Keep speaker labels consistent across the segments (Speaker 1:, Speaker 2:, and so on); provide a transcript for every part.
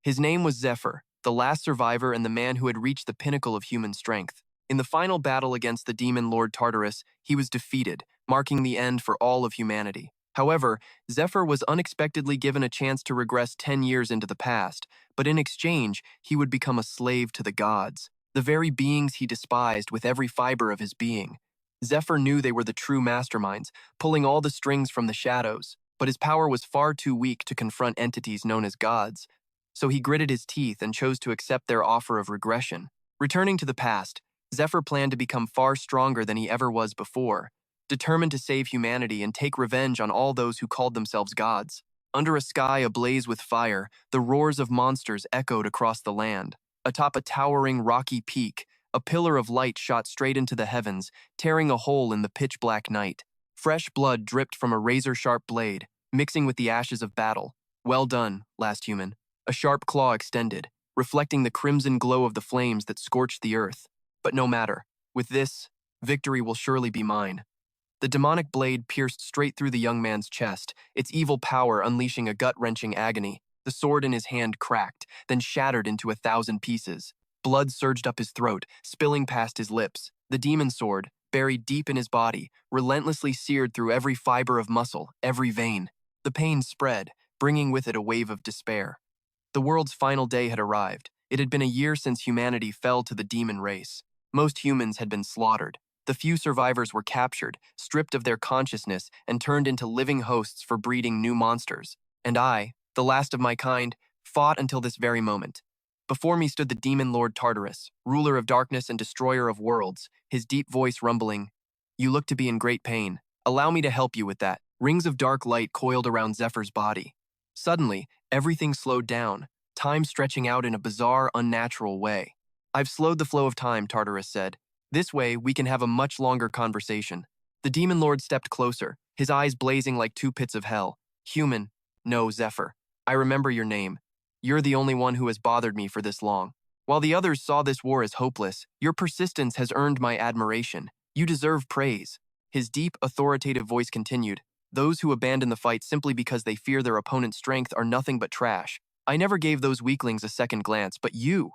Speaker 1: His name was Zephr, the last survivor and the man who had reached the pinnacle of human strength. In the final battle against the demon lord Tartarus, he was defeated, marking the end for all of humanity. However, Zephr was unexpectedly given a chance to regress 10 years into the past, but in exchange, he would become a slave to the gods, the very beings he despised with every fiber of his being. Zephr knew they were the true masterminds, pulling all the strings from the shadows, but his power was far too weak to confront entities known as gods. So he gritted his teeth and chose to accept their offer of regression. Returning to the past, Zephr planned to become far stronger than he ever was before, determined to save humanity and take revenge on all those who called themselves gods. Under a sky ablaze with fire, the roars of monsters echoed across the land. Atop a towering rocky peak, a pillar of light shot straight into the heavens, tearing a hole in the pitch-black night. Fresh blood dripped from a razor-sharp blade, mixing with the ashes of battle. Well done, last human. A sharp claw extended, reflecting the crimson glow of the flames that scorched the earth. But no matter. With this, victory will surely be mine. The demonic blade pierced straight through the young man's chest, its evil power unleashing a gut-wrenching agony. The sword in his hand cracked, then shattered into 1,000 pieces. Blood surged up his throat, spilling past his lips. The demon sword, buried deep in his body, relentlessly seared through every fiber of muscle, every vein. The pain spread, bringing with it a wave of despair. The world's final day had arrived. It had been a year since humanity fell to the demon race. Most humans had been slaughtered. The few survivors were captured, stripped of their consciousness, and turned into living hosts for breeding new monsters. And I, the last of my kind, fought until this very moment. Before me stood the demon lord Tartarus, ruler of darkness and destroyer of worlds, his deep voice rumbling, "You look to be in great pain. Allow me to help you with that." Rings of dark light coiled around Zephyr's body. Suddenly, everything slowed down, time stretching out in a bizarre, unnatural way. "I've slowed the flow of time," Tartarus said. "This way, we can have a much longer conversation." The demon lord stepped closer, his eyes blazing like two pits of hell. "Human, no, Zephr. I remember your name. You're the only one who has bothered me for this long. While the others saw this war as hopeless, your persistence has earned my admiration. You deserve praise." His deep, authoritative voice continued, "Those who abandon the fight simply because they fear their opponent's strength are nothing but trash. I never gave those weaklings a second glance, but you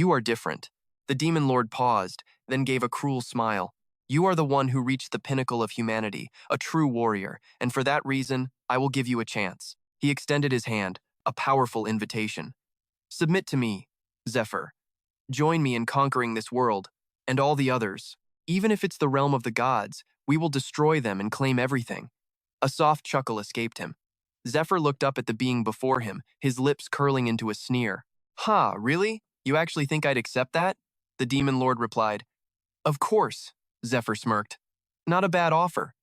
Speaker 1: are different." The demon lord paused, then gave a cruel smile. "You are the one who reached the pinnacle of humanity, a true warrior, and for that reason, I will give you a chance." He extended his hand, a powerful invitation. "Submit to me, Zephr. Join me in conquering this world, and all the others. Even if it's the realm of the gods, we will destroy them and claim everything." A soft chuckle escaped him. Zephr looked up at the being before him, his lips curling into a sneer. "Ha, really? You actually think I'd accept that?" The demon lord replied. "Of course," Zephr smirked. "Not a bad offer.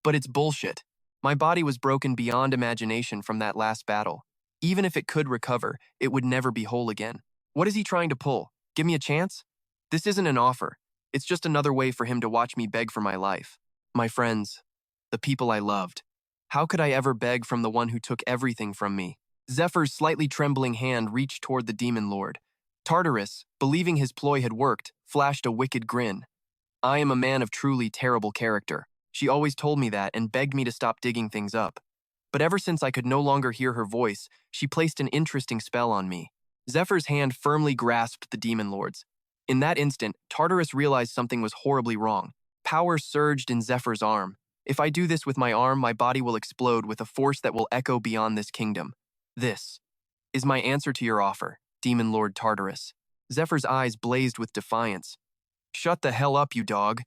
Speaker 1: But it's bullshit. My body was broken beyond imagination from that last battle. Even if it could recover, it would never be whole again. What is he trying to pull? Give me a chance? This isn't an offer. It's just another way for him to watch me beg for my life. My friends, the people I loved. How could I ever beg from the one who took everything from me?" Zephyr's slightly trembling hand reached toward the demon lord. Tartarus, believing his ploy had worked, flashed a wicked grin. "I am a man of truly terrible character. She always told me that and begged me to stop digging things up. But ever since I could no longer hear her voice, she placed an interesting spell on me." Zephyr's hand firmly grasped the demon lord's. In that instant, Tartarus realized something was horribly wrong. Power surged in Zephyr's arm. "If I do this with my arm, my body will explode with a force that will echo beyond this kingdom. This is my answer to your offer, Demon Lord Tartarus." Zephyr's eyes blazed with defiance. "Shut the hell up, you dog."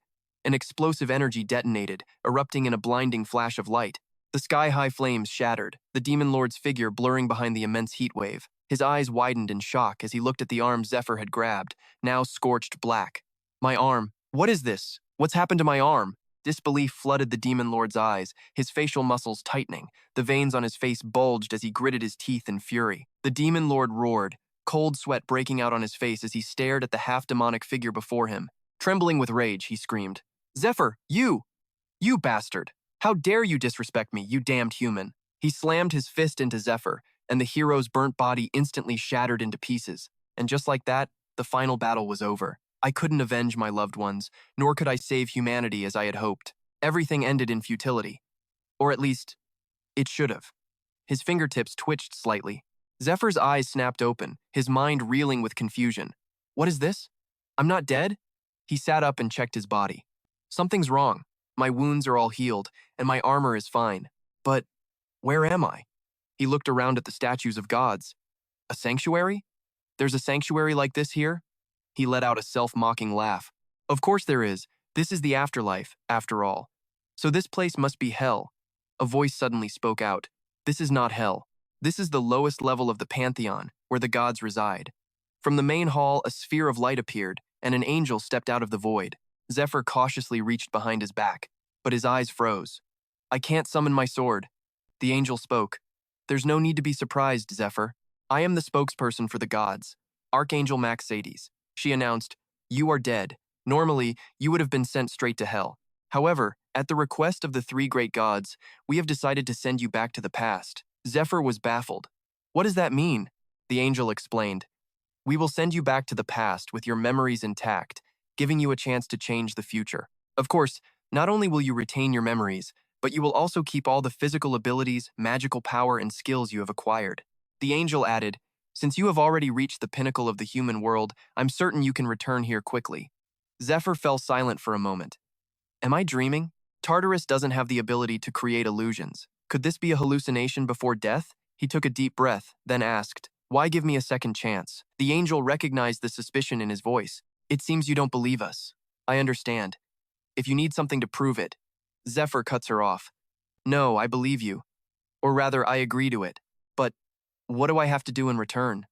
Speaker 1: An explosive energy detonated, erupting in a blinding flash of light. The sky-high flames shattered, the demon lord's figure blurring behind the immense heat wave. His eyes widened in shock as he looked at the arm Zephr had grabbed, now scorched black. "My arm. What is this? What's happened to my arm?" Disbelief flooded the demon lord's eyes, his facial muscles tightening. The veins on his face bulged as he gritted his teeth in fury. The demon lord roared, cold sweat breaking out on his face as he stared at the half-demonic figure before him. Trembling with rage, he screamed, "Zephr, you bastard! How dare you disrespect me, you damned human!" He slammed his fist into Zephr, and the hero's burnt body instantly shattered into pieces. And just like that, the final battle was over. I couldn't avenge my loved ones, nor could I save humanity as I had hoped. Everything ended in futility. Or at least, it should have. His fingertips twitched slightly. Zephyr's eyes snapped open, his mind reeling with confusion. What is this? I'm not dead? He sat up and checked his body. Something's wrong. My wounds are all healed, and my armor is fine. But where am I? He looked around at the statues of gods. A sanctuary? There's a sanctuary like this here? He let out a self-mocking laugh. Of course there is. This is the afterlife, after all. So this place must be hell. A voice suddenly spoke out. This is not hell. This is the lowest level of the pantheon, where the gods reside. From the main hall, a sphere of light appeared, and an angel stepped out of the void. Zephr cautiously reached behind his back, but his eyes froze. I can't summon my sword. The angel spoke. There's no need to be surprised, Zephr. I am the spokesperson for the gods. Archangel Maxades. She announced, You are dead. Normally, you would have been sent straight to hell. However, at the request of the three great gods, we have decided to send you back to the past. Zephr was baffled. What does that mean? The angel explained. We will send you back to the past with your memories intact, giving you a chance to change the future. Of course, not only will you retain your memories, but you will also keep all the physical abilities, magical power, and skills you have acquired. The angel added, Since you have already reached the pinnacle of the human world, I'm certain you can return here quickly. Zephr fell silent for a moment. Am I dreaming? Tartarus doesn't have the ability to create illusions. Could this be a hallucination before death? He took a deep breath, then asked, Why give me a second chance? The angel recognized the suspicion in his voice. It seems you don't believe us. I understand. If you need something to prove it. Zephr cuts her off. No, I believe you. Or rather, I agree to it. But what do I have to do in return?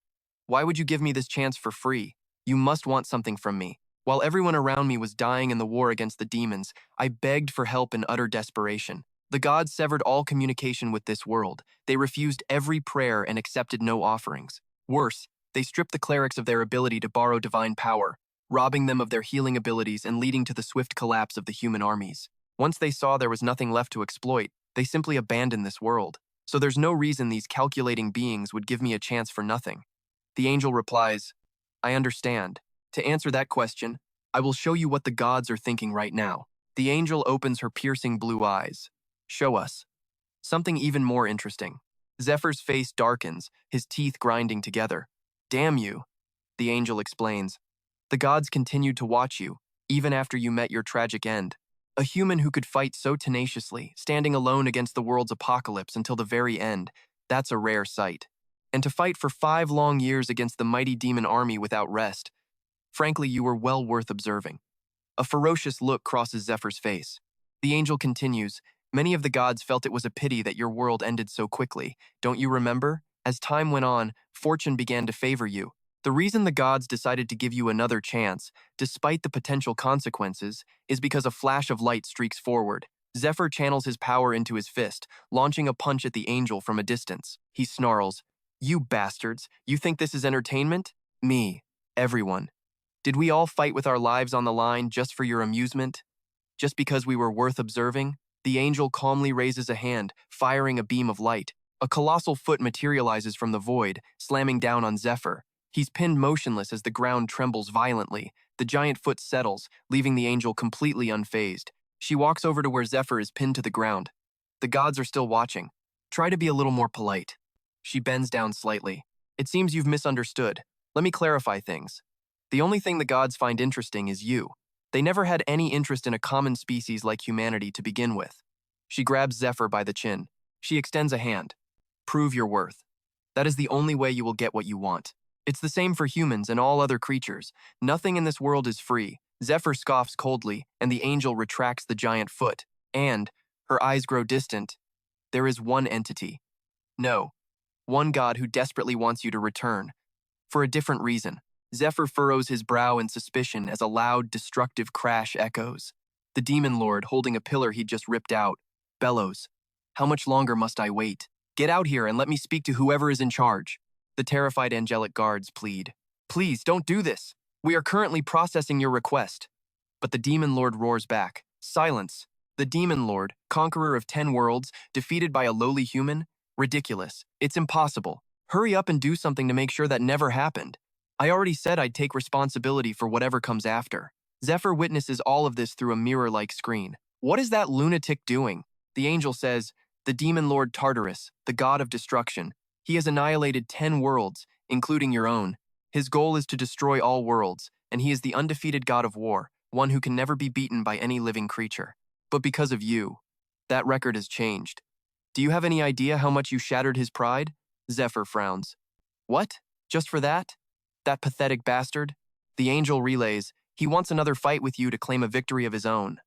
Speaker 1: Why would you give me this chance for free? You must want something from me. While everyone around me was dying in the war against the demons, I begged for help in utter desperation. The gods severed all communication with this world. They refused every prayer and accepted no offerings. Worse, they stripped the clerics of their ability to borrow divine power, robbing them of their healing abilities and leading to the swift collapse of the human armies. Once they saw there was nothing left to exploit, they simply abandoned this world. So there's no reason these calculating beings would give me a chance for nothing. The angel replies, I understand. To answer that question, I will show you what the gods are thinking right now. The angel opens her piercing blue eyes. Show us. Something even more interesting. Zephyr's face darkens, his teeth grinding together. Damn you, the angel explains. The gods continued to watch you, even after you met your tragic end. A human who could fight so tenaciously, standing alone against the world's apocalypse until the very end, that's a rare sight. And to fight for 5 long years against the mighty demon army without rest, frankly, you were well worth observing. A ferocious look crosses Zephyr's face. The angel continues, Many of the gods felt it was a pity that your world ended so quickly. Don't you remember? As time went on, fortune began to favor you. The reason the gods decided to give you another chance, despite the potential consequences, is because a flash of light streaks forward. Zephr channels his power into his fist, launching a punch at the angel from a distance. He snarls, You bastards, you think this is entertainment? Me, everyone. Did we all fight with our lives on the line just for your amusement? Just because we were worth observing? The angel calmly raises a hand, firing a beam of light. A colossal foot materializes from the void, slamming down on Zephr. He's pinned motionless as the ground trembles violently. The giant foot settles, leaving the angel completely unfazed. She walks over to where Zephr is pinned to the ground. The gods are still watching. Try to be a little more polite. She bends down slightly. It seems you've misunderstood. Let me clarify things. The only thing the gods find interesting is you. They never had any interest in a common species like humanity to begin with. She grabs Zephr by the chin. She extends a hand. Prove your worth. That is the only way you will get what you want. It's the same for humans and all other creatures. Nothing in this world is free. Zephr scoffs coldly, and the angel retracts the giant foot. And, her eyes grow distant, there is one entity. No, one god who desperately wants you to return. For a different reason. Zephr furrows his brow in suspicion as a loud, destructive crash echoes. The demon lord, holding a pillar he'd just ripped out, bellows. How much longer must I wait? Get out here and let me speak to whoever is in charge. The terrified angelic guards plead. Please, don't do this. We are currently processing your request. But the demon lord roars back. Silence. The demon lord, conqueror of 10 worlds, defeated by a lowly human? Ridiculous. It's impossible. Hurry up and do something to make sure that never happened. I already said I'd take responsibility for whatever comes after. Zephr witnesses all of this through a mirror-like screen. What is that lunatic doing? The angel says, the demon lord Tartarus, the god of destruction. He has annihilated 10 worlds, including your own. His goal is to destroy all worlds, and he is the undefeated god of war, one who can never be beaten by any living creature. But because of you, that record has changed. Do you have any idea how much you shattered his pride? Zephr frowns. What? Just for that? That pathetic bastard? The angel relays, he wants another fight with you to claim a victory of his own.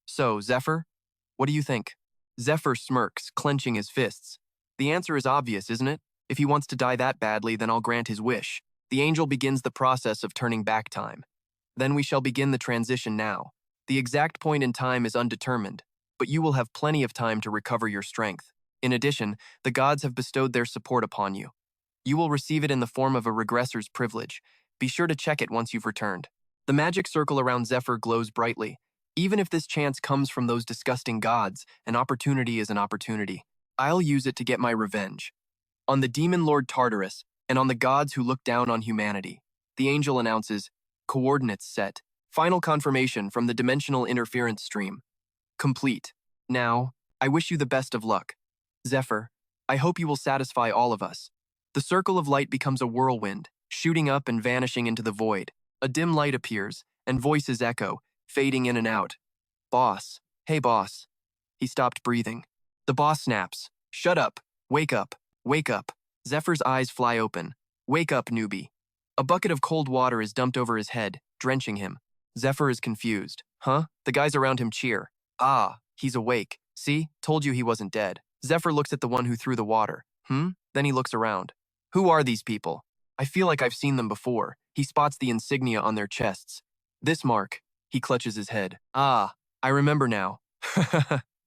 Speaker 1: So, Zephr, what do you think? Zephr smirks, clenching his fists. The answer is obvious, isn't it? If he wants to die that badly, then I'll grant his wish. The angel begins the process of turning back time. Then we shall begin the transition now. The exact point in time is undetermined, but you will have plenty of time to recover your strength. In addition, the gods have bestowed their support upon you. You will receive it in the form of a regressor's privilege. Be sure to check it once you've returned. The magic circle around Zephr glows brightly. Even if this chance comes from those disgusting gods, an opportunity is an opportunity. I'll use it to get my revenge. On the demon lord Tartarus, and on the gods who look down on humanity. The angel announces, coordinates set. Final confirmation from the dimensional interference stream. Complete. Now, I wish you the best of luck. Zephr, I hope you will satisfy all of us. The circle of light becomes a whirlwind, shooting up and vanishing into the void. A dim light appears, and voices echo, fading in and out. Boss. Hey, boss. He stopped breathing. The boss snaps. Shut up. Wake up. Wake up. Zephyr's eyes fly open. Wake up, newbie. A bucket of cold water is dumped over his head, drenching him. Zephr is confused. Huh? The guys around him cheer. Ah, he's awake. See? Told you he wasn't dead. Zephr looks at the one who threw the water. Then he looks around. Who are these people? I feel like I've seen them before. He spots the insignia on their chests. This mark. He clutches his head. Ah, I remember now.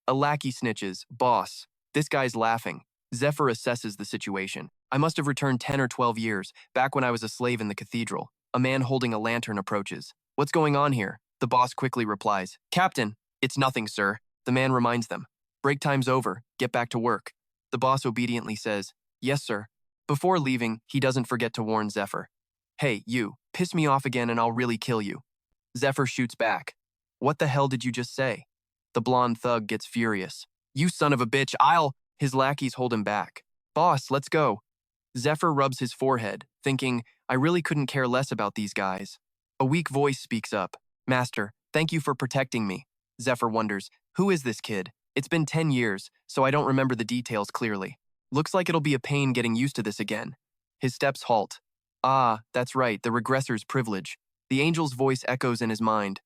Speaker 1: A lackey snitches. Boss. This guy's laughing. Zephr assesses the situation. I must have returned 10 or 12 years, back when I was a slave in the cathedral. A man holding a lantern approaches. What's going on here? The boss quickly replies. Captain, it's nothing, sir. The man reminds them. Break time's over. Get back to work. The boss obediently says, yes, sir. Before leaving, he doesn't forget to warn Zephr. Hey, you, piss me off again and I'll really kill you. Zephr shoots back. What the hell did you just say? The blonde thug gets furious. You son of a bitch, His lackeys hold him back. Boss, let's go. Zephr rubs his forehead, thinking, I really couldn't care less about these guys. A weak voice speaks up. Master, thank you for protecting me. Zephr wonders, who is this kid? It's been 10 years, so I don't remember the details clearly. Looks like it'll be a pain getting used to this again. His steps halt. Ah, that's right, the regressor's privilege. The angel's voice echoes in his mind.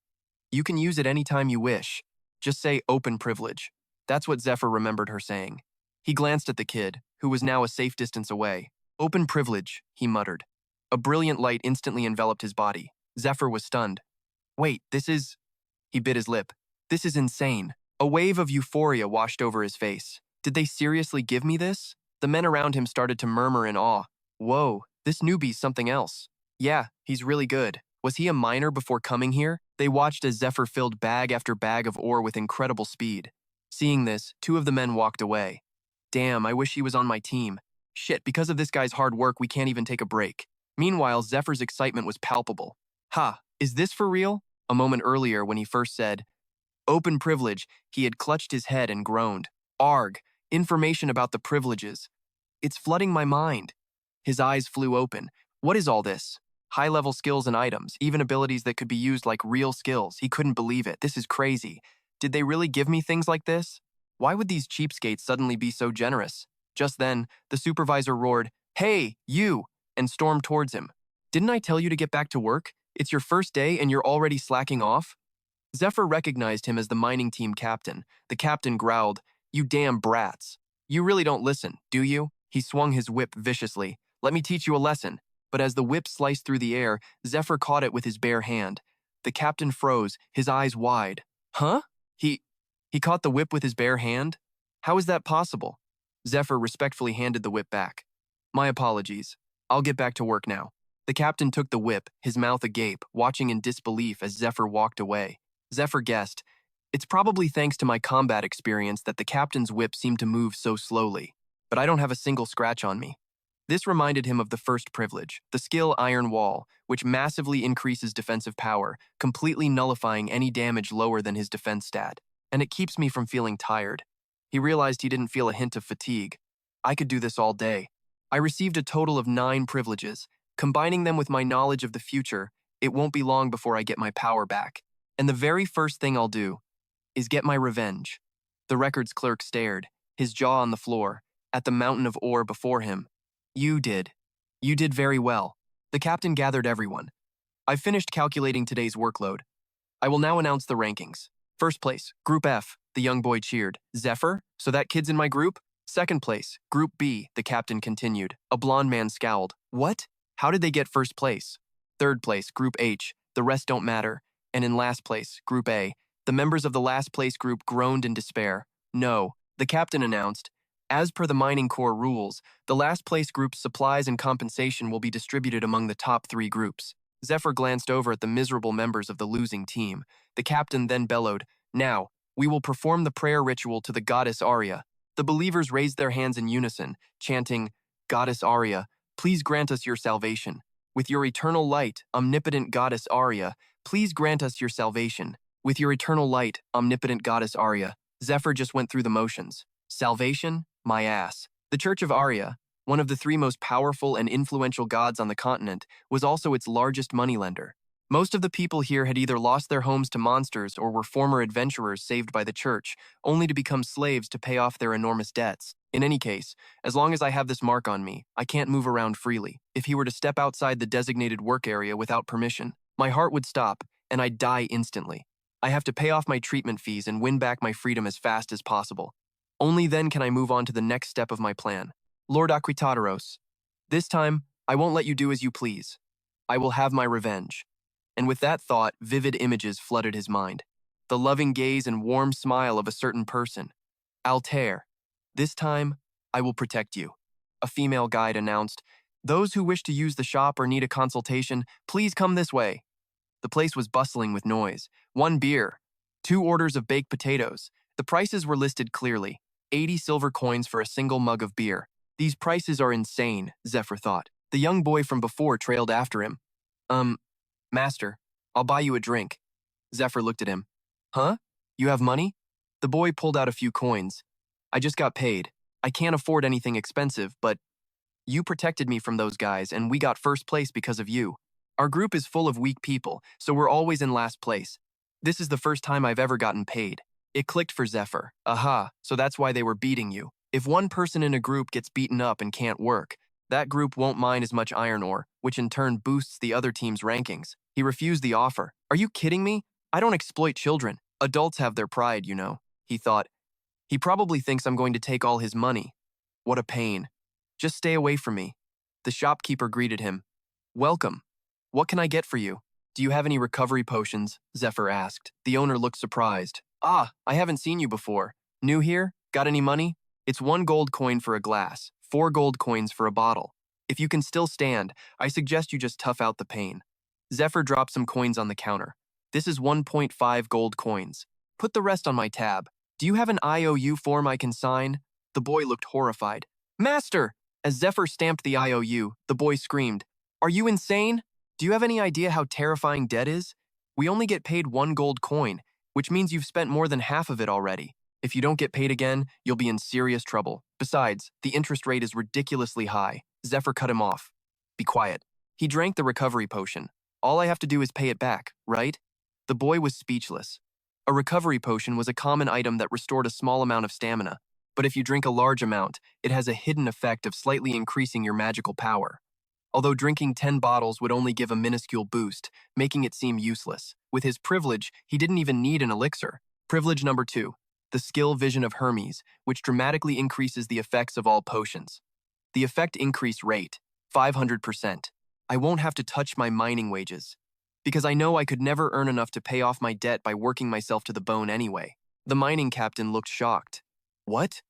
Speaker 1: You can use it anytime you wish. Just say open privilege. That's what Zephr remembered her saying. He glanced at the kid, who was now a safe distance away. Open privilege, he muttered. A brilliant light instantly enveloped his body. Zephr was stunned. Wait, this is... He bit his lip. This is insane. A wave of euphoria washed over his face. Did they seriously give me this? The men around him started to murmur in awe. Whoa, this newbie's something else. Yeah, he's really good. Was he a miner before coming here? They watched as Zephr filled bag after bag of ore with incredible speed. Seeing this, 2 of the men walked away. Damn, I wish he was on my team. Shit, because of this guy's hard work, we can't even take a break. Meanwhile, Zephyr's excitement was palpable. Ha, is this for real? A moment earlier, when he first said, open privilege, he had clutched his head and groaned. Arg, information about the privileges. It's flooding my mind. His eyes flew open. What is all this? High-level skills and items, even abilities that could be used like real skills. He couldn't believe it. This is crazy. Did they really give me things like this? Why would these cheapskates suddenly be so generous? Just then, the supervisor roared, Hey, you! And stormed towards him. Didn't I tell you to get back to work? It's your first day and you're already slacking off? Zephr recognized him as the mining team captain. The captain growled, You damn brats. You really don't listen, do you? He swung his whip viciously. Let me teach you a lesson. But as the whip sliced through the air, Zephr caught it with his bare hand. The captain froze, his eyes wide. Huh? He caught the whip with his bare hand? How is that possible? Zephr respectfully handed the whip back. My apologies. I'll get back to work now. The captain took the whip, his mouth agape, watching in disbelief as Zephr walked away. Zephr guessed, It's probably thanks to my combat experience that the captain's whip seemed to move so slowly, but I don't have a single scratch on me. This reminded him of the first privilege, the skill Iron Wall, which massively increases defensive power, completely nullifying any damage lower than his defense stat. And it keeps me from feeling tired. He realized he didn't feel a hint of fatigue. I could do this all day. I received a total of 9 privileges. Combining them with my knowledge of the future, it won't be long before I get my power back. And the very first thing I'll do is get my revenge. The records clerk stared, his jaw on the floor, at the mountain of ore before him. You did. You did very well. The captain gathered everyone. I've finished calculating today's workload. I will now announce the rankings. First place, Group F, the young boy cheered. Zephr, so that kid's in my group? Second place, Group B, the captain continued. A blonde man scowled. What? How did they get first place? Third place, Group H, the rest don't matter. And in last place, Group A, the members of the last place group groaned in despair. No, the captain announced. As per the mining corps rules, the last place group's supplies and compensation will be distributed among the top 3 groups. Zephr glanced over at the miserable members of the losing team. The captain then bellowed, Now, we will perform the prayer ritual to the goddess Arya. The believers raised their hands in unison, chanting, Goddess Arya, please grant us your salvation. With your eternal light, omnipotent goddess Arya, please grant us your salvation. With your eternal light, omnipotent goddess Arya. Zephr just went through the motions. Salvation? My ass. The Church of Arya, one of the 3 most powerful and influential gods on the continent, was also its largest moneylender. Most of the people here had either lost their homes to monsters or were former adventurers saved by the church, only to become slaves to pay off their enormous debts. In any case, as long as I have this mark on me, I can't move around freely. If he were to step outside the designated work area without permission, my heart would stop and I'd die instantly. I have to pay off my treatment fees and win back my freedom as fast as possible. Only then can I move on to the next step of my plan. Lord Aquitateros, this time, I won't let you do as you please. I will have my revenge. And with that thought, vivid images flooded his mind. The loving gaze and warm smile of a certain person. Altair, this time, I will protect you. A female guide announced, Those who wish to use the shop or need a consultation, please come this way. The place was bustling with noise. 1 beer, 2 orders of baked potatoes. The prices were listed clearly. 80 silver coins for a single mug of beer. These prices are insane, Zephr thought. The young boy from before trailed after him. Master, I'll buy you a drink. Zephr looked at him. Huh? You have money? The boy pulled out a few coins. I just got paid. I can't afford anything expensive, but you protected me from those guys, and we got first place because of you. Our group is full of weak people, so we're always in last place. This is the first time I've ever gotten paid. It clicked for Zephr. Aha, so that's why they were beating you. If one person in a group gets beaten up and can't work, that group won't mine as much iron ore, which in turn boosts the other team's rankings. He refused the offer. Are you kidding me? I don't exploit children. Adults have their pride, you know, he thought. He probably thinks I'm going to take all his money. What a pain. Just stay away from me. The shopkeeper greeted him. Welcome. What can I get for you? Do you have any recovery potions? Zephr asked. The owner looked surprised. Ah, I haven't seen you before. New here? Got any money? It's 1 gold coin for a glass, 4 gold coins for a bottle. If you can still stand, I suggest you just tough out the pain. Zephr dropped some coins on the counter. This is 1.5 gold coins. Put the rest on my tab. Do you have an IOU form I can sign? The boy looked horrified. Master! As Zephr stamped the IOU, the boy screamed, Are you insane? Do you have any idea how terrifying debt is? We only get paid 1 gold coin, which means you've spent more than half of it already. If you don't get paid again, you'll be in serious trouble. Besides, the interest rate is ridiculously high. Zephr cut him off. Be quiet. He drank the recovery potion. All I have to do is pay it back, right? The boy was speechless. A recovery potion was a common item that restored a small amount of stamina, but if you drink a large amount, it has a hidden effect of slightly increasing your magical power. Although drinking 10 bottles would only give a minuscule boost, making it seem useless. With his privilege, he didn't even need an elixir. Privilege number 2. The skill Vision of Hermes, which dramatically increases the effects of all potions. The effect increase rate, 500%. I won't have to touch my mining wages, because I know I could never earn enough to pay off my debt by working myself to the bone anyway. The mining captain looked shocked. What?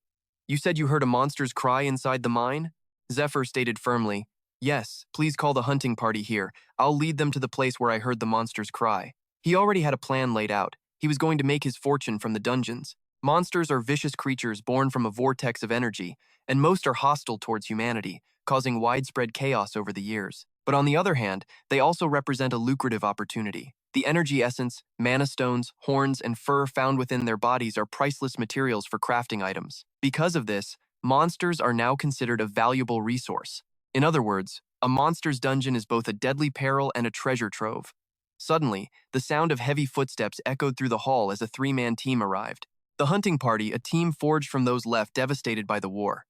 Speaker 1: You said you heard a monster's cry inside the mine? Zephr stated firmly, Yes, please call the hunting party here. I'll lead them to the place where I heard the monster's cry. He already had a plan laid out. He was going to make his fortune from the dungeons. Monsters are vicious creatures born from a vortex of energy, and most are hostile towards humanity, causing widespread chaos over the years. But on the other hand, they also represent a lucrative opportunity. The energy essence, mana stones, horns, and fur found within their bodies are priceless materials for crafting items. Because of this, monsters are now considered a valuable resource. In other words, a monster's dungeon is both a deadly peril and a treasure trove. Suddenly, the sound of heavy footsteps echoed through the hall as a three-man team arrived. The hunting party, a team forged from those left devastated by the war.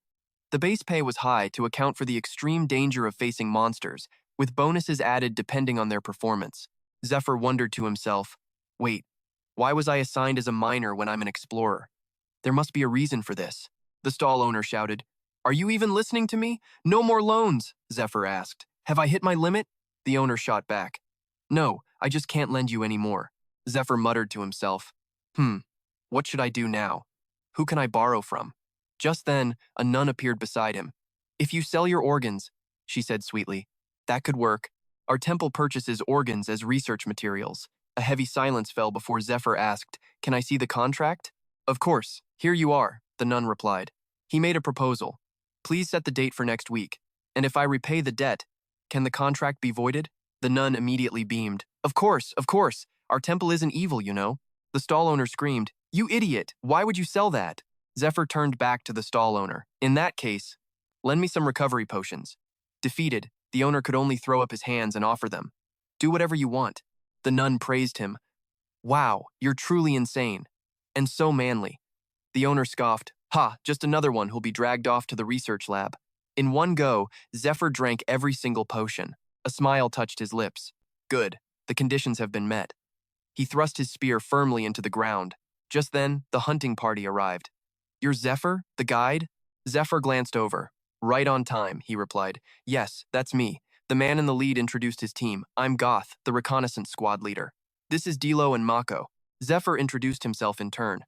Speaker 1: The base pay was high to account for the extreme danger of facing monsters, with bonuses added depending on their performance. Zephr wondered to himself, wait, why was I assigned as a miner when I'm an explorer? There must be a reason for this. The stall owner shouted. Are you even listening to me? No more loans, Zephr asked. Have I hit my limit? The owner shot back. No, I just can't lend you any more. Zephr muttered to himself. What should I do now? Who can I borrow from? Just then, a nun appeared beside him. If you sell your organs, she said sweetly, that could work. Our temple purchases organs as research materials. A heavy silence fell before Zephr asked, Can I see the contract? Of course, here you are, the nun replied. He made a proposal. Please set the date for next week. And if I repay the debt, can the contract be voided? The nun immediately beamed. Of course. Our temple isn't evil, you know. The stall owner screamed, You idiot! Why would you sell that? Zephr turned back to the stall owner. In that case, lend me some recovery potions. Defeated, the owner could only throw up his hands and offer them. Do whatever you want. The nun praised him. Wow, you're truly insane. And so manly. The owner scoffed. Ha, just another one who'll be dragged off to the research lab. In one go, Zephr drank every single potion. A smile touched his lips. Good, the conditions have been met. He thrust his spear firmly into the ground. Just then, the hunting party arrived. You're Zephr, the guide? Zephr glanced over. Right on time, he replied. Yes, that's me. The man in the lead introduced his team. I'm Goth, the reconnaissance squad leader. This is Dilo and Mako. Zephr introduced himself in turn.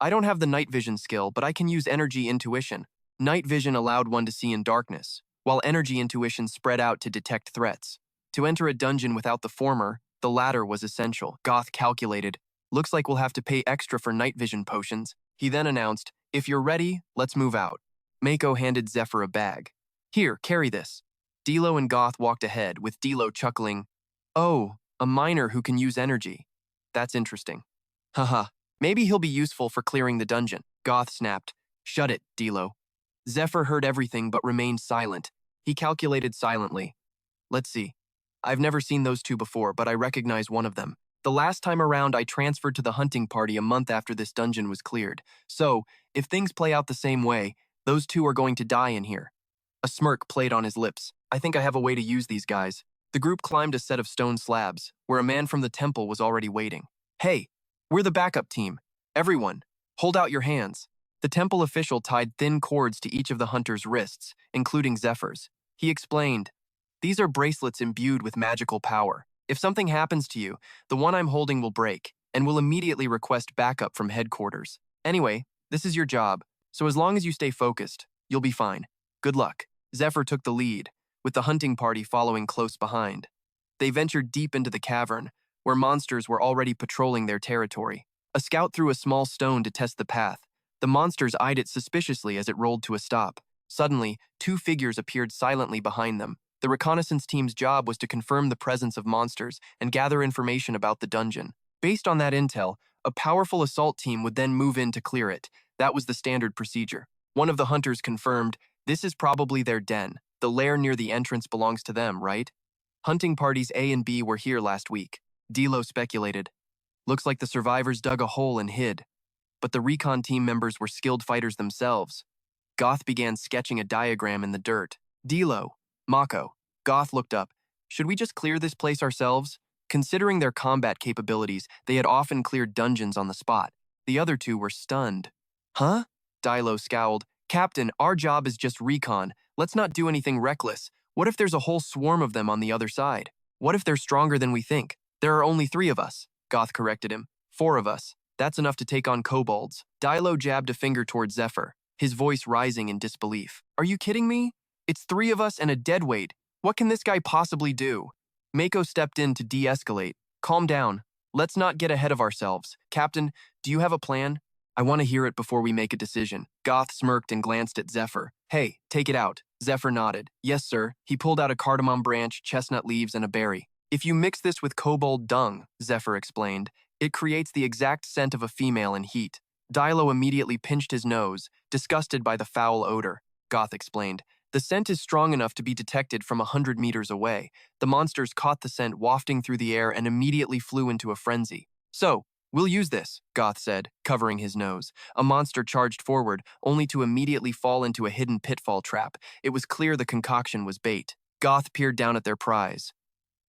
Speaker 1: I don't have the night vision skill, but I can use energy intuition. Night vision allowed one to see in darkness, while energy intuition spread out to detect threats. To enter a dungeon without the former, the latter was essential. Goth calculated. Looks like we'll have to pay extra for night vision potions. He then announced, If you're ready, let's move out. Mako handed Zephr a bag. Here, carry this. Dilo and Goth walked ahead, with Dilo chuckling. Oh, a miner who can use energy. That's interesting. Haha, maybe he'll be useful for clearing the dungeon. Goth snapped. Shut it, Dilo. Zephr heard everything but remained silent. He calculated silently. Let's see. I've never seen those two before, but I recognize one of them. The last time around, I transferred to the hunting party a month after this dungeon was cleared. So, if things play out the same way, those two are going to die in here. A smirk played on his lips. I think I have a way to use these guys. The group climbed a set of stone slabs, where a man from the temple was already waiting. Hey, we're the backup team. Everyone, hold out your hands. The temple official tied thin cords to each of the hunters' wrists, including Zephyr's. He explained, These are bracelets imbued with magical power. If something happens to you, the one I'm holding will break, and will immediately request backup from headquarters. Anyway, this is your job, so as long as you stay focused, you'll be fine. Good luck. Zephr took the lead, with the hunting party following close behind. They ventured deep into the cavern, where monsters were already patrolling their territory. A scout threw a small stone to test the path. The monsters eyed it suspiciously as it rolled to a stop. Suddenly, two figures appeared silently behind them. The reconnaissance team's job was to confirm the presence of monsters and gather information about the dungeon. Based on that intel, a powerful assault team would then move in to clear it. That was the standard procedure. One of the hunters confirmed, This is probably their den. The lair near the entrance belongs to them, right? Hunting parties A and B were here last week. Dilo speculated. Looks like the survivors dug a hole and hid. But the recon team members were skilled fighters themselves. Goth began sketching a diagram in the dirt. Dilo, Mako. Goth looked up. Should we just clear this place ourselves? Considering their combat capabilities, they had often cleared dungeons on the spot. The other two were stunned. Huh? Dilo scowled. Captain, our job is just recon. Let's not do anything reckless. What if there's a whole swarm of them on the other side? What if they're stronger than we think? There are only 3 of us. Goth corrected him. 4 of us. That's enough to take on kobolds. Dilo jabbed a finger toward Zephr, his voice rising in disbelief. Are you kidding me? It's 3 of us and a deadweight. What can this guy possibly do? Mako stepped in to de-escalate. Calm down. Let's not get ahead of ourselves. Captain, do you have a plan? I want to hear it before we make a decision. Goth smirked and glanced at Zephr. Hey, take it out. Zephr nodded. Yes, sir. He pulled out a cardamom branch, chestnut leaves, and a berry. If you mix this with kobold dung, Zephr explained, it creates the exact scent of a female in heat. Dilo immediately pinched his nose, disgusted by the foul odor. Goth explained. The scent is strong enough to be detected from 100 meters away. The monsters caught the scent wafting through the air and immediately flew into a frenzy. So, we'll use this, Goth said, covering his nose. A monster charged forward, only to immediately fall into a hidden pitfall trap. It was clear the concoction was bait. Goth peered down at their prize.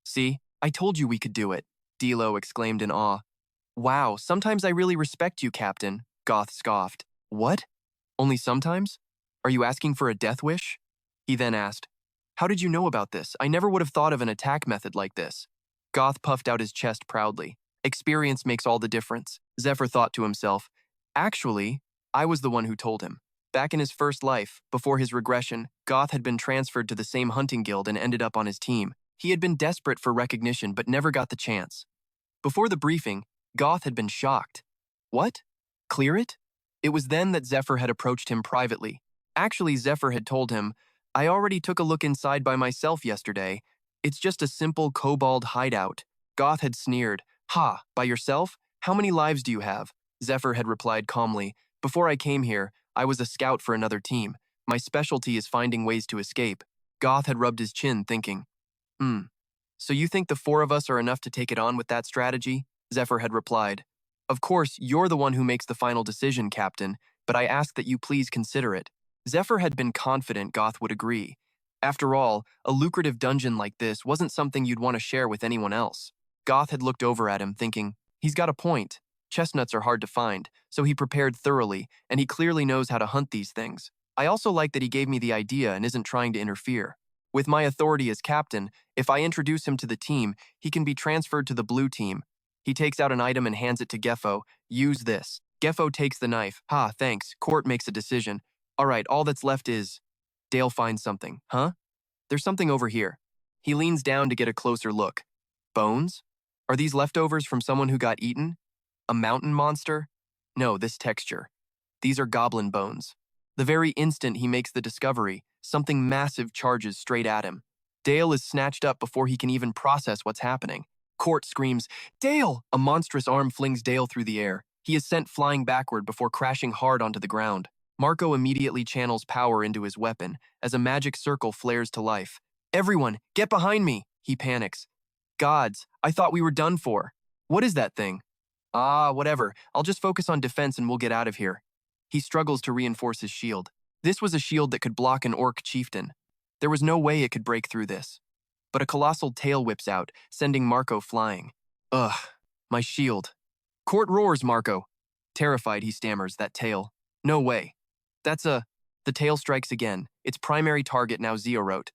Speaker 1: See, I told you we could do it, Dilo exclaimed in awe. Wow, sometimes I really respect you, Captain, Goth scoffed. What? Only sometimes? Are you asking for a death wish? He then asked. How did you know about this? I never would have thought of an attack method like this. Goth puffed out his chest proudly. Experience makes all the difference, Zephr thought to himself. Actually, I was the one who told him. Back in his first life, before his regression, Goth had been transferred to the same hunting guild and ended up on his team. He had been desperate for recognition but never got the chance. Before the briefing, Goth had been shocked. What? Clear it? It was then that Zephr had approached him privately. Actually, Zephr had told him, I already took a look inside by myself yesterday. It's just a simple kobold hideout. Goth had sneered. Ha, by yourself? How many lives do you have? Zephr had replied calmly. Before I came here, I was a scout for another team. My specialty is finding ways to escape. Goth had rubbed his chin, thinking. So you think the four of us are enough to take it on with that strategy? Zephr had replied. Of course, you're the one who makes the final decision, Captain, but I ask that you please consider it. Zephr had been confident Goth would agree. After all, a lucrative dungeon like this wasn't something you'd want to share with anyone else. Goth had looked over at him, thinking, he's got a point. Chestnuts are hard to find, so he prepared thoroughly, and he clearly knows how to hunt these things. I also like that he gave me the idea and isn't trying to interfere. With my authority as captain, if I introduce him to the team, he can be transferred to the blue team. He takes out an item and hands it to Gefo. Use this. Gefo takes the knife. Ha, thanks. Court makes a decision. All right, all that's left is... Dale finds something. Huh? There's something over here. He leans down to get a closer look. Bones? Are these leftovers from someone who got eaten? A mountain monster? No, this texture. These are goblin bones. The very instant he makes the discovery, something massive charges straight at him. Dale is snatched up before he can even process what's happening. Court screams, Dale! A monstrous arm flings Dale through the air. He is sent flying backward before crashing hard onto the ground. Marco immediately channels power into his weapon as a magic circle flares to life. Everyone, get behind me! He panics. Gods, I thought we were done for. What is that thing? Ah, whatever. I'll just focus on defense and we'll get out of here. He struggles to reinforce his shield. This was a shield that could block an orc chieftain. There was no way it could break through this. But a colossal tail whips out, sending Marco flying. Ugh, my shield. Court roars, Marco. Terrified, he stammers, that tail. No way. The tail strikes again, its primary target now Zeorot.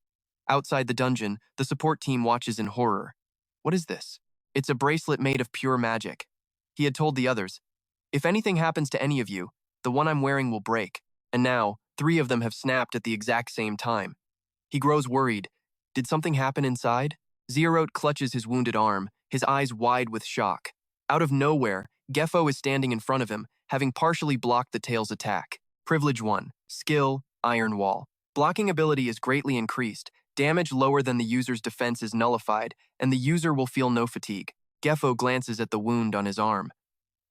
Speaker 1: Outside the dungeon, the support team watches in horror. What is this? It's a bracelet made of pure magic. He had told the others, if anything happens to any of you, the one I'm wearing will break. And now, 3 of them have snapped at the exact same time. He grows worried. Did something happen inside? Zeorot clutches his wounded arm, his eyes wide with shock. Out of nowhere, Gefo is standing in front of him, having partially blocked the tail's attack. Privilege 1. Skill, Iron Wall. Blocking ability is greatly increased. Damage lower than the user's defense is nullified, and the user will feel no fatigue. Gefo glances at the wound on his arm.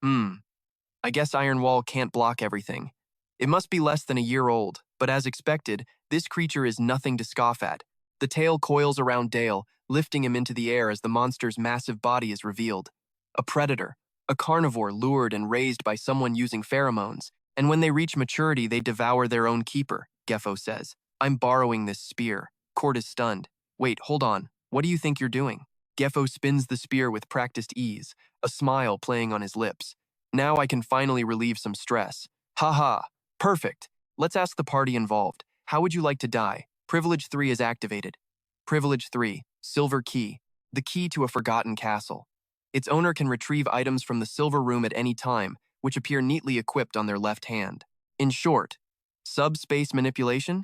Speaker 1: I guess Iron Wall can't block everything. It must be less than a year old, but as expected, this creature is nothing to scoff at. The tail coils around Dale, lifting him into the air as the monster's massive body is revealed. A predator, a carnivore lured and raised by someone using pheromones, and when they reach maturity, they devour their own keeper, Gefo says. I'm borrowing this spear. Court is stunned. Wait, hold on. What do you think you're doing? Gefo spins the spear with practiced ease, a smile playing on his lips. Now I can finally relieve some stress. Haha, perfect. Let's ask the party involved. How would you like to die? Privilege 3 is activated. Privilege 3, Silver Key, the key to a forgotten castle. Its owner can retrieve items from the silver room at any time, which appear neatly equipped on their left hand. In short, subspace manipulation?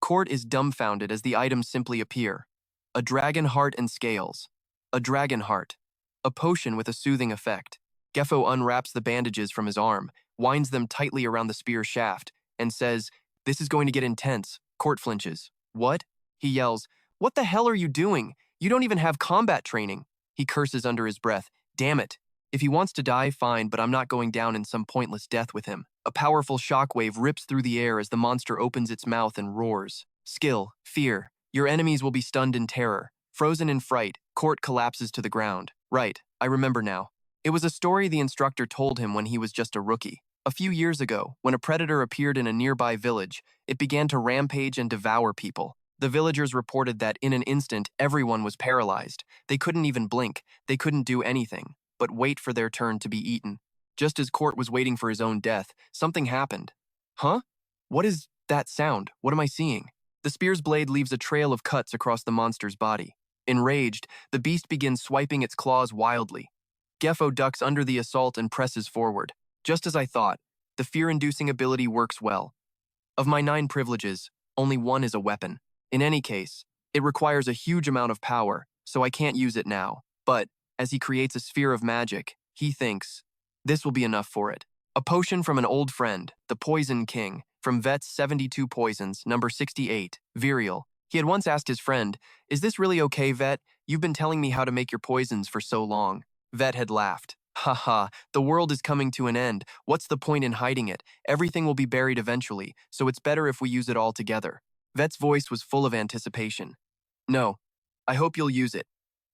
Speaker 1: Court is dumbfounded as the items simply appear. A dragon heart and scales. A dragon heart. A potion with a soothing effect. Gefo unwraps the bandages from his arm, winds them tightly around the spear shaft, and says, this is going to get intense. Court flinches. What? He yells, what the hell are you doing? You don't even have combat training. He curses under his breath. Damn it. If he wants to die, fine, but I'm not going down in some pointless death with him. A powerful shockwave rips through the air as the monster opens its mouth and roars. Skill, fear. Your enemies will be stunned in terror. Frozen in fright, Court collapses to the ground. Right, I remember now. It was a story the instructor told him when he was just a rookie. A few years ago, when a predator appeared in a nearby village, it began to rampage and devour people. The villagers reported that in an instant, everyone was paralyzed. They couldn't even blink. They couldn't do anything but wait for their turn to be eaten. Just as Court was waiting for his own death, something happened. Huh? What is that sound? What am I seeing? The spear's blade leaves a trail of cuts across the monster's body. Enraged, the beast begins swiping its claws wildly. Zephr ducks under the assault and presses forward. Just as I thought, the fear-inducing ability works well. Of my 9 privileges, only 1 is a weapon. In any case, it requires a huge amount of power, so I can't use it now. But, as he creates a sphere of magic, he thinks, this will be enough for it. A potion from an old friend, the Poison King, from Vet's 72 Poisons, number 68, Virial. He had once asked his friend, is this really okay, Vet? You've been telling me how to make your poisons for so long. Vet had laughed. Haha, the world is coming to an end. What's the point in hiding it? Everything will be buried eventually, so it's better if we use it all together. Vet's voice was full of anticipation. No, I hope you'll use it.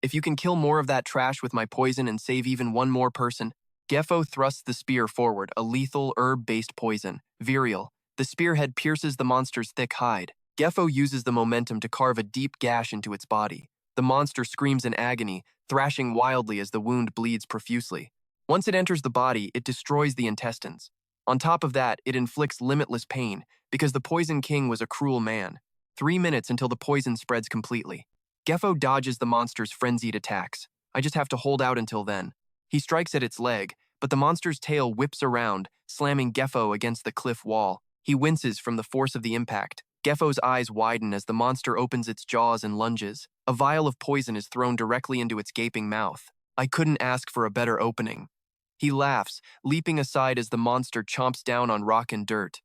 Speaker 1: If you can kill more of that trash with my poison and save even one more person. Zephr thrusts the spear forward, a lethal herb-based poison. Virial. The spearhead pierces the monster's thick hide. Zephr uses the momentum to carve a deep gash into its body. The monster screams in agony, thrashing wildly as the wound bleeds profusely. Once it enters the body, it destroys the intestines. On top of that, it inflicts limitless pain, because the Poison King was a cruel man. 3 minutes until the poison spreads completely. Zephr dodges the monster's frenzied attacks. I just have to hold out until then. He strikes at its leg, but the monster's tail whips around, slamming Zephr against the cliff wall. He winces from the force of the impact. Zephr's eyes widen as the monster opens its jaws and lunges. A vial of poison is thrown directly into its gaping mouth. I couldn't ask for a better opening. He laughs, leaping aside as the monster chomps down on rock and dirt.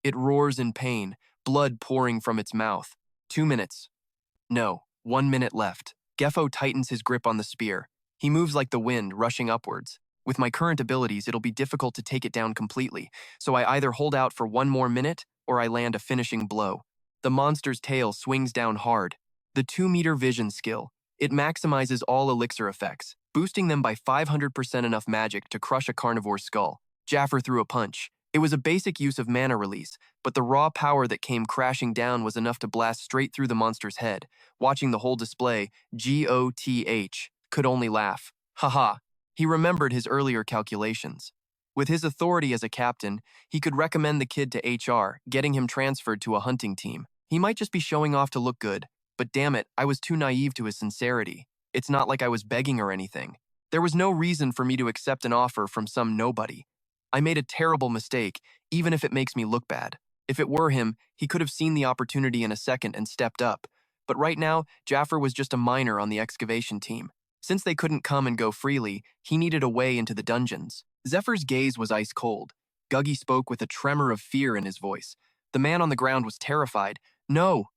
Speaker 1: It roars in pain, blood pouring from its mouth. 2 minutes. No, 1 minute left. Zephr tightens his grip on the spear. He moves like the wind, rushing upwards. With my current abilities, it'll be difficult to take it down completely, so I either hold out for 1 more minute or I land a finishing blow. The monster's tail swings down hard. The 2-meter vision skill. It maximizes all elixir effects, boosting them by 500% enough magic to crush a carnivore's skull. Zephr threw a punch. It was a basic use of mana release, but the raw power that came crashing down was enough to blast straight through the monster's head. Watching the whole display, Goth could only laugh. Haha. He remembered his earlier calculations. With his authority as a captain, he could recommend the kid to HR, getting him transferred to a hunting team. He might just be showing off to look good, but damn it, I was too naive to his sincerity. It's not like I was begging or anything. There was no reason for me to accept an offer from some nobody. I made a terrible mistake, even if it makes me look bad. If it were him, he could have seen the opportunity in a second and stepped up. But right now, Zephr was just a miner on the excavation team. Since they couldn't come and go freely, he needed a way into the dungeons. Zephyr's gaze was ice cold. Guggy spoke with a tremor of fear in his voice. The man on the ground was terrified. No,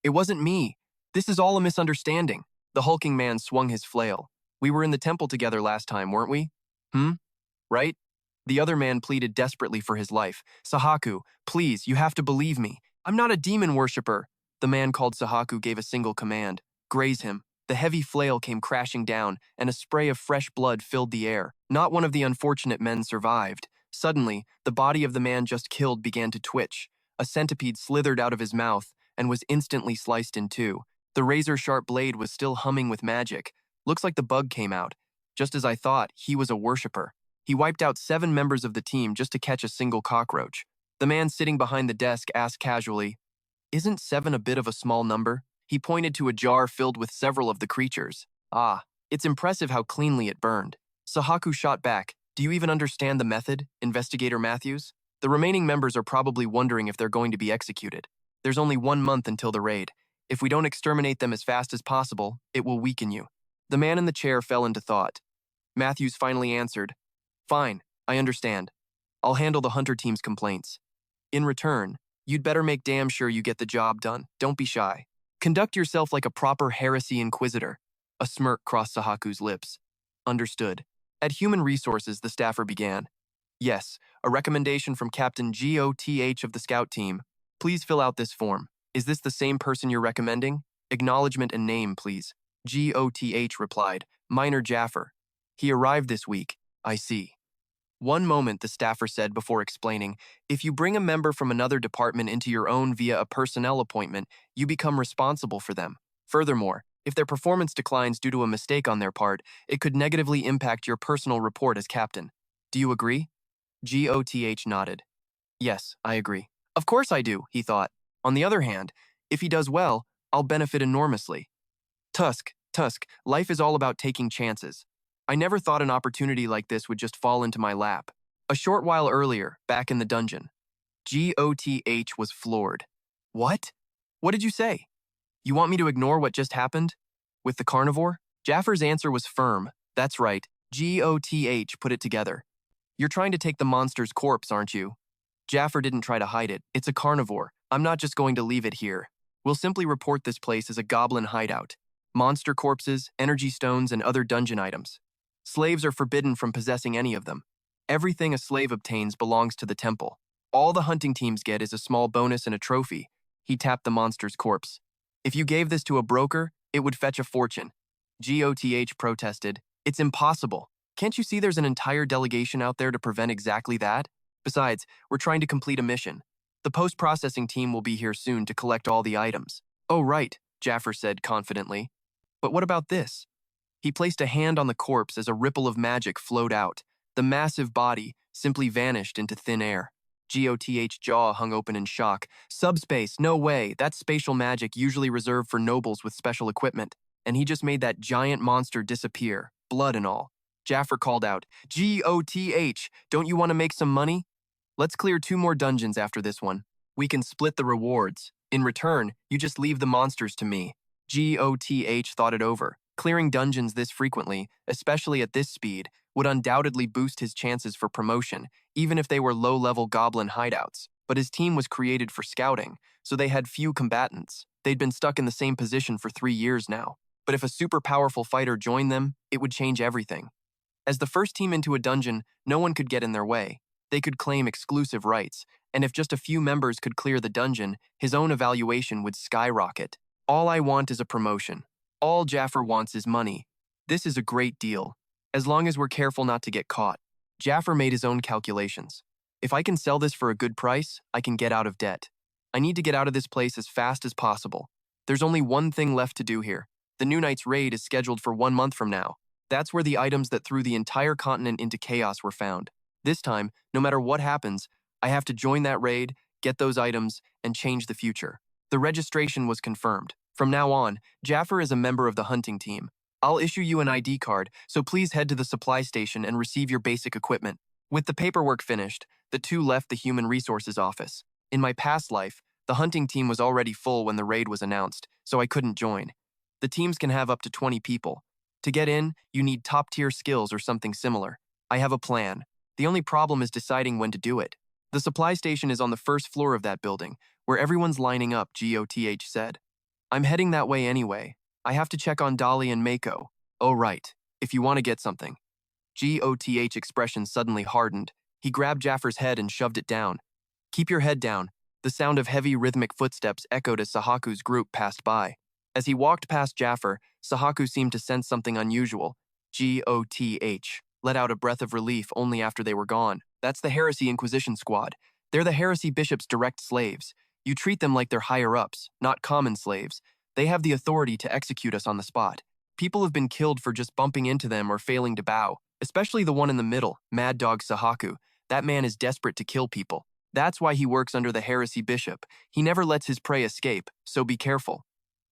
Speaker 1: it wasn't me. This is all a misunderstanding. The hulking man swung his flail. We were in the temple together last time, weren't we? Right? The other man pleaded desperately for his life. Sahaku, please, you have to believe me. I'm not a demon worshipper. The man called Sahaku gave a single command. Graze him. The heavy flail came crashing down, and a spray of fresh blood filled the air. Not one of the unfortunate men survived. Suddenly, the body of the man just killed began to twitch. A centipede slithered out of his mouth and was instantly sliced in two. The razor-sharp blade was still humming with magic. Looks like the bug came out. Just as I thought, he was a worshipper. He wiped out 7 members of the team just to catch a single cockroach. The man sitting behind the desk asked casually, "Isn't 7 a bit of a small number?" He pointed to a jar filled with several of the creatures. Ah, it's impressive how cleanly it burned. Sahaku shot back. Do you even understand the method, Investigator Matthews? The remaining members are probably wondering if they're going to be executed. There's only 1 month until the raid. If we don't exterminate them as fast as possible, it will weaken you. The man in the chair fell into thought. Matthews finally answered, "Fine, I understand. I'll handle the hunter team's complaints. In return, you'd better make damn sure you get the job done. Don't be shy. Conduct yourself like a proper heresy inquisitor." A smirk crossed Sahaku's lips. Understood. At Human Resources, the staffer began. Yes, a recommendation from Captain GOTH of the scout team. Please fill out this form. Is this the same person you're recommending? Acknowledgement and name, please. GOTH replied, Minor Zephr. He arrived this week. I see. One moment, the staffer said before explaining, if you bring a member from another department into your own via a personnel appointment, you become responsible for them. Furthermore, if their performance declines due to a mistake on their part, it could negatively impact your personal report as captain. Do you agree? GOTH nodded. Yes, I agree. Of course I do, he thought. On the other hand, if he does well, I'll benefit enormously. Tusk, life is all about taking chances. I never thought an opportunity like this would just fall into my lap. A short while earlier, back in the dungeon, GOTH was floored. What? What did you say? You want me to ignore what just happened? With the carnivore? Zephyr's answer was firm. That's right, GOTH put it together. You're trying to take the monster's corpse, aren't you? Zephr didn't try to hide it. It's a carnivore. I'm not just going to leave it here. We'll simply report this place as a goblin hideout. Monster corpses, energy stones, and other dungeon items. Slaves are forbidden from possessing any of them. Everything a slave obtains belongs to the temple. All the hunting teams get is a small bonus and a trophy. He tapped the monster's corpse. If you gave this to a broker, it would fetch a fortune. GOTH protested. It's impossible. Can't you see there's an entire delegation out there to prevent exactly that? Besides, we're trying to complete a mission. The post-processing team will be here soon to collect all the items. Oh, right, Zephr said confidently. But what about this? He placed a hand on the corpse as a ripple of magic flowed out. The massive body simply vanished into thin air. GOTH's jaw hung open in shock. Subspace, no way, that's spatial magic usually reserved for nobles with special equipment. And he just made that giant monster disappear, blood and all. Zephr called out, GOTH, don't you want to make some money? Let's clear 2 more dungeons after this one. We can split the rewards. In return, you just leave the monsters to me. GOTH thought it over. Clearing dungeons this frequently, especially at this speed, would undoubtedly boost his chances for promotion, even if they were low-level goblin hideouts. But his team was created for scouting, so they had few combatants. They'd been stuck in the same position for 3 years now. But if a super powerful fighter joined them, it would change everything. As the first team into a dungeon, no one could get in their way. They could claim exclusive rights, and if just a few members could clear the dungeon, his own evaluation would skyrocket. All I want is a promotion. All Zephr wants is money. This is a great deal, as long as we're careful not to get caught. Zephr made his own calculations. If I can sell this for a good price, I can get out of debt. I need to get out of this place as fast as possible. There's only one thing left to do here. The New Knight's raid is scheduled for 1 month from now. That's where the items that threw the entire continent into chaos were found. This time, no matter what happens, I have to join that raid, get those items, and change the future. The registration was confirmed. From now on, Zephr is a member of the hunting team. I'll issue you an ID card, so please head to the supply station and receive your basic equipment. With the paperwork finished, the two left the Human Resources office. In my past life, the hunting team was already full when the raid was announced, so I couldn't join. The teams can have up to 20 people. To get in, you need top-tier skills or something similar. I have a plan. The only problem is deciding when to do it. The supply station is on the first floor of that building, where everyone's lining up, GOTH said. I'm heading that way anyway. I have to check on Dolly and Mako. Oh, right. If you want to get something. GOTH expression suddenly hardened. He grabbed Zephyr's head and shoved it down. Keep your head down. The sound of heavy rhythmic footsteps echoed as Sahaku's group passed by. As he walked past Zephr, Sahaku seemed to sense something unusual. GOTH let out a breath of relief only after they were gone. That's the Heresy Inquisition Squad. They're the Heresy Bishop's direct slaves. You treat them like they're higher-ups, not common slaves. They have the authority to execute us on the spot. People have been killed for just bumping into them or failing to bow, especially the one in the middle, Mad Dog Sahaku. That man is desperate to kill people. That's why he works under the Heresy Bishop. He never lets his prey escape, so be careful.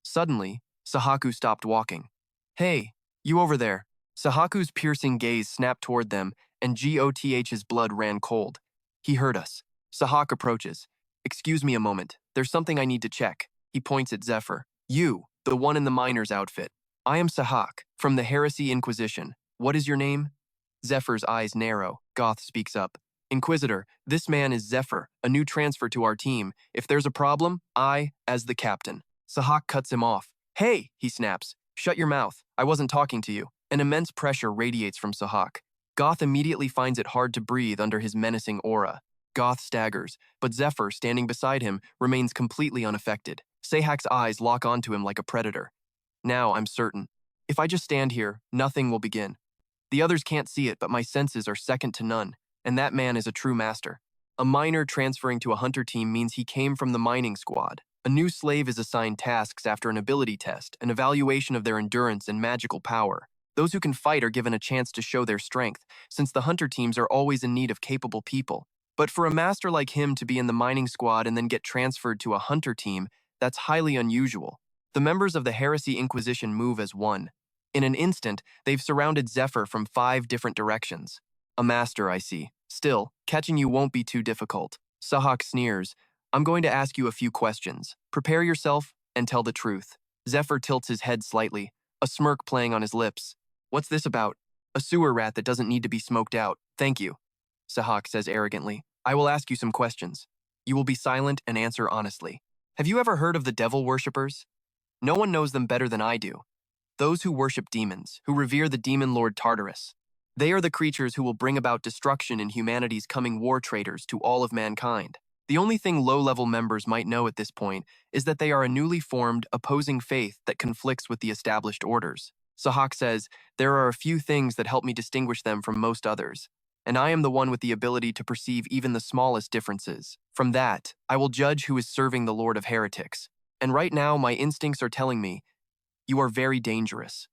Speaker 1: Suddenly, Sahaku stopped walking. Hey, you over there. Sahaku's piercing gaze snapped toward them, and GOTH's blood ran cold. He heard us. Sahak approaches. Excuse me a moment. There's something I need to check. He points at Zephr. You, the one in the miner's outfit. I am Sahak, from the Heresy Inquisition. What is your name? Zephyr's eyes narrow. Goth speaks up. Inquisitor, this man is Zephr, a new transfer to our team. If there's a problem, I, as the captain. Sahak cuts him off. Hey, he snaps. Shut your mouth. I wasn't talking to you. An immense pressure radiates from Sahak. Goth immediately finds it hard to breathe under his menacing aura. Goth staggers, but Zephr, standing beside him, remains completely unaffected. Sahak's eyes lock onto him like a predator. Now I'm certain. If I just stand here, nothing will begin. The others can't see it, but my senses are second to none, and that man is a true master. A miner transferring to a hunter team means he came from the mining squad. A new slave is assigned tasks after an ability test, an evaluation of their endurance and magical power. Those who can fight are given a chance to show their strength, since the hunter teams are always in need of capable people. But for a master like him to be in the mining squad and then get transferred to a hunter team, that's highly unusual. The members of the Heresy Inquisition move as one. In an instant, they've surrounded Zephr from 5 different directions. A master, I see. Still, catching you won't be too difficult. Sahak sneers. I'm going to ask you a few questions. Prepare yourself and tell the truth. Zephr tilts his head slightly, a smirk playing on his lips. What's this about? A sewer rat that doesn't need to be smoked out. Thank you, Sahak says arrogantly. I will ask you some questions. You will be silent and answer honestly. Have you ever heard of the devil worshippers? No one knows them better than I do. Those who worship demons, who revere the demon lord Tartarus. They are the creatures who will bring about destruction in humanity's coming war traitors to all of mankind. The only thing low-level members might know at this point is that they are a newly formed, opposing faith that conflicts with the established orders. Sahak says, there are a few things that help me distinguish them from most others, and I am the one with the ability to perceive even the smallest differences. From that, I will judge who is serving the Lord of Heretics. And right now, my instincts are telling me, you are very dangerous.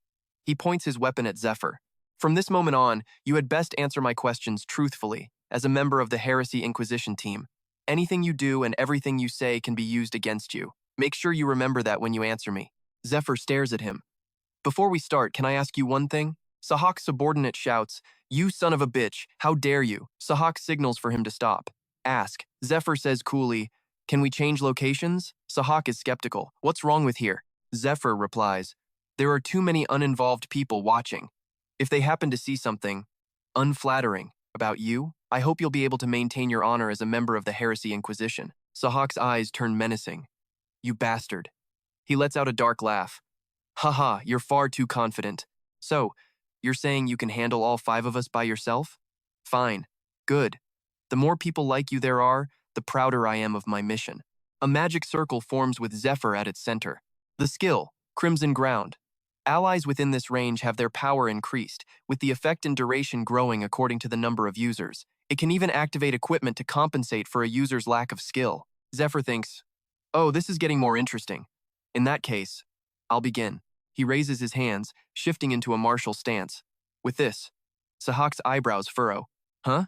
Speaker 1: He points his weapon at Zephr. From this moment on, you had best answer my questions truthfully, as a member of the Heresy Inquisition team. Anything you do and everything you say can be used against you. Make sure you remember that when you answer me. Zephr stares at him. Before we start, can I ask you one thing? Sahak's subordinate shouts, you son of a bitch, how dare you? Sahak signals for him to stop. Ask. Zephr says coolly, can we change locations? Sahak is skeptical. What's wrong with here? Zephr replies, there are too many uninvolved people watching. If they happen to see something unflattering about you, I hope you'll be able to maintain your honor as a member of the Heresy Inquisition. Sahak's eyes turn menacing. You bastard. He lets out a dark laugh. Haha, you're far too confident. So, you're saying you can handle all 5 of us by yourself? Fine. Good. The more people like you there are, the prouder I am of my mission. A magic circle forms with Zephr at its center. The skill, Crimson Ground. Allies within this range have their power increased, with the effect and duration growing according to the number of users. It can even activate equipment to compensate for a user's lack of skill. Zephr thinks, oh, this is getting more interesting. In that case, I'll begin. He raises his hands, shifting into a martial stance. With this, Sahak's eyebrows furrow. Huh?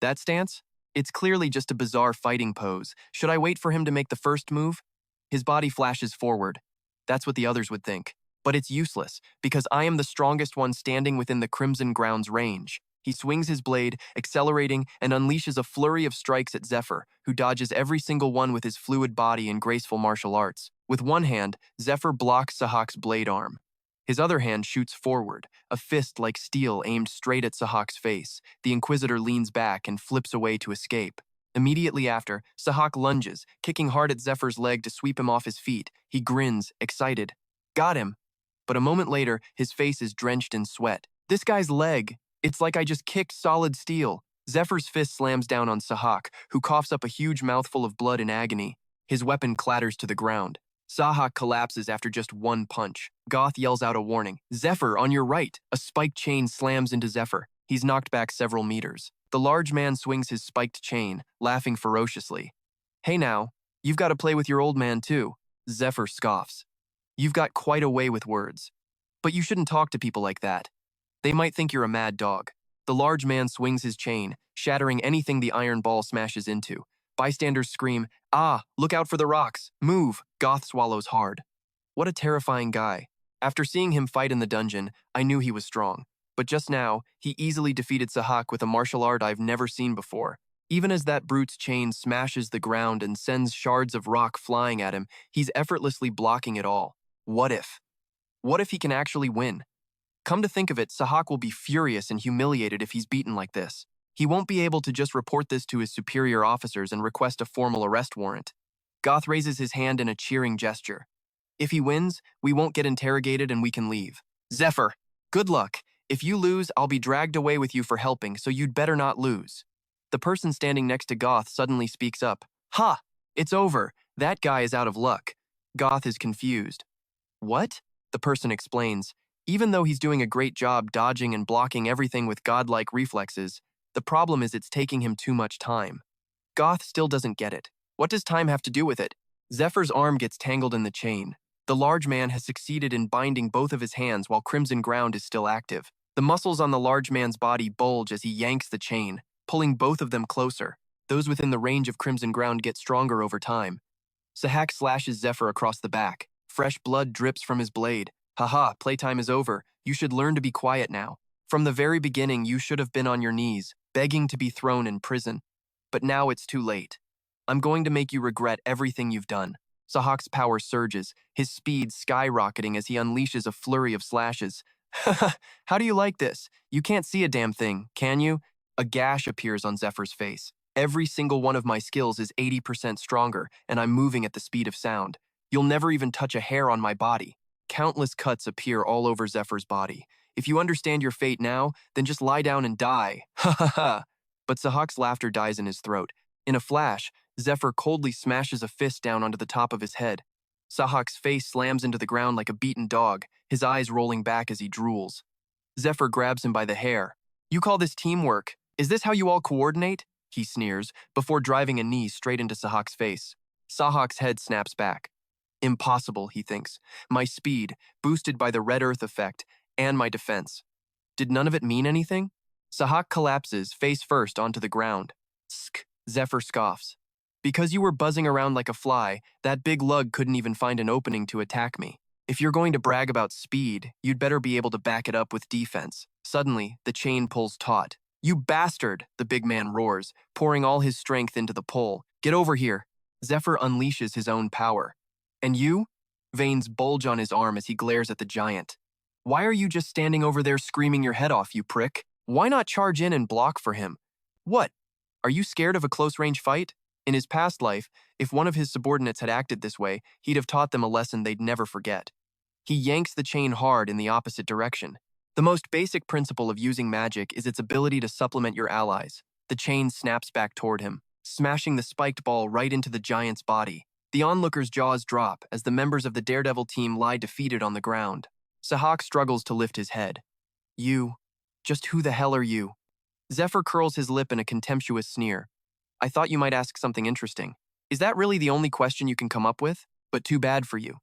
Speaker 1: That stance? It's clearly just a bizarre fighting pose. Should I wait for him to make the first move? His body flashes forward. That's what the others would think. But it's useless, because I am the strongest one standing within the Crimson Ground's range. He swings his blade, accelerating, and unleashes a flurry of strikes at Zephr, who dodges every single one with his fluid body and graceful martial arts. With one hand, Zephr blocks Sahak's blade arm. His other hand shoots forward, a fist like steel aimed straight at Sahak's face. The Inquisitor leans back and flips away to escape. Immediately after, Sahak lunges, kicking hard at Zephyr's leg to sweep him off his feet. He grins, excited. Got him. But a moment later, his face is drenched in sweat. This guy's leg. It's like I just kicked solid steel. Zephyr's fist slams down on Sahak, who coughs up a huge mouthful of blood in agony. His weapon clatters to the ground. Sahak collapses after just one punch. Goth yells out a warning. Zephr, on your right. A spiked chain slams into Zephr. He's knocked back several meters. The large man swings his spiked chain, laughing ferociously. Hey now, you've got to play with your old man too. Zephr scoffs. You've got quite a way with words. But you shouldn't talk to people like that. They might think you're a mad dog. The large man swings his chain, shattering anything the iron ball smashes into. Bystanders scream, ah, look out for the rocks, move. Goth swallows hard. What a terrifying guy. After seeing him fight in the dungeon, I knew he was strong. But just now, he easily defeated Sahak with a martial art I've never seen before. Even as that brute's chain smashes the ground and sends shards of rock flying at him, he's effortlessly blocking it all. What if? What if he can actually win? Come to think of it, Sahak will be furious and humiliated if he's beaten like this. He won't be able to just report this to his superior officers and request a formal arrest warrant. Goth raises his hand in a cheering gesture. If he wins, we won't get interrogated and we can leave. Zephr, good luck. If you lose, I'll be dragged away with you for helping, so you'd better not lose. The person standing next to Goth suddenly speaks up. Ha! It's over. That guy is out of luck. Goth is confused. What? The person explains. Even though he's doing a great job dodging and blocking everything with godlike reflexes, the problem is it's taking him too much time. Goth still doesn't get it. What does time have to do with it? Zephyr's arm gets tangled in the chain. The large man has succeeded in binding both of his hands while Crimson Ground is still active. The muscles on the large man's body bulge as he yanks the chain, pulling both of them closer. Those within the range of Crimson Ground get stronger over time. Sahak slashes Zephr across the back. Fresh blood drips from his blade. Haha, playtime is over. You should learn to be quiet now. From the very beginning, you should have been on your knees, begging to be thrown in prison. But now it's too late. I'm going to make you regret everything you've done. Sahak's power surges, his speed skyrocketing as he unleashes a flurry of slashes. Haha, how do you like this? You can't see a damn thing, can you? A gash appears on Zephyr's face. Every single one of my skills is 80% stronger, and I'm moving at the speed of sound. You'll never even touch a hair on my body. Countless cuts appear all over Zephyr's body. If you understand your fate now, then just lie down and die. Ha ha ha. But Sahak's laughter dies in his throat. In a flash, Zephr coldly smashes a fist down onto the top of his head. Sahak's face slams into the ground like a beaten dog, his eyes rolling back as he drools. Zephr grabs him by the hair. You call this teamwork? Is this how you all coordinate? He sneers, before driving a knee straight into Sahak's face. Sahak's head snaps back. Impossible, he thinks. My speed, boosted by the red earth effect, and my defense. Did none of it mean anything? Sahak collapses, face first, onto the ground. Sk, Zephr scoffs. Because you were buzzing around like a fly, that big lug couldn't even find an opening to attack me. If you're going to brag about speed, you'd better be able to back it up with defense. Suddenly, the chain pulls taut. You bastard, the big man roars, pouring all his strength into the pull. Get over here. Zephr unleashes his own power. And you? Veins bulge on his arm as he glares at the giant. Why are you just standing over there screaming your head off, you prick? Why not charge in and block for him? What? Are you scared of a close-range fight? In his past life, if one of his subordinates had acted this way, he'd have taught them a lesson they'd never forget. He yanks the chain hard in the opposite direction. The most basic principle of using magic is its ability to supplement your allies. The chain snaps back toward him, smashing the spiked ball right into the giant's body. The onlookers' jaws drop as the members of the Daredevil team lie defeated on the ground. Sahak struggles to lift his head. You. Just who the hell are you? Zephr curls his lip in a contemptuous sneer. I thought you might ask something interesting. Is that really the only question you can come up with? But too bad for you.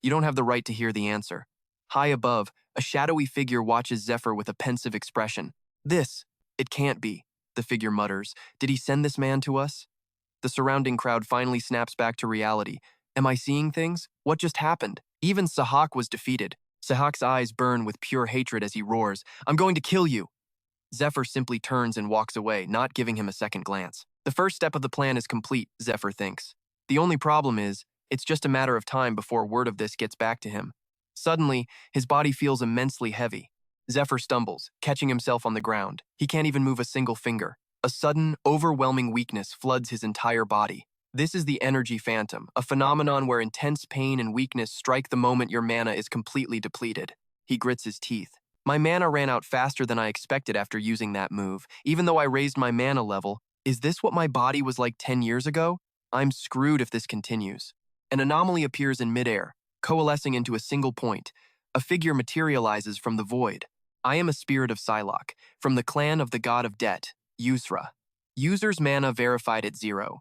Speaker 1: You don't have the right to hear the answer. High above, a shadowy figure watches Zephr with a pensive expression. It can't be, the figure mutters. Did he send this man to us? The surrounding crowd finally snaps back to reality. Am I seeing things? What just happened? Even Sahak was defeated. Sahak's eyes burn with pure hatred as he roars, I'm going to kill you! Zephr simply turns and walks away, not giving him a second glance. The first step of the plan is complete, Zephr thinks. The only problem is, it's just a matter of time before word of this gets back to him. Suddenly, his body feels immensely heavy. Zephr stumbles, catching himself on the ground. He can't even move a single finger. A sudden, overwhelming weakness floods his entire body. This is the energy phantom, a phenomenon where intense pain and weakness strike the moment your mana is completely depleted. He grits his teeth. My mana ran out faster than I expected after using that move, even though I raised my mana level. Is this what my body was like 10 years ago? I'm screwed if this continues. An anomaly appears in midair, coalescing into a single point. A figure materializes from the void. I am a spirit of Psylocke, from the clan of the god of debt, Yusra. User's mana verified at 0.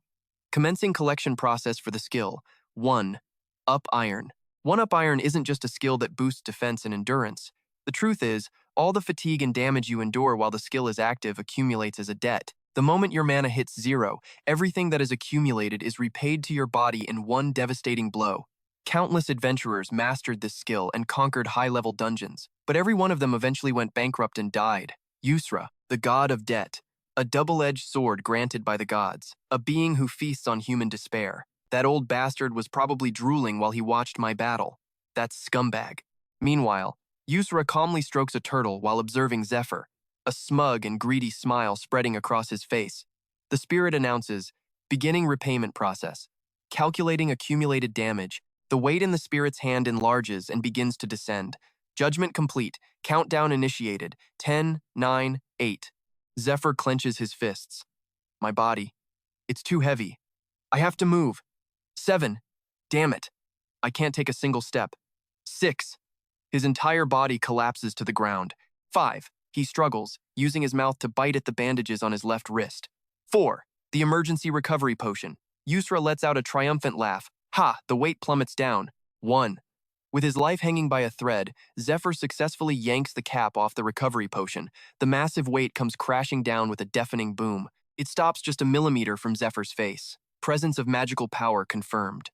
Speaker 1: Commencing collection process for the skill. 1. Up Iron. 1 Up Iron isn't just a skill that boosts defense and endurance. The truth is, all the fatigue and damage you endure while the skill is active accumulates as a debt. The moment your mana hits 0, everything that is accumulated is repaid to your body in one devastating blow. Countless adventurers mastered this skill and conquered high-level dungeons, but every one of them eventually went bankrupt and died. Yusra, the god of debt. A double-edged sword granted by the gods, a being who feasts on human despair. That old bastard was probably drooling while he watched my battle. That scumbag. Meanwhile, Yusra calmly strokes a turtle while observing Zephr, a smug and greedy smile spreading across his face. The spirit announces, beginning repayment process. Calculating accumulated damage, the weight in the spirit's hand enlarges and begins to descend. Judgment complete. Countdown initiated. 10, 9, 8. Zephr clenches his fists. My body. It's too heavy. I have to move. 7. Damn it. I can't take a single step. 6. His entire body collapses to the ground. 5. He struggles, using his mouth to bite at the bandages on his left wrist. 4. The emergency recovery potion. Yusra lets out a triumphant laugh. Ha! The weight plummets down. 1. With his life hanging by a thread, Zephr successfully yanks the cap off the recovery potion. The massive weight comes crashing down with a deafening boom. It stops just a millimeter from Zephr's face. Presence of magical power confirmed.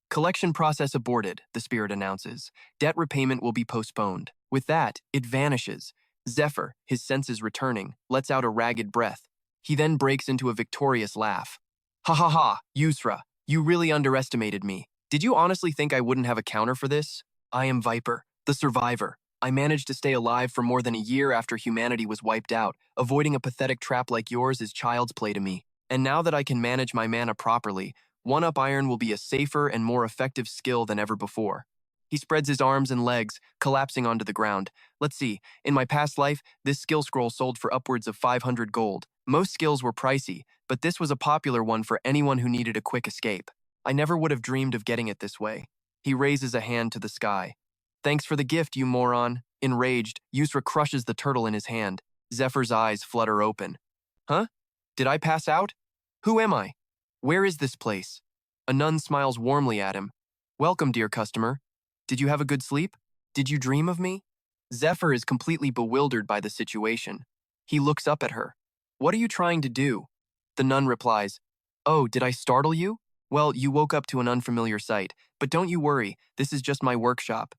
Speaker 1: Collection process aborted, the spirit announces. Debt repayment will be postponed. With that, it vanishes. Zephr, his senses returning, lets out a ragged breath. He then breaks into a victorious laugh. Ha ha ha, Yusra, you really underestimated me. Did you honestly think I wouldn't have a counter for this? I am Viper, the survivor. I managed to stay alive for more than a year after humanity was wiped out. Avoiding a pathetic trap like yours is child's play to me. And now that I can manage my mana properly, 1-Up Iron will be a safer and more effective skill than ever before. He spreads his arms and legs, collapsing onto the ground. Let's see, in my past life, this skill scroll sold for upwards of 500 gold. Most skills were pricey, but this was a popular one for anyone who needed a quick escape. I never would have dreamed of getting it this way. He raises a hand to the sky. Thanks for the gift, you moron. Enraged, Yusra crushes the turtle in his hand. Zephyr's eyes flutter open. Huh? Did I pass out? Who am I? Where is this place? A nun smiles warmly at him. Welcome, dear customer. Did you have a good sleep? Did you dream of me? Zephr is completely bewildered by the situation. He looks up at her. What are you trying to do? The nun replies, Oh, did I startle you? Well, you woke up to an unfamiliar sight, but don't you worry, this is just my workshop.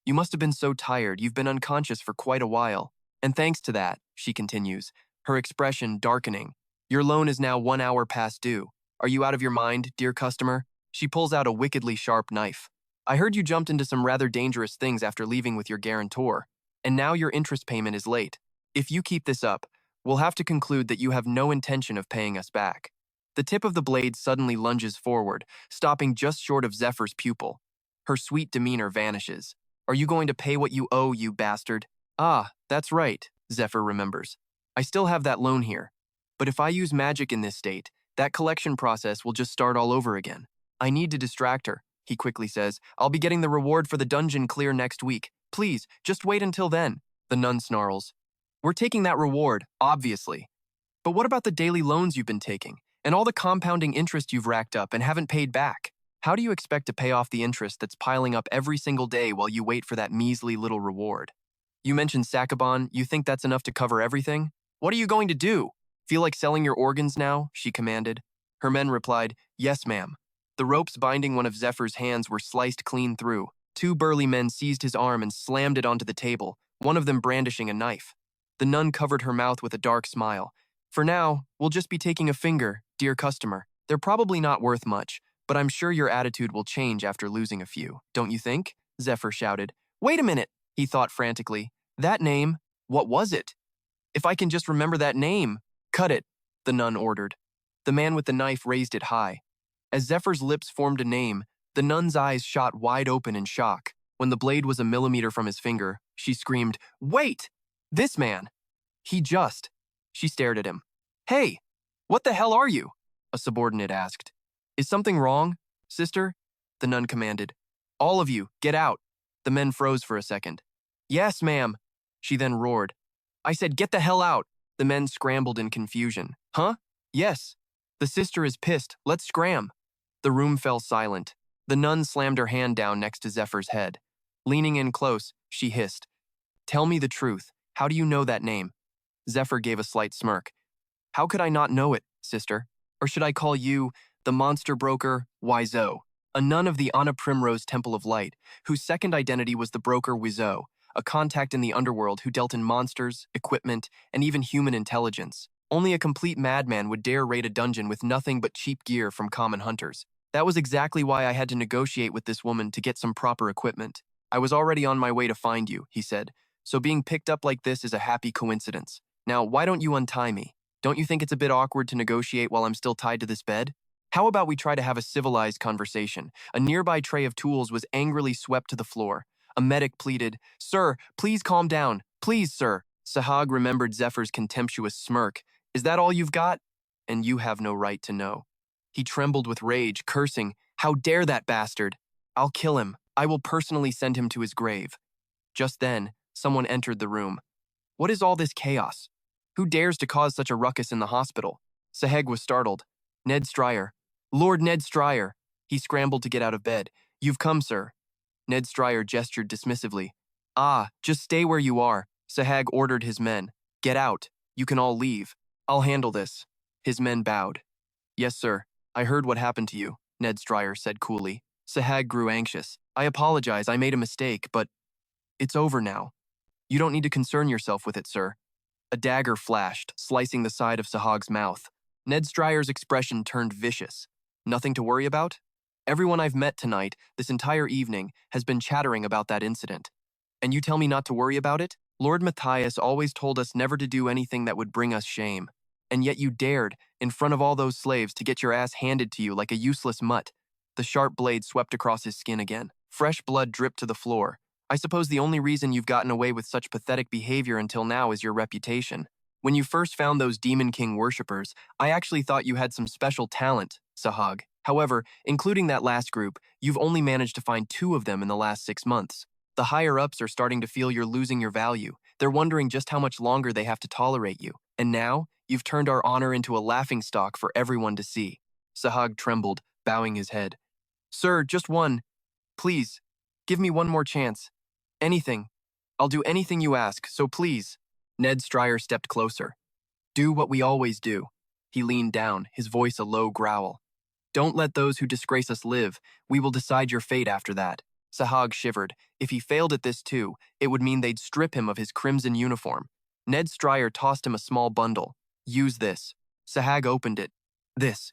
Speaker 1: You must have been so tired, you've been unconscious for quite a while. And thanks to that, she continues, her expression darkening. Your loan is now 1 hour past due. Are you out of your mind, dear customer? She pulls out a wickedly sharp knife. I heard you jumped into some rather dangerous things after leaving with your guarantor, and now your interest payment is late. If you keep this up, we'll have to conclude that you have no intention of paying us back. The tip of the blade suddenly lunges forward, stopping just short of Zephyr's pupil. Her sweet demeanor vanishes. Are you going to pay what you owe, you bastard? Ah, that's right, Zephr remembers. I still have that loan here. But if I use magic in this state, that collection process will just start all over again. I need to distract her, he quickly says. I'll be getting the reward for the dungeon clear next week. Please, just wait until then, the nun snarls. We're taking that reward, obviously. But what about the daily loans you've been taking, and all the compounding interest you've racked up and haven't paid back? How do you expect to pay off the interest that's piling up every single day while you wait for that measly little reward? You mentioned Sakabon, you think that's enough to cover everything? What are you going to do? Feel like selling your organs now? She commanded. Her men replied, Yes, ma'am. The ropes binding one of Zephyr's hands were sliced clean through. 2 burly men seized his arm and slammed it onto the table, one of them brandishing a knife. The nun covered her mouth with a dark smile. For now, we'll just be taking a finger, dear customer. They're probably not worth much, but I'm sure your attitude will change after losing a few, don't you think? Zephr shouted. Wait a minute, he thought frantically. That name, what was it? If I can just remember that name. Cut it, the nun ordered. The man with the knife raised it high. As Zephyr's lips formed a name, the nun's eyes shot wide open in shock. When the blade was a millimeter from his finger, she screamed, Wait! This man! She stared at him. Hey, what the hell are you? A subordinate asked. Is something wrong, sister? The nun commanded. All of you, get out. The men froze for a second. Yes, ma'am, she then roared. I said get the hell out. The men scrambled in confusion. Huh? Yes. The sister is pissed. Let's scram. The room fell silent. The nun slammed her hand down next to Zephyr's head. Leaning in close, she hissed. Tell me the truth. How do you know that name? Zephr gave a slight smirk. How could I not know it, sister? Or should I call you the monster broker, Wiseau, a nun of the Anna Primrose Temple of Light, whose second identity was the broker Wiseau, a contact in the underworld who dealt in monsters, equipment, and even human intelligence. Only a complete madman would dare raid a dungeon with nothing but cheap gear from common hunters. That was exactly why I had to negotiate with this woman to get some proper equipment. I was already on my way to find you, he said, so being picked up like this is a happy coincidence. Now, why don't you untie me? Don't you think it's a bit awkward to negotiate while I'm still tied to this bed? How about we try to have a civilized conversation? A nearby tray of tools was angrily swept to the floor. A medic pleaded, "Sir, please calm down. Please, sir." Sahag remembered Zephyr's contemptuous smirk. "Is that all you've got? And you have no right to know." He trembled with rage, cursing, "How dare that bastard? I'll kill him. I will personally send him to his grave." Just then, someone entered the room. "What is all this chaos? Who dares to cause such a ruckus in the hospital?" Sahag was startled. "Ned Stryer. Lord Ned Stryer." He scrambled to get out of bed. "You've come, sir." Ned Stryer gestured dismissively. "Ah, just stay where you are." Sahag ordered his men. "Get out. You can all leave. I'll handle this." His men bowed. "Yes, sir. I heard what happened to you," Ned Stryer said coolly. Sahag grew anxious. "I apologize, I made a mistake, but it's over now. You don't need to concern yourself with it, sir." A dagger flashed, slicing the side of Sahag's mouth. Ned Stryer's expression turned vicious. "Nothing to worry about?" "Everyone I've met tonight, this entire evening, has been chattering about that incident. And you tell me not to worry about it? Lord Matthias always told us never to do anything that would bring us shame. And yet you dared, in front of all those slaves, to get your ass handed to you like a useless mutt." The sharp blade swept across his skin again. Fresh blood dripped to the floor. "I suppose the only reason you've gotten away with such pathetic behavior until now is your reputation. When you first found those Demon King worshippers, I actually thought you had some special talent, Sahag. However, including that last group, you've only managed to find 2 of them in the last 6 months. The higher-ups are starting to feel you're losing your value. They're wondering just how much longer they have to tolerate you. And now, you've turned our honor into a laughingstock for everyone to see." Sahag trembled, bowing his head. "Sir, just one. Please, give me one more chance. Anything. I'll do anything you ask, so please." Ned Stryer stepped closer. "Do what we always do." He leaned down, his voice a low growl. "Don't let those who disgrace us live. We will decide your fate after that." Sahag shivered. If he failed at this too, it would mean they'd strip him of his crimson uniform. Ned Stryer tossed him a small bundle. "Use this." Sahag opened it. This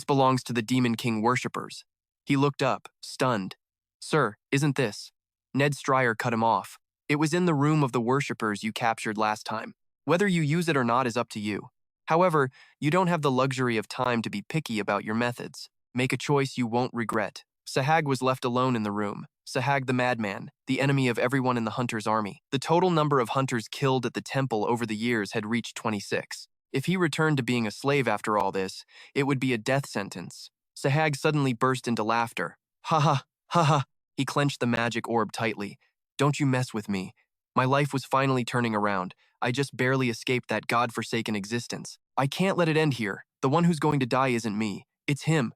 Speaker 1: belongs to the Demon King worshippers." He looked up, stunned. "Sir, isn't this?" Ned Stryer cut him off. "It was in the room of the worshippers you captured last time. Whether you use it or not is up to you. However, you don't have the luxury of time to be picky about your methods. Make a choice you won't regret." Sahag was left alone in the room. Sahag the madman, the enemy of everyone in the hunter's army. The total number of hunters killed at the temple over the years had reached 26. If he returned to being a slave after all this, it would be a death sentence. Sahag suddenly burst into laughter. "Ha ha, ha ha." He clenched the magic orb tightly. "Don't you mess with me. My life was finally turning around. I just barely escaped that god-forsaken existence. I can't let it end here. The one who's going to die isn't me. It's him."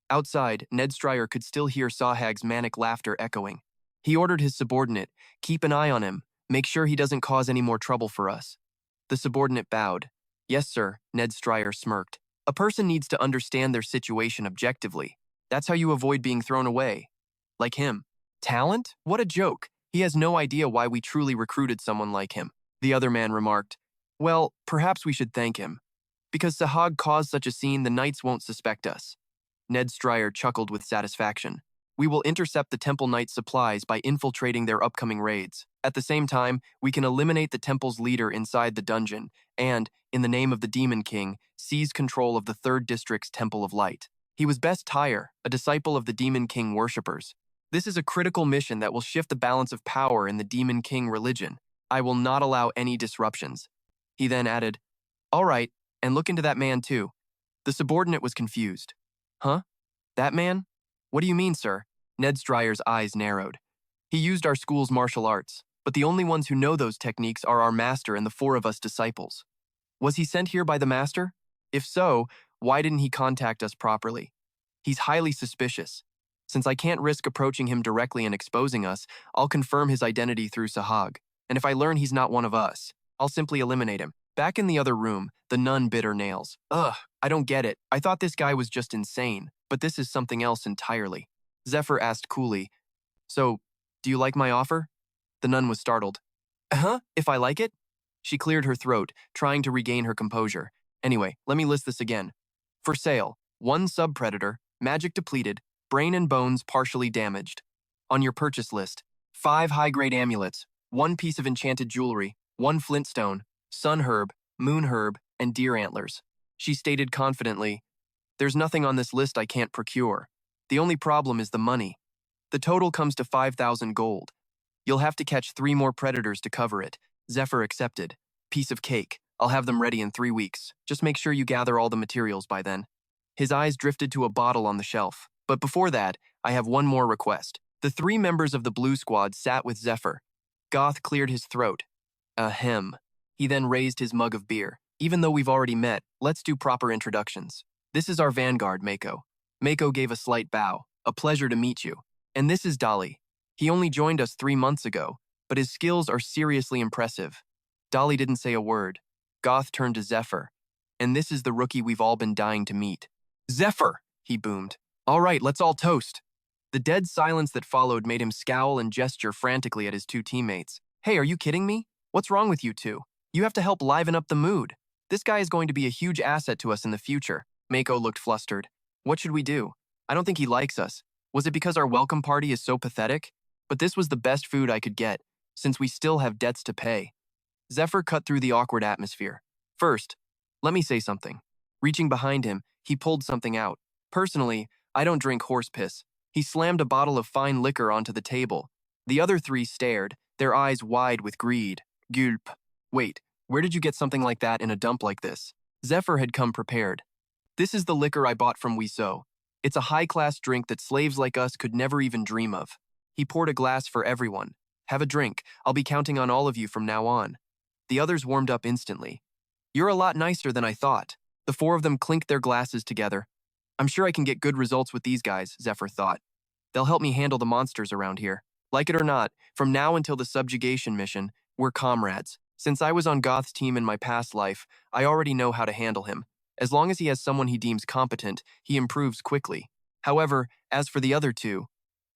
Speaker 1: Outside, Ned Stryer could still hear Sahag's manic laughter echoing. He ordered his subordinate, "Keep an eye on him. Make sure he doesn't cause any more trouble for us." The subordinate bowed. "Yes, sir," Ned Stryer smirked. "A person needs to understand their situation objectively. That's how you avoid being thrown away. Like him. Talent? What a joke. He has no idea why we truly recruited someone like him." The other man remarked, "Well, perhaps we should thank him. Because Sahag caused such a scene, the knights won't suspect us." Ned Stryer chuckled with satisfaction. "We will intercept the Temple Knights' supplies by infiltrating their upcoming raids. At the same time, we can eliminate the temple's leader inside the dungeon and, in the name of the Demon King, seize control of the 3rd District's Temple of Light. He was Best Tyre, a disciple of the Demon King worshippers. This is a critical mission that will shift the balance of power in the Demon King religion. I will not allow any disruptions." He then added, "All right, and look into that man too." The subordinate was confused. "Huh? That man? What do you mean, sir?" Ned Stryer's eyes narrowed. "He used our school's martial arts, but the only ones who know those techniques are our master and the 4 of us disciples. Was he sent here by the master? If so, why didn't he contact us properly? He's highly suspicious. Since I can't risk approaching him directly and exposing us, I'll confirm his identity through Sahag, and if I learn he's not one of us, I'll simply eliminate him." Back in the other room, the nun bit her nails. "Ugh, I don't get it. I thought this guy was just insane, but this is something else entirely." Zephr asked coolly, "So, do you like my offer?" The nun was startled. "Huh? If I like it?" She cleared her throat, trying to regain her composure. "Anyway, let me list this again. For sale, 1 sub-predator, magic depleted, brain and bones partially damaged. On your purchase list, 5 high-grade amulets, 1 piece of enchanted jewelry, 1 flintstone, sun herb, moon herb, and deer antlers." She stated confidently, "There's nothing on this list I can't procure. The only problem is the money. The total comes to 5,000 gold. You'll have to catch 3 more predators to cover it. Zephr accepted. Piece of cake. I'll have them ready in 3 weeks. Just make sure you gather all the materials by then. His eyes drifted to a bottle on the shelf. But before that, I have one more request. The 3 members of the Blue Squad sat with Zephr. Goth cleared his throat. Ahem. He then raised his mug of beer. Even though we've already met, let's do proper introductions. This is our vanguard, Mako. Mako gave a slight bow. A pleasure to meet you. And this is Dolly. He only joined us 3 months ago, but his skills are seriously impressive. Dolly didn't say a word. Goth turned to Zephr. And this is the rookie we've all been dying to meet. Zephr, he boomed. All right, let's all toast. The dead silence that followed made him scowl and gesture frantically at his 2 teammates. Hey, are you kidding me? What's wrong with you 2? You have to help liven up the mood. This guy is going to be a huge asset to us in the future. Mako looked flustered. What should we do? I don't think he likes us. Was it because our welcome party is so pathetic? But this was the best food I could get, since we still have debts to pay. Zephr cut through the awkward atmosphere. First, let me say something. Reaching behind him, he pulled something out. Personally, I don't drink horse piss. He slammed a bottle of fine liquor onto the table. The other 3 stared, their eyes wide with greed. Gulp. Wait, where did you get something like that in a dump like this? Zephr had come prepared. This is the liquor I bought from Wiseau. It's a high-class drink that slaves like us could never even dream of. He poured a glass for everyone. Have a drink. I'll be counting on all of you from now on. The others warmed up instantly. You're a lot nicer than I thought. The 4 of them clinked their glasses together. I'm sure I can get good results with these guys, Zephr thought. They'll help me handle the monsters around here. Like it or not, from now until the subjugation mission, we're comrades. Since I was on Goth's team in my past life, I already know how to handle him. As long as he has someone he deems competent, he improves quickly. However, as for the other 2,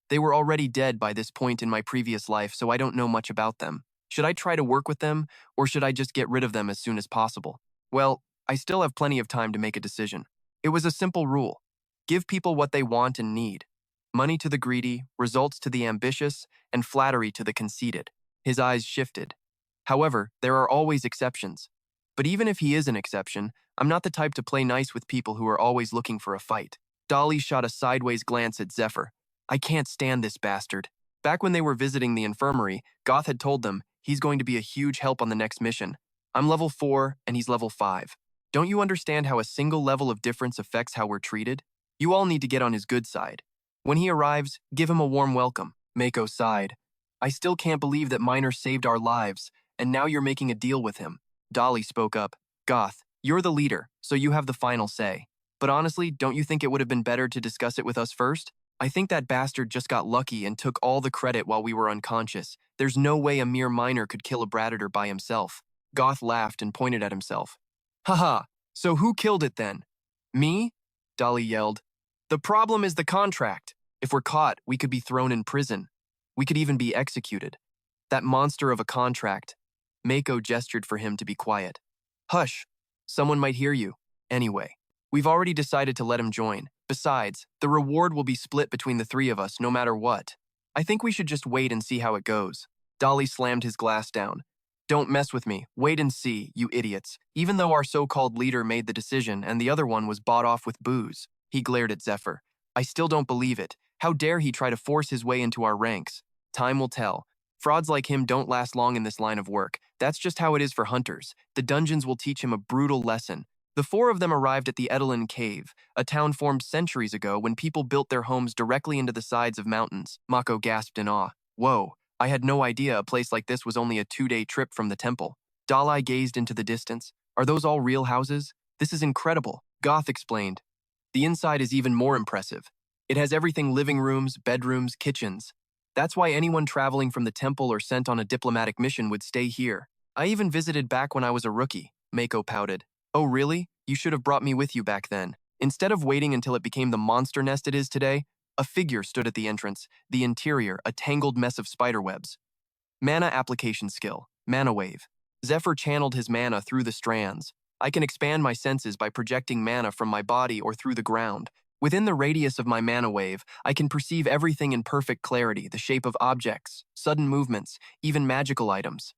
Speaker 1: they were already dead by this point in my previous life, so I don't know much about them. Should I try to work with them, or should I just get rid of them as soon as possible? Well, I still have plenty of time to make a decision. It was a simple rule. Give people what they want and need. Money to the greedy, results to the ambitious, and flattery to the conceited. His eyes shifted. However, there are always exceptions. But even if he is an exception, I'm not the type to play nice with people who are always looking for a fight. Dolly shot a sideways glance at Zephr. I can't stand this bastard. Back when they were visiting the infirmary, Goth had told them he's going to be a huge help on the next mission. I'm level 4 and he's level 5. Don't you understand how a single level of difference affects how we're treated? You all need to get on his good side. When he arrives, give him a warm welcome. Mako sighed. I still can't believe that Miner saved our lives, and now you're making a deal with him. Dolly spoke up. Goth, you're the leader, so you have the final say. But honestly, don't you think it would have been better to discuss it with us first? I think that bastard just got lucky and took all the credit while we were unconscious. There's no way a mere miner could kill a Bradator by himself. Goth laughed and pointed at himself. Haha, so who killed it then? Me? Dolly yelled. The problem is the contract. If we're caught, we could be thrown in prison. We could even be executed. That monster of a contract. Mako gestured for him to be quiet. Hush, someone might hear you. Anyway, we've already decided to let him join. Besides, the reward will be split between the 3 of us no matter what. I think we should just wait and see how it goes. Dolly slammed his glass down. Don't mess with me. Wait and see, you idiots. Even though our so-called leader made the decision and the other one was bought off with booze, he glared at Zephr. I still don't believe it. How dare he try to force his way into our ranks? Time will tell. Frauds like him don't last long in this line of work. That's just how it is for hunters. The dungeons will teach him a brutal lesson. The 4 of them arrived at the Edelin Cave, a town formed centuries ago when people built their homes directly into the sides of mountains. Mako gasped in awe. Whoa, I had no idea a place like this was only a 2-day trip from the temple. Dalai gazed into the distance. Are those all real houses? This is incredible. Goth explained. The inside is even more impressive. It has everything: living rooms, bedrooms, kitchens. That's why anyone traveling from the temple or sent on a diplomatic mission would stay here. I even visited back when I was a rookie, Mako pouted. Oh really? You should have brought me with you back then. Instead of waiting until it became the monster nest it is today, a figure stood at the entrance, the interior a tangled mess of spiderwebs. Mana application skill, Mana Wave. Zephr channeled his mana through the strands. I can expand my senses by projecting mana from my body or through the ground. Within the radius of my mana wave, I can perceive everything in perfect clarity: the shape of objects, sudden movements, even magical items.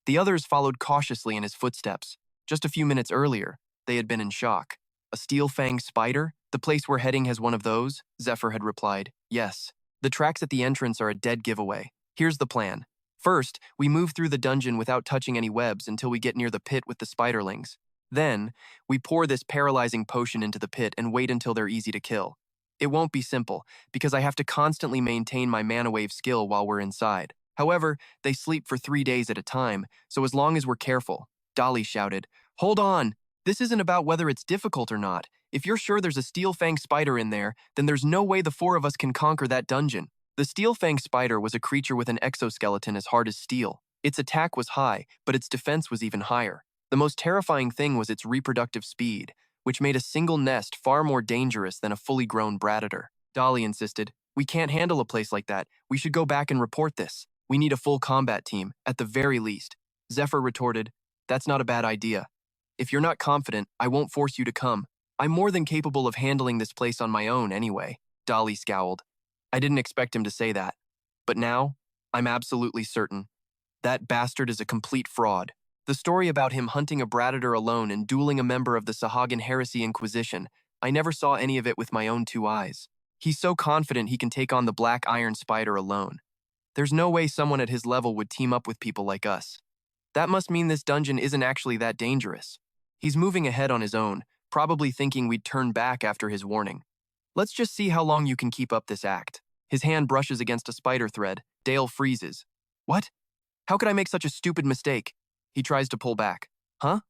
Speaker 1: The others followed cautiously in his footsteps. Just a few minutes earlier, they had been in shock. A steel-fanged spider? The place we're heading has one of those? Zephr had replied. Yes. The tracks at the entrance are a dead giveaway. Here's the plan. First, we move through the dungeon without touching any webs until we get near the pit with the spiderlings. Then, we pour this paralyzing potion into the pit and wait until they're easy to kill. It won't be simple, because I have to constantly maintain my mana wave skill while we're inside. However, they sleep for 3 days at a time, so as long as we're careful. Dolly shouted, "Hold on! This isn't about whether it's difficult or not. If you're sure there's a steel-fang spider in there, then there's no way the 4 of us can conquer that dungeon." The steel-fang spider was a creature with an exoskeleton as hard as steel. Its attack was high, but its defense was even higher. The most terrifying thing was its reproductive speed, which made a single nest far more dangerous than a fully grown bradator. Dolly insisted, "We can't handle a place like that. We should go back and report this. We need a full combat team, at the very least." Zephr retorted, "That's not a bad idea. If you're not confident, I won't force you to come. I'm more than capable of handling this place on my own anyway." Dolly scowled. I didn't expect him to say that. But now, I'm absolutely certain. That bastard is a complete fraud. The story about him hunting a bradator alone and dueling a member of the Sahagan Heresy Inquisition, I never saw any of it with my own 2 eyes. He's so confident he can take on the Black Iron Spider alone. There's no way someone at his level would team up with people like us. That must mean this dungeon isn't actually that dangerous. He's moving ahead on his own, probably thinking we'd turn back after his warning. Let's just see how long you can keep up this act. His hand brushes against a spider thread. Dale freezes. What? How could I make such a stupid mistake? He tries to pull back. Huh?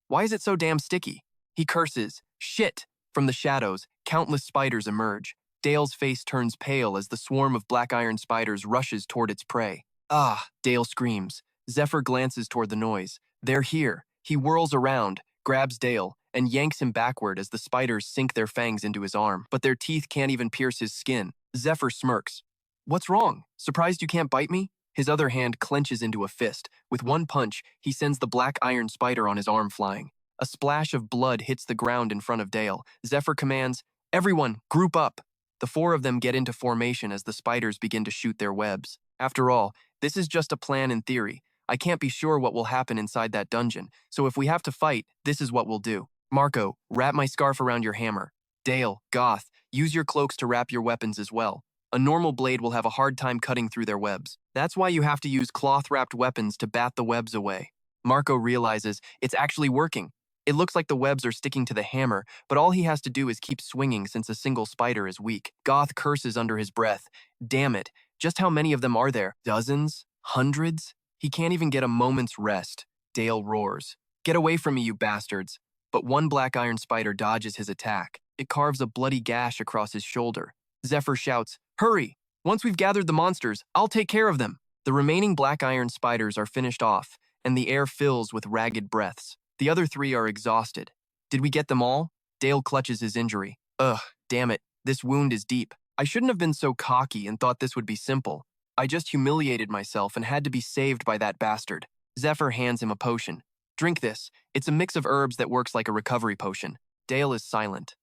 Speaker 1: Why is it so damn sticky? He curses. Shit! From the shadows, countless spiders emerge. Dale's face turns pale as the swarm of black iron spiders rushes toward its prey. Ah! Dale screams. Zephr glances toward the noise. They're here. He whirls around, grabs Dale, and yanks him backward as the spiders sink their fangs into his arm, but their teeth can't even pierce his skin. Zephr smirks. What's wrong? Surprised you can't bite me? His other hand clenches into a fist. With one punch, he sends the black iron spider on his arm flying. A splash of blood hits the ground in front of Dale. Zephr commands, "Everyone, group up!" The 4 of them get into formation as the spiders begin to shoot their webs. After all, this is just a plan in theory. I can't be sure what will happen inside that dungeon, so if we have to fight, this is what we'll do. Marco, wrap my scarf around your hammer. Dale, Goth, use your cloaks to wrap your weapons as well. A normal blade will have a hard time cutting through their webs. That's why you have to use cloth-wrapped weapons to bat the webs away. Marco realizes it's actually working. It looks like the webs are sticking to the hammer, but all he has to do is keep swinging since a single spider is weak. Goth curses under his breath. Damn it, just how many of them are there? Dozens? Hundreds? He can't even get a moment's rest. Dale roars. Get away from me, you bastards. But one black iron spider dodges his attack. It carves a bloody gash across his shoulder. Zephr shouts, "Hurry! Once we've gathered the monsters, I'll take care of them." The remaining black iron spiders are finished off, and the air fills with ragged breaths. The other 3 are exhausted. Did we get them all? Dale clutches his injury. Ugh, damn it. This wound is deep. I shouldn't have been so cocky and thought this would be simple. I just humiliated myself and had to be saved by that bastard. Zephr hands him a potion. Drink this. It's a mix of herbs that works like a recovery potion. Dale is silent.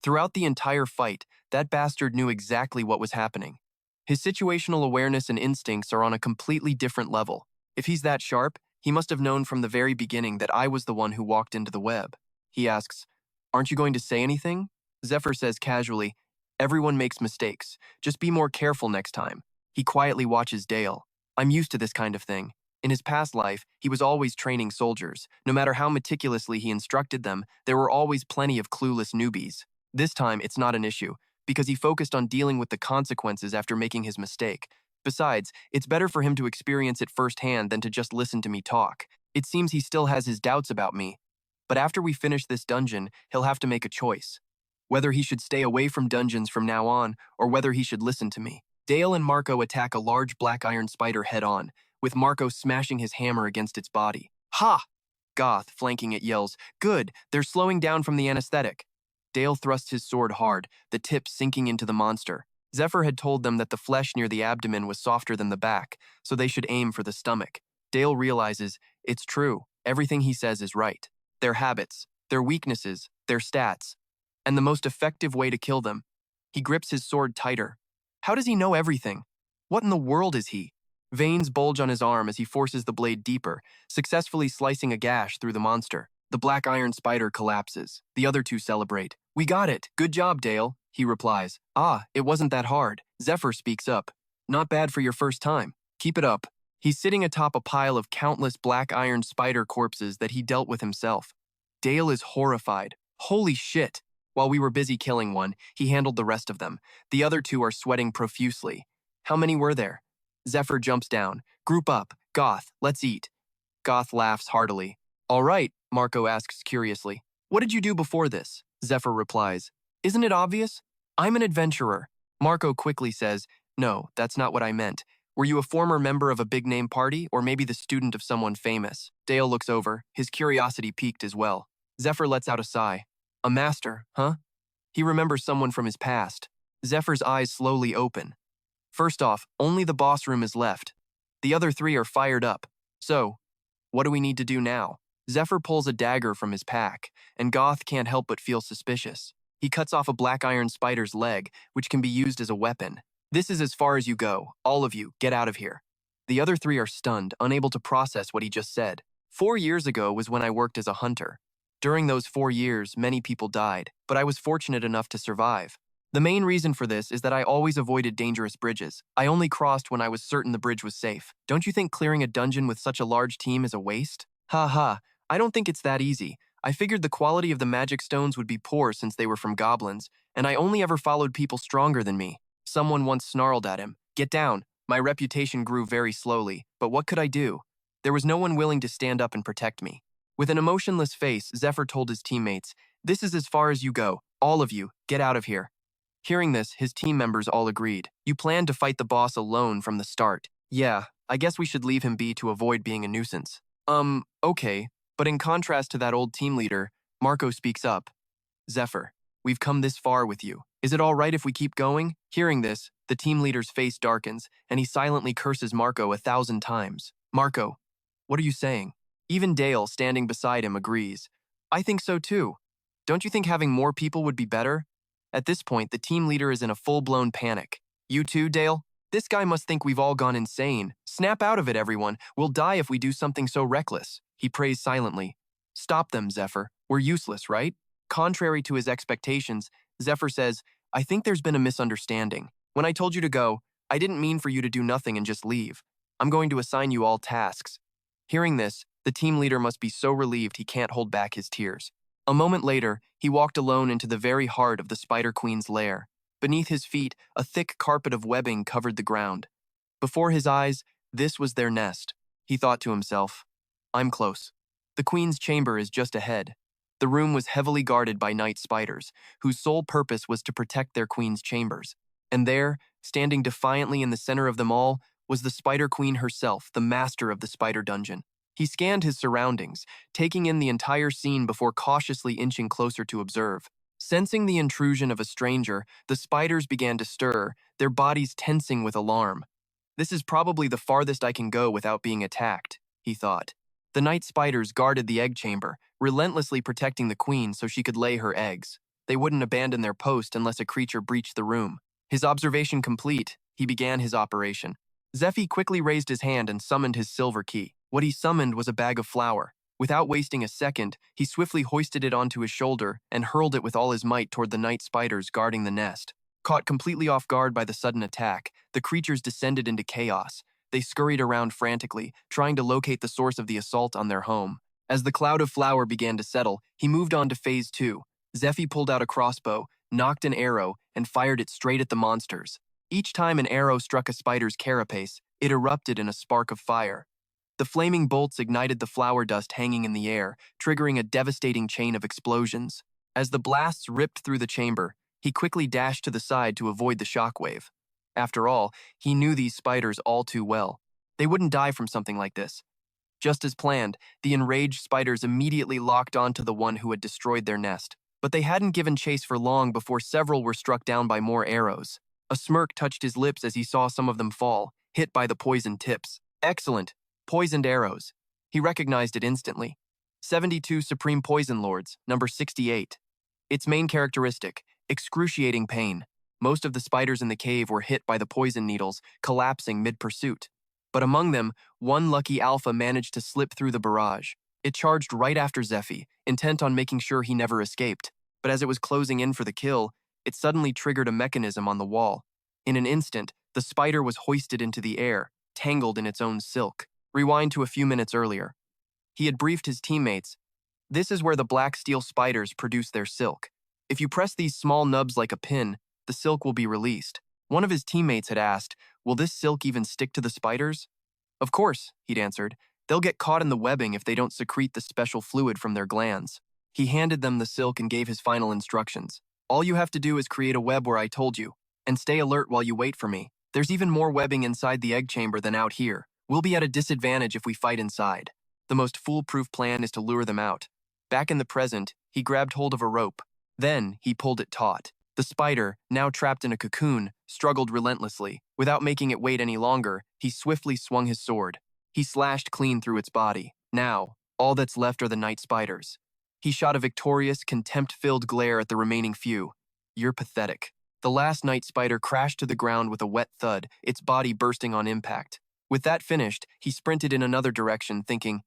Speaker 1: Throughout the entire fight, that bastard knew exactly what was happening. His situational awareness and instincts are on a completely different level. If he's that sharp, he must have known from the very beginning that I was the one who walked into the web. He asks, "Aren't you going to say anything?" Zephr says casually, "Everyone makes mistakes. Just be more careful next time." He quietly watches Dale. I'm used to this kind of thing. In his past life, he was always training soldiers. No matter how meticulously he instructed them, there were always plenty of clueless newbies. This time, it's not an issue, because he focused on dealing with the consequences after making his mistake. Besides, it's better for him to experience it firsthand than to just listen to me talk. It seems he still has his doubts about me. But after we finish this dungeon, he'll have to make a choice. Whether he should stay away from dungeons from now on, or whether he should listen to me. Dale and Marco attack a large black iron spider head-on, with Marco smashing his hammer against its body. Ha! Goth, flanking it, yells, "Good, they're slowing down from the anesthetic." Dale thrusts his sword hard, the tip sinking into the monster. Zephr had told them that the flesh near the abdomen was softer than the back, so they should aim for the stomach. Dale realizes, it's true, everything he says is right. Their habits, their weaknesses, their stats, and the most effective way to kill them. He grips his sword tighter. How does he know everything? What in the world is he? Veins bulge on his arm as he forces the blade deeper, successfully slicing a gash through the monster. The black iron spider collapses. The other 2 celebrate. "We got it. Good job, Dale," he replies. "Ah, it wasn't that hard." Zephr speaks up. "Not bad for your first time. Keep it up." He's sitting atop a pile of countless black iron spider corpses that he dealt with himself. Dale is horrified. Holy shit! While we were busy killing one, he handled the rest of them. The other two are sweating profusely. How many were there? Zephr jumps down. Group up. Goth, let's eat. Goth laughs heartily. All right, Marco asks curiously. What did you do before this? Zephr replies. Isn't it obvious? I'm an adventurer. Marco quickly says, no, that's not what I meant. Were you a former member of a big-name party, or maybe the student of someone famous? Dale looks over, his curiosity piqued as well. Zephr lets out a sigh. A master, huh? He remembers someone from his past. Zephyr's eyes slowly open. First off, only the boss room is left. The other three are fired up. So, what do we need to do now? Zephr pulls a dagger from his pack, and Goth can't help but feel suspicious. He cuts off a black iron spider's leg, which can be used as a weapon. This is as far as you go. All of you, get out of here. The other three are stunned, unable to process what he just said. 4 years ago was when I worked as a hunter. During those 4 years, many people died, but I was fortunate enough to survive. The main reason for this is that I always avoided dangerous bridges. I only crossed when I was certain the bridge was safe. Don't you think clearing a dungeon with such a large team is a waste? Ha ha, I don't think it's that easy. I figured the quality of the magic stones would be poor since they were from goblins, and I only ever followed people stronger than me. Someone once snarled at him, "Get down." My reputation grew very slowly, but what could I do? There was no one willing to stand up and protect me. With an emotionless face, Zephr told his teammates, "This is as far as you go. All of you, get out of here." Hearing this, his team members all agreed. You planned to fight the boss alone from the start. Yeah, I guess we should leave him be to avoid being a nuisance. Okay, but in contrast to that old team leader, Marco speaks up. Zephr, we've come this far with you. Is it all right if we keep going? Hearing this, the team leader's face darkens, and he silently curses Marco 1,000 times. Marco, what are you saying? Even Dale, standing beside him, agrees. I think so too. Don't you think having more people would be better? At this point, the team leader is in a full-blown panic. You too, Dale? This guy must think we've all gone insane. Snap out of it, everyone. We'll die if we do something so reckless. He prays silently. Stop them, Zephr. We're useless, right? Contrary to his expectations, Zephr says, I think there's been a misunderstanding. When I told you to go, I didn't mean for you to do nothing and just leave. I'm going to assign you all tasks. Hearing this, the team leader must be so relieved he can't hold back his tears. A moment later, he walked alone into the very heart of the Spider Queen's lair. Beneath his feet, a thick carpet of webbing covered the ground. Before his eyes, this was their nest. He thought to himself, I'm close. The Queen's chamber is just ahead. The room was heavily guarded by night spiders, whose sole purpose was to protect their queen's chambers. And there, standing defiantly in the center of them all, was the Spider Queen herself, the master of the spider dungeon. He scanned his surroundings, taking in the entire scene before cautiously inching closer to observe. Sensing the intrusion of a stranger, the spiders began to stir, their bodies tensing with alarm. This is probably the farthest I can go without being attacked, he thought. The night spiders guarded the egg chamber, relentlessly protecting the queen so she could lay her eggs. They wouldn't abandon their post unless a creature breached the room. His observation complete, he began his operation. Zephy quickly raised his hand and summoned his silver key. What he summoned was a bag of flour. Without wasting a second, he swiftly hoisted it onto his shoulder and hurled it with all his might toward the night spiders guarding the nest. Caught completely off guard by the sudden attack, the creatures descended into chaos. They scurried around frantically, trying to locate the source of the assault on their home. As the cloud of flour began to settle, he moved on to phase 2. Zephy pulled out a crossbow, knocked an arrow, and fired it straight at the monsters. Each time an arrow struck a spider's carapace, it erupted in a spark of fire. The flaming bolts ignited the flour dust hanging in the air, triggering a devastating chain of explosions. As the blasts ripped through the chamber, he quickly dashed to the side to avoid the shockwave. After all, he knew these spiders all too well. They wouldn't die from something like this. Just as planned, the enraged spiders immediately locked onto the one who had destroyed their nest. But they hadn't given chase for long before several were struck down by more arrows. A smirk touched his lips as he saw some of them fall, hit by the poisoned tips. Excellent! Poisoned arrows. He recognized it instantly. 72 Supreme Poison Lords, number 68. Its main characteristic, excruciating pain. Most of the spiders in the cave were hit by the poison needles, collapsing mid-pursuit. But among them, one lucky alpha managed to slip through the barrage. It charged right after Zephy, intent on making sure he never escaped. But as it was closing in for the kill, it suddenly triggered a mechanism on the wall. In an instant, the spider was hoisted into the air, tangled in its own silk. Rewind to a few minutes earlier. He had briefed his teammates. This is where the black steel spiders produce their silk. If you press these small nubs like a pin, the silk will be released. One of his teammates had asked, will this silk even stick to the spiders? Of course, he'd answered. They'll get caught in the webbing if they don't secrete the special fluid from their glands. He handed them the silk and gave his final instructions. All you have to do is create a web where I told you, and stay alert while you wait for me. There's even more webbing inside the egg chamber than out here. We'll be at a disadvantage if we fight inside. The most foolproof plan is to lure them out. Back in the present, he grabbed hold of a rope. Then, he pulled it taut. The spider, now trapped in a cocoon, struggled relentlessly. Without making it wait any longer, he swiftly swung his sword. He slashed clean through its body. Now, all that's left are the night spiders. He shot a victorious, contempt-filled glare at the remaining few. You're pathetic. The last night spider crashed to the ground with a wet thud, its body bursting on impact. With that finished, he sprinted in another direction, thinking,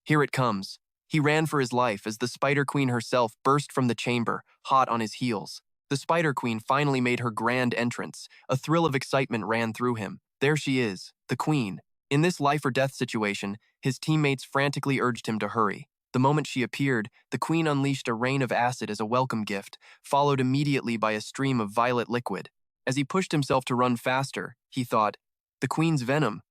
Speaker 1: here it comes. He ran for his life as the Spider Queen herself burst from the chamber, hot on his heels. The Spider Queen finally made her grand entrance. A thrill of excitement ran through him. There she is, the Queen. In this life-or-death situation, his teammates frantically urged him to hurry. The moment she appeared, the Queen unleashed a rain of acid as a welcome gift, followed immediately by a stream of violet liquid. As he pushed himself to run faster, he thought, the Queen's venom.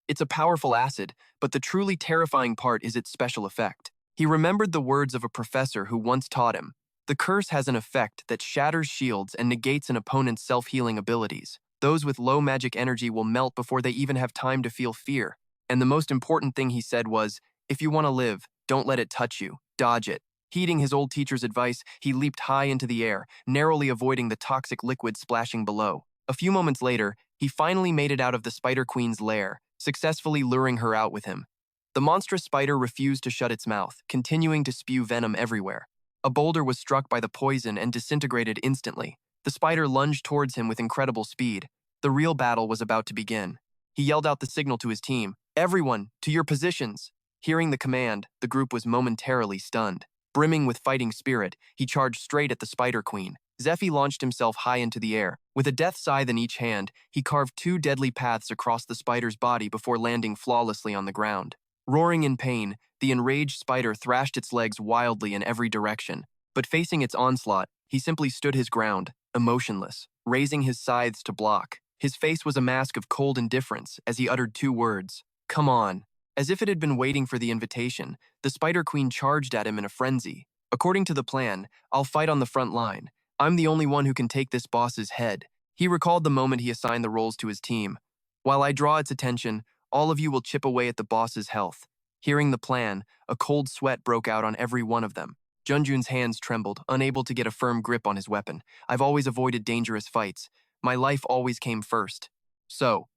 Speaker 1: It's a powerful acid, but the truly terrifying part is its special effect. He remembered the words of a professor who once taught him. The curse has an effect that shatters shields and negates an opponent's self-healing abilities. Those with low magic energy will melt before they even have time to feel fear. And the most important thing he said was, if you want to live, don't let it touch you. Dodge it. Heeding his old teacher's advice, he leaped high into the air, narrowly avoiding the toxic liquid splashing below. A few moments later, he finally made it out of the Spider Queen's lair, successfully luring her out with him. The monstrous spider refused to shut its mouth, continuing to spew venom everywhere. A boulder was struck by the poison and disintegrated instantly. The spider lunged towards him with incredible speed. The real battle was about to begin. He yelled out the signal to his team, everyone, to your positions. Hearing the command, the group was momentarily stunned. Brimming with fighting spirit, he charged straight at the Spider Queen. Zephr launched himself high into the air. With a death scythe in each hand, he carved two deadly paths across the spider's body before landing flawlessly on the ground. Roaring in pain, the enraged spider thrashed its legs wildly in every direction. But facing its onslaught, he simply stood his ground, emotionless, raising his scythes to block. His face was a mask of cold indifference as he uttered two words, come on. As if it had been waiting for the invitation, the Spider Queen charged at him in a frenzy. According to the plan, I'll fight on the front line. I'm the only one who can take this boss's head. He recalled the moment he assigned the roles to his team. While I draw its attention, all of you will chip away at the boss's health. Hearing the plan, a cold sweat broke out on every one of them. Junjun's hands trembled, unable to get a firm grip on his weapon. I've always avoided dangerous fights. My life always came first. So,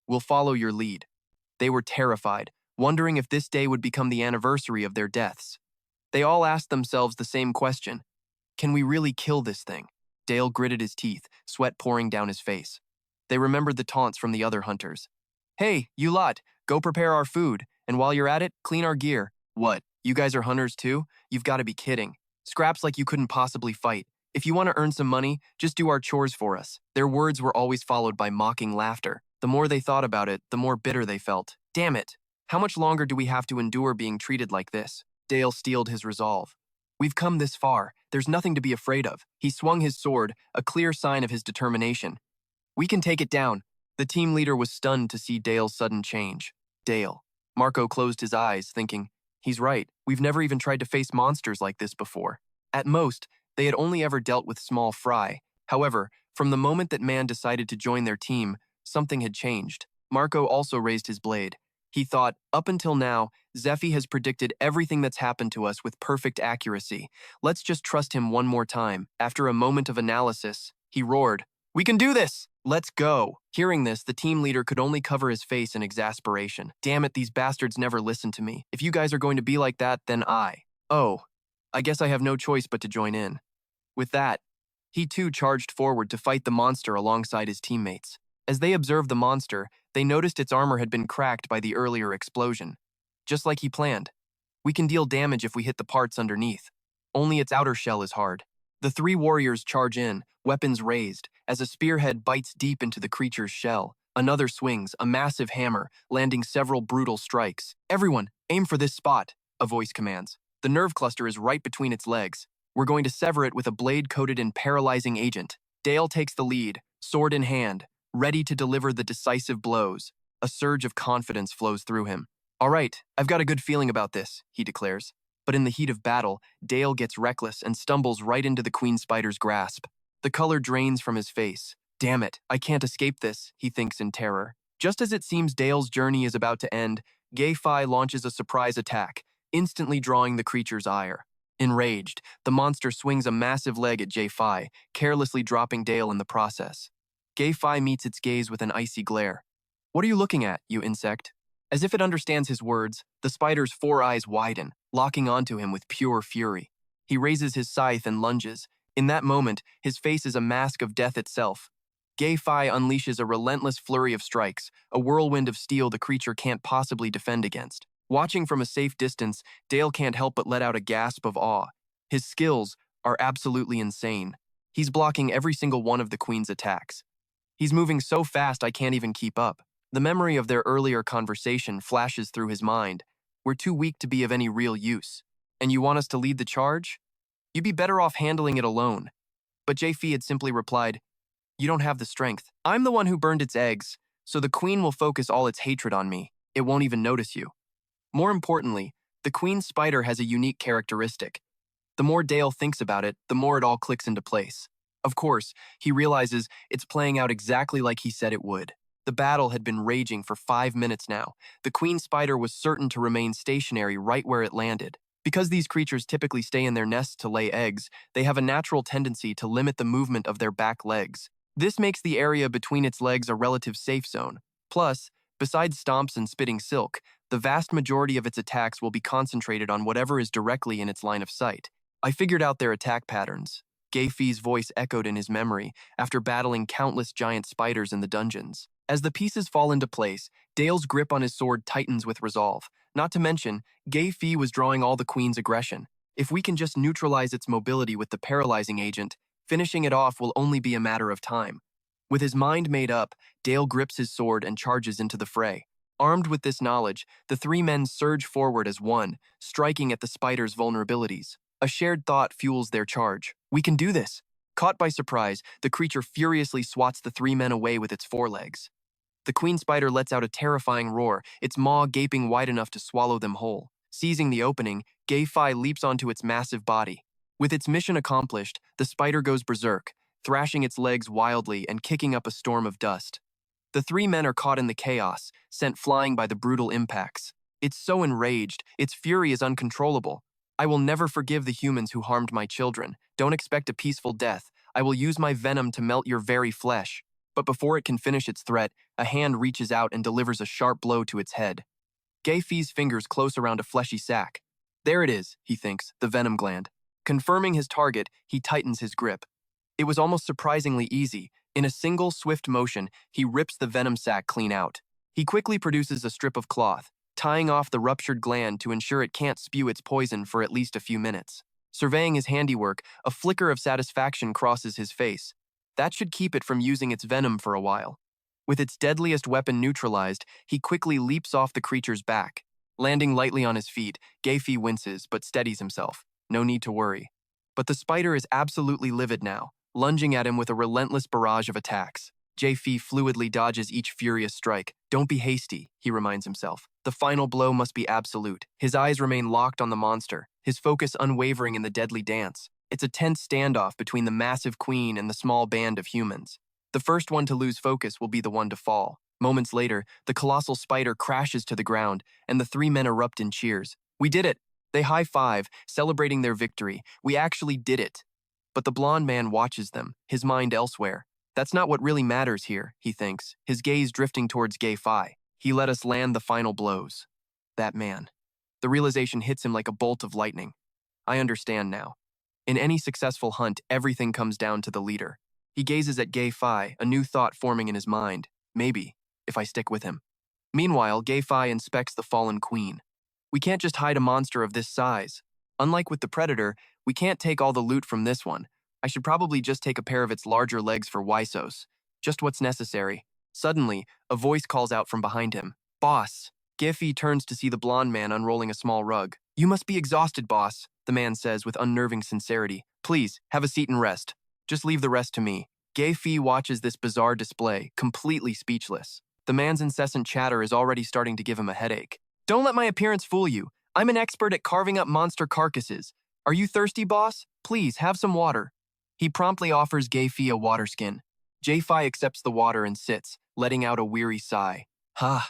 Speaker 1: we'll follow your lead. They were terrified, wondering if this day would become the anniversary of their deaths. They all asked themselves the same question. Can we really kill this thing? Dale gritted his teeth, sweat pouring down his face. They remembered the taunts from the other hunters. Hey, you lot, go prepare our food, and while you're at it, clean our gear. What, you guys are hunters too? You've got to be kidding. Scraps like you couldn't possibly fight. If you want to earn some money, just do our chores for us. Their words were always followed by mocking laughter. The more they thought about it, the more bitter they felt. Damn it! How much longer do we have to endure being treated like this? Dale steeled his resolve. We've come this far. There's nothing to be afraid of. He swung his sword, a clear sign of his determination. We can take it down. The team leader was stunned to see Dale's sudden change. Dale. Marco closed his eyes, thinking, he's right. We've never even tried to face monsters like this before. At most, they had only ever dealt with small fry. However, from the moment that man decided to join their team, something had changed. Marco also raised his blade. He thought, up until now, Zephr has predicted everything that's happened to us with perfect accuracy. Let's just trust him one more time. After a moment of analysis, he roared, we can do this! Let's go! Hearing this, the team leader could only cover his face in exasperation. Damn it, these bastards never listen to me. If you guys are going to be like that, then Oh, I guess I have no choice but to join in. With that, he too charged forward to fight the monster alongside his teammates. As they observed the monster, they noticed its armor had been cracked by the earlier explosion. Just like he planned. We can deal damage if we hit the parts underneath. Only its outer shell is hard. The three warriors charge in, weapons raised, as a spearhead bites deep into the creature's shell. Another swings, a massive hammer, landing several brutal strikes. "Everyone, aim for this spot," a voice commands. The nerve cluster is right between its legs. We're going to sever it with a blade coated in paralyzing agent. Dale takes the lead, sword in hand, ready to deliver the decisive blows. A surge of confidence flows through him. "All right, I've got a good feeling about this," he declares. But in the heat of battle, Dale gets reckless and stumbles right into the queen spider's grasp. The color drains from his face. "Damn it, I can't escape this," he thinks in terror. Just as it seems Dale's journey is about to end, Gay-Fi launches a surprise attack, instantly drawing the creature's ire. Enraged, the monster swings a massive leg at J-Fi, carelessly dropping Dale in the process. Gay-Fi meets its gaze with an icy glare. "What are you looking at, you insect?" As if it understands his words, the spider's four eyes widen, locking onto him with pure fury. He raises his scythe and lunges. In that moment, his face is a mask of death itself. Gay-Fi unleashes a relentless flurry of strikes, a whirlwind of steel the creature can't possibly defend against. Watching from a safe distance, Dale can't help but let out a gasp of awe. His skills are absolutely insane. He's blocking every single one of the queen's attacks. He's moving so fast I can't even keep up. The memory of their earlier conversation flashes through his mind. "We're too weak to be of any real use. And you want us to lead the charge? You'd be better off handling it alone." But J-Fi had simply replied, "You don't have the strength. I'm the one who burned its eggs, so the queen will focus all its hatred on me. It won't even notice you." More importantly, the queen spider has a unique characteristic. The more Dale thinks about it, the more it all clicks into place. Of course, he realizes it's playing out exactly like he said it would. The battle had been raging for 5 minutes now. The queen spider was certain to remain stationary right where it landed. Because these creatures typically stay in their nests to lay eggs, they have a natural tendency to limit the movement of their back legs. This makes the area between its legs a relative safe zone. Plus, besides stomps and spitting silk, the vast majority of its attacks will be concentrated on whatever is directly in its line of sight. "I figured out their attack patterns," Gay-Fi's voice echoed in his memory after battling countless giant spiders in the dungeons. As the pieces fall into place, Dale's grip on his sword tightens with resolve. Not to mention, Gay-Fi was drawing all the queen's aggression. If we can just neutralize its mobility with the paralyzing agent, finishing it off will only be a matter of time. With his mind made up, Dale grips his sword and charges into the fray. Armed with this knowledge, the three men surge forward as one, striking at the spider's vulnerabilities. A shared thought fuels their charge. "We can do this." Caught by surprise, the creature furiously swats the three men away with its forelegs. The queen spider lets out a terrifying roar, its maw gaping wide enough to swallow them whole. Seizing the opening, Gay-Fi leaps onto its massive body. With its mission accomplished, the spider goes berserk, thrashing its legs wildly and kicking up a storm of dust. The three men are caught in the chaos, sent flying by the brutal impacts. It's so enraged, its fury is uncontrollable. "I will never forgive the humans who harmed my children. Don't expect a peaceful death. I will use my venom to melt your very flesh." But before it can finish its threat, a hand reaches out and delivers a sharp blow to its head. Gay-Fi's fingers close around a fleshy sac. There it is, he thinks, the venom gland. Confirming his target, he tightens his grip. It was almost surprisingly easy. In a single, swift motion, he rips the venom sac clean out. He quickly produces a strip of cloth, tying off the ruptured gland to ensure it can't spew its poison for at least a few minutes. Surveying his handiwork, a flicker of satisfaction crosses his face. That should keep it from using its venom for a while. With its deadliest weapon neutralized, he quickly leaps off the creature's back. Landing lightly on his feet, Gay-Fi winces but steadies himself. No need to worry. But the spider is absolutely livid now, lunging at him with a relentless barrage of attacks. J-Fi fluidly dodges each furious strike. Don't be hasty, he reminds himself. The final blow must be absolute. His eyes remain locked on the monster, his focus unwavering in the deadly dance. It's a tense standoff between the massive queen and the small band of humans. The first one to lose focus will be the one to fall. Moments later, the colossal spider crashes to the ground, and the three men erupt in cheers. "We did it!" They high-five, celebrating their victory. "We actually did it." But the blonde man watches them, his mind elsewhere. That's not what really matters here, he thinks, his gaze drifting towards Gay-Fi. He let us land the final blows. That man. The realization hits him like a bolt of lightning. I understand now. In any successful hunt, everything comes down to the leader. He gazes at Gay-Fi, a new thought forming in his mind. Maybe, if I stick with him. Meanwhile, Gay-Fi inspects the fallen queen. We can't just hide a monster of this size. Unlike with the predator, we can't take all the loot from this one. I should probably just take a pair of its larger legs for Wysos. Just what's necessary. Suddenly, a voice calls out from behind him. Boss! Gefei turns to see the blonde man unrolling a small rug. You must be exhausted, boss, the man says with unnerving sincerity. Please, have a seat and rest. Just leave the rest to me. Gefei watches this bizarre display, completely speechless. The man's incessant chatter is already starting to give him a headache. Don't let my appearance fool you. I'm an expert at carving up monster carcasses. Are you thirsty, boss? Please, have some water. He promptly offers Gefei a water skin. Gefei accepts the water and sits, letting out a weary sigh. Ha!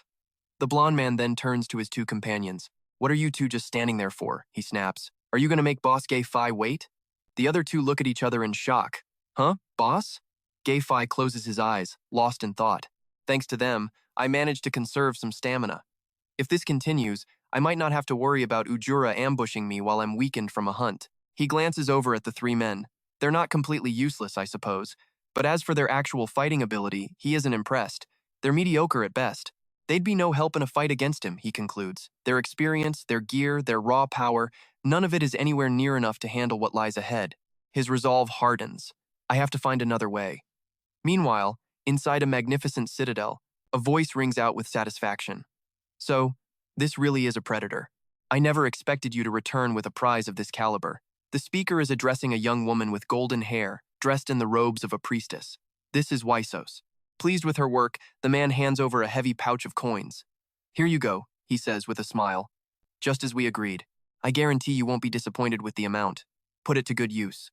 Speaker 1: The blonde man then turns to his two companions. What are you two just standing there for? He snaps. Are you going to make Boss Gefei wait? The other two look at each other in shock. Huh? Boss? Gefei closes his eyes, lost in thought. Thanks to them, I managed to conserve some stamina. If this continues, I might not have to worry about Ujura ambushing me while I'm weakened from a hunt. He glances over at the three men. They're not completely useless, I suppose. But as for their actual fighting ability, he isn't impressed. They're mediocre at best. They'd be no help in a fight against him, he concludes. Their experience, their gear, their raw power, none of it is anywhere near enough to handle what lies ahead. His resolve hardens. I have to find another way. Meanwhile, inside a magnificent citadel, a voice rings out with satisfaction. So, this really is a predator. I never expected you to return with a prize of this caliber. The speaker is addressing a young woman with golden hair, dressed in the robes of a priestess. This is Wysos. Pleased with her work, the man hands over a heavy pouch of coins. Here you go, he says with a smile. Just as we agreed. I guarantee you won't be disappointed with the amount. Put it to good use.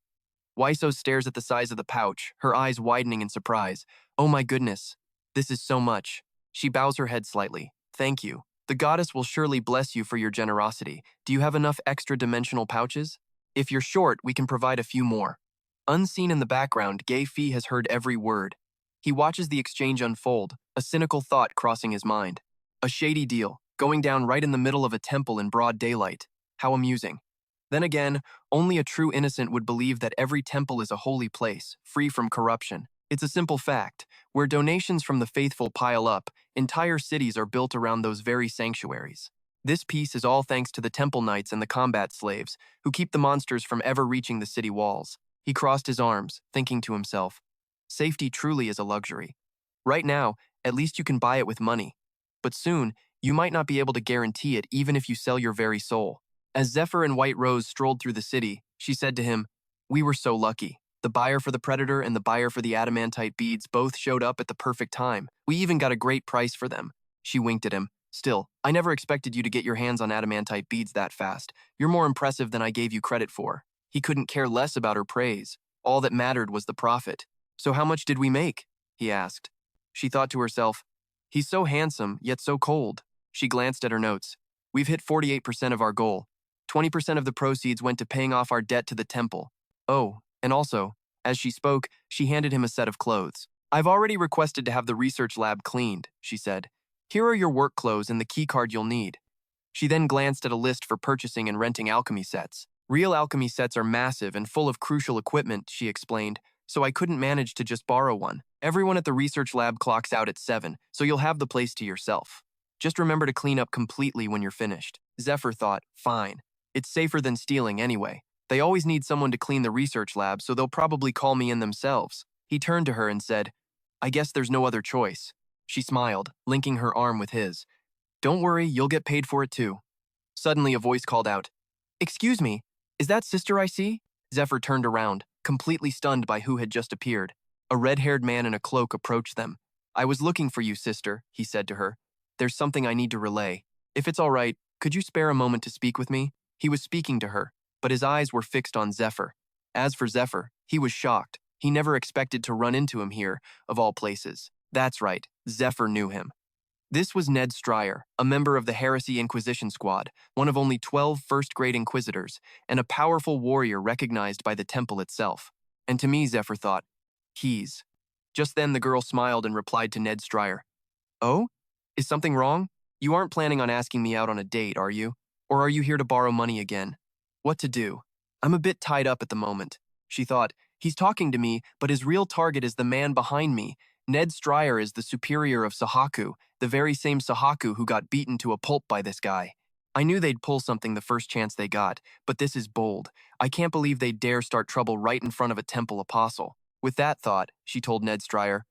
Speaker 1: Wysos stares at the size of the pouch, her eyes widening in surprise. Oh my goodness, this is so much. She bows her head slightly. Thank you. The goddess will surely bless you for your generosity. Do you have enough extra-dimensional pouches? If you're short, we can provide a few more. Unseen in the background, Gefei has heard every word. He watches the exchange unfold, a cynical thought crossing his mind. A shady deal, going down right in the middle of a temple in broad daylight. How amusing. Then again, only a true innocent would believe that every temple is a holy place, free from corruption. It's a simple fact. Where donations from the faithful pile up, entire cities are built around those very sanctuaries. This peace is all thanks to the temple knights and the combat slaves, who keep the monsters from ever reaching the city walls. He crossed his arms, thinking to himself, safety truly is a luxury. Right now, at least you can buy it with money. But soon, you might not be able to guarantee it even if you sell your very soul. As Zephr and White Rose strolled through the city, she said to him, We were so lucky. The buyer for the predator and the buyer for the adamantite beads both showed up at the perfect time. We even got a great price for them. She winked at him. Still, I never expected you to get your hands on adamantite beads that fast. You're more impressive than I gave you credit for. He couldn't care less about her praise. All that mattered was the profit. So how much did we make? He asked. She thought to herself, he's so handsome, yet so cold. She glanced at her notes. We've hit 48% of our goal. 20% of the proceeds went to paying off our debt to the temple. Oh, and also, as she spoke, she handed him a set of clothes. I've already requested to have the research lab cleaned, she said. Here are your work clothes and the key card you'll need. She then glanced at a list for purchasing and renting alchemy sets. Real alchemy sets are massive and full of crucial equipment, she explained, so I couldn't manage to just borrow one. Everyone at the research lab clocks out at 7, so you'll have the place to yourself. Just remember to clean up completely when you're finished. Zephr thought, fine. It's safer than stealing anyway. They always need someone to clean the research lab, so they'll probably call me in themselves. He turned to her and said, I guess there's no other choice. She smiled, linking her arm with his. Don't worry, you'll get paid for it too. Suddenly a voice called out, Excuse me, is that sister I see? Zephr turned around, completely stunned by who had just appeared. A red-haired man in a cloak approached them. I was looking for you, sister, he said to her. There's something I need to relay. If it's all right, could you spare a moment to speak with me? He was speaking to her, but his eyes were fixed on Zephr. As for Zephr, he was shocked. He never expected to run into him here, of all places. That's right, Zephr knew him. This was Ned Stryer, a member of the Heresy Inquisition Squad, one of only 12 first-grade Inquisitors, and a powerful warrior recognized by the temple itself. And to me, Zephr thought, he's. Just then the girl smiled and replied to Ned Stryer. Oh? Is something wrong? You aren't planning on asking me out on a date, are you? Or are you here to borrow money again? What to do? I'm a bit tied up at the moment. She thought, he's talking to me, but his real target is the man behind me. Ned Stryer is the superior of Sahaku, the very same Sahaku who got beaten to a pulp by this guy. I knew they'd pull something the first chance they got, but this is bold. I can't believe they'd dare start trouble right in front of a temple apostle. With that thought, she told Ned Stryer,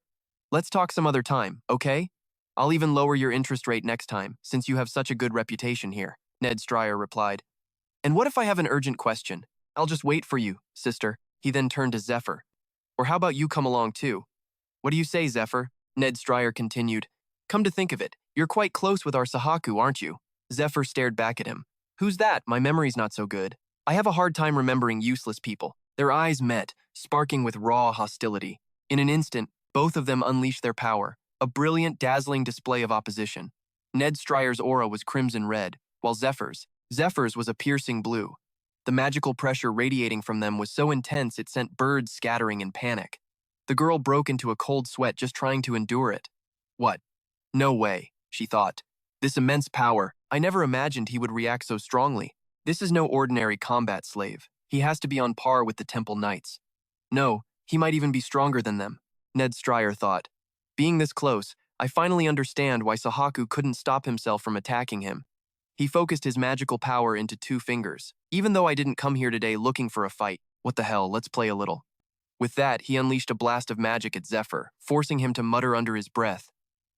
Speaker 1: Let's talk some other time, okay? I'll even lower your interest rate next time, since you have such a good reputation here, Ned Stryer replied. And what if I have an urgent question? I'll just wait for you, sister. He then turned to Zephyr. Or how about you come along too? What do you say, Zephyr? Ned Stryer continued. Come to think of it, you're quite close with our Sahaku, aren't you? Zephyr stared back at him. Who's that? My memory's not so good. I have a hard time remembering useless people. Their eyes met, sparking with raw hostility. In an instant, both of them unleashed their power, a brilliant, dazzling display of opposition. Ned Stryer's aura was crimson red, while Zephyr's was a piercing blue. The magical pressure radiating from them was so intense it sent birds scattering in panic. The girl broke into a cold sweat just trying to endure it. What? No way, she thought. This immense power, I never imagined he would react so strongly. This is no ordinary combat slave. He has to be on par with the Temple Knights. No, he might even be stronger than them, Ned Stryer thought. Being this close, I finally understand why Sahaku couldn't stop himself from attacking him. He focused his magical power into 2 fingers. Even though I didn't come here today looking for a fight, what the hell, let's play a little. With that, he unleashed a blast of magic at Zephyr, forcing him to mutter under his breath.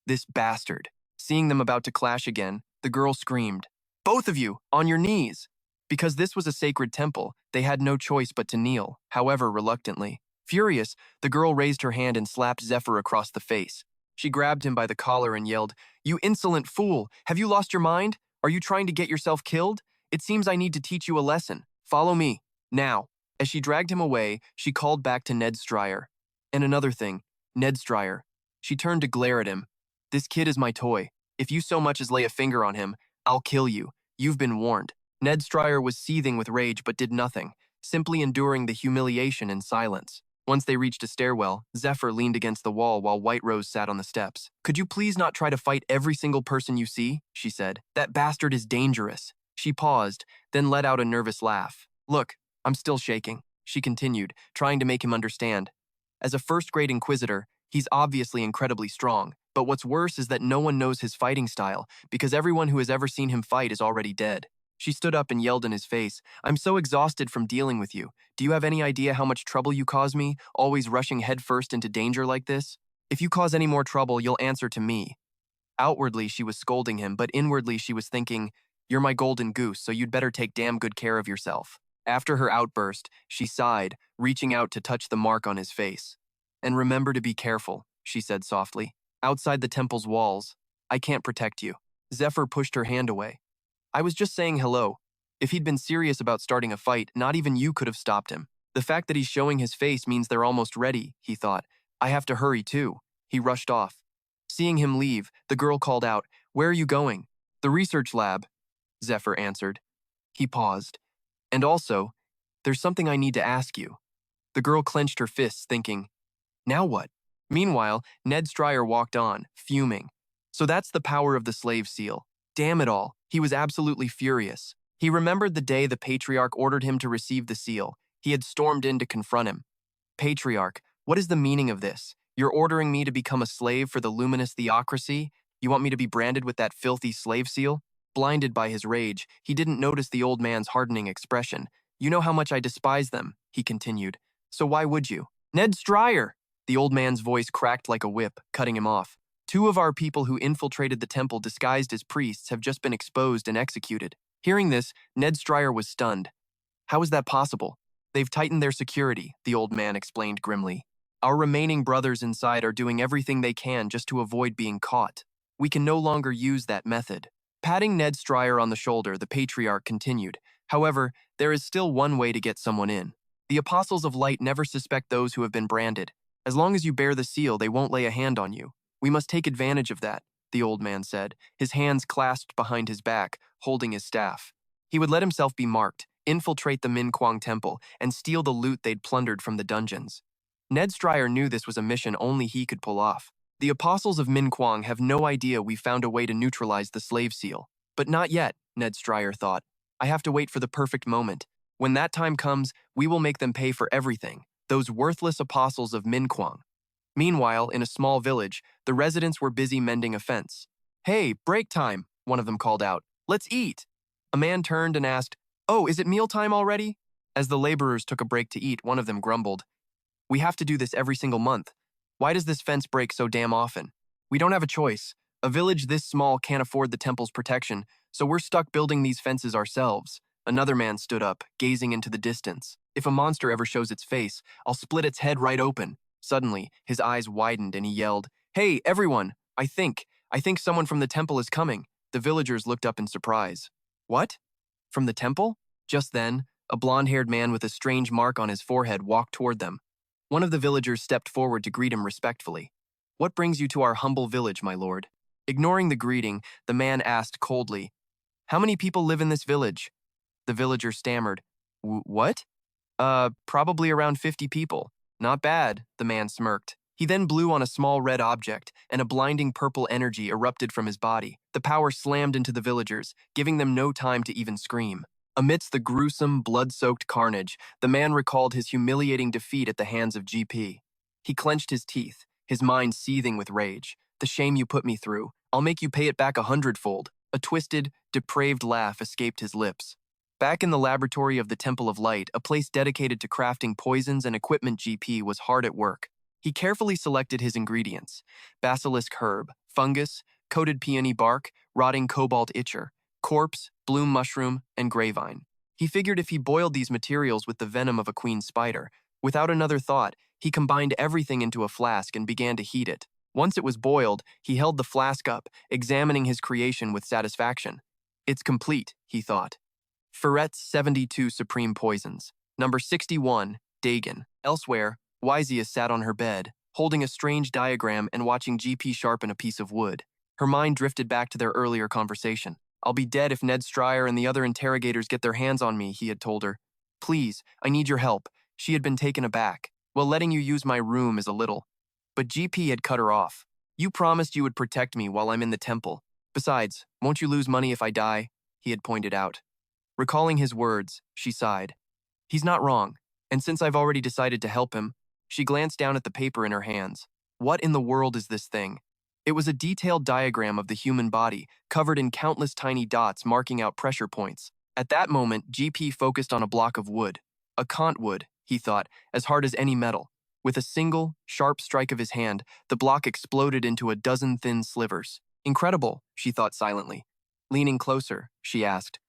Speaker 1: This bastard. Seeing them about to clash again, the girl screamed, Both of you, on your knees! Because this was a sacred temple, they had no choice but to kneel, however reluctantly. Furious, the girl raised her hand and slapped Zephyr across the face. She grabbed him by the collar and yelled, You insolent fool! Have you lost your mind? Are you trying to get yourself killed? It seems I need to teach you a lesson. Follow me. Now. As she dragged him away, she called back to Ned Stryer. And another thing, Ned Stryer. She turned to glare at him. This kid is my toy. If you so much as lay a finger on him, I'll kill you. You've been warned. Ned Stryer was seething with rage but did nothing, simply enduring the humiliation in silence. Once they reached a stairwell, Zephyr leaned against the wall while White Rose sat on the steps. Could you please not try to fight every single person you see? She said. That bastard is dangerous. She paused, then let out a nervous laugh. Look, I'm still shaking, she continued, trying to make him understand. As a first-grade Inquisitor, he's obviously incredibly strong, but what's worse is that no one knows his fighting style, because everyone who has ever seen him fight is already dead. She stood up and yelled in his face, I'm so exhausted from dealing with you. Do you have any idea how much trouble you cause me, always rushing headfirst into danger like this? If you cause any more trouble, you'll answer to me. Outwardly, she was scolding him, but inwardly she was thinking, You're my golden goose, so you'd better take damn good care of yourself. After her outburst, she sighed, reaching out to touch the mark on his face. And remember to be careful, she said softly. Outside the temple's walls, I can't protect you. Zephyr pushed her hand away. I was just saying hello. If he'd been serious about starting a fight, not even you could have stopped him. The fact that he's showing his face means they're almost ready, he thought. I have to hurry too. He rushed off. Seeing him leave, the girl called out, Where are you going? The research lab, Zephyr answered. He paused. And also, there's something I need to ask you. The girl clenched her fists, thinking, Now what? Meanwhile, Ned Stryer walked on, fuming. So that's the power of the slave seal. Damn it all, he was absolutely furious. He remembered the day the Patriarch ordered him to receive the seal. He had stormed in to confront him. Patriarch, what is the meaning of this? You're ordering me to become a slave for the luminous theocracy? You want me to be branded with that filthy slave seal? Blinded by his rage, he didn't notice the old man's hardening expression. You know how much I despise them, he continued. So why would you? Ned Stryer! The old man's voice cracked like a whip, cutting him off. 2 of our people who infiltrated the temple disguised as priests have just been exposed and executed. Hearing this, Ned Stryer was stunned. How is that possible? They've tightened their security, the old man explained grimly. Our remaining brothers inside are doing everything they can just to avoid being caught. We can no longer use that method. Patting Ned Stryer on the shoulder, the Patriarch continued. However, there is still one way to get someone in. The Apostles of Light never suspect those who have been branded. As long as you bear the seal, they won't lay a hand on you. We must take advantage of that, the old man said, his hands clasped behind his back, holding his staff. He would let himself be marked, infiltrate the Min Kwang temple, and steal the loot they'd plundered from the dungeons. Ned Stryer knew this was a mission only he could pull off. The Apostles of Min Kwang have no idea we found a way to neutralize the slave seal. But not yet, Ned Stryer thought. I have to wait for the perfect moment. When that time comes, we will make them pay for everything, those worthless Apostles of Min Kwang. Meanwhile, in a small village, the residents were busy mending a fence. Hey, break time, one of them called out. Let's eat. A man turned and asked, Oh, is it mealtime already? As the laborers took a break to eat, one of them grumbled. We have to do this every single month. Why does this fence break so damn often? We don't have a choice. A village this small can't afford the temple's protection, so we're stuck building these fences ourselves. Another man stood up, gazing into the distance. If a monster ever shows its face, I'll split its head right open. Suddenly, his eyes widened and he yelled, "Hey, everyone! I think someone from the temple is coming." The villagers looked up in surprise. What? From the temple? Just then, a blonde-haired man with a strange mark on his forehead walked toward them. One of the villagers stepped forward to greet him respectfully. "What brings you to our humble village, my lord?" Ignoring the greeting, the man asked coldly, "How many people live in this village?" The villager stammered, "What? Probably around 50 people." "Not bad," the man smirked. He then blew on a small red object, and a blinding purple energy erupted from his body. The power slammed into the villagers, giving them no time to even scream. Amidst the gruesome, blood-soaked carnage, the man recalled his humiliating defeat at the hands of GP. He clenched his teeth, his mind seething with rage. "The shame you put me through. I'll make you pay it back 100-fold. A twisted, depraved laugh escaped his lips. Back in the laboratory of the Temple of Light, a place dedicated to crafting poisons and equipment, GP was hard at work. He carefully selected his ingredients: basilisk herb, fungus, coated peony bark, rotting cobalt itcher, corpse, bloom mushroom, and grayvine. He figured if he boiled these materials with the venom of a queen spider, without another thought, he combined everything into a flask and began to heat it. Once it was boiled, he held the flask up, examining his creation with satisfaction. "It's complete," he thought. Ferret's 72 Supreme Poisons. Number 61, Dagon. Elsewhere, Wyzias sat on her bed, holding a strange diagram and watching GP sharpen a piece of wood. Her mind drifted back to their earlier conversation. "I'll be dead if Ned Stryer and the other interrogators get their hands on me," he had told her. "Please, I need your help." She had been taken aback. "Well, letting you use my room is a little." But GP had cut her off. "You promised you would protect me while I'm in the temple. Besides, won't you lose money if I die?" he had pointed out. Recalling his words, she sighed. "He's not wrong, and since I've already decided to help him," she glanced down at the paper in her hands. "What in the world is this thing?" It was a detailed diagram of the human body, covered in countless tiny dots marking out pressure points. At that moment, GP focused on a block of wood. A Kant-wood, he thought, as hard as any metal. With a single, sharp strike of his hand, the block exploded into a dozen thin slivers. "Incredible," she thought silently. Leaning closer, she asked,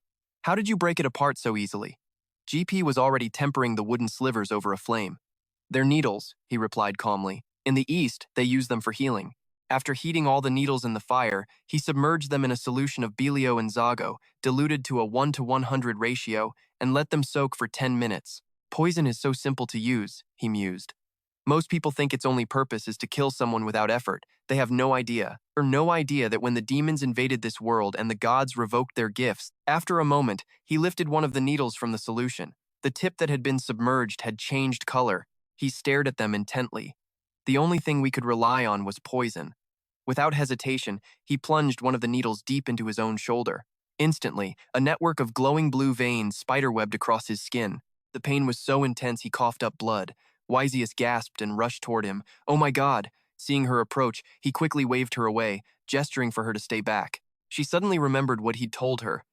Speaker 1: "How did you break it apart so easily?" GP was already tempering the wooden slivers over a flame. "They're needles," he replied calmly. "In the East, they use them for healing." After heating all the needles in the fire, he submerged them in a solution of Belio and Zago, diluted to a 1:100 ratio, and let them soak for 10 minutes. "Poison is so simple to use," he mused. "Most people think its only purpose is to kill someone without effort. They have no idea that when the demons invaded this world and the gods revoked their gifts, after a moment, he lifted one of the needles from the solution. The tip that had been submerged had changed color. He stared at them intently. The only thing we could rely on was poison. Without hesitation, he plunged one of the needles deep into his own shoulder. Instantly, a network of glowing blue veins spiderwebbed across his skin. The pain was so intense he coughed up blood. Wyzias gasped and rushed toward him. "Oh my God!" Seeing her approach, he quickly waved her away, gesturing for her to stay back. She suddenly remembered what he'd told her.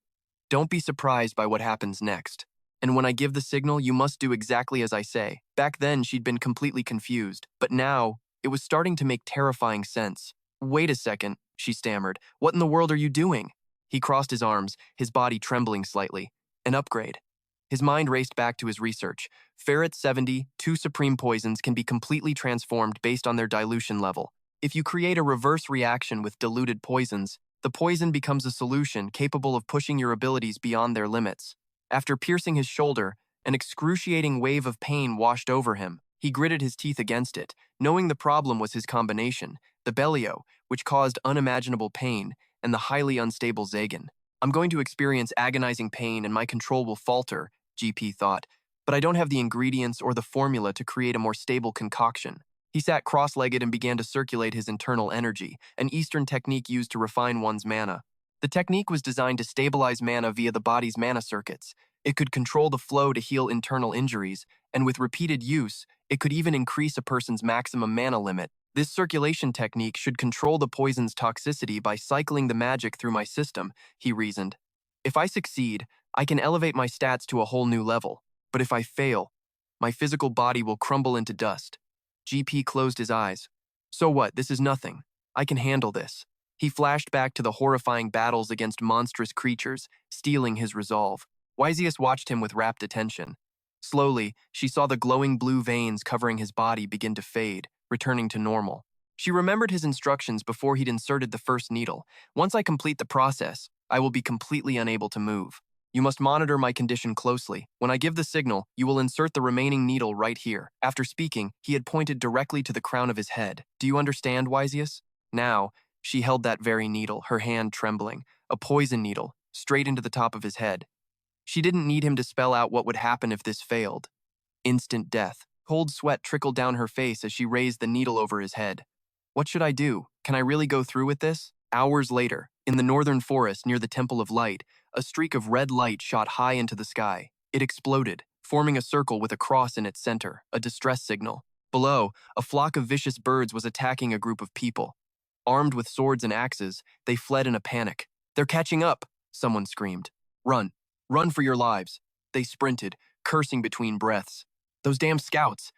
Speaker 1: "Don't be surprised by what happens next. And when I give the signal, you must do exactly as I say." Back then, she'd been completely confused, but now, it was starting to make terrifying sense. "Wait a second," she stammered. "What in the world are you doing?" He crossed his arms, his body trembling slightly. "An upgrade." His mind raced back to his research. Ferret 70, 2 supreme poisons can be completely transformed based on their dilution level. If you create a reverse reaction with diluted poisons, the poison becomes a solution capable of pushing your abilities beyond their limits. After piercing his shoulder, an excruciating wave of pain washed over him. He gritted his teeth against it, knowing the problem was his combination, the Belio, which caused unimaginable pain, and the highly unstable Zagan. "I'm going to experience agonizing pain and my control will falter," GP thought, "but I don't have the ingredients or the formula to create a more stable concoction." He sat cross-legged and began to circulate his internal energy, an Eastern technique used to refine one's mana. The technique was designed to stabilize mana via the body's mana circuits. It could control the flow to heal internal injuries, and with repeated use, it could even increase a person's maximum mana limit. This circulation technique should control the poison's toxicity by cycling the magic through my system, he reasoned. If I succeed, I can elevate my stats to a whole new level. But if I fail, my physical body will crumble into dust. GP closed his eyes, So what? This is nothing. I can handle this. He flashed back to the horrifying battles against monstrous creatures, steeling his resolve. Wysias watched him with rapt attention. Slowly, she saw the glowing blue veins covering his body begin to fade, returning to normal. She remembered his instructions before he'd inserted the first needle. Once I complete the process, I will be completely unable to move. You must monitor my condition closely. When I give the signal, you will insert the remaining needle right here. After speaking, he had pointed directly to the crown of his head. Do you understand, Wysias? Now, she held that very needle, her hand trembling, a poison needle, straight into the top of his head. She didn't need him to spell out what would happen if this failed. Instant death. Cold sweat trickled down her face as she raised the needle over his head. What should I do? Can I really go through with this? Hours later, in the northern forest near the Temple of Light, a streak of red light shot high into the sky. It exploded, forming a circle with a cross in its center, a distress signal. Below, a flock of vicious birds was attacking a group of people. Armed with swords and axes, they fled in a panic. They're catching up, someone screamed. Run. Run for your lives. They sprinted, cursing between breaths. Those damn scouts.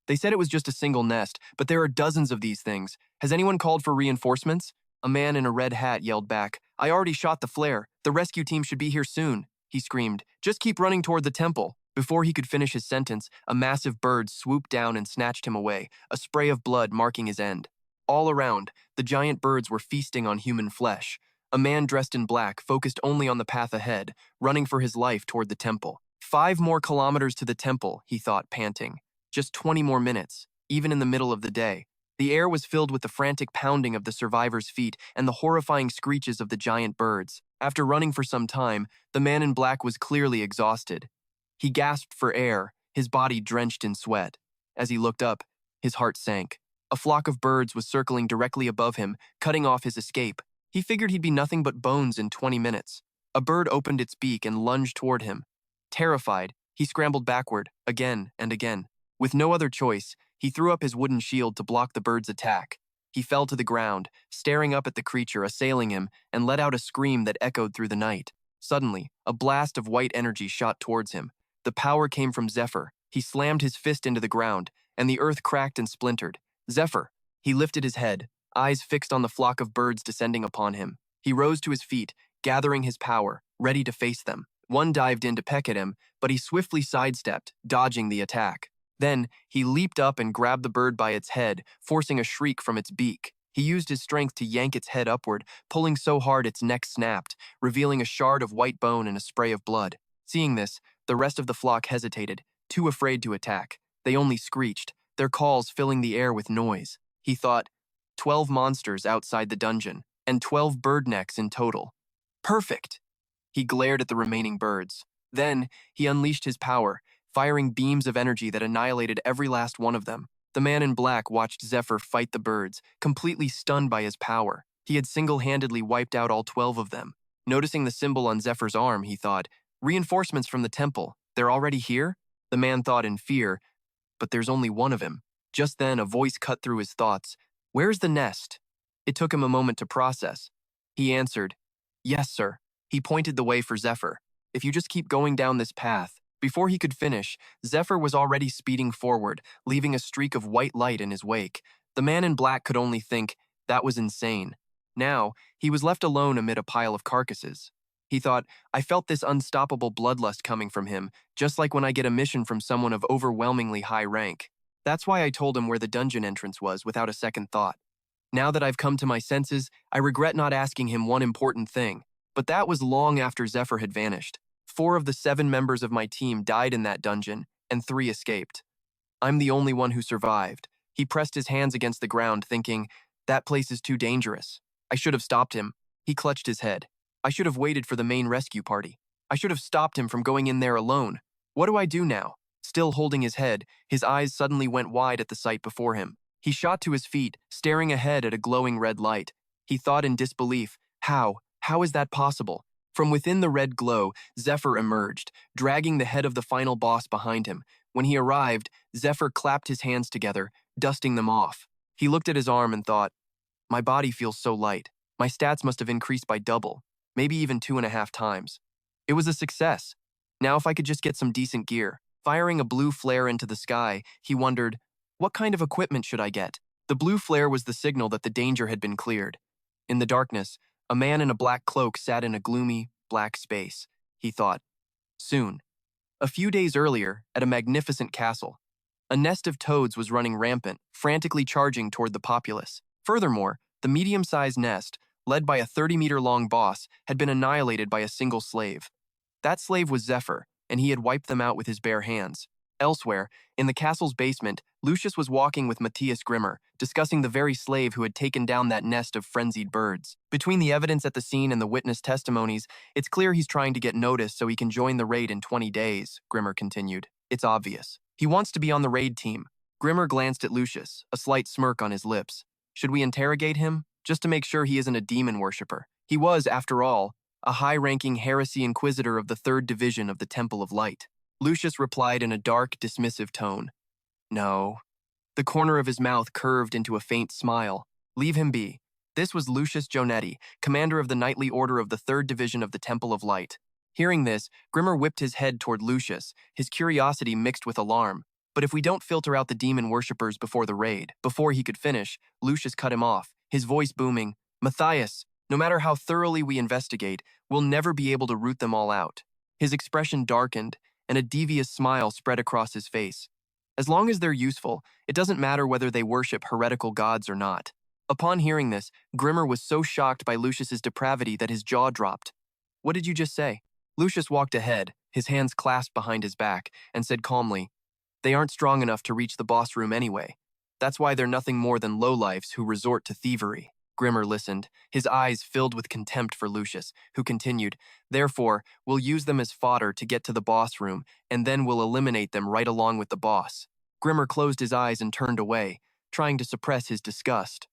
Speaker 1: They said it was just a single nest, but there are dozens of these things. Has anyone called for reinforcements? A man in a red hat yelled back, I already shot the flare. The rescue team should be here soon. He screamed, just keep running toward the temple. Before he could finish his sentence, a massive bird swooped down and snatched him away, a spray of blood marking his end. All around, the giant birds were feasting on human flesh. A man dressed in black focused only on the path ahead, running for his life toward the temple. 5 more kilometers to the temple, he thought, panting. Just 20 more minutes, even in the middle of the day. The air was filled with the frantic pounding of the survivors' feet and the horrifying screeches of the giant birds. After running for some time, the man in black was clearly exhausted. He gasped for air, his body drenched in sweat. As he looked up, his heart sank. A flock of birds was circling directly above him, cutting off his escape. He figured he'd be nothing but bones in 20 minutes. A bird opened its beak and lunged toward him. Terrified, he scrambled backward, again and again. With no other choice, he threw up his wooden shield to block the bird's attack. He fell to the ground, staring up at the creature assailing him, and let out a scream that echoed through the night. Suddenly, a blast of white energy shot towards him. The power came from Zephr. He slammed his fist into the ground, and the earth cracked and splintered. Zephr! He lifted his head, eyes fixed on the flock of birds descending upon him. He rose to his feet, gathering his power, ready to face them. One dived in to peck at him, but he swiftly sidestepped, dodging the attack. Then, he leaped up and grabbed the bird by its head, forcing a shriek from its beak. He used his strength to yank its head upward, pulling so hard its neck snapped, revealing a shard of white bone and a spray of blood. Seeing this, the rest of the flock hesitated, too afraid to attack. They only screeched, their calls filling the air with noise. He thought, 12 monsters outside the dungeon, and 12 bird necks in total. Perfect! He glared at the remaining birds. Then, he unleashed his power, firing beams of energy that annihilated every last one of them. The man in black watched Zephr fight the birds, completely stunned by his power. He had single-handedly wiped out all 12 of them. Noticing the symbol on Zephyr's arm, he thought, reinforcements from the temple. They're already here? The man thought in fear, but there's only one of him. Just then, a voice cut through his thoughts. Where's the nest? It took him a moment to process. He answered, yes, sir. He pointed the way for Zephr. If you just keep going down this path. Before he could finish, Zephr was already speeding forward, leaving a streak of white light in his wake. The man in black could only think, that was insane. Now, he was left alone amid a pile of carcasses. He thought, I felt this unstoppable bloodlust coming from him, just like when I get a mission from someone of overwhelmingly high rank. That's why I told him where the dungeon entrance was without a second thought. Now that I've come to my senses, I regret not asking him one important thing. But that was long after Zephr had vanished. 4 of the 7 members of my team died in that dungeon, and 3 escaped. I'm the only one who survived. He pressed his hands against the ground, thinking, that place is too dangerous. I should have stopped him. He clutched his head. I should have waited for the main rescue party. I should have stopped him from going in there alone. What do I do now? Still holding his head, his eyes suddenly went wide at the sight before him. He shot to his feet, staring ahead at a glowing red light. He thought in disbelief, how? How is that possible? From within the red glow, Zephr emerged, dragging the head of the final boss behind him. When he arrived, Zephr clapped his hands together, dusting them off. He looked at his arm and thought, my body feels so light. My stats must have increased by double, maybe even 2.5 times. It was a success. Now if I could just get some decent gear. Firing a blue flare into the sky, he wondered, what kind of equipment should I get? The blue flare was the signal that the danger had been cleared. In the darkness, a man in a black cloak sat in a gloomy, black space. He thought, soon. A few days earlier, at a magnificent castle, a nest of toads was running rampant, frantically charging toward the populace. Furthermore, the medium-sized nest, led by a 30-meter-long boss, had been annihilated by a single slave. That slave was Zephr, and he had wiped them out with his bare hands. Elsewhere, in the castle's basement, Lucius was walking with Matthias Grimmer, discussing the very slave who had taken down that nest of frenzied birds. Between the evidence at the scene and the witness testimonies, it's clear he's trying to get noticed so he can join the raid in 20 days, Grimmer continued. It's obvious. He wants to be on the raid team. Grimmer glanced at Lucius, a slight smirk on his lips. Should we interrogate him? Just to make sure he isn't a demon worshipper. He was, after all, a high-ranking heresy inquisitor of the 3rd Division of the Temple of Light. Lucius replied in a dark, dismissive tone. No. The corner of his mouth curved into a faint smile. Leave him be. This was Lucius Jonetti, commander of the Knightly Order of the 3rd Division of the Temple of Light. Hearing this, Grimmer whipped his head toward Lucius, his curiosity mixed with alarm. But if we don't filter out the demon worshippers before the raid, before he could finish, Lucius cut him off, his voice booming, Matthias, no matter how thoroughly we investigate, we'll never be able to root them all out. His expression darkened, and a devious smile spread across his face. As long as they're useful, it doesn't matter whether they worship heretical gods or not. Upon hearing this, Grimmer was so shocked by Lucius's depravity that his jaw dropped. What did you just say? Lucius walked ahead, his hands clasped behind his back, and said calmly, they aren't strong enough to reach the boss room anyway. That's why they're nothing more than lowlifes who resort to thievery. Grimmer listened, his eyes filled with contempt for Lucius, who continued, therefore, we'll use them as fodder to get to the boss room, and then we'll eliminate them right along with the boss. Grimmer closed his eyes and turned away, trying to suppress his disgust.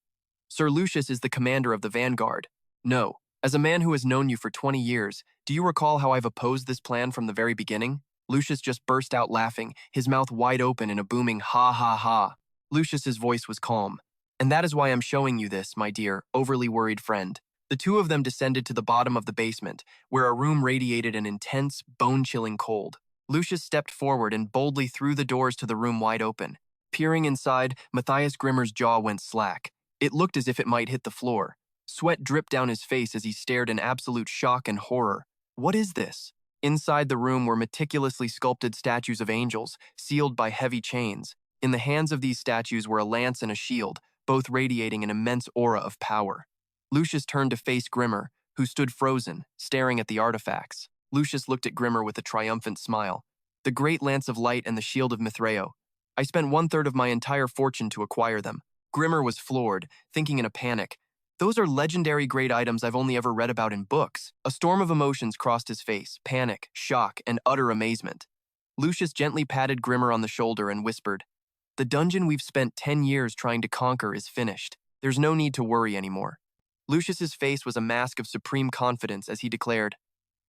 Speaker 1: Sir Lucius is the commander of the vanguard. No. As a man who has known you for 20 years, do you recall how I've opposed this plan from the very beginning? Lucius just burst out laughing, his mouth wide open in a booming ha ha ha. Lucius's voice was calm. And that is why I'm showing you this, my dear, overly worried friend. The two of them descended to the bottom of the basement, where a room radiated an intense, bone-chilling cold. Lucius stepped forward and boldly threw the doors to the room wide open. Peering inside, Matthias Grimmer's jaw went slack. It looked as if it might hit the floor. Sweat dripped down his face as he stared in absolute shock and horror. What is this? Inside the room were meticulously sculpted statues of angels, sealed by heavy chains. In the hands of these statues were a lance and a shield, both radiating an immense aura of power. Lucius turned to face Grimmer, who stood frozen, staring at the artifacts. Lucius looked at Grimmer with a triumphant smile. The great lance of light and the shield of Mithreo. I spent 1/3 of my entire fortune to acquire them. Grimmer was floored, thinking in a panic. Those are legendary great items I've only ever read about in books. A storm of emotions crossed his face, panic, shock, and utter amazement. Lucius gently patted Grimmer on the shoulder and whispered, the dungeon we've spent 10 years trying to conquer is finished. There's no need to worry anymore. Lucius's face was a mask of supreme confidence as he declared,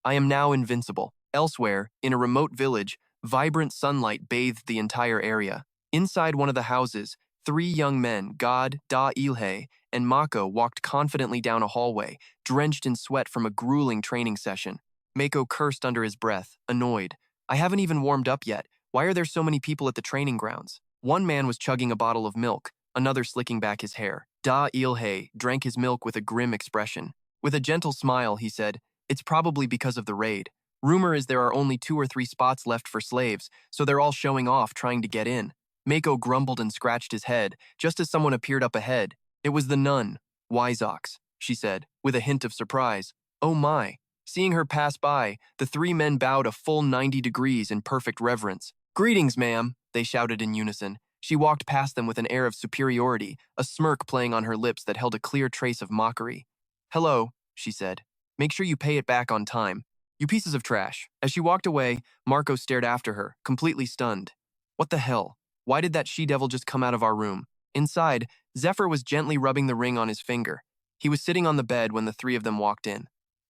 Speaker 1: I am now invincible. Elsewhere, in a remote village, vibrant sunlight bathed the entire area. Inside one of the houses, 3 young men, God, Da Ilhe, and Mako walked confidently down a hallway, drenched in sweat from a grueling training session. Mako cursed under his breath, annoyed. I haven't even warmed up yet. Why are there so many people at the training grounds? One man was chugging a bottle of milk, another slicking back his hair. Da Ilhe drank his milk with a grim expression. With a gentle smile, he said, it's probably because of the raid. Rumor is there are only 2 or 3 spots left for slaves, so they're all showing off trying to get in. Mako grumbled and scratched his head, just as someone appeared up ahead. It was the nun, Wyzox, she said, with a hint of surprise. Oh my. Seeing her pass by, the 3 men bowed a full 90 degrees in perfect reverence. Greetings, ma'am, they shouted in unison. She walked past them with an air of superiority, a smirk playing on her lips that held a clear trace of mockery. Hello, she said. Make sure you pay it back on time. You pieces of trash. As she walked away, Marco stared after her, completely stunned. What the hell? Why did that she-devil just come out of our room? Inside, Zephr was gently rubbing the ring on his finger. He was sitting on the bed when the 3 of them walked in.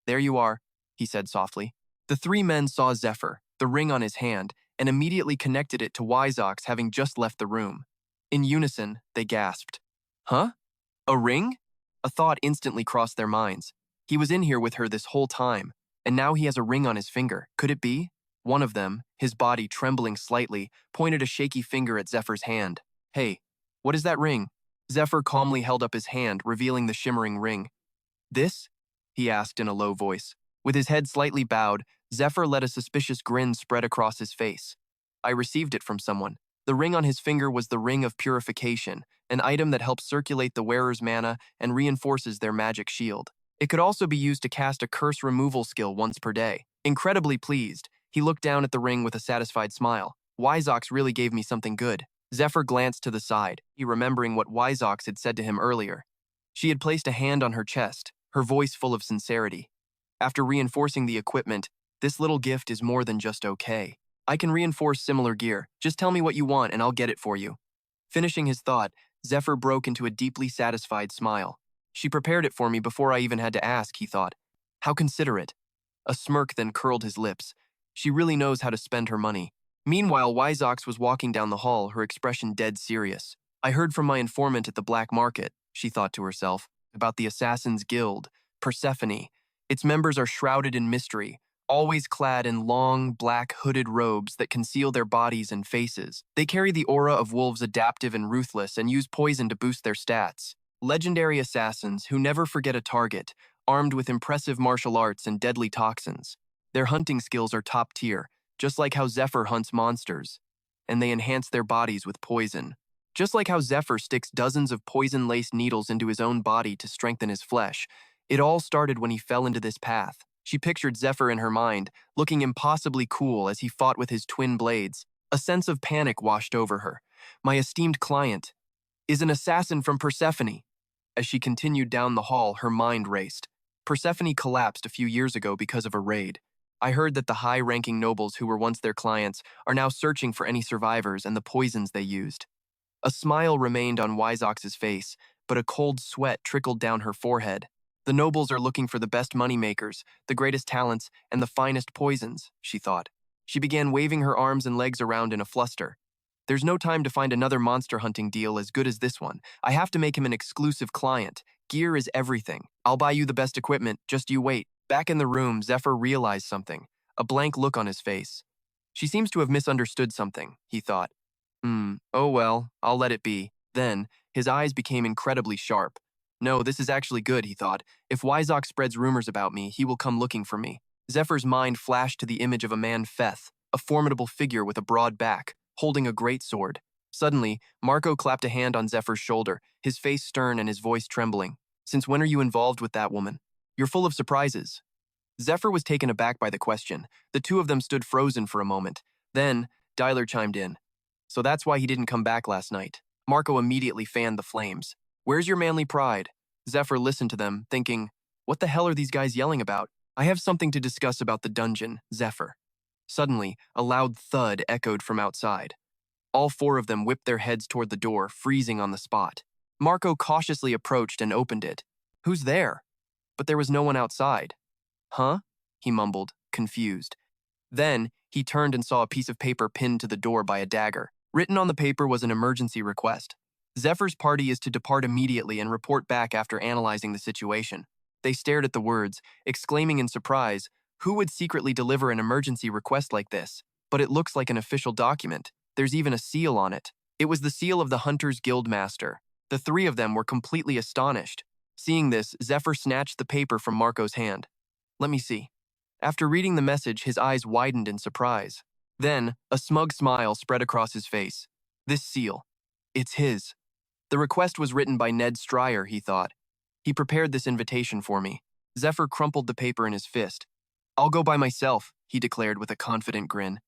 Speaker 1: There you are, he said softly. The 3 men saw Zephr, the ring on his hand, and immediately connected it to Wyzox having just left the room. In unison, they gasped. Huh? A ring? A thought instantly crossed their minds. He was in here with her this whole time, and now he has a ring on his finger. Could it be? One of them, his body trembling slightly, pointed a shaky finger at Zephyr's hand. Hey, what is that ring? Zephr calmly held up his hand, revealing the shimmering ring. This? He asked in a low voice. With his head slightly bowed, Zephr let a suspicious grin spread across his face. I received it from someone. The ring on his finger was the Ring of Purification, an item that helps circulate the wearer's mana and reinforces their magic shield. It could also be used to cast a curse removal skill once per day. Incredibly pleased, he looked down at the ring with a satisfied smile. Wyzox really gave me something good. Zephr glanced to the side, remembering what Wyzox had said to him earlier. She had placed a hand on her chest, her voice full of sincerity. After reinforcing the equipment, this little gift is more than just okay. I can reinforce similar gear. Just tell me what you want and I'll get it for you. Finishing his thought, Zephr broke into a deeply satisfied smile. She prepared it for me before I even had to ask, he thought. How considerate. A smirk then curled his lips. She really knows how to spend her money. Meanwhile, Wyzox was walking down the hall, her expression dead serious. I heard from my informant at the black market, she thought to herself, about the Assassin's Guild, Persephone. Its members are shrouded in mystery, always clad in long, black hooded robes that conceal their bodies and faces. They carry the aura of wolves, adaptive and ruthless, and use poison to boost their stats. Legendary assassins who never forget a target, armed with impressive martial arts and deadly toxins. Their hunting skills are top tier, just like how Zephr hunts monsters, and they enhance their bodies with poison. Just like how Zephr sticks dozens of poison-laced needles into his own body to strengthen his flesh. It all started when he fell into this path. She pictured Zephr in her mind, looking impossibly cool as he fought with his twin blades. A sense of panic washed over her. My esteemed client is an assassin from Persephone. As she continued down the hall, her mind raced. Persephone collapsed a few years ago because of a raid. I heard that the high-ranking nobles who were once their clients are now searching for any survivors and the poisons they used. A smile remained on Wyzox's face, but a cold sweat trickled down her forehead. The nobles are looking for the best moneymakers, the greatest talents, and the finest poisons, she thought. She began waving her arms and legs around in a fluster. There's no time to find another monster hunting deal as good as this one. I have to make him an exclusive client. Gear is everything. I'll buy you the best equipment, just you wait. Back in the room, Zephr realized something, a blank look on his face. She seems to have misunderstood something, he thought. Oh well, I'll let it be. Then, his eyes became incredibly sharp. No, this is actually good, he thought. If Wyzox spreads rumors about me, he will come looking for me. Zephr's mind flashed to the image of a man Feth, a formidable figure with a broad back, holding a great sword. Suddenly, Marco clapped a hand on Zephyr's shoulder, his face stern and his voice trembling. Since when are you involved with that woman? You're full of surprises. Zephr was taken aback by the question. The two of them stood frozen for a moment. Then, Dyler chimed in. So that's why he didn't come back last night. Marco immediately fanned the flames. Where's your manly pride? Zephr listened to them, thinking, what the hell are these guys yelling about? I have something to discuss about the dungeon, Zephr. Suddenly, a loud thud echoed from outside. All four of them whipped their heads toward the door, freezing on the spot. Marco cautiously approached and opened it. Who's there? But there was no one outside. Huh? He mumbled, confused. Then, he turned and saw a piece of paper pinned to the door by a dagger. Written on the paper was an emergency request. Zephr's party is to depart immediately and report back after analyzing the situation. They stared at the words, exclaiming in surprise, who would secretly deliver an emergency request like this? But it looks like an official document. There's even a seal on it. It was the seal of the Hunters Guild Master. The three of them were completely astonished. Seeing this, Zephr snatched the paper from Marco's hand. Let me see. After reading the message, his eyes widened in surprise. Then, a smug smile spread across his face. This seal. It's his. The request was written by Ned Stryer, he thought. He prepared this invitation for me. Zephr crumpled the paper in his fist. I'll go by myself, he declared with a confident grin.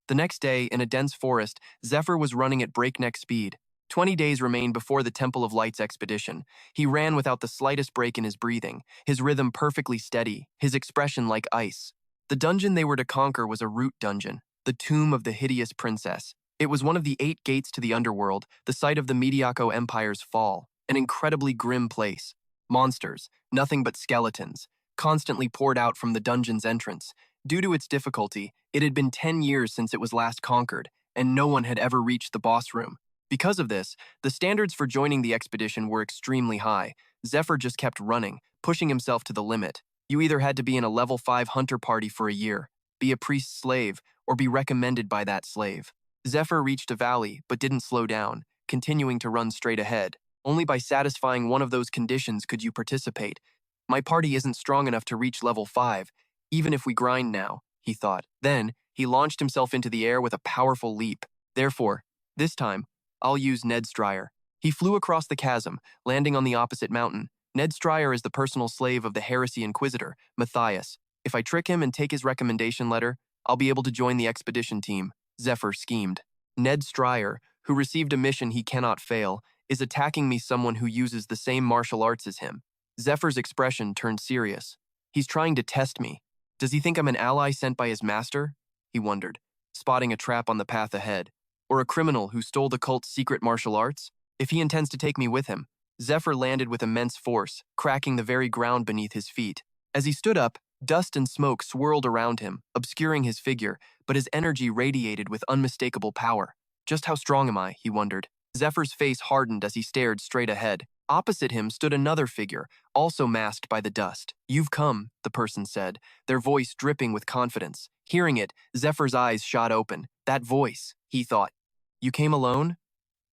Speaker 1: The next day, in a dense forest, Zephr was running at breakneck speed. 20 days remained before the Temple of Light's expedition. He ran without the slightest break in his breathing, his rhythm perfectly steady, his expression like ice. The dungeon they were to conquer was a root dungeon, the tomb of the hideous princess. It was one of the 8 gates to the underworld, the site of the Mediaco Empire's fall, an incredibly grim place. Monsters, nothing but skeletons, constantly poured out from the dungeon's entrance. Due to its difficulty, it had been 10 years since it was last conquered, and no one had ever reached the boss room. Because of this, the standards for joining the expedition were extremely high. Zephr just kept running, pushing himself to the limit. You either had to be in a level 5 hunter party for a year, be a priest's slave, or be recommended by that slave. Zephr reached a valley, but didn't slow down, continuing to run straight ahead. Only by satisfying one of those conditions could you participate. My party isn't strong enough to reach level 5, even if we grind now, he thought. Then, he launched himself into the air with a powerful leap. Therefore, this time, I'll use Ned Stryer. He flew across the chasm, landing on the opposite mountain. Ned Stryer is the personal slave of the heresy inquisitor, Matthias. If I trick him and take his recommendation letter, I'll be able to join the expedition team, Zephr schemed. Ned Stryer, who received a mission he cannot fail, is attacking me, someone who uses the same martial arts as him. Zephyr's expression turned serious. He's trying to test me. Does he think I'm an ally sent by his master? He wondered, spotting a trap on the path ahead. Or a criminal who stole the cult's secret martial arts? If he intends to take me with him, Zephr landed with immense force, cracking the very ground beneath his feet. As he stood up, dust and smoke swirled around him, obscuring his figure, but his energy radiated with unmistakable power. Just how strong am I? He wondered. Zephyr's face hardened as he stared straight ahead. Opposite him stood another figure, also masked by the dust. You've come, the person said, their voice dripping with confidence. Hearing it, Zephyr's eyes shot open. That voice, he thought. You came alone?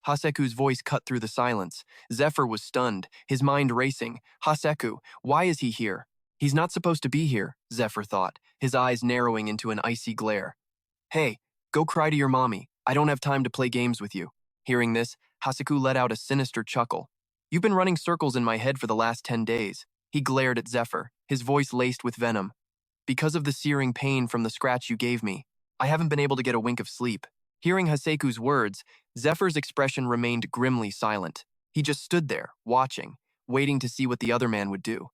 Speaker 1: Haseku's voice cut through the silence. Zephr was stunned, his mind racing. Haseku, why is he here? He's not supposed to be here, Zephr thought, his eyes narrowing into an icy glare. Hey, go cry to your mommy. I don't have time to play games with you. Hearing this, Haseku let out a sinister chuckle. You've been running circles in my head for the last 10 days. He glared at Zephr, his voice laced with venom. Because of the searing pain from the scratch you gave me, I haven't been able to get a wink of sleep. Hearing Haseku's words, Zephyr's expression remained grimly silent. He just stood there, watching, waiting to see what the other man would do.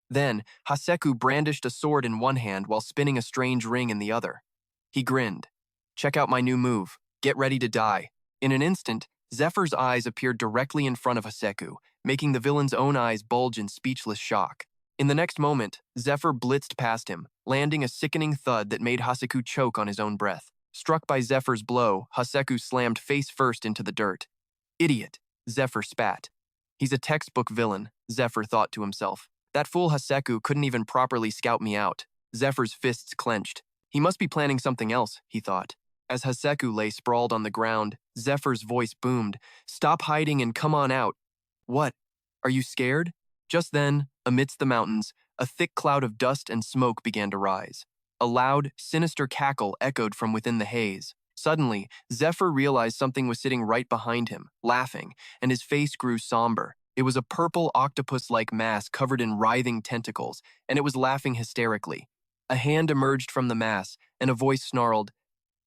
Speaker 1: Then, Haseku brandished a sword in one hand while spinning a strange ring in the other. He grinned. Check out my new move. Get ready to die. In an instant, Zephyr's eyes appeared directly in front of Haseku, making the villain's own eyes bulge in speechless shock. In the next moment, Zephr blitzed past him, landing a sickening thud that made Haseku choke on his own breath. Struck by Zephyr's blow, Haseku slammed face first into the dirt. Idiot, Zephr spat. He's a textbook villain, Zephr thought to himself. That fool Haseku couldn't even properly scout me out. Zephyr's fists clenched. He must be planning something else, he thought. As Haseku lay sprawled on the ground, Zephyr's voice boomed. Stop hiding and come on out. What? Are you scared? Just then, amidst the mountains, a thick cloud of dust and smoke began to rise. A loud, sinister cackle echoed from within the haze. Suddenly, Zephr realized something was sitting right behind him, laughing, and his face grew somber. It was a purple octopus-like mass covered in writhing tentacles, and it was laughing hysterically. A hand emerged from the mass, and a voice snarled,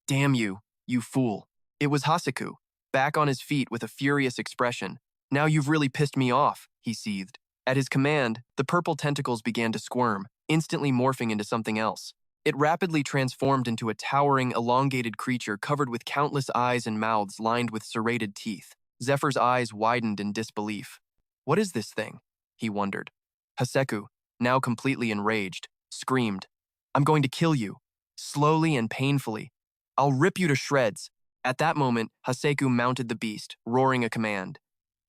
Speaker 1: Damn you, you fool. It was Haseku, back on his feet with a furious expression. Now you've really pissed me off, he seethed. At his command, the purple tentacles began to squirm, instantly morphing into something else. It rapidly transformed into a towering, elongated creature covered with countless eyes and mouths lined with serrated teeth. Zephyr's eyes widened in disbelief. What is this thing? He wondered. Haseku, now completely enraged, screamed, I'm going to kill you. Slowly and painfully. I'll rip you to shreds. At that moment, Haseku mounted the beast, roaring a command.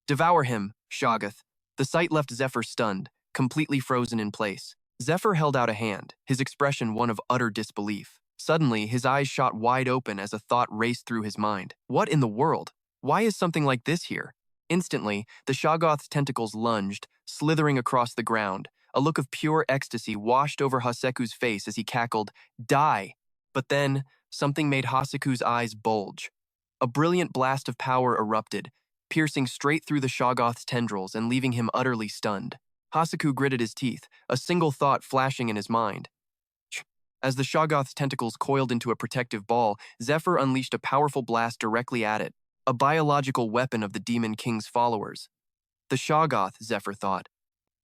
Speaker 1: Devour him, Shoggoth. The sight left Zephr stunned, completely frozen in place. Zephr held out a hand, his expression one of utter disbelief. Suddenly, his eyes shot wide open as a thought raced through his mind. What in the world? Why is something like this here? Instantly, the Shoggoth's tentacles lunged, slithering across the ground. A look of pure ecstasy washed over Haseku's face as he cackled, Die! But then, something made Haseku's eyes bulge. A brilliant blast of power erupted, piercing straight through the Shoggoth's tendrils and leaving him utterly stunned. Haseku gritted his teeth, a single thought flashing in his mind. As the Shoggoth's tentacles coiled into a protective ball, Zephr unleashed a powerful blast directly at it, a biological weapon of the Demon King's followers. The Shoggoth, Zephr thought.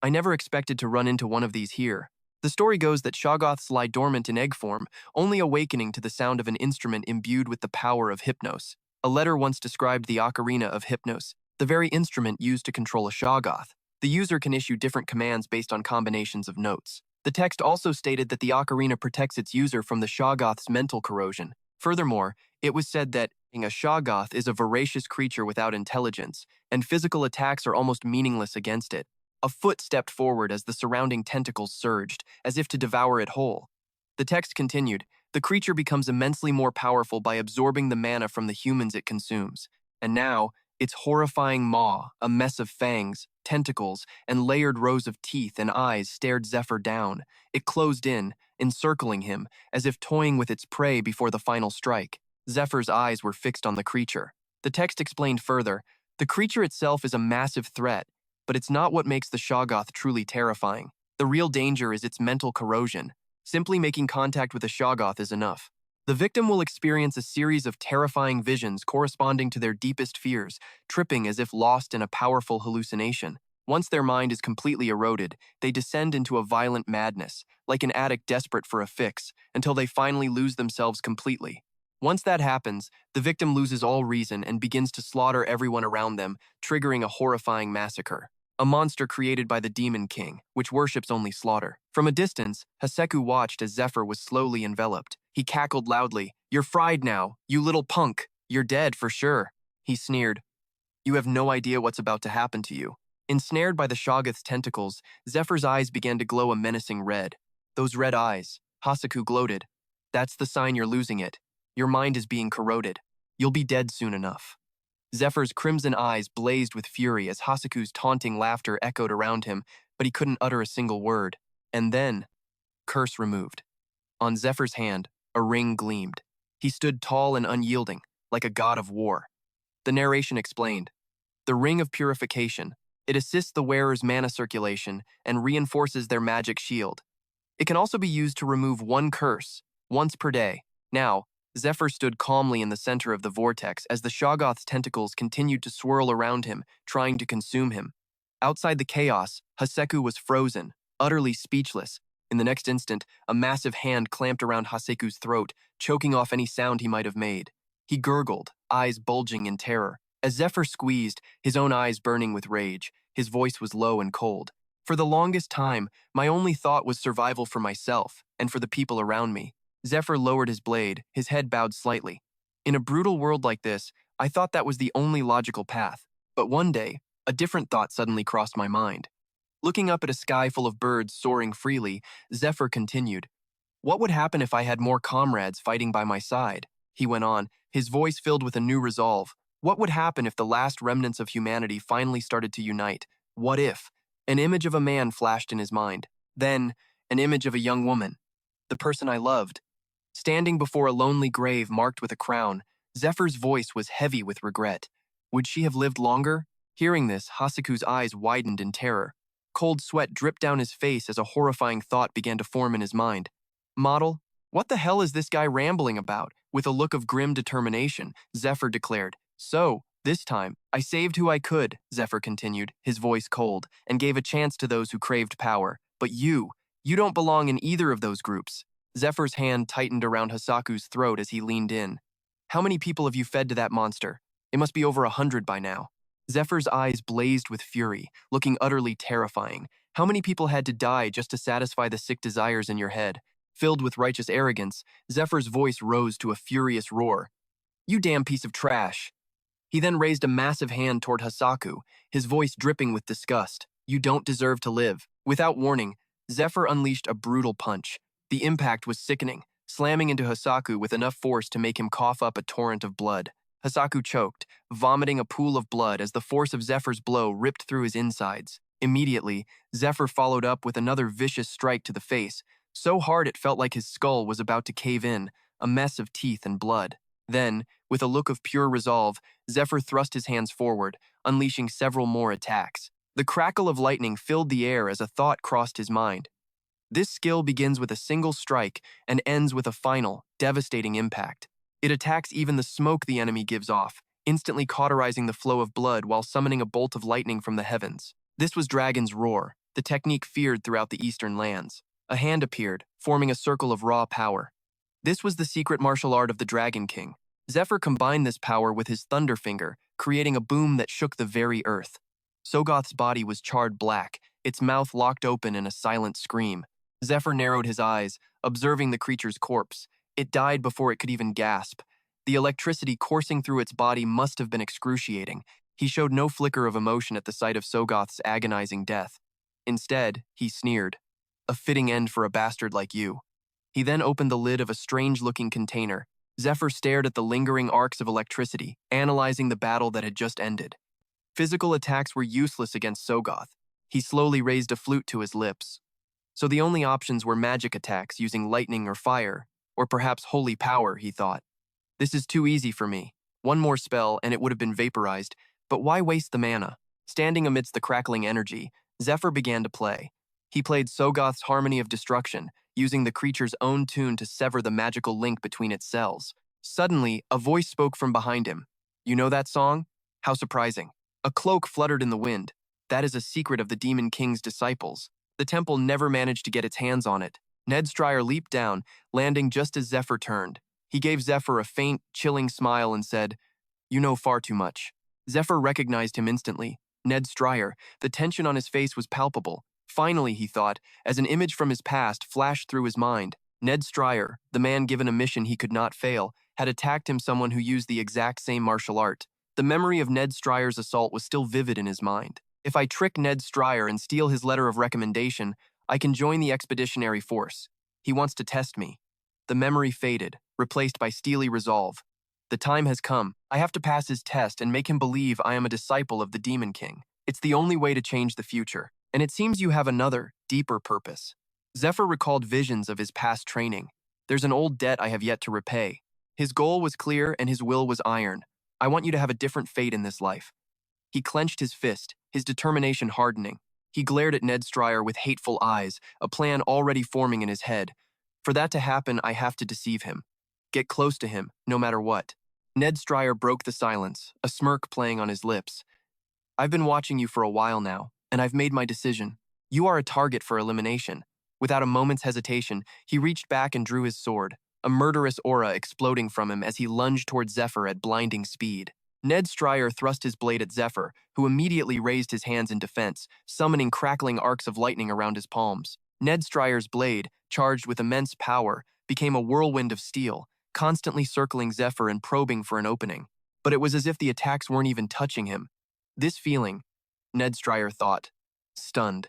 Speaker 1: I never expected to run into one of these here. The story goes that Shoggoths lie dormant in egg form, only awakening to the sound of an instrument imbued with the power of Hypnos. A letter once described the ocarina of Hypnos, the very instrument used to control a Shoggoth. The user can issue different commands based on combinations of notes. The text also stated that the ocarina protects its user from the Shoggoth's mental corrosion. Furthermore, it was said that a Shoggoth is a voracious creature without intelligence, and physical attacks are almost meaningless against it. A foot stepped forward as the surrounding tentacles surged, as if to devour it whole. The text continued, the creature becomes immensely more powerful by absorbing the mana from the humans it consumes, and now, Its horrifying maw, a mess of fangs, tentacles, and layered rows of teeth and eyes stared Zephyr down. It closed in, encircling him, as if toying with its prey before the final strike. Zephyr's eyes were fixed on the creature. The text explained further, the creature itself is a massive threat, but it's not what makes the Shoggoth truly terrifying. The real danger is its mental corrosion. Simply making contact with a Shoggoth is enough. The victim will experience a series of terrifying visions corresponding to their deepest fears, tripping as if lost in a powerful hallucination. Once their mind is completely eroded, they descend into a violent madness, like an addict desperate for a fix, until they finally lose themselves completely. Once that happens, the victim loses all reason and begins to slaughter everyone around them, triggering a horrifying massacre. A monster created by the Demon King, which worships only slaughter. From a distance, Haseku watched as Zephyr was slowly enveloped. He cackled loudly, "You're fried now, you little punk. You're dead for sure." He sneered, "You have no idea what's about to happen to you." Ensnared by the Shoggoth's tentacles, Zephyr's eyes began to glow a menacing red. Those red eyes, Haseku gloated. That's the sign you're losing it. Your mind is being corroded. You'll be dead soon enough. Zephyr's crimson eyes blazed with fury as Haseku's taunting laughter echoed around him, but he couldn't utter a single word. And then, curse removed. On Zephyr's hand, a ring gleamed. He stood tall and unyielding, like a god of war. The narration explained, the Ring of Purification. It assists the wearer's mana circulation and reinforces their magic shield. It can also be used to remove one curse, once per day. Now, Zephyr stood calmly in the center of the vortex as the Shoggoth's tentacles continued to swirl around him, trying to consume him. Outside the chaos, Haseku was frozen, utterly speechless. In the next instant, a massive hand clamped around Haseku's throat, choking off any sound he might have made. He gurgled, eyes bulging in terror. As Zephyr squeezed, his own eyes burning with rage, his voice was low and cold. For the longest time, my only thought was survival for myself and for the people around me. Zephyr lowered his blade, his head bowed slightly. In a brutal world like this, I thought that was the only logical path. But one day, a different thought suddenly crossed my mind. Looking up at a sky full of birds soaring freely, Zephyr continued, "What would happen if I had more comrades fighting by my side?" He went on, his voice filled with a new resolve. What would happen if the last remnants of humanity finally started to unite? What if? An image of a man flashed in his mind. Then, an image of a young woman, the person I loved. Standing before a lonely grave marked with a crown, Zephyr's voice was heavy with regret. Would she have lived longer? Hearing this, Haseku's eyes widened in terror. Cold sweat dripped down his face as a horrifying thought began to form in his mind. Model? What the hell is this guy rambling about? With a look of grim determination, Zephyr declared. So, this time, I saved who I could, Zephyr continued, his voice cold, and gave a chance to those who craved power. But you don't belong in either of those groups. Zephyr's hand tightened around Hasaku's throat as he leaned in. How many people have you fed to that monster? It must be over 100 by now. Zephyr's eyes blazed with fury, looking utterly terrifying. How many people had to die just to satisfy the sick desires in your head? Filled with righteous arrogance, Zephyr's voice rose to a furious roar. You damn piece of trash. He then raised a massive hand toward Hasaku, his voice dripping with disgust. You don't deserve to live. Without warning, Zephyr unleashed a brutal punch. The impact was sickening, slamming into Hasaku with enough force to make him cough up a torrent of blood. Hasaku choked, vomiting a pool of blood as the force of Zephyr's blow ripped through his insides. Immediately, Zephyr followed up with another vicious strike to the face, so hard it felt like his skull was about to cave in, a mess of teeth and blood. Then, with a look of pure resolve, Zephyr thrust his hands forward, unleashing several more attacks. The crackle of lightning filled the air as a thought crossed his mind. This skill begins with a single strike and ends with a final, devastating impact. It attacks even the smoke the enemy gives off, instantly cauterizing the flow of blood while summoning a bolt of lightning from the heavens. This was Dragon's Roar, the technique feared throughout the eastern lands. A hand appeared, forming a circle of raw power. This was the secret martial art of the Dragon King. Zephyr combined this power with his thunder finger, creating a boom that shook the very earth. Sogoth's body was charred black, its mouth locked open in a silent scream. Zephyr narrowed his eyes, observing the creature's corpse. It died before it could even gasp. The electricity coursing through its body must have been excruciating. He showed no flicker of emotion at the sight of Sogoth's agonizing death. Instead, he sneered. A fitting end for a bastard like you. He then opened the lid of a strange-looking container. Zephr stared at the lingering arcs of electricity, analyzing the battle that had just ended. Physical attacks were useless against Sogoth. He slowly raised a flute to his lips. So the only options were magic attacks using lightning or fire, or perhaps holy power, he thought. This is too easy for me. One more spell and it would have been vaporized, but why waste the mana? Standing amidst the crackling energy, Zephr began to play. He played Sogoth's Harmony of Destruction, using the creature's own tune to sever the magical link between its cells. Suddenly, a voice spoke from behind him. You know that song? How surprising. A cloak fluttered in the wind. That is a secret of the Demon King's disciples. The temple never managed to get its hands on it. Ned Stryer leaped down, landing just as Zephr turned. He gave Zephr a faint, chilling smile and said, You know far too much. Zephr recognized him instantly. Ned Stryer. The tension on his face was palpable. Finally, he thought, as an image from his past flashed through his mind. Ned Stryer, the man given a mission he could not fail, had attacked him someone who used the exact same martial art. The memory of Ned Stryer's assault was still vivid in his mind. If I trick Ned Stryer and steal his letter of recommendation, I can join the expeditionary force. He wants to test me. The memory faded, replaced by steely resolve. The time has come. I have to pass his test and make him believe I am a disciple of the Demon King. It's the only way to change the future. And it seems you have another, deeper purpose. Zephr recalled visions of his past training. There's an old debt I have yet to repay. His goal was clear and his will was iron. I want you to have a different fate in this life. He clenched his fist, his determination hardening. He glared at Ned Stryer with hateful eyes, a plan already forming in his head. For that to happen, I have to deceive him. Get close to him, no matter what. Ned Stryer broke the silence, a smirk playing on his lips. I've been watching you for a while now, and I've made my decision. You are a target for elimination. Without a moment's hesitation, he reached back and drew his sword, a murderous aura exploding from him as he lunged toward Zephr at blinding speed. Ned Stryer thrust his blade at Zephr, who immediately raised his hands in defense, summoning crackling arcs of lightning around his palms. Ned Stryer's blade, charged with immense power, became a whirlwind of steel, constantly circling Zephr and probing for an opening. But it was as if the attacks weren't even touching him. This feeling, Ned Stryer thought, stunned.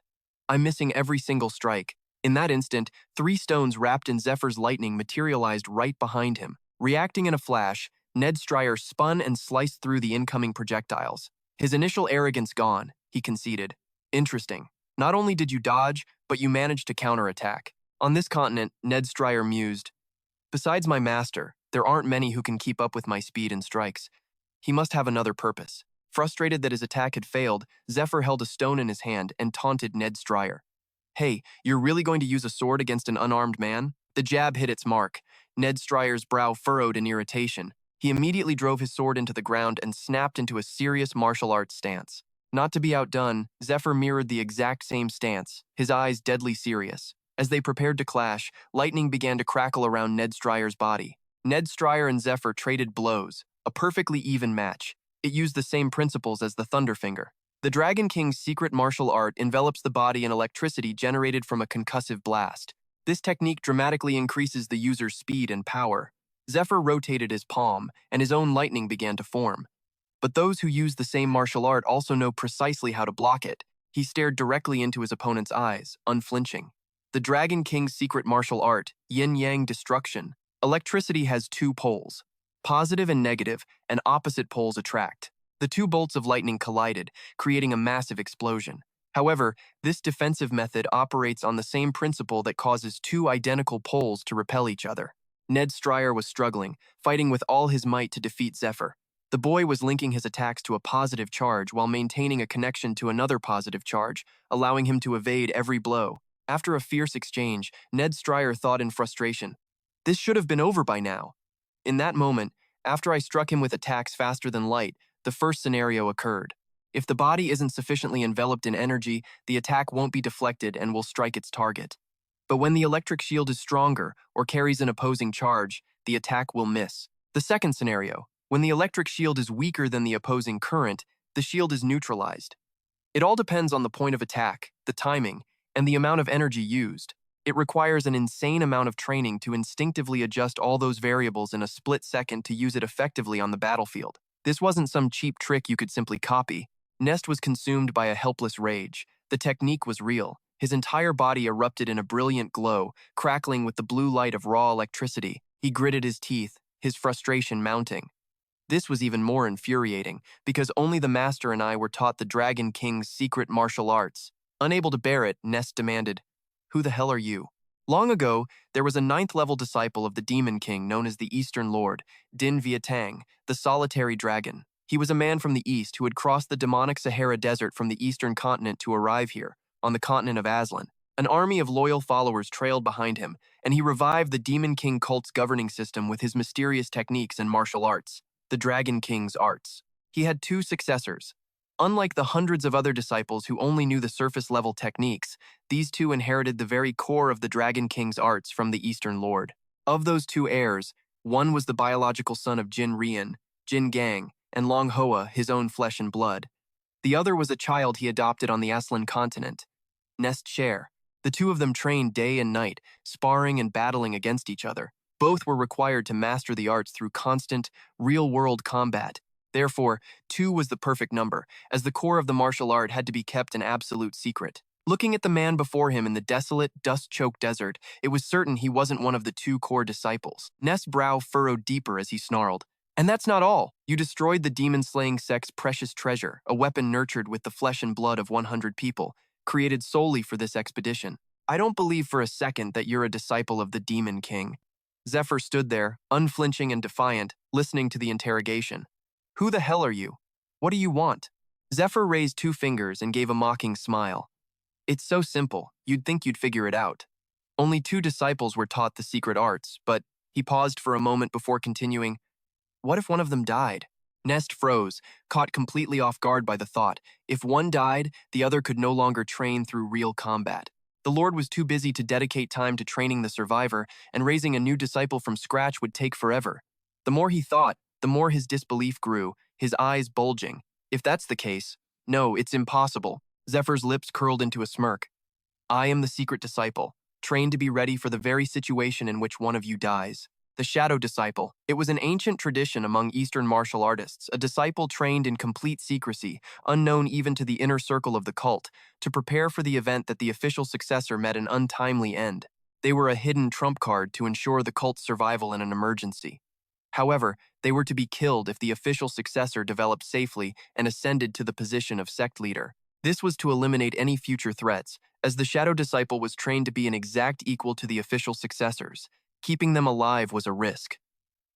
Speaker 1: I'm missing every single strike. In that instant, 3 stones wrapped in Zephyr's lightning materialized right behind him. Reacting in a flash, Ned Stryer spun and sliced through the incoming projectiles. His initial arrogance gone, he conceded. Interesting. Not only did you dodge, but you managed to counterattack. On this continent, Ned Stryer mused. Besides my master, there aren't many who can keep up with my speed and strikes. He must have another purpose. Frustrated that his attack had failed, Zephr held a stone in his hand and taunted Ned Stryer. Hey, you're really going to use a sword against an unarmed man? The jab hit its mark. Ned Stryer's brow furrowed in irritation. He immediately drove his sword into the ground and snapped into a serious martial arts stance. Not to be outdone, Zephr mirrored the exact same stance, his eyes deadly serious. As they prepared to clash, lightning began to crackle around Ned Stryer's body. Ned Stryer and Zephr traded blows, a perfectly even match. It used the same principles as the Thunderfinger. The Dragon King's secret martial art envelops the body in electricity generated from a concussive blast. This technique dramatically increases the user's speed and power. Zephr rotated his palm, and his own lightning began to form. But those who use the same martial art also know precisely how to block it. He stared directly into his opponent's eyes, unflinching. The Dragon King's secret martial art, yin-yang destruction. Electricity has 2 poles. Positive and negative, and opposite poles attract. The 2 bolts of lightning collided, creating a massive explosion. However, this defensive method operates on the same principle that causes 2 identical poles to repel each other. Ned Stryer was struggling, fighting with all his might to defeat Zephr. The boy was linking his attacks to a positive charge while maintaining a connection to another positive charge, allowing him to evade every blow. After a fierce exchange, Ned Stryer thought in frustration, "This should have been over by now." In that moment, after I struck him with attacks faster than light, the first scenario occurred. If the body isn't sufficiently enveloped in energy, the attack won't be deflected and will strike its target. But when the electric shield is stronger or carries an opposing charge, the attack will miss. The second scenario, when the electric shield is weaker than the opposing current, the shield is neutralized. It all depends on the point of attack, the timing, and the amount of energy used. It requires an insane amount of training to instinctively adjust all those variables in a split second to use it effectively on the battlefield. This wasn't some cheap trick you could simply copy. Nest was consumed by a helpless rage. The technique was real. His entire body erupted in a brilliant glow, crackling with the blue light of raw electricity. He gritted his teeth, his frustration mounting. This was even more infuriating, because only the Master and I were taught the Dragon King's secret martial arts. Unable to bear it, Nest demanded, "Who the hell are you?" Long ago, there was a ninth-level disciple of the Demon King known as the Eastern Lord, Din Vietang, the Solitary Dragon. He was a man from the east who had crossed the demonic Sahara Desert from the eastern continent to arrive here, on the continent of Aslan. An army of loyal followers trailed behind him, and he revived the Demon King cult's governing system with his mysterious techniques and martial arts, the Dragon King's arts. He had two successors. Unlike the hundreds of other disciples who only knew the surface-level techniques, these two inherited the very core of the Dragon King's arts from the Eastern Lord. Of those two heirs, one was the biological son of Jin Rian, Jin Gang, and Long Hoa, his own flesh and blood. The other was a child he adopted on the Aslan continent, Nest Share. The two of them trained day and night, sparring and battling against each other. Both were required to master the arts through constant, real-world combat. Therefore, 2 was the perfect number, as the core of the martial art had to be kept an absolute secret. Looking at the man before him in the desolate, dust-choked desert, it was certain he wasn't one of the 2 core disciples. Nest's brow furrowed deeper as he snarled. "And that's not all. You destroyed the demon-slaying sect's precious treasure, a weapon nurtured with the flesh and blood of 100 people, created solely for this expedition. I don't believe for a second that you're a disciple of the Demon King." Zephr stood there, unflinching and defiant, listening to the interrogation. "Who the hell are you? What do you want?" Zephr raised 2 fingers and gave a mocking smile. "It's so simple, you'd think you'd figure it out. Only 2 disciples were taught the secret arts, but..." He paused for a moment before continuing, "What if one of them died?" Nest froze, caught completely off guard by the thought. If one died, the other could no longer train through real combat. The Lord was too busy to dedicate time to training the survivor, and raising a new disciple from scratch would take forever. The more he thought, the more his disbelief grew, his eyes bulging. If that's the case, no, it's impossible. Zephyr's lips curled into a smirk. "I am the secret disciple, trained to be ready for the very situation in which one of you dies. The Shadow Disciple. It was an ancient tradition among Eastern martial artists, a disciple trained in complete secrecy, unknown even to the inner circle of the cult, to prepare for the event that the official successor met an untimely end. They were a hidden trump card to ensure the cult's survival in an emergency. However, they were to be killed if the official successor developed safely and ascended to the position of sect leader. This was to eliminate any future threats, as the Shadow Disciple was trained to be an exact equal to the official successors. Keeping them alive was a risk."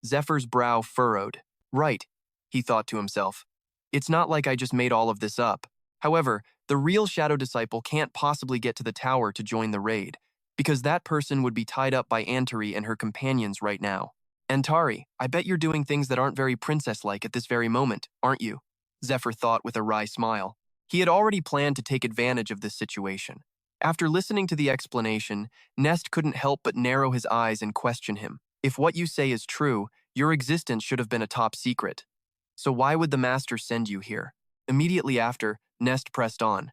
Speaker 1: Zephyr's brow furrowed. "Right," he thought to himself. "It's not like I just made all of this up. However, the real Shadow Disciple can't possibly get to the tower to join the raid, because that person would be tied up by Antari and her companions right now. Antari, I bet you're doing things that aren't very princess-like at this very moment, aren't you?" Zephr thought with a wry smile. He had already planned to take advantage of this situation. After listening to the explanation, Nest couldn't help but narrow his eyes and question him. "If what you say is true, your existence should have been a top secret. So why would the Master send you here?" Immediately after, Nest pressed on.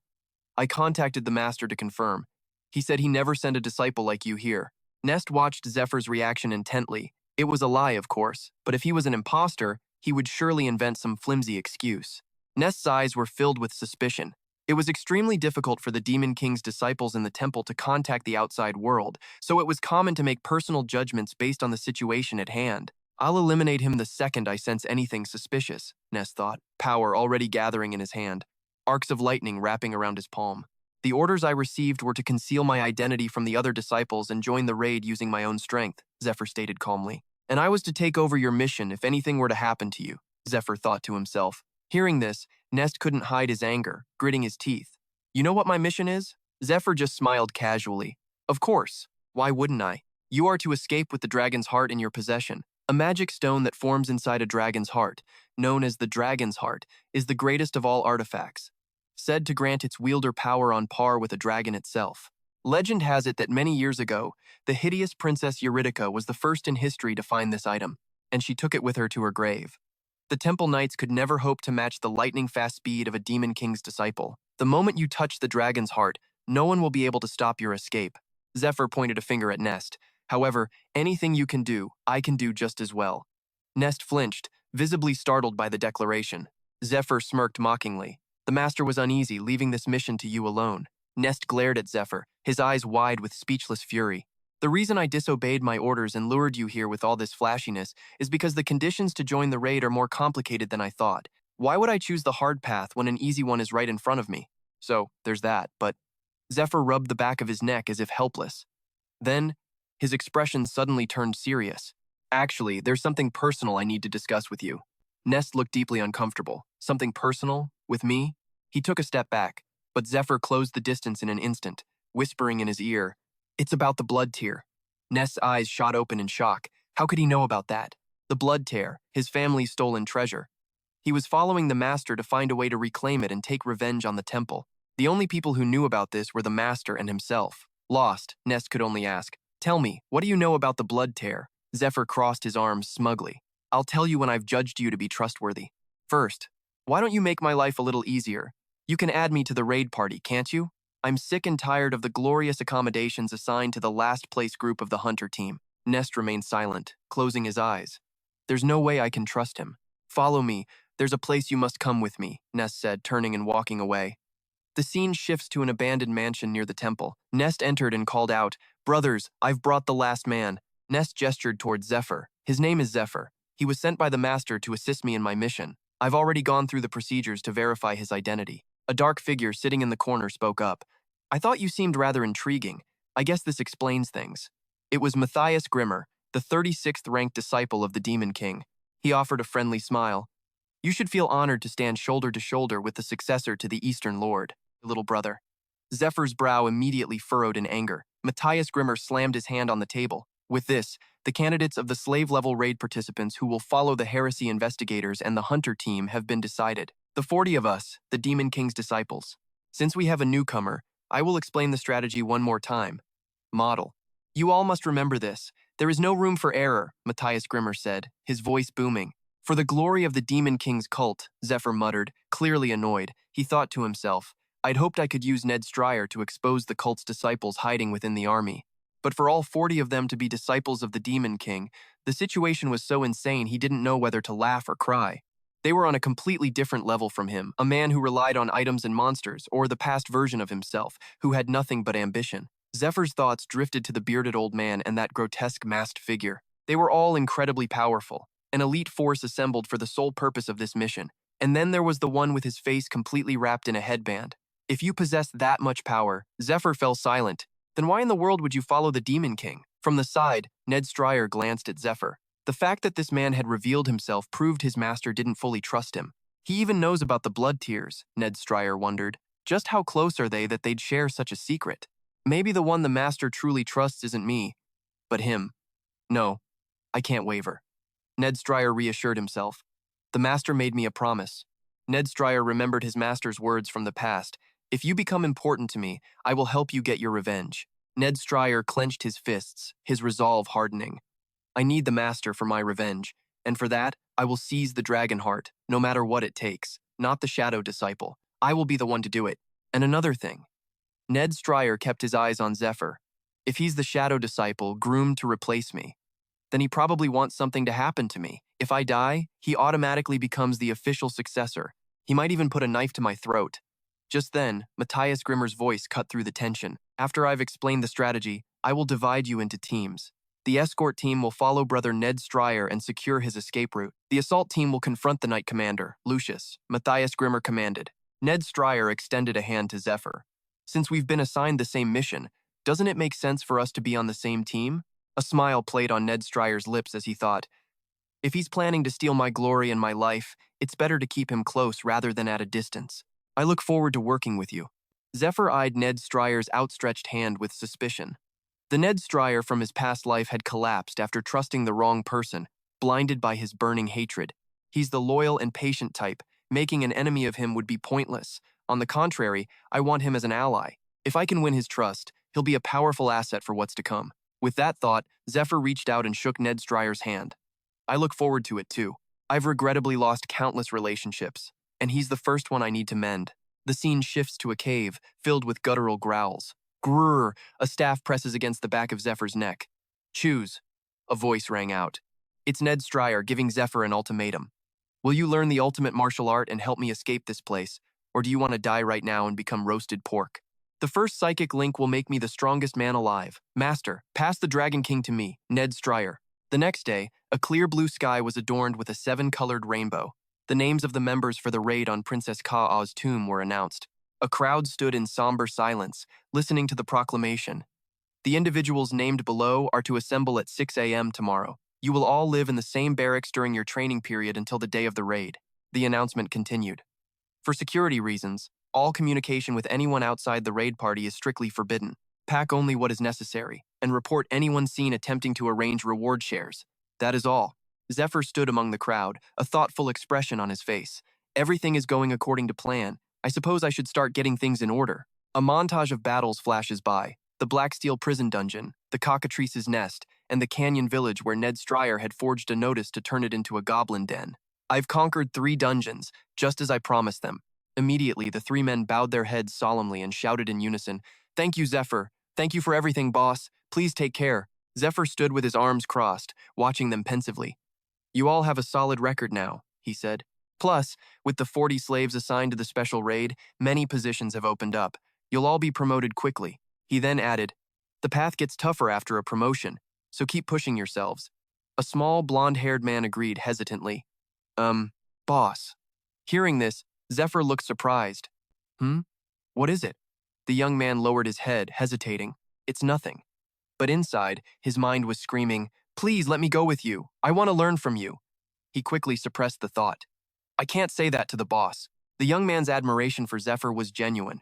Speaker 1: "I contacted the Master to confirm. He said he never sent a disciple like you here." Nest watched Zephyr's reaction intently. It was a lie, of course, but if he was an imposter, he would surely invent some flimsy excuse. Nest's eyes were filled with suspicion. It was extremely difficult for the Demon King's disciples in the temple to contact the outside world, so it was common to make personal judgments based on the situation at hand. "I'll eliminate him the second I sense anything suspicious," Nest thought, power already gathering in his hand, arcs of lightning wrapping around his palm. "The orders I received were to conceal my identity from the other disciples and join the raid using my own strength," Zephr stated calmly. "And I was to take over your mission if anything were to happen to you," Zephr thought to himself. Hearing this, Nest couldn't hide his anger, gritting his teeth. "You know what my mission is?" Zephr just smiled casually. "Of course. Why wouldn't I? You are to escape with the dragon's heart in your possession. A magic stone that forms inside a dragon's heart, known as the Dragon's Heart, is the greatest of all artifacts, said to grant its wielder power on par with a dragon itself. Legend has it that many years ago, the hideous Princess Eurydica was the first in history to find this item, and she took it with her to her grave. The Temple Knights could never hope to match the lightning-fast speed of a Demon King's disciple. The moment you touch the dragon's heart, no one will be able to stop your escape." Zephr pointed a finger at Nest. "However, anything you can do, I can do just as well." Nest flinched, visibly startled by the declaration. Zephr smirked mockingly. "The Master was uneasy, leaving this mission to you alone." Nest glared at Zephr, his eyes wide with speechless fury. The reason I disobeyed my orders and lured you here with all this flashiness is because the conditions to join the raid are more complicated than I thought. Why would I choose the hard path when an easy one is right in front of me? So, there's that, but Zephr rubbed the back of his neck as if helpless. Then, his expression suddenly turned serious. Actually, there's something personal I need to discuss with you. Nest looked deeply uncomfortable. Something personal? With me? He took a step back, but Zephr closed the distance in an instant, whispering in his ear, "It's about the blood tear." Nest's eyes shot open in shock. How could he know about that? The blood tear, his family's stolen treasure. He was following the Master to find a way to reclaim it and take revenge on the temple. The only people who knew about this were the Master and himself. Lost, Nest could only ask, "Tell me, what do you know about the blood tear?" Zephr crossed his arms smugly. "I'll tell you when I've judged you to be trustworthy. First, why don't you make my life a little easier? You can add me to the raid party, can't you? I'm sick and tired of the glorious accommodations assigned to the last place group of the hunter team." Nest remained silent, closing his eyes. "There's no way I can trust him. Follow me. There's a place you must come with me," Nest said, turning and walking away. The scene shifts to an abandoned mansion near the temple. Nest entered and called out, "Brothers, I've brought the last man." Nest gestured towards Zephr. "His name is Zephr. He was sent by the Master to assist me in my mission. I've already gone through the procedures to verify his identity." A dark figure sitting in the corner spoke up. "I thought you seemed rather intriguing. I guess this explains things." It was Matthias Grimmer, the 36th ranked disciple of the Demon King. He offered a friendly smile. "You should feel honored to stand shoulder to shoulder with the successor to the Eastern Lord, little brother." Zephr's brow immediately furrowed in anger. Matthias Grimmer slammed his hand on the table. "With this, the candidates of the slave-level raid participants who will follow the heresy investigators and the hunter team have been decided. The 40 of us, the Demon King's disciples. Since we have a newcomer, I will explain the strategy one more time. Model. You all must remember this. There is no room for error," Matthias Grimmer said, his voice booming. "For the glory of the Demon King's cult," Zephr muttered, clearly annoyed. He thought to himself, "I'd hoped I could use Ned Stryer to expose the cult's disciples hiding within the army. But for all 40 of them to be disciples of the Demon King, the situation was so insane he didn't know whether to laugh or cry. They were on a completely different level from him, a man who relied on items and monsters, or the past version of himself, who had nothing but ambition." Zephyr's thoughts drifted to the bearded old man and that grotesque masked figure. They were all incredibly powerful, an elite force assembled for the sole purpose of this mission. And then there was the one with his face completely wrapped in a headband. If you possessed that much power, Zephr fell silent. Then why in the world would you follow the Demon King? From the side, Ned Stryer glanced at Zephr. The fact that this man had revealed himself proved his master didn't fully trust him. He even knows about the blood tears, Ned Stryer wondered. Just how close are they that they'd share such a secret? Maybe the one the master truly trusts isn't me, but him. No, I can't waver. Ned Stryer reassured himself. The master made me a promise. Ned Stryer remembered his master's words from the past. If you become important to me, I will help you get your revenge. Ned Stryer clenched his fists, his resolve hardening. I need the master for my revenge, and for that, I will seize the dragon heart, no matter what it takes, not the shadow disciple. I will be the one to do it. And another thing. Ned Stryer kept his eyes on Zephr. If he's the shadow disciple groomed to replace me, then he probably wants something to happen to me. If I die, he automatically becomes the official successor. He might even put a knife to my throat. Just then, Matthias Grimmer's voice cut through the tension. After I've explained the strategy, I will divide you into teams. The escort team will follow Brother Ned Stryer and secure his escape route. The assault team will confront the Knight Commander, Lucius. Matthias Grimmer commanded. Ned Stryer extended a hand to Zephr. Since we've been assigned the same mission, doesn't it make sense for us to be on the same team? A smile played on Ned Stryer's lips as he thought, if he's planning to steal my glory and my life, it's better to keep him close rather than at a distance. I look forward to working with you. Zephr eyed Ned Stryer's outstretched hand with suspicion. The Ned Stryer from his past life had collapsed after trusting the wrong person, blinded by his burning hatred. He's the loyal and patient type. Making an enemy of him would be pointless. On the contrary, I want him as an ally. If I can win his trust, he'll be a powerful asset for what's to come. With that thought, Zephr reached out and shook Ned Stryer's hand. I look forward to it too. I've regrettably lost countless relationships, and he's the first one I need to mend. The scene shifts to a cave, filled with guttural growls. Grrr! A staff presses against the back of Zephr's neck. Choose. A voice rang out. It's Ned Stryer giving Zephr an ultimatum. Will you learn the ultimate martial art and help me escape this place, or do you want to die right now and become roasted pork? The first psychic link will make me the strongest man alive. Master, pass the Dragon King to me, Ned Stryer. The next day, a clear blue sky was adorned with a 7-colored rainbow. The names of the members for the raid on Princess Ka'a's tomb were announced. A crowd stood in somber silence, listening to the proclamation. The individuals named below are to assemble at 6 a.m. tomorrow. You will all live in the same barracks during your training period until the day of the raid. The announcement continued. For security reasons, all communication with anyone outside the raid party is strictly forbidden. Pack only what is necessary, and report anyone seen attempting to arrange reward shares. That is all. Zephr stood among the crowd, a thoughtful expression on his face. Everything is going according to plan. I suppose I should start getting things in order. A montage of battles flashes by. The Black Steel prison dungeon, the cockatrice's nest, and the canyon village where Ned Stryer had forged a notice to turn it into a goblin den. I've conquered 3 dungeons, just as I promised them. Immediately, the 3 men bowed their heads solemnly and shouted in unison, "Thank you, Zephr. Thank you for everything, boss. Please take care." Zephr stood with his arms crossed, watching them pensively. "You all have a solid record now," he said. "Plus, with the 40 slaves assigned to the special raid, many positions have opened up. You'll all be promoted quickly." He then added, "The path gets tougher after a promotion, so keep pushing yourselves." A small, blonde-haired man agreed hesitantly. Boss." Hearing this, Zephr looked surprised. What is it?" The young man lowered his head, hesitating. "It's nothing." But inside, his mind was screaming, "Please let me go with you. I want to learn from you." He quickly suppressed the thought. "I can't say that to the boss." The young man's admiration for Zephr was genuine.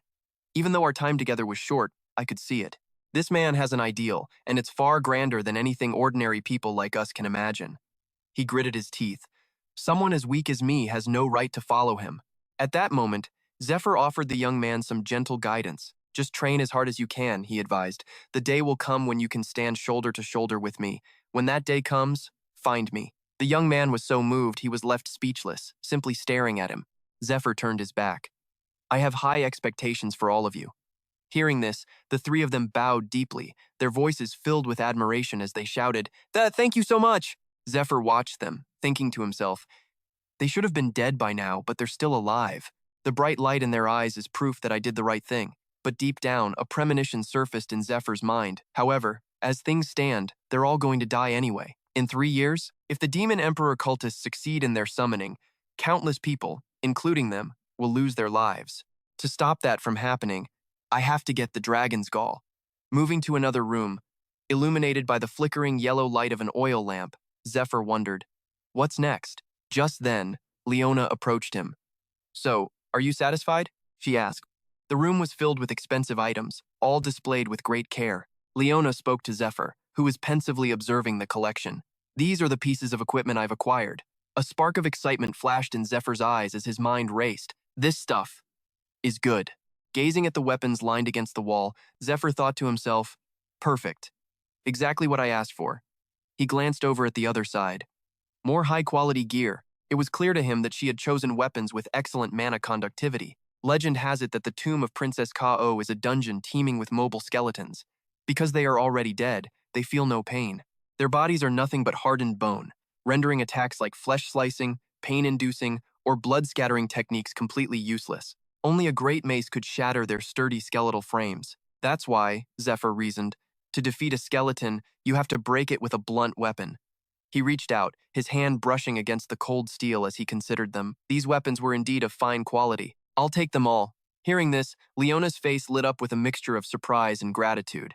Speaker 1: Even though our time together was short, I could see it. This man has an ideal, and it's far grander than anything ordinary people like us can imagine. He gritted his teeth. Someone as weak as me has no right to follow him. At that moment, Zephr offered the young man some gentle guidance. "Just train as hard as you can," he advised. "The day will come when you can stand shoulder to shoulder with me. When that day comes, find me." The young man was so moved he was left speechless, simply staring at him. Zephr turned his back. "I have high expectations for all of you." Hearing this, the 3 of them bowed deeply, their voices filled with admiration as they shouted, "Thank you so much!" Zephr watched them, thinking to himself, "They should have been dead by now, but they're still alive. The bright light in their eyes is proof that I did the right thing." But deep down, a premonition surfaced in Zephyr's mind. However, as things stand, they're all going to die anyway. In 3 years, if the Demon Emperor cultists succeed in their summoning, countless people, including them, will lose their lives. To stop that from happening, I have to get the dragon's gall. Moving to another room, illuminated by the flickering yellow light of an oil lamp, Zephr wondered, "What's next?" Just then, Leona approached him. "So, are you satisfied?" she asked. The room was filled with expensive items, all displayed with great care. Leona spoke to Zephr, who was pensively observing the collection. "These are the pieces of equipment I've acquired." A spark of excitement flashed in Zephyr's eyes as his mind raced. "This stuff is good." Gazing at the weapons lined against the wall, Zephr thought to himself, "Perfect. Exactly what I asked for." He glanced over at the other side. More high-quality gear. It was clear to him that she had chosen weapons with excellent mana conductivity. Legend has it that the tomb of Princess Ka-O is a dungeon teeming with mobile skeletons. Because they are already dead, they feel no pain. Their bodies are nothing but hardened bone, rendering attacks like flesh-slicing, pain-inducing, or blood-scattering techniques completely useless. Only a great mace could shatter their sturdy skeletal frames. That's why, Zephr reasoned, to defeat a skeleton, you have to break it with a blunt weapon. He reached out, his hand brushing against the cold steel as he considered them. These weapons were indeed of fine quality. "I'll take them all." Hearing this, Leona's face lit up with a mixture of surprise and gratitude.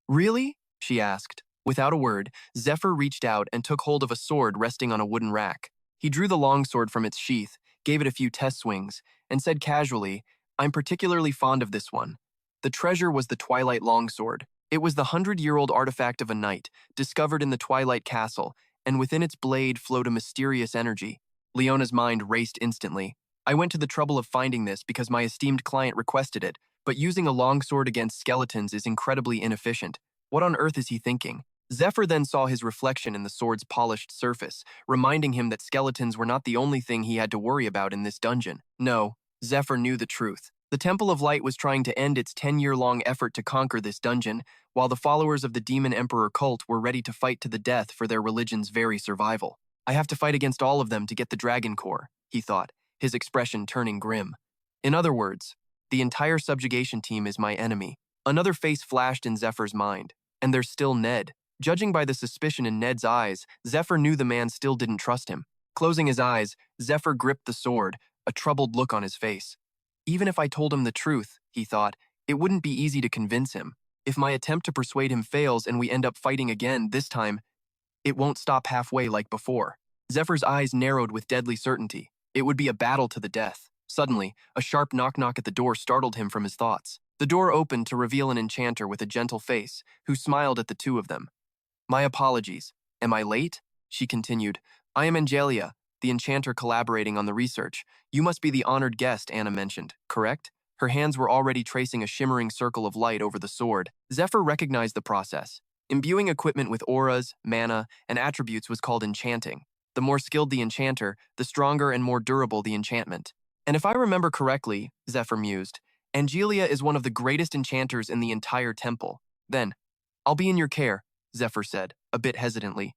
Speaker 1: "Really?" she asked. Without a word, Zephr reached out and took hold of a sword resting on a wooden rack. He drew the longsword from its sheath, gave it a few test swings, and said casually, "I'm particularly fond of this one." The treasure was the Twilight Longsword. It was the 100-year-old artifact of a knight, discovered in the Twilight Castle, and within its blade flowed a mysterious energy. Leona's mind raced instantly. "I went to the trouble of finding this because my esteemed client requested it, but using a longsword against skeletons is incredibly inefficient. What on earth is he thinking?" Zephr then saw his reflection in the sword's polished surface, reminding him that skeletons were not the only thing he had to worry about in this dungeon. No, Zephr knew the truth. The Temple of Light was trying to end its 10-year-long effort to conquer this dungeon, while the followers of the Demon Emperor cult were ready to fight to the death for their religion's very survival. "I have to fight against all of them to get the Dragon Core," he thought, his expression turning grim. In other words, The entire subjugation team is my enemy. Another face flashed in Zephyr's mind. And there's still Ned. Judging by the suspicion in Ned's eyes, Zephr knew the man still didn't trust him. Closing his eyes, Zephr gripped the sword, a troubled look on his face. Even if I told him the truth, he thought, it wouldn't be easy to convince him. If my attempt to persuade him fails and we end up fighting again, this time, it won't stop halfway like before. Zephyr's eyes narrowed with deadly certainty. It would be a battle to the death. Suddenly, a sharp knock-knock at the door startled him from his thoughts. The door opened to reveal an enchanter with a gentle face, who smiled at the two of them. My apologies. Am I late? She continued. I am Angelia, the enchanter collaborating on the research. You must be the honored guest Anna mentioned, correct? Her hands were already tracing a shimmering circle of light over the sword. Zephr recognized the process. Imbuing equipment with auras, mana, and attributes was called enchanting. The more skilled the enchanter, the stronger and more durable the enchantment. And if I remember correctly, Zephr mused, Angelia is one of the greatest enchanters in the entire temple. Then, I'll be in your care, Zephr said, a bit hesitantly.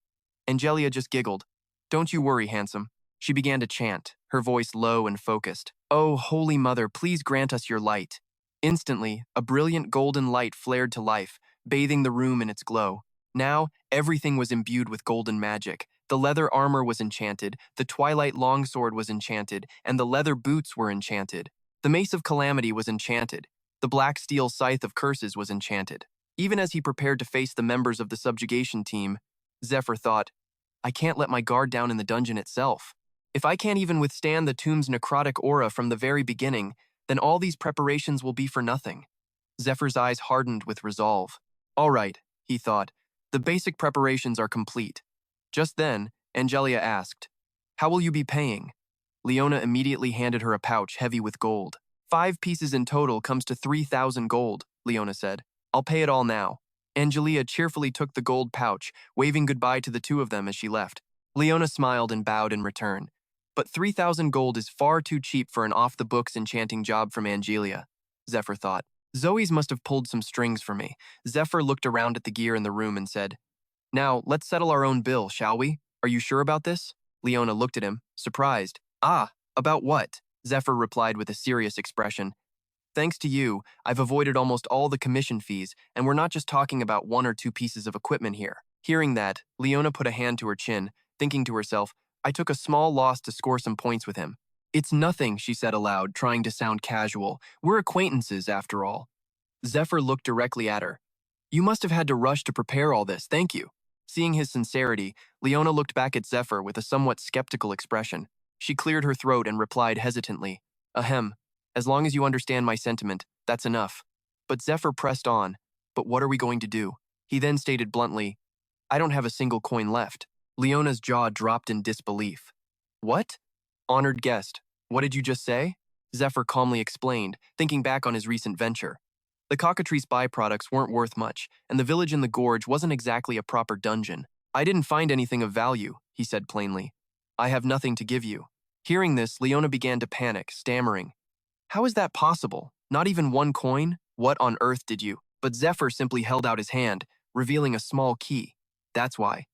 Speaker 1: Angelia just giggled. Don't you worry, handsome. She began to chant, her voice low and focused. Oh, Holy Mother, please grant us your light. Instantly, a brilliant golden light flared to life, bathing the room in its glow. Now, everything was imbued with golden magic. The leather armor was enchanted, the twilight longsword was enchanted, and the leather boots were enchanted. The mace of calamity was enchanted. The black steel scythe of curses was enchanted. Even as he prepared to face the members of the subjugation team, Zephr thought, I can't let my guard down in the dungeon itself. If I can't even withstand the tomb's necrotic aura from the very beginning, then all these preparations will be for nothing. Zephyr's eyes hardened with resolve. All right, he thought, the basic preparations are complete. Just then, Angelia asked, How will you be paying? Leona immediately handed her a pouch heavy with gold. 5 pieces in total comes to 3,000 gold, Leona said. I'll pay it all now. Angelia cheerfully took the gold pouch, waving goodbye to the two of them as she left. Leona smiled and bowed in return. But 3,000 gold is far too cheap for an off-the-books enchanting job from Angelia, Zephr thought. Zoe's must have pulled some strings for me. Zephr looked around at the gear in the room and said, Now, let's settle our own bill, shall we? Are you sure about this? Leona looked at him, surprised. Ah, about what? Zephr replied with a serious expression. Thanks to you, I've avoided almost all the commission fees, and we're not just talking about 1 or 2 pieces of equipment here. Hearing that, Leona put a hand to her chin, thinking to herself, I took a small loss to score some points with him. It's nothing, she said aloud, trying to sound casual. We're acquaintances, after all. Zephr looked directly at her. You must have had to rush to prepare all this, thank you. Seeing his sincerity, Leona looked back at Zephr with a somewhat skeptical expression. She cleared her throat and replied hesitantly, Ahem, as long as you understand my sentiment, that's enough. But Zephr pressed on, But what are we going to do? He then stated bluntly, I don't have a single coin left. Leona's jaw dropped in disbelief. What? Honored guest, what did you just say? Zephr calmly explained, thinking back on his recent venture. The cockatrice byproducts weren't worth much, and the village in the gorge wasn't exactly a proper dungeon. I didn't find anything of value, he said plainly. I have nothing to give you. Hearing this, Leona began to panic, stammering. How is that possible? Not even 1 coin? What on earth did you? But Zephr simply held out his hand, revealing a small key. That's why.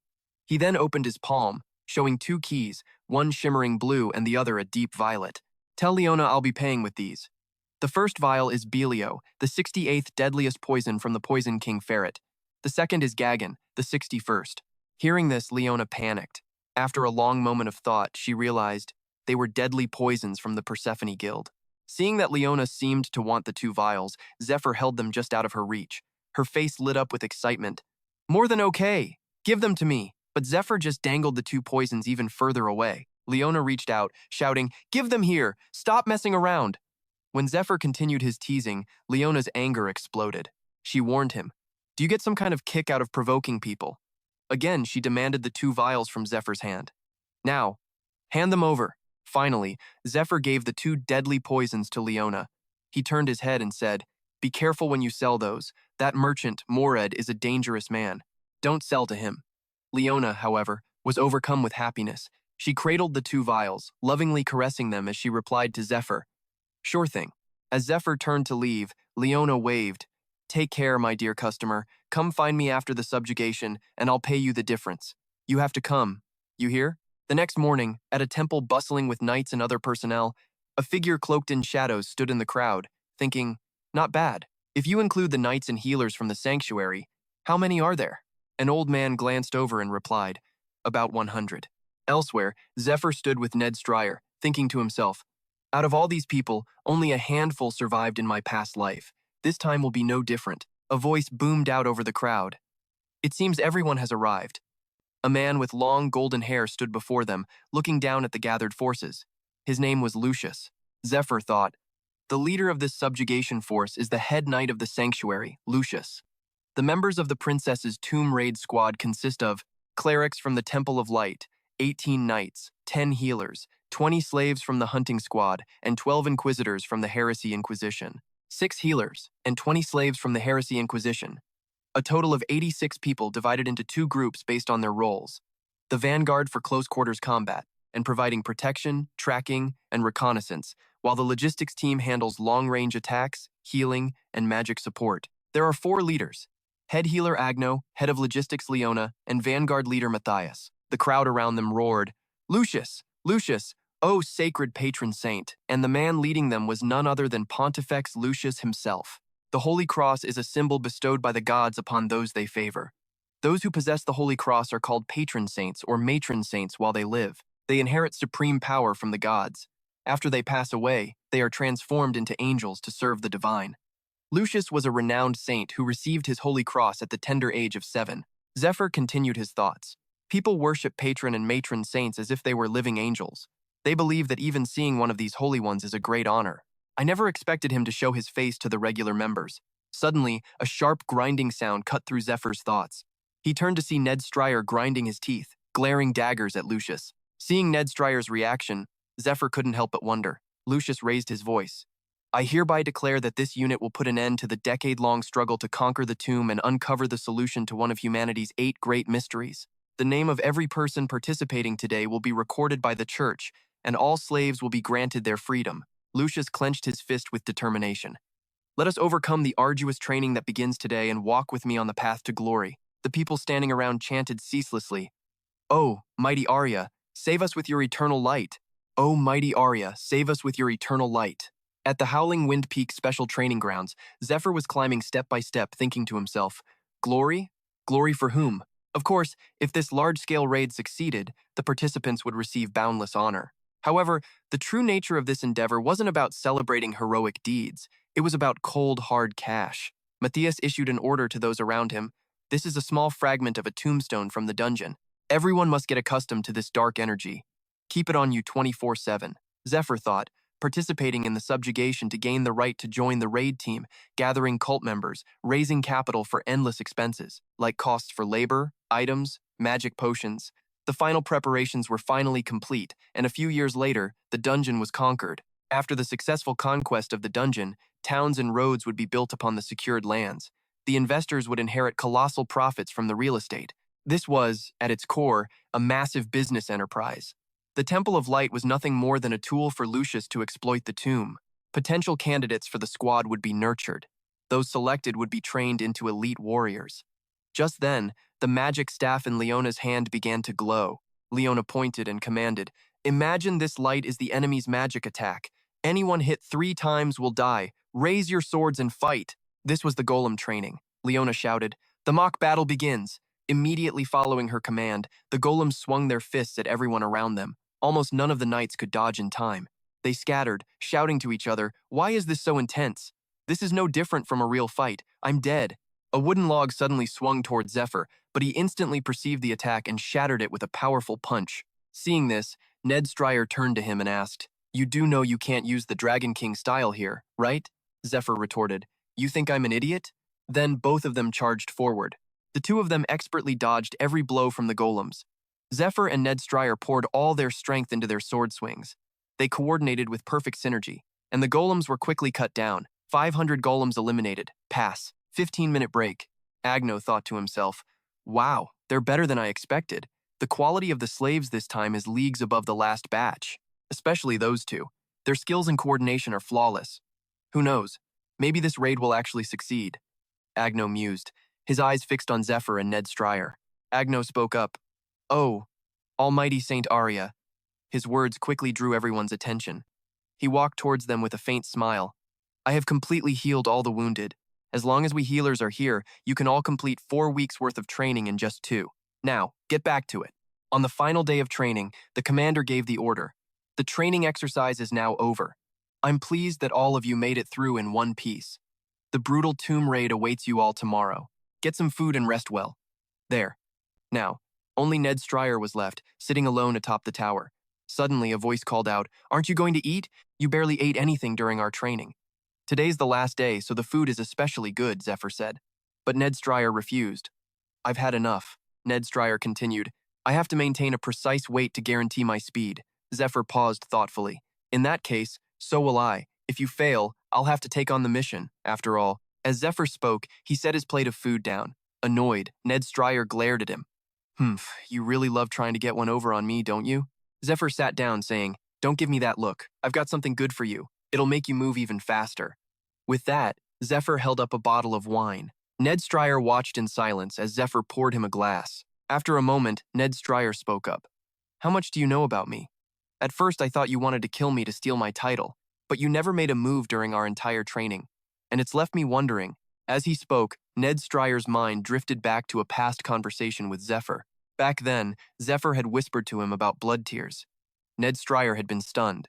Speaker 1: He then opened his palm, showing 2 keys, one shimmering blue and the other a deep violet. Tell Leona I'll be paying with these. The first vial is Belio, the 68th deadliest poison from the Poison King Ferret. The second is Gagan, the 61st. Hearing this, Leona panicked. After a long moment of thought, she realized they were deadly poisons from the Persephone Guild. Seeing that Leona seemed to want the 2 vials, Zephr held them just out of her reach. Her face lit up with excitement. More than okay! Give them to me! But Zephr just dangled the 2 poisons even further away. Leona reached out, shouting, Give them here! Stop messing around! When Zephr continued his teasing, Leona's anger exploded. She warned him, Do you get some kind of kick out of provoking people? Again, she demanded the 2 vials from Zephr's hand. Now, hand them over. Finally, Zephr gave the 2 deadly poisons to Leona. He turned his head and said, Be careful when you sell those. That merchant, Mored, is a dangerous man. Don't sell to him. Leona, however, was overcome with happiness. She cradled the 2 vials, lovingly caressing them as she replied to Zephr, Sure thing. As Zephr turned to leave, Leona waved, Take care, my dear customer. Come find me after the subjugation, and I'll pay you the difference. You have to come. You hear? The next morning, at a temple bustling with knights and other personnel, a figure cloaked in shadows stood in the crowd, thinking, not bad. If you include the knights and healers from the sanctuary, how many are there? An old man glanced over and replied, about 100. Elsewhere, Zephr stood with Ned Stryer, thinking to himself, out of all these people, only a handful survived in my past life. This time will be no different. A voice boomed out over the crowd. It seems everyone has arrived. A man with long golden hair stood before them, looking down at the gathered forces. His name was Lucius. Zephr thought, the leader of this subjugation force is the head knight of the sanctuary, Lucius. The members of the princess's tomb raid squad consist of clerics from the Temple of Light, 18 knights, 10 healers, 20 slaves from the hunting squad, and 12 inquisitors from the Heresy Inquisition. 6 healers, and 20 slaves from the Heresy Inquisition. A total of 86 people divided into 2 groups based on their roles. The vanguard for close quarters combat, and providing protection, tracking, and reconnaissance, while the logistics team handles long-range attacks, healing, and magic support. There are 4 leaders: head healer Agno, head of logistics Leona, and vanguard leader Matthias. The crowd around them roared, Lucius! Lucius! O sacred patron saint! And the man leading them was none other than Pontifex Lucius himself. The Holy Cross is a symbol bestowed by the gods upon those they favor. Those who possess the Holy Cross are called patron saints or matron saints while they live. They inherit supreme power from the gods. After they pass away, they are transformed into angels to serve the divine. Lucius was a renowned saint who received his Holy Cross at the tender age of 7. Zephr continued his thoughts. People worship patron and matron saints as if they were living angels. They believe that even seeing one of these holy ones is a great honor. I never expected him to show his face to the regular members. Suddenly, a sharp grinding sound cut through Zephyr's thoughts. He turned to see Ned Stryer grinding his teeth, glaring daggers at Lucius. Seeing Ned Stryer's reaction, Zephr couldn't help but wonder. Lucius raised his voice. I hereby declare that this unit will put an end to the decade-long struggle to conquer the tomb and uncover the solution to one of humanity's 8 great mysteries. The name of every person participating today will be recorded by the church, and all slaves will be granted their freedom. Lucius clenched his fist with determination. Let us overcome the arduous training that begins today and walk with me on the path to glory. The people standing around chanted ceaselessly, Oh, mighty Arya, save us with your eternal light. Oh, mighty Arya, save us with your eternal light. At the Howling Wind Peak Special Training Grounds, Zephr was climbing step by step, thinking to himself, Glory? Glory for whom? Of course, if this large-scale raid succeeded, the participants would receive boundless honor. However, the true nature of this endeavor wasn't about celebrating heroic deeds. It was about cold, hard cash. Matthias issued an order to those around him. This is a small fragment of a tombstone from the dungeon. Everyone must get accustomed to this dark energy. Keep it on you 24/7. Zephr thought, participating in the subjugation to gain the right to join the raid team, gathering cult members, raising capital for endless expenses, like costs for labor, items, magic potions. The final preparations were finally complete, and a few years later, the dungeon was conquered. After the successful conquest of the dungeon, towns and roads would be built upon the secured lands. The investors would inherit colossal profits from the real estate. This was, at its core, a massive business enterprise. The Temple of Light was nothing more than a tool for Lucius to exploit the tomb. Potential candidates for the squad would be nurtured. Those selected would be trained into elite warriors. Just then, the magic staff in Leona's hand began to glow. Leona pointed and commanded, Imagine this light is the enemy's magic attack. Anyone hit 3 times will die. Raise your swords and fight. This was the golem training. Leona shouted, The mock battle begins. Immediately following her command, the golems swung their fists at everyone around them. Almost none of the knights could dodge in time. They scattered, shouting to each other, Why is this so intense? This is no different from a real fight. I'm dead. A wooden log suddenly swung toward Zephr, but he instantly perceived the attack and shattered it with a powerful punch. Seeing this, Ned Stryer turned to him and asked, You do know you can't use the Dragon King style here, right? Zephr retorted, You think I'm an idiot? Then both of them charged forward. The 2 of them expertly dodged every blow from the golems. Zephr and Ned Stryer poured all their strength into their sword swings. They coordinated with perfect synergy, and the golems were quickly cut down. 500 golems eliminated. Pass. 15-minute break. Agno thought to himself, Wow, they're better than I expected. The quality of the slaves this time is leagues above the last batch, especially those 2. Their skills and coordination are flawless. Who knows? Maybe this raid will actually succeed. Agno mused, his eyes fixed on Zephr and Ned Stryer. Agno spoke up, Oh, Almighty Saint Arya. His words quickly drew everyone's attention. He walked towards them with a faint smile. I have completely healed all the wounded. As long as we healers are here, you can all complete 4 weeks worth of training in just 2. Now, get back to it. On the final day of training, the commander gave the order. The training exercise is now over. I'm pleased that all of you made it through in one piece. The brutal tomb raid awaits you all tomorrow. Get some food and rest well. There. Now, only Ned Stryer was left, sitting alone atop the tower. Suddenly, a voice called out, "Aren't you going to eat? You barely ate anything during our training." "Today's the last day, so the food is especially good," Zephr said. But Ned Stryer refused. "I've had enough," Ned Stryer continued. "I have to maintain a precise weight to guarantee my speed." Zephr paused thoughtfully. "In that case, so will I. If you fail, I'll have to take on the mission, after all." As Zephr spoke, he set his plate of food down. Annoyed, Ned Stryer glared at him. "Humph, you really love trying to get one over on me, don't you?" Zephr sat down, saying, "Don't give me that look. I've got something good for you. It'll make you move even faster." With that, Zephr held up a bottle of wine. Ned Stryer watched in silence as Zephr poured him a glass. After a moment, Ned Stryer spoke up. "How much do you know about me? At first, I thought you wanted to kill me to steal my title, but you never made a move during our entire training. And it's left me wondering." As he spoke, Ned Stryer's mind drifted back to a past conversation with Zephr. Back then, Zephr had whispered to him about blood tears. Ned Stryer had been stunned.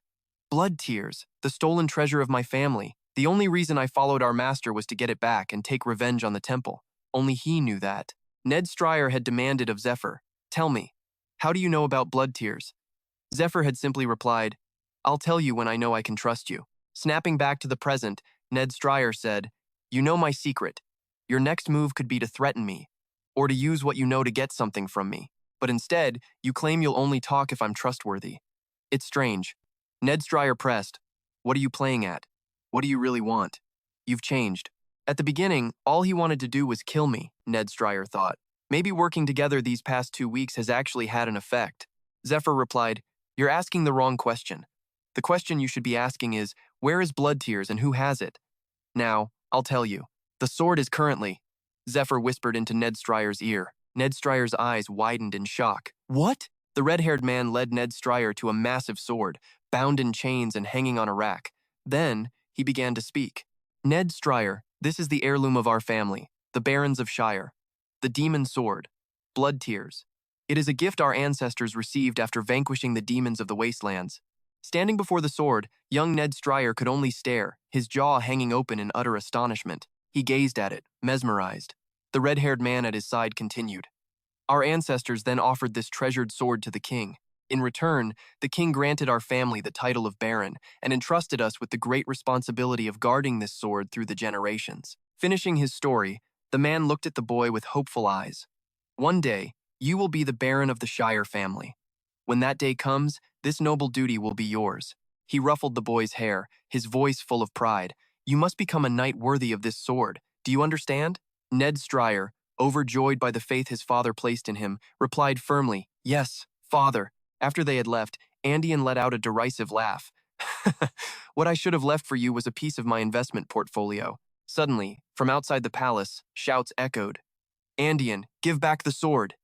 Speaker 1: "Blood tears, the stolen treasure of my family. The only reason I followed our master was to get it back and take revenge on the temple. Only he knew that." Ned Stryer had demanded of Zephr, "Tell me, how do you know about blood tears?" Zephr had simply replied, "I'll tell you when I know I can trust you." Snapping back to the present, Ned Stryer said, "You know my secret. Your next move could be to threaten me, or to use what you know to get something from me. But instead, you claim you'll only talk if I'm trustworthy. It's strange." Ned Stryer pressed, "What are you playing at? What do you really want? You've changed." At the beginning, all he wanted to do was kill me, Ned Stryer thought. Maybe working together these past 2 weeks has actually had an effect. Zephr replied, "You're asking the wrong question. The question you should be asking is, where is blood tears and who has it? Now, I'll tell you. The sword is currently—" Zephr whispered into Ned Stryer's ear. Ned Stryer's eyes widened in shock. "What?" The red-haired man led Ned Stryer to a massive sword, bound in chains and hanging on a rack. Then, he began to speak. "Ned Stryer, this is the heirloom of our family, the Barons of Shire. The demon sword. Blood tears. It is a gift our ancestors received after vanquishing the demons of the wastelands." Standing before the sword, young Ned Stryer could only stare, his jaw hanging open in utter astonishment. He gazed at it, mesmerized. The red-haired man at his side continued. "Our ancestors then offered this treasured sword to the king. In return, the king granted our family the title of Baron and entrusted us with the great responsibility of guarding this sword through the generations." Finishing his story, the man looked at the boy with hopeful eyes. "One day, you will be the Baron of the Shire family. When that day comes, this noble duty will be yours." He ruffled the boy's hair, his voice full of pride. "You must become a knight worthy of this sword. Do you understand?" Ned Stryer, overjoyed by the faith his father placed in him, replied firmly, "Yes, father." After they had left, Andian let out a derisive laugh. "What I should have left for you was a piece of my investment portfolio." Suddenly, from outside the palace, shouts echoed. "Andian, give back the sword!"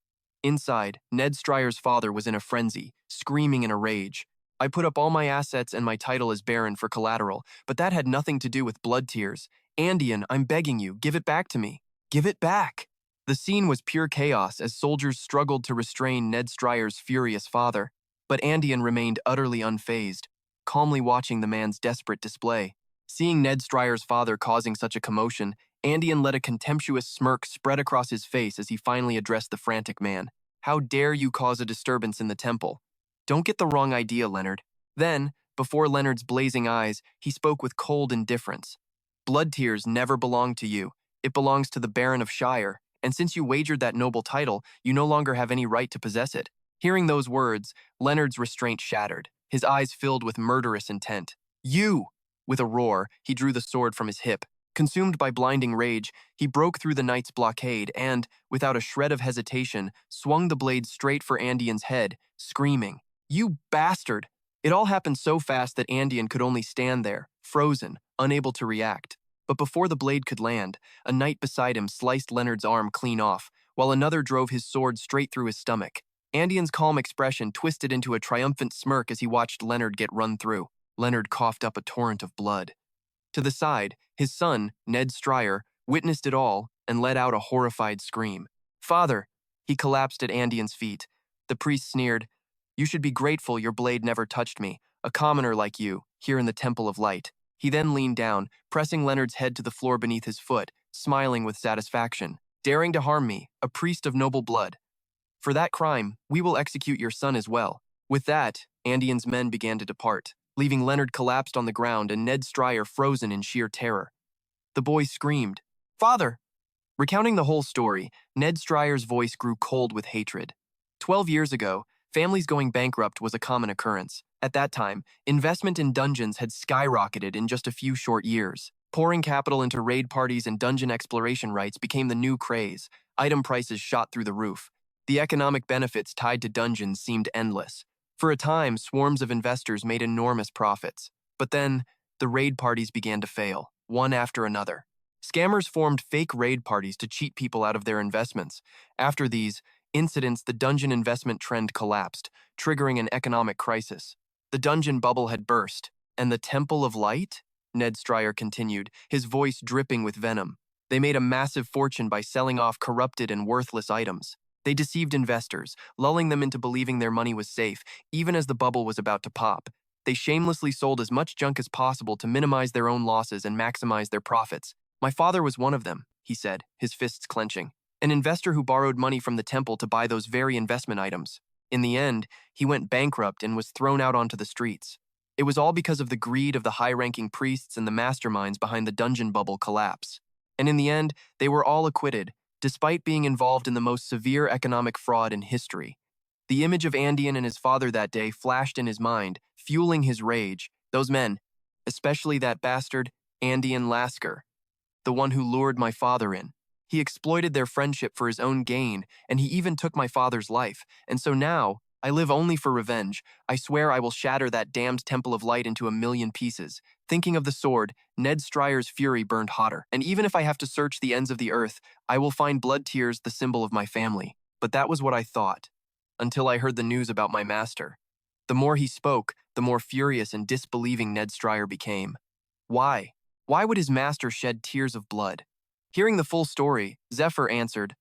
Speaker 1: Inside, Ned Stryer's father was in a frenzy, screaming in a rage. "I put up all my assets and my title as Baron for collateral, but that had nothing to do with blood tears. Andian, I'm begging you, give it back to me. Give it back!" The scene was pure chaos as soldiers struggled to restrain Ned Stryer's furious father, but Andian remained utterly unfazed, calmly watching the man's desperate display. Seeing Ned Stryer's father causing such a commotion, Andian let a contemptuous smirk spread across his face as he finally addressed the frantic man. "How dare you cause a disturbance in the temple? Don't get the wrong idea, Leonard." Then, before Leonard's blazing eyes, he spoke with cold indifference. "Blood tears never belonged to you. It belongs to the Baron of Shire, and since you wagered that noble title, you no longer have any right to possess it." Hearing those words, Leonard's restraint shattered, his eyes filled with murderous intent. "You!" With a roar, he drew the sword from his hip. Consumed by blinding rage, he broke through the knight's blockade and, without a shred of hesitation, swung the blade straight for Andian's head, screaming, "You bastard!" It all happened so fast that Andian could only stand there, frozen, unable to react. But before the blade could land, a knight beside him sliced Leonard's arm clean off, while another drove his sword straight through his stomach. Andian's calm expression twisted into a triumphant smirk as he watched Leonard get run through. Leonard coughed up a torrent of blood. To the side, his son, Ned Stryer, witnessed it all and let out a horrified scream. "Father!" He collapsed at Andian's feet. The priest sneered, "You should be grateful your blade never touched me, a commoner like you, here in the Temple of Light." He then leaned down, pressing Leonard's head to the floor beneath his foot, smiling with satisfaction. "Daring to harm me, a priest of noble blood. For that crime, we will execute your son as well." With that, Andian's men began to depart, leaving Leonard collapsed on the ground and Ned Stryer frozen in sheer terror. The boy screamed, "Father!" Recounting the whole story, Ned Stryer's voice grew cold with hatred. 12 years ago, families going bankrupt was a common occurrence. At that time, investment in dungeons had skyrocketed in just a few short years. Pouring capital into raid parties and dungeon exploration rights became the new craze. Item prices shot through the roof. The economic benefits tied to dungeons seemed endless. For a time, swarms of investors made enormous profits. But then, the raid parties began to fail, one after another. Scammers formed fake raid parties to cheat people out of their investments. After these incidents, the dungeon investment trend collapsed, triggering an economic crisis. The dungeon bubble had burst. And the Temple of Light? Ned Stryer continued, his voice dripping with venom. They made a massive fortune by selling off corrupted and worthless items. They deceived investors, lulling them into believing their money was safe, even as the bubble was about to pop. They shamelessly sold as much junk as possible to minimize their own losses and maximize their profits. "My father was one of them," he said, his fists clenching. "An investor who borrowed money from the temple to buy those very investment items. In the end, he went bankrupt and was thrown out onto the streets. It was all because of the greed of the high-ranking priests and the masterminds behind the dungeon bubble collapse. And in the end, they were all acquitted, despite being involved in the most severe economic fraud in history." The image of Andian and his father that day flashed in his mind, fueling his rage. Those men, especially that bastard, Andian Lasker, the one who lured my father in. He exploited their friendship for his own gain, and he even took my father's life. And so now, I live only for revenge. I swear I will shatter that damned Temple of Light into a million pieces. Thinking of the sword, Ned Stryer's fury burned hotter. And even if I have to search the ends of the earth, I will find blood tears the symbol of my family. But that was what I thought, until I heard the news about my master. The more he spoke, the more furious and disbelieving Ned Stryer became. Why? Why would his master shed tears of blood? Hearing the full story, Zephr answered,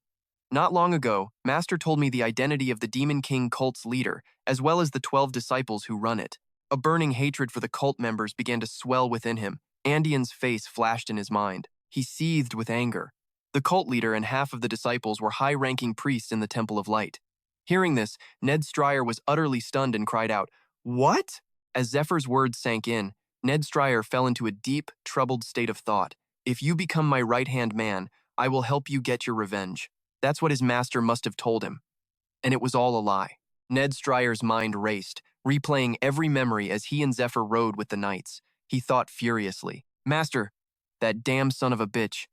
Speaker 1: "Not long ago, Master told me the identity of the Demon King cult's leader, as well as the 12 disciples who run it." A burning hatred for the cult members began to swell within him. Andian's face flashed in his mind. He seethed with anger. The cult leader and half of the disciples were high-ranking priests in the Temple of Light. Hearing this, Ned Stryer was utterly stunned and cried out, "What?" As Zephyr's words sank in, Ned Stryer fell into a deep, troubled state of thought. "If you become my right-hand man, I will help you get your revenge." That's what his master must have told him. And it was all a lie. Ned Stryer's mind raced, replaying every memory as he and Zephr rode with the knights. He thought furiously, "Master, that damn son of a bitch.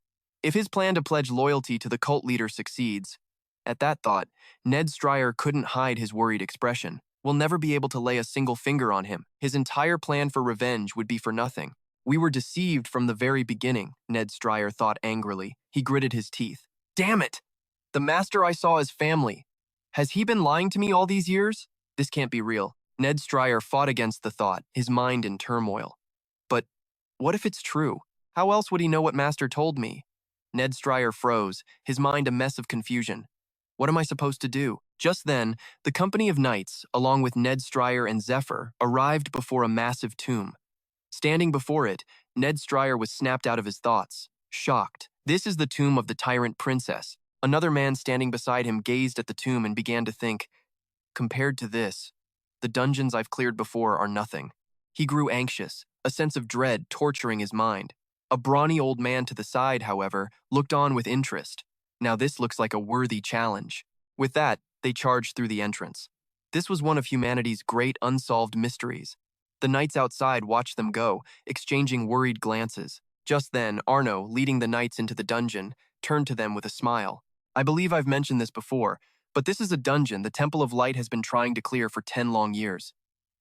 Speaker 1: If his plan to pledge loyalty to the cult leader succeeds..." At that thought, Ned Stryer couldn't hide his worried expression. "We'll never be able to lay a single finger on him. His entire plan for revenge would be for nothing. We were deceived from the very beginning," Ned Stryer thought angrily. He gritted his teeth. "Damn it! The master I saw as family. Has he been lying to me all these years? This can't be real." Ned Stryer fought against the thought, his mind in turmoil. But what if it's true? How else would he know what Master told me? Ned Stryer froze, his mind a mess of confusion. What am I supposed to do? Just then, the company of knights, along with Ned Stryer and Zephr, arrived before a massive tomb. Standing before it, Ned Stryer was snapped out of his thoughts, shocked. "This is the tomb of the tyrant princess." Another man standing beside him gazed at the tomb and began to think, "Compared to this, the dungeons I've cleared before are nothing." He grew anxious, a sense of dread torturing his mind. A brawny old man to the side, however, looked on with interest. Now this looks like a worthy challenge. With that, they charged through the entrance. This was one of humanity's great unsolved mysteries. The knights outside watched them go, exchanging worried glances. Just then, Arno, leading the knights into the dungeon, turned to them with a smile. "I believe I've mentioned this before, but this is a dungeon the Temple of Light has been trying to clear for 10 long years."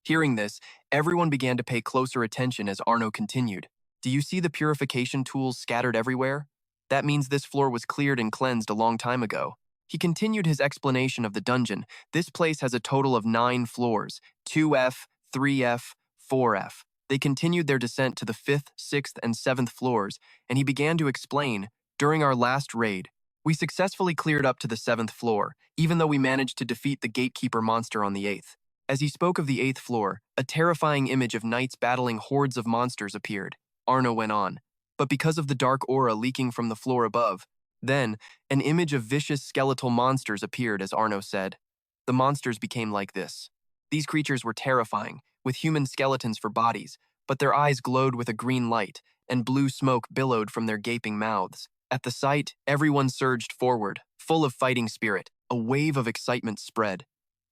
Speaker 1: Hearing this, everyone began to pay closer attention as Arno continued. "Do you see the purification tools scattered everywhere? That means this floor was cleared and cleansed a long time ago." He continued his explanation of the dungeon. "This place has a total of 9 floors, 2F, 3F, 4F. They continued their descent to the 5th, 6th, and 7th floors, and he began to explain, during our last raid, we successfully cleared up to the 7th floor, even though we managed to defeat the gatekeeper monster on the 8th. As he spoke of the 8th floor, a terrifying image of knights battling hordes of monsters appeared. Arno went on. But because of the dark aura leaking from the floor above, then, an image of vicious skeletal monsters appeared, as Arno said. The monsters became like this. These creatures were terrifying, with human skeletons for bodies, but their eyes glowed with a green light, and blue smoke billowed from their gaping mouths. At the sight, everyone surged forward, full of fighting spirit. A wave of excitement spread.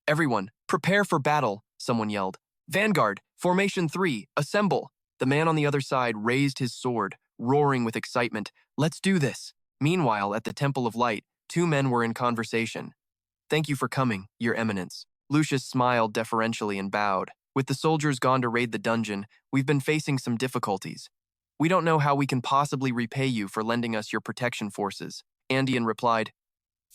Speaker 1: Everyone, prepare for battle, someone yelled. Vanguard, Formation 3, assemble. The man on the other side raised his sword, roaring with excitement. Let's do this. Meanwhile, at the Temple of Light, 2 men were in conversation. Thank you for coming, Your Eminence. Lucius smiled deferentially and bowed. With the soldiers gone to raid the dungeon, we've been facing some difficulties. We don't know how we can possibly repay you for lending us your protection forces. Andean replied,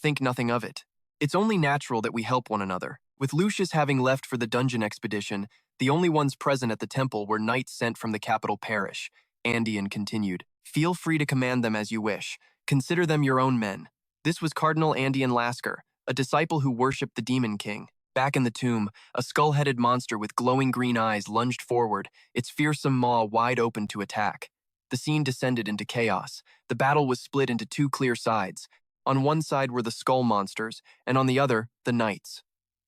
Speaker 1: Think nothing of it. It's only natural that we help one another. With Lucius having left for the dungeon expedition, the only ones present at the temple were knights sent from the capital parish. Andean continued, Feel free to command them as you wish. Consider them your own men. This was Cardinal Andean Lasker, a disciple who worshipped the Demon King. Back in the tomb, a skull-headed monster with glowing green eyes lunged forward, its fearsome maw wide open to attack. The scene descended into chaos. The battle was split into 2 clear sides. On one side were the skull monsters, and on the other, the knights.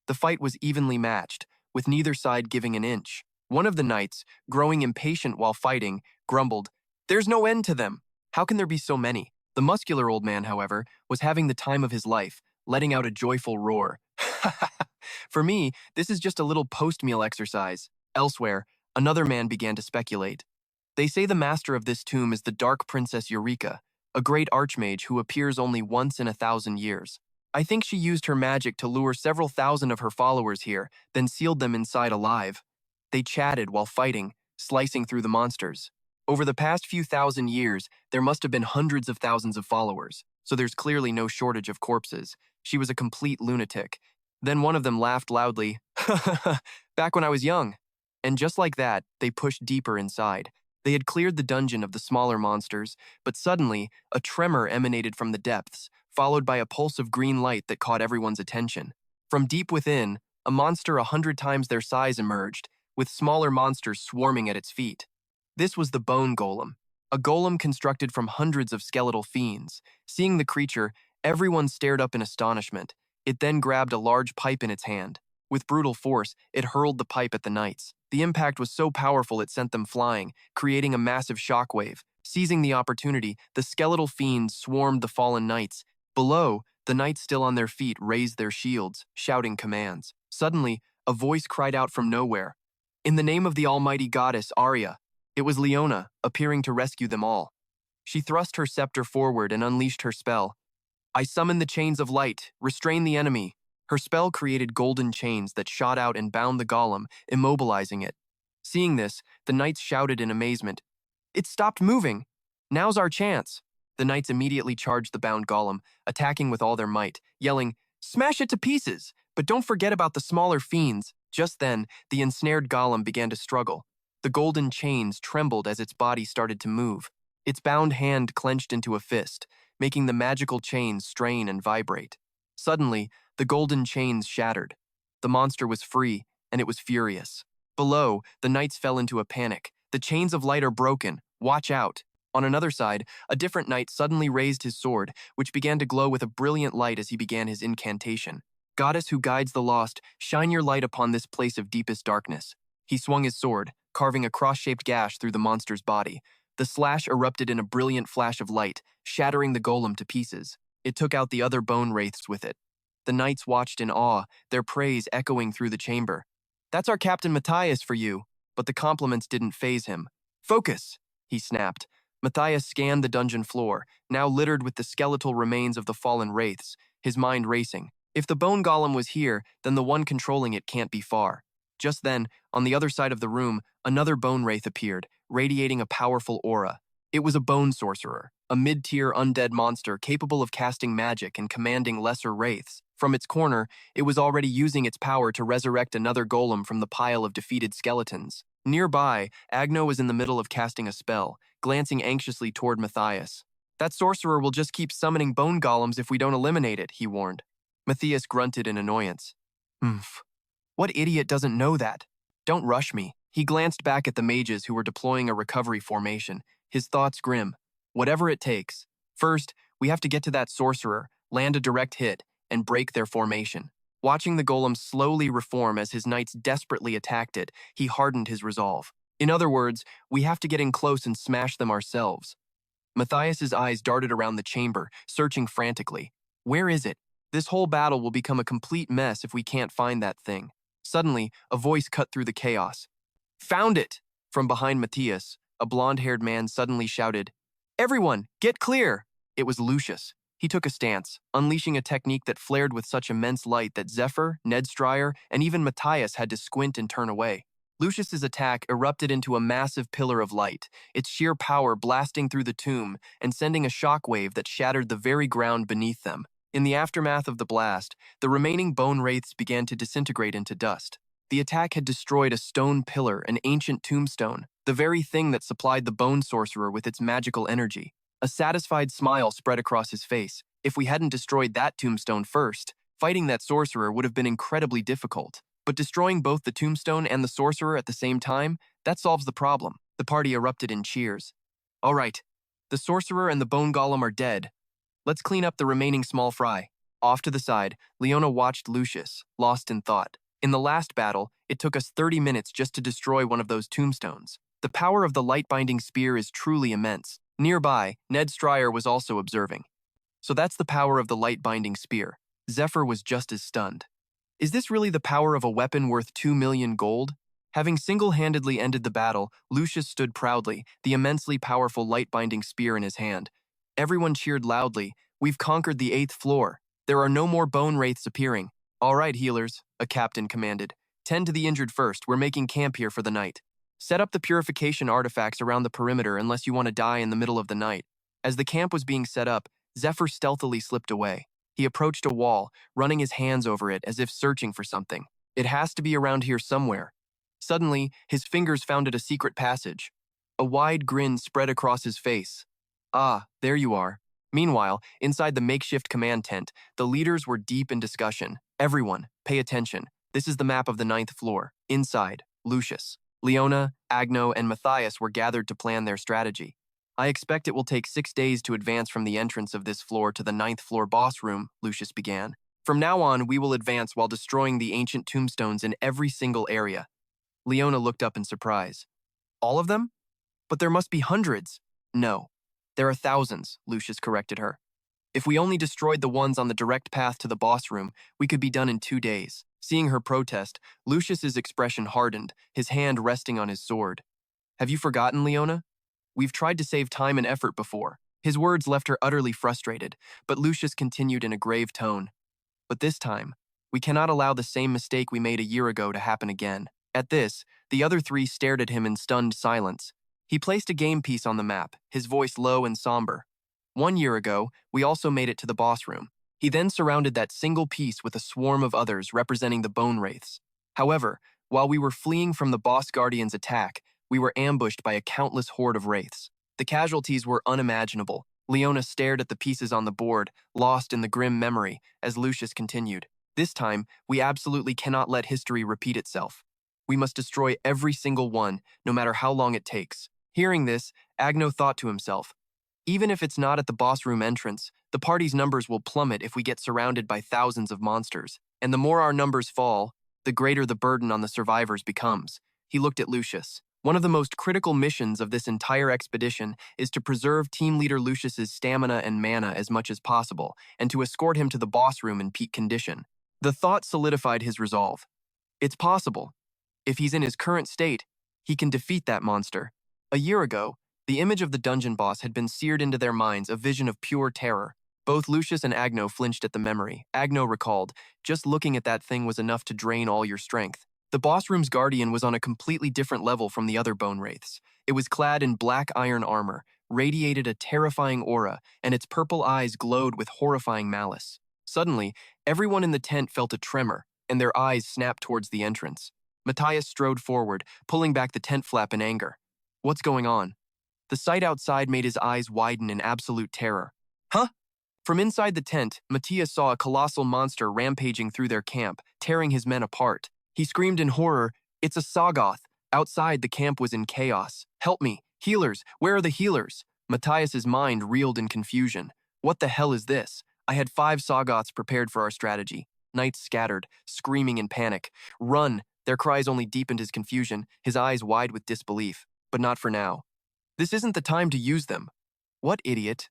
Speaker 1: The fight was evenly matched, with neither side giving an inch. One of the knights, growing impatient while fighting, grumbled, There's no end to them. How can there be so many? The muscular old man, however, was having the time of his life, letting out a joyful roar. For me, this is just a little post-meal exercise. Elsewhere, another man began to speculate. They say the master of this tomb is the Dark Princess Eureka, a great archmage who appears only once in 1,000 years. I think she used her magic to lure several thousand of her followers here, then sealed them inside alive. They chatted while fighting, slicing through the monsters. Over the past few thousand years, there must have been hundreds of thousands of followers, so there's clearly no shortage of corpses. She was a complete lunatic. Then one of them laughed loudly, back when I was young. And just like that, they pushed deeper inside. They had cleared the dungeon of the smaller monsters, but suddenly, a tremor emanated from the depths, followed by a pulse of green light that caught everyone's attention. From deep within, a monster 100 times their size emerged, with smaller monsters swarming at its feet. This was the Bone Golem, a golem constructed from hundreds of skeletal fiends. Seeing the creature, everyone stared up in astonishment. It then grabbed a large pipe in its hand. With brutal force, it hurled the pipe at the knights. The impact was so powerful it sent them flying, creating a massive shockwave. Seizing the opportunity, the skeletal fiends swarmed the fallen knights. Below, the knights still on their feet raised their shields, shouting commands. Suddenly, a voice cried out from nowhere. In the name of the almighty goddess, Arya. It was Leona, appearing to rescue them all. She thrust her scepter forward and unleashed her spell. I summon the chains of light, restrain the enemy. Her spell created golden chains that shot out and bound the golem, immobilizing it. Seeing this, the knights shouted in amazement. It stopped moving! Now's our chance! The knights immediately charged the bound golem, attacking with all their might, yelling, Smash it to pieces! But don't forget about the smaller fiends. Just then, the ensnared golem began to struggle. The golden chains trembled as its body started to move. Its bound hand clenched into a fist, making the magical chains strain and vibrate. Suddenly, the golden chains shattered. The monster was free, and it was furious. Below, the knights fell into a panic. The chains of light are broken. Watch out. On another side, a different knight suddenly raised his sword, which began to glow with a brilliant light as he began his incantation. Goddess who guides the lost, shine your light upon this place of deepest darkness. He swung his sword, carving a cross-shaped gash through the monster's body. The slash erupted in a brilliant flash of light, shattering the golem to pieces. It took out the other bone wraiths with it. The knights watched in awe, their praise echoing through the chamber. That's our Captain Matthias for you, but the compliments didn't faze him. Focus, he snapped. Matthias scanned the dungeon floor, now littered with the skeletal remains of the fallen wraiths, his mind racing. If the bone golem was here, then the one controlling it can't be far. Just then, on the other side of the room, another bone wraith appeared, radiating a powerful aura. It was a bone sorcerer, a mid-tier undead monster capable of casting magic and commanding lesser wraiths. From its corner, it was already using its power to resurrect another golem from the pile of defeated skeletons. Nearby, Agno was in the middle of casting a spell, glancing anxiously toward Matthias. That sorcerer will just keep summoning bone golems if we don't eliminate it, he warned. Matthias grunted in annoyance. Humph. What idiot doesn't know that? Don't rush me. He glanced back at the mages who were deploying a recovery formation, his thoughts grim. Whatever it takes. First, we have to get to that sorcerer, land a direct hit, and break their formation. Watching the golem slowly reform as his knights desperately attacked it, he hardened his resolve. In other words, we have to get in close and smash them ourselves. Matthias's eyes darted around the chamber, searching frantically. Where is it? This whole battle will become a complete mess if we can't find that thing. Suddenly, a voice cut through the chaos. Found it! From behind Matthias, a blonde-haired man suddenly shouted, Everyone, get clear! It was Lucius. He took a stance, unleashing a technique that flared with such immense light that Zephr, Ned Stryer, and even Matthias had to squint and turn away. Lucius's attack erupted into a massive pillar of light, its sheer power blasting through the tomb and sending a shockwave that shattered the very ground beneath them. In the aftermath of the blast, the remaining bone wraiths began to disintegrate into dust. The attack had destroyed a stone pillar, an ancient tombstone, the very thing that supplied the bone sorcerer with its magical energy. A satisfied smile spread across his face. If we hadn't destroyed that tombstone first, fighting that sorcerer would have been incredibly difficult. But destroying both the tombstone and the sorcerer at the same time, that solves the problem. The party erupted in cheers. All right, the sorcerer and the bone golem are dead. Let's clean up the remaining small fry. Off to the side, Leona watched Lucius, lost in thought. In the last battle, it took us 30 minutes just to destroy one of those tombstones. The power of the light-binding spear is truly immense. Nearby, Ned Stryer was also observing. So that's the power of the light-binding spear. Zephr was just as stunned. Is this really the power of a weapon worth 2 million gold? Having single-handedly ended the battle, Lucius stood proudly, the immensely powerful light-binding spear in his hand. Everyone cheered loudly. We've conquered the 8th floor. There are no more bone wraiths appearing. All right, healers, a captain commanded. Tend to the injured first. We're making camp here for the night. Set up the purification artifacts around the perimeter unless you want to die in the middle of the night. As the camp was being set up, Zephr stealthily slipped away. He approached a wall, running his hands over it as if searching for something. It has to be around here somewhere. Suddenly, his fingers found a secret passage. A wide grin spread across his face. Ah, there you are. Meanwhile, inside the makeshift command tent, the leaders were deep in discussion. Everyone, pay attention. This is the map of the 9th floor. Inside, Lucius, Leona, Agno, and Matthias were gathered to plan their strategy. I expect it will take 6 days to advance from the entrance of this floor to the 9th floor boss room, Lucius began. From now on, we will advance while destroying the ancient tombstones in every single area. Leona looked up in surprise. All of them? But there must be hundreds. No, there are thousands, Lucius corrected her. If we only destroyed the ones on the direct path to the boss room, we could be done in 2 days. Seeing her protest, Lucius's expression hardened, his hand resting on his sword. Have you forgotten, Leona? We've tried to save time and effort before. His words left her utterly frustrated, but Lucius continued in a grave tone. But this time, we cannot allow the same mistake we made a year ago to happen again. At this, the other 3 stared at him in stunned silence. He placed a game piece on the map, his voice low and somber. 1 year ago, we also made it to the boss room. He then surrounded that single piece with a swarm of others representing the bone wraiths. However, while we were fleeing from the boss guardian's attack, we were ambushed by a countless horde of wraiths. The casualties were unimaginable. Leona stared at the pieces on the board, lost in the grim memory, as Lucius continued. This time, we absolutely cannot let history repeat itself. We must destroy every single one, no matter how long it takes. Hearing this, Agno thought to himself, even if it's not at the boss room entrance, the party's numbers will plummet if we get surrounded by thousands of monsters. And the more our numbers fall, the greater the burden on the survivors becomes. He looked at Lucius. One of the most critical missions of this entire expedition is to preserve team leader Lucius's stamina and mana as much as possible, and to escort him to the boss room in peak condition. The thought solidified his resolve. It's possible. If he's in his current state, he can defeat that monster. A year ago, the image of the dungeon boss had been seared into their minds, a vision of pure terror. Both Lucius and Agno flinched at the memory. Agno recalled, just looking at that thing was enough to drain all your strength. The boss room's guardian was on a completely different level from the other bone wraiths. It was clad in black iron armor, radiated a terrifying aura, and its purple eyes glowed with horrifying malice. Suddenly, everyone in the tent felt a tremor, and their eyes snapped towards the entrance. Matthias strode forward, pulling back the tent flap in anger. What's going on? The sight outside made his eyes widen in absolute terror. Huh? From inside the tent, Matthias saw a colossal monster rampaging through their camp, tearing his men apart. He screamed in horror, "It's a Sagoth!" Outside, the camp was in chaos. "Help me! Healers! Where are the healers?" Matthias's mind reeled in confusion. What the hell is this? I had 5 Sagoths prepared for our strategy. Knights scattered, screaming in panic. Run! Their cries only deepened his confusion, his eyes wide with disbelief. But not for now. This isn't the time to use them. What idiot?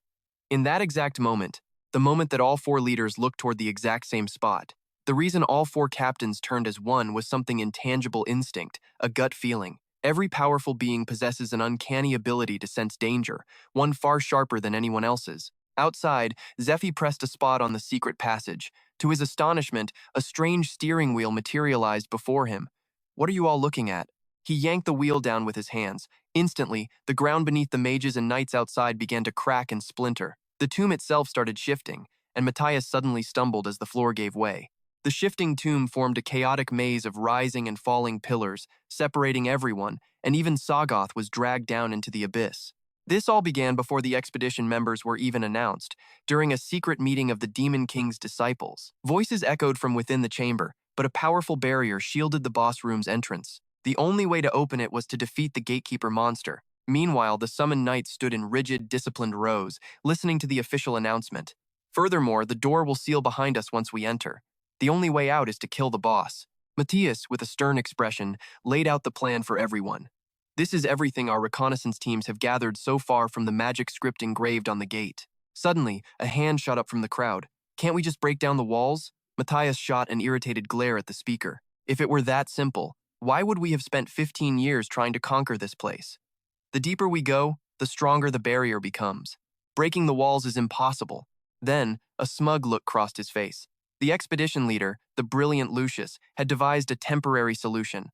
Speaker 1: In that exact moment, the moment that all 4 leaders looked toward the exact same spot, the reason all 4 captains turned as one was something intangible instinct, a gut feeling. Every powerful being possesses an uncanny ability to sense danger, one far sharper than anyone else's. Outside, Zephy pressed a spot on the secret passage. To his astonishment, a strange steering wheel materialized before him. What are you all looking at? He yanked the wheel down with his hands. Instantly, the ground beneath the mages and knights outside began to crack and splinter. The tomb itself started shifting, and Matthias suddenly stumbled as the floor gave way. The shifting tomb formed a chaotic maze of rising and falling pillars, separating everyone, and even Sagoth was dragged down into the abyss. This all began before the expedition members were even announced, during a secret meeting of the Demon King's disciples. Voices echoed from within the chamber, but a powerful barrier shielded the boss room's entrance. The only way to open it was to defeat the gatekeeper monster. Meanwhile, the summoned knights stood in rigid, disciplined rows, listening to the official announcement. Furthermore, the door will seal behind us once we enter. The only way out is to kill the boss. Matthias, with a stern expression, laid out the plan for everyone. This is everything our reconnaissance teams have gathered so far from the magic script engraved on the gate. Suddenly, a hand shot up from the crowd. Can't we just break down the walls? Matthias shot an irritated glare at the speaker. If it were that simple, why would we have spent 15 years trying to conquer this place? The deeper we go, the stronger the barrier becomes. Breaking the walls is impossible. Then, a smug look crossed his face. The expedition leader, the brilliant Lucius, had devised a temporary solution.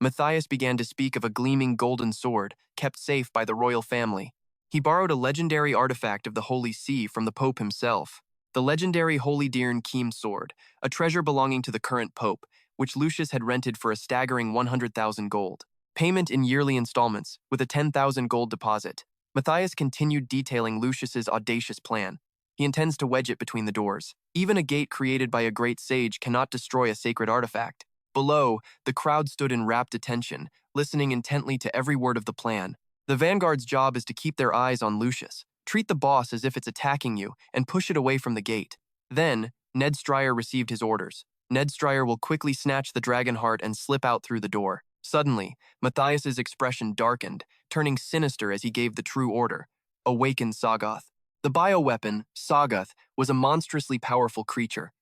Speaker 1: Matthias began to speak of a gleaming golden sword, kept safe by the royal family. He borrowed a legendary artifact of the Holy See from the Pope himself. The legendary Holy Deern Keem sword, a treasure belonging to the current Pope, which Lucius had rented for a staggering 100,000 gold. Payment in yearly installments, with a 10,000 gold deposit. Matthias continued detailing Lucius's audacious plan. He intends to wedge it between the doors. Even a gate created by a great sage cannot destroy a sacred artifact. Below, the crowd stood in rapt attention, listening intently to every word of the plan. The vanguard's job is to keep their eyes on Lucius. Treat the boss as if it's attacking you, and push it away from the gate. Then, Ned Stryer received his orders. Ned Stryer will quickly snatch the dragon heart and slip out through the door. Suddenly, Matthias's expression darkened, turning sinister as he gave the true order. Awaken Sagoth. The bioweapon, Sagoth, was a monstrously powerful creature.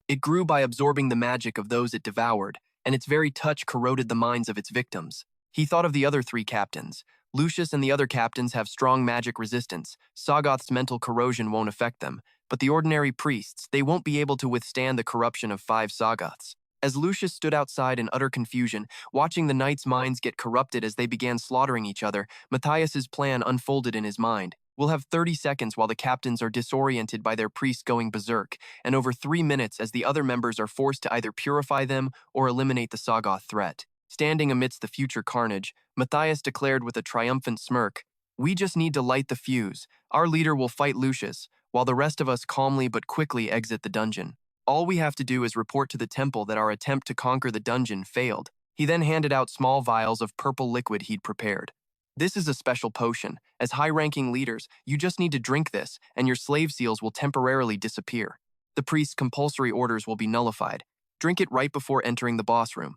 Speaker 1: It grew by absorbing the magic of those it devoured, and its very touch corroded the minds of its victims. He thought of the other 3 captains. Lucius and the other captains have strong magic resistance. Sagoth's mental corrosion won't affect them, but the ordinary priests, they won't be able to withstand the corruption of 5 Sagoths. As Lucius stood outside in utter confusion, watching the knights' minds get corrupted as they began slaughtering each other, Matthias's plan unfolded in his mind. We'll have 30 seconds while the captains are disoriented by their priests going berserk, and over 3 minutes as the other members are forced to either purify them or eliminate the Sagoth threat. Standing amidst the future carnage, Matthias declared with a triumphant smirk, "We just need to light the fuse. Our leader will fight Lucius, while the rest of us calmly but quickly exit the dungeon. All we have to do is report to the temple that our attempt to conquer the dungeon failed." He then handed out small vials of purple liquid he'd prepared. "This is a special potion. As high-ranking leaders, you just need to drink this, and your slave seals will temporarily disappear. The priest's compulsory orders will be nullified. Drink it right before entering the boss room."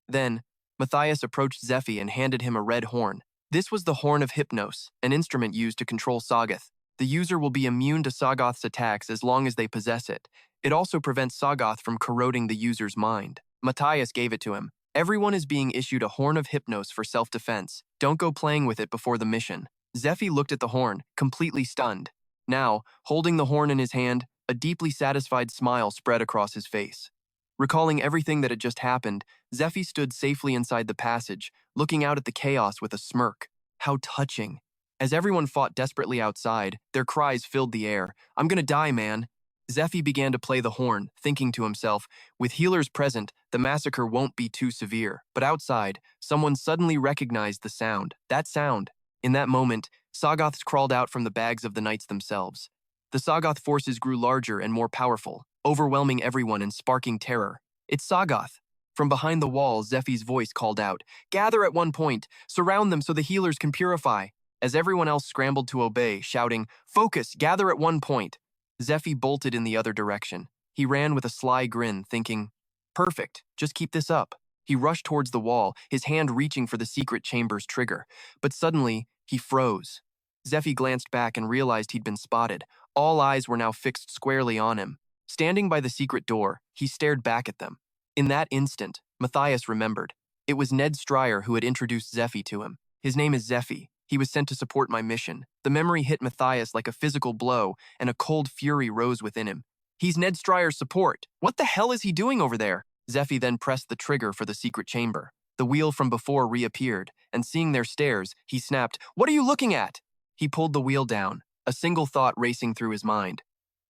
Speaker 1: Then, Matthias approached Zephy and handed him a red horn. This was the Horn of Hypnos, an instrument used to control Sagoth. The user will be immune to Sagoth's attacks as long as they possess it. It also prevents Sagoth from corroding the user's mind. Matthias gave it to him. "Everyone is being issued a Horn of Hypnos for self-defense. Don't go playing with it before the mission." Zephy looked at the horn, completely stunned. Now, holding the horn in his hand, a deeply satisfied smile spread across his face. Recalling everything that had just happened, Zephy stood safely inside the passage, looking out at the chaos with a smirk. How touching. As everyone fought desperately outside, their cries filled the air. "I'm gonna die, man." Zephy began to play the horn, thinking to himself, with healers present, the massacre won't be too severe. But outside, someone suddenly recognized the sound. That sound. In that moment, Sagoths crawled out from the bags of the knights themselves. The Sagoth forces grew larger and more powerful, overwhelming everyone and sparking terror. It's Sagoth. From behind the wall, Zephy's voice called out, "Gather at one point, surround them so the healers can purify." As everyone else scrambled to obey, shouting, "Focus, gather at one point." Zephy bolted in the other direction. He ran with a sly grin, thinking, "Perfect, just keep this up." He rushed towards the wall, his hand reaching for the secret chamber's trigger. But suddenly, he froze. Zephy glanced back and realized he'd been spotted. All eyes were now fixed squarely on him. Standing by the secret door, he stared back at them. In that instant, Matthias remembered. It was Ned Stryer who had introduced Zephy to him. "His name is Zephy. He was sent to support my mission." The memory hit Matthias like a physical blow, and a cold fury rose within him. "He's Ned Stryer's support. What the hell is he doing over there?" Zephy then pressed the trigger for the secret chamber. The wheel from before reappeared, and seeing their stares, he snapped, "What are you looking at?" He pulled the wheel down, a single thought racing through his mind.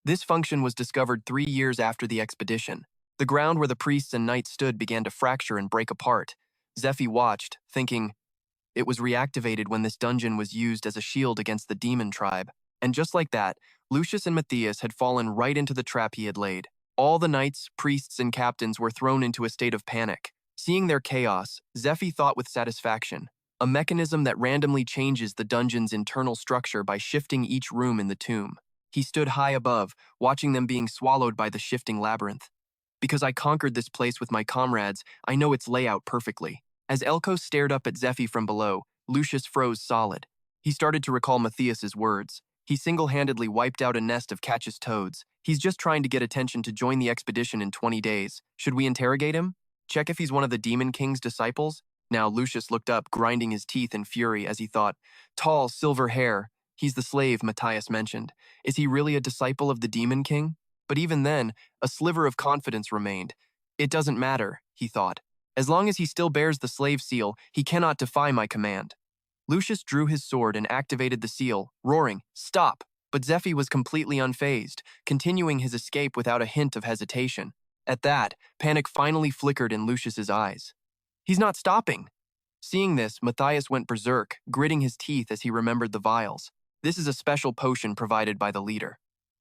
Speaker 1: This function was discovered 3 years after the expedition. The ground where the priests and knights stood began to fracture and break apart. Zephy watched, thinking, it was reactivated when this dungeon was used as a shield against the demon tribe. And just like that, Lucius and Matthias had fallen right into the trap he had laid. All the knights, priests, and captains were thrown into a state of panic. Seeing their chaos, Zephy thought with satisfaction, a mechanism that randomly changes the dungeon's internal structure by shifting each room in the tomb. He stood high above, watching them being swallowed by the shifting labyrinth. "Because I conquered this place with my comrades, I know its layout perfectly." As Elko stared up at Zephy from below, Lucius froze solid. He started to recall Matthias's words. He single-handedly wiped out a nest of Catch's toads. He's just trying to get attention to join the expedition in 20 days. Should we interrogate him? Check if he's one of the Demon King's disciples? Now Lucius looked up, grinding his teeth in fury as he thought, tall, silver hair. He's the slave Matthias mentioned. Is he really a disciple of the Demon King? But even then, a sliver of confidence remained. It doesn't matter, he thought. As long as he still bears the slave seal, he cannot defy my command. Lucius drew his sword and activated the seal, roaring, "Stop!" But Zephy was completely unfazed, continuing his escape without a hint of hesitation. At that, panic finally flickered in Lucius's eyes. He's not stopping. Seeing this, Matthias went berserk, gritting his teeth as he remembered the vials. This is a special potion provided by the leader.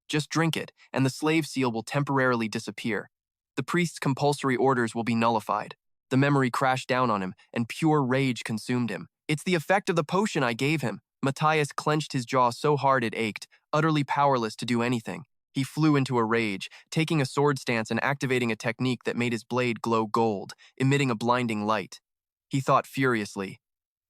Speaker 1: Just drink it, and the slave seal will temporarily disappear. The priest's compulsory orders will be nullified. The memory crashed down on him, and pure rage consumed him. It's the effect of the potion I gave him. Matthias clenched his jaw so hard it ached, utterly powerless to do anything. He flew into a rage, taking a sword stance and activating a technique that made his blade glow gold, emitting a blinding light. He thought furiously,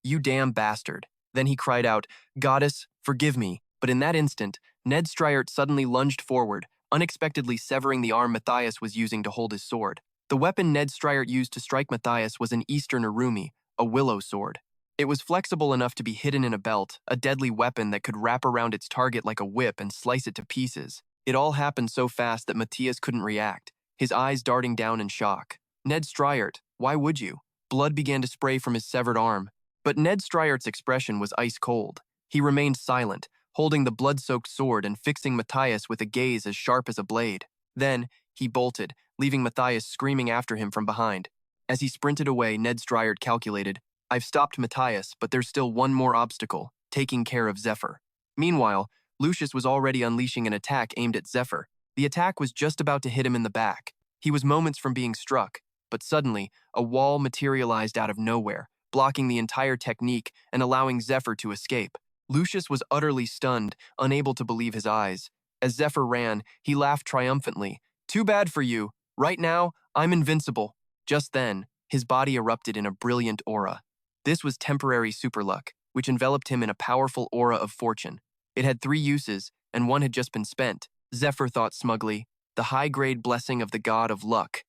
Speaker 1: "You damn bastard." Then he cried out, "Goddess, forgive me." But in that instant, Ned Stryer suddenly lunged forward, unexpectedly severing the arm Matthias was using to hold his sword. The weapon Ned Stryer used to strike Matthias was an Eastern Arumi, a willow sword. It was flexible enough to be hidden in a belt, a deadly weapon that could wrap around its target like a whip and slice it to pieces. It all happened so fast that Matthias couldn't react, his eyes darting down in shock. "Ned Stryer, why would you?" Blood began to spray from his severed arm. But Ned Stryer's expression was ice cold. He remained silent, holding the blood-soaked sword and fixing Matthias with a gaze as sharp as a blade. Then, he bolted, leaving Matthias screaming after him from behind. As he sprinted away, Ned Stryer calculated, "I've stopped Matthias, but there's still one more obstacle, taking care of Zephr." Meanwhile, Lucius was already unleashing an attack aimed at Zephr. The attack was just about to hit him in the back. He was moments from being struck, but suddenly, a wall materialized out of nowhere, blocking the entire technique and allowing Zephr to escape. Lucius was utterly stunned, unable to believe his eyes. As Zephr ran, he laughed triumphantly. "Too bad for you. Right now, I'm invincible." Just then, his body erupted in a brilliant aura. This was temporary superluck, which enveloped him in a powerful aura of fortune. It had 3 uses, and one had just been spent. Zephr thought smugly, the high-grade blessing of the god of luck.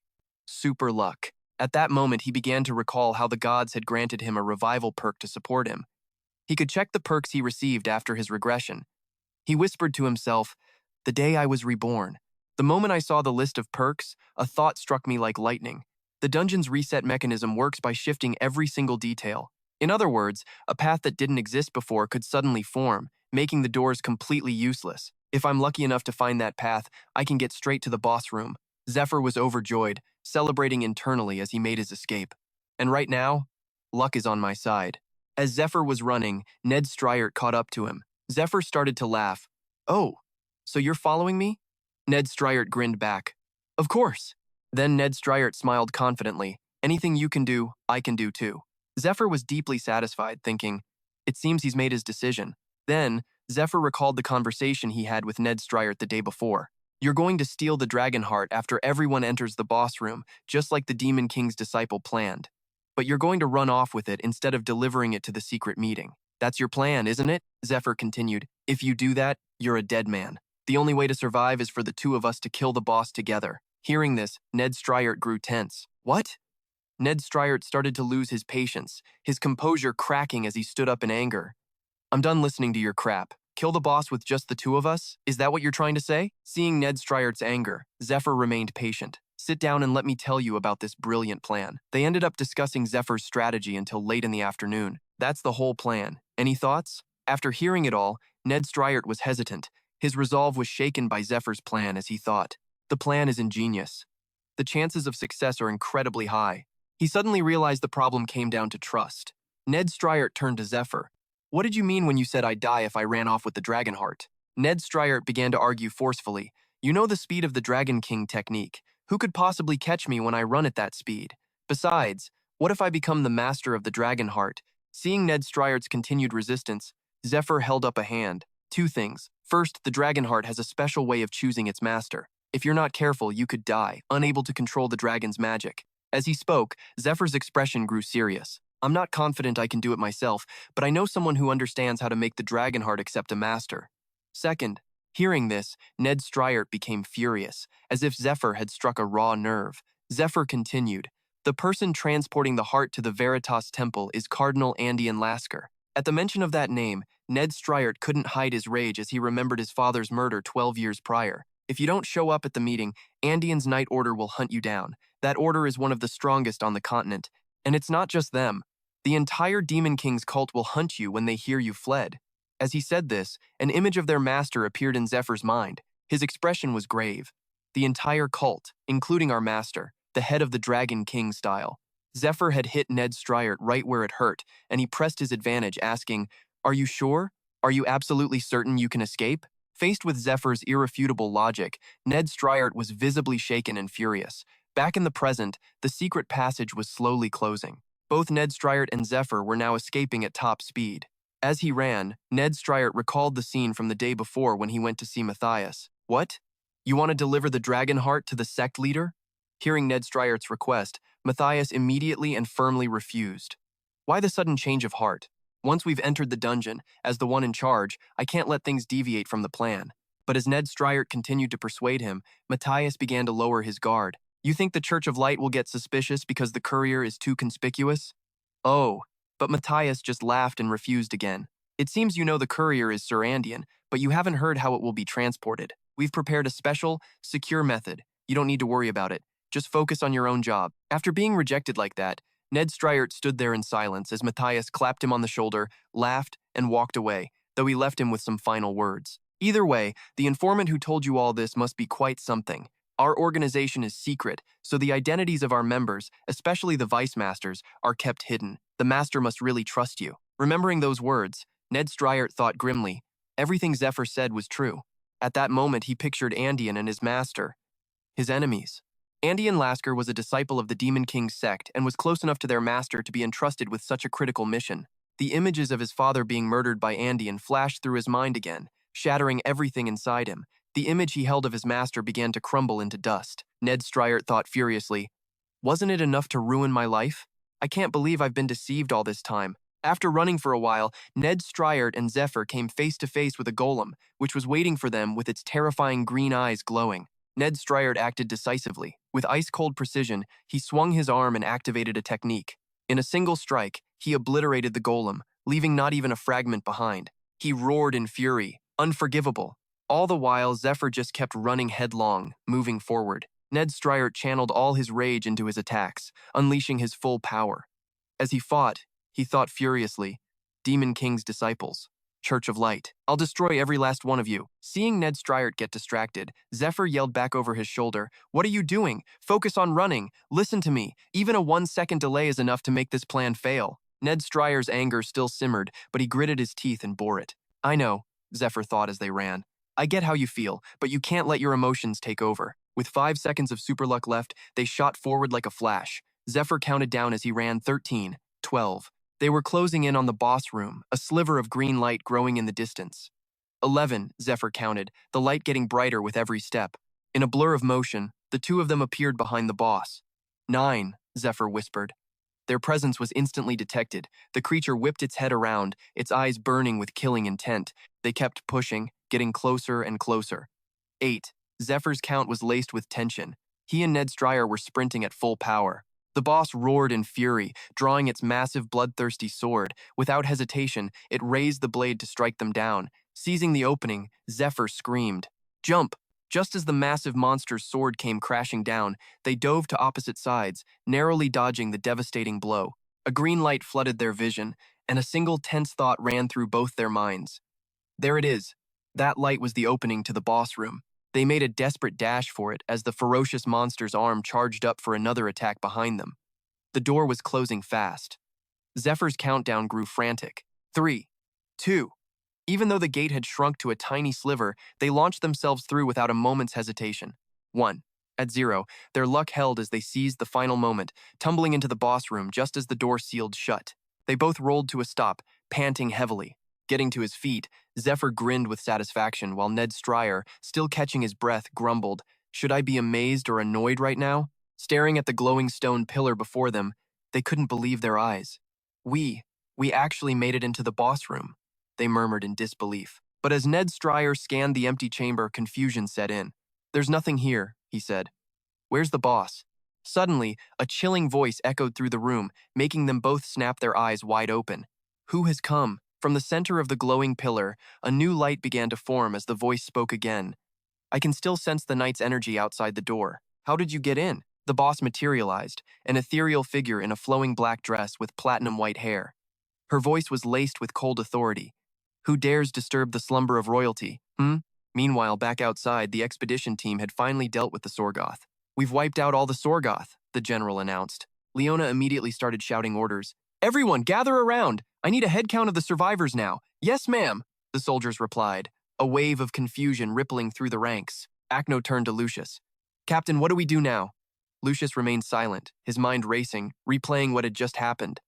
Speaker 1: Super luck. At that moment, he began to recall how the gods had granted him a revival perk to support him. He could check the perks he received after his regression. He whispered to himself, "The day I was reborn." The moment I saw the list of perks, a thought struck me like lightning. The dungeon's reset mechanism works by shifting every single detail. In other words, a path that didn't exist before could suddenly form, making the doors completely useless. If I'm lucky enough to find that path, I can get straight to the boss room. Zephr was overjoyed, celebrating internally as he made his escape. And right now, luck is on my side. As Zephr was running, Ned Striart caught up to him. Zephr started to laugh. Oh, so you're following me? Ned Striart grinned back. Of course. Then Ned Striart smiled confidently. Anything you can do, I can do too. Zephr was deeply satisfied, thinking, it seems he's made his decision. Then, Zephr recalled the conversation he had with Ned Striart the day before. You're going to steal the dragon heart after everyone enters the boss room, just like the Demon King's disciple planned. But you're going to run off with it instead of delivering it to the secret meeting. That's your plan, isn't it? Zephr continued. If you do that, you're a dead man. The only way to survive is for the two of us to kill the boss together. Hearing this, Ned Striart grew tense. What? Ned Striart started to lose his patience, his composure cracking as he stood up in anger. I'm done listening to your crap. Kill the boss with just the two of us? Is that what you're trying to say? Seeing Ned Striart's anger, Zephr remained patient. Sit down and let me tell you about this brilliant plan. They ended up discussing Zephyr's strategy until late in the afternoon. That's the whole plan. Any thoughts? After hearing it all, Ned Striart was hesitant. His resolve was shaken by Zephyr's plan as he thought. The plan is ingenious. The chances of success are incredibly high. He suddenly realized the problem came down to trust. Ned Striart turned to Zephr. What did you mean when you said I'd die if I ran off with the dragon heart? Ned Striart began to argue forcefully. You know the speed of the Dragon King technique. Who could possibly catch me when I run at that speed? Besides, what if I become the master of the dragon heart? Seeing Ned Striart's continued resistance, Zephr held up a hand. Two things. First, the dragon heart has a special way of choosing its master. If you're not careful, you could die, unable to control the dragon's magic. As he spoke, Zephyr's expression grew serious. I'm not confident I can do it myself, but I know someone who understands how to make the dragon heart accept a master. Second, hearing this, Ned Striart became furious, as if Zephr had struck a raw nerve. Zephr continued, the person transporting the heart to the Veritas Temple is Cardinal Andean Lasker. At the mention of that name, Ned Striart couldn't hide his rage as he remembered his father's murder 12 years prior. If you don't show up at the meeting, Andean's Night Order will hunt you down. That order is one of the strongest on the continent. And it's not just them. The entire Demon King's cult will hunt you when they hear you fled. As he said this, an image of their master appeared in Zephyr's mind. His expression was grave. The entire cult, including our master, the head of the Dragon King style. Zephr had hit Ned Striart right where it hurt, and he pressed his advantage, asking, Are you sure? Are you absolutely certain you can escape? Faced with Zephyr's irrefutable logic, Ned Striart was visibly shaken and furious. Back in the present, the secret passage was slowly closing. Both Ned Striart and Zephr were now escaping at top speed. As he ran, Ned Striart recalled the scene from the day before when he went to see Matthias. What? You want to deliver the dragon heart to the sect leader? Hearing Ned Striart's request, Matthias immediately and firmly refused. Why the sudden change of heart? Once we've entered the dungeon, as the one in charge, I can't let things deviate from the plan. But as Ned Striart continued to persuade him, Matthias began to lower his guard. You think the Church of Light will get suspicious because the courier is too conspicuous? Oh, but Matthias just laughed and refused again. It seems you know the courier is Sir Andean, but you haven't heard how it will be transported. We've prepared a special, secure method. You don't need to worry about it. Just focus on your own job. After being rejected like that, Ned Striart stood there in silence as Matthias clapped him on the shoulder, laughed, and walked away, though he left him with some final words. Either way, the informant who told you all this must be quite something. Our organization is secret, so the identities of our members, especially the Vice Masters, are kept hidden. The Master must really trust you. Remembering those words, Ned Striart thought grimly. Everything Zephr said was true. At that moment, he pictured Andean and his master, his enemies. Andean Lasker was a disciple of the Demon King's sect and was close enough to their master to be entrusted with such a critical mission. The images of his father being murdered by Andean flashed through his mind again, shattering everything inside him. The image he held of his master began to crumble into dust. Ned Striart thought furiously, wasn't it enough to ruin my life? I can't believe I've been deceived all this time. After running for a while, Ned Striart and Zephr came face to face with a golem, which was waiting for them with its terrifying green eyes glowing. Ned Striart acted decisively. With ice-cold precision, he swung his arm and activated a technique. In a single strike, he obliterated the golem, leaving not even a fragment behind. He roared in fury, unforgivable. All the while, Zephr just kept running headlong, moving forward. Ned Striart channeled all his rage into his attacks, unleashing his full power. As he fought, he thought furiously, Demon King's disciples. Church of Light. I'll destroy every last one of you. Seeing Ned Striart get distracted, Zephr yelled back over his shoulder, "What are you doing? Focus on running. Listen to me. Even a 1-second delay is enough to make this plan fail." Ned Striar's anger still simmered, but he gritted his teeth and bore it. "I know," Zephr thought as they ran. "I get how you feel, but you can't let your emotions take over." With 5 seconds of super luck left, they shot forward like a flash. Zephr counted down as he ran 13, 12. They were closing in on the boss room, a sliver of green light growing in the distance. 11, Zephr counted, the light getting brighter with every step. In a blur of motion, the two of them appeared behind the boss. 9, Zephr whispered. Their presence was instantly detected. The creature whipped its head around, its eyes burning with killing intent. They kept pushing, getting closer and closer. 8, Zephyr's count was laced with tension. He and Ned Striar were sprinting at full power. The boss roared in fury, drawing its massive bloodthirsty sword. Without hesitation, it raised the blade to strike them down. Seizing the opening, Zephr screamed, "Jump!" Just as the massive monster's sword came crashing down, they dove to opposite sides, narrowly dodging the devastating blow. A green light flooded their vision, and a single tense thought ran through both their minds. There it is. That light was the opening to the boss room. They made a desperate dash for it as the ferocious monster's arm charged up for another attack behind them. The door was closing fast. Zephyr's countdown grew frantic. 3, 2. Even though the gate had shrunk to a tiny sliver, they launched themselves through without a moment's hesitation. 1. At 0, their luck held as they seized the final moment, tumbling into the boss room just as the door sealed shut. They both rolled to a stop, panting heavily. Getting to his feet, Zephr grinned with satisfaction while Ned Striar, still catching his breath, grumbled, "Should I be amazed or annoyed right now?" Staring at the glowing stone pillar before them, they couldn't believe their eyes. We actually made it into the boss room," they murmured in disbelief. But as Ned Striar scanned the empty chamber, confusion set in. "There's nothing here," he said. "Where's the boss?" Suddenly, a chilling voice echoed through the room, making them both snap their eyes wide open. "Who has come?" From the center of the glowing pillar, a new light began to form as the voice spoke again. "I can still sense the night's energy outside the door. How did you get in?" The boss materialized, an ethereal figure in a flowing black dress with platinum white hair. Her voice was laced with cold authority. "Who dares disturb the slumber of royalty, Meanwhile, back outside, the expedition team had finally dealt with the Sorgoth. "We've wiped out all the Sorgoth," the general announced. Leona immediately started shouting orders. "Everyone, gather around! I need a head count of the survivors now." "Yes, ma'am," the soldiers replied, a wave of confusion rippling through the ranks. Acno turned to Lucius. "Captain, what do we do now?" Lucius remained silent, his mind racing, replaying what had just happened.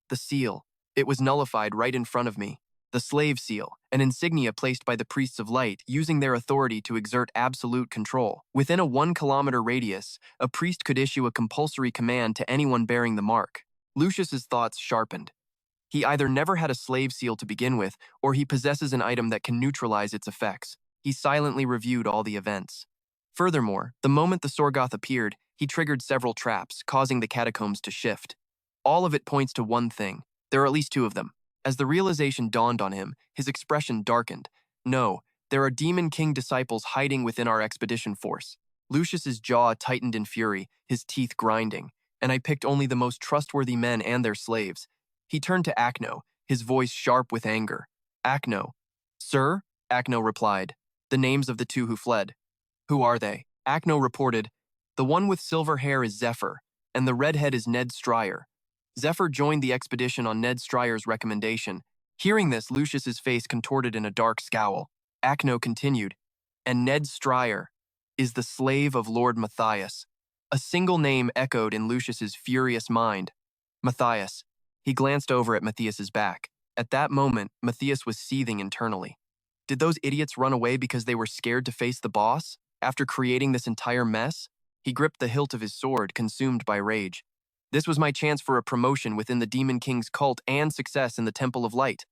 Speaker 1: The seal. It was nullified right in front of me. The slave seal, an insignia placed by the priests of light, using their authority to exert absolute control. Within a 1-kilometer radius, a priest could issue a compulsory command to anyone bearing the mark. Lucius's thoughts sharpened. He either never had a slave seal to begin with, or he possesses an item that can neutralize its effects. He silently reviewed all the events. Furthermore, the moment the Sorgoth appeared, he triggered several traps, causing the catacombs to shift. All of it points to one thing. There are at least 2 of them. As the realization dawned on him, his expression darkened. "No, there are Demon King disciples hiding within our expedition force." Lucius's jaw tightened in fury, his teeth grinding. "And I picked only the most trustworthy men and their slaves." He turned to Acno, his voice sharp with anger. "Acno." "Sir?" Acno replied. "The names of the 2 who fled." "Who are they?" Acno reported. "The one with silver hair is Zephr, and the redhead is Ned Striar." Zephr joined the expedition on Ned Striar's recommendation. Hearing this, Lucius's face contorted in a dark scowl. Acno continued, "And Ned Striar is the slave of Lord Matthias." A single name echoed in Lucius's furious mind. Matthias. He glanced over at Matthias's back. At that moment, Matthias was seething internally. Did those idiots run away because they were scared to face the boss? After creating this entire mess? He gripped the hilt of his sword, consumed by rage. This was my chance for a promotion within the Demon King's cult and success in the Temple of Light.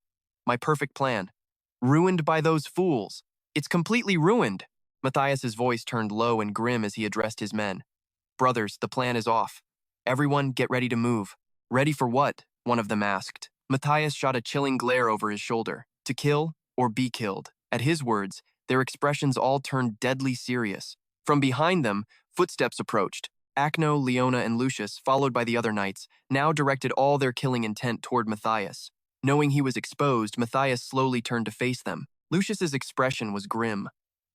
Speaker 1: My perfect plan. Ruined by those fools. It's completely ruined. Matthias's voice turned low and grim as he addressed his men. "Brothers, the plan is off. Everyone get ready to move." "Ready for what?" one of them asked. Matthias shot a chilling glare over his shoulder. "To kill or be killed." At his words, their expressions all turned deadly serious. From behind them, footsteps approached. Acno, Leona, and Lucius, followed by the other knights, now directed all their killing intent toward Matthias. Knowing he was exposed, Matthias slowly turned to face them. Lucius's expression was grim.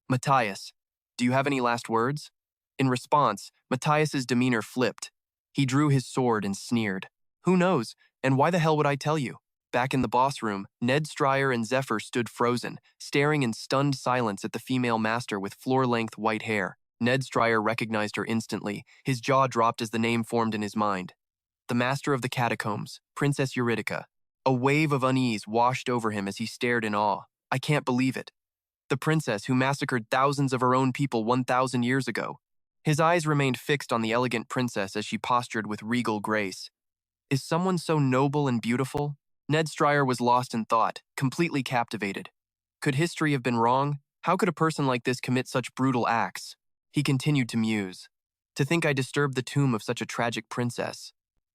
Speaker 1: Matthias, do you have any last words? In response, Matthias's demeanor flipped. He drew his sword and sneered. Who knows, and why the hell would I tell you? Back in the boss room, Ned Stryer and Zephr stood frozen, staring in stunned silence at the female master with floor-length white hair. Ned Stryer recognized her instantly. His jaw dropped as the name formed in his mind. The master of the catacombs, Princess Eurydica. A wave of unease washed over him as he stared in awe. I can't believe it. The princess who massacred thousands of her own people 1,000 years ago. His eyes remained fixed on the elegant princess as she postured with regal grace. Is someone so noble and beautiful? Ned Stryer was lost in thought, completely captivated. Could history have been wrong? How could a person like this commit such brutal acts? He continued to muse. To think I disturbed the tomb of such a tragic princess.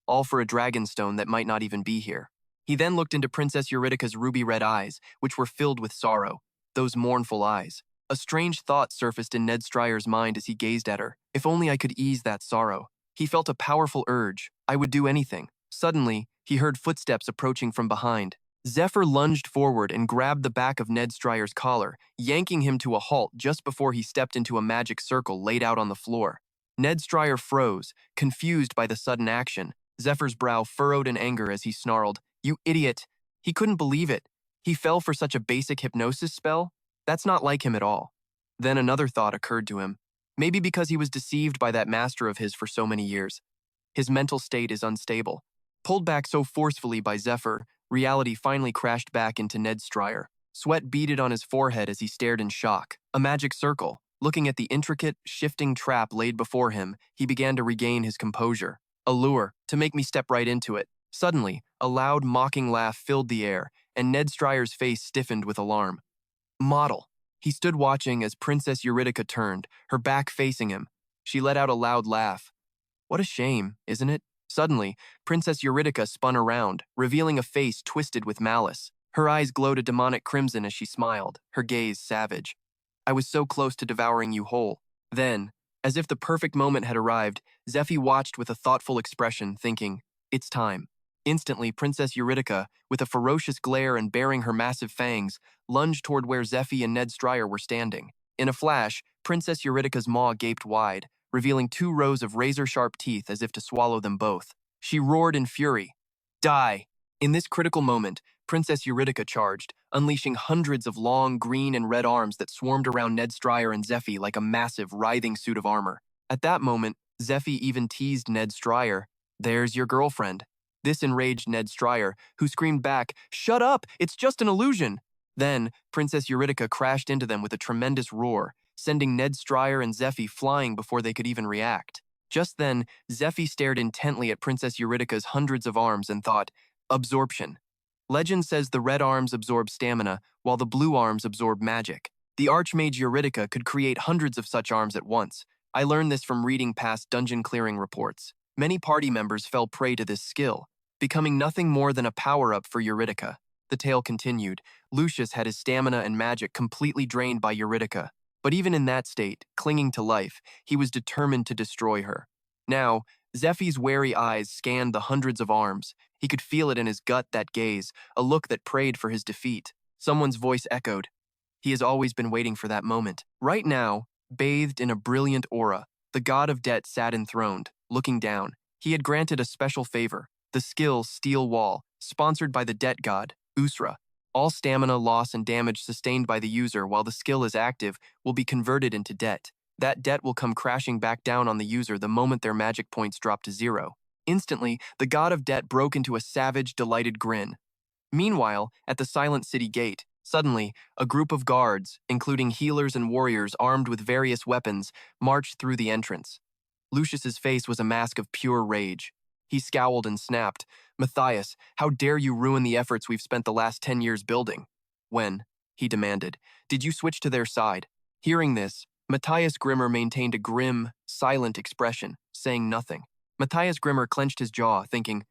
Speaker 1: All for a dragonstone that might not even be here. He then looked into Princess Eurydica's ruby-red eyes, which were filled with sorrow. Those mournful eyes. A strange thought surfaced in Ned Stryer's mind as he gazed at her. If only I could ease that sorrow. He felt a powerful urge. I would do anything. Suddenly, he heard footsteps approaching from behind. Zephr lunged forward and grabbed the back of Ned Stryer's collar, yanking him to a halt just before he stepped into a magic circle laid out on the floor. Ned Stryer froze, confused by the sudden action. Zephyr's brow furrowed in anger as he snarled, "You idiot!" He couldn't believe it. He fell for such a basic hypnosis spell? That's not like him at all. Then another thought occurred to him. Maybe because he was deceived by that master of his for so many years. His mental state is unstable. Pulled back so forcefully by Zephr, reality finally crashed back into Ned Stryer. Sweat beaded on his forehead as he stared in shock. A magic circle. Looking at the intricate, shifting trap laid before him, he began to regain his composure. A lure, to make me step right into it. Suddenly, a loud, mocking laugh filled the air, and Ned Stryer's face stiffened with alarm. Model. He stood watching as Princess Eurydica turned, her back facing him. She let out a loud laugh. What a shame, isn't it? Suddenly, Princess Eurydica spun around, revealing a face twisted with malice. Her eyes glowed a demonic crimson as she smiled, her gaze savage. I was so close to devouring you whole. Then, as if the perfect moment had arrived, Zephy watched with a thoughtful expression, thinking, it's time. Instantly, Princess Eurydica, with a ferocious glare and baring her massive fangs, lunged toward where Zephy and Ned Stryer were standing. In a flash, Princess Eurydica's maw gaped wide, revealing 2 rows of razor-sharp teeth as if to swallow them both. She roared in fury. Die! In this critical moment, Princess Eurydica charged, unleashing hundreds of long green and red arms that swarmed around Ned Stryer and Zephy like a massive, writhing suit of armor. At that moment, Zephy even teased Ned Stryer. There's your girlfriend. This enraged Ned Stryer, who screamed back, "Shut up! It's just an illusion!" Then, Princess Eurydica crashed into them with a tremendous roar, sending Ned Stryer and Zephy flying before they could even react. Just then, Zephy stared intently at Princess Eurydica's hundreds of arms and thought, absorption. Legend says the red arms absorb stamina, while the blue arms absorb magic. The Archmage Eurydica could create hundreds of such arms at once. I learned this from reading past dungeon clearing reports. Many party members fell prey to this skill, becoming nothing more than a power-up for Eurydica. The tale continued. Lucius had his stamina and magic completely drained by Eurydica. But even in that state, clinging to life, he was determined to destroy her. Now, Zephy's wary eyes scanned the hundreds of arms. He could feel it in his gut, that gaze, a look that prayed for his defeat. Someone's voice echoed. He has always been waiting for that moment. Right now, bathed in a brilliant aura, the god of debt sat enthroned, looking down. He had granted a special favor, the skill Steel Wall, sponsored by the debt god, Usra. All stamina loss and damage sustained by the user while the skill is active will be converted into debt. That debt will come crashing back down on the user the moment their magic points drop to 0. Instantly, the god of debt broke into a savage, delighted grin. Meanwhile, at the Silent City gate, suddenly, a group of guards, including healers and warriors armed with various weapons, marched through the entrance. Lucius's face was a mask of pure rage. He scowled and snapped, "Matthias, how dare you ruin the efforts we've spent the last 10 years building?" "When," he demanded, "did you switch to their side?" Hearing this, Matthias Grimmer maintained a grim, silent expression, saying nothing. Matthias Grimmer clenched his jaw, thinking,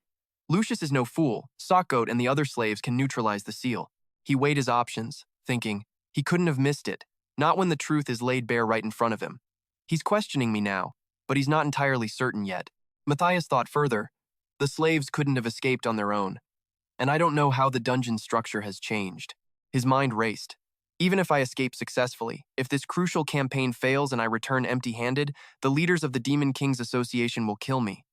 Speaker 1: Lucius is no fool. Sockgoat and the other slaves can neutralize the seal. He weighed his options, thinking, he couldn't have missed it, not when the truth is laid bare right in front of him. He's questioning me now, but he's not entirely certain yet. Matthias thought further, the slaves couldn't have escaped on their own. and I don't know how the dungeon structure has changed. His mind raced. Even if I escape successfully, if this crucial campaign fails and I return empty-handed, the leaders of the Demon Kings Association will kill me.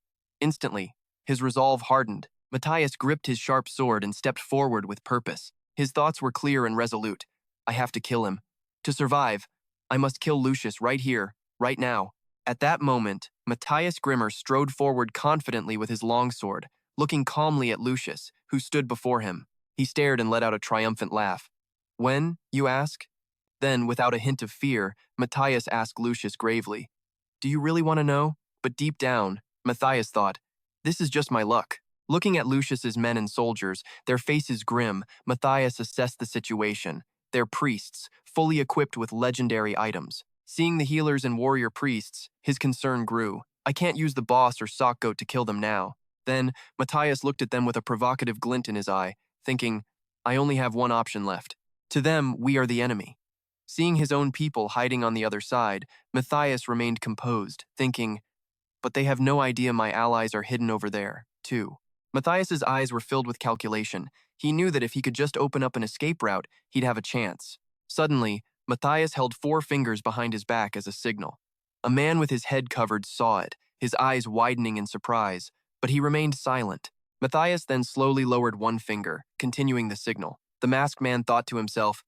Speaker 1: Instantly, his resolve hardened. Matthias gripped his sharp sword and stepped forward with purpose. His thoughts were clear and resolute. I have to kill him. To survive, I must kill Lucius right here, right now. At that moment, Matthias Grimmer strode forward confidently with his longsword, looking calmly at Lucius, who stood before him. He stared and let out a triumphant laugh. When, you ask? Then, without a hint of fear, Matthias asked Lucius gravely, Do you really want to know? But deep down, Matthias thought, This is just my luck. Looking at Lucius's men and soldiers, their faces grim, Matthias assessed the situation. Their priests, fully equipped with legendary items. Seeing the healers and warrior priests, his concern grew. I can't use the boss or sock goat to kill them now. Then, Matthias looked at them with a provocative glint in his eye, thinking, I only have one option left. To them, we are the enemy. Seeing his own people hiding on the other side, Matthias remained composed, thinking, But they have no idea my allies are hidden over there, too. Matthias's eyes were filled with calculation. He knew that if he could just open up an escape route, he'd have a chance. Suddenly, Matthias held 4 fingers behind his back as a signal. A man with his head covered saw it, his eyes widening in surprise, but he remained silent. Matthias then slowly lowered 1 finger, continuing the signal. The masked man thought to himself,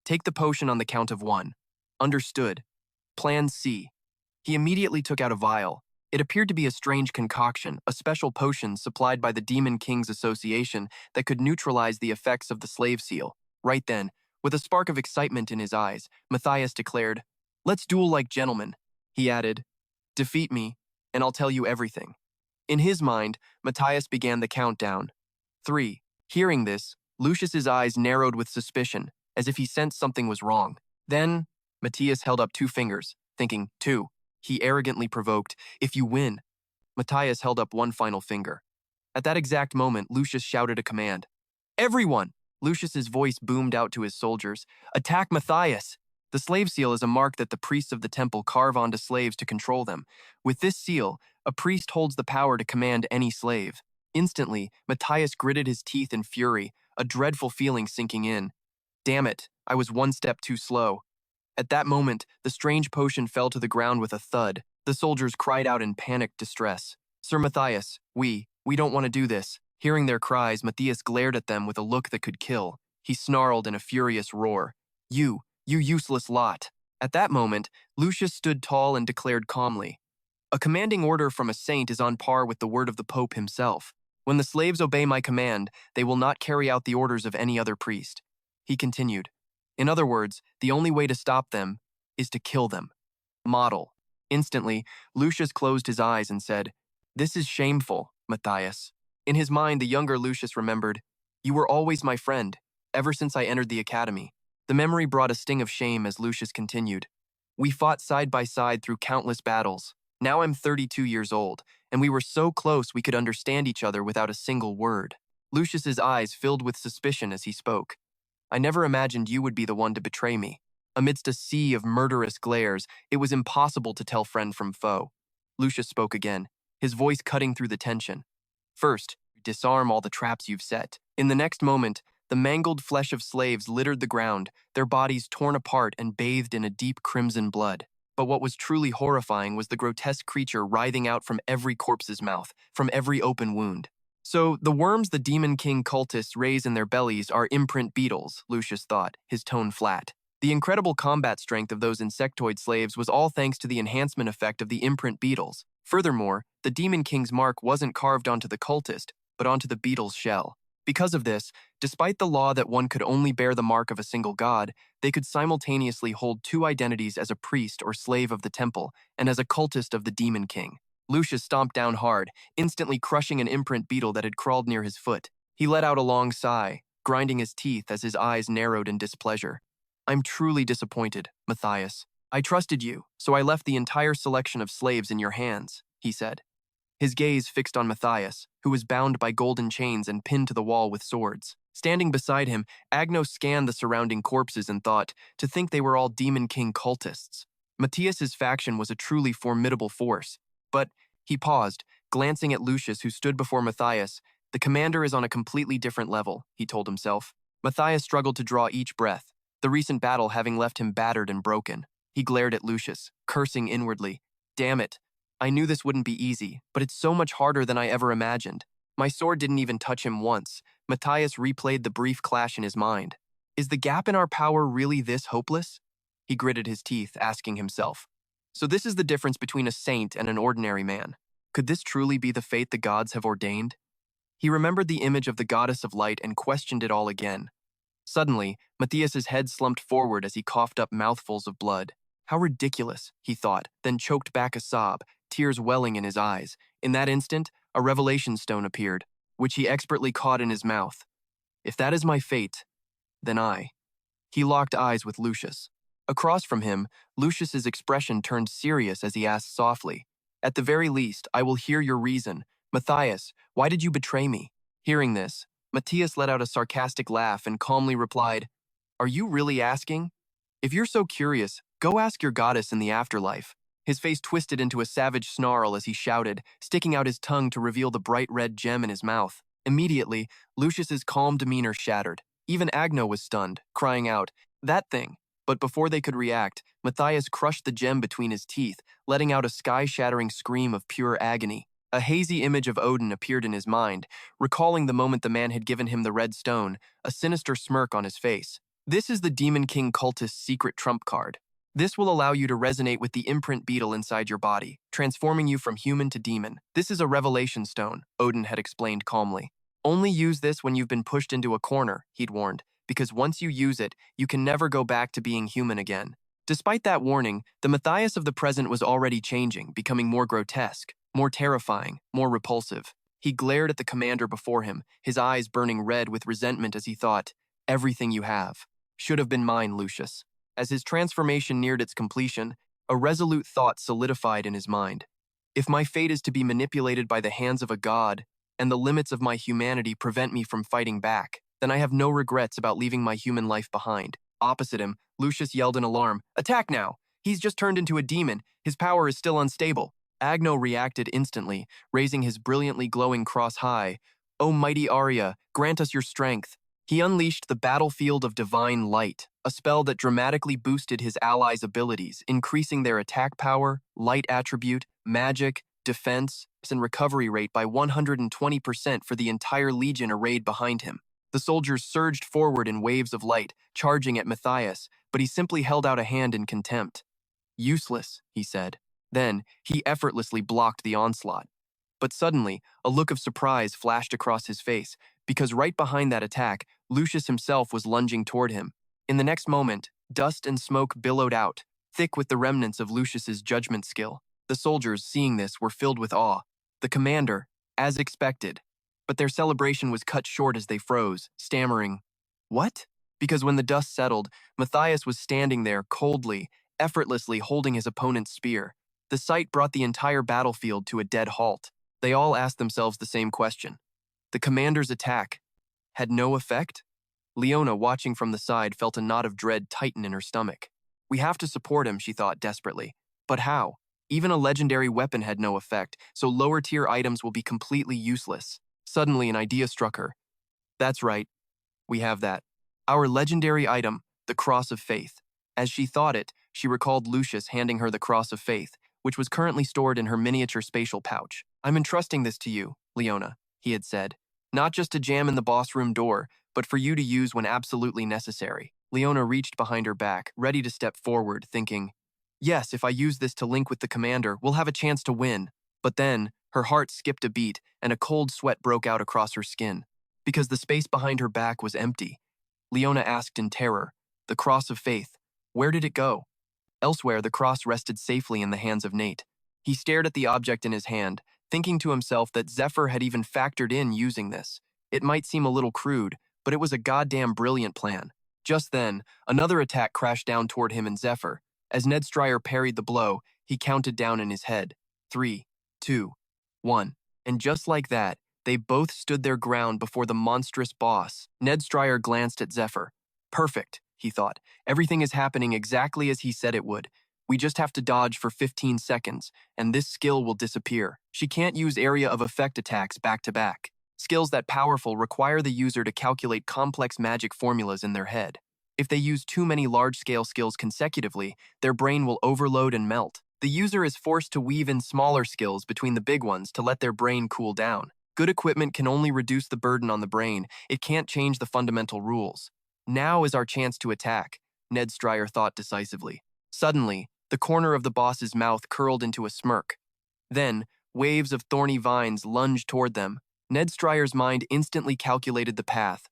Speaker 1: Take the potion on the count of 1. Understood. Plan C. He immediately took out a vial. It appeared to be a strange concoction, a special potion supplied by the Demon Kings Association that could neutralize the effects of the slave seal. Right then, with a spark of excitement in his eyes, Matthias declared, Let's duel like gentlemen. He added, Defeat me, and I'll tell you everything. In his mind, Matthias began the countdown. 3. Hearing this, Lucius's eyes narrowed with suspicion, as if he sensed something was wrong. Then, Matthias held up 2 fingers, thinking, 2. He arrogantly provoked, If you win. Matthias held up 1 final finger. At that exact moment, Lucius shouted a command. Everyone! Lucius's voice boomed out to his soldiers. Attack Matthias! The slave seal is a mark that the priests of the temple carve onto slaves to control them. With this seal, a priest holds the power to command any slave. Instantly, Matthias gritted his teeth in fury, a dreadful feeling sinking in. Damn it, I was 1 step too slow. At that moment, the strange potion fell to the ground with a thud. The soldiers cried out in panicked distress. Sir Matthias, we don't want to do this. Hearing their cries, Matthias glared at them with a look that could kill. He snarled in a furious roar. You useless lot. At that moment, Lucius stood tall and declared calmly, A commanding order from a saint is on par with the word of the Pope himself. When the slaves obey my command, they will not carry out the orders of any other priest. He continued, In other words, the only way to stop them is to kill them. Model. Instantly, Lucius closed his eyes and said, This is shameful, Matthias. In his mind, the younger Lucius remembered, You were always my friend, ever since I entered the academy. The memory brought a sting of shame as Lucius continued, We fought side by side through countless battles. Now I'm 32 years old, and we were so close we could understand each other without a single word. Lucius's eyes filled with suspicion as he spoke. I never imagined you would be the one to betray me. Amidst a sea of murderous glares, it was impossible to tell friend from foe. Lucius spoke again, his voice cutting through the tension. First, disarm all the traps you've set. In the next moment, the mangled flesh of slaves littered the ground, their bodies torn apart and bathed in a deep crimson blood. But what was truly horrifying was the grotesque creature writhing out from every corpse's mouth, from every open wound. So, the worms the Demon King cultists raise in their bellies are imprint beetles, Lucius thought, his tone flat. The incredible combat strength of those insectoid slaves was all thanks to the enhancement effect of the imprint beetles. Furthermore, the Demon King's mark wasn't carved onto the cultist, but onto the beetle's shell. Because of this, despite the law that one could only bear the mark of a single god, they could simultaneously hold 2 identities as a priest or slave of the temple and as a cultist of the Demon King. Lucius stomped down hard, instantly crushing an imprint beetle that had crawled near his foot. He let out a long sigh, grinding his teeth as his eyes narrowed in displeasure. I'm truly disappointed, Matthias. I trusted you, so I left the entire selection of slaves in your hands, he said. His gaze fixed on Matthias, who was bound by golden chains and pinned to the wall with swords. Standing beside him, Agno scanned the surrounding corpses and thought, to think they were all Demon King cultists. Matthias's faction was a truly formidable force. But he paused, glancing at Lucius, who stood before Matthias, The commander is on a completely different level, he told himself. Matthias struggled to draw each breath, the recent battle having left him battered and broken. He glared at Lucius, cursing inwardly. Damn it. I knew this wouldn't be easy, but it's so much harder than I ever imagined. My sword didn't even touch him once. Matthias replayed the brief clash in his mind. Is the gap in our power really this hopeless? He gritted his teeth, asking himself. So this is the difference between a saint and an ordinary man. Could this truly be the fate the gods have ordained? He remembered the image of the goddess of light and questioned it all again. Suddenly, Matthias's head slumped forward as he coughed up mouthfuls of blood. How ridiculous, he thought, then choked back a sob, tears welling in his eyes. In that instant, a revelation stone appeared, which he expertly caught in his mouth. If that is my fate, then I. He locked eyes with Lucius. Across from him, Lucius's expression turned serious as he asked softly, At the very least, I will hear your reason. Matthias, why did you betray me? Hearing this, Matthias let out a sarcastic laugh and calmly replied, Are you really asking? If you're so curious, go ask your goddess in the afterlife. His face twisted into a savage snarl as he shouted, sticking out his tongue to reveal the bright red gem in his mouth. Immediately, Lucius's calm demeanor shattered. Even Agno was stunned, crying out, That thing! But before they could react, Matthias crushed the gem between his teeth, letting out a sky-shattering scream of pure agony. A hazy image of Odin appeared in his mind, recalling the moment the man had given him the red stone, a sinister smirk on his face. This is the Demon King cultist's secret trump card. This will allow you to resonate with the imprint beetle inside your body, transforming you from human to demon. This is a revelation stone, Odin had explained calmly. Only use this when you've been pushed into a corner, he'd warned, because once you use it, you can never go back to being human again. Despite that warning, the Matthias of the present was already changing, becoming more grotesque, more terrifying, more repulsive. He glared at the commander before him, his eyes burning red with resentment as he thought, Everything you have should have been mine, Lucius. As his transformation neared its completion, a resolute thought solidified in his mind. If my fate is to be manipulated by the hands of a god, and the limits of my humanity prevent me from fighting back, then I have no regrets about leaving my human life behind. Opposite him, Lucius yelled in alarm, Attack now! He's just turned into a demon. His power is still unstable. Agno reacted instantly, raising his brilliantly glowing cross high. O mighty Arya, grant us your strength. He unleashed the battlefield of divine light, a spell that dramatically boosted his allies' abilities, increasing their attack power, light attribute, magic, defense, and recovery rate by 120% for the entire legion arrayed behind him. The soldiers surged forward in waves of light, charging at Matthias, but he simply held out a hand in contempt. Useless, he said. Then, he effortlessly blocked the onslaught. But suddenly, a look of surprise flashed across his face, because right behind that attack, Lucius himself was lunging toward him. In the next moment, dust and smoke billowed out, thick with the remnants of Lucius's judgment skill. The soldiers, seeing this, were filled with awe. The commander, as expected. But their celebration was cut short as they froze, stammering, What? Because when the dust settled, Matthias was standing there, coldly, effortlessly holding his opponent's spear. The sight brought the entire battlefield to a dead halt. They all asked themselves the same question. The commander's attack had no effect? Leona, watching from the side, felt a knot of dread tighten in her stomach. We have to support him, she thought desperately. But how? Even a legendary weapon had no effect, so lower-tier items will be completely useless. Suddenly, an idea struck her. That's right. We have that. Our legendary item, the Cross of Faith. As she thought it, she recalled Lucius handing her the Cross of Faith, which was currently stored in her miniature spatial pouch. I'm entrusting this to you, Leona, he had said. Not just to jam in the boss room door, but for you to use when absolutely necessary. Leona reached behind her back, ready to step forward, thinking, Yes, if I use this to link with the commander, we'll have a chance to win. But then, her heart skipped a beat, and a cold sweat broke out across her skin. Because the space behind her back was empty. Leona asked in terror, The Cross of Faith, where did it go? Elsewhere, the cross rested safely in the hands of Nate. He stared at the object in his hand, thinking to himself that Zephr had even factored in using this. It might seem a little crude, but it was a goddamn brilliant plan. Just then, another attack crashed down toward him and Zephr. As Ned Stryer parried the blow, he counted down in his head. 3, 2, 1. And just like that, they both stood their ground before the monstrous boss. Ned Stryer glanced at Zephr. Perfect, he thought. Everything is happening exactly as he said it would. We just have to dodge for 15 seconds, and this skill will disappear. She can't use area of effect attacks back to back. Skills that powerful require the user to calculate complex magic formulas in their head. If they use too many large-scale skills consecutively, their brain will overload and melt. The user is forced to weave in smaller skills between the big ones to let their brain cool down. Good equipment can only reduce the burden on the brain. It can't change the fundamental rules. Now is our chance to attack, Ned Stryer thought decisively. Suddenly, the corner of the boss's mouth curled into a smirk. Then, waves of thorny vines lunged toward them. Ned Stryer's mind instantly calculated the path.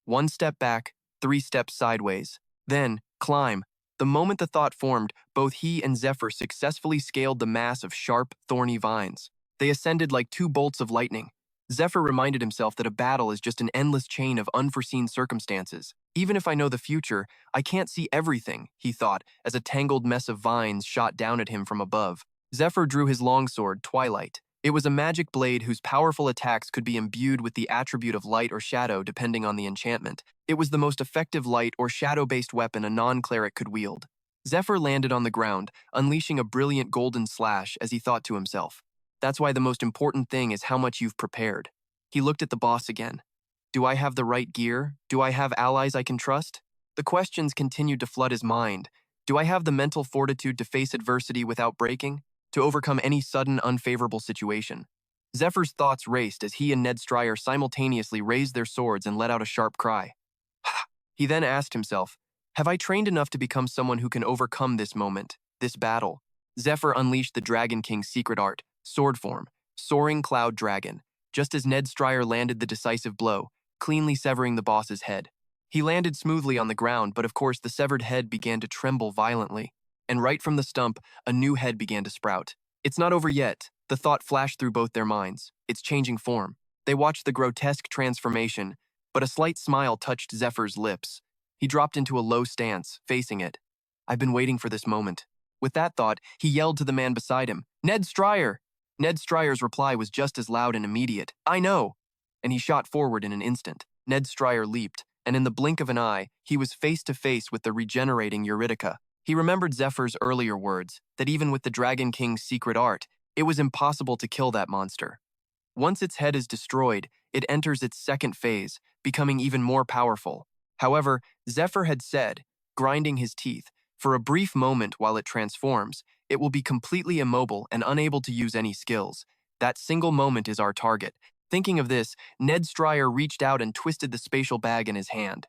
Speaker 1: 1 step back, 3 steps sideways. Then, climb. The moment the thought formed, both he and Zephr successfully scaled the mass of sharp, thorny vines. They ascended like 2 bolts of lightning. Zephr reminded himself that a battle is just an endless chain of unforeseen circumstances. Even if I know the future, I can't see everything, he thought, as a tangled mess of vines shot down at him from above. Zephr drew his longsword, Twilight. It was a magic blade whose powerful attacks could be imbued with the attribute of light or shadow depending on the enchantment. It was the most effective light or shadow-based weapon a non-cleric could wield. Zephr landed on the ground, unleashing a brilliant golden slash as he thought to himself. That's why the most important thing is how much you've prepared. He looked at the boss again. Do I have the right gear? Do I have allies I can trust? The questions continued to flood his mind. Do I have the mental fortitude to face adversity without breaking? To overcome any sudden unfavorable situation? Zephyr's thoughts raced as he and Ned Stryer simultaneously raised their swords and let out a sharp cry. He then asked himself, have I trained enough to become someone who can overcome this moment, this battle? Zephr unleashed the Dragon King's secret art, sword form, Soaring Cloud Dragon, just as Ned Stryer landed the decisive blow, cleanly severing the boss's head. He landed smoothly on the ground, but of course the severed head began to tremble violently. And right from the stump, a new head began to sprout. It's not over yet, the thought flashed through both their minds. It's changing form. They watched the grotesque transformation, but a slight smile touched Zephyr's lips. He dropped into a low stance, facing it. I've been waiting for this moment. With that thought, he yelled to the man beside him, Ned Stryer! Ned Stryer's reply was just as loud and immediate. I know! And he shot forward in an instant. Ned Stryer leaped, and in the blink of an eye, he was face to face with the regenerating Eurydica. He remembered Zephyr's earlier words, that even with the Dragon King's secret art, it was impossible to kill that monster. Once its head is destroyed, it enters its second phase, becoming even more powerful. However, Zephr had said, grinding his teeth, for a brief moment while it transforms, it will be completely immobile and unable to use any skills. That single moment is our target. Thinking of this, Ned Stryer reached out and twisted the spatial bag in his hand.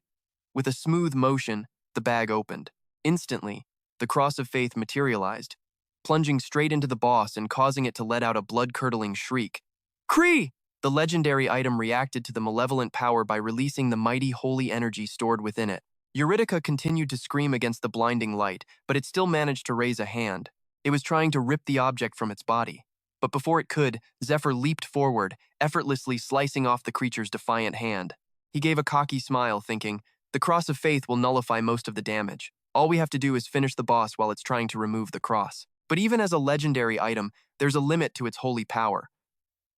Speaker 1: With a smooth motion, the bag opened. Instantly, the Cross of Faith materialized, plunging straight into the boss and causing it to let out a blood-curdling shriek. Kree! The legendary item reacted to the malevolent power by releasing the mighty holy energy stored within it. Eurydica continued to scream against the blinding light, but it still managed to raise a hand. It was trying to rip the object from its body. But before it could, Zephr leaped forward, effortlessly slicing off the creature's defiant hand. He gave a cocky smile, thinking, the Cross of Faith will nullify most of the damage. All we have to do is finish the boss while it's trying to remove the cross. But even as a legendary item, there's a limit to its holy power.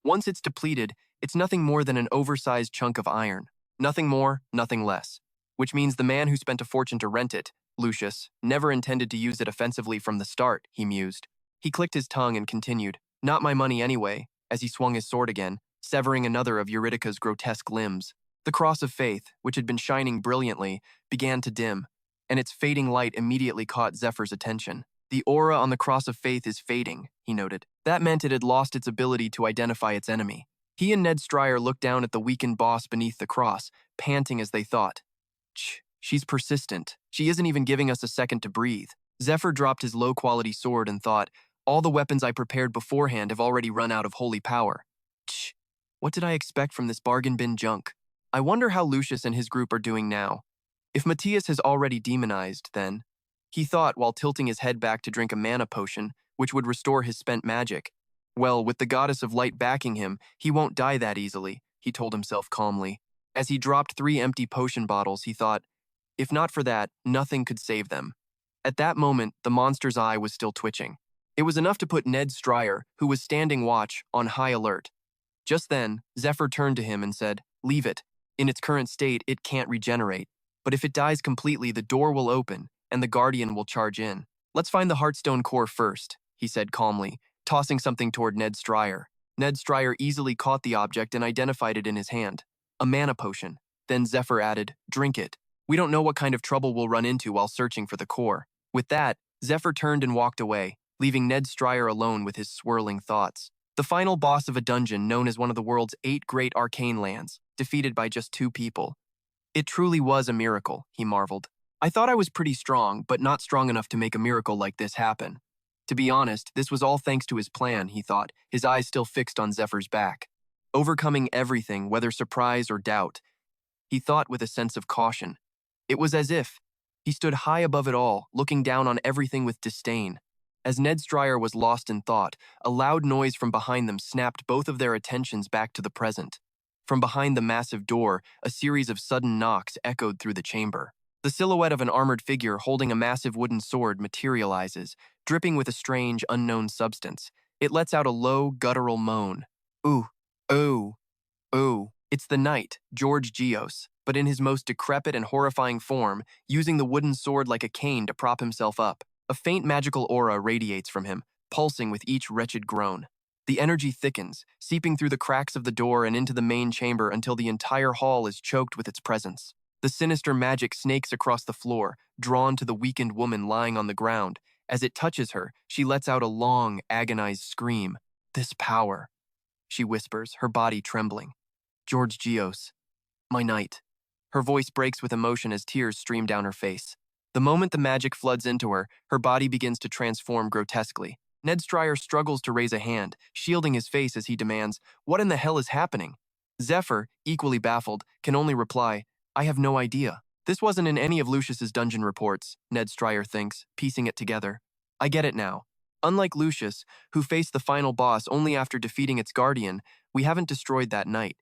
Speaker 1: Once it's depleted, it's nothing more than an oversized chunk of iron. Nothing more, nothing less. Which means the man who spent a fortune to rent it, Lucius, never intended to use it offensively from the start, he mused. He clicked his tongue and continued, not my money anyway, as he swung his sword again, severing another of Eurydica's grotesque limbs. The Cross of Faith, which had been shining brilliantly, began to dim, and its fading light immediately caught Zephyr's attention. The aura on the Cross of Faith is fading, he noted. That meant it had lost its ability to identify its enemy. He and Ned Stryer looked down at the weakened boss beneath the cross, panting as they thought. She's persistent. She isn't even giving us a second to breathe. Zephr dropped his low-quality sword and thought, all the weapons I prepared beforehand have already run out of holy power. What did I expect from this bargain bin junk? I wonder how Lucius and his group are doing now. If Matthias has already demonized, then, he thought while tilting his head back to drink a mana potion, which would restore his spent magic. Well, with the goddess of light backing him, he won't die that easily, he told himself calmly. As he dropped 3 empty potion bottles, he thought, if not for that, nothing could save them. At that moment, the monster's eye was still twitching. It was enough to put Ned Stryer, who was standing watch, on high alert. Just then, Zephr turned to him and said, leave it. In its current state, it can't regenerate. But if it dies completely, the door will open, and the Guardian will charge in. Let's find the Heartstone core first, he said calmly, tossing something toward Ned Stryer. Ned Stryer easily caught the object and identified it in his hand. A mana potion. Then Zephyr added, "Drink it. We don't know what kind of trouble we'll run into while searching for the core." With that, Zephyr turned and walked away, leaving Ned Stryer alone with his swirling thoughts. The final boss of a dungeon known as one of the world's 8 great arcane lands, defeated by just 2 people. It truly was a miracle, he marveled. I thought I was pretty strong, but not strong enough to make a miracle like this happen. To be honest, this was all thanks to his plan, he thought, his eyes still fixed on Zephyr's back. Overcoming everything, whether surprise or doubt, he thought with a sense of caution. It was as if he stood high above it all, looking down on everything with disdain. As Ned Stryer was lost in thought, a loud noise from behind them snapped both of their attentions back to the present. From behind the massive door, a series of sudden knocks echoed through the chamber. The silhouette of an armored figure holding a massive wooden sword materializes, dripping with a strange, unknown substance. It lets out a low, guttural moan. Ooh, ooh, ooh. It's the knight, George Geos, but in his most decrepit and horrifying form, using the wooden sword like a cane to prop himself up. A faint magical aura radiates from him, pulsing with each wretched groan. The energy thickens, seeping through the cracks of the door and into the main chamber until the entire hall is choked with its presence. The sinister magic snakes across the floor, drawn to the weakened woman lying on the ground. As it touches her, she lets out a long, agonized scream. "This power," she whispers, her body trembling. "George Geos, my knight." Her voice breaks with emotion as tears stream down her face. The moment the magic floods into her, her body begins to transform grotesquely. Ned Stryer struggles to raise a hand, shielding his face as he demands, "What in the hell is happening?" Zephyr, equally baffled, can only reply, "I have no idea." This wasn't in any of Lucius's dungeon reports, Ned Stryer thinks, piecing it together. I get it now. Unlike Lucius, who faced the final boss only after defeating its guardian, we haven't destroyed that knight.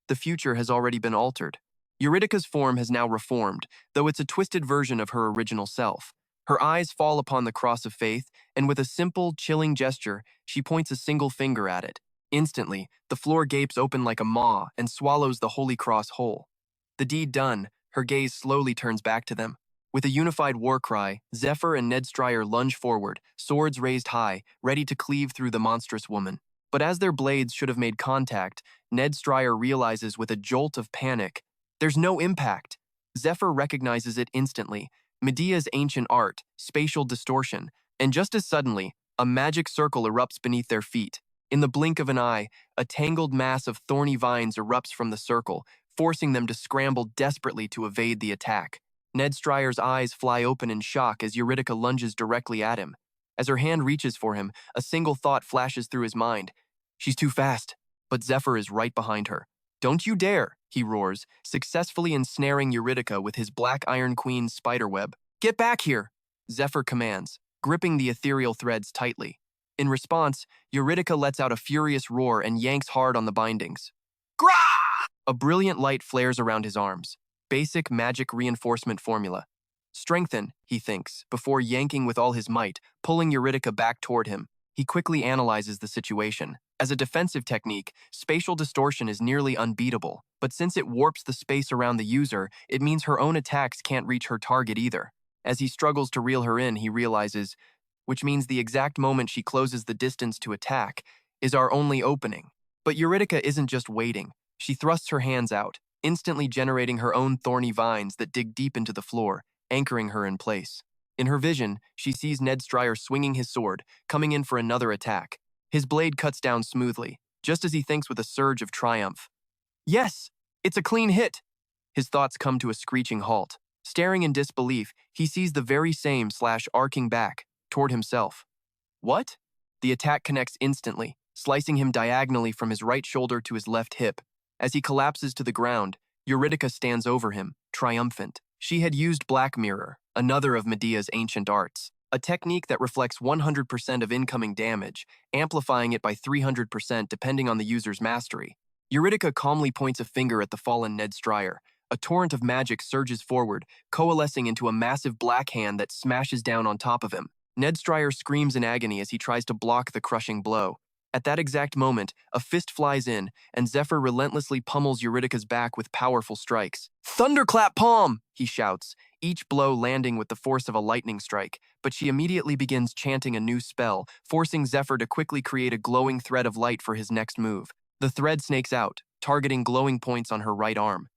Speaker 1: The future has already been altered. Eurydica's form has now reformed, though it's a twisted version of her original self. Her eyes fall upon the cross of faith, and with a simple, chilling gesture, she points a single finger at it. Instantly, the floor gapes open like a maw and swallows the holy cross whole. The deed done, her gaze slowly turns back to them. With a unified war cry, Zephyr and Ned Stryer lunge forward, swords raised high, ready to cleave through the monstrous woman. But as their blades should have made contact, Ned Stryer realizes with a jolt of panic, there's no impact. Zephyr recognizes it instantly, Medea's ancient art, spatial distortion, and just as suddenly, a magic circle erupts beneath their feet. In the blink of an eye, a tangled mass of thorny vines erupts from the circle, forcing them to scramble desperately to evade the attack. Ned Stryer's eyes fly open in shock as Eurydica lunges directly at him. As her hand reaches for him, a single thought flashes through his mind. She's too fast, but Zephyr is right behind her. "Don't you dare," he roars, successfully ensnaring Eurydica with his Black Iron Queen's spiderweb. "Get back here," Zephyr commands, gripping the ethereal threads tightly. In response, Eurydica lets out a furious roar and yanks hard on the bindings. Grah! A brilliant light flares around his arms. Basic magic reinforcement formula. Strengthen, he thinks, before yanking with all his might, pulling Eurydica back toward him. He quickly analyzes the situation. As a defensive technique, spatial distortion is nearly unbeatable, but since it warps the space around the user, it means her own attacks can't reach her target either. As he struggles to reel her in, he realizes, which means the exact moment she closes the distance to attack, is our only opening. But Eurydica isn't just waiting. She thrusts her hands out, instantly generating her own thorny vines that dig deep into the floor, anchoring her in place. In her vision, she sees Ned Stryer swinging his sword, coming in for another attack. His blade cuts down smoothly, just as he thinks with a surge of triumph. Yes, it's a clean hit. His thoughts come to a screeching halt. Staring in disbelief, he sees the very same slash arcing back, toward himself. What? The attack connects instantly, slicing him diagonally from his right shoulder to his left hip. As he collapses to the ground, Eurydica stands over him, triumphant. She had used Black Mirror, another of Medea's ancient arts, a technique that reflects 100% of incoming damage, amplifying it by 300% depending on the user's mastery. Eurydica calmly points a finger at the fallen Ned Stryer. A torrent of magic surges forward, coalescing into a massive black hand that smashes down on top of him. Ned Stryer screams in agony as he tries to block the crushing blow. At that exact moment, a fist flies in, and Zephr relentlessly pummels Eurydica's back with powerful strikes. "Thunderclap palm!" he shouts, each blow landing with the force of a lightning strike, but she immediately begins chanting a new spell, forcing Zephr to quickly create a glowing thread of light for his next move. The thread snakes out, targeting glowing points on her right arm.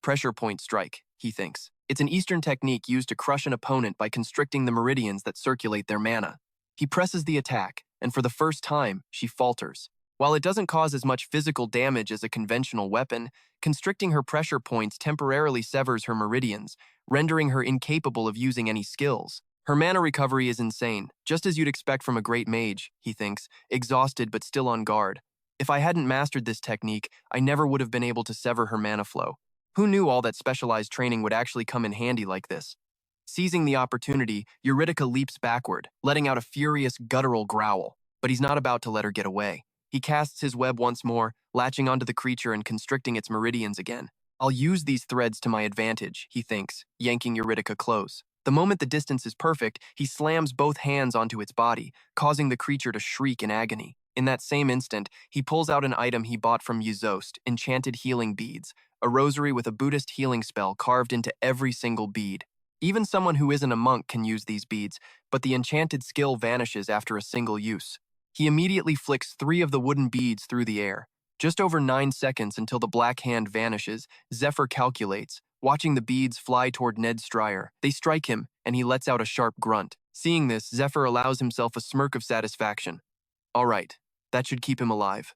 Speaker 1: Pressure point strike, he thinks. It's an Eastern technique used to crush an opponent by constricting the meridians that circulate their mana. He presses the attack, and for the first time, she falters. While it doesn't cause as much physical damage as a conventional weapon, constricting her pressure points temporarily severs her meridians, rendering her incapable of using any skills. Her mana recovery is insane, just as you'd expect from a great mage, he thinks, exhausted but still on guard. If I hadn't mastered this technique, I never would have been able to sever her mana flow. Who knew all that specialized training would actually come in handy like this? Seizing the opportunity, Eurydica leaps backward, letting out a furious guttural growl. But he's not about to let her get away. He casts his web once more, latching onto the creature and constricting its meridians again. I'll use these threads to my advantage, he thinks, yanking Eurydica close. The moment the distance is perfect, he slams both hands onto its body, causing the creature to shriek in agony. In that same instant, he pulls out an item he bought from Yuzost, enchanted healing beads, a rosary with a Buddhist healing spell carved into every single bead. Even someone who isn't a monk can use these beads, but the enchanted skill vanishes after a single use. He immediately flicks 3 of the wooden beads through the air. Just over 9 seconds until the black hand vanishes, Zephr calculates, watching the beads fly toward Ned Stryer. They strike him, and he lets out a sharp grunt. Seeing this, Zephr allows himself a smirk of satisfaction. All right, that should keep him alive.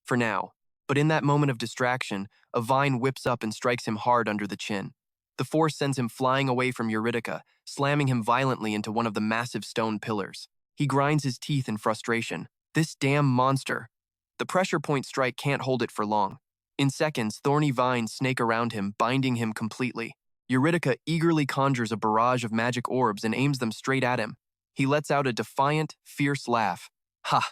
Speaker 1: For now. But in that moment of distraction, a vine whips up and strikes him hard under the chin. The force sends him flying away from Eurydica, slamming him violently into one of the massive stone pillars. He grinds his teeth in frustration. This damn monster. The pressure point strike can't hold it for long. In seconds, thorny vines snake around him, binding him completely. Eurydica eagerly conjures a barrage of magic orbs and aims them straight at him. He lets out a defiant, fierce laugh. Ha!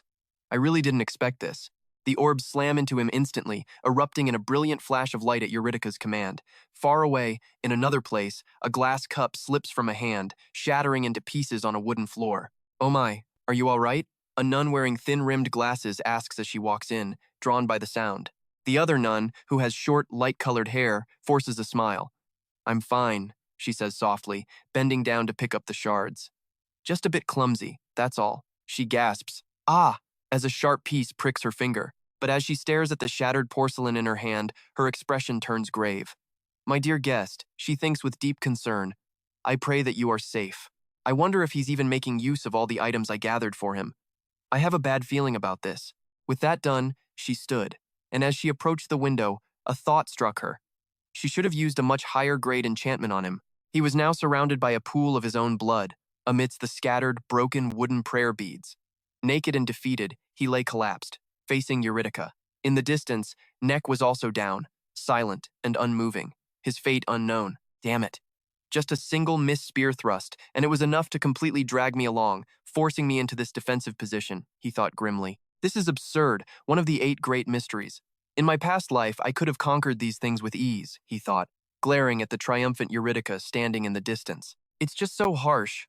Speaker 1: I really didn't expect this. The orbs slam into him instantly, erupting in a brilliant flash of light at Eurydica's command. Far away, in another place, a glass cup slips from a hand, shattering into pieces on a wooden floor. "Oh my, are you all right?" A nun wearing thin-rimmed glasses asks as she walks in, drawn by the sound. The other nun, who has short, light-colored hair, forces a smile. "I'm fine," she says softly, bending down to pick up the shards. "Just a bit clumsy, that's all." She gasps, "Ah!" as a sharp piece pricks her finger. But as she stares at the shattered porcelain in her hand, her expression turns grave. "My dear guest," she thinks with deep concern, "I pray that you are safe. I wonder if he's even making use of all the items I gathered for him. I have a bad feeling about this." With that done, she stood, and as she approached the window, a thought struck her. She should have used a much higher-grade enchantment on him. He was now surrounded by a pool of his own blood, amidst the scattered, broken wooden prayer beads. Naked and defeated, he lay collapsed, facing Eurydica. In the distance, Neck was also down, silent and unmoving, his fate unknown. Damn it. Just a single missed spear thrust, and it was enough to completely drag me along, forcing me into this defensive position, he thought grimly. This is absurd, one of the 8 great mysteries. In my past life, I could have conquered these things with ease, he thought, glaring at the triumphant Eurydica standing in the distance. It's just so harsh.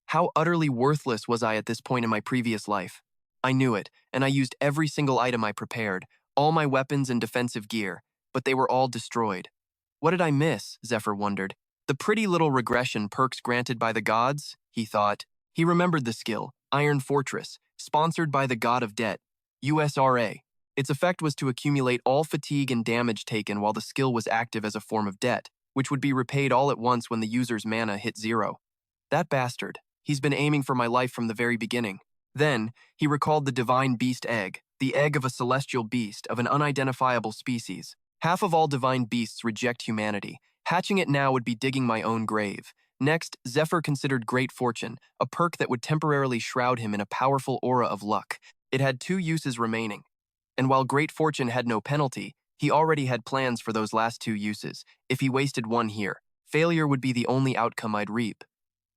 Speaker 1: How utterly worthless was I at this point in my previous life? I knew it, and I used every single item I prepared, all my weapons and defensive gear, but they were all destroyed. What did I miss? Zephr wondered. The pretty little regression perks granted by the gods, he thought. He remembered the skill, Iron Fortress, sponsored by the god of debt, USRA. Its effect was to accumulate all fatigue and damage taken while the skill was active as a form of debt, which would be repaid all at once when the user's mana hit 0. That bastard. He's been aiming for my life from the very beginning. Then, he recalled the divine beast egg, the egg of a celestial beast of an unidentifiable species. Half of all divine beasts reject humanity. Hatching it now would be digging my own grave. Next, Zephr considered Great Fortune, a perk that would temporarily shroud him in a powerful aura of luck. It had 2 uses remaining. And while Great Fortune had no penalty, he already had plans for those last 2 uses. If he wasted one here, failure would be the only outcome I'd reap.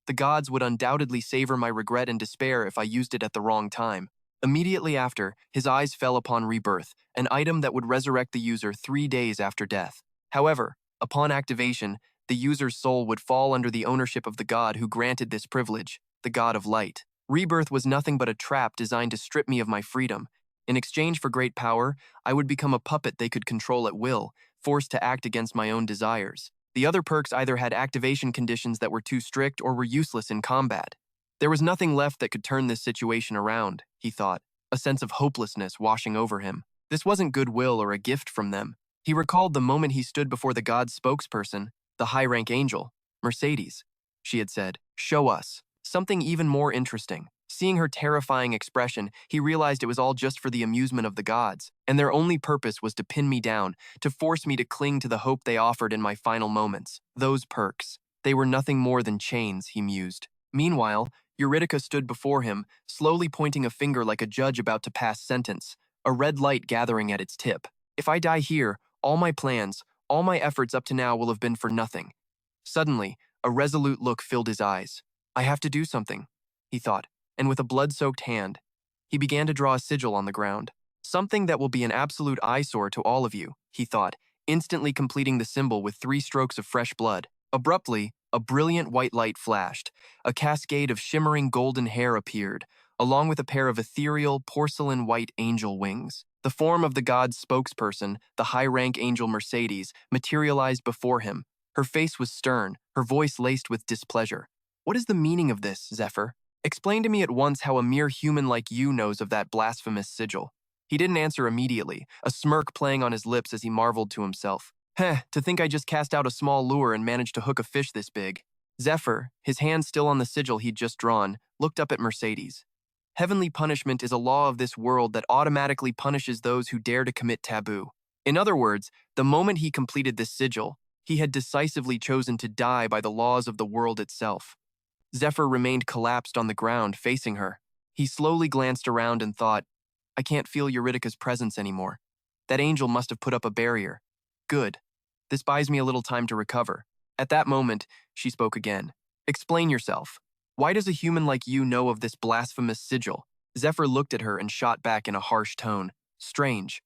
Speaker 1: The gods would undoubtedly savor my regret and despair if I used it at the wrong time. Immediately after, his eyes fell upon Rebirth, an item that would resurrect the user 3 days after death. However, upon activation, the user's soul would fall under the ownership of the god who granted this privilege, the god of light. Rebirth was nothing but a trap designed to strip me of my freedom. In exchange for great power, I would become a puppet they could control at will, forced to act against my own desires. The other perks either had activation conditions that were too strict or were useless in combat. There was nothing left that could turn this situation around, he thought, a sense of hopelessness washing over him. This wasn't goodwill or a gift from them. He recalled the moment he stood before the god's spokesperson, the high-rank angel, Mercedes. She had said, "Show us something even more interesting." Seeing her terrifying expression, he realized it was all just for the amusement of the gods, and their only purpose was to pin me down, to force me to cling to the hope they offered in my final moments. Those perks. They were nothing more than chains, he mused. Meanwhile, Eurydica stood before him, slowly pointing a finger like a judge about to pass sentence, a red light gathering at its tip. If I die here, all my plans, all my efforts up to now will have been for nothing. Suddenly, a resolute look filled his eyes. I have to do something, he thought, and with a blood-soaked hand, he began to draw a sigil on the ground. Something that will be an absolute eyesore to all of you, he thought, instantly completing the symbol with 3 strokes of fresh blood. Abruptly, a brilliant white light flashed. A cascade of shimmering golden hair appeared, along with a pair of ethereal, porcelain-white angel wings. The form of the god's spokesperson, the high-rank angel Mercedes, materialized before him. Her face was stern, her voice laced with displeasure. What is the meaning of this, Zephr? Explain to me at once how a mere human like you knows of that blasphemous sigil. He didn't answer immediately, a smirk playing on his lips as he marveled to himself. To think I just cast out a small lure and managed to hook a fish this big. Zephr, his hand still on the sigil he'd just drawn, looked up at Mercedes. Heavenly punishment is a law of this world that automatically punishes those who dare to commit taboo. In other words, the moment he completed this sigil, he had decisively chosen to die by the laws of the world itself. Zephr remained collapsed on the ground, facing her. He slowly glanced around and thought, I can't feel Eurydica's presence anymore. That angel must have put up a barrier. Good. This buys me a little time to recover. At that moment, she spoke again. Explain yourself. Why does a human like you know of this blasphemous sigil? Zephr looked at her and shot back in a harsh tone. Strange.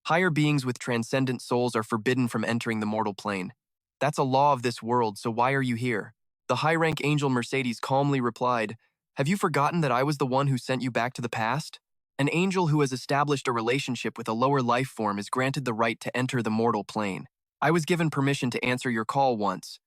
Speaker 1: Higher beings with transcendent souls are forbidden from entering the mortal plane. That's a law of this world, so why are you here? The high-rank angel Mercedes calmly replied, Have you forgotten that I was the one who sent you back to the past? An angel who has established a relationship with a lower life form is granted the right to enter the mortal plane. I was given permission to answer your call once.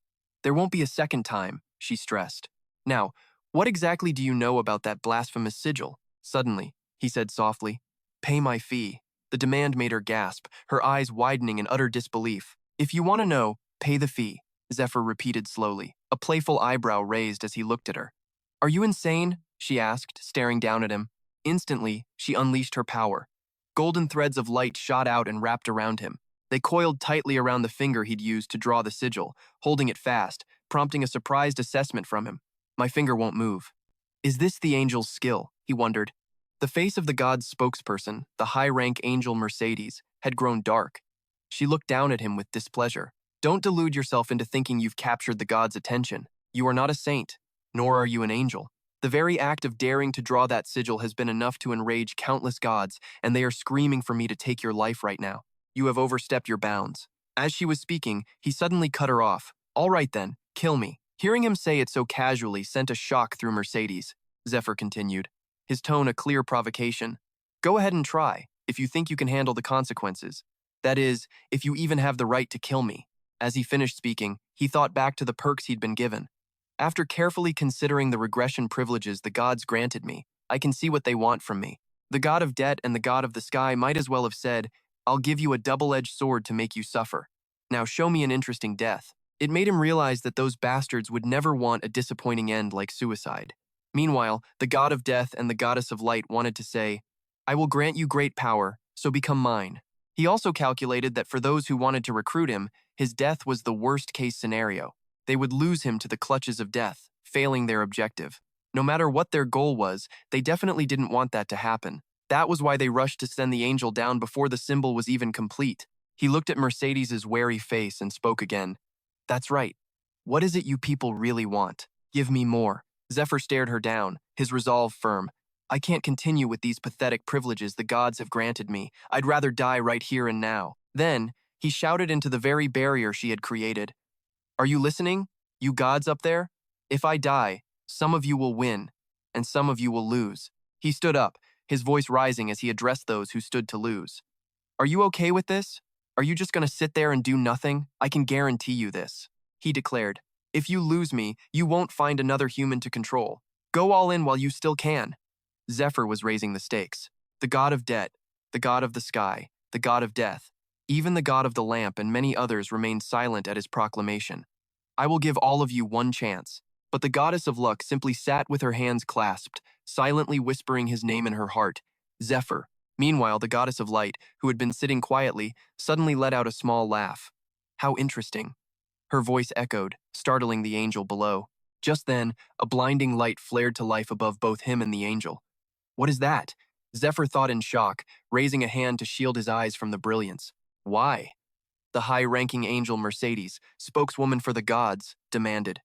Speaker 1: There won't be a second time, she stressed. Now, what exactly do you know about that blasphemous sigil? Suddenly, he said softly, Pay my fee. The demand made her gasp, her eyes widening in utter disbelief. If you want to know, pay the fee, Zephr repeated slowly, a playful eyebrow raised as he looked at her. Are you insane? She asked, staring down at him. Instantly, she unleashed her power. Golden threads of light shot out and wrapped around him. They coiled tightly around the finger he'd used to draw the sigil, holding it fast, prompting a surprised assessment from him. My finger won't move. Is this the angel's skill? He wondered. The face of the god's spokesperson, the high-rank angel Mercedes, had grown dark. She looked down at him with displeasure. Don't delude yourself into thinking you've captured the god's attention. You are not a saint, nor are you an angel. The very act of daring to draw that sigil has been enough to enrage countless gods, and they are screaming for me to take your life right now. You have overstepped your bounds. As she was speaking, he suddenly cut her off. All right then, kill me. Hearing him say it so casually sent a shock through Mercedes. Zephr continued, his tone a clear provocation. Go ahead and try, if you think you can handle the consequences. That is, if you even have the right to kill me. As he finished speaking, he thought back to the perks he'd been given. After carefully considering the regression privileges the gods granted me, I can see what they want from me. The god of debt and the god of the sky might as well have said, I'll give you a double-edged sword to make you suffer. Now show me an interesting death. It made him realize that those bastards would never want a disappointing end like suicide. Meanwhile, the god of death and the goddess of light wanted to say, I will grant you great power, so become mine. He also calculated that for those who wanted to recruit him, his death was the worst-case scenario. They would lose him to the clutches of death, failing their objective. No matter what their goal was, they definitely didn't want that to happen. That was why they rushed to send the angel down before the symbol was even complete. He looked at Mercedes's wary face and spoke again. That's right. What is it you people really want? Give me more. Zephr stared her down, his resolve firm. I can't continue with these pathetic privileges the gods have granted me. I'd rather die right here and now. Then, he shouted into the very barrier she had created. Are you listening, you gods up there? If I die, some of you will win, and some of you will lose. He stood up, his voice rising as he addressed those who stood to lose. Are you okay with this? Are you just going to sit there and do nothing? I can guarantee you this, he declared. If you lose me, you won't find another human to control. Go all in while you still can. Zephr was raising the stakes. The god of debt, the god of the sky, the god of death, even the god of the lamp and many others remained silent at his proclamation. I will give all of you one chance. But the goddess of luck simply sat with her hands clasped, silently whispering his name in her heart, Zephr. Meanwhile, the goddess of light, who had been sitting quietly, suddenly let out a small laugh. How interesting. Her voice echoed, startling the angel below. Just then, a blinding light flared to life above both him and the angel. What is that? Zephr thought in shock, raising a hand to shield his eyes from the brilliance. Why? The high-ranking angel Mercedes, spokeswoman for the gods, demanded.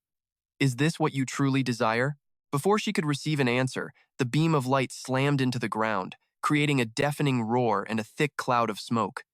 Speaker 1: Is this what you truly desire? Before she could receive an answer, the beam of light slammed into the ground, creating a deafening roar and a thick cloud of smoke.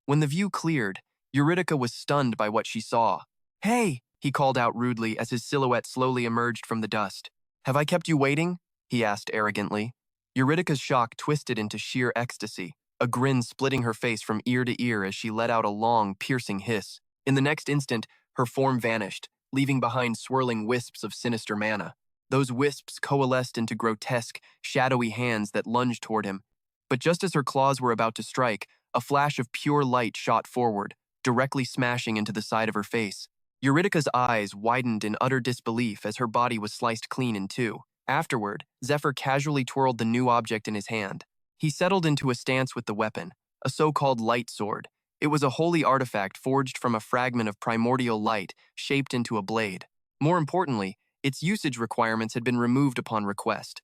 Speaker 1: When the view cleared, Eurydica was stunned by what she saw. Hey, he called out rudely as his silhouette slowly emerged from the dust. Have I kept you waiting? He asked arrogantly. Eurydica's shock twisted into sheer ecstasy, a grin splitting her face from ear to ear as she let out a long, piercing hiss. In the next instant, her form vanished, leaving behind swirling wisps of sinister mana. Those wisps coalesced into grotesque, shadowy hands that lunged toward him. But just as her claws were about to strike, a flash of pure light shot forward, directly smashing into the side of her face. Eurydica's eyes widened in utter disbelief as her body was sliced clean in two. Afterward, Zephr casually twirled the new object in his hand. He settled into a stance with the weapon, a so-called light sword. It was a holy artifact forged from a fragment of primordial light shaped into a blade. More importantly, its usage requirements had been removed upon request.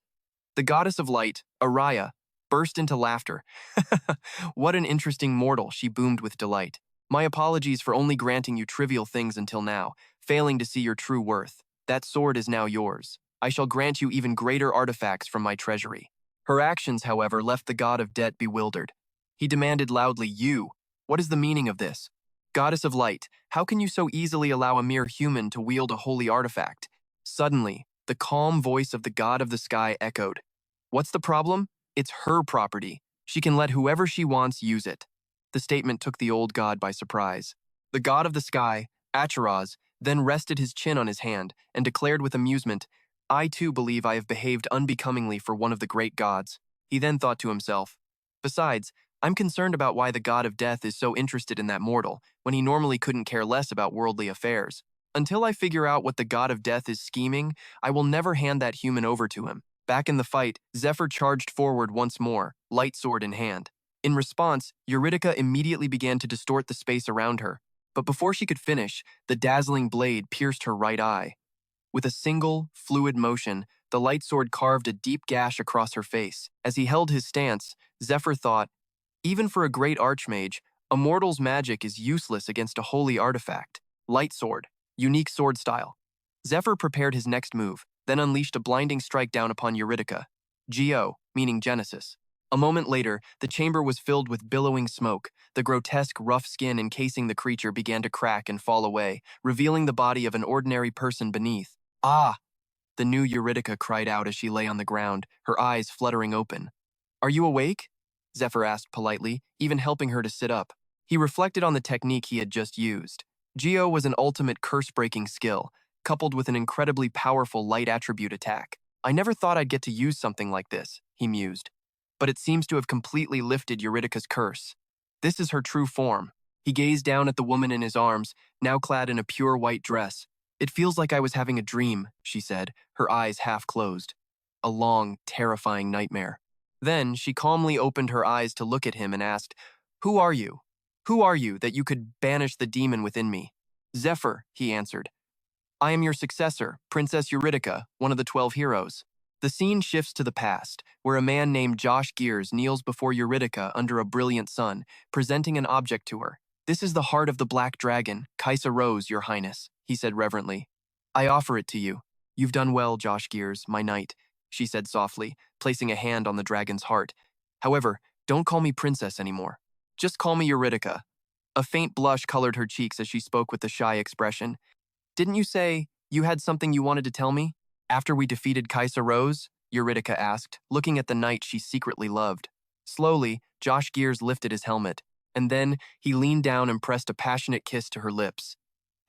Speaker 1: The goddess of light, Araya, burst into laughter. What an interesting mortal, she boomed with delight. My apologies for only granting you trivial things until now, failing to see your true worth. That sword is now yours. I shall grant you even greater artifacts from my treasury. Her actions, however, left the god of debt bewildered. He demanded loudly, what is the meaning of this? Goddess of light, how can you so easily allow a mere human to wield a holy artifact? Suddenly, the calm voice of the god of the sky echoed. What's the problem? It's her property. She can let whoever she wants use it. The statement took the old god by surprise. The god of the sky, Acheraz, then rested his chin on his hand and declared with amusement, I too believe I have behaved unbecomingly for one of the great gods. He then thought to himself, besides, I'm concerned about why the god of death is so interested in that mortal, when he normally couldn't care less about worldly affairs. Until I figure out what the god of death is scheming, I will never hand that human over to him. Back in the fight, Zephr charged forward once more, light sword in hand. In response, Eurydica immediately began to distort the space around her. But before she could finish, the dazzling blade pierced her right eye. With a single, fluid motion, the light sword carved a deep gash across her face. As he held his stance, Zephr thought, even for a great archmage, a mortal's magic is useless against a holy artifact. Light sword, unique sword style. Zephr prepared his next move, then unleashed a blinding strike down upon Eurydica. Geo, meaning Genesis. A moment later, the chamber was filled with billowing smoke. The grotesque, rough skin encasing the creature began to crack and fall away, revealing the body of an ordinary person beneath. Ah! The new Eurydica cried out as she lay on the ground, her eyes fluttering open. Are you awake? Zephr asked politely, even helping her to sit up. He reflected on the technique he had just used. Geo was an ultimate curse-breaking skill, coupled with an incredibly powerful light attribute attack. I never thought I'd get to use something like this, he mused. But it seems to have completely lifted Eurydica's curse. This is her true form. He gazed down at the woman in his arms, now clad in a pure white dress. It feels like I was having a dream, she said, her eyes half closed. A long, terrifying nightmare. Then she calmly opened her eyes to look at him and asked, Who are you? Who are you that you could banish the demon within me? Zephr, he answered. I am your successor, Princess Eurydica, one of the 12 heroes. The scene shifts to the past, where a man named Josh Gears kneels before Eurydica under a brilliant sun, presenting an object to her. This is the heart of the Black Dragon, Kaisa Rose, Your Highness, he said reverently. I offer it to you. You've done well, Josh Gears, my knight, she said softly, placing a hand on the dragon's heart. However, don't call me princess anymore. Just call me Eurydica. A faint blush colored her cheeks as she spoke with a shy expression. Didn't you say you had something you wanted to tell me? After we defeated Kaisa Rose? Eurydica asked, looking at the knight she secretly loved. Slowly, Josh Gears lifted his helmet, and then he leaned down and pressed a passionate kiss to her lips.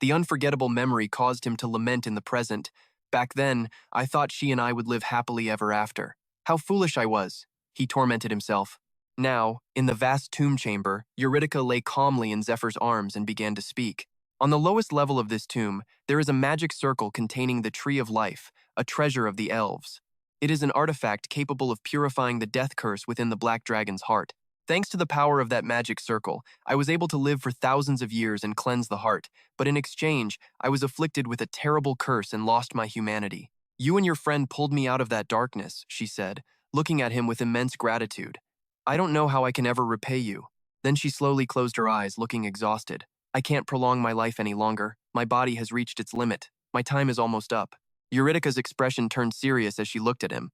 Speaker 1: The unforgettable memory caused him to lament in the present. Back then, I thought she and I would live happily ever after. How foolish I was, he tormented himself. Now, in the vast tomb chamber, Eurydica lay calmly in Zephyr's arms and began to speak. On the lowest level of this tomb, there is a magic circle containing the Tree of Life, a treasure of the elves. It is an artifact capable of purifying the death curse within the Black Dragon's heart. Thanks to the power of that magic circle, I was able to live for thousands of years and cleanse the heart, but in exchange, I was afflicted with a terrible curse and lost my humanity. You and your friend pulled me out of that darkness, she said, looking at him with immense gratitude. I don't know how I can ever repay you. Then she slowly closed her eyes, looking exhausted. I can't prolong my life any longer. My body has reached its limit. My time is almost up. Eurydica's expression turned serious as she looked at him.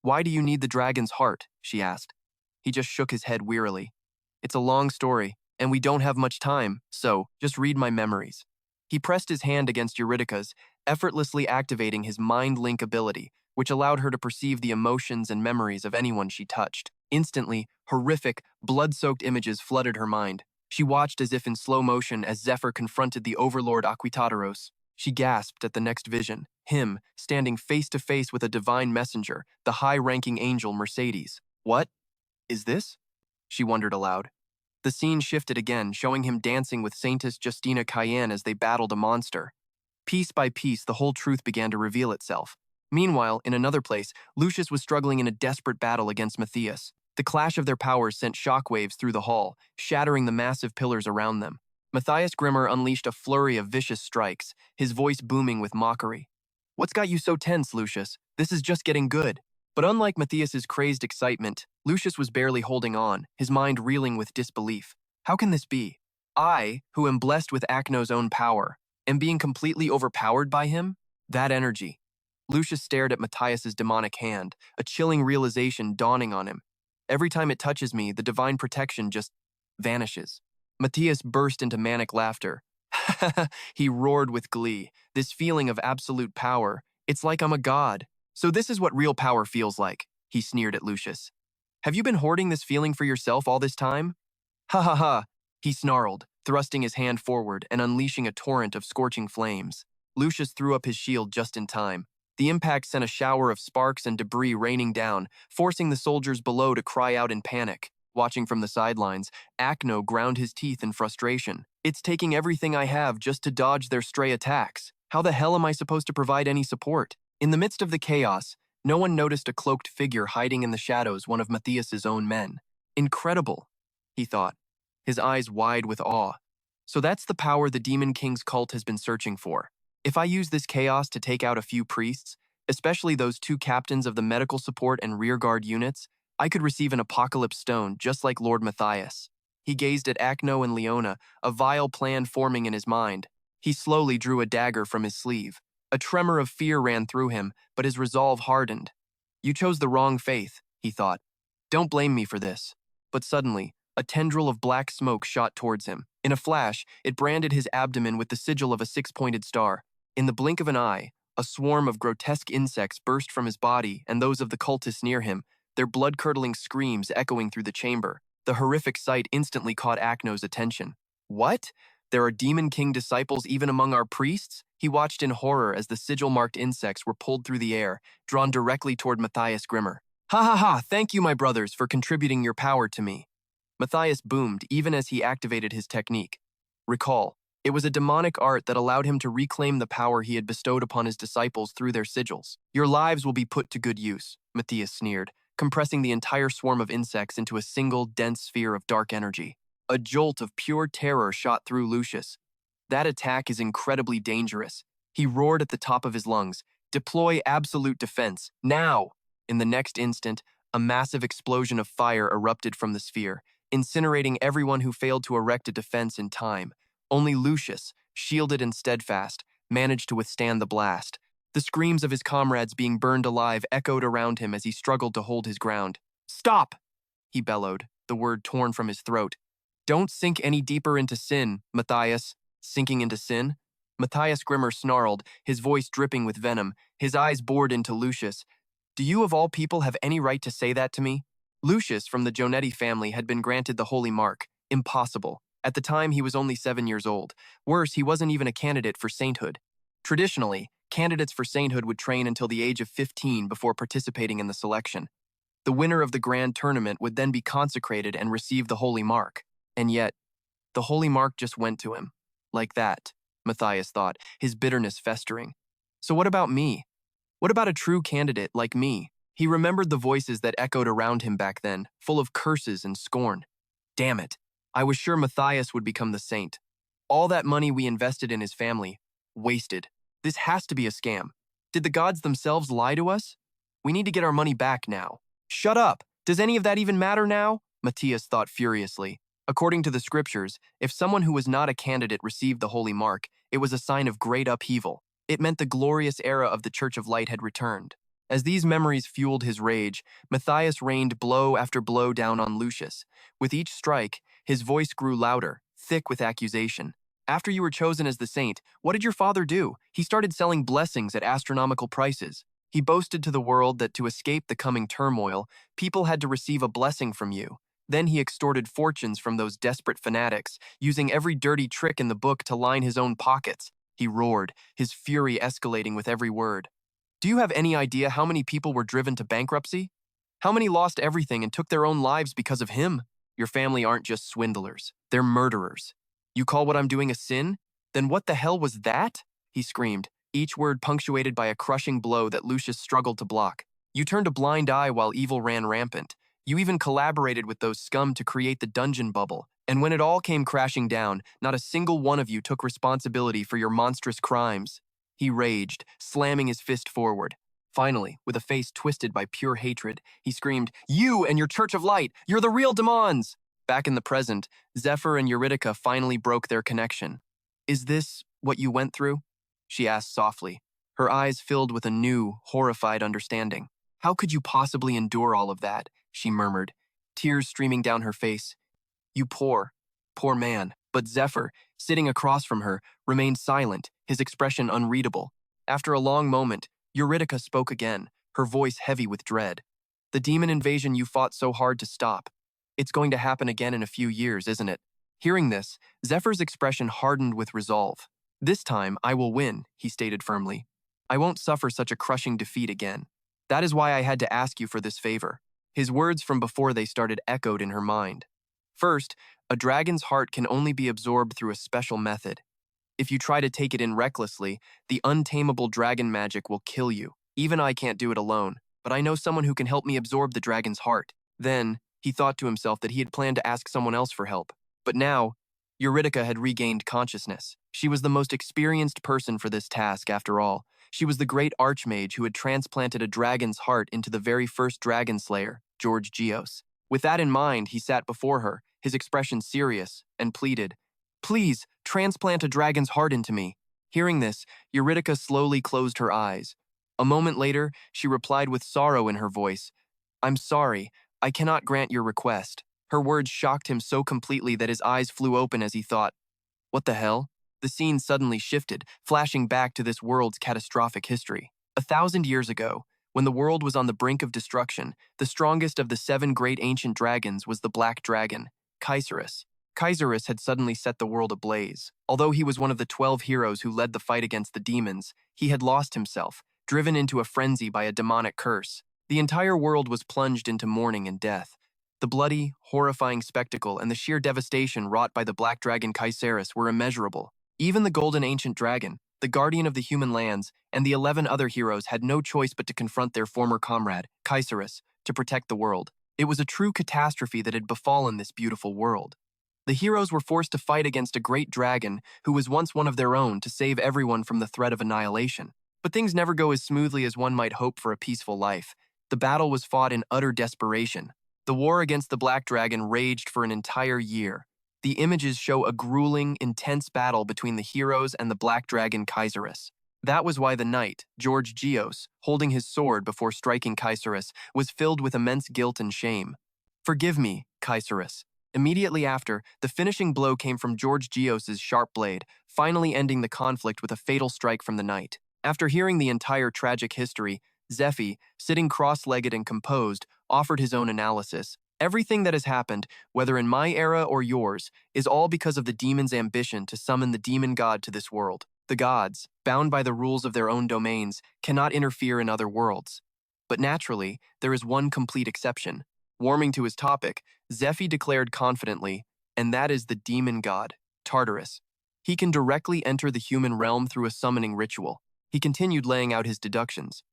Speaker 1: Why do you need the dragon's heart? She asked. He just shook his head wearily. It's a long story, and we don't have much time, so just read my memories. He pressed his hand against Eurydica's, effortlessly activating his mind link ability, which allowed her to perceive the emotions and memories of anyone she touched. Instantly, horrific, blood-soaked images flooded her mind. She watched as if in slow motion as Zephr confronted the overlord Inquisitors. She gasped at the next vision, him standing face to face with a divine messenger, the high-ranking angel Mercedes. What is this? She wondered aloud. The scene shifted again, showing him dancing with Saintess Justina Cayenne as they battled a monster. Piece by piece, the whole truth began to reveal itself. Meanwhile, in another place, Lucius was struggling in a desperate battle against Matthias. The clash of their powers sent shockwaves through the hall, shattering the massive pillars around them. Matthias Grimmer unleashed a flurry of vicious strikes, his voice booming with mockery. What's got you so tense, Lucius? This is just getting good. But unlike Matthias's crazed excitement, Lucius was barely holding on, his mind reeling with disbelief. How can this be? I, who am blessed with Acno's own power, am being completely overpowered by him? That energy. Lucius stared at Matthias's demonic hand, a chilling realization dawning on him. Every time it touches me, the divine protection just vanishes. Matthias burst into manic laughter. He roared with glee. This feeling of absolute power. It's like I'm a god. So this is what real power feels like, he sneered at Lucius. Have you been hoarding this feeling for yourself all this time? Ha ha ha, he snarled, thrusting his hand forward and unleashing a torrent of scorching flames. Lucius threw up his shield just in time. The impact sent a shower of sparks and debris raining down, forcing the soldiers below to cry out in panic. Watching from the sidelines, Acno ground his teeth in frustration. It's taking everything I have just to dodge their stray attacks. How the hell am I supposed to provide any support? In the midst of the chaos, no one noticed a cloaked figure hiding in the shadows, one of Matthias's own men. Incredible, he thought, his eyes wide with awe. So that's the power the Demon King's cult has been searching for. If I use this chaos to take out a few priests, especially those two captains of the medical support and rearguard units, I could receive an apocalypse stone just like Lord Matthias. He gazed at Acno and Leona, a vile plan forming in his mind. He slowly drew a dagger from his sleeve. A tremor of fear ran through him, but his resolve hardened. You chose the wrong faith, he thought. Don't blame me for this. But suddenly, a tendril of black smoke shot towards him. In a flash, it branded his abdomen with the sigil of a six-pointed star. In the blink of an eye, a swarm of grotesque insects burst from his body and those of the cultists near him, their blood-curdling screams echoing through the chamber. The horrific sight instantly caught Acno's attention. What? There are Demon King disciples even among our priests? He watched in horror as the sigil-marked insects were pulled through the air, drawn directly toward Matthias Grimmer. Ha ha ha, thank you, my brothers, for contributing your power to me. Matthias boomed even as he activated his technique. Recall, it was a demonic art that allowed him to reclaim the power he had bestowed upon his disciples through their sigils. Your lives will be put to good use, Matthias sneered, compressing the entire swarm of insects into a single, dense sphere of dark energy. A jolt of pure terror shot through Lucius. That attack is incredibly dangerous. He roared at the top of his lungs. Deploy absolute defense, now! In the next instant, a massive explosion of fire erupted from the sphere, incinerating everyone who failed to erect a defense in time. Only Lucius, shielded and steadfast, managed to withstand the blast. The screams of his comrades being burned alive echoed around him as he struggled to hold his ground. Stop! He bellowed, the word torn from his throat. Don't sink any deeper into sin, Matthias. Sinking into sin? Matthias Grimmer snarled, his voice dripping with venom, his eyes bored into Lucius. Do you of all people have any right to say that to me? Lucius from the Jonetti family had been granted the holy mark. Impossible. At the time, he was only 7 years old. Worse, he wasn't even a candidate for sainthood. Traditionally, candidates for sainthood would train until the age of 15 before participating in the selection. The winner of the grand tournament would then be consecrated and receive the holy mark. And yet, the holy mark just went to him. Like that, Matthias thought, his bitterness festering. So what about me? What about a true candidate like me? He remembered the voices that echoed around him back then, full of curses and scorn. Damn it. I was sure Matthias would become the saint. All that money we invested in his family, wasted. This has to be a scam. Did the gods themselves lie to us? We need to get our money back now. Shut up! Does any of that even matter now? Matthias thought furiously. According to the scriptures, if someone who was not a candidate received the holy mark, it was a sign of great upheaval. It meant the glorious era of the Church of Light had returned. As these memories fueled his rage, Matthias rained blow after blow down on Lucius. With each strike, his voice grew louder, thick with accusation. After you were chosen as the saint, what did your father do? He started selling blessings at astronomical prices. He boasted to the world that to escape the coming turmoil, people had to receive a blessing from you. Then he extorted fortunes from those desperate fanatics, using every dirty trick in the book to line his own pockets. He roared, his fury escalating with every word. Do you have any idea how many people were driven to bankruptcy? How many lost everything and took their own lives because of him? Your family aren't just swindlers, they're murderers. You call what I'm doing a sin? Then what the hell was that? He screamed, each word punctuated by a crushing blow that Lucius struggled to block. You turned a blind eye while evil ran rampant. You even collaborated with those scum to create the dungeon bubble. And when it all came crashing down, not a single one of you took responsibility for your monstrous crimes. He raged, slamming his fist forward. Finally, with a face twisted by pure hatred, he screamed, You and your Church of Light! You're the real demons! Back in the present, Zephr and Eurydica finally broke their connection. Is this what you went through? She asked softly, her eyes filled with a new, horrified understanding. How could you possibly endure all of that? She murmured, tears streaming down her face. You poor man. But Zephr, sitting across from her, remained silent, his expression unreadable. After a long moment, Eurydica spoke again, her voice heavy with dread. The demon invasion you fought so hard to stop. It's going to happen again in a few years, isn't it? Hearing this, Zephyr's expression hardened with resolve. This time, I will win, he stated firmly. I won't suffer such a crushing defeat again. That is why I had to ask you for this favor. His words from before they started echoed in her mind. First, a dragon's heart can only be absorbed through a special method. If you try to take it in recklessly, the untamable dragon magic will kill you. Even I can't do it alone, but I know someone who can help me absorb the dragon's heart. Then, he thought to himself that he had planned to ask someone else for help. But now, Eurydica had regained consciousness. She was the most experienced person for this task, after all. She was the great archmage who had transplanted a dragon's heart into the very first dragon slayer, George Geos. With that in mind, he sat before her, his expression serious, and pleaded, Please, transplant a dragon's heart into me. Hearing this, Eurydica slowly closed her eyes. A moment later, she replied with sorrow in her voice, I'm sorry, I cannot grant your request. Her words shocked him so completely that his eyes flew open as he thought, What the hell? The scene suddenly shifted, flashing back to this world's catastrophic history. 1,000 years ago, when the world was on the brink of destruction, the strongest of the 7 great ancient dragons was the Black Dragon, Kaiserus. Kaiserus had suddenly set the world ablaze. Although he was one of the 12 heroes who led the fight against the demons, he had lost himself, driven into a frenzy by a demonic curse. The entire world was plunged into mourning and death. The bloody, horrifying spectacle and the sheer devastation wrought by the Black Dragon Kaiserus were immeasurable. Even the Golden Ancient Dragon, the guardian of the human lands, and the 11 other heroes had no choice but to confront their former comrade, Kaiserus, to protect the world. It was a true catastrophe that had befallen this beautiful world. The heroes were forced to fight against a great dragon who was once one of their own to save everyone from the threat of annihilation. But things never go as smoothly as one might hope for a peaceful life. The battle was fought in utter desperation. The war against the Black Dragon raged for an entire year. The images show a grueling, intense battle between the heroes and the Black Dragon Kaiserus. That was why the knight, George Geos, holding his sword before striking Kaiserus, was filled with immense guilt and shame. Forgive me, Kaiserus. Immediately after, the finishing blow came from George Geos's sharp blade, finally ending the conflict with a fatal strike from the knight. After hearing the entire tragic history, Zephy, sitting cross-legged and composed, offered his own analysis. Everything that has happened, whether in my era or yours, is all because of the demon's ambition to summon the demon god to this world. The gods, bound by the rules of their own domains, cannot interfere in other worlds. But naturally, there is one complete exception. Warming to his topic, Zephy declared confidently, and that is the demon god, Tartarus. He can directly enter the human realm through a summoning ritual. He continued laying out his deductions.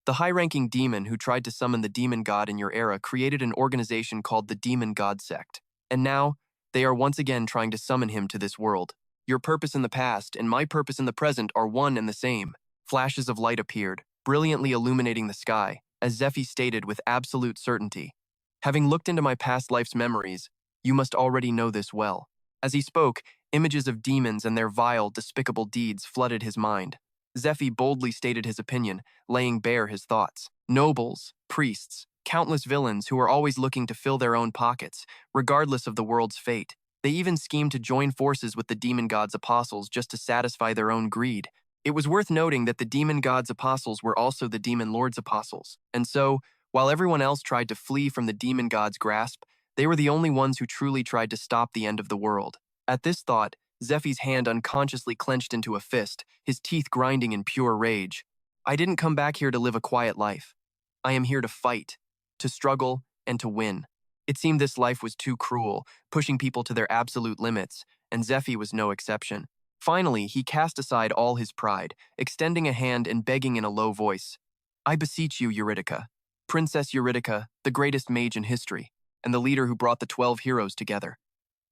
Speaker 1: The high-ranking demon who tried to summon the demon god in your era created an organization called the Demon God Sect. And now, they are once again trying to summon him to this world. Your purpose in the past and my purpose in the present are one and the same. Flashes of light appeared, brilliantly illuminating the sky, as Zephy stated with absolute certainty. Having looked into my past life's memories, you must already know this well. As he spoke, images of demons and their vile, despicable deeds flooded his mind. Zephy boldly stated his opinion, laying bare his thoughts. Nobles, priests, countless villains who are always looking to fill their own pockets, regardless of the world's fate. They even schemed to join forces with the demon god's apostles just to satisfy their own greed. It was worth noting that the demon god's apostles were also the demon lord's apostles, and so, while everyone else tried to flee from the demon god's grasp, they were the only ones who truly tried to stop the end of the world. At this thought, Zephy's hand unconsciously clenched into a fist, his teeth grinding in pure rage. I didn't come back here to live a quiet life. I am here to fight, to struggle, and to win. It seemed this life was too cruel, pushing people to their absolute limits, and Zephy was no exception. Finally, he cast aside all his pride, extending a hand and begging in a low voice. I beseech you, Eurydica, Princess Eurydica, the greatest mage in history, and the leader who brought the 12 heroes together.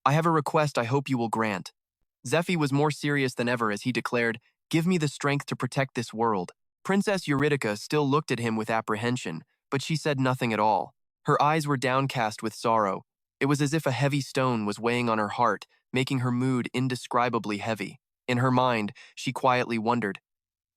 Speaker 1: I have a request I hope you will grant. Zephy was more serious than ever as he declared, Give me the strength to protect this world. Princess Eurydica still looked at him with apprehension, but she said nothing at all. Her eyes were downcast with sorrow. It was as if a heavy stone was weighing on her heart, making her mood indescribably heavy. In her mind, she quietly wondered,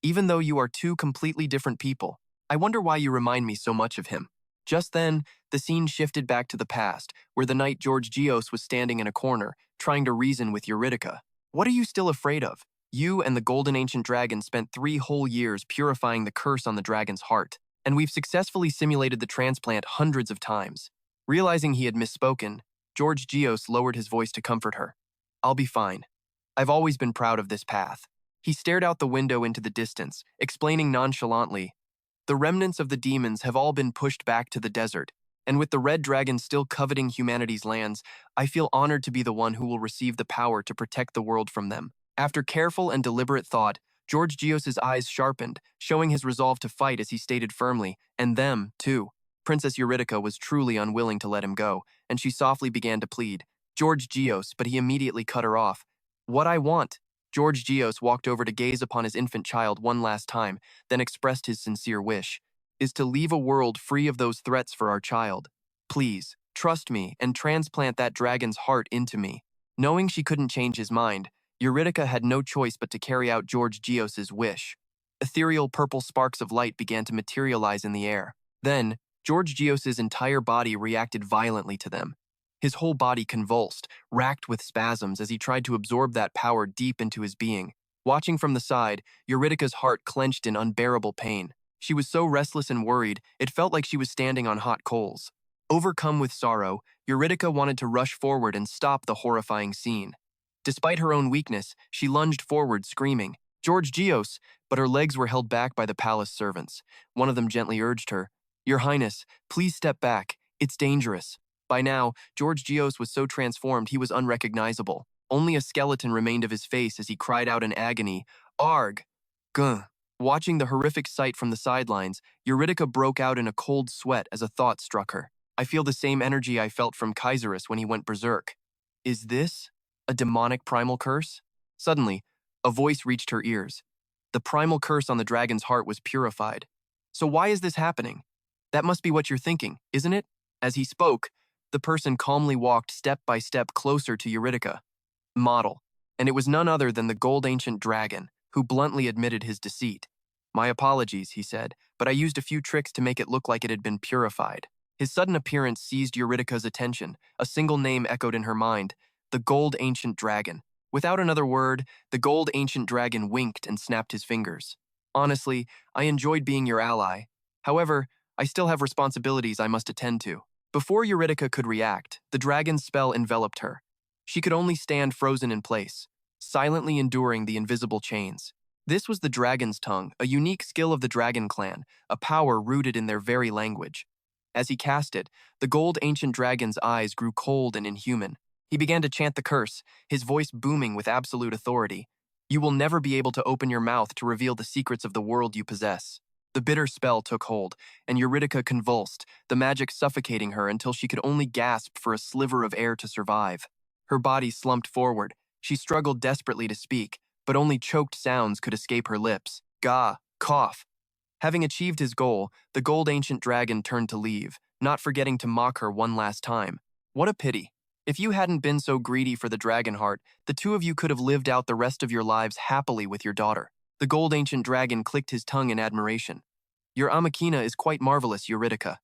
Speaker 1: Even though you are two completely different people, I wonder why you remind me so much of him. Just then, the scene shifted back to the past, where the knight George Geos was standing in a corner, trying to reason with Eurydica. What are you still afraid of? You and the Golden Ancient Dragon spent 3 whole years purifying the curse on the dragon's heart, and we've successfully simulated the transplant hundreds of times. Realizing he had misspoken, George Geos lowered his voice to comfort her. I'll be fine. I've always been proud of this path. He stared out the window into the distance, explaining nonchalantly, The remnants of the demons have all been pushed back to the desert, and with the red dragon still coveting humanity's lands, I feel honored to be the one who will receive the power to protect the world from them. After careful and deliberate thought, George Geos's eyes sharpened, showing his resolve to fight as he stated firmly, and them, too. Princess Eurydica was truly unwilling to let him go, and she softly began to plead, George Geos, but he immediately cut her off. What I want. George Geos walked over to gaze upon his infant child one last time, then expressed his sincere wish, is to leave a world free of those threats for our child. Please, trust me and transplant that dragon's heart into me. Knowing she couldn't change his mind, Eurydica had no choice but to carry out George Geos's wish. Ethereal purple sparks of light began to materialize in the air. Then, George Geos's entire body reacted violently to them. His whole body convulsed, racked with spasms as he tried to absorb that power deep into his being. Watching from the side, Eurydica's heart clenched in unbearable pain. She was so restless and worried, it felt like she was standing on hot coals. Overcome with sorrow, Eurydica wanted to rush forward and stop the horrifying scene. Despite her own weakness, she lunged forward, screaming, George Geos, but her legs were held back by the palace servants. One of them gently urged her, Your Highness, please step back. It's dangerous. By now, George Geos was so transformed he was unrecognizable. Only a skeleton remained of his face as he cried out in agony, Arg! Guh! Watching the horrific sight from the sidelines, Eurydica broke out in a cold sweat as a thought struck her. I feel the same energy I felt from Kaiserus when he went berserk. Is this a demonic primal curse? Suddenly, a voice reached her ears. The primal curse on the dragon's heart was purified. So why is this happening? That must be what you're thinking, isn't it? As he spoke, the person calmly walked step by step closer to Eurydica. Model. And it was none other than the Gold Ancient Dragon, who bluntly admitted his deceit. My apologies, he said, but I used a few tricks to make it look like it had been purified. His sudden appearance seized Eurydica's attention. A single name echoed in her mind, the Gold Ancient Dragon. Without another word, the Gold Ancient Dragon winked and snapped his fingers. Honestly, I enjoyed being your ally. However, I still have responsibilities I must attend to. Before Eurydica could react, the dragon's spell enveloped her. She could only stand frozen in place, silently enduring the invisible chains. This was the dragon's tongue, a unique skill of the dragon clan, a power rooted in their very language. As he cast it, the gold ancient dragon's eyes grew cold and inhuman. He began to chant the curse, his voice booming with absolute authority. You will never be able to open your mouth to reveal the secrets of the world you possess. The bitter spell took hold, and Eurydica convulsed, the magic suffocating her until she could only gasp for a sliver of air to survive. Her body slumped forward. She struggled desperately to speak, but only choked sounds could escape her lips. Gah, cough. Having achieved his goal, the gold ancient dragon turned to leave, not forgetting to mock her one last time. What a pity. If you hadn't been so greedy for the dragon heart, the two of you could have lived out the rest of your lives happily with your daughter. The gold ancient dragon clicked his tongue in admiration. Your Amakina is quite marvelous, Eurydica.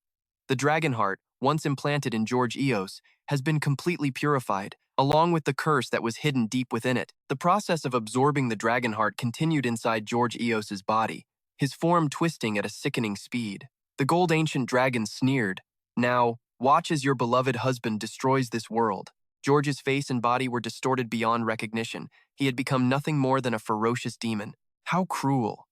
Speaker 1: The dragon heart, once implanted in George Eos, has been completely purified, along with the curse that was hidden deep within it. The process of absorbing the dragon heart continued inside George Eos's body, his form twisting at a sickening speed. The gold ancient dragon sneered. Now, watch as your beloved husband destroys this world. George's face and body were distorted beyond recognition. He had become nothing more than a ferocious demon. How cruel.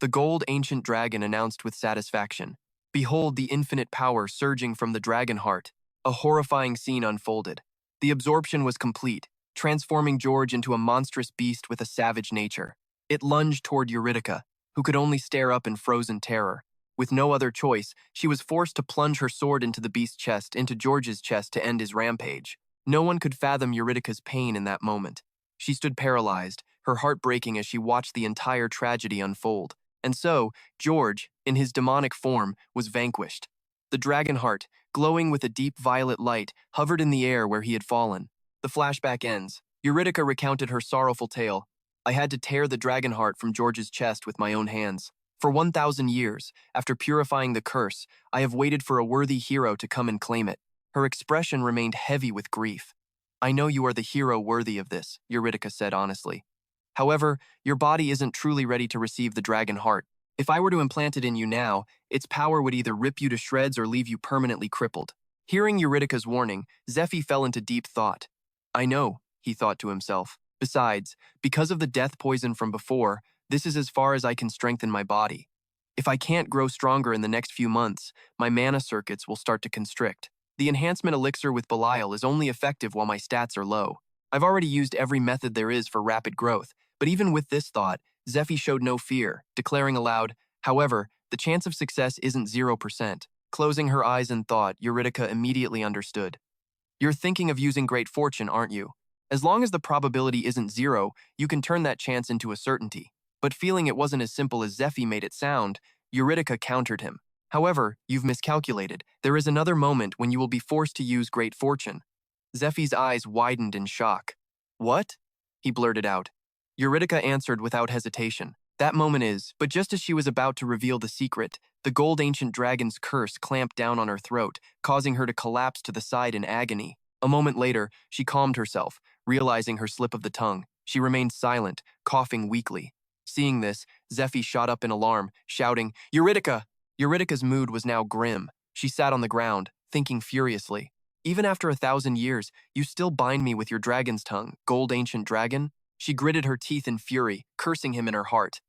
Speaker 1: The gold ancient dragon announced with satisfaction. Behold the infinite power surging from the dragon heart. A horrifying scene unfolded. The absorption was complete, transforming George into a monstrous beast with a savage nature. It lunged toward Eurydica, who could only stare up in frozen terror. With no other choice, she was forced to plunge her sword into the beast's chest, into George's chest to end his rampage. No one could fathom Eurydica's pain in that moment. She stood paralyzed, her heart breaking as she watched the entire tragedy unfold. And so, George, in his demonic form, was vanquished. The dragon heart, glowing with a deep violet light, hovered in the air where he had fallen. The flashback ends. Eurydica recounted her sorrowful tale. I had to tear the dragon heart from George's chest with my own hands. For 1,000 years, after purifying the curse, I have waited for a worthy hero to come and claim it. Her expression remained heavy with grief. I know you are the hero worthy of this, Eurydica said honestly. However, your body isn't truly ready to receive the dragon heart. If I were to implant it in you now, its power would either rip you to shreds or leave you permanently crippled. Hearing Eurydica's warning, Zephy fell into deep thought. I know, he thought to himself. Besides, because of the death poison from before, this is as far as I can strengthen my body. If I can't grow stronger in the next few months, my mana circuits will start to constrict. The enhancement elixir with Belial is only effective while my stats are low. I've already used every method there is for rapid growth, but even with this thought, Zephy showed no fear, declaring aloud, however, the chance of success isn't 0%. Closing her eyes in thought, Eurydica immediately understood. You're thinking of using great fortune, aren't you? As long as the probability isn't 0, you can turn that chance into a certainty. But feeling it wasn't as simple as Zephy made it sound, Eurydica countered him. However, you've miscalculated. There is another moment when you will be forced to use great fortune. Zephy's eyes widened in shock. What? He blurted out. Eurydica answered without hesitation. That moment is, but just as she was about to reveal the secret, the gold ancient dragon's curse clamped down on her throat, causing her to collapse to the side in agony. A moment later, she calmed herself, realizing her slip of the tongue. She remained silent, coughing weakly. Seeing this, Zephy shot up in alarm, shouting, Eurydica! Eurydica's mood was now grim. She sat on the ground, thinking furiously. Even after 1,000 years, you still bind me with your dragon's tongue, gold ancient dragon? She gritted her teeth in fury, cursing him in her heart.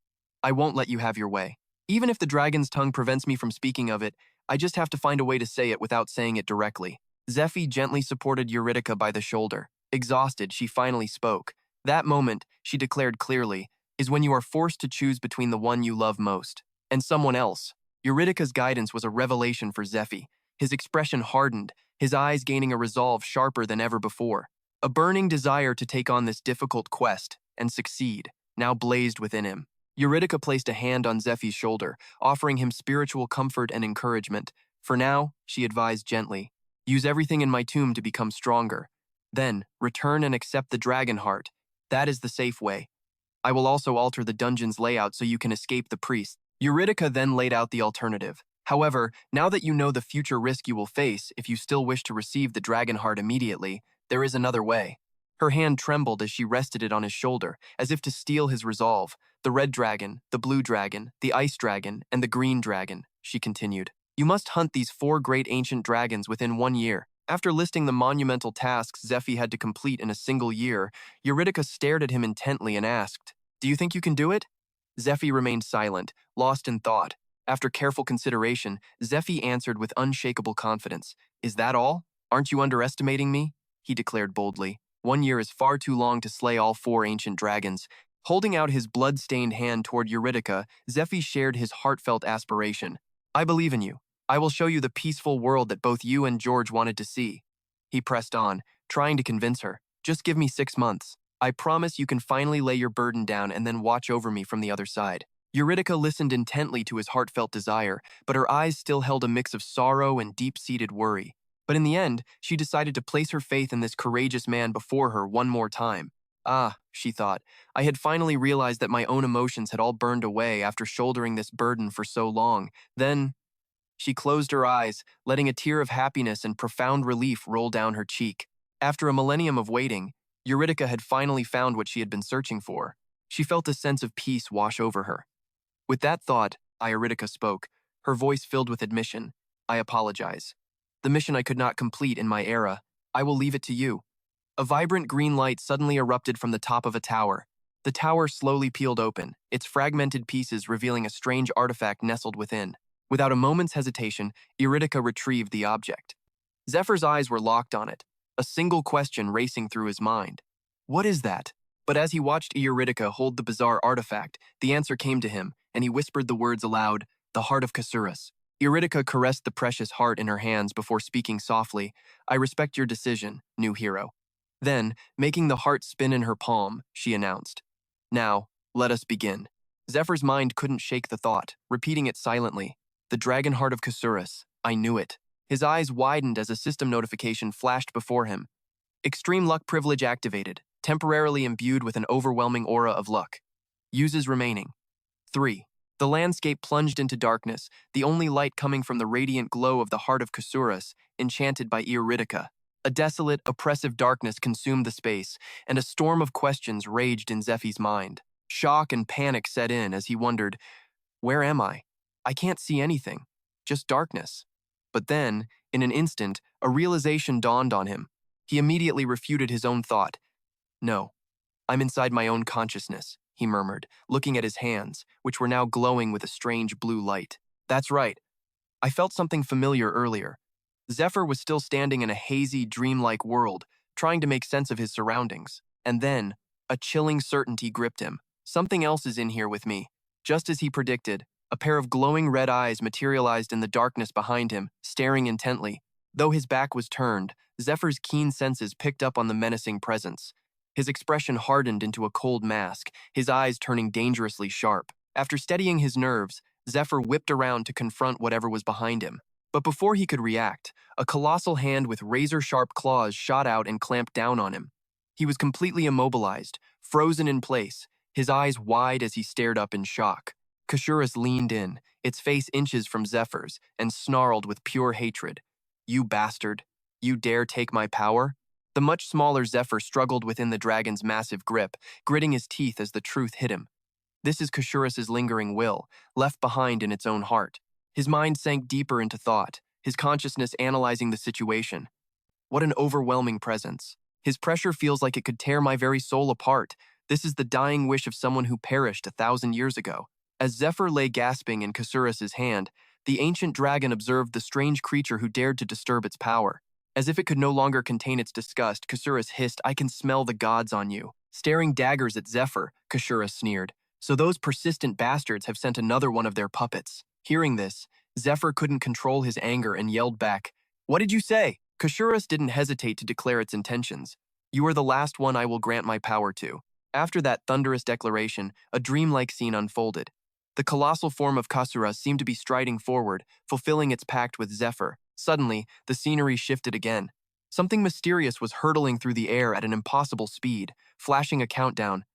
Speaker 1: I won't let you have your way. Even if the dragon's tongue prevents me from speaking of it, I just have to find a way to say it without saying it directly. Zephy gently supported Eurydica by the shoulder. Exhausted, she finally spoke. That moment, she declared clearly, is when you are forced to choose between the one you love most and someone else. Eurydica's guidance was a revelation for Zephy. His expression hardened, his eyes gaining a resolve sharper than ever before. A burning desire to take on this difficult quest and succeed now blazed within him. Eurydica placed a hand on Zephy's shoulder, offering him spiritual comfort and encouragement. For now, she advised gently, use everything in my tomb to become stronger. Then, return and accept the dragon heart. That is the safe way. I will also alter the dungeon's layout so you can escape the priest. Eurydica then laid out the alternative. However, now that you know the future risk you will face if you still wish to receive the dragon heart immediately, there is another way. Her hand trembled as she rested it on his shoulder, as if to steel his resolve. The red dragon, the blue dragon, the ice dragon, and the green dragon. she continued. You must hunt these 4 great ancient dragons within 1 year. After listing the monumental tasks Zephy had to complete in a single year, Eurydica stared at him intently and asked, Do you think you can do it? Zephy remained silent, lost in thought. After careful consideration, Zephy answered with unshakable confidence. Is that all? Aren't you underestimating me? He declared boldly. 1 year is far too long to slay all 4 ancient dragons. Holding out his blood-stained hand toward Eurydica, Zephy shared his heartfelt aspiration. I believe in you. I will show you the peaceful world that both you and George wanted to see. He pressed on, trying to convince her. Just give me 6 months. I promise you can finally lay your burden down and then watch over me from the other side. Eurydica listened intently to his heartfelt desire, but her eyes still held a mix of sorrow and deep-seated worry. But in the end, she decided to place her faith in this courageous man before her one more time. Ah, she thought, I had finally realized that my own emotions had all burned away after shouldering this burden for so long. Then, she closed her eyes, letting a tear of happiness and profound relief roll down her cheek. After a millennium of waiting, Eurydica had finally found what she had been searching for. She felt a sense of peace wash over her. With that thought, Eurydica spoke, her voice filled with admission. I apologize. The mission I could not complete in my era. I will leave it to you. A vibrant green light suddenly erupted from the top of a tower. The tower slowly peeled open, its fragmented pieces revealing a strange artifact nestled within. Without a moment's hesitation, Eurydica retrieved the object. Zephyr's eyes were locked on it, a single question racing through his mind. What is that? But as he watched Eurydica hold the bizarre artifact, the answer came to him, and he whispered the words aloud, the heart of Casurus. Eurydica caressed the precious heart in her hands before speaking softly, I respect your decision, new hero. Then, making the heart spin in her palm, she announced, Now, let us begin. Zephyr's mind couldn't shake the thought, repeating it silently. The dragon heart of Casurus. I knew it. His eyes widened as a system notification flashed before him. Extreme luck privilege activated, temporarily imbued with an overwhelming aura of luck. Uses remaining. 3. The landscape plunged into darkness, the only light coming from the radiant glow of the heart of Casurus, enchanted by Eurydica. A desolate, oppressive darkness consumed the space, and a storm of questions raged in Zephy's mind. Shock and panic set in as he wondered, Where am I? I can't see anything, just darkness. But then, in an instant, a realization dawned on him. He immediately refuted his own thought. No, I'm inside my own consciousness, he murmured, looking at his hands, which were now glowing with a strange blue light. That's right. I felt something familiar earlier. Zephr was still standing in a hazy, dreamlike world, trying to make sense of his surroundings. And then, a chilling certainty gripped him. Something else is in here with me. Just as he predicted, a pair of glowing red eyes materialized in the darkness behind him, staring intently. Though his back was turned, Zephr's keen senses picked up on the menacing presence. His expression hardened into a cold mask, his eyes turning dangerously sharp. After steadying his nerves, Zephr whipped around to confront whatever was behind him. But before he could react, a colossal hand with razor-sharp claws shot out and clamped down on him. He was completely immobilized, frozen in place, his eyes wide as he stared up in shock. Casurus leaned in, its face inches from Zephyr's, and snarled with pure hatred. You bastard! You dare take my power? The much smaller Zephr struggled within the dragon's massive grip, gritting his teeth as the truth hit him. This is Casurus's lingering will, left behind in its own heart. His mind sank deeper into thought, his consciousness analyzing the situation. What an overwhelming presence. His pressure feels like it could tear my very soul apart. This is the dying wish of someone who perished 1,000 years ago. As Zephr lay gasping in Casurus's hand, the ancient dragon observed the strange creature who dared to disturb its power. As if it could no longer contain its disgust, Casurus hissed, I can smell the gods on you. Staring daggers at Zephr, Casurus sneered. So those persistent bastards have sent another one of their puppets. Hearing this, Zephr couldn't control his anger and yelled back, What did you say? Casurus didn't hesitate to declare its intentions. You are the last one I will grant my power to. After that thunderous declaration, a dreamlike scene unfolded. The colossal form of Casurus seemed to be striding forward, fulfilling its pact with Zephr. Suddenly, the scenery shifted again. Something mysterious was hurtling through the air at an impossible speed, flashing a countdown.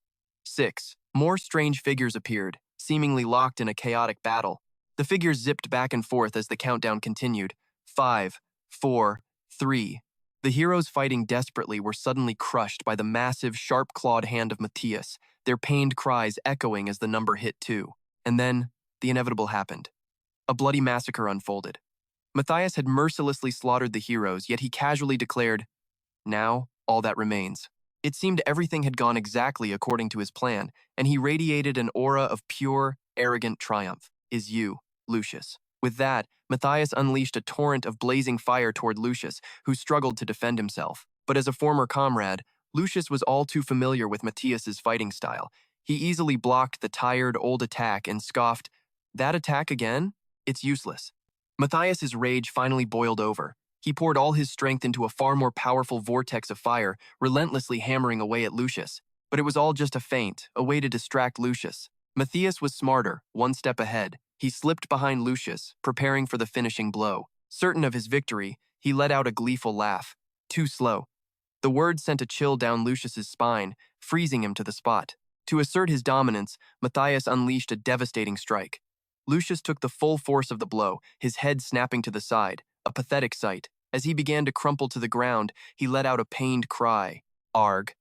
Speaker 1: 6. More strange figures appeared, seemingly locked in a chaotic battle. The figures zipped back and forth as the countdown continued. 5, 4, 3. The heroes fighting desperately were suddenly crushed by the massive, sharp-clawed hand of Matthias, their pained cries echoing as the number hit 2. And then, the inevitable happened. A bloody massacre unfolded. Matthias had mercilessly slaughtered the heroes, yet he casually declared, "Now, all that remains." It seemed everything had gone exactly according to his plan, and he radiated an aura of pure, arrogant triumph. "Is you, Lucius." With that, Matthias unleashed a torrent of blazing fire toward Lucius, who struggled to defend himself. But as a former comrade, Lucius was all too familiar with Matthias's fighting style. He easily blocked the tired, old attack and scoffed, "That attack again? It's useless." Matthias's rage finally boiled over. He poured all his strength into a far more powerful vortex of fire, relentlessly hammering away at Lucius. But it was all just a feint, a way to distract Lucius. Matthias was smarter, one step ahead. He slipped behind Lucius, preparing for the finishing blow. Certain of his victory, he let out a gleeful laugh. Too slow. The word sent a chill down Lucius's spine, freezing him to the spot. To assert his dominance, Matthias unleashed a devastating strike. Lucius took the full force of the blow, his head snapping to the side, a pathetic sight. As he began to crumple to the ground, he let out a pained cry. Arg.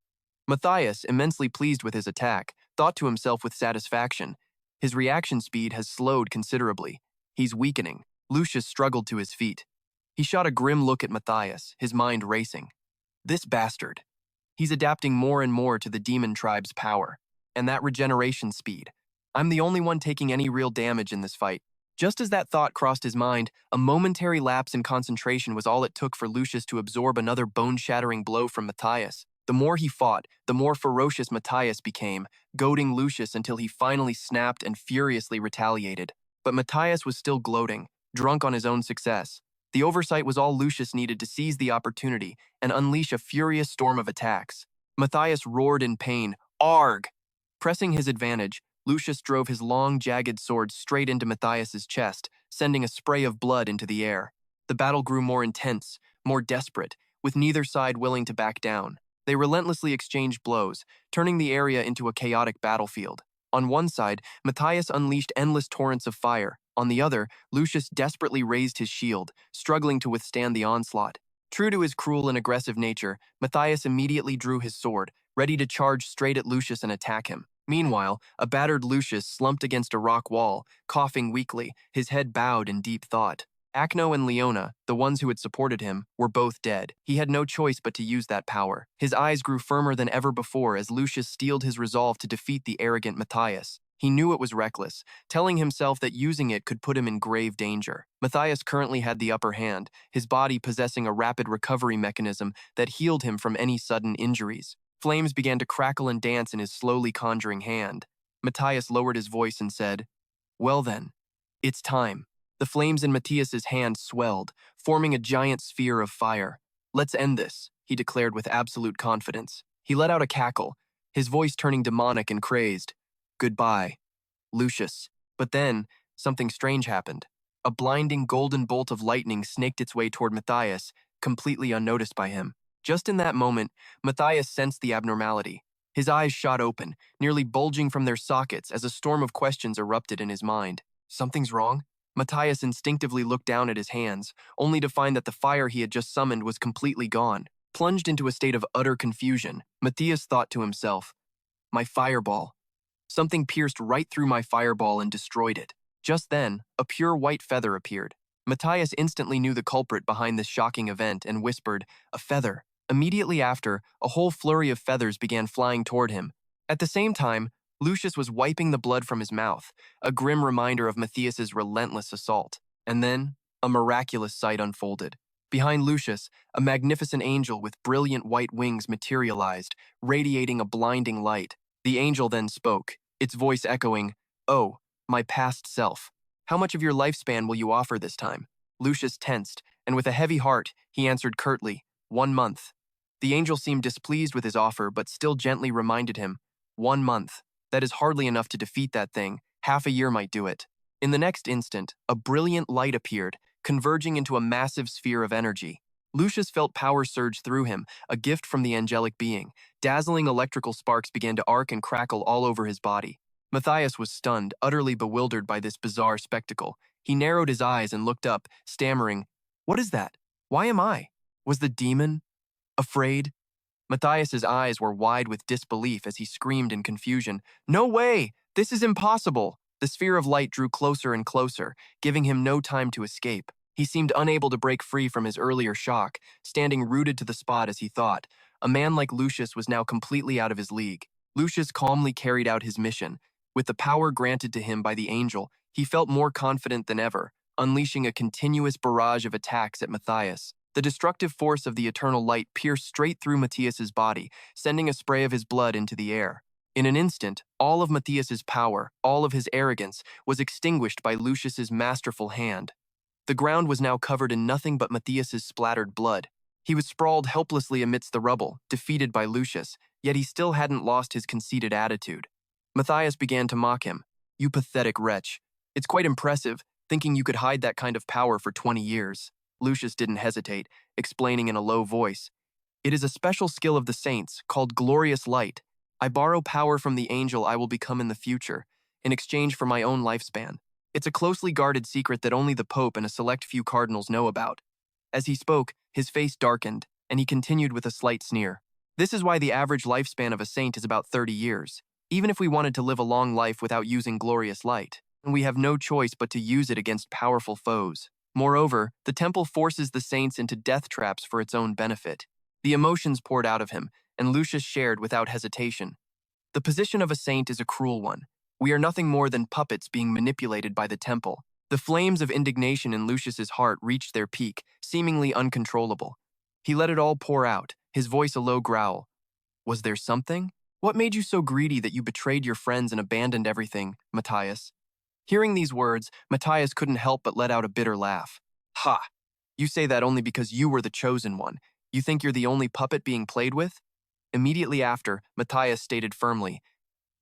Speaker 1: Matthias, immensely pleased with his attack, thought to himself with satisfaction, his reaction speed has slowed considerably. He's weakening. Lucius struggled to his feet. He shot a grim look at Matthias, his mind racing. This bastard. He's adapting more and more to the demon tribe's power. And that regeneration speed. I'm the only one taking any real damage in this fight. Just as that thought crossed his mind, a momentary lapse in concentration was all it took for Lucius to absorb another bone-shattering blow from Matthias. The more he fought, the more ferocious Matthias became, goading Lucius until he finally snapped and furiously retaliated. But Matthias was still gloating, drunk on his own success. The oversight was all Lucius needed to seize the opportunity and unleash a furious storm of attacks. Matthias roared in pain, "Arg!" Pressing his advantage, Lucius drove his long, jagged sword straight into Matthias's chest, sending a spray of blood into the air. The battle grew more intense, more desperate, with neither side willing to back down. They relentlessly exchanged blows, turning the area into a chaotic battlefield. On one side, Matthias unleashed endless torrents of fire. On the other, Lucius desperately raised his shield, struggling to withstand the onslaught. True to his cruel and aggressive nature, Matthias immediately drew his sword, ready to charge straight at Lucius and attack him. Meanwhile, a battered Lucius slumped against a rock wall, coughing weakly, his head bowed in deep thought. Acno and Leona, the ones who had supported him, were both dead. He had no choice but to use that power. His eyes grew firmer than ever before as Lucius steeled his resolve to defeat the arrogant Matthias. He knew it was reckless, telling himself that using it could put him in grave danger. Matthias currently had the upper hand, his body possessing a rapid recovery mechanism that healed him from any sudden injuries. Flames began to crackle and dance in his slowly conjuring hand. Matthias lowered his voice and said, "Well then, it's time." The flames in Matthias's hand swelled, forming a giant sphere of fire. "Let's end this," he declared with absolute confidence. He let out a cackle, his voice turning demonic and crazed. "Goodbye, Lucius." But then, something strange happened. A blinding golden bolt of lightning snaked its way toward Matthias, completely unnoticed by him. Just in that moment, Matthias sensed the abnormality. His eyes shot open, nearly bulging from their sockets as a storm of questions erupted in his mind. Something's wrong? Matthias instinctively looked down at his hands, only to find that the fire he had just summoned was completely gone. Plunged into a state of utter confusion, Matthias thought to himself, "My fireball." Something pierced right through my fireball and destroyed it. Just then, a pure white feather appeared. Matthias instantly knew the culprit behind this shocking event and whispered, "A feather." Immediately after, a whole flurry of feathers began flying toward him. At the same time, Lucius was wiping the blood from his mouth, a grim reminder of Matthias's relentless assault. And then, a miraculous sight unfolded. Behind Lucius, a magnificent angel with brilliant white wings materialized, radiating a blinding light. The angel then spoke, its voice echoing, "Oh, my past self. How much of your lifespan will you offer this time?" Lucius tensed, and with a heavy heart, he answered curtly, 1 month. The angel seemed displeased with his offer, but still gently reminded him, 1 month. That is hardly enough to defeat that thing. Half a year might do it. In the next instant, a brilliant light appeared, converging into a massive sphere of energy. Lucius felt power surge through him, a gift from the angelic being. Dazzling electrical sparks began to arc and crackle all over his body. Matthias was stunned, utterly bewildered by this bizarre spectacle. He narrowed his eyes and looked up, stammering, "What is that? Why am I? Was the demon afraid?" Matthias's eyes were wide with disbelief as he screamed in confusion, "No way! This is impossible!" The sphere of light drew closer and closer, giving him no time to escape. He seemed unable to break free from his earlier shock, standing rooted to the spot as he thought. A man like Lucius was now completely out of his league. Lucius calmly carried out his mission. With the power granted to him by the angel, he felt more confident than ever, unleashing a continuous barrage of attacks at Matthias. The destructive force of the eternal light pierced straight through Matthias's body, sending a spray of his blood into the air. In an instant, all of Matthias's power, all of his arrogance, was extinguished by Lucius's masterful hand. The ground was now covered in nothing but Matthias's splattered blood. He was sprawled helplessly amidst the rubble, defeated by Lucius, yet he still hadn't lost his conceited attitude. Matthias began to mock him. "You pathetic wretch. It's quite impressive, thinking you could hide that kind of power for 20 years. Lucius didn't hesitate, explaining in a low voice. "It is a special skill of the saints, called glorious light. I borrow power from the angel I will become in the future, in exchange for my own lifespan. It's a closely guarded secret that only the Pope and a select few cardinals know about." As he spoke, his face darkened, and he continued with a slight sneer. "This is why the average lifespan of a saint is about 30 years. Even if we wanted to live a long life without using glorious light, we have no choice but to use it against powerful foes. Moreover, the temple forces the saints into death traps for its own benefit." The emotions poured out of him, and Lucius shared without hesitation. "The position of a saint is a cruel one. We are nothing more than puppets being manipulated by the temple." The flames of indignation in Lucius's heart reached their peak, seemingly uncontrollable. He let it all pour out, his voice a low growl. "Was there something? What made you so greedy that you betrayed your friends and abandoned everything, Matthias?" Hearing these words, Matthias couldn't help but let out a bitter laugh. "Ha! You say that only because you were the chosen one. You think you're the only puppet being played with?" Immediately after, Matthias stated firmly,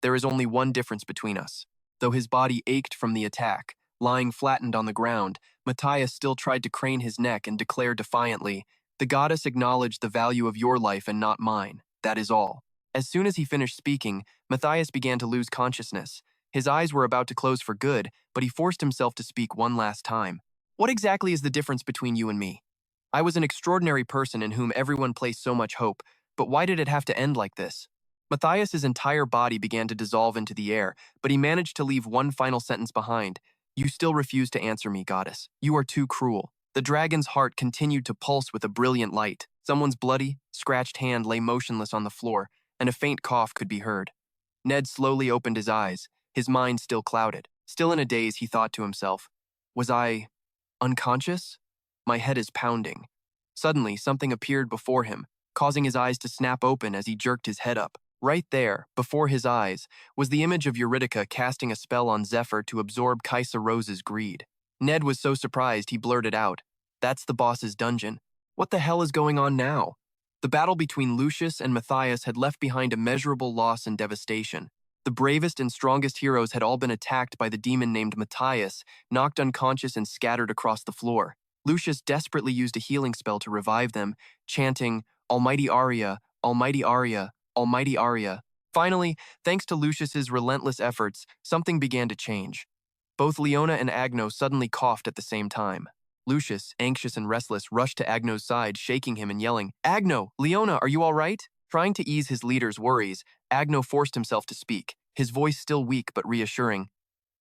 Speaker 1: "There is only one difference between us." Though his body ached from the attack, lying flattened on the ground, Matthias still tried to crane his neck and declare defiantly, "The goddess acknowledged the value of your life and not mine. That is all." As soon as he finished speaking, Matthias began to lose consciousness. His eyes were about to close for good, but he forced himself to speak one last time. "What exactly is the difference between you and me? I was an extraordinary person in whom everyone placed so much hope, but why did it have to end like this?" Matthias's entire body began to dissolve into the air, but he managed to leave one final sentence behind. "You still refuse to answer me, goddess. You are too cruel." The dragon's heart continued to pulse with a brilliant light. Someone's bloody, scratched hand lay motionless on the floor, and a faint cough could be heard. Ned slowly opened his eyes, his mind still clouded. Still in a daze, he thought to himself, "Was I unconscious? My head is pounding." Suddenly, something appeared before him, causing his eyes to snap open as he jerked his head up. Right there, before his eyes, was the image of Eurydice casting a spell on Zephr to absorb Kaisa Rose's greed. Ned was so surprised he blurted out, "That's the boss's dungeon. What the hell is going on now?" The battle between Lucius and Matthias had left behind immeasurable loss and devastation. The bravest and strongest heroes had all been attacked by the demon named Matthias, knocked unconscious and scattered across the floor. Lucius desperately used a healing spell to revive them, chanting, "Almighty Arya, Almighty Arya, Almighty Arya." Finally, thanks to Lucius's relentless efforts, something began to change. Both Leona and Agno suddenly coughed at the same time. Lucius, anxious and restless, rushed to Agno's side, shaking him and yelling, "Agno, Leona, are you all right?" Trying to ease his leader's worries, Agno forced himself to speak, his voice still weak but reassuring.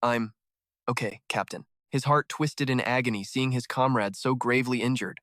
Speaker 1: "I'm okay, Captain." His heart twisted in agony seeing his comrade so gravely injured.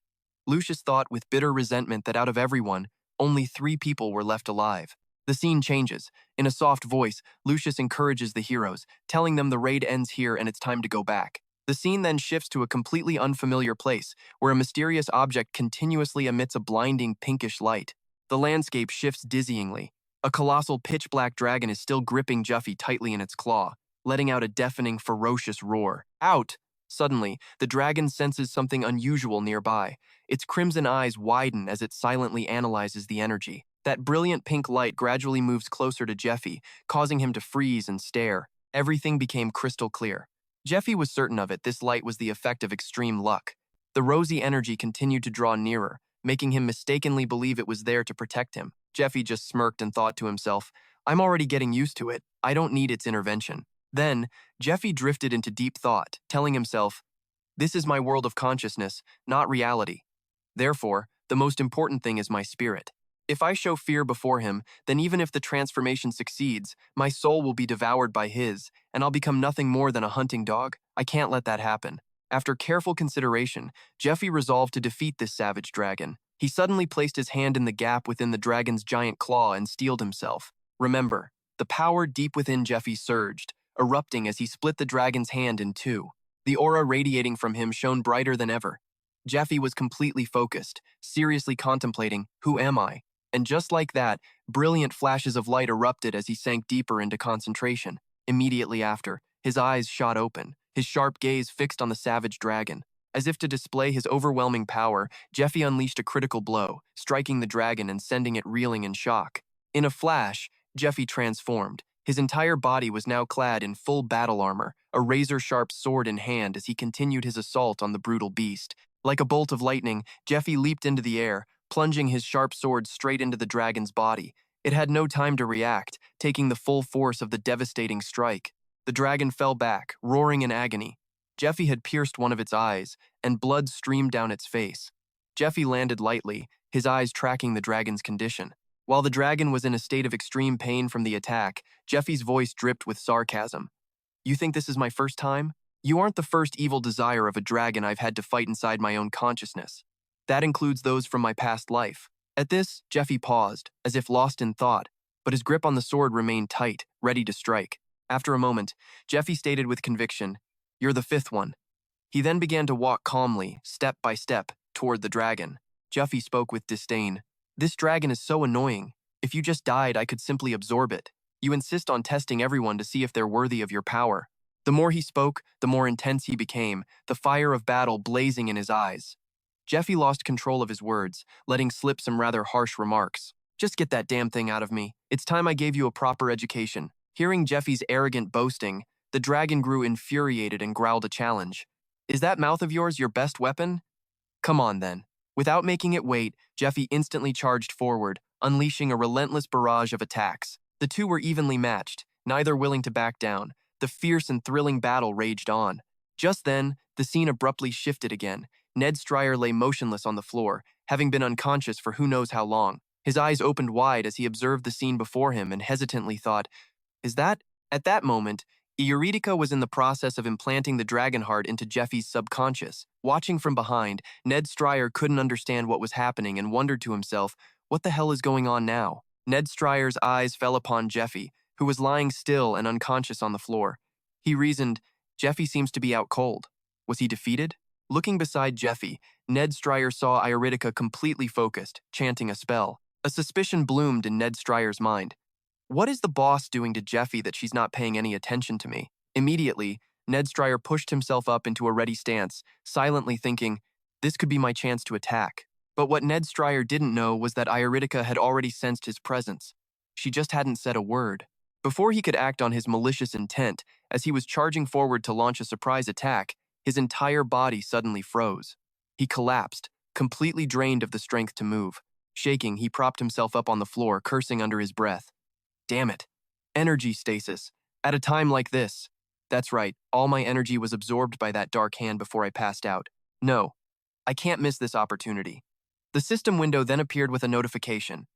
Speaker 1: Lucius thought with bitter resentment that out of everyone, only 3 people were left alive. The scene changes. In a soft voice, Lucius encourages the heroes, telling them the raid ends here and it's time to go back. The scene then shifts to a completely unfamiliar place, where a mysterious object continuously emits a blinding pinkish light. The landscape shifts dizzyingly. A colossal pitch-black dragon is still gripping Juffy tightly in its claw, letting out a deafening, ferocious roar. "Out!" Suddenly, the dragon senses something unusual nearby. Its crimson eyes widen as it silently analyzes the energy. That brilliant pink light gradually moves closer to Jeffy, causing him to freeze and stare. Everything became crystal clear. Jeffy was certain of it. This light was the effect of extreme luck. The rosy energy continued to draw nearer, making him mistakenly believe it was there to protect him. Jeffy just smirked and thought to himself, "I'm already getting used to it. I don't need its intervention." Then, Jeffy drifted into deep thought, telling himself, "This is my world of consciousness, not reality. Therefore, the most important thing is my spirit. If I show fear before him, then even if the transformation succeeds, my soul will be devoured by his, and I'll become nothing more than a hunting dog. I can't let that happen. After careful consideration, Zephr resolved to defeat this savage dragon. He suddenly placed his hand in the gap within the dragon's giant claw and steeled himself. Remember, the power deep within Zephr surged, erupting as he split the dragon's hand in two. The aura radiating from him shone brighter than ever. Zephr was completely focused, seriously contemplating, who am I? And just like that, brilliant flashes of light erupted as he sank deeper into concentration. Immediately after, his eyes shot open, his sharp gaze fixed on the savage dragon. As if to display his overwhelming power, Zephr unleashed a critical blow, striking the dragon and sending it reeling in shock. In a flash, Zephr transformed. His entire body was now clad in full battle armor, a razor-sharp sword in hand as he continued his assault on the brutal beast. Like a bolt of lightning, Zephr leaped into the air, plunging his sharp sword straight into the dragon's body. It had no time to react, taking the full force of the devastating strike. The dragon fell back, roaring in agony. Zephr had pierced one of its eyes, and blood streamed down its face. Zephr landed lightly, his eyes tracking the dragon's condition. While the dragon was in a state of extreme pain from the attack, Zephyr's voice dripped with sarcasm. You think this is my first time? You aren't the first evil desire of a dragon I've had to fight inside my own consciousness. That includes those from my past life. At this, Zephr paused, as if lost in thought, but his grip on the sword remained tight, ready to strike. After a moment, Zephr stated with conviction, "You're the fifth one." He then began to walk calmly, step by step, toward the dragon. Zephr spoke with disdain. "This dragon is so annoying. If you just died, I could simply absorb it. You insist on testing everyone to see if they're worthy of your power." The more he spoke, the more intense he became, the fire of battle blazing in his eyes. Zephr lost control of his words, letting slip some rather harsh remarks. "Just get that damn thing out of me. It's time I gave you a proper education." Hearing Zephr's arrogant boasting, the dragon grew infuriated and growled a challenge. "Is that mouth of yours your best weapon? Come on then." Without making it wait, Zephr instantly charged forward, unleashing a relentless barrage of attacks. The two were evenly matched, neither willing to back down. The fierce and thrilling battle raged on. Just then, the scene abruptly shifted again. Ned Stryer lay motionless on the floor, having been unconscious for who knows how long. His eyes opened wide as he observed the scene before him and hesitantly thought, "Is that?" At that moment, Eurydica was in the process of implanting the dragon heart into Zephr's subconscious. Watching from behind, Ned Stryer couldn't understand what was happening and wondered to himself, what the hell is going on now? Ned Stryer's eyes fell upon Zephr, who was lying still and unconscious on the floor. He reasoned, Zephr seems to be out cold. Was he defeated? Looking beside Zephr, Ned Stryer saw Eurydica completely focused, chanting a spell. A suspicion bloomed in Ned Stryer's mind. What is the boss doing to Zephr that she's not paying any attention to me? Immediately, Ned Stryer pushed himself up into a ready stance, silently thinking, this could be my chance to attack. But what Ned Stryer didn't know was that Eurydica had already sensed his presence. She just hadn't said a word. Before he could act on his malicious intent, as he was charging forward to launch a surprise attack, his entire body suddenly froze. He collapsed, completely drained of the strength to move. Shaking, he propped himself up on the floor, cursing under his breath. Damn it. Energy stasis. At a time like this. That's right, all my energy was absorbed by that dark hand before I passed out. No, I can't miss this opportunity. The system window then appeared with a notification.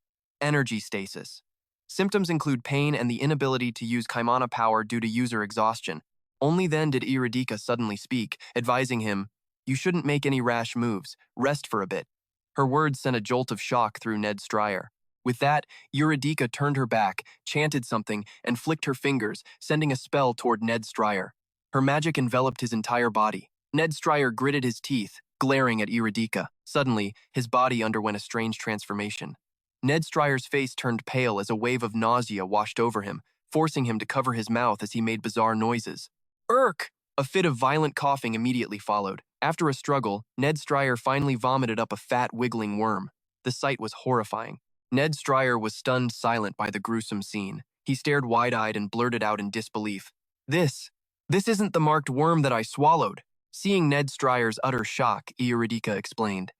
Speaker 1: Energy stasis. Symptoms include pain and the inability to use Kaimana power due to user exhaustion. Only then did Eurydica suddenly speak, advising him, you shouldn't make any rash moves, rest for a bit. Her words sent a jolt of shock through Ned Stryer. With that, Eurydica turned her back, chanted something, and flicked her fingers, sending a spell toward Ned Stryer. Her magic enveloped his entire body. Ned Stryer gritted his teeth, glaring at Eurydica. Suddenly, his body underwent a strange transformation. Ned Stryer's face turned pale as a wave of nausea washed over him, forcing him to cover his mouth as he made bizarre noises. Irk! A fit of violent coughing immediately followed. After a struggle, Ned Stryer finally vomited up a fat, wiggling worm. The sight was horrifying. Ned Stryer was stunned silent by the gruesome scene. He stared wide-eyed and blurted out in disbelief. This isn't the marked worm that I swallowed. Seeing Ned Stryer's utter shock, Eurydica explained.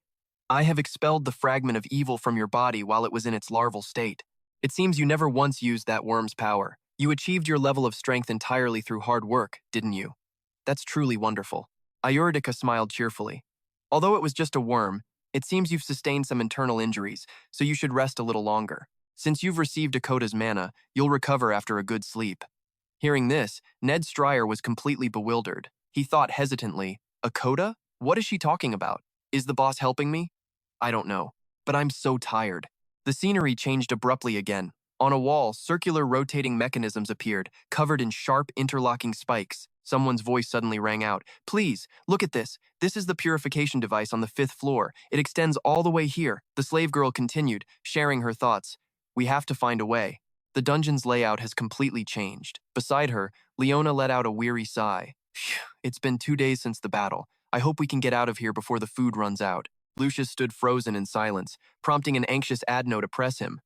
Speaker 1: I have expelled the fragment of evil from your body while it was in its larval state. It seems you never once used that worm's power. You achieved your level of strength entirely through hard work, didn't you? That's truly wonderful. Eurydica smiled cheerfully. Although it was just a worm, It seems you've sustained some internal injuries, so you should rest a little longer. Since you've received Dakota's mana, you'll recover after a good sleep. Hearing this, Ned Stryer was completely bewildered. He thought hesitantly, a coda? What is she talking about? Is the boss helping me? I don't know, but I'm so tired. The scenery changed abruptly again. On a wall, circular rotating mechanisms appeared, covered in sharp interlocking spikes. Someone's voice suddenly rang out. Please, look at this. This is the purification device on the 5th floor. It extends all the way here. The slave girl continued, sharing her thoughts. We have to find a way. The dungeon's layout has completely changed. Beside her, Leona let out a weary sigh. Phew, it's been 2 days since the battle. I hope we can get out of here before the food runs out. Lucius stood frozen in silence, prompting an anxious Adno to press him.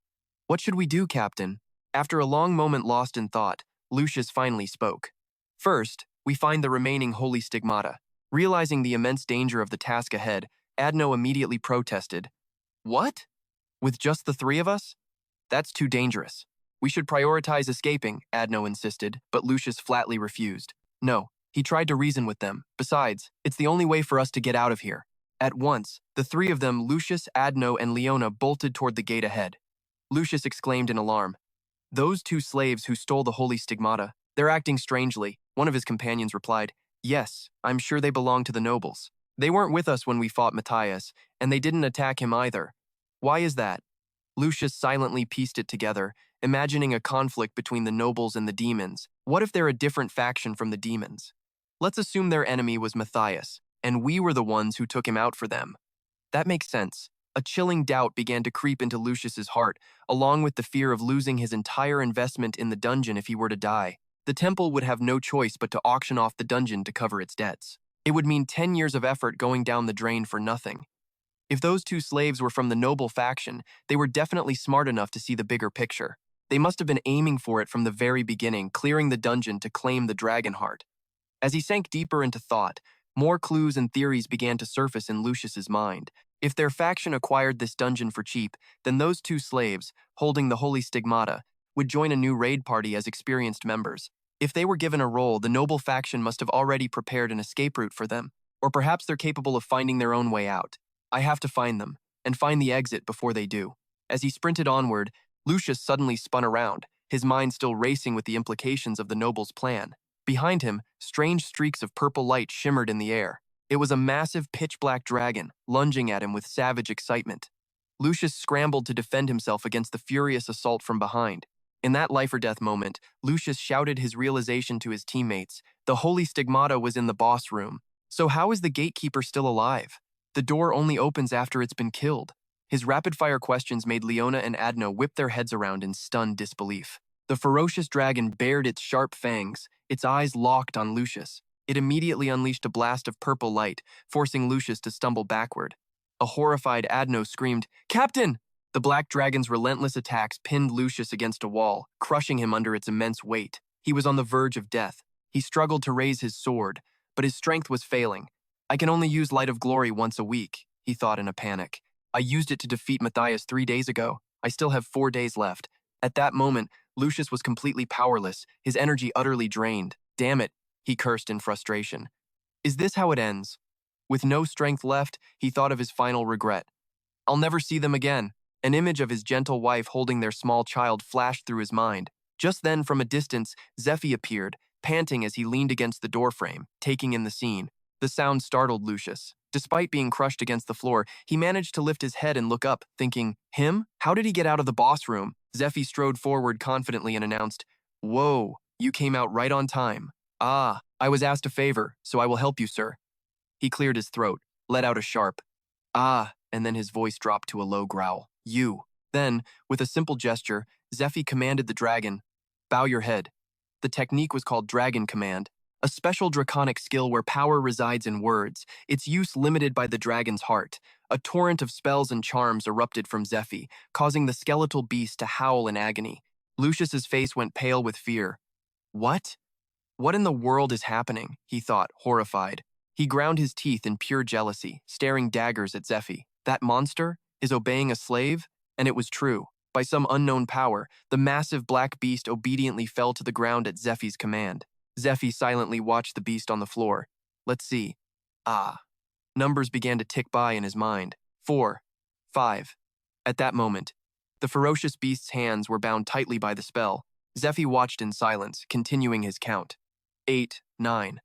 Speaker 1: What should we do, Captain? After a long moment lost in thought, Lucius finally spoke. First, we find the remaining holy stigmata. Realizing the immense danger of the task ahead, Adno immediately protested. What? With just the 3 of us? That's too dangerous. We should prioritize escaping, Adno insisted, but Lucius flatly refused. No, he tried to reason with them. Besides, it's the only way for us to get out of here. At once, the 3 of them, Lucius, Adno, and Leona, bolted toward the gate ahead. Lucius exclaimed in alarm. Those 2 slaves who stole the holy stigmata, they're acting strangely. One of his companions replied, Yes, I'm sure they belong to the nobles. They weren't with us when we fought Matthias, and they didn't attack him either. Why is that? Lucius silently pieced it together, imagining a conflict between the nobles and the demons. What if they're a different faction from the demons? Let's assume their enemy was Matthias, and we were the ones who took him out for them. That makes sense. A chilling doubt began to creep into Lucius's heart, along with the fear of losing his entire investment in the dungeon if he were to die. The temple would have no choice but to auction off the dungeon to cover its debts. It would mean 10 years of effort going down the drain for nothing. If those 2 slaves were from the noble faction, they were definitely smart enough to see the bigger picture. They must have been aiming for it from the very beginning, clearing the dungeon to claim the dragon heart. As he sank deeper into thought, more clues and theories began to surface in Lucius's mind. If their faction acquired this dungeon for cheap, then those 2 slaves, holding the holy stigmata, would join a new raid party as experienced members. If they were given a role, the noble faction must have already prepared an escape route for them. Or perhaps they're capable of finding their own way out. I have to find them, and find the exit before they do. As he sprinted onward, Lucius suddenly spun around, his mind still racing with the implications of the noble's plan. Behind him, strange streaks of purple light shimmered in the air. It was a massive pitch-black dragon, lunging at him with savage excitement. Lucius scrambled to defend himself against the furious assault from behind. In that life-or-death moment, Lucius shouted his realization to his teammates. The holy stigmata was in the boss room. So how is the gatekeeper still alive? The door only opens after it's been killed. His rapid-fire questions made Leona and Adno whip their heads around in stunned disbelief. The ferocious dragon bared its sharp fangs, its eyes locked on Lucius. It immediately unleashed a blast of purple light, forcing Lucius to stumble backward. A horrified Adno screamed, Captain! The black dragon's relentless attacks pinned Lucius against a wall, crushing him under its immense weight. He was on the verge of death. He struggled to raise his sword, but his strength was failing. I can only use Light of Glory once a week, he thought in a panic. I used it to defeat Matthias 3 days ago. I still have 4 days left. At that moment, Lucius was completely powerless, his energy utterly drained. Damn it, he cursed in frustration. Is this how it ends? With no strength left, he thought of his final regret. I'll never see them again. An image of his gentle wife holding their small child flashed through his mind. Just then, from a distance, Zephr appeared, panting as he leaned against the doorframe, taking in the scene. The sound startled Lucius. Despite being crushed against the floor, he managed to lift his head and look up, thinking, him? How did he get out of the boss room? Zephr strode forward confidently and announced, Whoa, you came out right on time. Ah, I was asked a favor, so I will help you, sir. He cleared his throat, let out a sharp, ah, and then his voice dropped to a low growl. You. Then, with a simple gesture, Zephr commanded the dragon, bow your head. The technique was called Dragon Command, a special draconic skill where power resides in words, its use limited by the dragon's heart. A torrent of spells and charms erupted from Zephr, causing the skeletal beast to howl in agony. Lucius's face went pale with fear. What? What in the world is happening? He thought, horrified. He ground his teeth in pure jealousy, staring daggers at Zephr. That monster is obeying a slave? And it was true. By some unknown power, the massive black beast obediently fell to the ground at Zephyr's command. Zephr silently watched the beast on the floor. Let's see. Ah. Numbers began to tick by in his mind. 4, 5. At that moment, the ferocious beast's hands were bound tightly by the spell. Zephy watched in silence, continuing his count. 8, 9.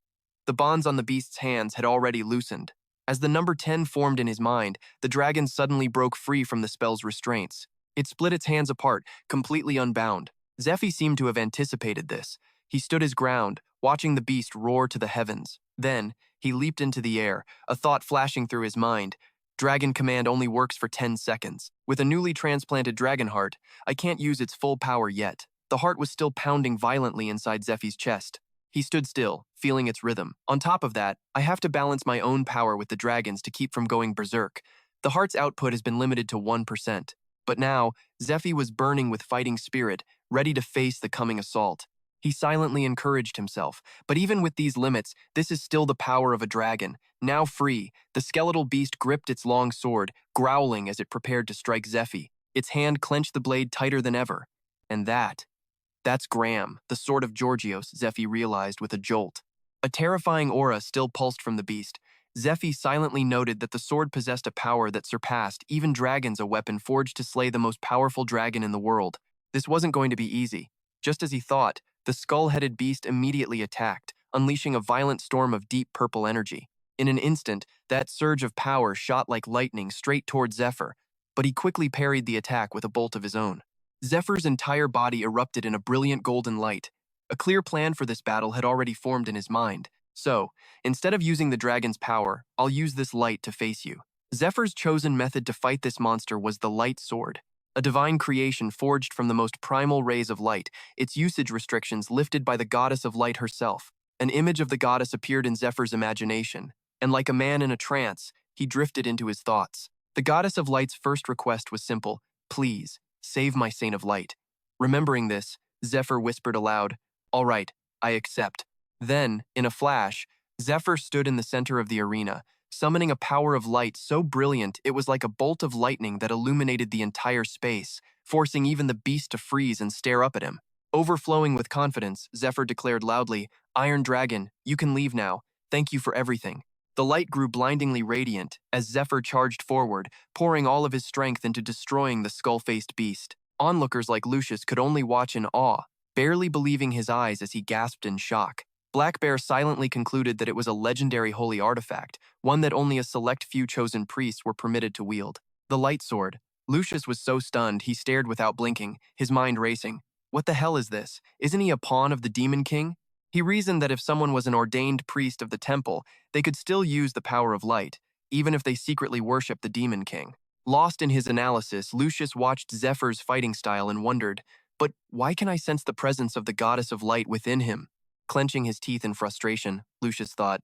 Speaker 1: The bonds on the beast's hands had already loosened. As the number 10 formed in his mind, the dragon suddenly broke free from the spell's restraints. It split its hands apart, completely unbound. Zephy seemed to have anticipated this. He stood his ground, watching the beast roar to the heavens. Then, he leaped into the air, a thought flashing through his mind. Dragon command only works for 10 seconds. With a newly transplanted dragon heart, I can't use its full power yet. The heart was still pounding violently inside Zephy's chest. He stood still, feeling its rhythm. On top of that, I have to balance my own power with the dragon's to keep from going berserk. The heart's output has been limited to 1%. But now, Zephy was burning with fighting spirit, ready to face the coming assault. He silently encouraged himself, but even with these limits, this is still the power of a dragon. Now free, the skeletal beast gripped its long sword, growling as it prepared to strike Zephy. Its hand clenched the blade tighter than ever. And that's Graham, the sword of Georgios, Zephy realized with a jolt. A terrifying aura still pulsed from the beast. Zephy silently noted that the sword possessed a power that surpassed even dragons, a weapon forged to slay the most powerful dragon in the world. This wasn't going to be easy. Just as he thought, the skull-headed beast immediately attacked, unleashing a violent storm of deep purple energy. In an instant, that surge of power shot like lightning straight toward Zephr, but he quickly parried the attack with a bolt of his own. Zephyr's entire body erupted in a brilliant golden light. A clear plan for this battle had already formed in his mind. So, instead of using the dragon's power, I'll use this light to face you. Zephyr's chosen method to fight this monster was the light sword, a divine creation forged from the most primal rays of light, its usage restrictions lifted by the goddess of light herself. An image of the goddess appeared in Zephyr's imagination, and like a man in a trance, he drifted into his thoughts. The goddess of light's first request was simple: please, save my saint of light. Remembering this, Zephr whispered aloud, all right, I accept. Then, in a flash, Zephr stood in the center of the arena, summoning a power of light so brilliant it was like a bolt of lightning that illuminated the entire space, forcing even the beast to freeze and stare up at him. Overflowing with confidence, Zephr declared loudly, Iron Dragon, you can leave now. Thank you for everything. The light grew blindingly radiant as Zephr charged forward, pouring all of his strength into destroying the skull-faced beast. Onlookers like Lucius could only watch in awe, barely believing his eyes as he gasped in shock. Black Bear silently concluded that it was a legendary holy artifact, one that only a select few chosen priests were permitted to wield. The light sword. Lucius was so stunned he stared without blinking, his mind racing. What the hell is this? Isn't he a pawn of the Demon King? He reasoned that if someone was an ordained priest of the temple, they could still use the power of light, even if they secretly worshipped the Demon King. Lost in his analysis, Lucius watched Zephyr's fighting style and wondered, but why can I sense the presence of the goddess of light within him? Clenching his teeth in frustration, Lucius thought.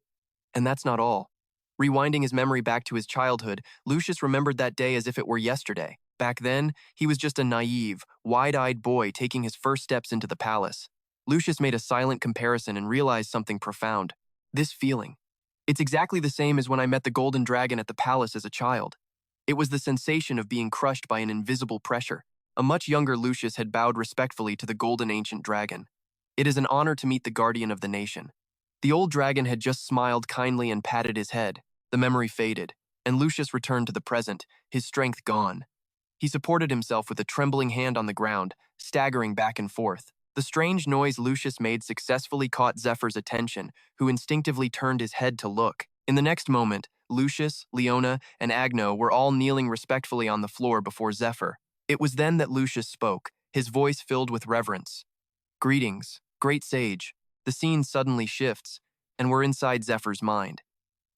Speaker 1: And that's not all. Rewinding his memory back to his childhood, Lucius remembered that day as if it were yesterday. Back then, he was just a naive, wide-eyed boy taking his first steps into the palace. Lucius made a silent comparison and realized something profound. This feeling. It's exactly the same as when I met the golden dragon at the palace as a child. It was the sensation of being crushed by an invisible pressure. A much younger Lucius had bowed respectfully to the golden ancient dragon. It is an honor to meet the guardian of the nation. The old dragon had just smiled kindly and patted his head. The memory faded, and Lucius returned to the present, his strength gone. He supported himself with a trembling hand on the ground, staggering back and forth. The strange noise Lucius made successfully caught Zephyr's attention, who instinctively turned his head to look. In the next moment, Lucius, Leona, and Agno were all kneeling respectfully on the floor before Zephr. It was then that Lucius spoke, his voice filled with reverence. Greetings, great sage. The scene suddenly shifts, and we're inside Zephyr's mind.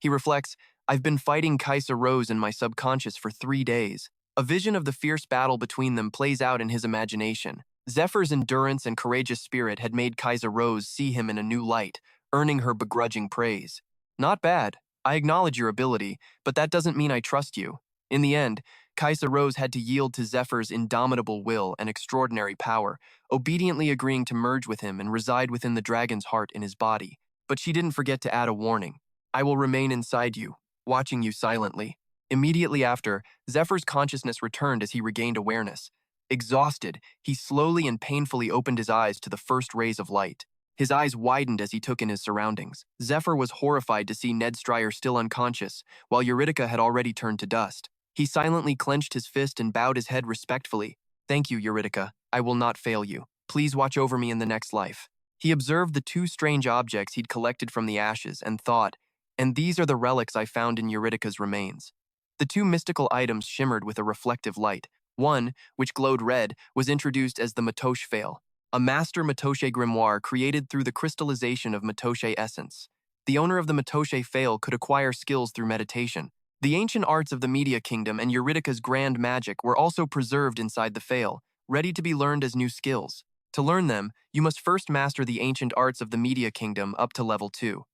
Speaker 1: He reflects, I've been fighting Kaisa Rose in my subconscious for 3 days. A vision of the fierce battle between them plays out in his imagination. Zephyr's endurance and courageous spirit had made Kaisa Rose see him in a new light, earning her begrudging praise. Not bad. I acknowledge your ability, but that doesn't mean I trust you. In the end, Kaisa Rose had to yield to Zephyr's indomitable will and extraordinary power, obediently agreeing to merge with him and reside within the dragon's heart in his body. But she didn't forget to add a warning. I will remain inside you, watching you silently. Immediately after, Zephyr's consciousness returned as he regained awareness. Exhausted, he slowly and painfully opened his eyes to the first rays of light. His eyes widened as he took in his surroundings. Zephr was horrified to see Ned Stryer still unconscious, while Eurydica had already turned to dust. He silently clenched his fist and bowed his head respectfully. Thank you, Eurydica. I will not fail you. Please watch over me in the next life. He observed the two strange objects he'd collected from the ashes and thought, and these are the relics I found in Eurydica's remains. The two mystical items shimmered with a reflective light. One, which glowed red, was introduced as the Matoche Veil, a master Matoche grimoire created through the crystallization of Matoche essence. The owner of the Matoche Veil could acquire skills through meditation. The ancient arts of the Media Kingdom and Eurydica's grand magic were also preserved inside the Veil, ready to be learned as new skills. To learn them, you must first master the ancient arts of the Media Kingdom up to level 2.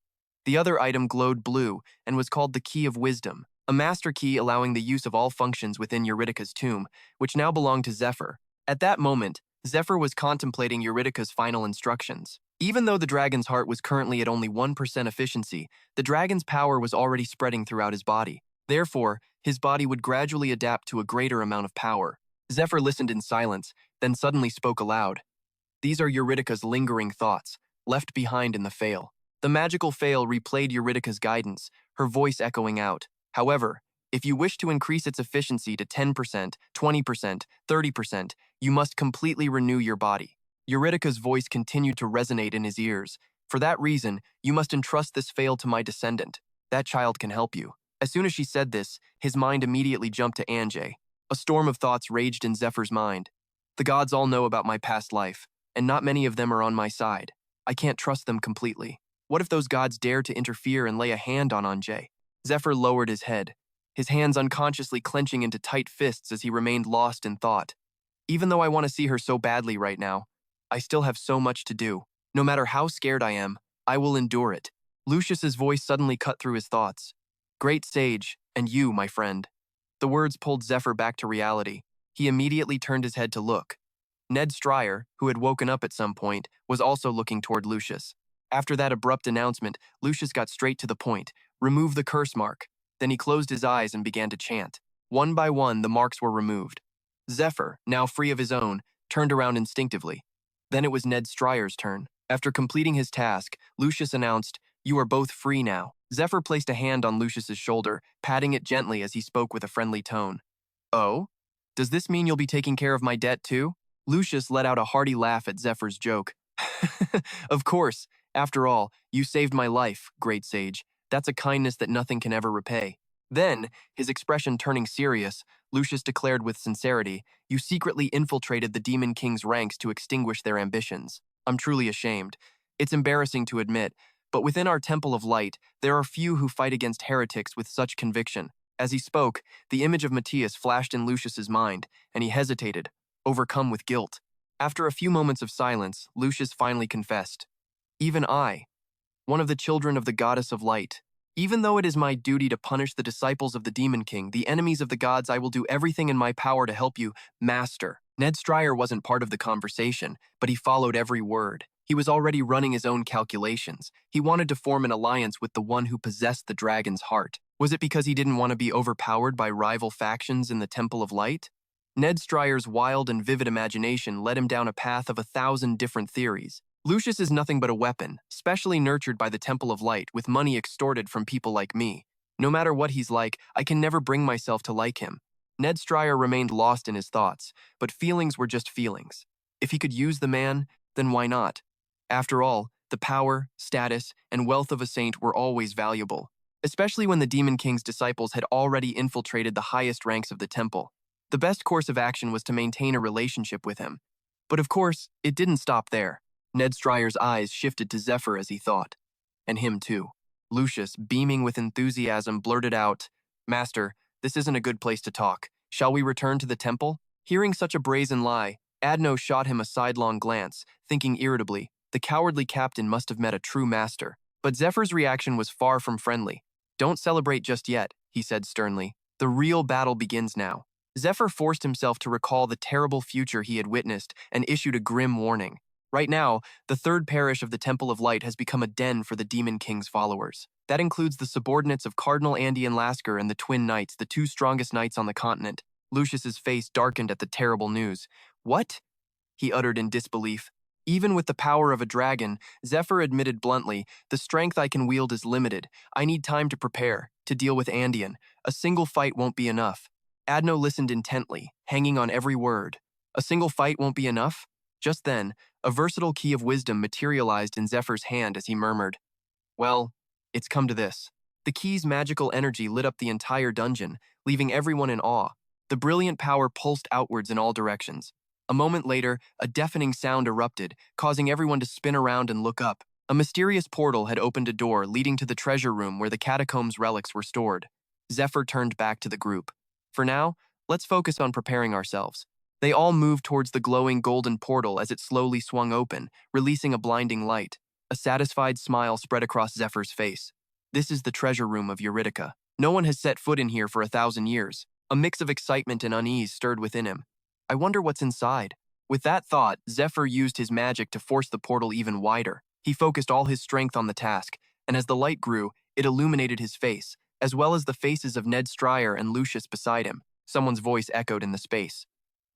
Speaker 1: The other item glowed blue and was called the Key of Wisdom, a master key allowing the use of all functions within Eurydica's tomb, which now belonged to Zephr. At that moment, Zephr was contemplating Eurydica's final instructions. Even though the dragon's heart was currently at only 1% efficiency, the dragon's power was already spreading throughout his body. Therefore, his body would gradually adapt to a greater amount of power. Zephr listened in silence, then suddenly spoke aloud. These are Eurydica's lingering thoughts, left behind in the Veil. The magical Veil replayed Eurydica's guidance, her voice echoing out. However, if you wish to increase its efficiency to 10%, 20%, 30%, you must completely renew your body. Eurydica's voice continued to resonate in his ears. For that reason, you must entrust this Veil to my descendant. That child can help you. As soon as she said this, his mind immediately jumped to Anjay. A storm of thoughts raged in Zephyr's mind. The gods all know about my past life, and not many of them are on my side. I can't trust them completely. What if those gods dare to interfere and lay a hand on Anjay? Zephr lowered his head, his hands unconsciously clenching into tight fists as he remained lost in thought. Even though I want to see her so badly right now, I still have so much to do. No matter how scared I am, I will endure it. Lucius's voice suddenly cut through his thoughts. Great sage, and you, my friend. The words pulled Zephr back to reality. He immediately turned his head to look. Ned Stryer, who had woken up at some point, was also looking toward Lucius. After that abrupt announcement, Lucius got straight to the point. Remove the curse mark. Then he closed his eyes and began to chant. One by one, the marks were removed. Zephr, now free of his own, turned around instinctively. Then it was Ned Stryer's turn. After completing his task, Lucius announced, "You are both free now." Zephr placed a hand on Lucius's shoulder, patting it gently as he spoke with a friendly tone. Oh? Does this mean you'll be taking care of my debt too? Lucius let out a hearty laugh at Zephyr's joke. Of course. After all, you saved my life, great sage. That's a kindness that nothing can ever repay. Then, his expression turning serious, Lucius declared with sincerity, you secretly infiltrated the Demon King's ranks to extinguish their ambitions. I'm truly ashamed. It's embarrassing to admit, but within our Temple of Light, there are few who fight against heretics with such conviction. As he spoke, the image of Matthias flashed in Lucius's mind, and he hesitated, overcome with guilt. After a few moments of silence, Lucius finally confessed. Even I, one of the children of the Goddess of Light. Even though it is my duty to punish the disciples of the Demon King, the enemies of the gods, I will do everything in my power to help you, Master. Ned Stryer wasn't part of the conversation, but he followed every word. He was already running his own calculations. He wanted to form an alliance with the one who possessed the dragon's heart. Was it because he didn't want to be overpowered by rival factions in the Temple of Light? Ned Stryer's wild and vivid imagination led him down a path of 1,000 different theories. Lucius is nothing but a weapon, specially nurtured by the Temple of Light with money extorted from people like me. No matter what he's like, I can never bring myself to like him. Ned Stryer remained lost in his thoughts, but feelings were just feelings. If he could use the man, then why not? After all, the power, status, and wealth of a saint were always valuable, especially when the Demon King's disciples had already infiltrated the highest ranks of the temple. The best course of action was to maintain a relationship with him. But of course, it didn't stop there. Ned Stryer's eyes shifted to Zephr as he thought. And him too. Lucius, beaming with enthusiasm, blurted out, Master, this isn't a good place to talk. Shall we return to the temple? Hearing such a brazen lie, Adno shot him a sidelong glance, thinking irritably, the cowardly captain must have met a true master. But Zephyr's reaction was far from friendly. Don't celebrate just yet, he said sternly. The real battle begins now. Zephr forced himself to recall the terrible future he had witnessed and issued a grim warning. Right now, the third parish of the Temple of Light has become a den for the Demon King's followers. That includes the subordinates of Cardinal Andean Lasker and the Twin Knights, the two strongest knights on the continent. Lucius's face darkened at the terrible news. What? He uttered in disbelief. Even with the power of a dragon, Zephr admitted bluntly, the strength I can wield is limited. I need time to prepare, to deal with Andean. A single fight won't be enough. Adno listened intently, hanging on every word. A single fight won't be enough? Just then, a versatile key of wisdom materialized in Zephyr's hand as he murmured, "Well, it's come to this." The key's magical energy lit up the entire dungeon, leaving everyone in awe. The brilliant power pulsed outwards in all directions. A moment later, a deafening sound erupted, causing everyone to spin around and look up. A mysterious portal had opened a door leading to the treasure room where the catacombs' relics were stored. Zephyr turned back to the group. "For now, let's focus on preparing ourselves." They all moved towards the glowing golden portal as it slowly swung open, releasing a blinding light. A satisfied smile spread across Zephyr's face. "This is the treasure room of Eurydica. No one has set foot in here for 1,000 years." A mix of excitement and unease stirred within him. "I wonder what's inside." With that thought, Zephyr used his magic to force the portal even wider. He focused all his strength on the task, and as the light grew, it illuminated his face, as well as the faces of Ned Stryer and Lucius beside him. Someone's voice echoed in the space.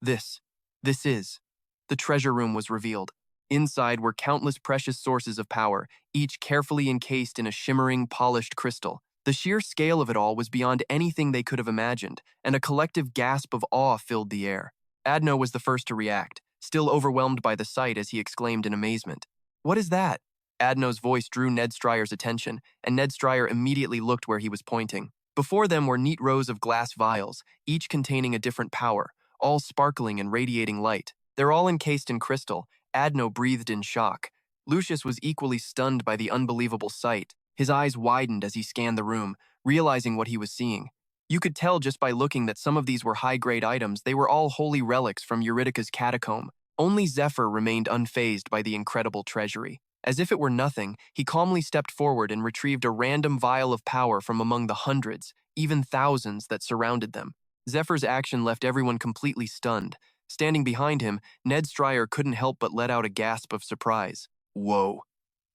Speaker 1: This is. The treasure room was revealed. Inside were countless precious sources of power, each carefully encased in a shimmering, polished crystal. The sheer scale of it all was beyond anything they could have imagined, and a collective gasp of awe filled the air. Adno was the first to react, still overwhelmed by the sight as he exclaimed in amazement, "What is that?" Adno's voice drew Ned Stryer's attention, and Ned Stryer immediately looked where he was pointing. Before them were neat rows of glass vials, each containing a different power, all sparkling and radiating light. They're all encased in crystal. Adno breathed in shock. Lucius was equally stunned by the unbelievable sight. His eyes widened as he scanned the room, realizing what he was seeing. You could tell just by looking that some of these were high-grade items. They were all holy relics from Eurydica's catacomb. Only Zephyr remained unfazed by the incredible treasury. As if it were nothing, he calmly stepped forward and retrieved a random vial of power from among the hundreds, even thousands, that surrounded them. Zephyr's action left everyone completely stunned. Standing behind him, Ned Stryer couldn't help but let out a gasp of surprise. "Whoa."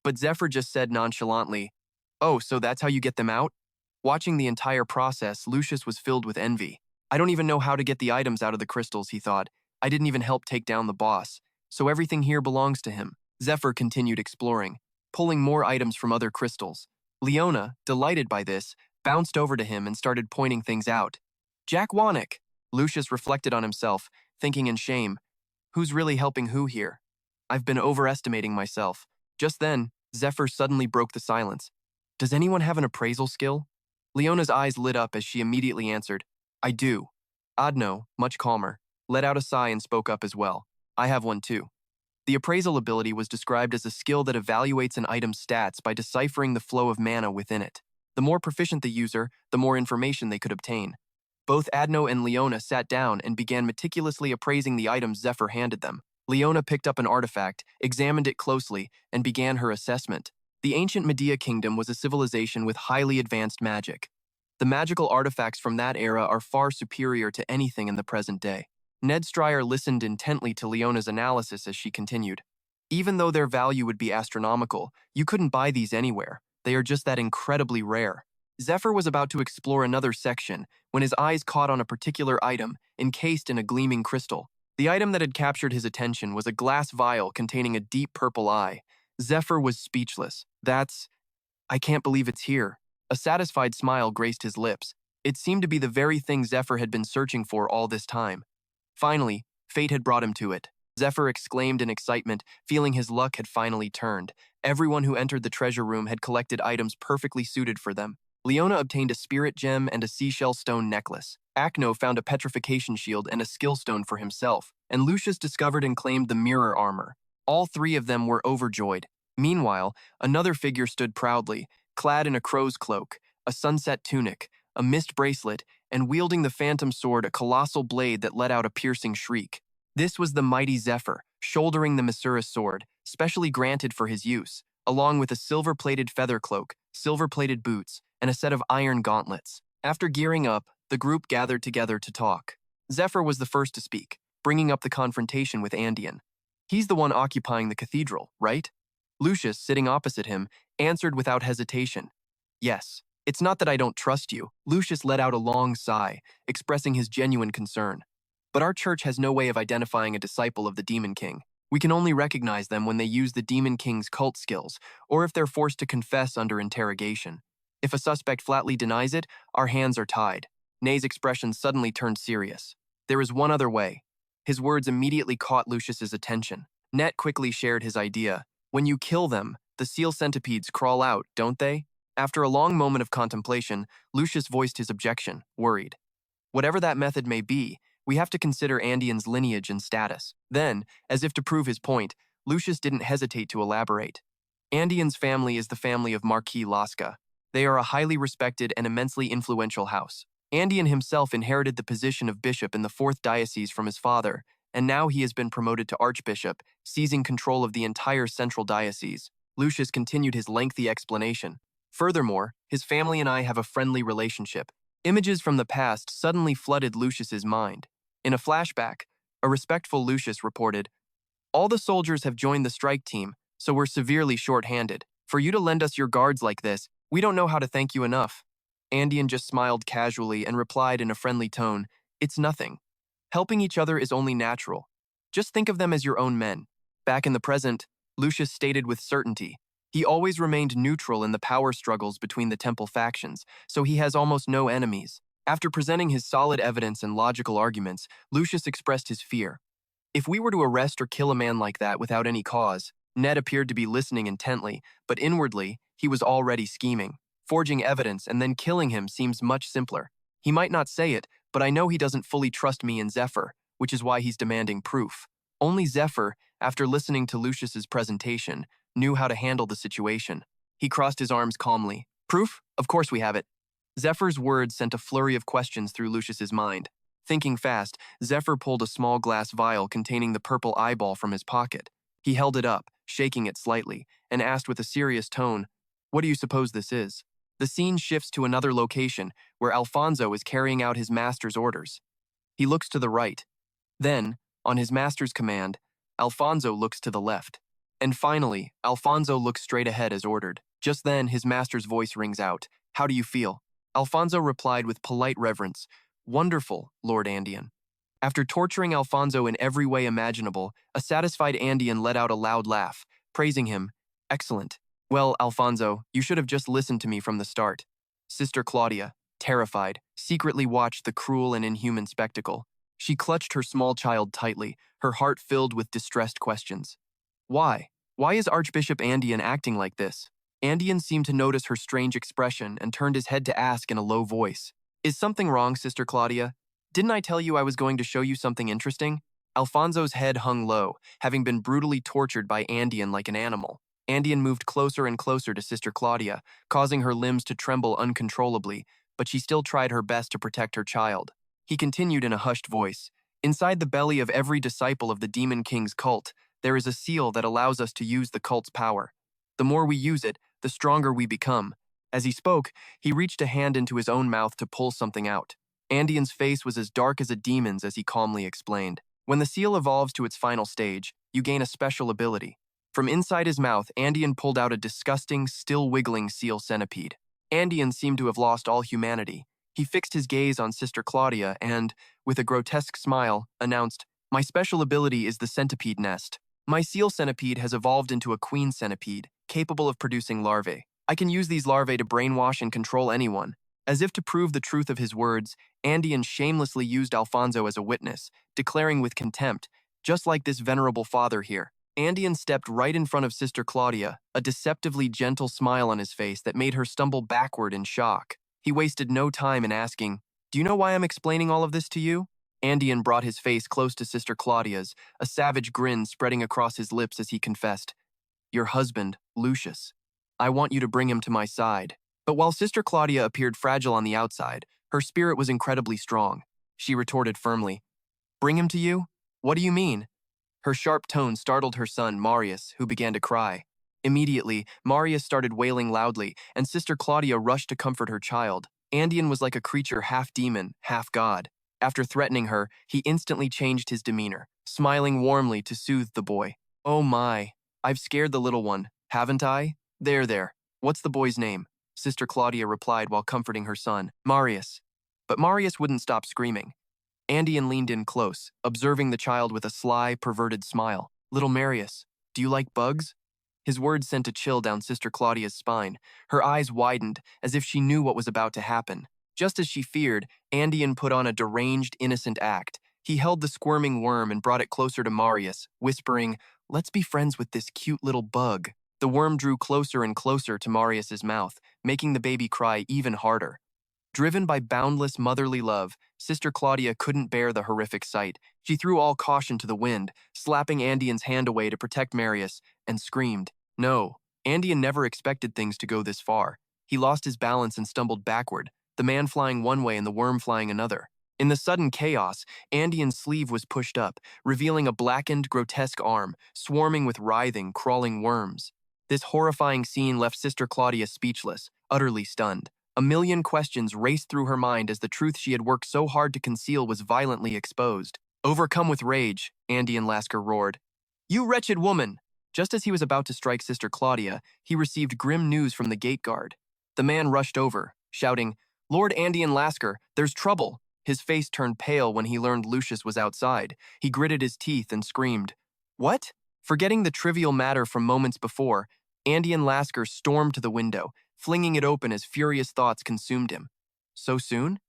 Speaker 1: But Zephyr just said nonchalantly, "Oh, so that's how you get them out?" Watching the entire process, Lucius was filled with envy. "I don't even know how to get the items out of the crystals," he thought. "I didn't even help take down the boss, so everything here belongs to him." Zephyr continued exploring, pulling more items from other crystals. Leona, delighted by this, bounced over to him and started pointing things out. "Jack Wannick." Lucius reflected on himself, thinking in shame, "Who's really helping who here? I've been overestimating myself." Just then, Zephyr suddenly broke the silence. "Does anyone have an appraisal skill?" Leona's eyes lit up as she immediately answered, "I do." Adno, much calmer, let out a sigh and spoke up as well. "I have one too." The appraisal ability was described as a skill that evaluates an item's stats by deciphering the flow of mana within it. The more proficient the user, the more information they could obtain. Both Adno and Leona sat down and began meticulously appraising the items Zephyr handed them. Leona picked up an artifact, examined it closely, and began her assessment. The ancient Medea kingdom was a civilization with highly advanced magic. The magical artifacts from that era are far superior to anything in the present day. Ned Stryer listened intently to Leona's analysis as she continued. "Even though their value would be astronomical, you couldn't buy these anywhere. They are just that incredibly rare." Zephyr was about to explore another section when his eyes caught on a particular item encased in a gleaming crystal. The item that had captured his attention was a glass vial containing a deep purple eye. Zephyr was speechless. I can't believe it's here." A satisfied smile graced his lips. It seemed to be the very thing Zephyr had been searching for all this time. Finally, fate had brought him to it. Zephyr exclaimed in excitement, feeling his luck had finally turned. Everyone who entered the treasure room had collected items perfectly suited for them. Leona obtained a spirit gem and a seashell stone necklace. Acno found a petrification shield and a skill stone for himself, and Lucius discovered and claimed the mirror armor. All three of them were overjoyed. Meanwhile, another figure stood proudly, clad in a crow's cloak, a sunset tunic, a mist bracelet, and wielding the phantom sword, a colossal blade that let out a piercing shriek. This was the mighty Zephyr, shouldering the Masuras sword, specially granted for his use, along with a silver-plated feather cloak, silver-plated boots, and a set of iron gauntlets. After gearing up, the group gathered together to talk. Zephyr was the first to speak, bringing up the confrontation with Andean. "He's the one occupying the cathedral, right?" Lucius, sitting opposite him, answered without hesitation, "Yes. It's not that I don't trust you." Lucius let out a long sigh, expressing his genuine concern. "But our church has no way of identifying a disciple of the Demon King. We can only recognize them when they use the Demon King's cult skills, or if they're forced to confess under interrogation. If a suspect flatly denies it, our hands are tied." Nay's expression suddenly turned serious. There is one other way. His words immediately caught Lucius's attention. Net quickly shared his idea. When you kill them, the seal centipedes crawl out, don't they? After a long moment of contemplation, Lucius voiced his objection, worried. Whatever that method may be, we have to consider Andean's lineage and status. Then, as if to prove his point, Lucius didn't hesitate to elaborate. Andean's family is the family of Marquis Lasca. They are a highly respected and immensely influential house. Andean himself inherited the position of bishop in the 4th diocese from his father, and now he has been promoted to archbishop, seizing control of the entire central diocese. Lucius continued his lengthy explanation. Furthermore, his family and I have a friendly relationship. Images from the past suddenly flooded Lucius's mind. In a flashback, a respectful Lucius reported, "All the soldiers have joined the strike team, so we're severely short-handed. For you to lend us your guards like this, we don't know how to thank you enough." Andean just smiled casually and replied in a friendly tone, "It's nothing. Helping each other is only natural. Just think of them as your own men." Back in the present, Lucius stated with certainty, he always remained neutral in the power struggles between the temple factions, so he has almost no enemies. After presenting his solid evidence and logical arguments, Lucius expressed his fear. If we were to arrest or kill a man like that without any cause, Ned appeared to be listening intently, but inwardly, he was already scheming. Forging evidence and then killing him seems much simpler. He might not say it, but I know he doesn't fully trust me and Zephr, which is why he's demanding proof. Only Zephr, after listening to Lucius's presentation, knew how to handle the situation. He crossed his arms calmly. "Proof? Of course we have it." Zephyr's words sent a flurry of questions through Lucius's mind. Thinking fast, Zephr pulled a small glass vial containing the purple eyeball from his pocket. He held it up, shaking it slightly, and asked with a serious tone, "What do you suppose this is?" The scene shifts to another location, where Alfonso is carrying out his master's orders. He looks to the right. Then, on his master's command, Alfonso looks to the left. And finally, Alfonso looks straight ahead as ordered. Just then, his master's voice rings out, "How do you feel?" Alfonso replied with polite reverence, "Wonderful, Lord Andean." After torturing Alfonso in every way imaginable, a satisfied Andean let out a loud laugh, praising him, "Excellent. Well, Alfonso, you should have just listened to me from the start." Sister Claudia, terrified, secretly watched the cruel and inhuman spectacle. She clutched her small child tightly, her heart filled with distressed questions. Why? Why is Archbishop Andean acting like this? Andean seemed to notice her strange expression and turned his head to ask in a low voice, "Is something wrong, Sister Claudia? Didn't I tell you I was going to show you something interesting?" Alfonso's head hung low, having been brutally tortured by Andean like an animal. Andean moved closer and closer to Sister Claudia, causing her limbs to tremble uncontrollably, but she still tried her best to protect her child. He continued in a hushed voice, "Inside the belly of every disciple of the Demon King's cult, there is a seal that allows us to use the cult's power. The more we use it, the stronger we become." As he spoke, he reached a hand into his own mouth to pull something out. Andean's face was as dark as a demon's as he calmly explained. When the seal evolves to its final stage, you gain a special ability. From inside his mouth, Andean pulled out a disgusting, still-wiggling seal centipede. Andean seemed to have lost all humanity. He fixed his gaze on Sister Claudia and, with a grotesque smile, announced, "My special ability is the centipede nest. My seal centipede has evolved into a queen centipede, capable of producing larvae. I can use these larvae to brainwash and control anyone." As if to prove the truth of his words, Andean shamelessly used Alfonso as a witness, declaring with contempt, "Just like this venerable father here." Andean stepped right in front of Sister Claudia, a deceptively gentle smile on his face that made her stumble backward in shock. He wasted no time in asking, "Do you know why I'm explaining all of this to you?" Andean brought his face close to Sister Claudia's, a savage grin spreading across his lips as he confessed, "Your husband, Lucius. I want you to bring him to my side." But while Sister Claudia appeared fragile on the outside, her spirit was incredibly strong. She retorted firmly, "Bring him to you? What do you mean?" Her sharp tone startled her son, Marius, who began to cry. Immediately, Marius started wailing loudly, and Sister Claudia rushed to comfort her child. Andean was like a creature half demon, half god. After threatening her, he instantly changed his demeanor, smiling warmly to soothe the boy. "Oh my, I've scared the little one, haven't I? There. What's the boy's name?" Sister Claudia replied while comforting her son, "Marius." But Marius wouldn't stop screaming. Andean leaned in close, observing the child with a sly, perverted smile. "Little Marius, do you like bugs?" His words sent a chill down Sister Claudia's spine. Her eyes widened, as if she knew what was about to happen. Just as she feared, Andean put on a deranged, innocent act. He held the squirming worm and brought it closer to Marius, whispering, "Let's be friends with this cute little bug." The worm drew closer and closer to Marius's mouth, making the baby cry even harder. Driven by boundless motherly love, Sister Claudia couldn't bear the horrific sight. She threw all caution to the wind, slapping Andean's hand away to protect Marius, and screamed. No, Andean never expected things to go this far. He lost his balance and stumbled backward, the man flying one way and the worm flying another. In the sudden chaos, Andean's sleeve was pushed up, revealing a blackened, grotesque arm, swarming with writhing, crawling worms. This horrifying scene left Sister Claudia speechless, utterly stunned. A million questions raced through her mind as the truth she had worked so hard to conceal was violently exposed. Overcome with rage, Andean Lasker roared, "You wretched woman!" Just as he was about to strike Sister Claudia, he received grim news from the gate guard. The man rushed over, shouting, "Lord Andean Lasker, there's trouble!" His face turned pale when he learned Lucius was outside. He gritted his teeth and screamed, "What?" Forgetting the trivial matter from moments before, Andean Lasker stormed to the window, flinging it open as furious thoughts consumed him. So soon?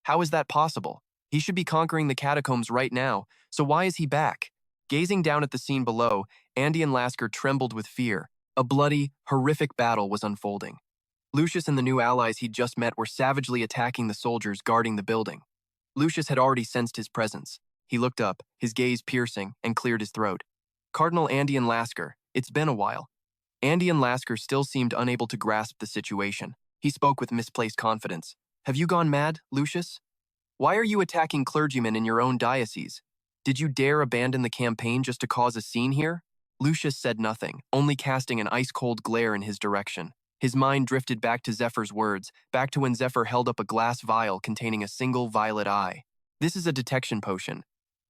Speaker 1: How is that possible? He should be conquering the catacombs right now, so why is he back? Gazing down at the scene below, Andean Lasker trembled with fear. A bloody, horrific battle was unfolding. Lucius and the new allies he'd just met were savagely attacking the soldiers guarding the building. Lucius had already sensed his presence. He looked up, his gaze piercing, and cleared his throat. "Cardinal Andean Lasker, it's been a while." Andean Lasker still seemed unable to grasp the situation. He spoke with misplaced confidence. "Have you gone mad, Lucius? Why are you attacking clergymen in your own diocese? Did you dare abandon the campaign just to cause a scene here?" Lucius said nothing, only casting an ice-cold glare in his direction. His mind drifted back to Zephyr's words, back to when Zephr held up a glass vial containing a single violet eye. "This is a detection potion.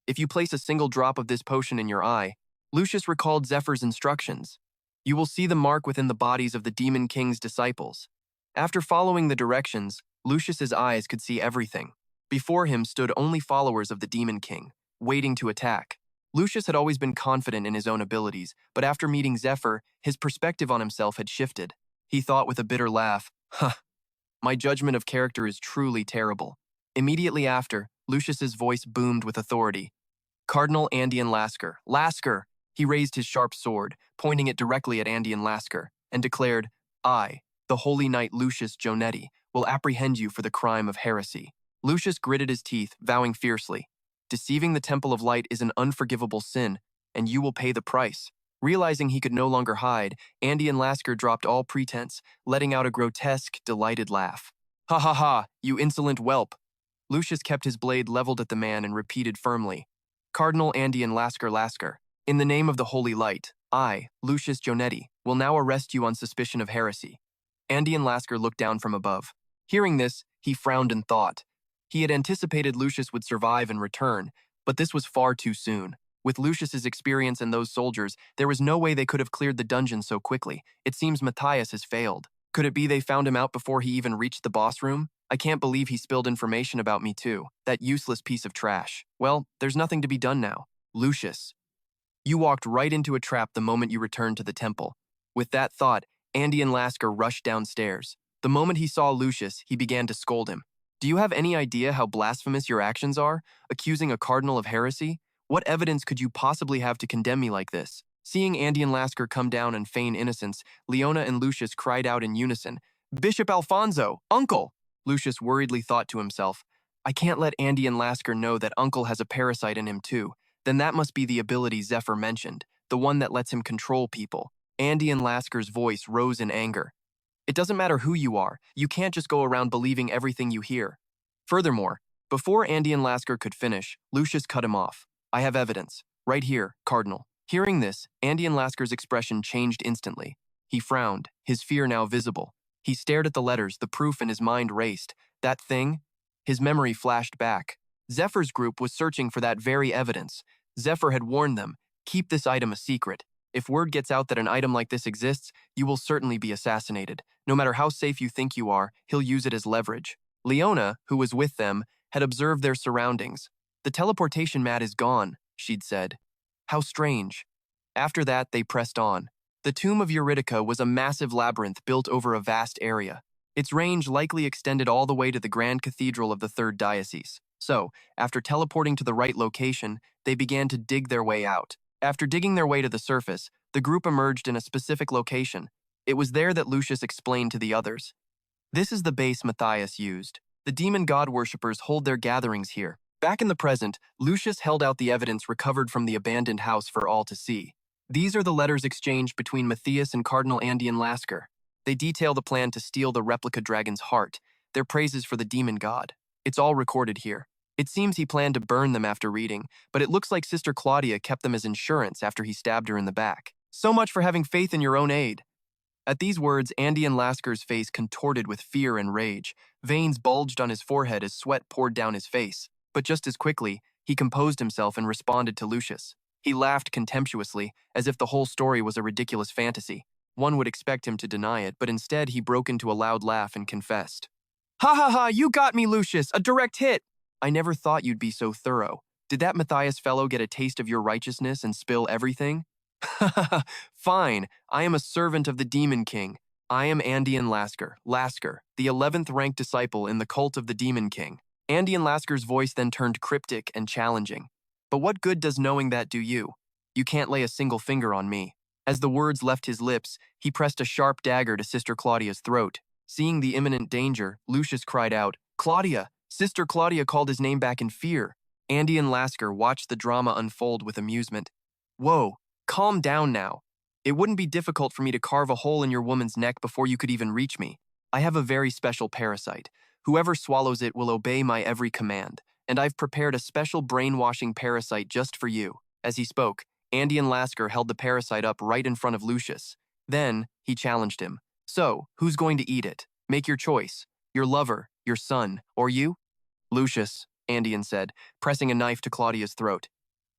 Speaker 1: If you place a single drop of this potion in your eye," Lucius recalled Zephyr's instructions, "you will see the mark within the bodies of the Demon King's disciples." After following the directions, Lucius's eyes could see everything. Before him stood only followers of the Demon King, waiting to attack. Lucius had always been confident in his own abilities, but after meeting Zephr, his perspective on himself had shifted. He thought with a bitter laugh, "Huh, my judgment of character is truly terrible." Immediately after, Lucius's voice boomed with authority. "Cardinal Andean Lasker, Lasker!" He raised his sharp sword, pointing it directly at Andean Lasker, and declared, "I, the Holy Knight Lucius Jonetti, will apprehend you for the crime of heresy." Lucius gritted his teeth, vowing fiercely, "Deceiving the Temple of Light is an unforgivable sin, and you will pay the price." Realizing he could no longer hide, Andean Lasker dropped all pretense, letting out a grotesque, delighted laugh. "Ha ha ha, you insolent whelp!" Lucius kept his blade leveled at the man and repeated firmly, "Cardinal Andean Lasker, in the name of the Holy Light, I, Lucius Jonetti, will now arrest you on suspicion of heresy." Andean Lasker looked down from above. Hearing this, he frowned in thought. He had anticipated Lucius would survive and return, but this was far too soon. With Lucius's experience and those soldiers, there was no way they could have cleared the dungeon so quickly. It seems Matthias has failed. Could it be they found him out before he even reached the boss room? I can't believe he spilled information about me too. That useless piece of trash. Well, there's nothing to be done now. Lucius, you walked right into a trap the moment you returned to the temple. With that thought, Andean Lasker rushed downstairs. The moment he saw Lucius, he began to scold him. "Do you have any idea how blasphemous your actions are? Accusing a cardinal of heresy? What evidence could you possibly have to condemn me like this?" Seeing Andean Lasker come down and feign innocence, Leona and Lucius cried out in unison, "Bishop Alfonso! Uncle!" Lucius worriedly thought to himself, "I can't let Andean Lasker know that Uncle has a parasite in him too. Then that must be the ability Zephr mentioned, the one that lets him control people." Andean Lasker's voice rose in anger. "It doesn't matter who you are, you can't just go around believing everything you hear." Furthermore, before Andean Lasker could finish, Lucius cut him off. "I have evidence. Right here, Cardinal." Hearing this, Andean Lasker's expression changed instantly. He frowned, his fear now visible. He stared at the letters, the proof in his mind raced. That thing? His memory flashed back. Zephyr's group was searching for that very evidence. Zephr had warned them, "Keep this item a secret. If word gets out that an item like this exists, you will certainly be assassinated. No matter how safe you think you are, he'll use it as leverage." Leona, who was with them, had observed their surroundings. "The teleportation mat is gone," she'd said. "How strange." After that, they pressed on. The tomb of Eurydica was a massive labyrinth built over a vast area. Its range likely extended all the way to the Grand Cathedral of the Third Diocese. So, after teleporting to the right location, they began to dig their way out. After digging their way to the surface, the group emerged in a specific location. It was there that Lucius explained to the others. This is the base Matthias used. The demon god worshippers hold their gatherings here. Back in the present, Lucius held out the evidence recovered from the abandoned house for all to see. These are the letters exchanged between Matthias and Cardinal Andean Lasker. They detail the plan to steal the replica dragon's heart, their praises for the demon god. It's all recorded here. It seems he planned to burn them after reading, but it looks like Sister Claudia kept them as insurance after he stabbed her in the back. So much for having faith in your own aid. At these words, Andean Lasker's face contorted with fear and rage. Veins bulged on his forehead as sweat poured down his face. But just as quickly, he composed himself and responded to Lucius. He laughed contemptuously, as if the whole story was a ridiculous fantasy. One would expect him to deny it, but instead he broke into a loud laugh and confessed. "Ha ha ha, you got me, Lucius! A direct hit! I never thought you'd be so thorough. Did that Matthias fellow get a taste of your righteousness and spill everything?" "Ha ha ha, fine. I am a servant of the Demon King. I am Andean Lasker, the 11th ranked disciple in the cult of the Demon King." Andean Lasker's voice then turned cryptic and challenging. "But what good does knowing that do you? You can't lay a single finger on me." As the words left his lips, he pressed a sharp dagger to Sister Claudia's throat. Seeing the imminent danger, Lucius cried out, "Claudia!" Sister Claudia called his name back in fear. Andean Lasker watched the drama unfold with amusement. "Whoa, calm down now. It wouldn't be difficult for me to carve a hole in your woman's neck before you could even reach me. I have a very special parasite. Whoever swallows it will obey my every command, and I've prepared a special brainwashing parasite just for you." As he spoke, Andean Lasker held the parasite up right in front of Lucius. Then, he challenged him. "So, who's going to eat it? Make your choice. Your lover, your son, or you?" "Lucius," Andean said, pressing a knife to Claudia's throat.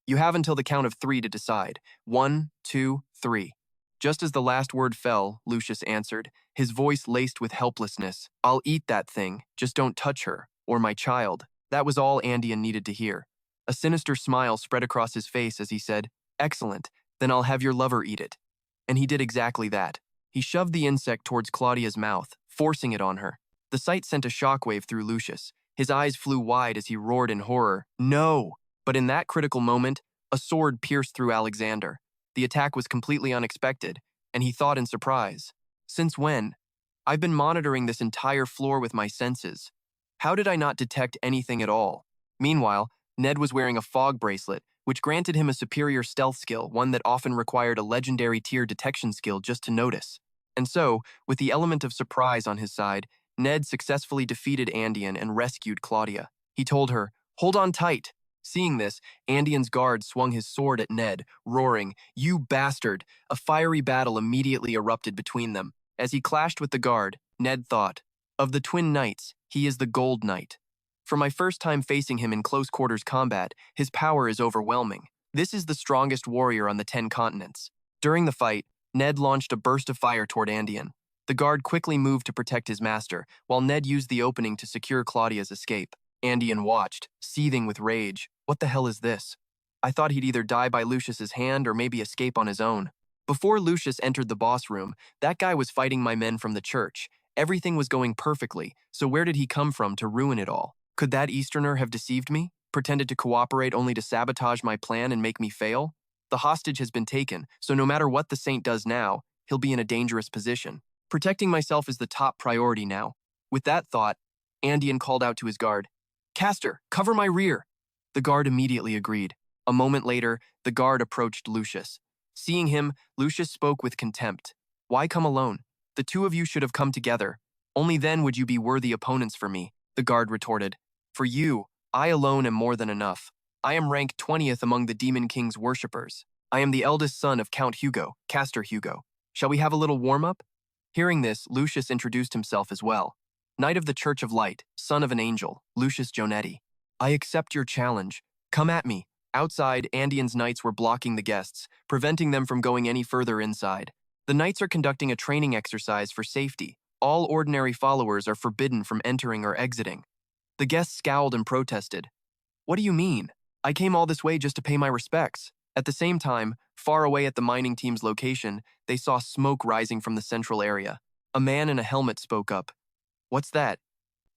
Speaker 1: "You have until the count of 3 to decide. 1, 2, 3. Just as the last word fell, Lucius answered, his voice laced with helplessness. "I'll eat that thing, just don't touch her, or my child." That was all Andean needed to hear. A sinister smile spread across his face as he said, "Excellent, then I'll have your lover eat it." And he did exactly that. He shoved the insect towards Claudia's mouth, forcing it on her. The sight sent a shockwave through Lucius. His eyes flew wide as he roared in horror, "No!" But in that critical moment, a sword pierced through Alexander. The attack was completely unexpected, and he thought in surprise, "Since when? I've been monitoring this entire floor with my senses. How did I not detect anything at all?" Meanwhile, Ned was wearing a fog bracelet, which granted him a superior stealth skill, one that often required a legendary tier detection skill just to notice. And so, with the element of surprise on his side, Ned successfully defeated Andean and rescued Claudia. He told her, "Hold on tight." Seeing this, Andean's guard swung his sword at Ned, roaring, "You bastard!" A fiery battle immediately erupted between them. As he clashed with the guard, Ned thought, "Of the twin knights, he is the Gold Knight. For my first time facing him in close quarters combat, his power is overwhelming. This is the strongest warrior on the 10 continents." During the fight, Ned launched a burst of fire toward Andean. The guard quickly moved to protect his master, while Ned used the opening to secure Claudia's escape. Andean watched, seething with rage. What the hell is this? I thought he'd either die by Lucius's hand or maybe escape on his own. Before Lucius entered the boss room, that guy was fighting my men from the church. Everything was going perfectly, so where did he come from to ruin it all? Could that Easterner have deceived me? Pretended to cooperate only to sabotage my plan and make me fail? The hostage has been taken, so no matter what the saint does now, he'll be in a dangerous position. Protecting myself is the top priority now. With that thought, Andean called out to his guard, "Castor, cover my rear." The guard immediately agreed. A moment later, the guard approached Lucius. Seeing him, Lucius spoke with contempt. "Why come alone? The two of you should have come together. Only then would you be worthy opponents for me," the guard retorted. "For you, I alone am more than enough. I am ranked 20th among the Demon King's worshippers. I am the eldest son of Count Hugo, Castor Hugo. Shall we have a little warm-up?" Hearing this, Lucius introduced himself as well. "Knight of the Church of Light, son of an angel, Lucius Jonetti. I accept your challenge. Come at me." Outside, Andean's knights were blocking the guests, preventing them from going any further inside. The knights are conducting a training exercise for safety. All ordinary followers are forbidden from entering or exiting. The guests scowled and protested. "What do you mean? I came all this way just to pay my respects." At the same time, far away at the mining team's location, they saw smoke rising from the central area. A man in a helmet spoke up. What's that?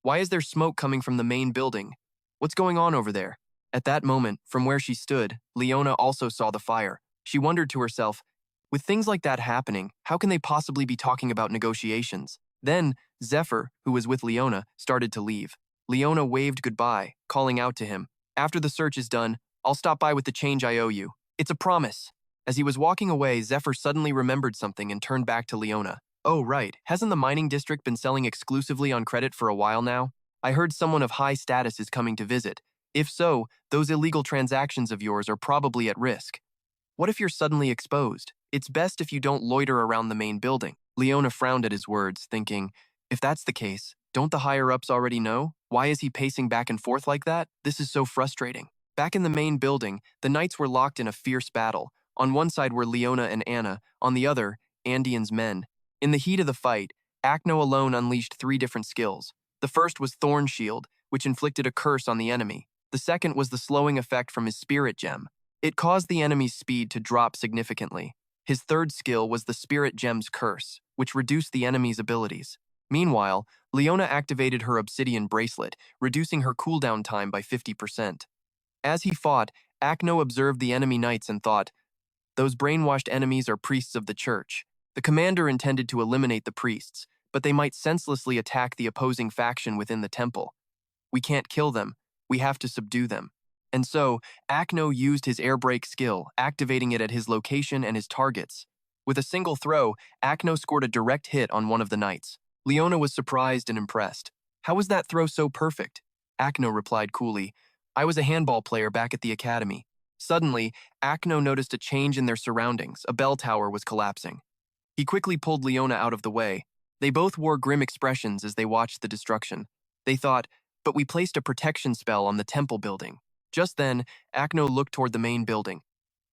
Speaker 1: Why is there smoke coming from the main building? What's going on over there? At that moment, from where she stood, Leona also saw the fire. She wondered to herself, with things like that happening, how can they possibly be talking about negotiations? Then, Zephr, who was with Leona, started to leave. Leona waved goodbye, calling out to him, "After the search is done, I'll stop by with the change I owe you. It's a promise." As he was walking away, Zephr suddenly remembered something and turned back to Leona. "Oh, right. Hasn't the mining district been selling exclusively on credit for a while now? I heard someone of high status is coming to visit. If so, those illegal transactions of yours are probably at risk. What if you're suddenly exposed? It's best if you don't loiter around the main building." Leona frowned at his words, thinking, if that's the case, don't the higher-ups already know? Why is he pacing back and forth like that? This is so frustrating. Back in the main building, the knights were locked in a fierce battle. On one side were Leona and Anna, on the other, Andian's men. In the heat of the fight, Acno alone unleashed 3 different skills. The first was Thorn Shield, which inflicted a curse on the enemy. The second was the slowing effect from his Spirit Gem. It caused the enemy's speed to drop significantly. His third skill was the Spirit Gem's Curse, which reduced the enemy's abilities. Meanwhile, Leona activated her Obsidian Bracelet, reducing her cooldown time by 50%. As he fought, Acno observed the enemy knights and thought, those brainwashed enemies are priests of the church. The commander intended to eliminate the priests, but they might senselessly attack the opposing faction within the temple. We can't kill them, we have to subdue them. And so, Acno used his airbrake skill, activating it at his location and his targets. With a single throw, Acno scored a direct hit on one of the knights. Leona was surprised and impressed. How was that throw so perfect? Acno replied coolly, I was a handball player back at the academy. Suddenly, Acno noticed a change in their surroundings. A bell tower was collapsing. He quickly pulled Leona out of the way. They both wore grim expressions as they watched the destruction. They thought, but we placed a protection spell on the temple building. Just then, Acno looked toward the main building.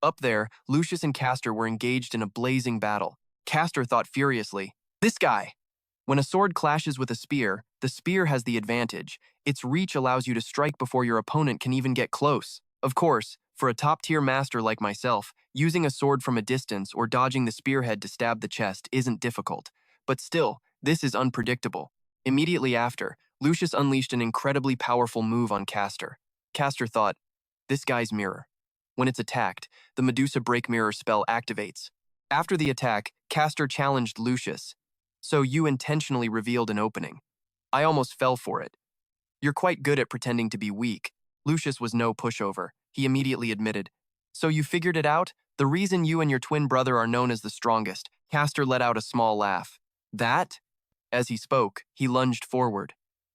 Speaker 1: Up there, Lucius and Castor were engaged in a blazing battle. Castor thought furiously, this guy! When a sword clashes with a spear, the spear has the advantage. Its reach allows you to strike before your opponent can even get close. Of course, for a top-tier master like myself, using a sword from a distance or dodging the spearhead to stab the chest isn't difficult. But still, this is unpredictable. Immediately after, Lucius unleashed an incredibly powerful move on Castor. Castor thought, this guy's mirror. When it's attacked, the Medusa Break Mirror spell activates. After the attack, Castor challenged Lucius. So you intentionally revealed an opening. I almost fell for it. You're quite good at pretending to be weak. Lucius was no pushover. He immediately admitted. So you figured it out? The reason you and your twin brother are known as the strongest. Castor let out a small laugh. That? As he spoke, he lunged forward.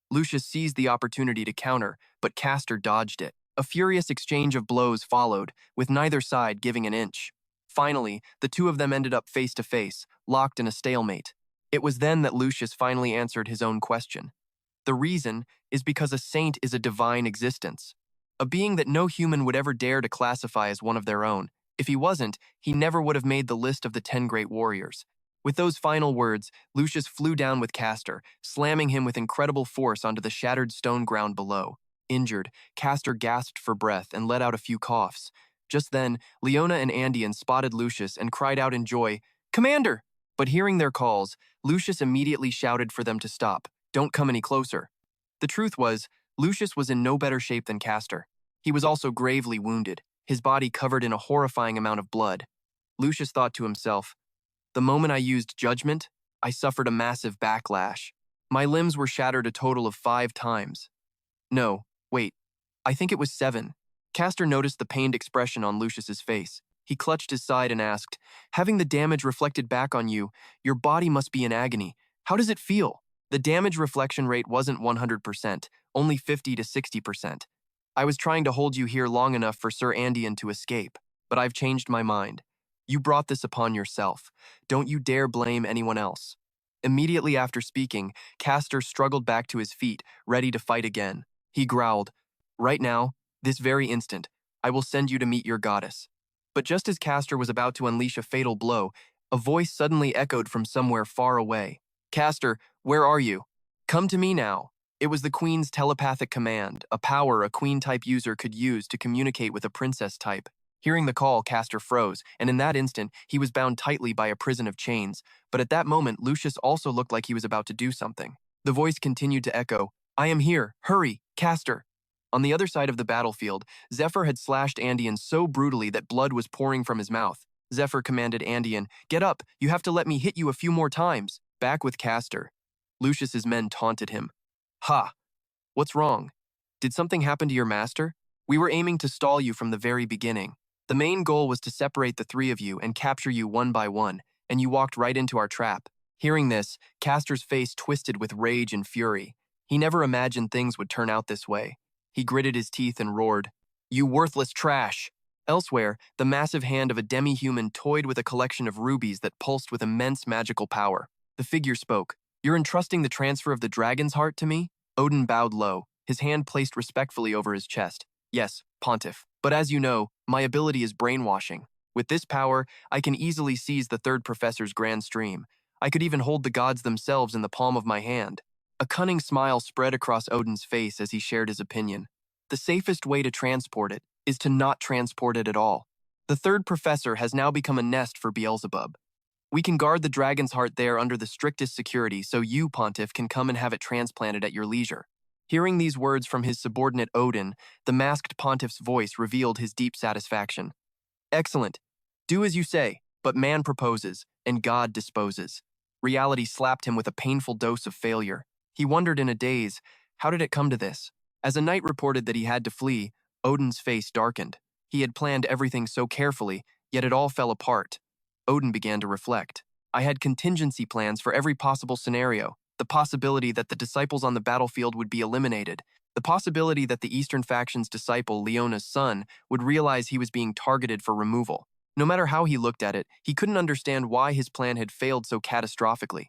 Speaker 1: Lucius seized the opportunity to counter, but Castor dodged it. A furious exchange of blows followed, with neither side giving an inch. Finally, the two of them ended up face to face, locked in a stalemate. It was then that Lucius finally answered his own question. The reason is because a saint is a divine existence, a being that no human would ever dare to classify as one of their own. If he wasn't, he never would have made the list of the 10 great warriors. With those final words, Lucius flew down with Castor, slamming him with incredible force onto the shattered stone ground below. Injured, Castor gasped for breath and let out a few coughs. Just then, Leona and Andian spotted Lucius and cried out in joy, Commander! But hearing their calls, Lucius immediately shouted for them to stop. Don't come any closer. The truth was, Lucius was in no better shape than Castor. He was also gravely wounded, his body covered in a horrifying amount of blood. Lucius thought to himself, the moment I used judgment, I suffered a massive backlash. My limbs were shattered a total of 5 times. No, wait, I think it was 7. Castor noticed the pained expression on Lucius's face. He clutched his side and asked, having the damage reflected back on you, your body must be in agony. How does it feel? The damage reflection rate wasn't 100%, only 50 to 60%. I was trying to hold you here long enough for Sir Andian to escape, but I've changed my mind. You brought this upon yourself. Don't you dare blame anyone else. Immediately after speaking, Castor struggled back to his feet, ready to fight again. He growled, right now, this very instant, I will send you to meet your goddess. But just as Castor was about to unleash a fatal blow, a voice suddenly echoed from somewhere far away. Castor, where are you? Come to me now. It was the Queen's telepathic command, a power a Queen-type user could use to communicate with a Princess type. Hearing the call, Castor froze, and in that instant, he was bound tightly by a prison of chains. But at that moment, Lucius also looked like he was about to do something. The voice continued to echo, I am here, hurry, caster. On the other side of the battlefield, Zephr had slashed Andean so brutally that blood was pouring from his mouth. Zephr commanded Andean, get up, you have to let me hit you a few more times. Back with caster. Lucius's men taunted him. Ha! What's wrong? Did something happen to your master? We were aiming to stall you from the very beginning. The main goal was to separate the three of you and capture you one by one, and you walked right into our trap. Hearing this, Caster's face twisted with rage and fury. He never imagined things would turn out this way. He gritted his teeth and roared, You worthless trash! Elsewhere, the massive hand of a demi-human toyed with a collection of rubies that pulsed with immense magical power. The figure spoke, You're entrusting the transfer of the dragon's heart to me? Odin bowed low, his hand placed respectfully over his chest. Yes, Pontiff. But as you know, my ability is brainwashing. With this power, I can easily seize the third professor's grand stream. I could even hold the gods themselves in the palm of my hand. A cunning smile spread across Odin's face as he shared his opinion. The safest way to transport it is to not transport it at all. The third professor has now become a nest for Beelzebub. We can guard the dragon's heart there under the strictest security so you, Pontiff, can come and have it transplanted at your leisure. Hearing these words from his subordinate Odin, the masked Pontiff's voice revealed his deep satisfaction. Excellent. Do as you say, but man proposes, and God disposes. Reality slapped him with a painful dose of failure. He wondered in a daze, how did it come to this? As a knight reported that he had to flee, Odin's face darkened. He had planned everything so carefully, yet it all fell apart. Odin began to reflect. I had contingency plans for every possible scenario. The possibility that the disciples on the battlefield would be eliminated. The possibility that the Eastern faction's disciple, Leona's son, would realize he was being targeted for removal. No matter how he looked at it, he couldn't understand why his plan had failed so catastrophically.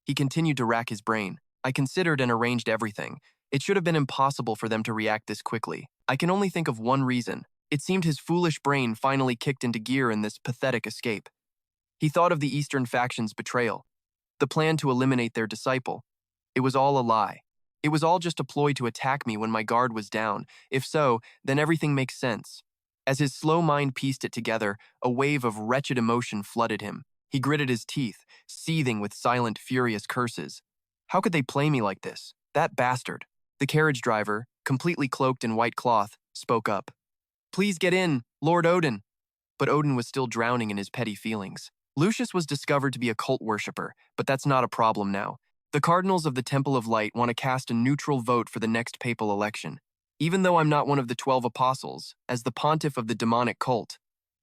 Speaker 1: He continued to rack his brain. I considered and arranged everything. It should have been impossible for them to react this quickly. I can only think of one reason. It seemed his foolish brain finally kicked into gear in this pathetic escape. He thought of the Eastern faction's betrayal. The plan to eliminate their disciple. It was all a lie. It was all just a ploy to attack me when my guard was down. If so, then everything makes sense. As his slow mind pieced it together, a wave of wretched emotion flooded him. He gritted his teeth, seething with silent, furious curses. How could they play me like this? That bastard. The carriage driver, completely cloaked in white cloth, spoke up. Please get in, Lord Odin. But Odin was still drowning in his petty feelings. Lucius was discovered to be a cult worshipper, but that's not a problem now. The cardinals of the Temple of Light want to cast a neutral vote for the next papal election. Even though I'm not one of the 12 apostles, as the pontiff of the demonic cult,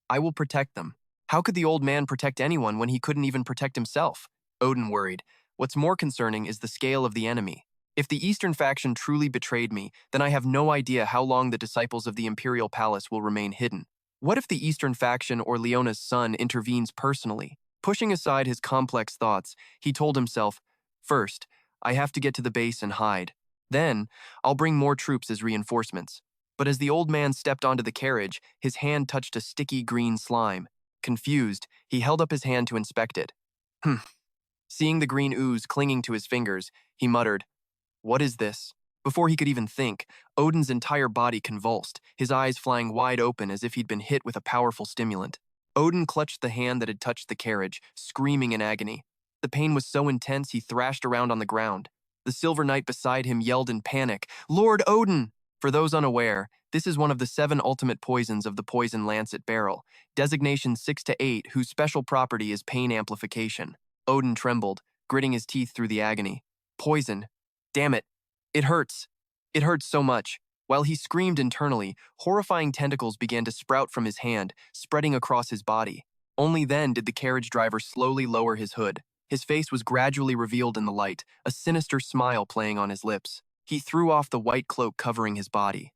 Speaker 1: I will protect them. How could the old man protect anyone when he couldn't even protect himself? Odin worried. What's more concerning is the scale of the enemy. If the Eastern faction truly betrayed me, then I have no idea how long the disciples of the Imperial Palace will remain hidden. What if the Eastern faction or Leona's son intervenes personally? Pushing aside his complex thoughts, he told himself, First, I have to get to the base and hide. Then, I'll bring more troops as reinforcements. But as the old man stepped onto the carriage, his hand touched a sticky green slime. Confused, he held up his hand to inspect it. Seeing the green ooze clinging to his fingers, he muttered, What is this? Before he could even think, Odin's entire body convulsed, his eyes flying wide open as if he'd been hit with a powerful stimulant. Odin clutched the hand that had touched the carriage, screaming in agony. The pain was so intense he thrashed around on the ground. The Silver Knight beside him yelled in panic, Lord Odin! For those unaware, this is one of the 7 ultimate poisons of the poison lancet barrel, designation 6 to 8, whose special property is pain amplification. Odin trembled, gritting his teeth through the agony. Poison. Damn it. It hurts. It hurts so much. While he screamed internally, horrifying tentacles began to sprout from his hand, spreading across his body. Only then did the carriage driver slowly lower his hood. His face was gradually revealed in the light, a sinister smile playing on his lips. He threw off the white cloak covering his body.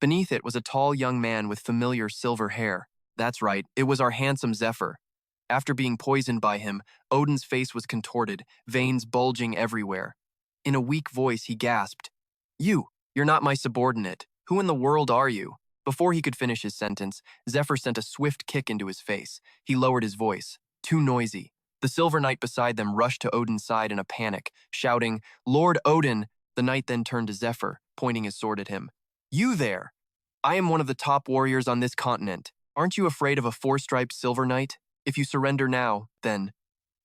Speaker 1: Beneath it was a tall young man with familiar silver hair. That's right, it was our handsome Zephr. After being poisoned by him, Odin's face was contorted, veins bulging everywhere. In a weak voice, he gasped, You're not my subordinate. Who in the world are you? Before he could finish his sentence, Zephr sent a swift kick into his face. He lowered his voice. Too noisy. The Silver Knight beside them rushed to Odin's side in a panic, shouting, Lord Odin! The knight then turned to Zephr, pointing his sword at him. You there! I am one of the top warriors on this continent. Aren't you afraid of a 4-striped Silver Knight? If you surrender now, then...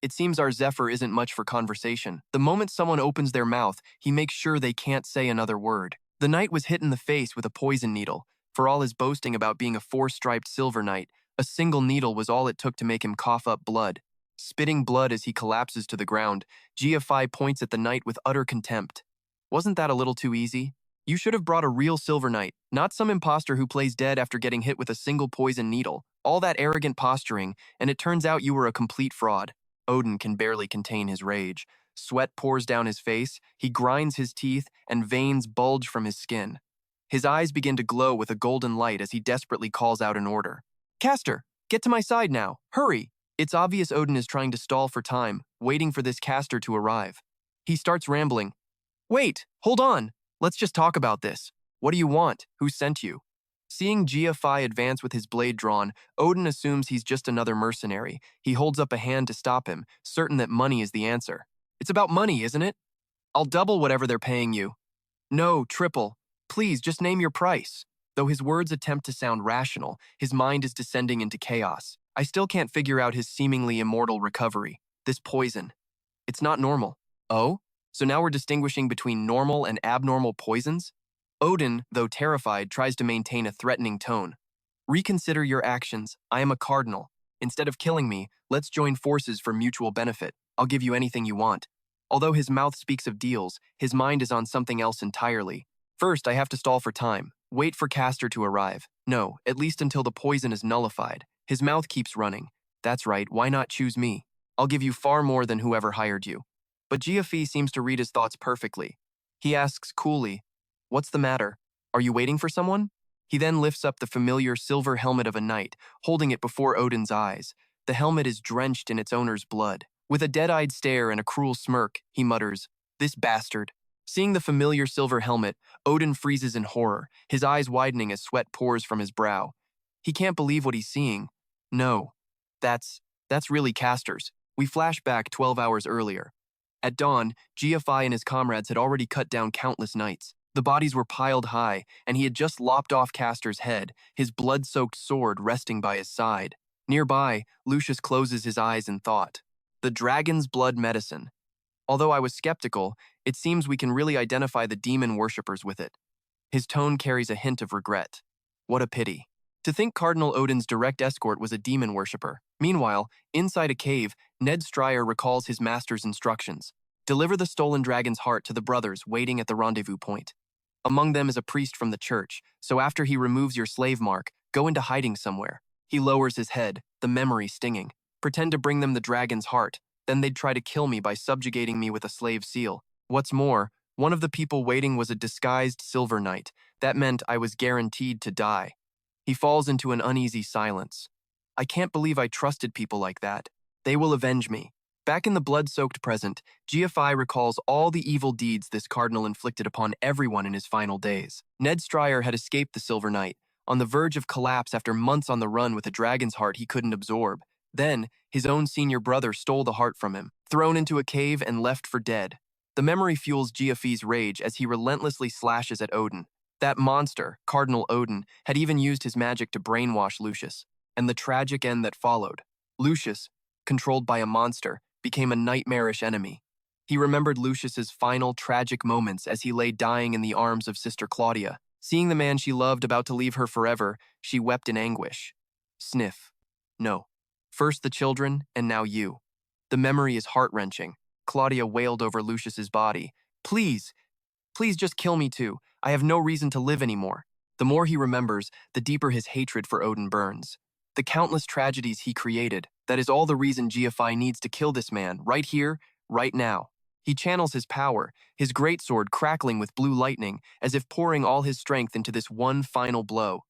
Speaker 1: It seems our Zephr isn't much for conversation. The moment someone opens their mouth, he makes sure they can't say another word. The knight was hit in the face with a poison needle. For all his boasting about being a four-striped silver knight, a single needle was all it took to make him cough up blood. Spitting blood as he collapses to the ground, GFI points at the knight with utter contempt. Wasn't that a little too easy? You should have brought a real silver knight, not some imposter who plays dead after getting hit with a single poison needle. All that arrogant posturing, and it turns out you were a complete fraud. Odin can barely contain his rage. Sweat pours down his face, he grinds his teeth, and veins bulge from his skin. His eyes begin to glow with a golden light as he desperately calls out an order. Caster, get to my side now, hurry! It's obvious Odin is trying to stall for time, waiting for this caster to arrive. He starts rambling. Wait, hold on, let's just talk about this. What do you want? Who sent you? Seeing GFI advance with his blade drawn, Odin assumes he's just another mercenary. He holds up a hand to stop him, certain that money is the answer. It's about money, isn't it? I'll double whatever they're paying you. No, triple. Please, just name your price. Though his words attempt to sound rational, his mind is descending into chaos. I still can't figure out his seemingly immortal recovery. This poison. It's not normal. Oh? So now we're distinguishing between normal and abnormal poisons? Odin, though terrified, tries to maintain a threatening tone. Reconsider your actions. I am a cardinal. Instead of killing me, let's join forces for mutual benefit. I'll give you anything you want. Although his mouth speaks of deals, his mind is on something else entirely. First, I have to stall for time. Wait for Caster to arrive. No, at least until the poison is nullified. His mouth keeps running. That's right, why not choose me? I'll give you far more than whoever hired you. But GFE seems to read his thoughts perfectly. He asks coolly, what's the matter? Are you waiting for someone? He then lifts up the familiar silver helmet of a knight, holding it before Odin's eyes. The helmet is drenched in its owner's blood. With a dead-eyed stare and a cruel smirk, he mutters, this bastard. Seeing the familiar silver helmet, Odin freezes in horror, his eyes widening as sweat pours from his brow. He can't believe what he's seeing. No, that's really Caster's. We flash back 12 hours earlier. At dawn, GFI and his comrades had already cut down countless knights. The bodies were piled high, and he had just lopped off Caster's head, his blood-soaked sword resting by his side. Nearby, Lucius closes his eyes in thought. The dragon's blood medicine. Although I was skeptical, it seems we can really identify the demon worshippers with it. His tone carries a hint of regret. What a pity. To think Cardinal Odin's direct escort was a demon worshipper. Meanwhile, inside a cave, Ned Stryer recalls his master's instructions. Deliver the stolen dragon's heart to the brothers waiting at the rendezvous point. Among them is a priest from the church, so after he removes your slave mark, go into hiding somewhere. He lowers his head, the memory stinging. Pretend to bring them the dragon's heart, then they'd try to kill me by subjugating me with a slave seal. What's more, one of the people waiting was a disguised silver knight. That meant I was guaranteed to die. He falls into an uneasy silence. I can't believe I trusted people like that. They will avenge me. Back in the blood-soaked present, GFI recalls all the evil deeds this cardinal inflicted upon everyone in his final days. Ned Stryer had escaped the Silver Knight, on the verge of collapse after months on the run with a dragon's heart he couldn't absorb. Then, his own senior brother stole the heart from him, thrown into a cave and left for dead. The memory fuels GFE's rage as he relentlessly slashes at Odin. That monster, Cardinal Odin, had even used his magic to brainwash Lucius. And the tragic end that followed. Lucius, controlled by a monster, became a nightmarish enemy. He remembered Lucius's final tragic moments as he lay dying in the arms of Sister Claudia. Seeing the man she loved about to leave her forever, she wept in anguish. Sniff. No. First the children, and now you. The memory is heart-wrenching. Claudia wailed over Lucius's body. Please, please just kill me too. I have no reason to live anymore. The more he remembers, the deeper his hatred for Odin burns. The countless tragedies he created, that is all the reason GFI needs to kill this man, right here, right now. He channels his power, his greatsword crackling with blue lightning, as if pouring all his strength into this one final blow.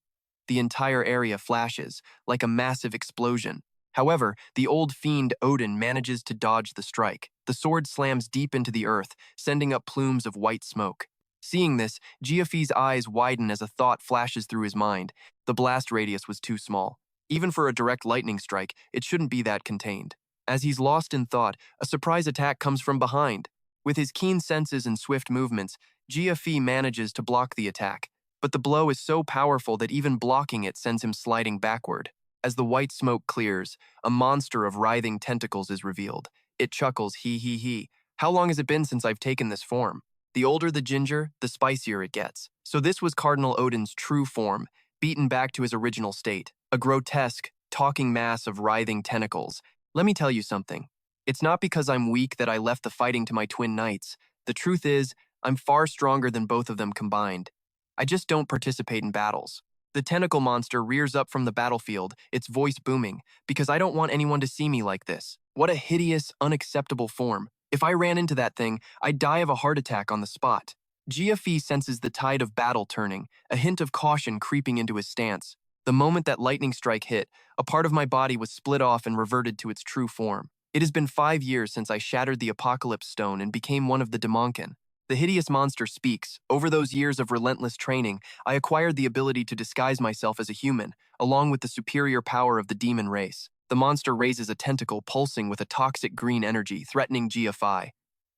Speaker 1: The entire area flashes, like a massive explosion. However, the old fiend Odin manages to dodge the strike. The sword slams deep into the earth, sending up plumes of white smoke. Seeing this, GFE's eyes widen as a thought flashes through his mind. The blast radius was too small. Even for a direct lightning strike, it shouldn't be that contained. As he's lost in thought, a surprise attack comes from behind. With his keen senses and swift movements, GFE manages to block the attack. But the blow is so powerful that even blocking it sends him sliding backward. As the white smoke clears, a monster of writhing tentacles is revealed. It chuckles, hee hee hee. How long has it been since I've taken this form? The older the ginger, the spicier it gets. So this was Cardinal Odin's true form, beaten back to his original state. A grotesque, talking mass of writhing tentacles. Let me tell you something. It's not because I'm weak that I left the fighting to my twin knights. The truth is, I'm far stronger than both of them combined. I just don't participate in battles. The tentacle monster rears up from the battlefield, its voice booming, because I don't want anyone to see me like this. What a hideous, unacceptable form. If I ran into that thing, I'd die of a heart attack on the spot. Zephr senses the tide of battle turning, a hint of caution creeping into his stance. The moment that lightning strike hit, a part of my body was split off and reverted to its true form. It has been 5 years since I shattered the Apocalypse Stone and became one of the Demonkin. The hideous monster speaks. Over those years of relentless training, I acquired the ability to disguise myself as a human, along with the superior power of the demon race. The monster raises a tentacle pulsing with a toxic green energy, threatening Zephr.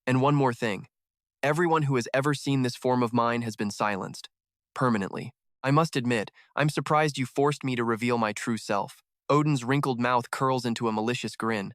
Speaker 1: And one more thing. Everyone who has ever seen this form of mine has been silenced. Permanently. I must admit, I'm surprised you forced me to reveal my true self. Odin's wrinkled mouth curls into a malicious grin.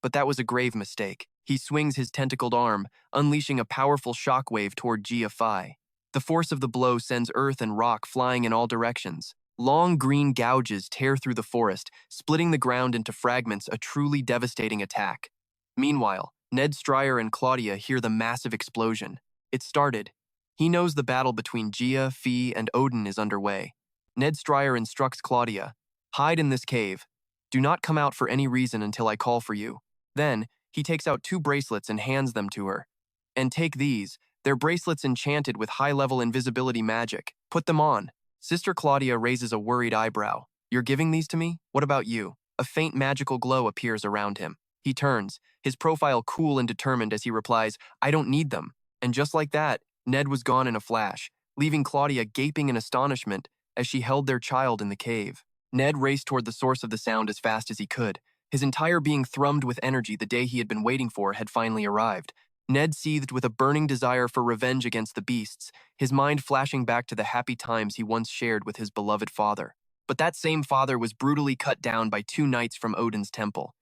Speaker 1: But that was a grave mistake. He swings his tentacled arm, unleashing a powerful shockwave toward Zephr. The force of the blow sends earth and rock flying in all directions. Long green gouges tear through the forest, splitting the ground into fragments, a truly devastating attack. Meanwhile, Ned Stryer and Claudia hear the massive explosion. It started. He knows the battle between Zephr and Odin is underway. Ned Stryer instructs Claudia, "Hide in this cave. Do not come out for any reason until I call for you." Then, he takes out 2 bracelets and hands them to her. "And take these. They're bracelets enchanted with high-level invisibility magic. Put them on." Sister Claudia raises a worried eyebrow. "You're giving these to me? What about you?" A faint magical glow appears around him. He turns, his profile cool and determined as he replies, "I don't need them." And just like that, Ned was gone in a flash, leaving Claudia gaping in astonishment as she held their child in the cave. Ned raced toward the source of the sound as fast as he could. His entire being thrummed with energy. The day he had been waiting for had finally arrived. Ned seethed with a burning desire for revenge against the beasts, his mind flashing back to the happy times he once shared with his beloved father. But that same father was brutally cut down by 2 knights from Odin's temple.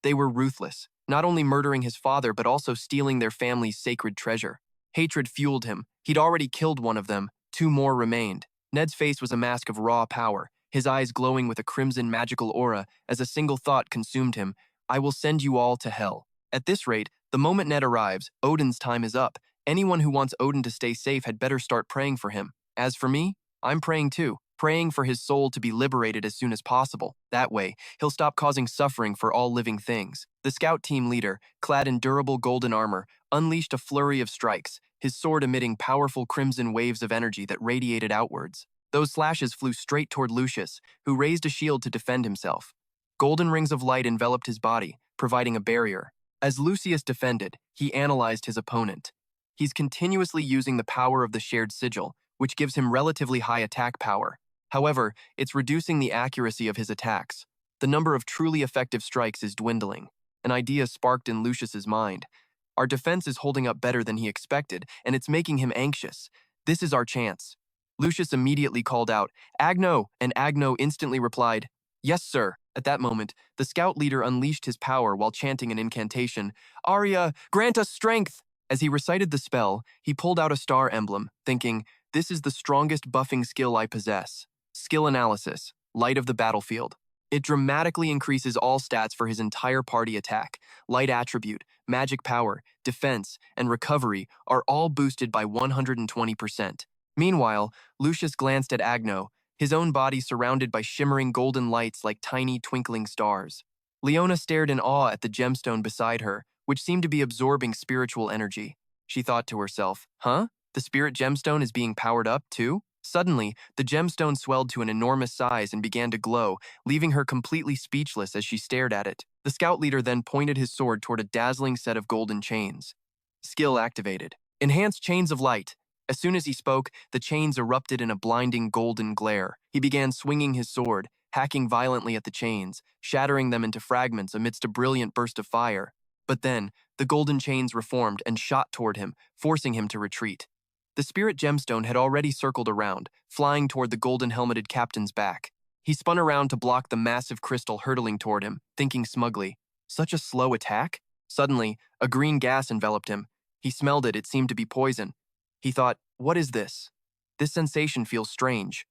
Speaker 1: They were ruthless, not only murdering his father but also stealing their family's sacred treasure. Hatred fueled him. He'd already killed one of them. 2 more remained. Ned's face was a mask of raw power, his eyes glowing with a crimson magical aura as a single thought consumed him. "I will send you all to hell." At this rate, the moment Ned arrives, Odin's time is up. Anyone who wants Odin to stay safe had better start praying for him. As for me, I'm praying too, praying for his soul to be liberated as soon as possible. That way, he'll stop causing suffering for all living things. The scout team leader, clad in durable golden armor, unleashed a flurry of strikes, his sword emitting powerful crimson waves of energy that radiated outwards. Those slashes flew straight toward Lucius, who raised a shield to defend himself. Golden rings of light enveloped his body, providing a barrier. As Lucius defended, he analyzed his opponent. He's continuously using the power of the shared sigil, which gives him relatively high attack power. However, it's reducing the accuracy of his attacks. The number of truly effective strikes is dwindling. An idea sparked in Lucius's mind. Our defense is holding up better than he expected, and it's making him anxious. This is our chance. Lucius immediately called out, "Agno," and Agno instantly replied, "Yes, sir." At that moment, the scout leader unleashed his power while chanting an incantation, "Arya, grant us strength!" As he recited the spell, he pulled out a star emblem, thinking, "This is the strongest buffing skill I possess." Skill analysis, light of the battlefield. It dramatically increases all stats for his entire party attack. Light attribute, magic power, defense, and recovery are all boosted by 120%. Meanwhile, Lucius glanced at Agno, his own body surrounded by shimmering golden lights like tiny twinkling stars. Leona stared in awe at the gemstone beside her, which seemed to be absorbing spiritual energy. She thought to herself, "Huh? The spirit gemstone is being powered up, too?" Suddenly, the gemstone swelled to an enormous size and began to glow, leaving her completely speechless as she stared at it. The scout leader then pointed his sword toward a dazzling set of golden chains. Skill activated. Enhanced chains of light. As soon as he spoke, the chains erupted in a blinding golden glare. He began swinging his sword, hacking violently at the chains, shattering them into fragments amidst a brilliant burst of fire. But then, the golden chains reformed and shot toward him, forcing him to retreat. The spirit gemstone had already circled around, flying toward the golden-helmeted captain's back. He spun around to block the massive crystal hurtling toward him, thinking smugly, "Such a slow attack?" Suddenly, a green gas enveloped him. He smelled it seemed to be poison. He thought, "What is this? This sensation feels strange."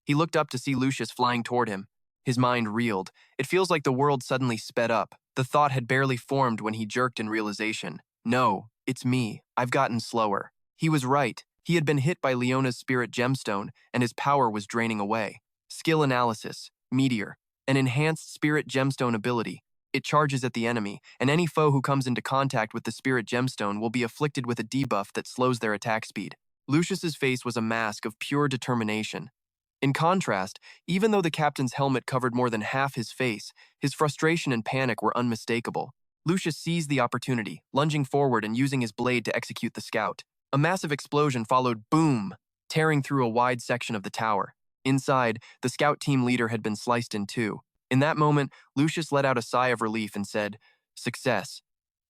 Speaker 1: He looked up to see Lucius flying toward him. His mind reeled. It feels like the world suddenly sped up. The thought had barely formed when he jerked in realization. "No, it's me. I've gotten slower." He was right. He had been hit by Leona's spirit gemstone, and his power was draining away. Skill analysis, meteor, an enhanced spirit gemstone ability. It charges at the enemy, and any foe who comes into contact with the spirit gemstone will be afflicted with a debuff that slows their attack speed. Lucius's face was a mask of pure determination. In contrast, even though the captain's helmet covered more than half his face, his frustration and panic were unmistakable. Lucius seized the opportunity, lunging forward and using his blade to execute the scout. A massive explosion followed, boom, tearing through a wide section of the tower. Inside, the scout team leader had been sliced in two. In that moment, Lucius let out a sigh of relief and said, "Success."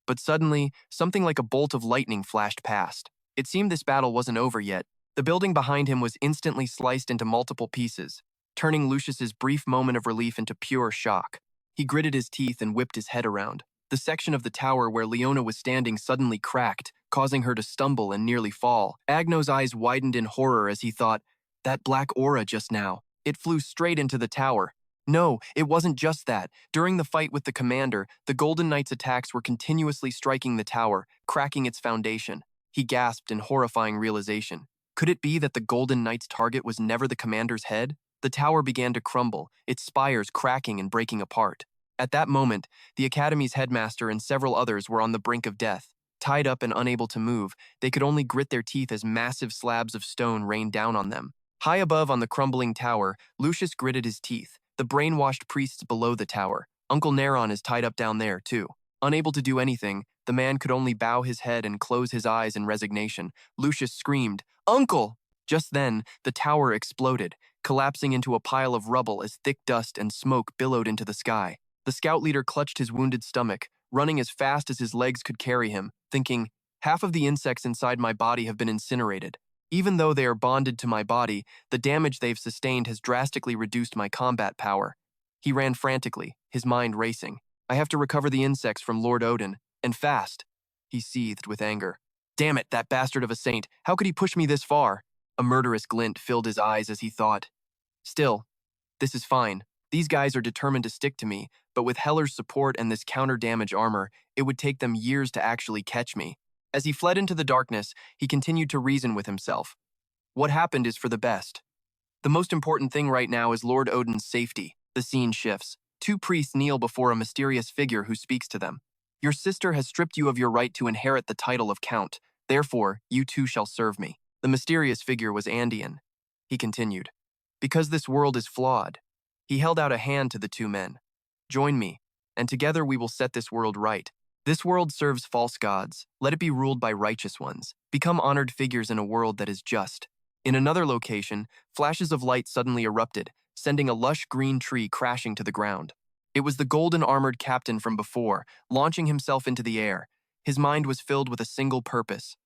Speaker 1: But suddenly, something like a bolt of lightning flashed past. It seemed this battle wasn't over yet. The building behind him was instantly sliced into multiple pieces, turning Lucius's brief moment of relief into pure shock. He gritted his teeth and whipped his head around. The section of the tower where Leona was standing suddenly cracked, causing her to stumble and nearly fall. Agno's eyes widened in horror as he thought, "That black aura just now. It flew straight into the tower." No, it wasn't just that. During the fight with the commander, the Golden Knight's attacks were continuously striking the tower, cracking its foundation. He gasped in horrifying realization. Could it be that the Golden Knight's target was never the commander's head? The tower began to crumble, its spires cracking and breaking apart. At that moment, the Academy's headmaster and several others were on the brink of death. Tied up and unable to move, they could only grit their teeth as massive slabs of stone rained down on them. High above on the crumbling tower, Lucius gritted his teeth. The brainwashed priests below the tower. Uncle Neron is tied up down there, too. Unable to do anything, the man could only bow his head and close his eyes in resignation. Lucius screamed, "Uncle!" Just then, the tower exploded, collapsing into a pile of rubble as thick dust and smoke billowed into the sky. The scout leader clutched his wounded stomach, running as fast as his legs could carry him, thinking, "Half of the insects inside my body have been incinerated. Even though they are bonded to my body, the damage they've sustained has drastically reduced my combat power." He ran frantically, his mind racing. "I have to recover the insects from Lord Odin, and fast." He seethed with anger. "Damn it, that bastard of a saint. How could he push me this far?" A murderous glint filled his eyes as he thought. "Still, this is fine. These guys are determined to stick to me, but with Heller's support and this counter-damage armor, it would take them years to actually catch me." As he fled into the darkness, he continued to reason with himself. What happened is for the best. The most important thing right now is Lord Odin's safety. The scene shifts. Two priests kneel before a mysterious figure who speaks to them. "Your sister has stripped you of your right to inherit the title of Count. Therefore, you too shall serve me." The mysterious figure was Andean. He continued, "Because this world is flawed." He held out a hand to the two men. "Join me, and together we will set this world right. This world serves false gods. Let it be ruled by righteous ones. Become honored figures in a world that is just." In another location, flashes of light suddenly erupted, sending a lush green tree crashing to the ground. It was the golden-armored captain from before, launching himself into the air. His mind was filled with a single purpose.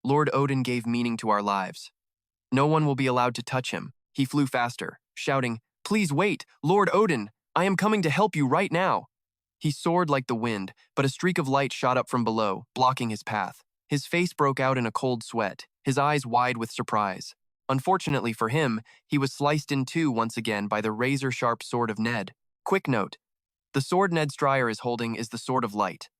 Speaker 1: Lord Odin gave meaning to our lives. No one will be allowed to touch him. He flew faster, shouting, "Please wait, Lord Odin! I am coming to help you right now." He soared like the wind, but a streak of light shot up from below, blocking his path. His face broke out in a cold sweat, his eyes wide with surprise. Unfortunately for him, he was sliced in two once again by the razor-sharp sword of Ned. Quick note: the sword Ned Stryer is holding is the Sword of Light.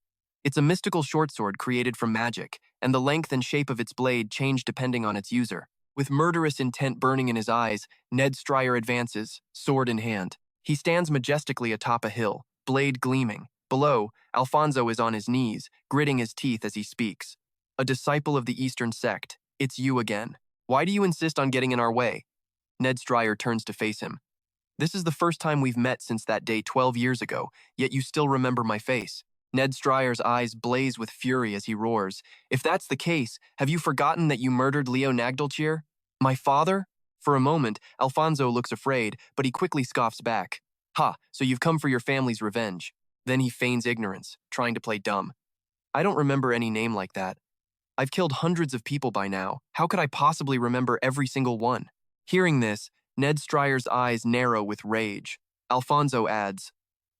Speaker 1: It's a mystical short sword created from magic, and the length and shape of its blade change depending on its user. With murderous intent burning in his eyes, Ned Stryer advances, sword in hand. He stands majestically atop a hill, blade gleaming. Below, Alfonso is on his knees, gritting his teeth as he speaks. "A disciple of the Eastern sect, it's you again. Why do you insist on getting in our way?" Ned Stryer turns to face him. "This is the first time we've met since that day 12 years ago, yet you still remember my face." Ned Stryer's eyes blaze with fury as he roars. "If that's the case, have you forgotten that you murdered Leo Nagdalchir? My father?" For a moment, Alfonso looks afraid, but he quickly scoffs back. "Ha, so you've come for your family's revenge." Then he feigns ignorance, trying to play dumb. "I don't remember any name like that. I've killed hundreds of people by now. How could I possibly remember every single one?" Hearing this, Ned Stryer's eyes narrow with rage. Alfonso adds,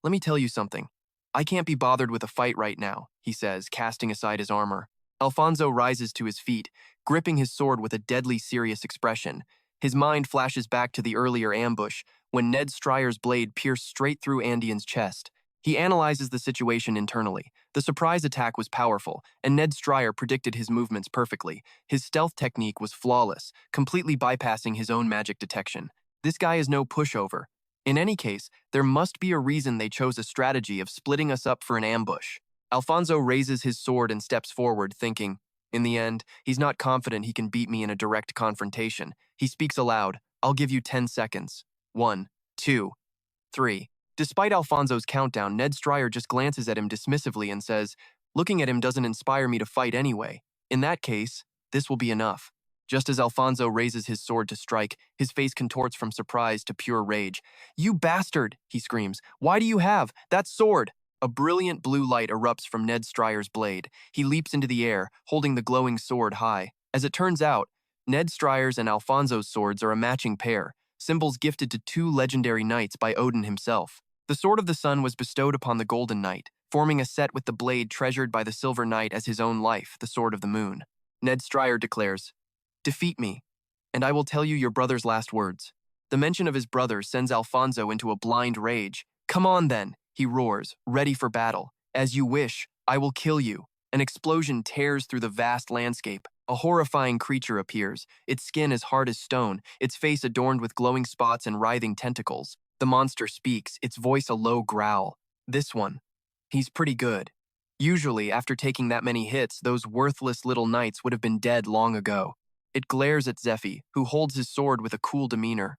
Speaker 1: "Let me tell you something. I can't be bothered with a fight right now," he says, casting aside his armor. Alfonso rises to his feet, gripping his sword with a deadly serious expression. His mind flashes back to the earlier ambush, when Ned Stryer's blade pierced straight through Andian's chest. He analyzes the situation internally. The surprise attack was powerful, and Ned Stryer predicted his movements perfectly. His stealth technique was flawless, completely bypassing his own magic detection. This guy is no pushover. In any case, there must be a reason they chose a strategy of splitting us up for an ambush. Alfonso raises his sword and steps forward, thinking, in the end, he's not confident he can beat me in a direct confrontation. He speaks aloud, "I'll give you 10 seconds. 1, 2, 3. Despite Alfonso's countdown, Ned Stryer just glances at him dismissively and says, "Looking at him doesn't inspire me to fight anyway. In that case, this will be enough." Just as Alfonso raises his sword to strike, his face contorts from surprise to pure rage. "You bastard!" he screams. "Why do you have that sword?" A brilliant blue light erupts from Ned Stryer's blade. He leaps into the air, holding the glowing sword high. As it turns out, Ned Stryer's and Alfonso's swords are a matching pair, symbols gifted to two legendary knights by Odin himself. The Sword of the Sun was bestowed upon the Golden Knight, forming a set with the blade treasured by the Silver Knight as his own life, the Sword of the Moon. Ned Stryer declares, "Defeat me, and I will tell you your brother's last words." The mention of his brother sends Alfonso into a blind rage. "Come on then," he roars, ready for battle. "As you wish, I will kill you." An explosion tears through the vast landscape. A horrifying creature appears, its skin as hard as stone, its face adorned with glowing spots and writhing tentacles. The monster speaks, its voice a low growl. "This one, he's pretty good. Usually, after taking that many hits, those worthless little knights would have been dead long ago." It glares at Zephy, who holds his sword with a cool demeanor.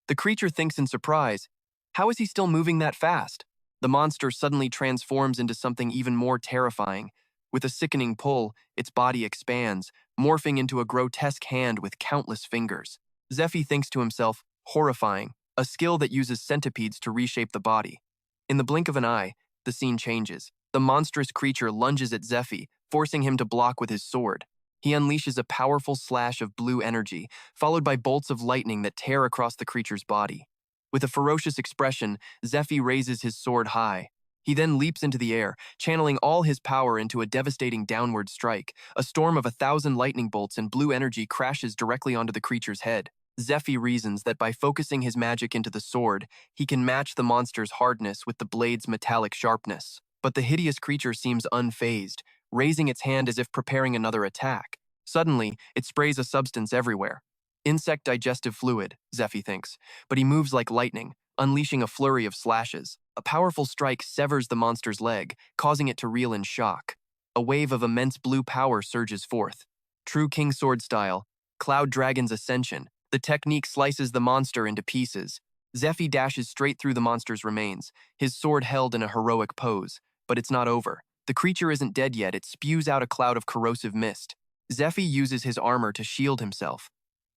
Speaker 1: The creature thinks in surprise, how is he still moving that fast? The monster suddenly transforms into something even more terrifying. With a sickening pull, its body expands, morphing into a grotesque hand with countless fingers. Zephy thinks to himself, horrifying, a skill that uses centipedes to reshape the body. In the blink of an eye, the scene changes. The monstrous creature lunges at Zephy, forcing him to block with his sword. He unleashes a powerful slash of blue energy, followed by bolts of lightning that tear across the creature's body. With a ferocious expression, Zephy raises his sword high. He then leaps into the air, channeling all his power into a devastating downward strike. A storm of 1,000 lightning bolts and blue energy crashes directly onto the creature's head. Zephy reasons that by focusing his magic into the sword, he can match the monster's hardness with the blade's metallic sharpness. But the hideous creature seems unfazed, raising its hand as if preparing another attack. Suddenly, it sprays a substance everywhere. Insect digestive fluid, Zephy thinks, but he moves like lightning, unleashing a flurry of slashes. A powerful strike severs the monster's leg, causing it to reel in shock. A wave of immense blue power surges forth. True King Sword style, Cloud Dragon's Ascension. The technique slices the monster into pieces. Zephy dashes straight through the monster's remains, his sword held in a heroic pose. But it's not over. The creature isn't dead yet, it spews out a cloud of corrosive mist. Zephy uses his armor to shield himself.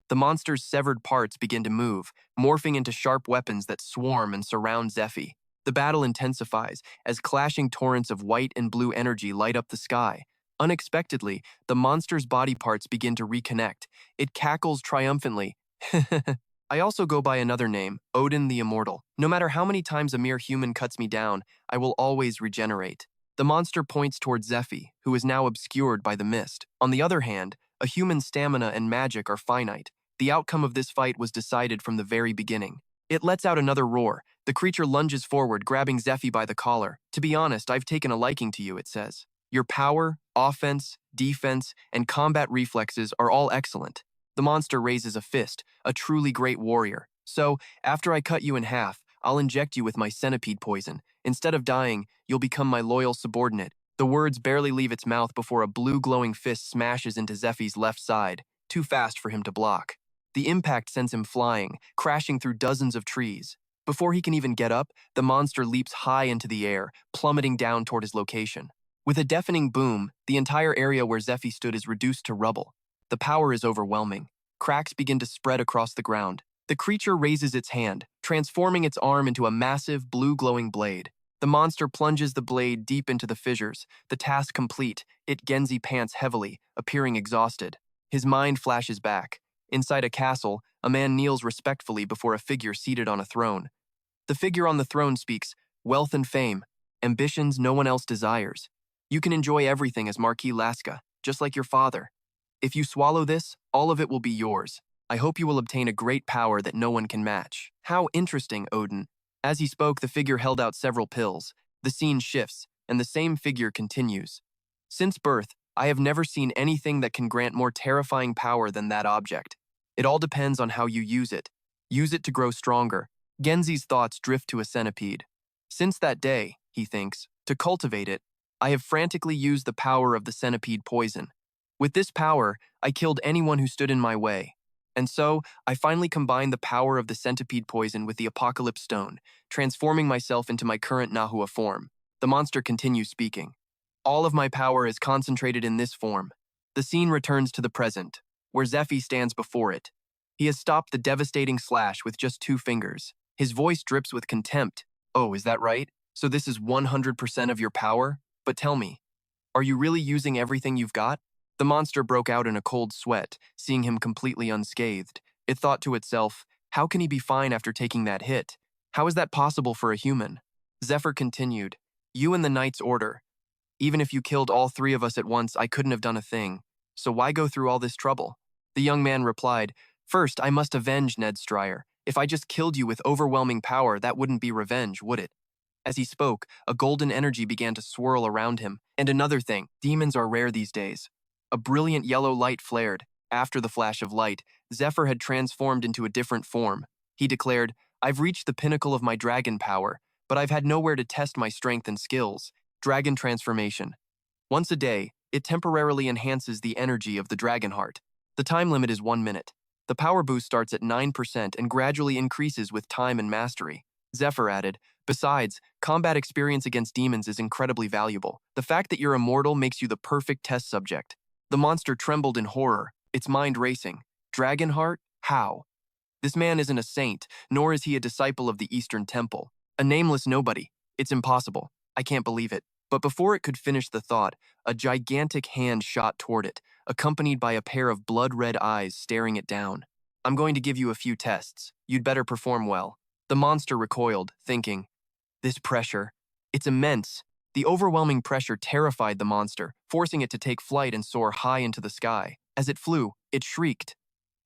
Speaker 1: The monster's severed parts begin to move, morphing into sharp weapons that swarm and surround Zephy. The battle intensifies as clashing torrents of white and blue energy light up the sky. Unexpectedly, the monster's body parts begin to reconnect. It cackles triumphantly. I also go by another name, Odin the Immortal. No matter how many times a mere human cuts me down, I will always regenerate. The monster points towards Zephy, who is now obscured by the mist. On the other hand, a human's stamina and magic are finite. The outcome of this fight was decided from the very beginning. It lets out another roar. The creature lunges forward, grabbing Zephy by the collar. "To be honest, I've taken a liking to you," it says. "Your power, offense, defense, and combat reflexes are all excellent." The monster raises a fist, a truly great warrior. "So, after I cut you in half, I'll inject you with my centipede poison. Instead of dying, you'll become my loyal subordinate." The words barely leave its mouth before a blue glowing fist smashes into Zephy's left side, too fast for him to block. The impact sends him flying, crashing through dozens of trees. Before he can even get up, the monster leaps high into the air, plummeting down toward his location. With a deafening boom, the entire area where Zephy stood is reduced to rubble. The power is overwhelming. Cracks begin to spread across the ground. The creature raises its hand, transforming its arm into a massive, blue-glowing blade. The monster plunges the blade deep into the fissures. The task complete, it Genzi pants heavily, appearing exhausted. His mind flashes back. Inside a castle, a man kneels respectfully before a figure seated on a throne. The figure on the throne speaks, wealth and fame, ambitions no one else desires. You can enjoy everything as Marquis Laska, just like your father. If you swallow this, all of it will be yours. I hope you will obtain a great power that no one can match. How interesting, Odin. As he spoke, the figure held out several pills. The scene shifts, and the same figure continues. Since birth, I have never seen anything that can grant more terrifying power than that object. It all depends on how you use it. Use it to grow stronger. Genzi's thoughts drift to a centipede. Since that day, he thinks, to cultivate it, I have frantically used the power of the centipede poison. With this power, I killed anyone who stood in my way. And so, I finally combined the power of the centipede poison with the apocalypse stone, transforming myself into my current Nahua form. The monster continues speaking. All of my power is concentrated in this form. The scene returns to the present, where Zephy stands before it. He has stopped the devastating slash with just 2 fingers. His voice drips with contempt. Oh, is that right? So this is 100% of your power? But tell me, are you really using everything you've got? The monster broke out in a cold sweat, seeing him completely unscathed. It thought to itself, how can he be fine after taking that hit? How is that possible for a human? Zephyr continued, you and the Knight's Order. Even if you killed all 3 of us at once, I couldn't have done a thing. So why go through all this trouble? The young man replied, first, I must avenge Ned Stryer. If I just killed you with overwhelming power, that wouldn't be revenge, would it? As he spoke, a golden energy began to swirl around him. And another thing, demons are rare these days. A brilliant yellow light flared. After the flash of light, Zephyr had transformed into a different form. He declared, I've reached the pinnacle of my dragon power, but I've had nowhere to test my strength and skills. Dragon transformation. Once a day, it temporarily enhances the energy of the dragon heart. The time limit is 1 minute. The power boost starts at 9% and gradually increases with time and mastery. Zephyr added, besides, combat experience against demons is incredibly valuable. The fact that you're immortal makes you the perfect test subject. The monster trembled in horror, its mind racing. Dragon heart? How? This man isn't a saint, nor is he a disciple of the Eastern Temple. A nameless nobody. It's impossible. I can't believe it. But before it could finish the thought, a gigantic hand shot toward it, accompanied by a pair of blood-red eyes staring it down. I'm going to give you a few tests. You'd better perform well. The monster recoiled, thinking, this pressure, it's immense. The overwhelming pressure terrified the monster, forcing it to take flight and soar high into the sky. As it flew, it shrieked,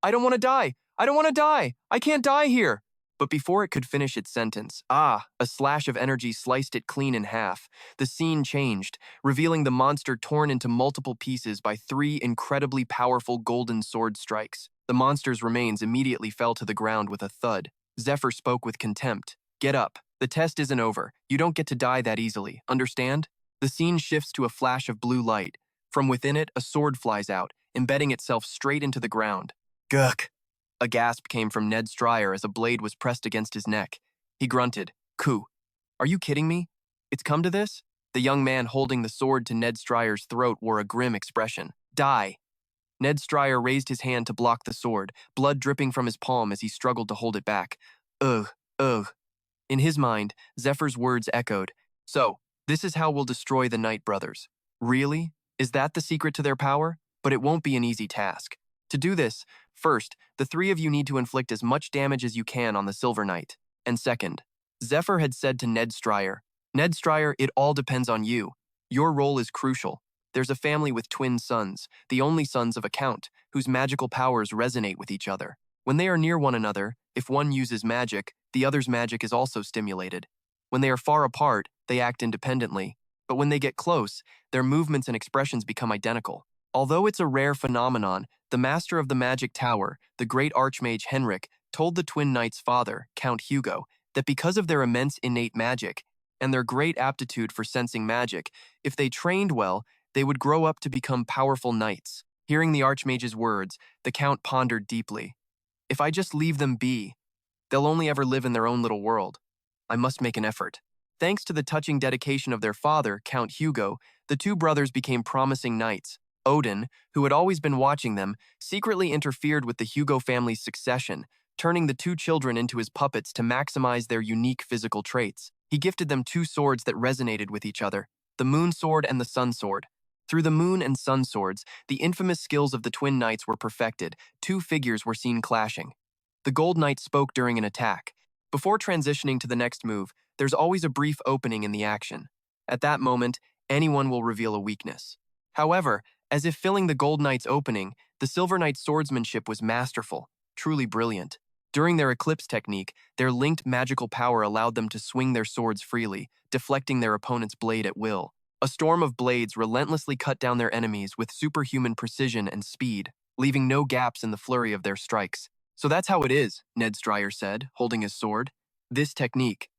Speaker 1: I don't want to die! I don't want to die! I can't die here! But before it could finish its sentence, a slash of energy sliced it clean in half. The scene changed, revealing the monster torn into multiple pieces by 3 incredibly powerful golden sword strikes. The monster's remains immediately fell to the ground with a thud. Zephyr spoke with contempt. Get up. The test isn't over. You don't get to die that easily, understand? The scene shifts to a flash of blue light. From within it, a sword flies out, embedding itself straight into the ground. Guk! A gasp came from Ned Stryer as a blade was pressed against his neck. He grunted, Ku. Are you kidding me? It's come to this? The young man holding the sword to Ned Stryer's throat wore a grim expression. Die! Ned Stryer raised his hand to block the sword, blood dripping from his palm as he struggled to hold it back. Ugh, ugh. In his mind, Zephyr's words echoed. So, this is how we'll destroy the Knight brothers. Really? Is that the secret to their power? But it won't be an easy task. To do this, first, the 3 of you need to inflict as much damage as you can on the Silver Knight. And second, Zephyr had said to Ned Stryer, Ned Stryer, it all depends on you. Your role is crucial. There's a family with twin sons, the only sons of a count, whose magical powers resonate with each other. When they are near one another, if one uses magic, the other's magic is also stimulated. When they are far apart, they act independently. But when they get close, their movements and expressions become identical. Although it's a rare phenomenon, the master of the magic tower, the great archmage Henrik, told the twin knights' father, Count Hugo, that because of their immense innate magic and their great aptitude for sensing magic, if they trained well, they would grow up to become powerful knights. Hearing the archmage's words, the count pondered deeply. If I just leave them be, they'll only ever live in their own little world. I must make an effort. Thanks to the touching dedication of their father, Count Hugo, the 2 brothers became promising knights. Odin, who had always been watching them, secretly interfered with the Hugo family's succession, turning the 2 children into his puppets to maximize their unique physical traits. He gifted them 2 swords that resonated with each other, the Moon Sword and the Sun Sword. Through the moon and sun swords, the infamous skills of the twin knights were perfected. Two figures were seen clashing. The gold knight spoke during an attack. Before transitioning to the next move, there's always a brief opening in the action. At that moment, anyone will reveal a weakness. However, as if filling the gold knight's opening, the silver knight's swordsmanship was masterful, truly brilliant. During their eclipse technique, their linked magical power allowed them to swing their swords freely, deflecting their opponent's blade at will. A storm of blades relentlessly cut down their enemies with superhuman precision and speed, leaving no gaps in the flurry of their strikes. "So that's how it is," Ned Stryer said, holding his sword. "This technique."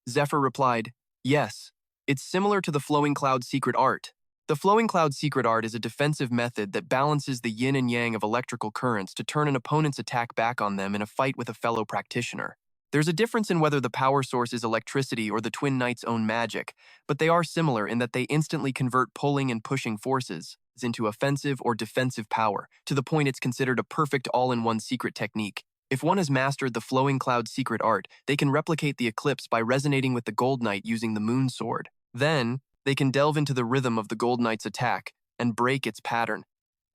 Speaker 1: Zephr replied, "Yes, it's similar to the Flowing Cloud secret art." The Flowing Cloud secret art is a defensive method that balances the yin and yang of electrical currents to turn an opponent's attack back on them in a fight with a fellow practitioner. There's a difference in whether the power source is electricity or the Twin Knights' own magic, but they are similar in that they instantly convert pulling and pushing forces into offensive or defensive power, to the point it's considered a perfect all-in-one secret technique. If one has mastered the Flowing Cloud secret art, they can replicate the eclipse by resonating with the Gold Knight using the Moon Sword. Then, they can delve into the rhythm of the Gold Knight's attack and break its pattern.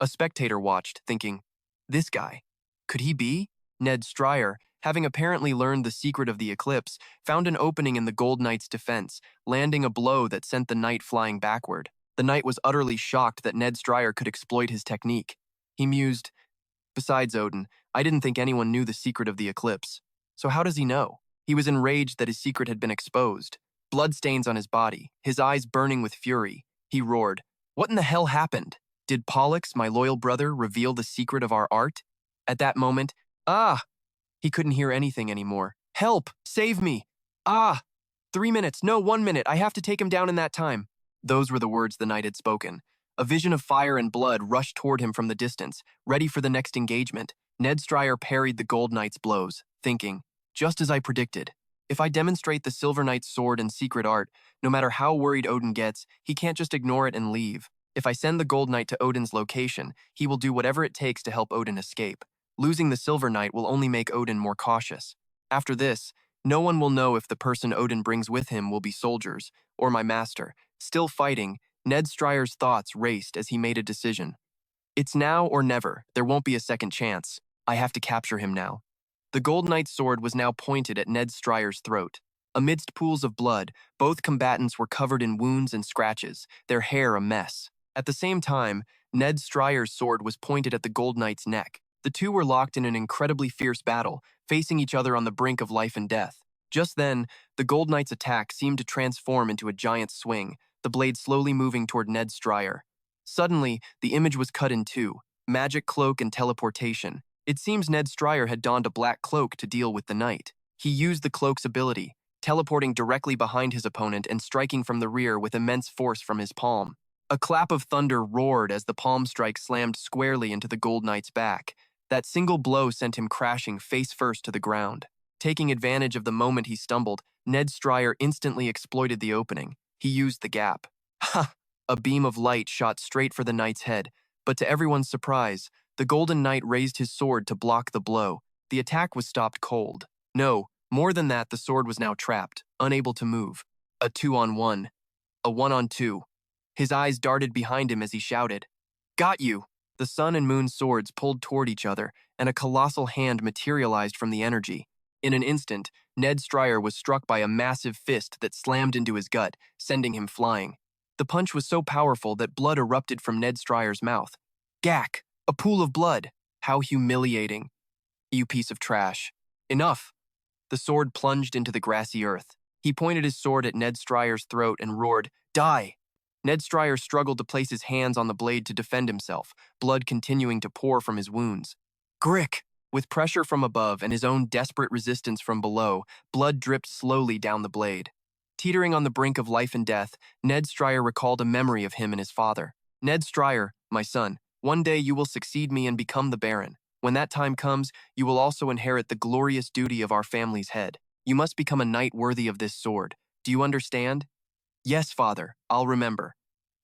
Speaker 1: A spectator watched, thinking, "This guy, could he be?" Ned Stryer, having apparently learned the secret of the eclipse, found an opening in the Gold Knight's defense, landing a blow that sent the knight flying backward. The knight was utterly shocked that Ned Stryer could exploit his technique. He mused, "Besides Odin, I didn't think anyone knew the secret of the eclipse. So how does he know?" He was enraged that his secret had been exposed. Bloodstains on his body, his eyes burning with fury. He roared, "What in the hell happened? Did Pollux, my loyal brother, reveal the secret of our art?" At that moment, he couldn't hear anything anymore. "Help! Save me! 3 minutes, no, 1 minute, I have to take him down in that time." Those were the words the knight had spoken. A vision of fire and blood rushed toward him from the distance, ready for the next engagement. Ned Stryer parried the Gold Knight's blows, thinking, "Just as I predicted. If I demonstrate the Silver Knight's sword and secret art, no matter how worried Odin gets, he can't just ignore it and leave. If I send the Gold Knight to Odin's location, he will do whatever it takes to help Odin escape. Losing the Silver Knight will only make Odin more cautious. After this, no one will know if the person Odin brings with him will be soldiers, or my master." Still fighting, Ned Stryer's thoughts raced as he made a decision. "It's now or never. There won't be a second chance. I have to capture him now." The Gold Knight's sword was now pointed at Ned Stryer's throat. Amidst pools of blood, both combatants were covered in wounds and scratches, their hair a mess. At the same time, Ned Stryer's sword was pointed at the Gold Knight's neck. The two were locked in an incredibly fierce battle, facing each other on the brink of life and death. Just then, the Gold Knight's attack seemed to transform into a giant swing, the blade slowly moving toward Ned Stryer. Suddenly, the image was cut in two, magic cloak and teleportation. It seems Ned Stryer had donned a black cloak to deal with the knight. He used the cloak's ability, teleporting directly behind his opponent and striking from the rear with immense force from his palm. A clap of thunder roared as the palm strike slammed squarely into the Gold Knight's back. That single blow sent him crashing face first to the ground. Taking advantage of the moment he stumbled, Ned Stryer instantly exploited the opening. He used the gap. Ha! A beam of light shot straight for the knight's head, but to everyone's surprise, the Golden Knight raised his sword to block the blow. The attack was stopped cold. No, more than that, the sword was now trapped, unable to move. A 2-on-1. A 1-on-2. His eyes darted behind him as he shouted, "Got you!" The sun and moon swords pulled toward each other, and a colossal hand materialized from the energy. In an instant, Ned Stryer was struck by a massive fist that slammed into his gut, sending him flying. The punch was so powerful that blood erupted from Ned Stryer's mouth. Gack! A pool of blood! How humiliating. "You piece of trash. Enough!" The sword plunged into the grassy earth. He pointed his sword at Ned Stryer's throat and roared, "Die!" Ned Stryer struggled to place his hands on the blade to defend himself, blood continuing to pour from his wounds. Grick! With pressure from above and his own desperate resistance from below, blood dripped slowly down the blade. Teetering on the brink of life and death, Ned Stryer recalled a memory of him and his father. "Ned Stryer, my son, one day you will succeed me and become the Baron. When that time comes, you will also inherit the glorious duty of our family's head. You must become a knight worthy of this sword. Do you understand?" "Yes, father, I'll remember."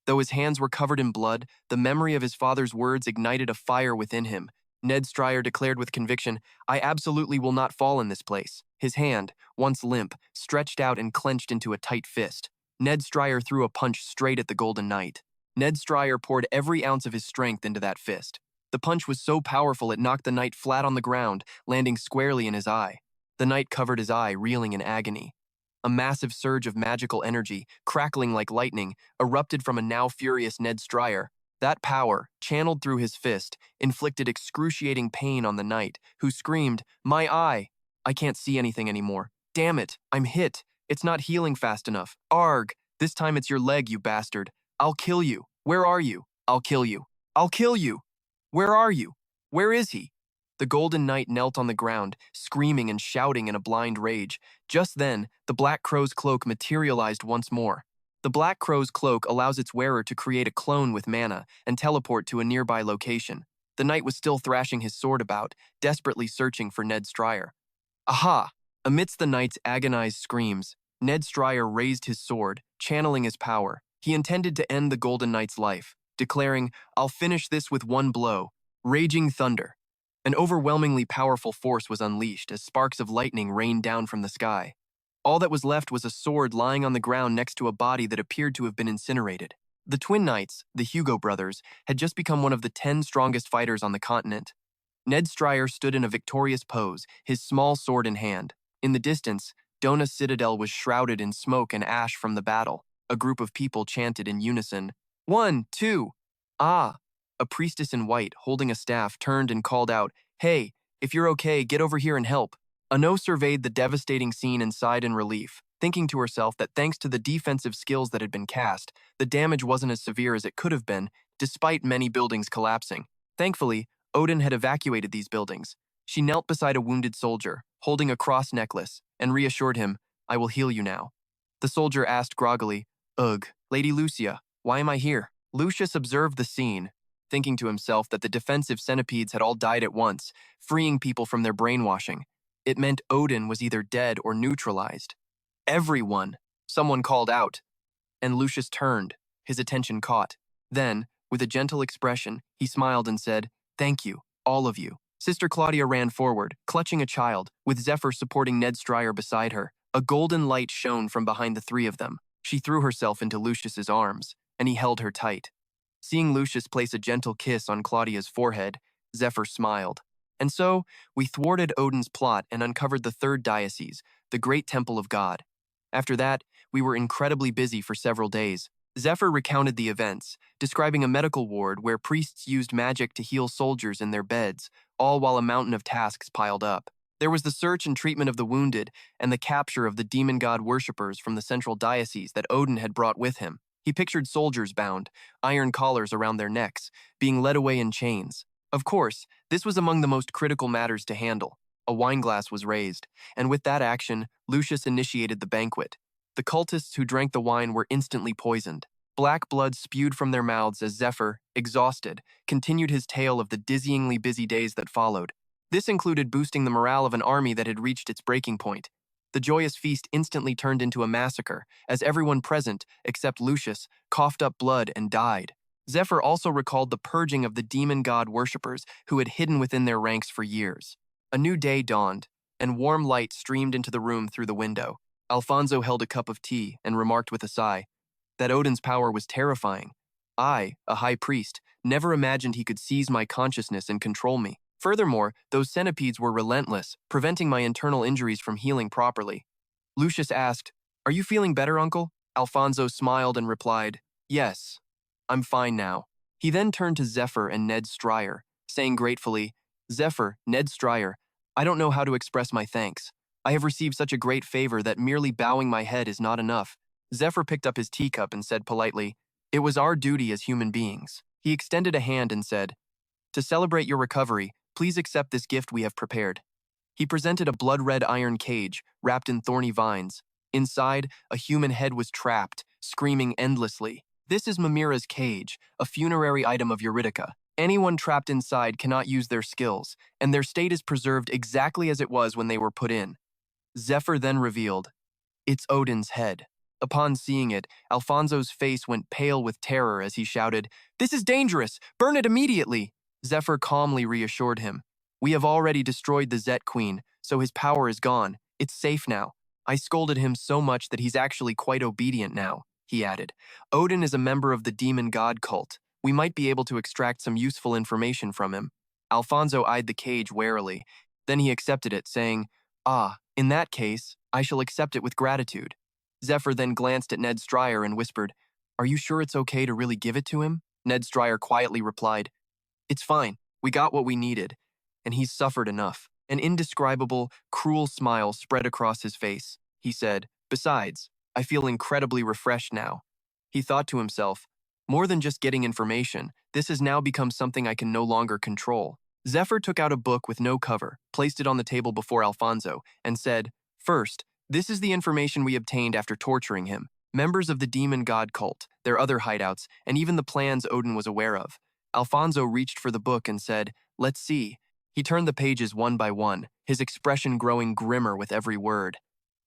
Speaker 1: Though his hands were covered in blood, the memory of his father's words ignited a fire within him. Ned Stryer declared with conviction, "I absolutely will not fall in this place." His hand, once limp, stretched out and clenched into a tight fist. Ned Stryer threw a punch straight at the Golden Knight. Ned Stryer poured every ounce of his strength into that fist. The punch was so powerful it knocked the knight flat on the ground, landing squarely in his eye. The knight covered his eye, reeling in agony. A massive surge of magical energy, crackling like lightning, erupted from a now furious Ned Stryer. That power, channeled through his fist, inflicted excruciating pain on the knight, who screamed, "My eye! I can't see anything anymore. Damn it, I'm hit. It's not healing fast enough. Arg! This time it's your leg, you bastard. I'll kill you. Where are you? I'll kill you. I'll kill you. Where are you? Where is he?" The Golden Knight knelt on the ground, screaming and shouting in a blind rage. Just then, the Black Crow's cloak materialized once more. The Black Crow's cloak allows its wearer to create a clone with mana and teleport to a nearby location. The knight was still thrashing his sword about, desperately searching for Ned Stryer. Aha! Amidst the knight's agonized screams, Ned Stryer raised his sword, channeling his power. He intended to end the Golden Knight's life, declaring, "I'll finish this with one blow." Raging thunder. An overwhelmingly powerful force was unleashed as sparks of lightning rained down from the sky. All that was left was a sword lying on the ground next to a body that appeared to have been incinerated. The twin knights, the Hugo brothers, had just become one of the 10 strongest fighters on the continent. Ned Stryer stood in a victorious pose, his small sword in hand. In the distance, Dona's citadel was shrouded in smoke and ash from the battle. A group of people chanted in unison, "1, 2, ah!" A priestess in white, holding a staff, turned and called out, "Hey, if you're okay, get over here and help." Ano surveyed the devastating scene and sighed in relief, thinking to herself that thanks to the defensive skills that had been cast, the damage wasn't as severe as it could have been, despite many buildings collapsing. Thankfully, Odin had evacuated these buildings. She knelt beside a wounded soldier, holding a cross necklace, and reassured him, "I will heal you now." The soldier asked groggily, "Ugh, Lady Lucia, why am I here?" Lucius observed the scene, thinking to himself that the defensive centipedes had all died at once, freeing people from their brainwashing. It meant Odin was either dead or neutralized. "Everyone!" someone called out, and Lucius turned, his attention caught. Then, with a gentle expression, he smiled and said, "Thank you, all of you." Sister Claudia ran forward, clutching a child, with Zephr supporting Ned Stryer beside her. A golden light shone from behind the three of them. She threw herself into Lucius's arms, and he held her tight. Seeing Lucius place a gentle kiss on Claudia's forehead, Zephr smiled. And so, we thwarted Odin's plot and uncovered the third diocese, the Great Temple of God. After that, we were incredibly busy for several days. Zephr recounted the events, describing a medical ward where priests used magic to heal soldiers in their beds, all while a mountain of tasks piled up. There was the search and treatment of the wounded, and the capture of the demon god worshippers from the central diocese that Odin had brought with him. He pictured soldiers bound, iron collars around their necks, being led away in chains. Of course, this was among the most critical matters to handle. A wineglass was raised, and with that action, Lucius initiated the banquet. The cultists who drank the wine were instantly poisoned. Black blood spewed from their mouths as Zephr, exhausted, continued his tale of the dizzyingly busy days that followed. This included boosting the morale of an army that had reached its breaking point. The joyous feast instantly turned into a massacre, as everyone present, except Lucius, coughed up blood and died. Zephr also recalled the purging of the demon god worshippers who had hidden within their ranks for years. A new day dawned, and warm light streamed into the room through the window. Alfonso held a cup of tea and remarked with a sigh that Odin's power was terrifying. I, a high priest, never imagined he could seize my consciousness and control me. Furthermore, those centipedes were relentless, preventing my internal injuries from healing properly. Lucius asked, "Are you feeling better, uncle?" Alfonso smiled and replied, "Yes, I'm fine now." He then turned to Zephr and Ned Stryer, saying gratefully, "Zephr, Ned Stryer, I don't know how to express my thanks. I have received such a great favor that merely bowing my head is not enough." Zephr picked up his teacup and said politely, "It was our duty as human beings." He extended a hand and said, "To celebrate your recovery, please accept this gift we have prepared." He presented a blood-red iron cage wrapped in thorny vines. Inside, a human head was trapped, screaming endlessly. "This is Mimira's cage, a funerary item of Eurydica. Anyone trapped inside cannot use their skills, and their state is preserved exactly as it was when they were put in." Zephr then revealed, "It's Odin's head." Upon seeing it, Alfonso's face went pale with terror as he shouted, "This is dangerous! Burn it immediately!" Zephr calmly reassured him, "We have already destroyed the Zet Queen, so his power is gone. It's safe now. I scolded him so much that he's actually quite obedient now." he added. Odin is a member of the demon god cult. We might be able to extract some useful information from him. Alfonso eyed the cage warily. Then he accepted it, saying, "Ah, in that case, I shall accept it with gratitude." Zephr then glanced at Ned Stryer and whispered, "Are you sure it's okay to really give it to him?" Ned Stryer quietly replied, "It's fine. We got what we needed, and he's suffered enough." An indescribable, cruel smile spread across his face. He said, "Besides, I feel incredibly refreshed now." He thought to himself, "More than just getting information, this has now become something I can no longer control." Zephyr took out a book with no cover, placed it on the table before Alfonso, and said, "First, this is the information we obtained after torturing him. Members of the demon god cult, their other hideouts, and even the plans Odin was aware of." Alfonso reached for the book and said, "Let's see." He turned the pages one by one, his expression growing grimmer with every word.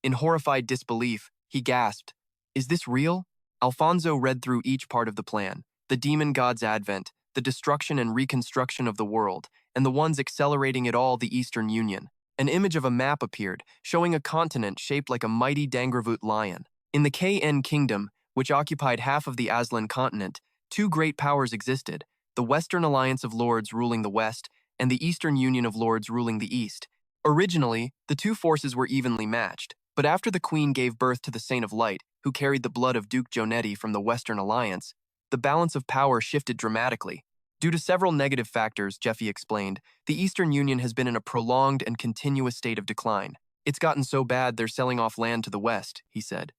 Speaker 1: In horrified disbelief, he gasped, "Is this real?" Alfonso read through each part of the plan: the demon god's advent, the destruction and reconstruction of the world, and the ones accelerating it all, the Eastern Union. An image of a map appeared, showing a continent shaped like a mighty Dangravut lion. In the KN Kingdom, which occupied half of the Aslan continent, two great powers existed: the Western Alliance of Lords ruling the West, and the Eastern Union of Lords ruling the East. Originally, the two forces were evenly matched, but after the Queen gave birth to the Saint of Light, who carried the blood of Duke Jonetti from the Western Alliance, the balance of power shifted dramatically. Due to several negative factors, Jeffy explained, the Eastern Union has been in a prolonged and continuous state of decline. It's gotten so bad they're selling off land to the West, he said.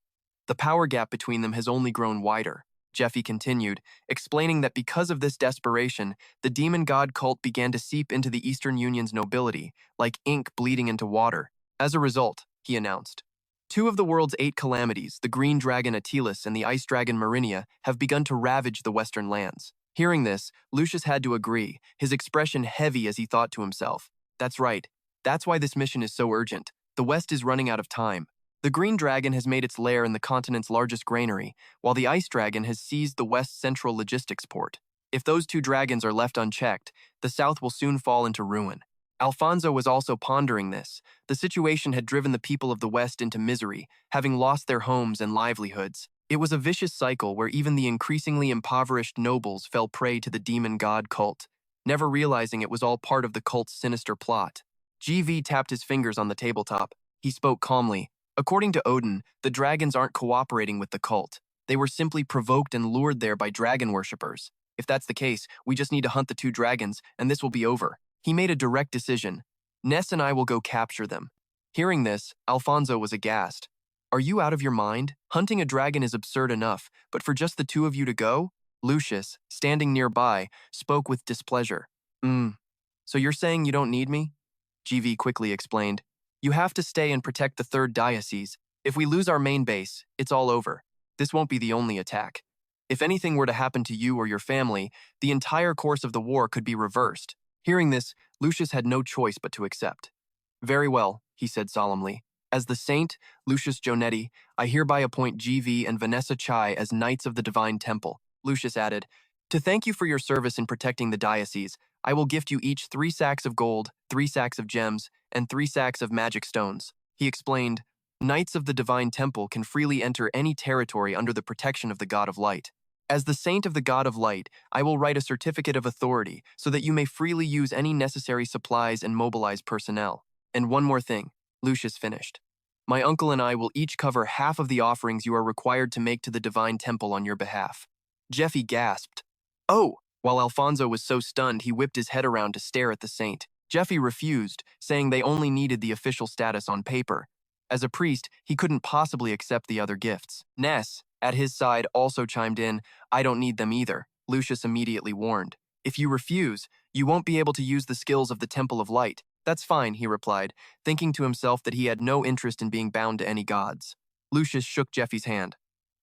Speaker 1: The power gap between them has only grown wider. Jeffy continued, explaining that because of this desperation, the demon god cult began to seep into the Eastern Union's nobility, like ink bleeding into water. As a result, he announced, two of the world's 8 calamities, the green dragon Attilis and the ice dragon Marinia, have begun to ravage the Western lands. Hearing this, Lucius had to agree, his expression heavy as he thought to himself, "That's right. That's why this mission is so urgent. The West is running out of time. The green dragon has made its lair in the continent's largest granary, while the ice dragon has seized the West's central logistics port. If those two dragons are left unchecked, the South will soon fall into ruin." Alfonso was also pondering this. The situation had driven the people of the West into misery, having lost their homes and livelihoods. It was a vicious cycle where even the increasingly impoverished nobles fell prey to the demon god cult, never realizing it was all part of the cult's sinister plot. GV tapped his fingers on the tabletop. He spoke calmly. According to Odin, the dragons aren't cooperating with the cult. They were simply provoked and lured there by dragon worshippers. If that's the case, we just need to hunt the two dragons, and this will be over. He made a direct decision. Ness and I will go capture them. Hearing this, Alfonso was aghast. "Are you out of your mind? Hunting a dragon is absurd enough, but for just the two of you to go?" Lucius, standing nearby, spoke with displeasure. So you're saying you don't need me?" GV quickly explained. "You have to stay and protect the third diocese. If we lose our main base, it's all over. This won't be the only attack. If anything were to happen to you or your family, the entire course of the war could be reversed." Hearing this, Lucius had no choice but to accept. "Very well," he said solemnly. "As the Saint, Lucius Jonetti, I hereby appoint GV and Vanessa Chai as Knights of the Divine Temple." Lucius added, "To thank you for your service in protecting the diocese, I will gift you each 3 sacks of gold, 3 sacks of gems, and 3 sacks of magic stones." He explained, "Knights of the Divine Temple can freely enter any territory under the protection of the God of Light. As the Saint of the God of Light, I will write a certificate of authority so that you may freely use any necessary supplies and mobilize personnel. And one more thing," Lucius finished. "My uncle and I will each cover half of the offerings you are required to make to the Divine Temple on your behalf." Jeffy gasped. "Oh!" While Alfonso was so stunned, he whipped his head around to stare at the saint. Jeffy refused, saying they only needed the official status on paper. As a priest, he couldn't possibly accept the other gifts. Ness, at his side, also chimed in, "I don't need them either," Lucius immediately warned. "If you refuse, you won't be able to use the skills of the Temple of Light." "That's fine," he replied, thinking to himself that he had no interest in being bound to any gods. Lucius shook Jeffy's hand.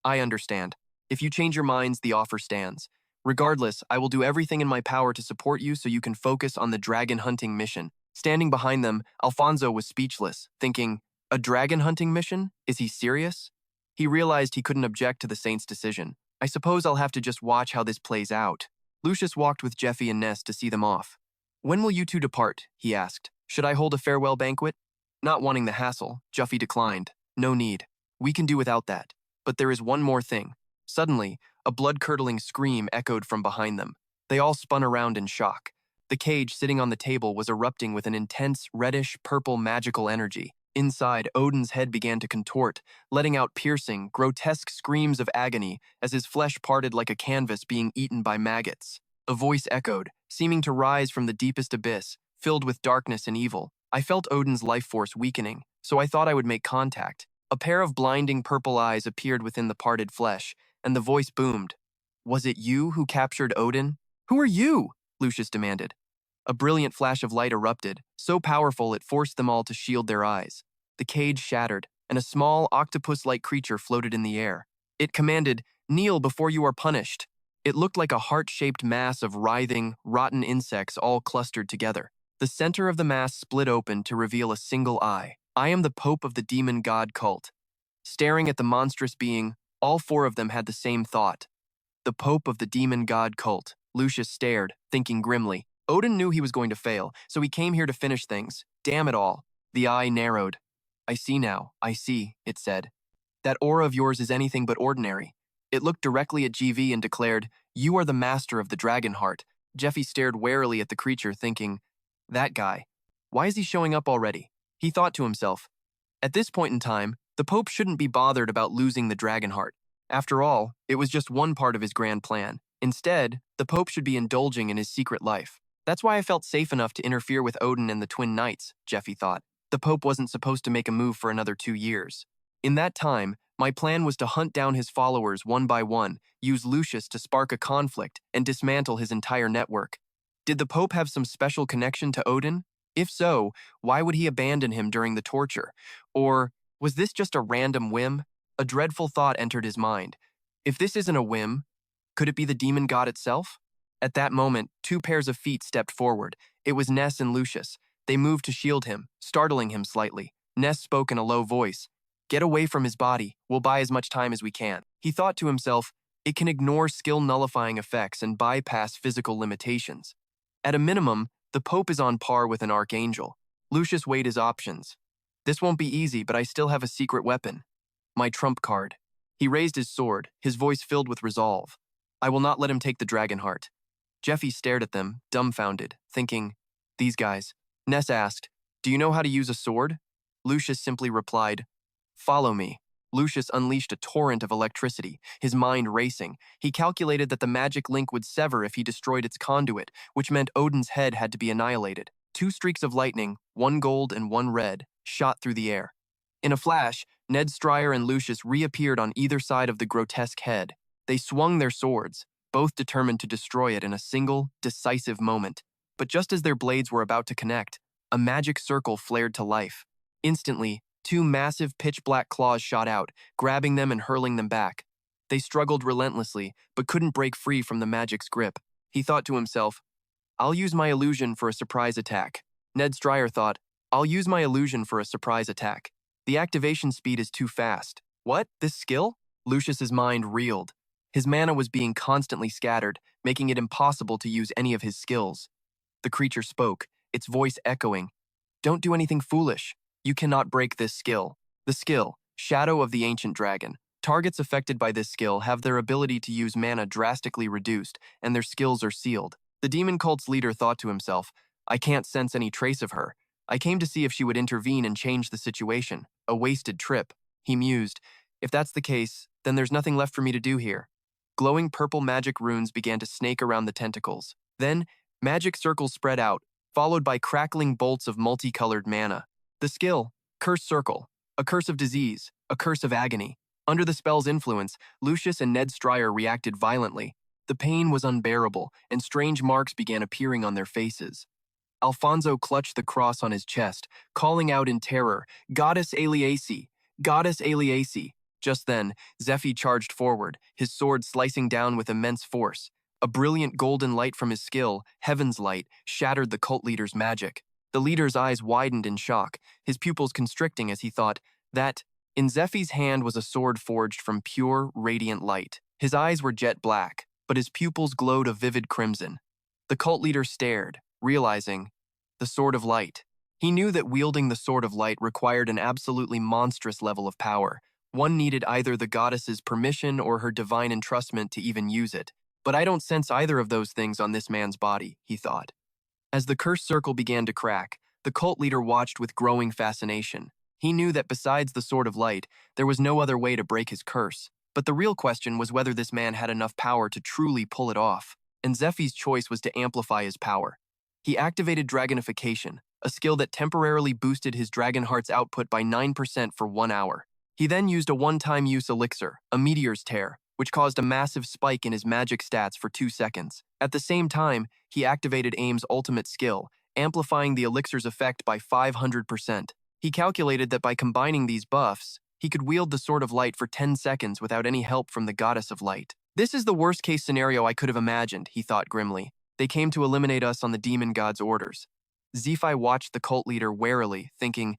Speaker 1: "I understand. If you change your minds, the offer stands. Regardless, I will do everything in my power to support you so you can focus on the dragon hunting mission." Standing behind them, Alfonso was speechless, thinking, "A dragon hunting mission? Is he serious?" He realized he couldn't object to the saint's decision. "I suppose I'll have to just watch how this plays out." Lucius walked with Jeffy and Ness to see them off. "When will you two depart?" he asked. "Should I hold a farewell banquet?" Not wanting the hassle, Jeffy declined. "No need. We can do without that. But there is one more thing. Suddenly, a blood-curdling scream echoed from behind them. They all spun around in shock. The cage sitting on the table was erupting with an intense, reddish-purple magical energy. Inside, Odin's head began to contort, letting out piercing, grotesque screams of agony as his flesh parted like a canvas being eaten by maggots. A voice echoed, seeming to rise from the deepest abyss, filled with darkness and evil. I felt Odin's life force weakening, so I thought I would make contact. A pair of blinding purple eyes appeared within the parted flesh, and the voice boomed. "Was it you who captured Odin?" "Who are you?" Lucius demanded. A brilliant flash of light erupted, so powerful it forced them all to shield their eyes. The cage shattered, and a small, octopus-like creature floated in the air. It commanded, "Kneel before you are punished." It looked like a heart-shaped mass of writhing, rotten insects all clustered together. The center of the mass split open to reveal a single eye. "I am the Pope of the demon god cult." Staring at the monstrous being, all four of them had the same thought. The Pope of the demon god cult. Lucius stared, thinking grimly. Odin knew he was going to fail, so he came here to finish things. Damn it all. The eye narrowed. "I see now, I see," it said. "That aura of yours is anything but ordinary." It looked directly at GV and declared, "You are the master of the dragon heart." Jeffy stared warily at the creature, thinking, "That guy. Why is he showing up already?" He thought to himself, at this point in time, the Pope shouldn't be bothered about losing the dragon heart. After all, it was just one part of his grand plan. Instead, the Pope should be indulging in his secret life. That's why I felt safe enough to interfere with Odin and the Twin Knights, Jeffy thought. The Pope wasn't supposed to make a move for another 2 years. In that time, my plan was to hunt down his followers one by one, use Lucius to spark a conflict, and dismantle his entire network. Did the Pope have some special connection to Odin? If so, why would he abandon him during the torture? Or was this just a random whim? A dreadful thought entered his mind. If this isn't a whim, could it be the demon god itself? At that moment, 2 pairs of feet stepped forward. It was Ness and Lucius. They moved to shield him, startling him slightly. Ness spoke in a low voice. "Get away from his body. We'll buy as much time as we can." He thought to himself, it can ignore skill-nullifying effects and bypass physical limitations. At a minimum, the Pope is on par with an archangel. Lucius weighed his options. "This won't be easy, but I still have a secret weapon. My trump card." He raised his sword, his voice filled with resolve. "I will not let him take the dragon heart." Jeffy stared at them, dumbfounded, thinking, "These guys." Ness asked, "Do you know how to use a sword?" Lucius simply replied, "Follow me." Lucius unleashed a torrent of electricity, his mind racing. He calculated that the magic link would sever if he destroyed its conduit, which meant Odin's head had to be annihilated. 2 streaks of lightning, 1 gold and 1 red, shot through the air. In a flash, Ned Stryer and Lucius reappeared on either side of the grotesque head. They swung their swords, both determined to destroy it in a single, decisive moment. But just as their blades were about to connect, a magic circle flared to life. Instantly, 2 massive pitch-black claws shot out, grabbing them and hurling them back. They struggled relentlessly, but couldn't break free from the magic's grip. He thought to himself, "I'll use my illusion for a surprise attack." Ned Stryer thought, "I'll use my illusion for a surprise attack. The activation speed is too fast." "What? This skill?" Lucius's mind reeled. His mana was being constantly scattered, making it impossible to use any of his skills. The creature spoke, its voice echoing. "Don't do anything foolish. You cannot break this skill." The skill, Shadow of the Ancient Dragon. Targets affected by this skill have their ability to use mana drastically reduced, and their skills are sealed. The demon cult's leader thought to himself, "I can't sense any trace of her. I came to see if she would intervene and change the situation. A wasted trip." He mused, "If that's the case, then there's nothing left for me to do here." Glowing purple magic runes began to snake around the tentacles. Then, magic circles spread out, followed by crackling bolts of multicolored mana. The skill, Curse Circle, a curse of disease, a curse of agony. Under the spell's influence, Lucius and Ned Stryer reacted violently. The pain was unbearable, and strange marks began appearing on their faces. Alfonso clutched the cross on his chest, calling out in terror, "Goddess Aliaci! Goddess Aliaci!" Just then, Zephr charged forward, his sword slicing down with immense force. A brilliant golden light from his skill, Heaven's Light, shattered the cult leader's magic. The leader's eyes widened in shock, his pupils constricting as he thought that, in Zephyr's hand was a sword forged from pure, radiant light. His eyes were jet black, but his pupils glowed a vivid crimson. The cult leader stared, realizing, the Sword of Light. He knew that wielding the Sword of Light required an absolutely monstrous level of power. One needed either the goddess's permission or her divine entrustment to even use it. But I don't sense either of those things on this man's body, he thought. As the cursed circle began to crack, the cult leader watched with growing fascination. He knew that besides the Sword of Light, there was no other way to break his curse. But the real question was whether this man had enough power to truly pull it off. And Zephyr's choice was to amplify his power. He activated Dragonification, a skill that temporarily boosted his dragon heart's output by 9% for 1 hour. He then used a one-time use elixir, a Meteor's Tear, which caused a massive spike in his magic stats for 2 seconds. At the same time, he activated Aim's ultimate skill, amplifying the elixir's effect by 500%. He calculated that by combining these buffs, he could wield the Sword of Light for 10 seconds without any help from the Goddess of Light. This is the worst-case scenario I could have imagined, he thought grimly. They came to eliminate us on the demon god's orders. Zephr watched the cult leader warily, thinking,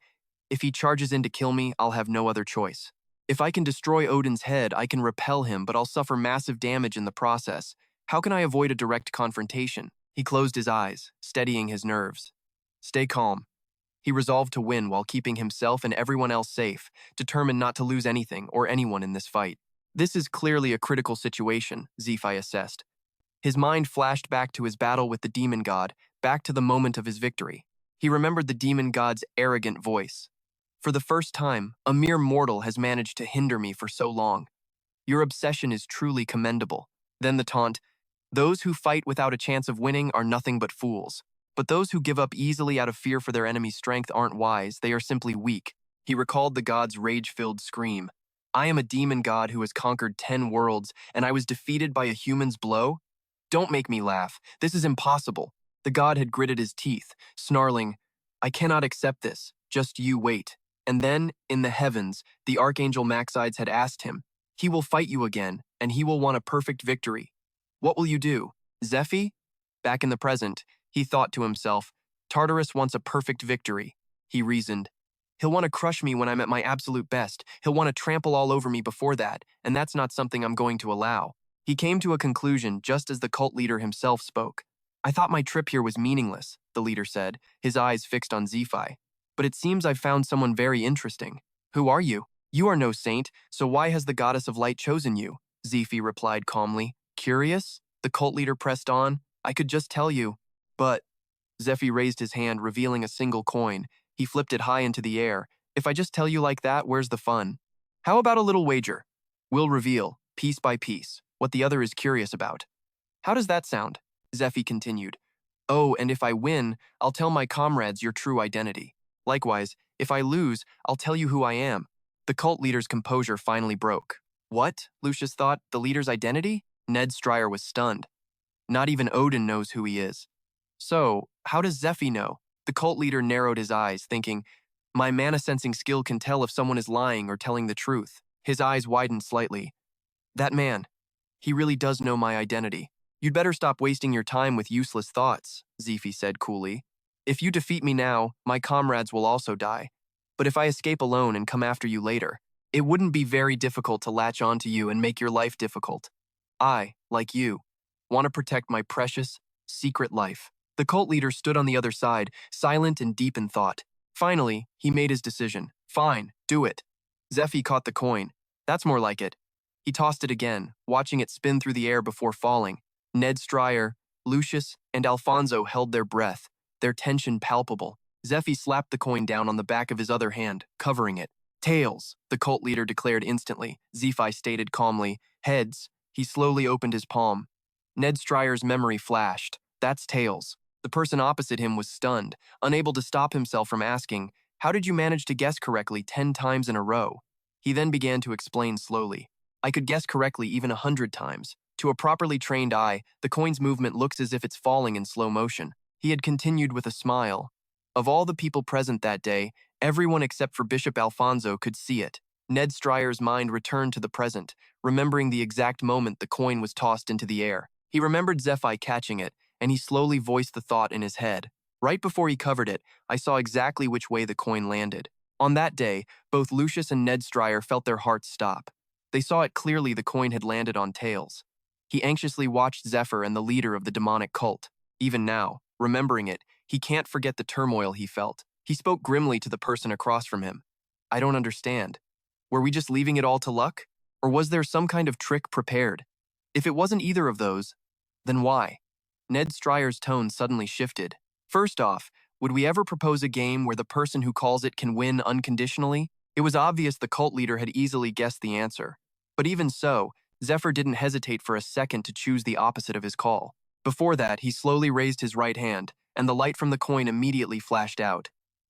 Speaker 1: if he charges in to kill me, I'll have no other choice. If I can destroy Odin's head, I can repel him, but I'll suffer massive damage in the process. How can I avoid a direct confrontation? He closed his eyes, steadying his nerves. Stay calm. He resolved to win while keeping himself and everyone else safe, determined not to lose anything or anyone in this fight. This is clearly a critical situation, Zephr assessed. His mind flashed back to his battle with the demon god, back to the moment of his victory. He remembered the demon god's arrogant voice. For the first time, a mere mortal has managed to hinder me for so long. Your obsession is truly commendable. Then the taunt, those who fight without a chance of winning are nothing but fools. But those who give up easily out of fear for their enemy's strength aren't wise, they are simply weak. He recalled the god's rage-filled scream. I am a demon god who has conquered 10 worlds, and I was defeated by a human's blow? Don't make me laugh. This is impossible. The god had gritted his teeth, snarling, I cannot accept this. Just you wait. And then, in the heavens, the Archangel Maxides had asked him, he will fight you again, and he will want a perfect victory. What will you do? Zephr? Back in the present, he thought to himself, Tartarus wants a perfect victory. He reasoned, he'll want to crush me when I'm at my absolute best. He'll want to trample all over me before that, and that's not something I'm going to allow. He came to a conclusion just as the cult leader himself spoke. I thought my trip here was meaningless, the leader said, his eyes fixed on Zephr. But it seems I've found someone very interesting. Who are you? You are no saint, so why has the Goddess of Light chosen you? Zephr replied calmly. Curious? The cult leader pressed on. I could just tell you. But, Zephr raised his hand, revealing a single coin. He flipped it high into the air. If I just tell you like that, where's the fun? How about a little wager? We'll reveal, piece by piece, what the other is curious about. How does that sound? Zephr continued. Oh, and if I win, I'll tell my comrades your true identity. Likewise, if I lose, I'll tell you who I am. The cult leader's composure finally broke. What? Lucius thought, the leader's identity? Ned Stryer was stunned. Not even Odin knows who he is. So, how does Zephr know? The cult leader narrowed his eyes, thinking, my mana-sensing skill can tell if someone is lying or telling the truth. His eyes widened slightly. That man, he really does know my identity. You'd better stop wasting your time with useless thoughts, Zephr said coolly. If you defeat me now, my comrades will also die. But if I escape alone and come after you later, it wouldn't be very difficult to latch onto you and make your life difficult. I, like you, want to protect my precious, secret life. The cult leader stood on the other side, silent and deep in thought. Finally, he made his decision. Fine, do it. Zephr caught the coin. That's more like it. He tossed it again, watching it spin through the air before falling. Ned Stryer, Lucius, and Alfonso held their breath, their tension palpable. Zephr slapped the coin down on the back of his other hand, covering it. Tails, the cult leader declared instantly. Zephr stated calmly. Heads. He slowly opened his palm. Ned Stryer's memory flashed. That's tails. The person opposite him was stunned, unable to stop himself from asking, how did you manage to guess correctly 10 times in a row? He then began to explain slowly. I could guess correctly even 100 times. To a properly trained eye, the coin's movement looks as if it's falling in slow motion. He had continued with a smile. Of all the people present that day, everyone except for Bishop Alfonso could see it. Ned Stryer's mind returned to the present, remembering the exact moment the coin was tossed into the air. He remembered Zephr catching it, and he slowly voiced the thought in his head. Right before he covered it, I saw exactly which way the coin landed. On that day, both Lucius and Ned Stryer felt their hearts stop. They saw it clearly the coin had landed on tails. He anxiously watched Zephr and the leader of the demonic cult. Even now, remembering it, he can't forget the turmoil he felt. He spoke grimly to the person across from him. I don't understand. Were we just leaving it all to luck? Or was there some kind of trick prepared? If it wasn't either of those, then why? Ned Stryer's tone suddenly shifted. First off, would we ever propose a game where the person who calls it can win unconditionally? It was obvious the cult leader had easily guessed the answer. But even so, Zephr didn't hesitate for a second to choose the opposite of his call. Before that, he slowly raised his right hand, and the light from the coin immediately flashed out.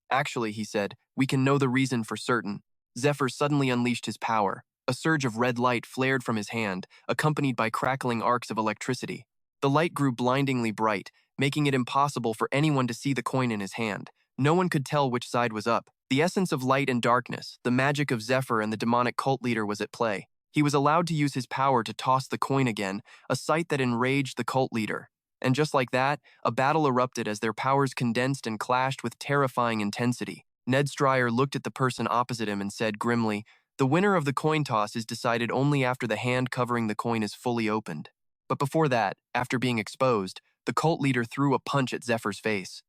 Speaker 1: Actually, he said, we can know the reason for certain. Zephr suddenly unleashed his power. A surge of red light flared from his hand, accompanied by crackling arcs of electricity. The light grew blindingly bright, making it impossible for anyone to see the coin in his hand. No one could tell which side was up. The essence of light and darkness, the magic of Zephr and the demonic cult leader was at play. He was allowed to use his power to toss the coin again, a sight that enraged the cult leader. And just like that, a battle erupted as their powers condensed and clashed with terrifying intensity. Ned Stryer looked at the person opposite him and said grimly, "The winner of the coin toss is decided only after the hand covering the coin is fully opened." But before that, after being exposed, the cult leader threw a punch at Zephyr's face.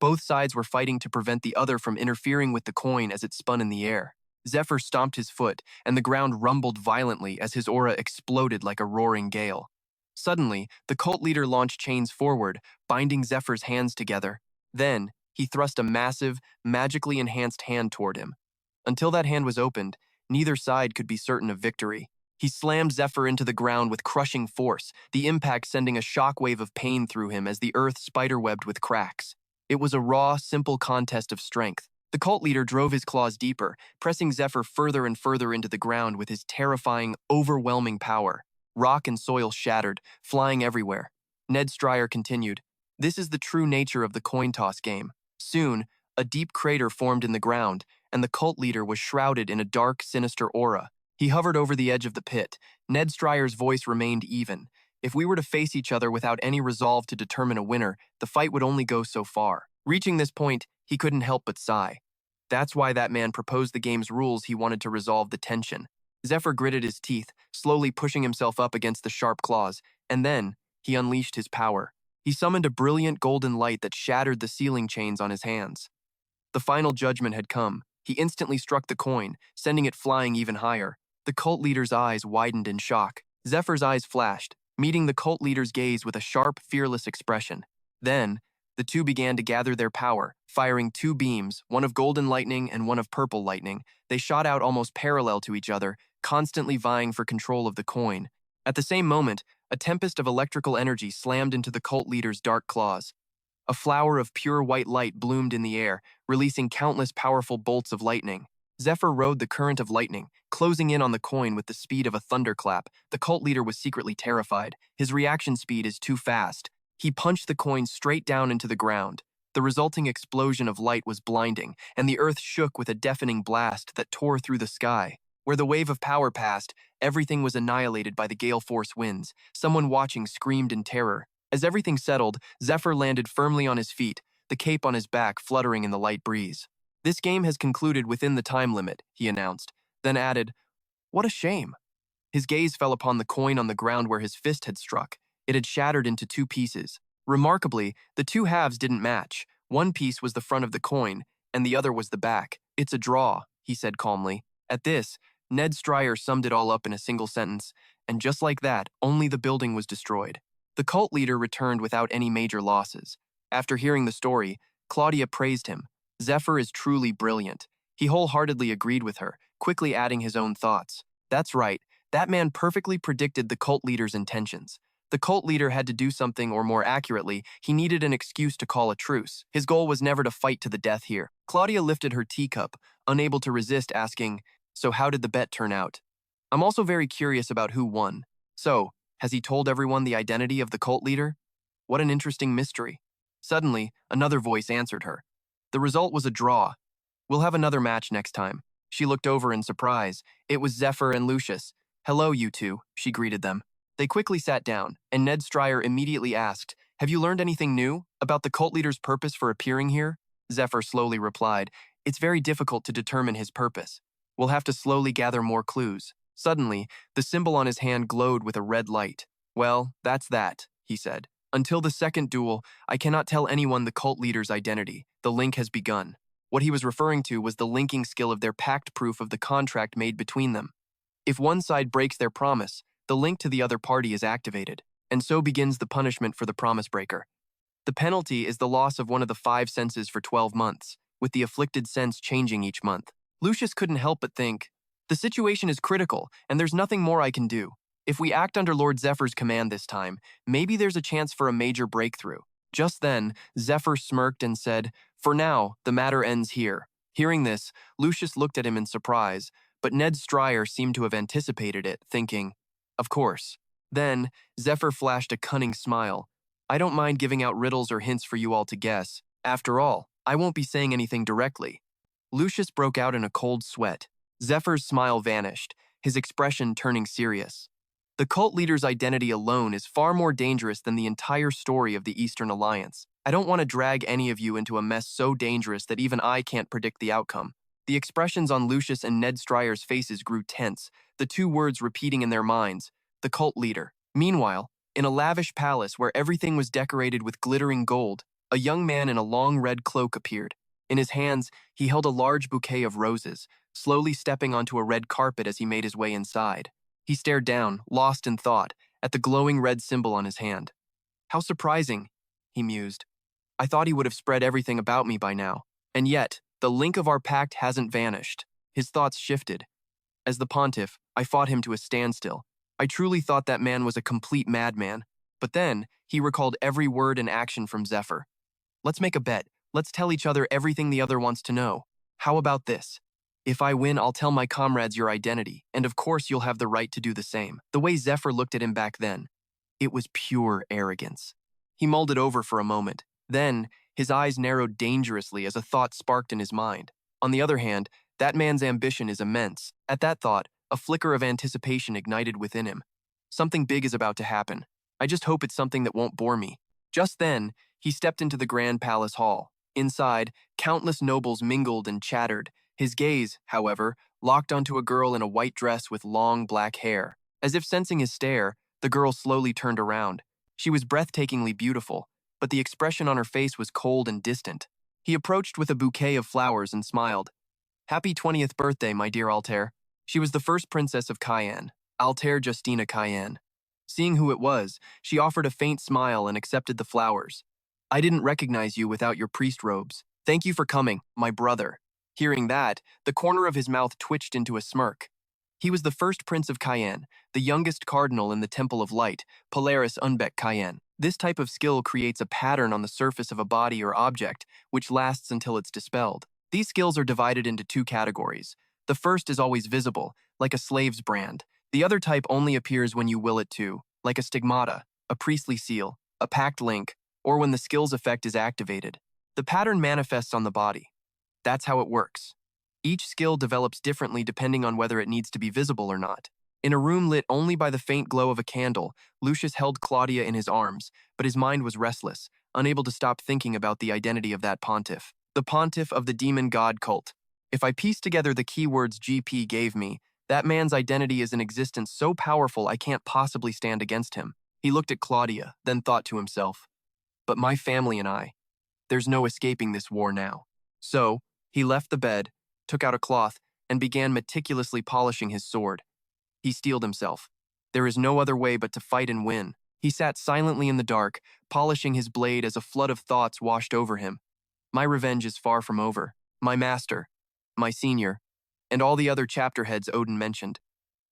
Speaker 1: Both sides were fighting to prevent the other from interfering with the coin as it spun in the air. Zephr stomped his foot, and the ground rumbled violently as his aura exploded like a roaring gale. Suddenly, the cult leader launched chains forward, binding Zephyr's hands together. Then, he thrust a massive, magically enhanced hand toward him. Until that hand was opened, neither side could be certain of victory. He slammed Zephr into the ground with crushing force, the impact sending a shockwave of pain through him as the earth spiderwebbed with cracks. It was a raw, simple contest of strength. The cult leader drove his claws deeper, pressing Zephr further and further into the ground with his terrifying, overwhelming power. Rock and soil shattered, flying everywhere. Ned Stryer continued, "This is the true nature of the coin toss game." Soon, a deep crater formed in the ground, and the cult leader was shrouded in a dark, sinister aura. He hovered over the edge of the pit. Ned Stryer's voice remained even. If we were to face each other without any resolve to determine a winner, the fight would only go so far. Reaching this point, he couldn't help but sigh. That's why that man proposed the game's rules. He wanted to resolve the tension. Zephr gritted his teeth, slowly pushing himself up against the sharp claws, and then he unleashed his power. He summoned a brilliant golden light that shattered the sealing chains on his hands. The final judgment had come. He instantly struck the coin, sending it flying even higher. The cult leader's eyes widened in shock. Zephyr's eyes flashed, meeting the cult leader's gaze with a sharp, fearless expression. Then, the two began to gather their power, firing two beams, one of golden lightning and one of purple lightning. They shot out almost parallel to each other, constantly vying for control of the coin. At the same moment, a tempest of electrical energy slammed into the cult leader's dark claws. A flower of pure white light bloomed in the air, releasing countless powerful bolts of lightning. Zephr rode the current of lightning, closing in on the coin with the speed of a thunderclap. The cult leader was secretly terrified. His reaction speed is too fast. He punched the coin straight down into the ground. The resulting explosion of light was blinding, and the earth shook with a deafening blast that tore through the sky. Where the wave of power passed, everything was annihilated by the gale force winds. Someone watching screamed in terror. As everything settled, Zephr landed firmly on his feet, the cape on his back fluttering in the light breeze. "This game has concluded within the time limit," he announced, then added, "What a shame." His gaze fell upon the coin on the ground where his fist had struck. It had shattered into two pieces. Remarkably, the two halves didn't match. One piece was the front of the coin, and the other was the back. "It's a draw," he said calmly. At this, Ned Stryer summed it all up in a single sentence, and just like that, only the building was destroyed. The cult leader returned without any major losses. After hearing the story, Claudia praised him. "Zephr is truly brilliant." He wholeheartedly agreed with her, quickly adding his own thoughts. "That's right, that man perfectly predicted the cult leader's intentions. The cult leader had to do something, or more accurately, he needed an excuse to call a truce. His goal was never to fight to the death here." Claudia lifted her teacup, unable to resist asking, "So how did the bet turn out?" "I'm also very curious about who won. So, has he told everyone the identity of the cult leader?" "What an interesting mystery." Suddenly, another voice answered her. "The result was a draw. We'll have another match next time." She looked over in surprise. It was Zephr and Lucius. "Hello, you two," she greeted them. They quickly sat down, and Ned Stryer immediately asked, "Have you learned anything new about the cult leader's purpose for appearing here?" Zephr slowly replied, "It's very difficult to determine his purpose. We'll have to slowly gather more clues." Suddenly, the symbol on his hand glowed with a red light. "Well, that's that," he said. "Until the second duel, I cannot tell anyone the cult leader's identity. The link has begun." What he was referring to was the linking skill of their pact proof of the contract made between them. If one side breaks their promise, the link to the other party is activated, and so begins the punishment for the promise breaker. The penalty is the loss of one of the 5 senses for 12 months, with the afflicted sense changing each month. Lucius couldn't help but think, the situation is critical, and there's nothing more I can do. If we act under Lord Zephyr's command this time, maybe there's a chance for a major breakthrough. Just then, Zephr smirked and said, "For now, the matter ends here." Hearing this, Lucius looked at him in surprise, but Ned Stryer seemed to have anticipated it, thinking, "Of course." Then, Zephr flashed a cunning smile. "I don't mind giving out riddles or hints for you all to guess. After all, I won't be saying anything directly." Lucius broke out in a cold sweat. Zephyr's smile vanished, his expression turning serious. The cult leader's identity alone is far more dangerous than the entire story of the Eastern Alliance. I don't want to drag any of you into a mess so dangerous that even I can't predict the outcome. The expressions on Lucius and Ned Stryer's faces grew tense, the 2 words repeating in their minds, the cult leader. Meanwhile, in a lavish palace where everything was decorated with glittering gold, a young man in a long red cloak appeared. In his hands, he held a large bouquet of roses, slowly stepping onto a red carpet as he made his way inside. He stared down, lost in thought, at the glowing red symbol on his hand. "How surprising," he mused. "I thought he would have spread everything about me by now. And yet, the link of our pact hasn't vanished." His thoughts shifted. As the pontiff, I fought him to a standstill. I truly thought that man was a complete madman. But then, he recalled every word and action from Zephr. "Let's make a bet. Let's tell each other everything the other wants to know. How about this? If I win, I'll tell my comrades your identity, and of course you'll have the right to do the same." The way Zephr looked at him back then, it was pure arrogance. He mulled it over for a moment. Then, his eyes narrowed dangerously as a thought sparked in his mind. On the other hand, that man's ambition is immense. At that thought, a flicker of anticipation ignited within him. Something big is about to happen. I just hope it's something that won't bore me. Just then, he stepped into the grand palace hall. Inside, countless nobles mingled and chattered. His gaze, however, locked onto a girl in a white dress with long black hair. As if sensing his stare, the girl slowly turned around. She was breathtakingly beautiful, but the expression on her face was cold and distant. He approached with a bouquet of flowers and smiled. "Happy 20th birthday, my dear Altair." She was the first princess of Cayenne, Altair Justina Cayenne. Seeing who it was, she offered a faint smile and accepted the flowers. "I didn't recognize you without your priest robes. Thank you for coming, my brother." Hearing that, the corner of his mouth twitched into a smirk. He was the first prince of Cayenne, the youngest cardinal in the Temple of Light, Polaris Unbeck Cayenne. This type of skill creates a pattern on the surface of a body or object, which lasts until it's dispelled. These skills are divided into 2 categories. The first is always visible, like a slave's brand. The other type only appears when you will it to, like a stigmata, a priestly seal, a pact link, or when the skill's effect is activated. The pattern manifests on the body. That's how it works. Each skill develops differently depending on whether it needs to be visible or not. In a room lit only by the faint glow of a candle, Lucius held Claudia in his arms, but his mind was restless, unable to stop thinking about the identity of that pontiff. The pontiff of the demon god cult. If I piece together the keywords GP gave me, that man's identity is an existence so powerful I can't possibly stand against him. He looked at Claudia, then thought to himself, "But my family and I, there's no escaping this war now." So, he left the bed, took out a cloth, and began meticulously polishing his sword. He steeled himself. There is no other way but to fight and win. He sat silently in the dark, polishing his blade as a flood of thoughts washed over him. My revenge is far from over. My master, my senior, and all the other chapter heads Odin mentioned.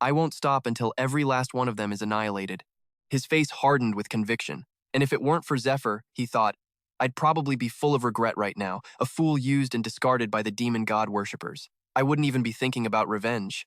Speaker 1: I won't stop until every last one of them is annihilated. His face hardened with conviction, and if it weren't for Zephr, he thought, I'd probably be full of regret right now, a fool used and discarded by the demon god worshippers. I wouldn't even be thinking about revenge.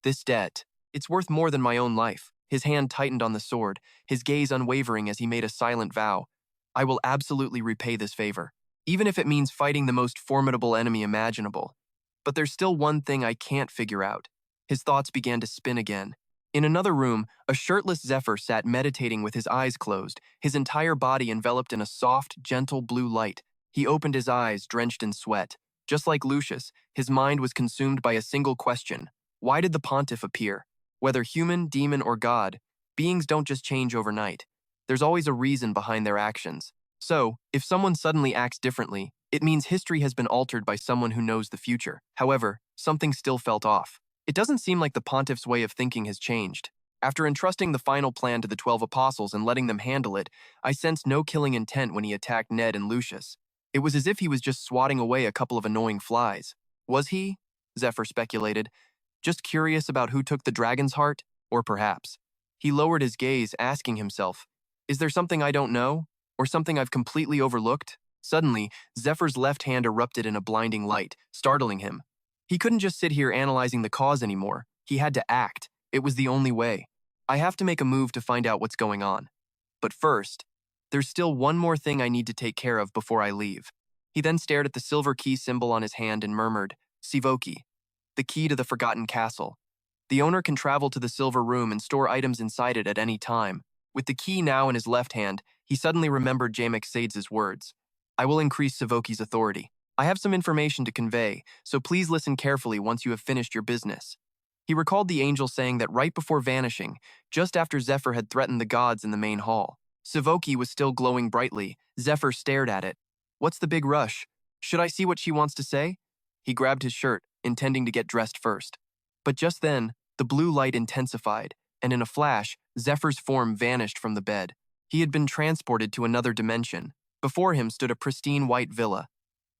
Speaker 1: This debt, it's worth more than my own life. His hand tightened on the sword, his gaze unwavering as he made a silent vow. I will absolutely repay this favor, even if it means fighting the most formidable enemy imaginable. But there's still one thing I can't figure out. His thoughts began to spin again. In another room, a shirtless Zephr sat meditating with his eyes closed, his entire body enveloped in a soft, gentle blue light. He opened his eyes, drenched in sweat. Just like Lucius, his mind was consumed by a single question. Why did the pontiff appear? Whether human, demon, or god, beings don't just change overnight. There's always a reason behind their actions. So, if someone suddenly acts differently, It means history has been altered by someone who knows the future. However, something still felt off. It doesn't seem like the pontiff's way of thinking has changed. After entrusting the final plan to the 12 apostles and letting them handle it, I sensed no killing intent when he attacked Ned and Lucius. It was as if he was just swatting away a couple of annoying flies. Was he? Zephr speculated. Just curious about who took the dragon's heart? Or perhaps. He lowered his gaze, asking himself, is there something I don't know? Or something I've completely overlooked? Suddenly, Zephyr's left hand erupted in a blinding light, startling him. He couldn't just sit here analyzing the cause anymore. He had to act. It was the only way. I have to make a move to find out what's going on. But first, there's still one more thing I need to take care of before I leave. He then stared at the silver key symbol on his hand and murmured, Sivoki, the key to the forgotten castle. The owner can travel to the silver room and store items inside it at any time. With the key now in his left hand, he suddenly remembered Jamek Sades's words. I will increase Sivoki's authority. I have some information to convey, so please listen carefully once you have finished your business. He recalled the angel saying that right before vanishing, just after Zephr had threatened the gods in the main hall. Sivoki was still glowing brightly. Zephr stared at it. What's the big rush? Should I see what she wants to say? He grabbed his shirt, intending to get dressed first. But just then, the blue light intensified, and in a flash, Zephyr's form vanished from the bed. He had been transported to another dimension. Before him stood a pristine white villa.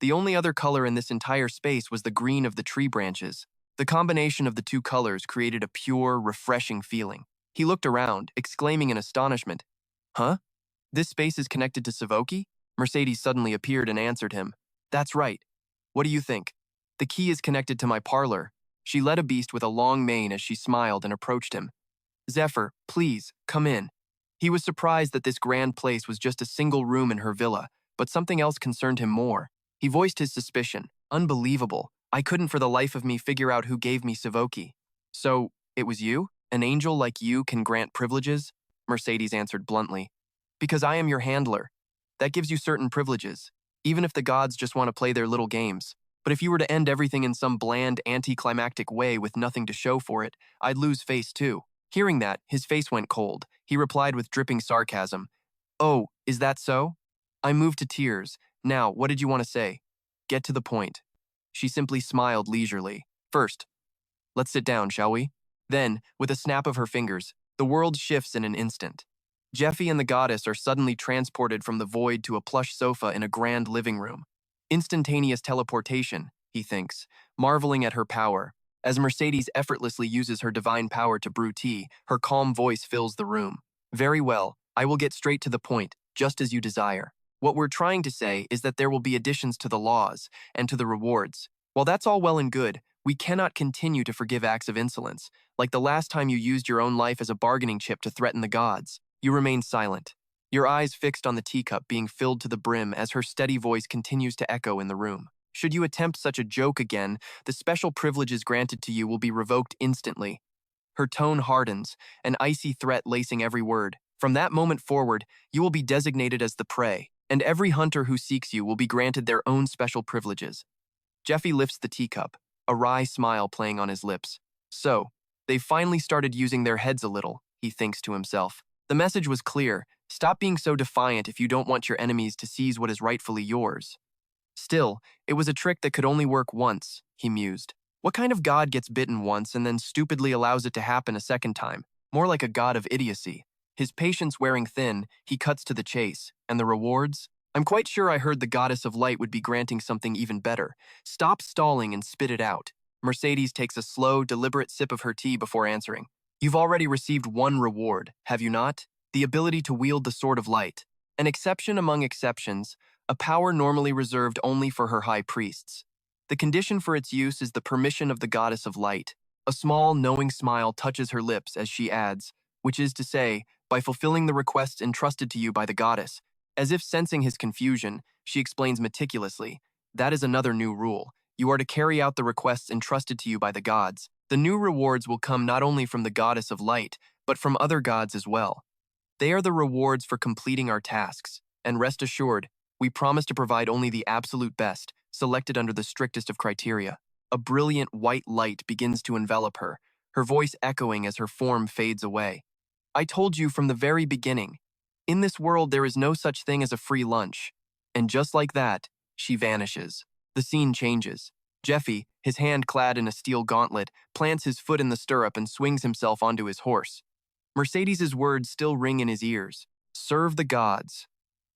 Speaker 1: The only other color in this entire space was the green of the tree branches. The combination of the two colors created a pure, refreshing feeling. He looked around, exclaiming in astonishment, Huh? This space is connected to Sivoki? Mercedes suddenly appeared and answered him. That's right. What do you think? The key is connected to my parlor. She led a beast with a long mane as she smiled and approached him. Zephr, please, come in. He was surprised that this grand place was just a single room in her villa, but something else concerned him more. He voiced his suspicion. Unbelievable. I couldn't for the life of me figure out who gave me Sivoki. So, it was you? An angel like you can grant privileges? Mercedes answered bluntly. Because I am your handler. That gives you certain privileges, even if the gods just want to play their little games. But if you were to end everything in some bland, anticlimactic way with nothing to show for it, I'd lose face too. Hearing that, his face went cold. He replied with dripping sarcasm. Oh, is that so? I moved to tears. Now, what did you want to say? Get to the point. She simply smiled leisurely. First, let's sit down, shall we? Then, with a snap of her fingers, the world shifts in an instant. Jeffy and the goddess are suddenly transported from the void to a plush sofa in a grand living room. Instantaneous teleportation, he thinks, marveling at her power. As Mercedes effortlessly uses her divine power to brew tea, her calm voice fills the room. Very well, I will get straight to the point, just as you desire. What we're trying to say is that there will be additions to the laws and to the rewards. While that's all well and good, we cannot continue to forgive acts of insolence, like the last time you used your own life as a bargaining chip to threaten the gods. You remain silent, your eyes fixed on the teacup being filled to the brim as her steady voice continues to echo in the room. Should you attempt such a joke again, the special privileges granted to you will be revoked instantly. Her tone hardens, an icy threat lacing every word. From that moment forward, you will be designated as the prey, and every hunter who seeks you will be granted their own special privileges. Jeffy lifts the teacup, a wry smile playing on his lips. So, they've finally started using their heads a little, he thinks to himself. The message was clear. Stop being so defiant if you don't want your enemies to seize what is rightfully yours. Still, it was a trick that could only work once, he mused. What kind of god gets bitten once and then stupidly allows it to happen a second time? More like a god of idiocy. His patience wearing thin, he cuts to the chase. And the rewards? I'm quite sure I heard the goddess of light would be granting something even better. Stop stalling and spit it out. Mercedes takes a slow, deliberate sip of her tea before answering. You've already received one reward, have you not? The ability to wield the sword of light. An exception among exceptions, a power normally reserved only for her high priests. The condition for its use is the permission of the goddess of light. A small, knowing smile touches her lips as she adds, which is to say, by fulfilling the requests entrusted to you by the goddess. As if sensing his confusion, she explains meticulously, that is another new rule. You are to carry out the requests entrusted to you by the gods. The new rewards will come not only from the goddess of light, but from other gods as well. They are the rewards for completing our tasks, and rest assured, we promise to provide only the absolute best, selected under the strictest of criteria. A brilliant white light begins to envelop her, her voice echoing as her form fades away. I told you from the very beginning, in this world there is no such thing as a free lunch. And just like that, She vanishes. The scene changes. Zephr, his hand clad in a steel gauntlet, plants his foot in the stirrup and swings himself onto his horse. Mercedes's words still ring in his ears. Serve the gods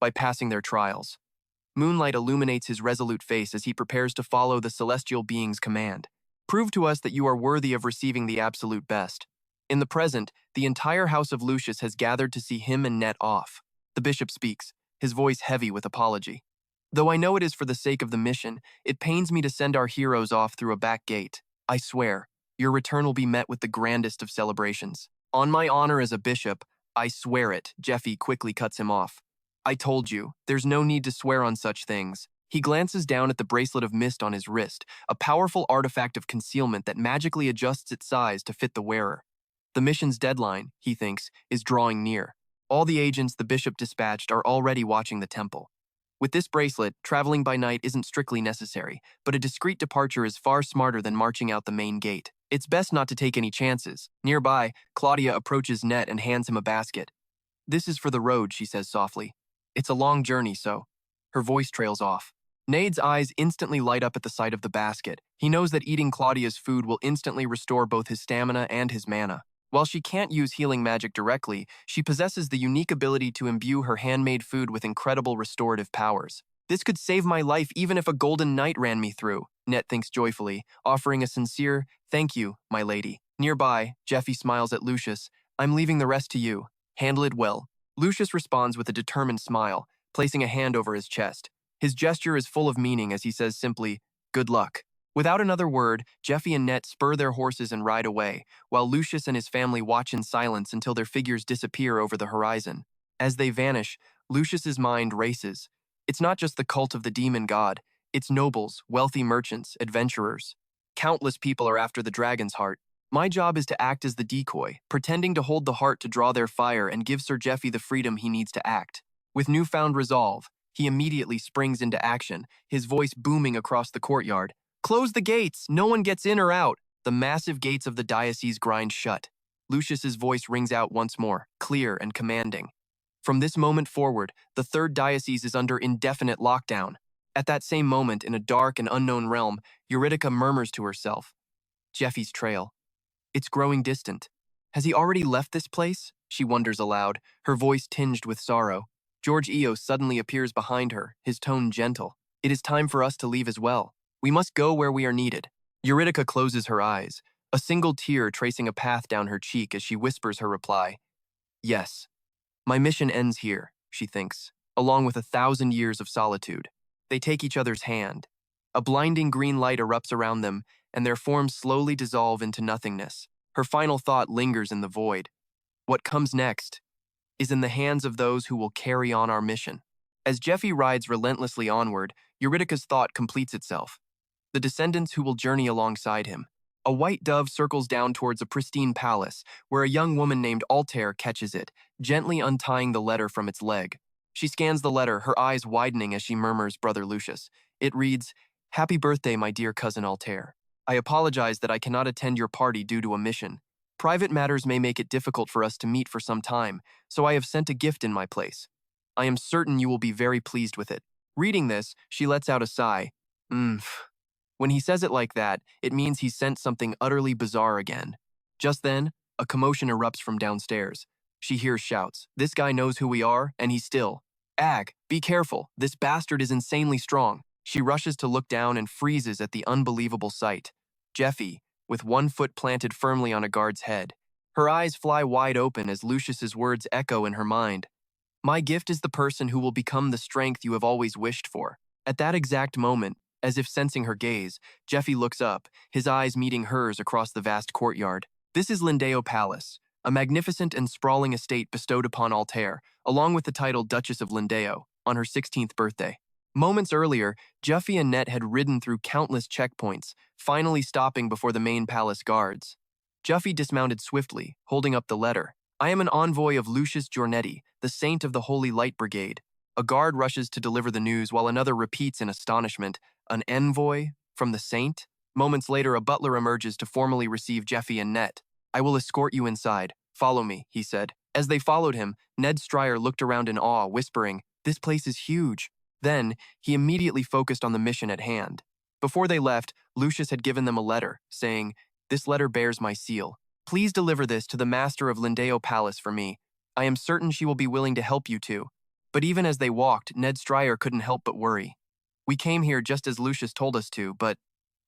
Speaker 1: by passing their trials. Moonlight illuminates his resolute face as he prepares to follow the celestial being's command. Prove to us that you are worthy of receiving the absolute best. In the present, the entire house of Lucius has gathered to see him and Net off. The bishop speaks, his voice heavy with apology. Though I know it is for the sake of the mission, it pains me to send our heroes off through a back gate. I swear, your return will be met with the grandest of celebrations. On my honor as a bishop, I swear it, Zephr quickly cuts him off. I told you, there's no need to swear on such things. He glances down at the bracelet of mist on his wrist, a powerful artifact of concealment that magically adjusts its size to fit the wearer. The mission's deadline, he thinks, is drawing near. All the agents the bishop dispatched are already watching the temple. With this bracelet, traveling by night isn't strictly necessary, but a discreet departure is far smarter than marching out the main gate. It's best not to take any chances. Nearby, Claudia approaches Net and hands him a basket. This is for the road, she says softly. It's a long journey, so. Her voice trails off. Nade's eyes instantly light up at the sight of the basket. He knows that eating Claudia's food will instantly restore both his stamina and his mana. While she can't use healing magic directly, she possesses the unique ability to imbue her handmade food with incredible restorative powers. This could save my life even if a golden knight ran me through, Net thinks joyfully, offering a sincere, thank you, my lady. Nearby, Zephr smiles at Lucius. I'm leaving the rest to you. Handle it well. Lucius responds with a determined smile, placing a hand over his chest. His gesture is full of meaning as he says simply, good luck. Without another word, Zephr and Net spur their horses and ride away, while Lucius and his family watch in silence until their figures disappear over the horizon. As they vanish, Lucius's mind races. It's not just the cult of the demon god, it's nobles, wealthy merchants, adventurers. Countless people are after the dragon's heart. My job is to act as the decoy, pretending to hold the heart to draw their fire and give Sir Zephr the freedom he needs to act. With newfound resolve, he immediately springs into action, his voice booming across the courtyard. Close the gates! No one gets in or out! The massive gates of the diocese grind shut. Lucius's voice rings out once more, clear and commanding. From this moment forward, the third diocese is under indefinite lockdown. At that same moment, in a dark and unknown realm, Eurydica murmurs to herself. Zephyr's trail. It's growing distant. Has he already left this place? She wonders aloud, her voice tinged with sorrow. George Eos suddenly appears behind her, his tone gentle. It is time for us to leave as well. We must go where we are needed. Eurydica closes her eyes, a single tear tracing a path down her cheek as she whispers her reply. Yes. My mission ends here, she thinks, along with 1,000 years of solitude. They take each other's hand. A blinding green light erupts around them, and their forms slowly dissolve into nothingness. Her final thought lingers in the void. What comes next is in the hands of those who will carry on our mission. As Zephr rides relentlessly onward, Eurydica's thought completes itself. The descendants who will journey alongside him. A white dove circles down towards a pristine palace, where a young woman named Altair catches it, gently untying the letter from its leg. She scans the letter, her eyes widening as she murmurs, Brother Lucius. It reads, Happy birthday, my dear cousin Altair. I apologize that I cannot attend your party due to a mission. Private matters may make it difficult for us to meet for some time, so I have sent a gift in my place. I am certain you will be very pleased with it. Reading this, she lets out a sigh. When he says it like that, it means he sent something utterly bizarre again. Just then, a commotion erupts from downstairs. She hears shouts. This guy knows who we are, and he's still. Ag, be careful. This bastard is insanely strong. She rushes to look down and freezes at the unbelievable sight. Zephr, with one foot planted firmly on a guard's head. Her eyes fly wide open as Lucius's words echo in her mind. My gift is the person who will become the strength you have always wished for. At that exact moment, as if sensing her gaze, Zephr looks up, his eyes meeting hers across the vast courtyard. This is Lindeo Palace, a magnificent and sprawling estate bestowed upon Altair, along with the title Duchess of Lindeo, on her 16th birthday. Moments earlier, Zephr and Net had ridden through countless checkpoints, finally stopping before the main palace guards. Zephr dismounted swiftly, holding up the letter. I am an envoy of Lucius Giornetti, the saint of the Holy Light Brigade. A guard rushes to deliver the news while another repeats in astonishment, an envoy from the saint? Moments later, a butler emerges to formally receive Zephr and Net. I will escort you inside. Follow me, he said. As they followed him, Ned Stryer looked around in awe, whispering, This place is huge. Then, he immediately focused on the mission at hand. Before they left, Lucius had given them a letter, saying, "This letter bears my seal. Please deliver this to the master of Lindeo Palace for me. I am certain she will be willing to help you two." But even as they walked, Ned Stryer couldn't help but worry. "We came here just as Lucius told us to, but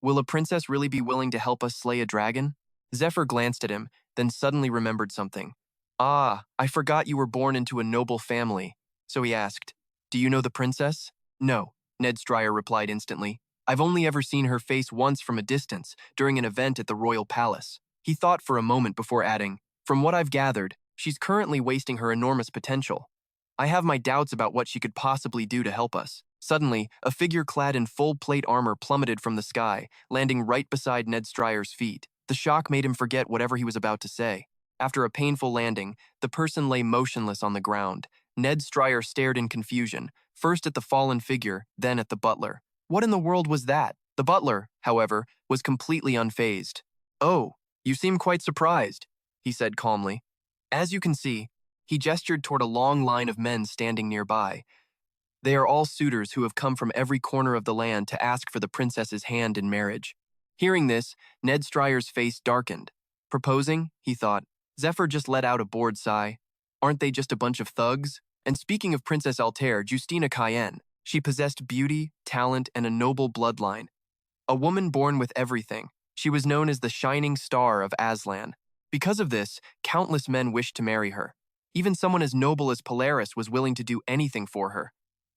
Speaker 1: will a princess really be willing to help us slay a dragon?" Zephyr glanced at him, then suddenly remembered something. "Ah, I forgot you were born into a noble family." So he asked, "Do you know the princess?" "No," Ned Stryer replied instantly. "I've only ever seen her face once from a distance, during an event at the royal palace." He thought for a moment before adding, "From what I've gathered, she's currently wasting her enormous potential. I have my doubts about what she could possibly do to help us." Suddenly, a figure clad in full plate armor plummeted from the sky, landing right beside Ned Stryer's feet. The shock made him forget whatever he was about to say. After a painful landing, the person lay motionless on the ground. Ned Stryer stared in confusion, first at the fallen figure, then at the butler. What in the world was that? The butler, however, was completely unfazed. "Oh, you seem quite surprised," he said calmly. "As you can see," he gestured toward a long line of men standing nearby. "They are all suitors who have come from every corner of the land to ask for the princess's hand in marriage." Hearing this, Ned Stryer's face darkened. "Proposing?" he thought. Zephyr just let out a bored sigh. "Aren't they just a bunch of thugs?" And speaking of Princess Altair, Justina Cayenne, she possessed beauty, talent, and a noble bloodline. A woman born with everything, she was known as the shining star of Aslan. Because of this, countless men wished to marry her. Even someone as noble as Polaris was willing to do anything for her.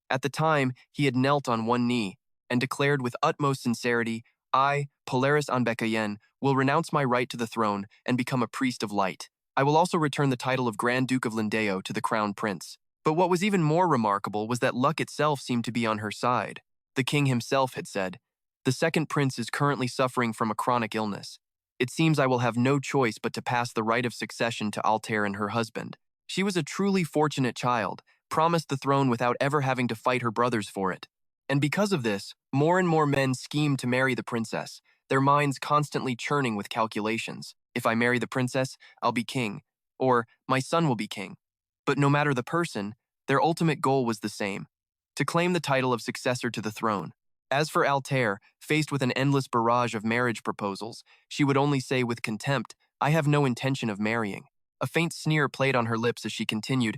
Speaker 1: At the time, he had knelt on one knee and declared with utmost sincerity, "I, Polaris Anbekayen, will renounce my right to the throne and become a priest of light. I will also return the title of Grand Duke of Lindeo to the Crown Prince." But what was even more remarkable was that luck itself seemed to be on her side. The king himself had said, "The second prince is currently suffering from a chronic illness. It seems I will have no choice but to pass the right of succession to Altair and her husband." She was a truly fortunate child, promised the throne without ever having to fight her brothers for it. And because of this, more and more men schemed to marry the princess, their minds constantly churning with calculations. "If I marry the princess, I'll be king," or "my son will be king." But no matter the person, their ultimate goal was the same: to claim the title of successor to the throne. As for Altair, faced with an endless barrage of marriage proposals, she would only say with contempt, "I have no intention of marrying." A faint sneer played on her lips as she continued,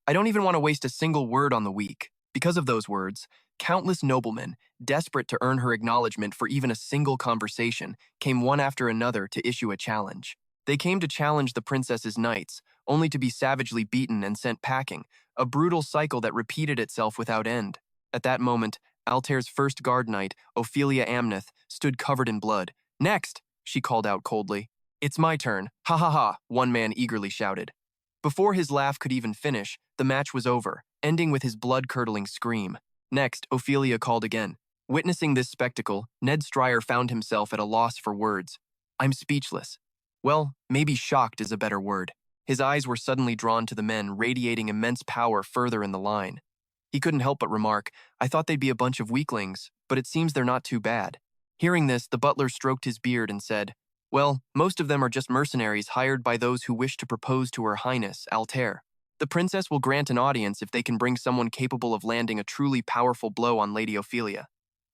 Speaker 1: "I don't even want to waste a single word on the weak." Because of those words, countless noblemen, desperate to earn her acknowledgement for even a single conversation, came one after another to issue a challenge. They came to challenge the princess's knights, only to be savagely beaten and sent packing, a brutal cycle that repeated itself without end. At that moment, Altair's first guard knight, Ophelia Amneth, stood covered in blood. "Next!" she called out coldly. "It's my turn. Ha ha ha," one man eagerly shouted. Before his laugh could even finish, the match was over, ending with his blood-curdling scream. Next, Ophelia called again. Witnessing this spectacle, Ned Stryer found himself at a loss for words. "I'm speechless." Well, maybe shocked is a better word. His eyes were suddenly drawn to the men, radiating immense power further in the line. He couldn't help but remark, "I thought they'd be a bunch of weaklings, but it seems they're not too bad." Hearing this, the butler stroked his beard and said, "Well, most of them are just mercenaries hired by those who wish to propose to Her Highness, Altair. The princess will grant an audience if they can bring someone capable of landing a truly powerful blow on Lady Ophelia.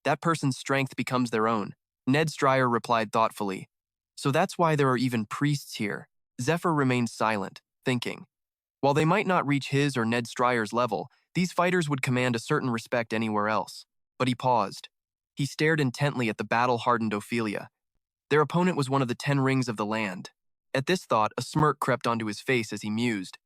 Speaker 1: That person's strength becomes their own." Ned Stryer replied thoughtfully, "So that's why there are even priests here." Zephyr remained silent, thinking. While they might not reach his or Ned Stryer's level, these fighters would command a certain respect anywhere else. But he paused. He stared intently at the battle-hardened Ophelia. Their opponent was one of the 10 rings of the land. At this thought, a smirk crept onto his face as he mused.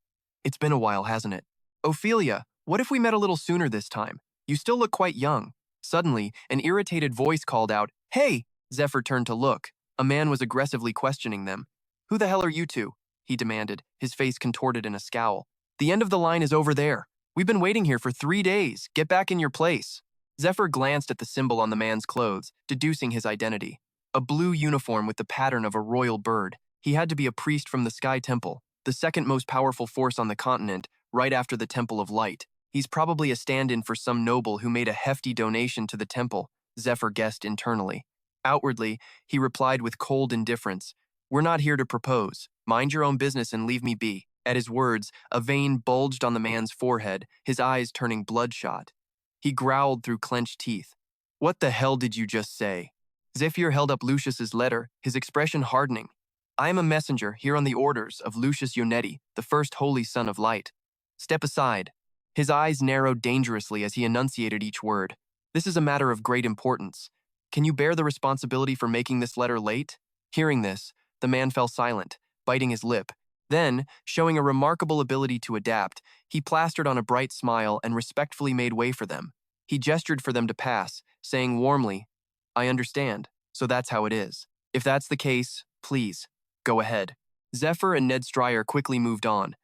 Speaker 1: "It's been a while, hasn't it? Ophelia, what if we met a little sooner this time? You still look quite young." Suddenly, an irritated voice called out, "Hey!" Zephyr turned to look. A man was aggressively questioning them. "Who the hell are you two?" he demanded, his face contorted in a scowl. "The end of the line is over there. We've been waiting here for 3 days. Get back in your place." Zephyr glanced at the symbol on the man's clothes, deducing his identity. A blue uniform with the pattern of a royal bird. He had to be a priest from the Sky Temple, the second most powerful force on the continent, right after the Temple of Light. He's probably a stand-in for some noble who made a hefty donation to the temple, Zephyr guessed internally. Outwardly, he replied with cold indifference, "We're not here to propose. Mind your own business and leave me be." At his words, a vein bulged on the man's forehead, his eyes turning bloodshot. He growled through clenched teeth. What the hell did you just say? Zephyr held up Lucius's letter, his expression hardening. I am a messenger here on the orders of Lucius Ionetti, the first holy son of light. Step aside. His eyes narrowed dangerously as he enunciated each word. This is a matter of great importance. Can you bear the responsibility for making this letter late? Hearing this, the man fell silent, biting his lip. Then, showing a remarkable ability to adapt, he plastered on a bright smile and respectfully made way for them. He gestured for them to pass, saying warmly, I understand, so that's how it is. If that's the case, please, go ahead. Zephyr and Ned Stryer quickly moved on.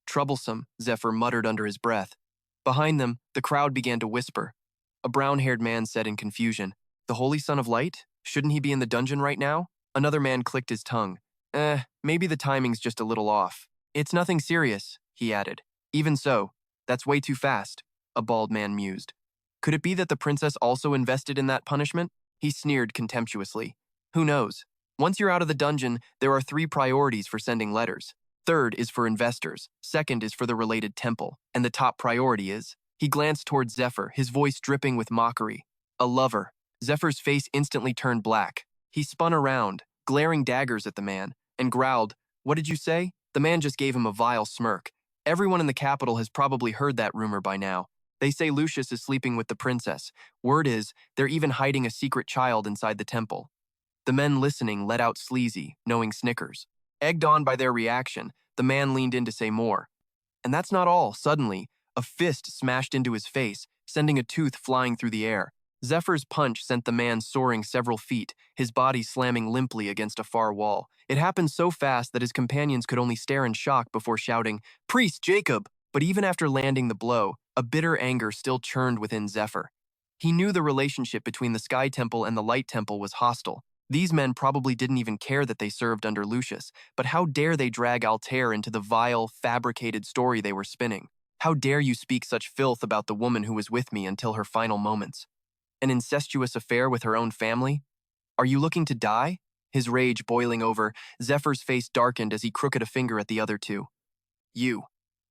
Speaker 1: Troublesome, Zephyr muttered under his breath. Behind them, the crowd began to whisper. A brown-haired man said in confusion, The Holy Son of Light? Shouldn't he be in the dungeon right now? Another man clicked his tongue. Maybe the timing's just a little off. It's nothing serious, he added. Even so, that's way too fast, a bald man mused. Could it be that the princess also invested in that punishment? He sneered contemptuously. Who knows? Once you're out of the dungeon, there are 3 priorities for sending letters. Third is for investors, second is for the related temple, and the top priority is… He glanced towards Zephyr, his voice dripping with mockery. A lover. Zephyr's face instantly turned black. He spun around, glaring daggers at the man, and growled, What did you say? The man just gave him a vile smirk. Everyone in the capital has probably heard that rumor by now. They say Lucius is sleeping with the princess. Word is, they're even hiding a secret child inside the temple. The men listening let out sleazy, knowing snickers. Egged on by their reaction, the man leaned in to say more. And that's not all. Suddenly, a fist smashed into his face, sending a tooth flying through the air. Zephyr's punch sent the man soaring several feet, his body slamming limply against a far wall. It happened so fast that his companions could only stare in shock before shouting, Priest Jacob! But even after landing the blow, a bitter anger still churned within Zephyr. He knew the relationship between the Sky Temple and the Light Temple was hostile. These men probably didn't even care that they served under Lucius, but how dare they drag Altair into the vile, fabricated story they were spinning? How dare you speak such filth about the woman who was with me until her final moments? An incestuous affair with her own family? Are you looking to die? His rage boiling over, Zephyr's face darkened as he crooked a finger at the other two. You.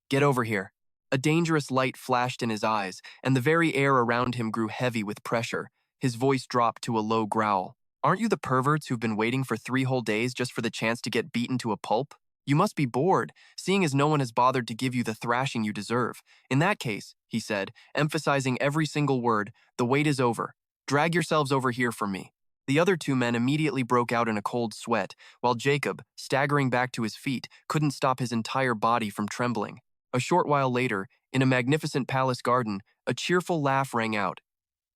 Speaker 1: Get over here. A dangerous light flashed in his eyes, and the very air around him grew heavy with pressure. His voice dropped to a low growl. Aren't you the perverts who've been waiting for 3 whole days just for the chance to get beaten to a pulp? You must be bored, seeing as no one has bothered to give you the thrashing you deserve. In that case, he said, emphasizing every single word, the wait is over. Drag yourselves over here for me. The other 2 men immediately broke out in a cold sweat, while Jacob, staggering back to his feet, couldn't stop his entire body from trembling. A short while later, in a magnificent palace garden, a cheerful laugh rang out.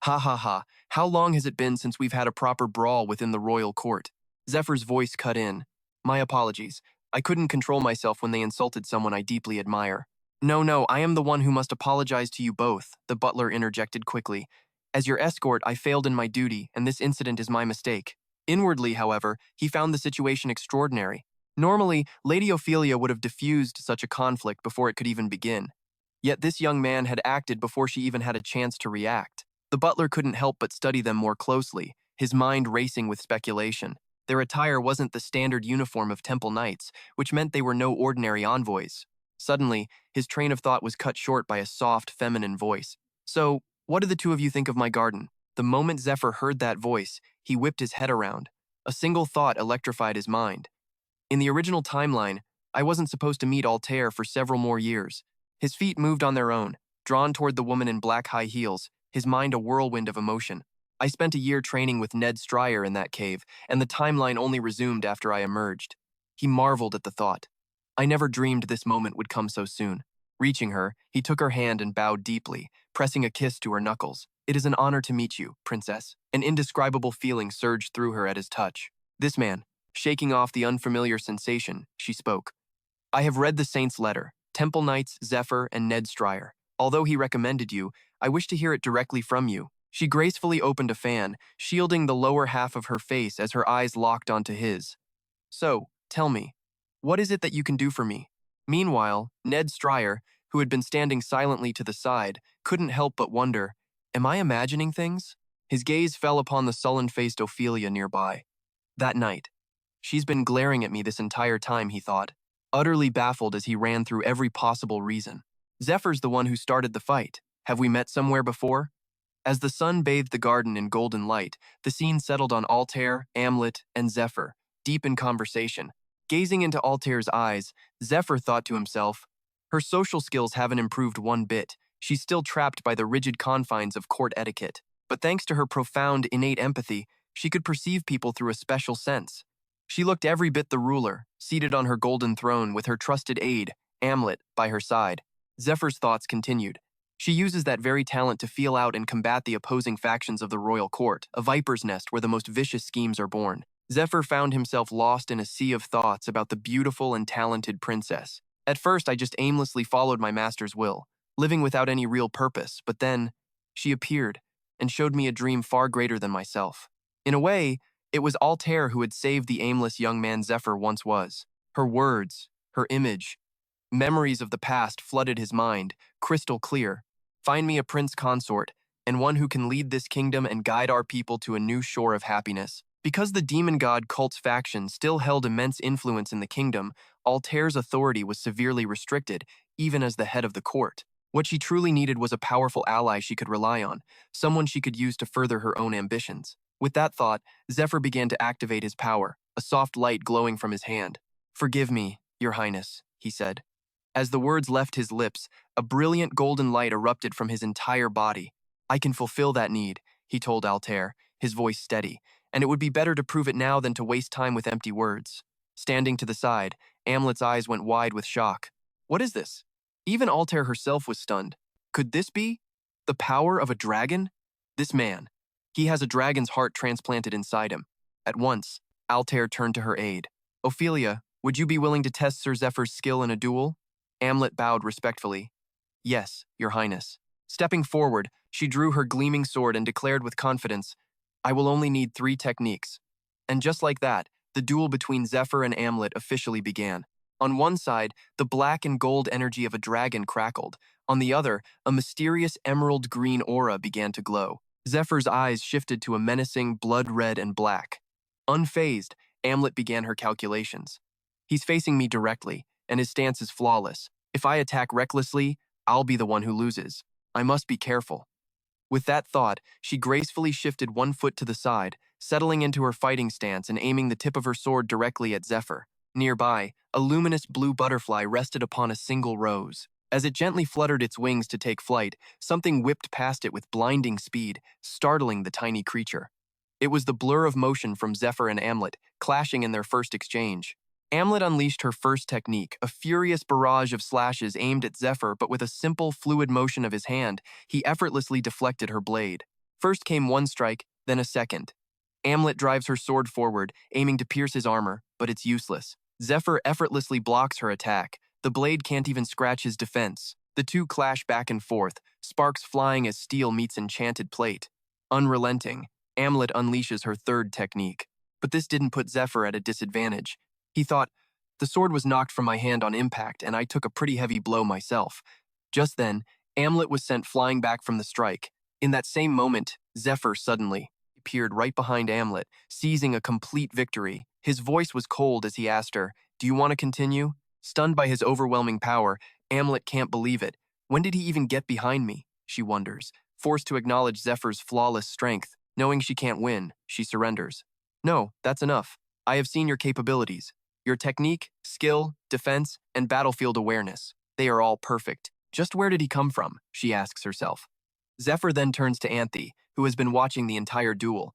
Speaker 1: Ha ha ha, how long has it been since we've had a proper brawl within the royal court? Zephyr's voice cut in. My apologies. I couldn't control myself when they insulted someone I deeply admire. No, I am the one who must apologize to you both, the butler interjected quickly. As your escort, I failed in my duty, and this incident is my mistake. Inwardly, however, he found the situation extraordinary. Normally, Lady Ophelia would have diffused such a conflict before it could even begin. Yet this young man had acted before she even had a chance to react. The butler couldn't help but study them more closely, his mind racing with speculation. Their attire wasn't the standard uniform of temple knights, which meant they were no ordinary envoys. Suddenly, his train of thought was cut short by a soft, feminine voice. So, what do the 2 of you think of my garden? The moment Zephyr heard that voice, he whipped his head around. A single thought electrified his mind. In the original timeline, I wasn't supposed to meet Altair for several more years. His feet moved on their own, drawn toward the woman in black high heels, his mind a whirlwind of emotion. I spent a year training with Ned Stryer in that cave, and the timeline only resumed after I emerged. He marveled at the thought. I never dreamed this moment would come so soon. Reaching her, he took her hand and bowed deeply, pressing a kiss to her knuckles. It is an honor to meet you, princess. An indescribable feeling surged through her at his touch. This man, shaking off the unfamiliar sensation, she spoke. I have read the saint's letter, Temple Knights, Zephyr, and Ned Stryer. Although he recommended you, I wish to hear it directly from you. She gracefully opened a fan, shielding the lower half of her face as her eyes locked onto his. So, tell me, what is it that you can do for me? Meanwhile, Ned Stryer, who had been standing silently to the side, couldn't help but wonder, am I imagining things? His gaze fell upon the sullen-faced Ophelia nearby. That night. She's been glaring at me this entire time, he thought, utterly baffled as he ran through every possible reason. Zephyr's the one who started the fight. Have we met somewhere before? As the sun bathed the garden in golden light, the scene settled on Altair, Amlet, and Zephyr, deep in conversation. Gazing into Altair's eyes, Zephyr thought to himself, her social skills haven't improved one bit. She's still trapped by the rigid confines of court etiquette. But thanks to her profound, innate empathy, she could perceive people through a special sense. She looked every bit the ruler, seated on her golden throne with her trusted aide, Amlet, by her side. Zephyr's thoughts continued. She uses that very talent to feel out and combat the opposing factions of the royal court, a viper's nest where the most vicious schemes are born. Zephyr found himself lost in a sea of thoughts about the beautiful and talented princess. At first, I just aimlessly followed my master's will, living without any real purpose, but then she appeared and showed me a dream far greater than myself. In a way, it was Altair who had saved the aimless young man Zephyr once was. Her words, her image, memories of the past flooded his mind, crystal clear. Find me a prince consort, and one who can lead this kingdom and guide our people to a new shore of happiness. Because the demon god cult's faction still held immense influence in the kingdom, Altair's authority was severely restricted, even as the head of the court. What she truly needed was a powerful ally she could rely on, someone she could use to further her own ambitions. With that thought, Zephyr began to activate his power, a soft light glowing from his hand. "Forgive me, Your Highness," he said. As the words left his lips, a brilliant golden light erupted from his entire body. "I can fulfill that need," he told Altair, his voice steady, "and it would be better to prove it now than to waste time with empty words." Standing to the side, Amlet's eyes went wide with shock. "What is this?" Even Altair herself was stunned. Could this be the power of a dragon? This man. He has a dragon's heart transplanted inside him. At once, Altair turned to her aide. "Ophelia, would you be willing to test Sir Zephyr's skill in a duel?" Amlet bowed respectfully. "Yes, Your Highness." Stepping forward, she drew her gleaming sword and declared with confidence, "I will only need 3 techniques." And just like that, the duel between Zephyr and Amlet officially began. On one side, the black and gold energy of a dragon crackled. On the other, a mysterious emerald green aura began to glow. Zephyr's eyes shifted to a menacing blood red and black. Unfazed, Amlet began her calculations. "He's facing me directly, and his stance is flawless. If I attack recklessly, I'll be the one who loses. I must be careful." With that thought, she gracefully shifted one foot to the side, settling into her fighting stance and aiming the tip of her sword directly at Zephyr. Nearby, a luminous blue butterfly rested upon a single rose. As it gently fluttered its wings to take flight, something whipped past it with blinding speed, startling the tiny creature. It was the blur of motion from Zephyr and Amlet, clashing in their first exchange. Amlet unleashed her first technique, a furious barrage of slashes aimed at Zephyr, but with a simple, fluid motion of his hand, he effortlessly deflected her blade. First came one strike, then a second. Amlet drives her sword forward, aiming to pierce his armor, but it's useless. Zephyr effortlessly blocks her attack. The blade can't even scratch his defense. The two clash back and forth, sparks flying as steel meets enchanted plate. Unrelenting, Amlet unleashes her third technique. But this didn't put Zephyr at a disadvantage. He thought, the sword was knocked from my hand on impact, and I took a pretty heavy blow myself. Just then, Amlet was sent flying back from the strike. In that same moment, Zephyr suddenly appeared right behind Amlet, seizing a complete victory. His voice was cold as he asked her, "Do you want to continue?" Stunned by his overwhelming power, Amlet can't believe it. When did he even get behind me? She wonders, forced to acknowledge Zephyr's flawless strength. Knowing she can't win, she surrenders. "No, that's enough. I have seen your capabilities. Your technique, skill, defense, and battlefield awareness. They are all perfect. Just where did he come from?" she asks herself. Zephyr then turns to Anthe, who has been watching the entire duel.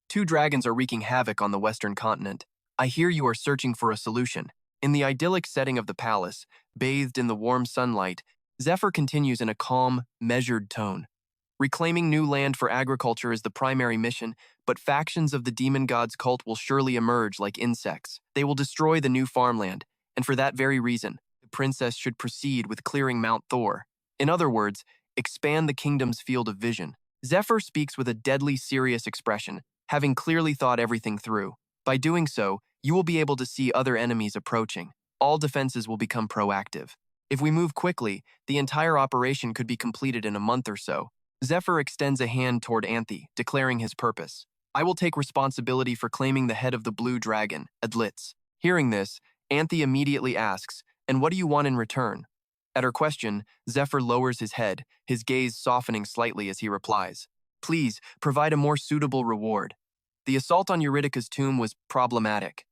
Speaker 1: "2 dragons are wreaking havoc on the western continent. I hear you are searching for a solution." In the idyllic setting of the palace, bathed in the warm sunlight, Zephyr continues in a calm, measured tone. Reclaiming new land for agriculture is the primary mission, but factions of the demon god's cult will surely emerge like insects. They will destroy the new farmland, and for that very reason, the princess should proceed with clearing Mount Thor. In other words, expand the kingdom's field of vision. Zephyr speaks with a deadly serious expression, having clearly thought everything through. By doing so, you will be able to see other enemies approaching. All defenses will become proactive. If we move quickly, the entire operation could be completed in a month or so. Zephyr extends a hand toward Anthe, declaring his purpose. "I will take responsibility for claiming the head of the blue dragon, Adlitz." Hearing this, Anthe immediately asks, "And what do you want in return?" At her question, Zephyr lowers his head, his gaze softening slightly as he replies, Please, provide a more suitable reward. The assault on Eurydica's tomb was problematic.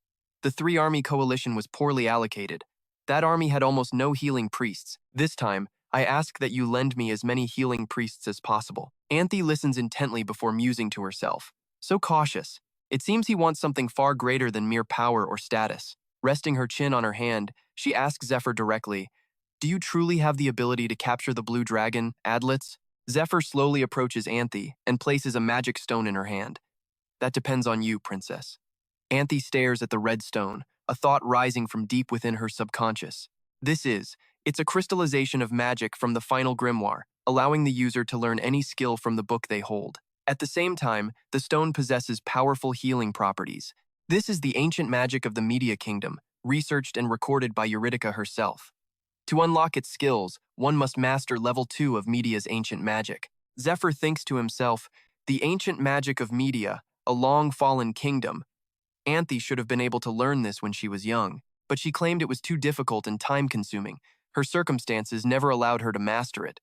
Speaker 1: The three-army coalition was poorly allocated. That army had almost no healing priests. This time, I ask that you lend me as many healing priests as possible. Anthe listens intently before musing to herself. So cautious. It seems he wants something far greater than mere power or status. Resting her chin on her hand, she asks Zephr directly, "Do you truly have the ability to capture the blue dragon, Adlitz?" Zephr slowly approaches Anthe and places a magic stone in her hand. "That depends on you, princess." Anthe stares at the red stone, a thought rising from deep within her subconscious. It's a crystallization of magic from the final grimoire, allowing the user to learn any skill from the book they hold. At the same time, the stone possesses powerful healing properties. This is the ancient magic of the Media Kingdom, researched and recorded by Eurydica herself. To unlock its skills, one must master level 2 of Media's ancient magic. Zephr thinks to himself, the ancient magic of Media, a long-fallen kingdom. Anthe should have been able to learn this when she was young, but she claimed it was too difficult and time-consuming. Her circumstances never allowed her to master it.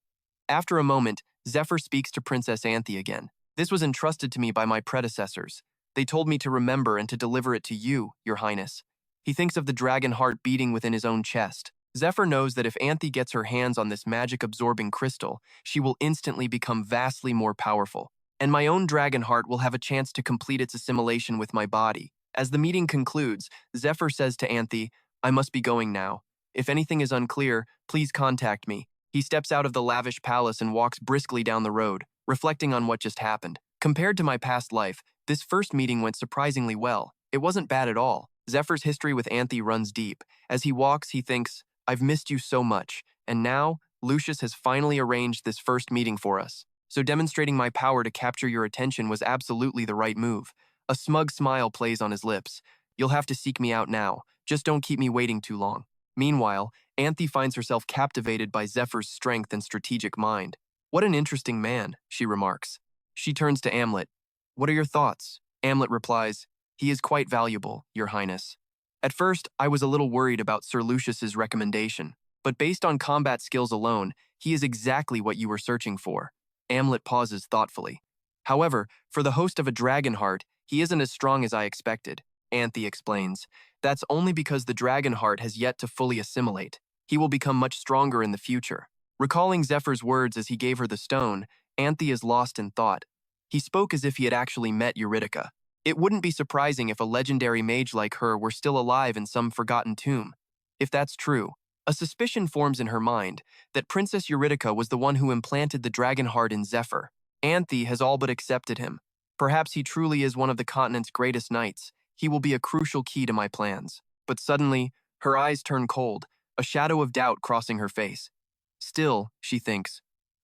Speaker 1: After a moment, Zephr speaks to Princess Anthe again. "This was entrusted to me by my predecessors. They told me to remember and to deliver it to you, Your Highness." He thinks of the dragon heart beating within his own chest. Zephr knows that if Anthe gets her hands on this magic-absorbing crystal, she will instantly become vastly more powerful. And my own dragon heart will have a chance to complete its assimilation with my body. As the meeting concludes, Zephr says to Anthe, "I must be going now. If anything is unclear, please contact me." He steps out of the lavish palace and walks briskly down the road, reflecting on what just happened. Compared to my past life, this first meeting went surprisingly well. It wasn't bad at all. Zephyr's history with Anthe runs deep. As he walks, he thinks, "I've missed you so much, and now, Lucius has finally arranged this first meeting for us. So demonstrating my power to capture your attention was absolutely the right move." A smug smile plays on his lips. "You'll have to seek me out now. Just don't keep me waiting too long." Meanwhile, Anthe finds herself captivated by Zephyr's strength and strategic mind. "What an interesting man," she remarks. She turns to Amlet. "What are your thoughts?" Amlet replies, "He is quite valuable, Your Highness." At first, I was a little worried about Sir Lucius's recommendation, but based on combat skills alone, he is exactly what you were searching for. Amlet pauses thoughtfully. "However, for the host of a dragon heart, he isn't as strong as I expected," Anthe explains. "That's only because the dragon heart has yet to fully assimilate. He will become much stronger in the future." Recalling Zephyr's words as he gave her the stone, Anthe is lost in thought. He spoke as if he had actually met Eurydica. It wouldn't be surprising if a legendary mage like her were still alive in some forgotten tomb. If that's true, a suspicion forms in her mind that Princess Eurydica was the one who implanted the dragon heart in Zephr. Anthe has all but accepted him. Perhaps he truly is one of the continent's greatest knights. He will be a crucial key to my plans. But suddenly, her eyes turn cold, a shadow of doubt crossing her face. Still, she thinks,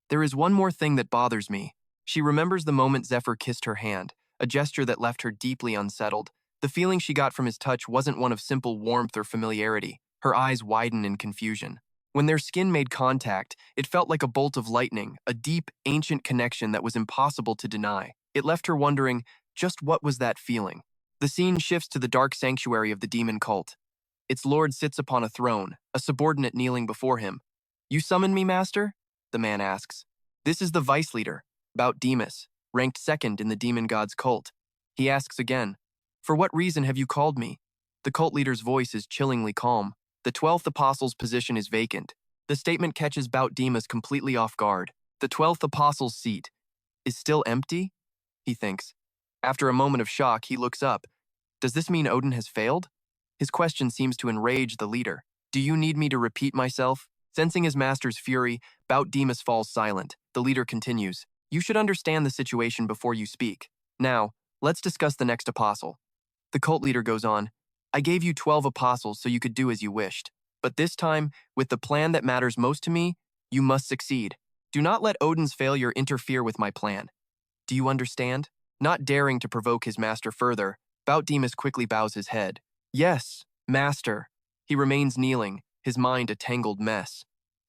Speaker 1: there is one more thing that bothers me. She remembers the moment Zephr kissed her hand, a gesture that left her deeply unsettled. The feeling she got from his touch wasn't one of simple warmth or familiarity. Her eyes widen in confusion. When their skin made contact, it felt like a bolt of lightning, a deep, ancient connection that was impossible to deny. It left her wondering, just what was that feeling? The scene shifts to the dark sanctuary of the demon cult. Its lord sits upon a throne, a subordinate kneeling before him. "You summon me, master?" the man asks. "This is the vice leader, Bout Demas, ranked second in the demon god's cult." He asks again, "For what reason have you called me?" The cult leader's voice is chillingly calm. The 12th apostle's position is vacant. The statement catches Bout Demas completely off guard. The 12th apostle's seat is still empty? He thinks. After a moment of shock, he looks up. Does this mean Odin has failed? His question seems to enrage the leader. "Do you need me to repeat myself?" Sensing his master's fury, Bout Demas falls silent. The leader continues, "You should understand the situation before you speak. Now, let's discuss the next apostle." The cult leader goes on, "I gave you 12 apostles so you could do as you wished. But this time, with the plan that matters most to me, you must succeed. Do not let Odin's failure interfere with my plan. Do you understand?" Not daring to provoke his master further, Bout Demas quickly bows his head. "Yes, master." He remains kneeling, his mind a tangled mess.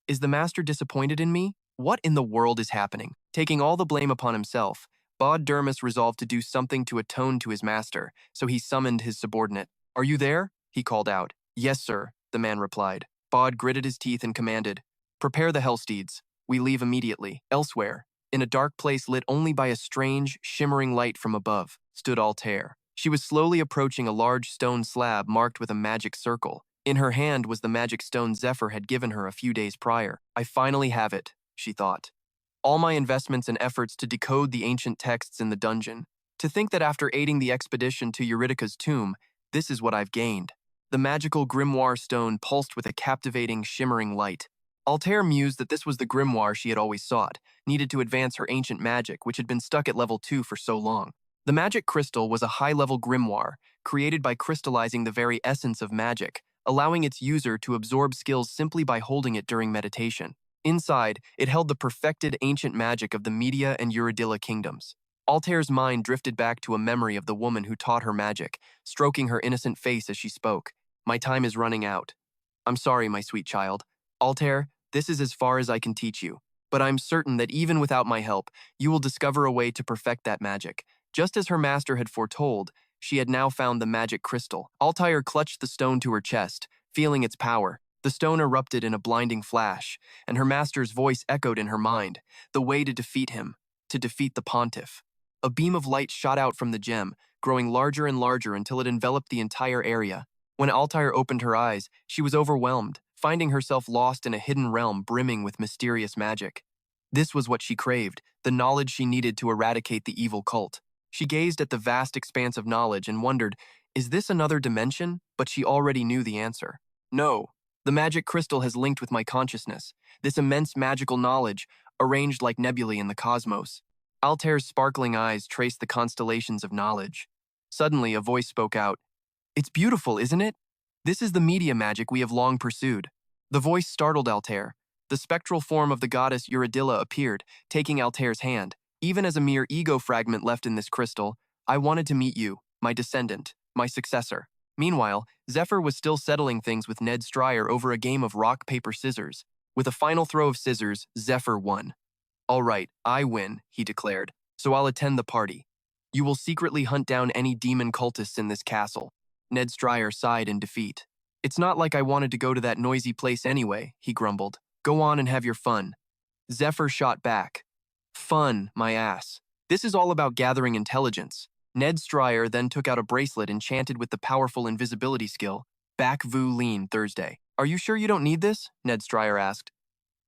Speaker 1: Is the master disappointed in me? What in the world is happening? Taking all the blame upon himself, Bod Dermis resolved to do something to atone to his master, so he summoned his subordinate. "Are you there?" he called out. "Yes, sir," the man replied. Bod gritted his teeth and commanded, "Prepare the Hellsteeds. We leave immediately. Elsewhere." In a dark place lit only by a strange, shimmering light from above, stood Altair. She was slowly approaching a large stone slab marked with a magic circle. In her hand was the magic stone Zephr had given her a few days prior. I finally have it, she thought. All my investments and efforts to decode the ancient texts in the dungeon. To think that after aiding the expedition to Eurydica's tomb, this is what I've gained. The magical grimoire stone pulsed with a captivating, shimmering light. Altair mused that this was the grimoire she had always sought, needed to advance her ancient magic, which had been stuck at level 2 for so long. The magic crystal was a high-level grimoire, created by crystallizing the very essence of magic, allowing its user to absorb skills simply by holding it during meditation. Inside, it held the perfected ancient magic of the Media and Eurydica kingdoms. Altair's mind drifted back to a memory of the woman who taught her magic, stroking her innocent face as she spoke. My time is running out. I'm sorry, my sweet child. Altair, this is as far as I can teach you. But I'm certain that even without my help, you will discover a way to perfect that magic. Just as her master had foretold, she had now found the magic crystal. Altair clutched the stone to her chest, feeling its power. The stone erupted in a blinding flash, and her master's voice echoed in her mind, the way to defeat him, to defeat the pontiff. A beam of light shot out from the gem, growing larger and larger until it enveloped the entire area. When Altair opened her eyes, she was overwhelmed, finding herself lost in a hidden realm brimming with mysterious magic. This was what she craved, the knowledge she needed to eradicate the evil cult. She gazed at the vast expanse of knowledge and wondered, is this another dimension? But she already knew the answer. No. The magic crystal has linked with my consciousness, this immense magical knowledge, arranged like nebulae in the cosmos. Altair's sparkling eyes traced the constellations of knowledge. Suddenly, a voice spoke out. It's beautiful, isn't it? This is the media magic we have long pursued. The voice startled Altair. The spectral form of the goddess Eurydica appeared, taking Altair's hand. Even as a mere ego fragment left in this crystal, I wanted to meet you, my descendant, my successor. Meanwhile, Zephr was still settling things with Ned Stryer over a game of rock, paper, scissors. With a final throw of scissors, Zephr won. All right, I win, he declared, so I'll attend the party. You will secretly hunt down any demon cultists in this castle. Ned Stryer sighed in defeat. It's not like I wanted to go to that noisy place anyway, he grumbled. Go on and have your fun. Zephr shot back. Fun, my ass. This is all about gathering intelligence. Ned Stryer then took out a bracelet enchanted with the powerful invisibility skill, Back Vu Lean Thursday. Are you sure you don't need this? Ned Stryer asked.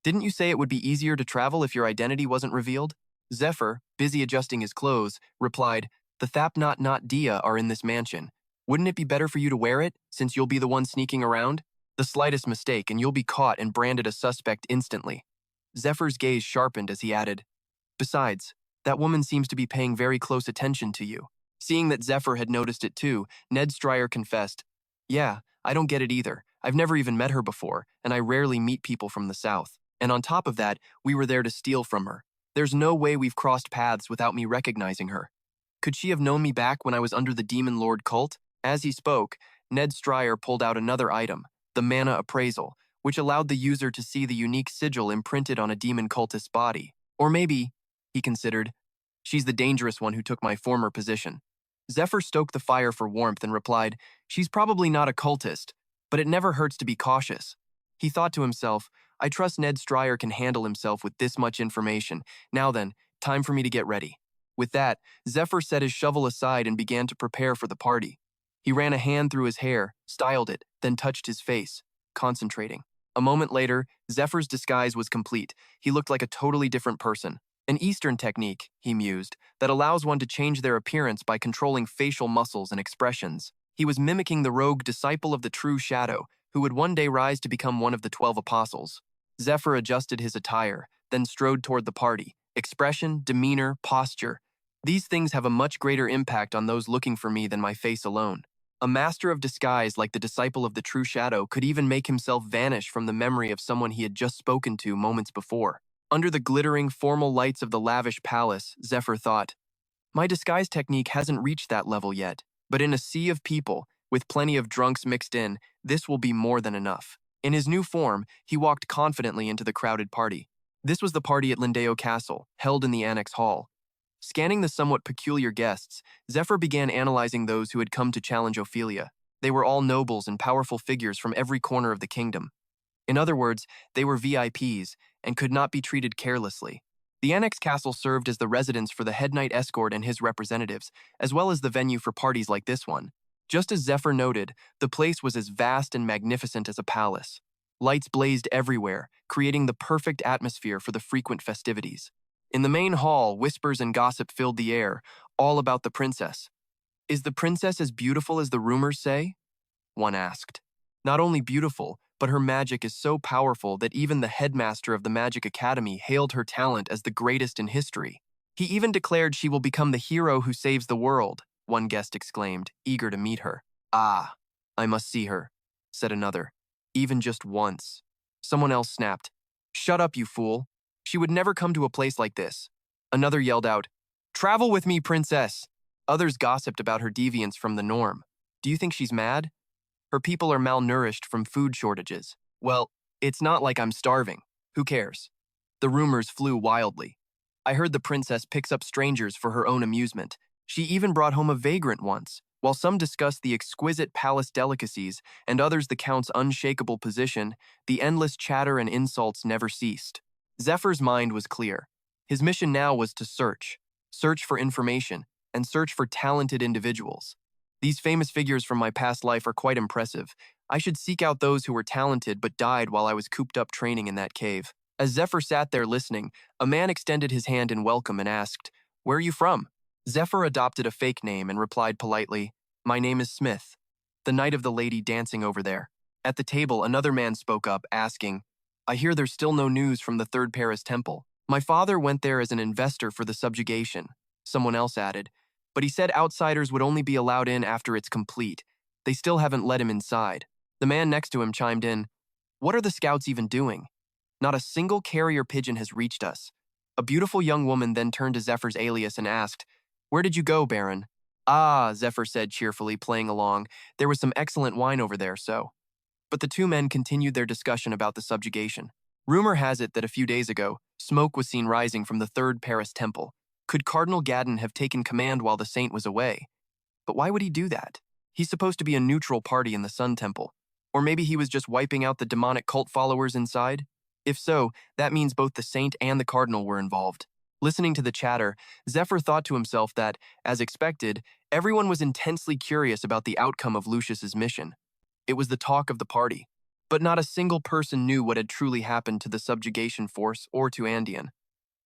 Speaker 1: Didn't you say it would be easier to travel if your identity wasn't revealed? Zephr, busy adjusting his clothes, replied, The Thapnot not Dia are in this mansion. Wouldn't it be better for you to wear it, since you'll be the one sneaking around? The slightest mistake and you'll be caught and branded a suspect instantly. Zephyr's gaze sharpened as he added, Besides, that woman seems to be paying very close attention to you. Seeing that Zephr had noticed it too, Ned Stryer confessed, Yeah, I don't get it either. I've never even met her before, and I rarely meet people from the south. And on top of that, we were there to steal from her. There's no way we've crossed paths without me recognizing her. Could she have known me back when I was under the Demon Lord cult? As he spoke, Ned Stryer pulled out another item, the Mana Appraisal, which allowed the user to see the unique sigil imprinted on a demon cultist's body. Or maybe, he considered, she's the dangerous one who took my former position. Zephr stoked the fire for warmth and replied, She's probably not a cultist, but it never hurts to be cautious. He thought to himself, I trust Ned Stryer can handle himself with this much information. Now then, time for me to get ready. With that, Zephr set his shovel aside and began to prepare for the party. He ran a hand through his hair, styled it, then touched his face, concentrating. A moment later, Zephyr's disguise was complete. He looked like a totally different person. An Eastern technique, he mused, that allows one to change their appearance by controlling facial muscles and expressions. He was mimicking the rogue disciple of the true shadow, who would one day rise to become one of the 12 apostles. Zephr adjusted his attire, then strode toward the party. Expression, demeanor, posture. These things have a much greater impact on those looking for me than my face alone. A master of disguise like the disciple of the true shadow could even make himself vanish from the memory of someone he had just spoken to moments before. Under the glittering, formal lights of the lavish palace, Zephr thought, My disguise technique hasn't reached that level yet, but in a sea of people, with plenty of drunks mixed in, this will be more than enough. In his new form, he walked confidently into the crowded party. This was the party at Lindeo Castle, held in the Annex Hall. Scanning the somewhat peculiar guests, Zephr began analyzing those who had come to challenge Ophelia. They were all nobles and powerful figures from every corner of the kingdom. In other words, they were VIPs and could not be treated carelessly. The annex castle served as the residence for the head knight escort and his representatives, as well as the venue for parties like this one. Just as Zephr noted, the place was as vast and magnificent as a palace. Lights blazed everywhere, creating the perfect atmosphere for the frequent festivities. In the main hall, whispers and gossip filled the air, all about the princess. "Is the princess as beautiful as the rumors say?" one asked. "Not only beautiful, but her magic is so powerful that even the headmaster of the Magic Academy hailed her talent as the greatest in history. He even declared she will become the hero who saves the world," one guest exclaimed, eager to meet her. "Ah, I must see her," said another. "Even just once." Someone else snapped, "Shut up, you fool. She would never come to a place like this." Another yelled out, "Travel with me, princess." Others gossiped about her deviance from the norm. "Do you think she's mad? Her people are malnourished from food shortages." "Well, it's not like I'm starving. Who cares?" The rumors flew wildly. "I heard the princess picks up strangers for her own amusement. She even brought home a vagrant once." While some discussed the exquisite palace delicacies and others the count's unshakable position, the endless chatter and insults never ceased. Zephr's mind was clear. His mission now was to search for information, and search for talented individuals. "These famous figures from my past life are quite impressive. I should seek out those who were talented but died while I was cooped up training in that cave." As Zephr sat there listening, a man extended his hand in welcome and asked, "Where are you from?" Zephr adopted a fake name and replied politely, "My name is Smith, the knight of the lady dancing over there." At the table, another man spoke up, asking, "I hear there's still no news from the Third Paris Temple. My father went there as an investor for the subjugation." Someone else added, "But he said outsiders would only be allowed in after it's complete. They still haven't let him inside." The man next to him chimed in, "What are the scouts even doing? Not a single carrier pigeon has reached us." A beautiful young woman then turned to Zephr's alias and asked, "Where did you go, Baron?" "Ah," Zephr said cheerfully, playing along. "There was some excellent wine over there, so." But the two men continued their discussion about the subjugation. Rumor has it that a few days ago, smoke was seen rising from the Third Paris Temple. Could Cardinal Gadden have taken command while the saint was away? But why would he do that? He's supposed to be a neutral party in the Sun Temple. Or maybe he was just wiping out the demonic cult followers inside? If so, that means both the saint and the cardinal were involved. Listening to the chatter, Zephr thought to himself that, as expected, everyone was intensely curious about the outcome of Lucius's mission. It was the talk of the party. But not a single person knew what had truly happened to the subjugation force or to Andean.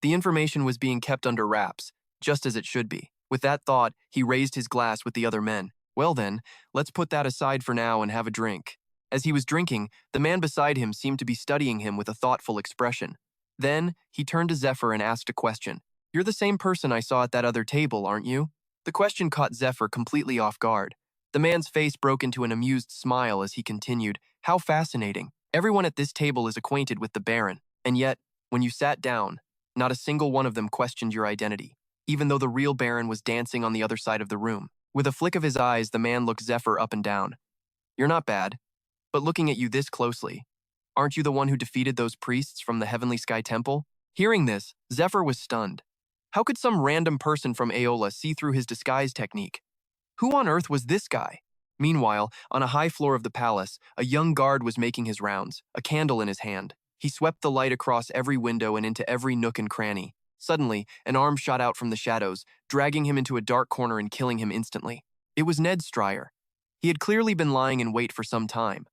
Speaker 1: The information was being kept under wraps, just as it should be. With that thought, he raised his glass with the other men. "Well then, let's put that aside for now and have a drink." As he was drinking, the man beside him seemed to be studying him with a thoughtful expression. Then, he turned to Zephr and asked a question. "You're the same person I saw at that other table, aren't you?" The question caught Zephr completely off guard. The man's face broke into an amused smile as he continued, "How fascinating. Everyone at this table is acquainted with the Baron, and yet, when you sat down, not a single one of them questioned your identity, even though the real Baron was dancing on the other side of the room." With a flick of his eyes, the man looked Zephr up and down. "You're not bad, but looking at you this closely, aren't you the one who defeated those priests from the Heavenly Sky Temple?" Hearing this, Zephr was stunned. How could some random person from Aeola see through his disguise technique? Who on earth was this guy? Meanwhile, on a high floor of the palace, a young guard was making his rounds, a candle in his hand. He swept the light across every window and into every nook and cranny. Suddenly, an arm shot out from the shadows, dragging him into a dark corner and killing him instantly. It was Ned Stryer. He had clearly been lying in wait for some time.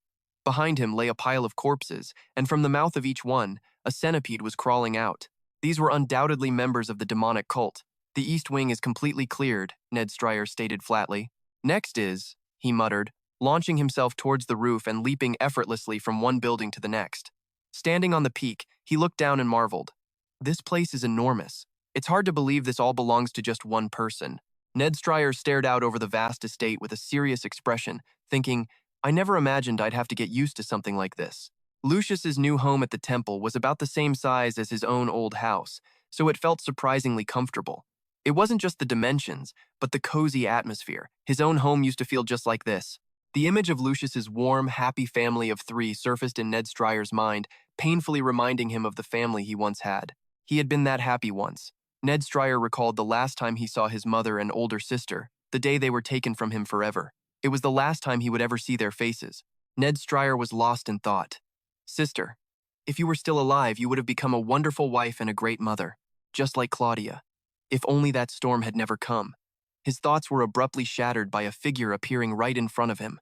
Speaker 1: Behind him lay a pile of corpses, and from the mouth of each one, a centipede was crawling out. These were undoubtedly members of the demonic cult. "The East Wing is completely cleared," Ned Stryer stated flatly. "Next is," he muttered, launching himself towards the roof and leaping effortlessly from one building to the next. Standing on the peak, he looked down and marveled. This place is enormous. It's hard to believe this all belongs to just one person. Ned Stryer stared out over the vast estate with a serious expression, thinking, "I never imagined I'd have to get used to something like this." Lucius's new home at the temple was about the same size as his own old house, so it felt surprisingly comfortable. It wasn't just the dimensions, but the cozy atmosphere. His own home used to feel just like this. The image of Lucius's warm, happy family of three surfaced in Ned Stryer's mind, painfully reminding him of the family he once had. He had been that happy once. Ned Stryer recalled the last time he saw his mother and older sister, the day they were taken from him forever. It was the last time he would ever see their faces. Ned Stryer was lost in thought. "Sister, if you were still alive, you would have become a wonderful wife and a great mother. just like Claudia. If only that storm had never come. His thoughts were abruptly shattered by a figure appearing right in front of him.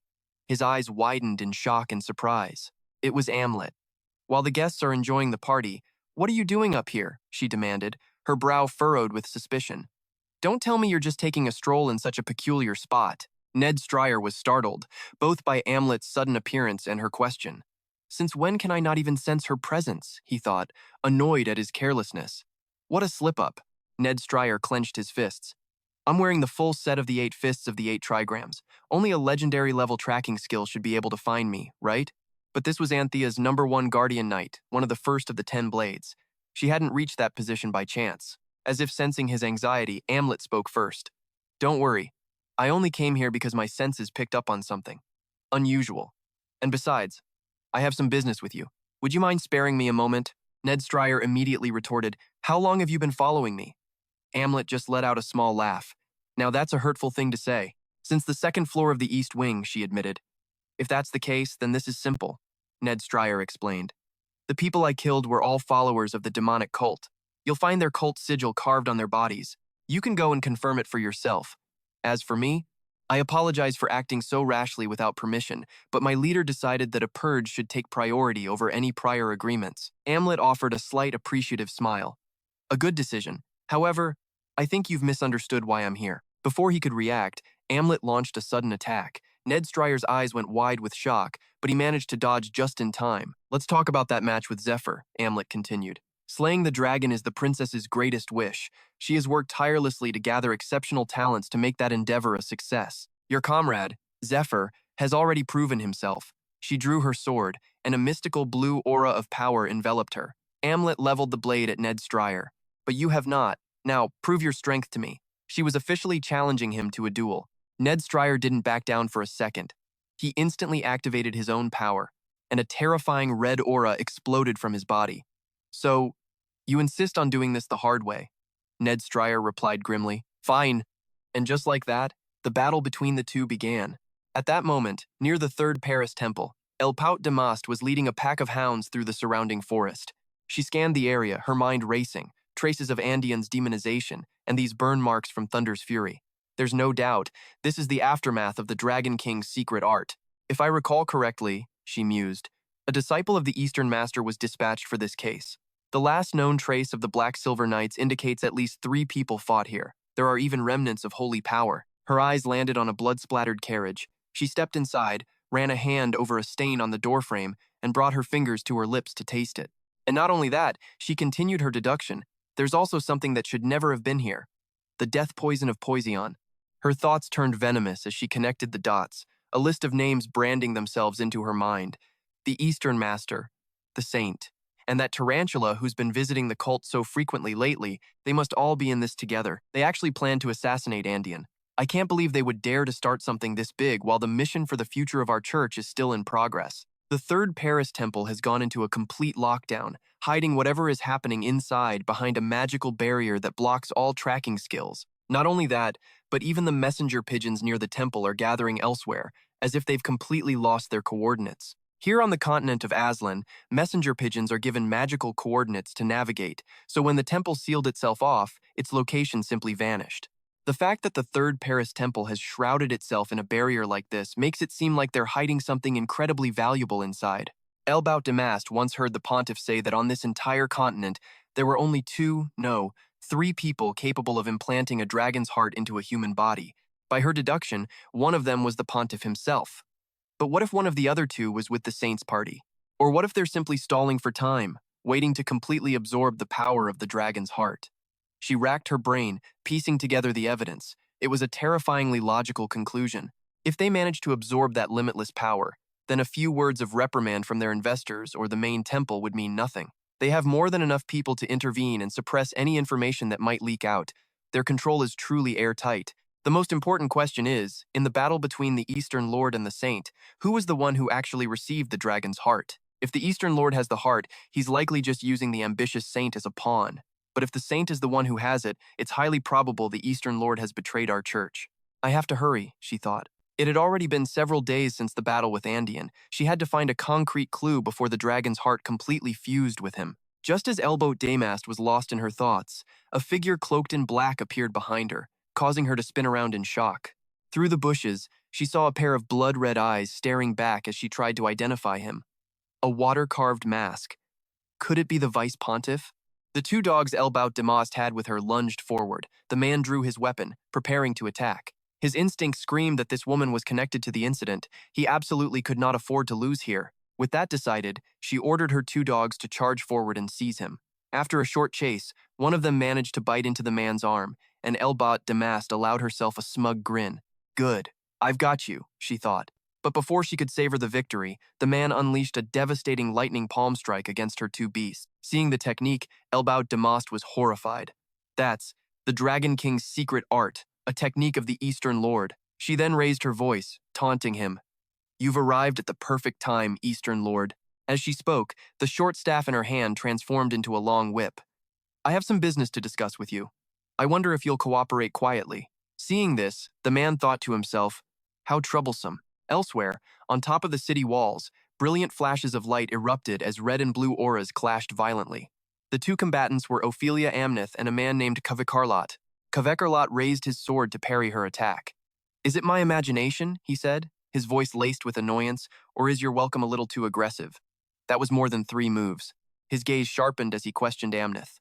Speaker 1: His eyes widened in shock and surprise. It was Amlet. While the guests are enjoying the party, "What are you doing up here?" she demanded, her brow furrowed with suspicion. "Don't tell me you're just taking a stroll in such a peculiar spot." Ned Stryer was startled, both by Amlet's sudden appearance and her question. "Since when can I not even sense her presence?" he thought, annoyed at his carelessness. What a slip-up. Ned Stryer clenched his fists. "I'm wearing the full set of the 8 fists of the 8 trigrams. Only a legendary level tracking skill should be able to find me, right?" But this was Anthea's #1 Guardian Knight, one of the first of the 10 blades. She hadn't reached that position by chance. As if sensing his anxiety, Amlet spoke first. "Don't worry. I only came here because my senses picked up on something unusual. And besides, I have some business with you. Would you mind sparing me a moment?" Ned Stryer immediately retorted, "How long have you been following me?" Amlet just let out a small laugh. "Now that's a hurtful thing to say. Since the 2nd floor of the East Wing," she admitted. "If that's the case, then this is simple," Ned Stryer explained. "The people I killed were all followers of the demonic cult. You'll find their cult sigil carved on their bodies. You can go and confirm it for yourself. As for me, I apologize for acting so rashly without permission, but my leader decided that a purge should take priority over any prior agreements." Amlet offered a slight appreciative smile. "A good decision. However, I think you've misunderstood why I'm here." Before he could react, Amlet launched a sudden attack. Ned Stryer's eyes went wide with shock, but he managed to dodge just in time. "Let's talk about that match with Zephr," Amlet continued. "Slaying the dragon is the princess's greatest wish. She has worked tirelessly to gather exceptional talents to make that endeavor a success. Your comrade, Zephr, has already proven himself." She drew her sword, and a mystical blue aura of power enveloped her. Amlet leveled the blade at Ned Stryer. "But you have not. Now, prove your strength to me." She was officially challenging him to a duel. Ned Stryer didn't back down for a second. He instantly activated his own power, and a terrifying red aura exploded from his body. "So, you insist on doing this the hard way?" Ned Stryer replied grimly. "Fine." And just like that, the battle between the two began. At that moment, near the 3rd Paris Temple, El Pout de Mast was leading a pack of hounds through the surrounding forest. She scanned the area, her mind racing, traces of Andion's demonization, and these burn marks from Thunder's fury. There's no doubt, this is the aftermath of the Dragon King's secret art. "If I recall correctly," she mused, "a disciple of the Eastern Master was dispatched for this case. The last known trace of the Black Silver Knights indicates at least 3 people fought here. There are even remnants of holy power." Her eyes landed on a blood-splattered carriage. She stepped inside, ran a hand over a stain on the doorframe, and brought her fingers to her lips to taste it. And not only that, she continued her deduction. "There's also something that should never have been here. The death poison of Poison." Her thoughts turned venomous as she connected the dots, a list of names branding themselves into her mind. The Eastern Master, the Saint, and that tarantula who's been visiting the cult so frequently lately, they must all be in this together. They actually plan to assassinate Andion. I can't believe they would dare to start something this big while the mission for the future of our church is still in progress. The 3rd Paris Temple has gone into a complete lockdown, hiding whatever is happening inside behind a magical barrier that blocks all tracking skills. Not only that, but even the messenger pigeons near the temple are gathering elsewhere, as if they've completely lost their coordinates. Here on the continent of Aslan, messenger pigeons are given magical coordinates to navigate, so when the temple sealed itself off, its location simply vanished. The fact that the 3rd Paris Temple has shrouded itself in a barrier like this makes it seem like they're hiding something incredibly valuable inside. El Bout de Mast once heard the pontiff say that on this entire continent, there were only 3 people capable of implanting a dragon's heart into a human body. By her deduction, one of them was the pontiff himself. But what if one of the other 2 was with the saints' party? Or what if they're simply stalling for time, waiting to completely absorb the power of the dragon's heart? She racked her brain, piecing together the evidence. It was a terrifyingly logical conclusion. If they managed to absorb that limitless power, then a few words of reprimand from their investors or the main temple would mean nothing. They have more than enough people to intervene and suppress any information that might leak out. Their control is truly airtight. The most important question is, in the battle between the Eastern Lord and the Saint, who was the one who actually received the dragon's heart? If the Eastern Lord has the heart, he's likely just using the ambitious Saint as a pawn. But if the Saint is the one who has it, it's highly probable the Eastern Lord has betrayed our church. I have to hurry, she thought. It had already been several days since the battle with Andion. She had to find a concrete clue before the dragon's heart completely fused with him. Just as Elbow Daymast was lost in her thoughts, a figure cloaked in black appeared behind her, causing her to spin around in shock. Through the bushes, she saw a pair of blood-red eyes staring back as she tried to identify him. A water-carved mask. Could it be the Vice Pontiff? The two dogs Elbout Daymast had with her lunged forward. The man drew his weapon, preparing to attack. His instinct screamed that this woman was connected to the incident. He absolutely could not afford to lose here. With that decided, she ordered her two dogs to charge forward and seize him. After a short chase, one of them managed to bite into the man's arm, and Elbout Daymast allowed herself a smug grin. Good. I've got you, she thought. But before she could savor the victory, the man unleashed a devastating lightning palm strike against her two beasts. Seeing the technique, Elbout Daymast was horrified. That's the Dragon King's secret art, a technique of the Eastern Lord. She then raised her voice, taunting him. You've arrived at the perfect time, Eastern Lord. As she spoke, the short staff in her hand transformed into a long whip. I have some business to discuss with you. I wonder if you'll cooperate quietly. Seeing this, the man thought to himself, how troublesome. Elsewhere, on top of the city walls, brilliant flashes of light erupted as red and blue auras clashed violently. The two combatants were Ophelia Amneth and a man named Kavikarlot. Kavikarlot raised his sword to parry her attack. Is it my imagination, he said, his voice laced with annoyance, or is your welcome a little too aggressive? That was more than 3 moves. His gaze sharpened as he questioned Amneth.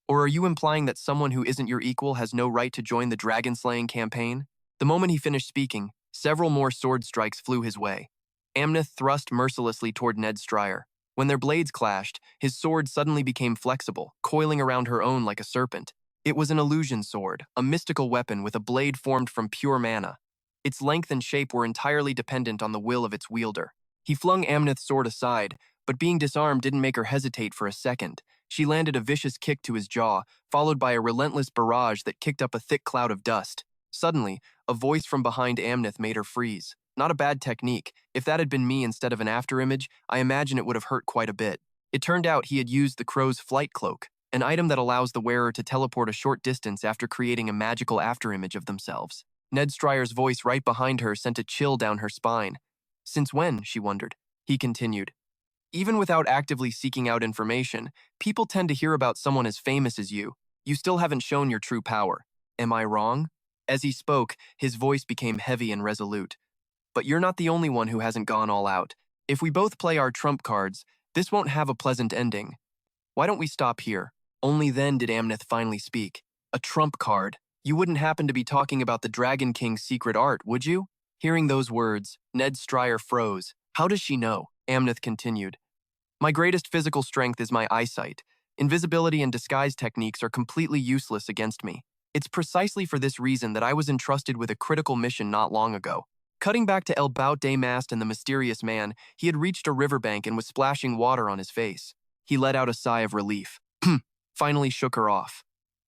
Speaker 1: Or are you implying that someone who isn't your equal has no right to join the dragon-slaying campaign? The moment he finished speaking, several more sword strikes flew his way. Amneth thrust mercilessly toward Ned Stryer. When their blades clashed, his sword suddenly became flexible, coiling around her own like a serpent. It was an illusion sword, a mystical weapon with a blade formed from pure mana. Its length and shape were entirely dependent on the will of its wielder. He flung Amneth's sword aside, but being disarmed didn't make her hesitate for a second. She landed a vicious kick to his jaw, followed by a relentless barrage that kicked up a thick cloud of dust. Suddenly, a voice from behind Amneth made her freeze. Not a bad technique. If that had been me instead of an afterimage, I imagine it would have hurt quite a bit. It turned out he had used the crow's flight cloak, an item that allows the wearer to teleport a short distance after creating a magical afterimage of themselves. Ned Stryer's voice right behind her sent a chill down her spine. Since when, she wondered. He continued. Even without actively seeking out information, people tend to hear about someone as famous as you. You still haven't shown your true power. Am I wrong? As he spoke, his voice became heavy and resolute. But you're not the only one who hasn't gone all out. If we both play our trump cards, this won't have a pleasant ending. Why don't we stop here? Only then did Amneth finally speak. A trump card. You wouldn't happen to be talking about the Dragon King's secret art, would you? Hearing those words, Ned Stryer froze. How does she know? Amneth continued. My greatest physical strength is my eyesight. Invisibility and disguise techniques are completely useless against me. It's precisely for this reason that I was entrusted with a critical mission not long ago. Cutting back to Elbout Daymast and the mysterious man, he had reached a riverbank and was splashing water on his face. He let out a sigh of relief. Finally shook her off.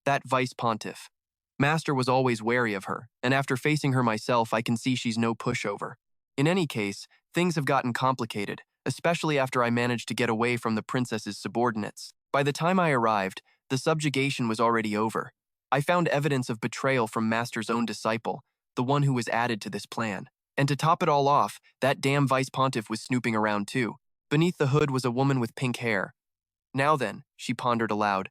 Speaker 1: That Vice Pontiff. Master was always wary of her, and after facing her myself, I can see she's no pushover. In any case, things have gotten complicated, especially after I managed to get away from the princess's subordinates. By the time I arrived, the subjugation was already over. I found evidence of betrayal from Master's own disciple, the one who was added to this plan. And to top it all off, that damn Vice Pontiff was snooping around too. Beneath the hood was a woman with pink hair. Now then, she pondered aloud,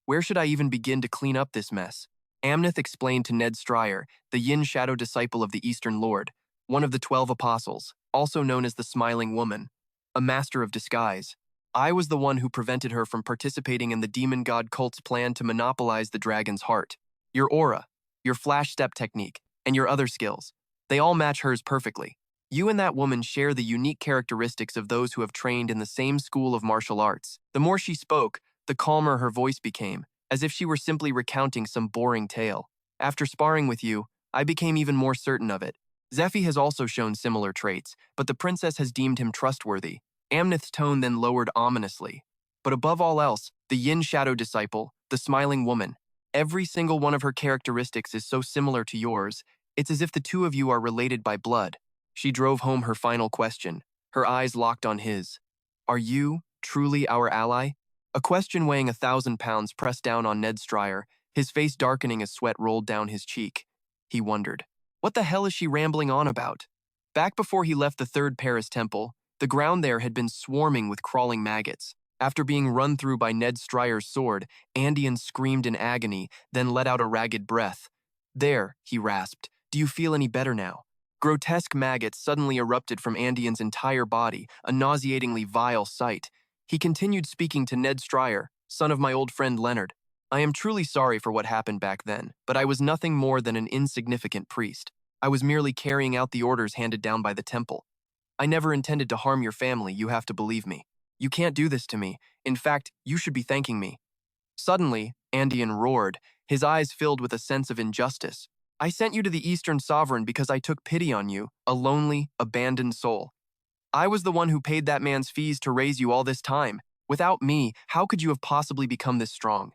Speaker 1: where should I even begin to clean up this mess? Amneth explained to Ned Stryer, the Yin Shadow disciple of the Eastern Lord, one of the 12 apostles, also known as the Smiling Woman, a master of disguise. I was the one who prevented her from participating in the demon god cult's plan to monopolize the dragon's heart. Your aura, your flash step technique, and your other skills, they all match hers perfectly. You and that woman share the unique characteristics of those who have trained in the same school of martial arts. The more she spoke, the calmer her voice became, as if she were simply recounting some boring tale. After sparring with you, I became even more certain of it. Zephy has also shown similar traits, but the princess has deemed him trustworthy. Amneth's tone then lowered ominously. But above all else, the Yin Shadow disciple, the Smiling Woman, every single one of her characteristics is so similar to yours, it's as if the two of you are related by blood. She drove home her final question, her eyes locked on his. Are you truly our ally? A question weighing 1,000 pounds pressed down on Ned Stryer, his face darkening as sweat rolled down his cheek. He wondered, what the hell is she rambling on about? Back before he left the Third Paris Temple, the ground there had been swarming with crawling maggots. After being run through by Ned Stryer's sword, Andean screamed in agony, then let out a ragged breath. "There," he rasped. "Do you feel any better now?" Grotesque maggots suddenly erupted from Andean's entire body, a nauseatingly vile sight. He continued speaking to Ned Stryer, son of my old friend Leonard. "I am truly sorry for what happened back then, but I was nothing more than an insignificant priest. I was merely carrying out the orders handed down by the temple. I never intended to harm your family, you have to believe me. You can't do this to me. In fact, you should be thanking me." Suddenly, Andean roared, his eyes filled with a sense of injustice. "I sent you to the Eastern Sovereign because I took pity on you, a lonely, abandoned soul. I was the one who paid that man's fees to raise you all this time. Without me, how could you have possibly become this strong?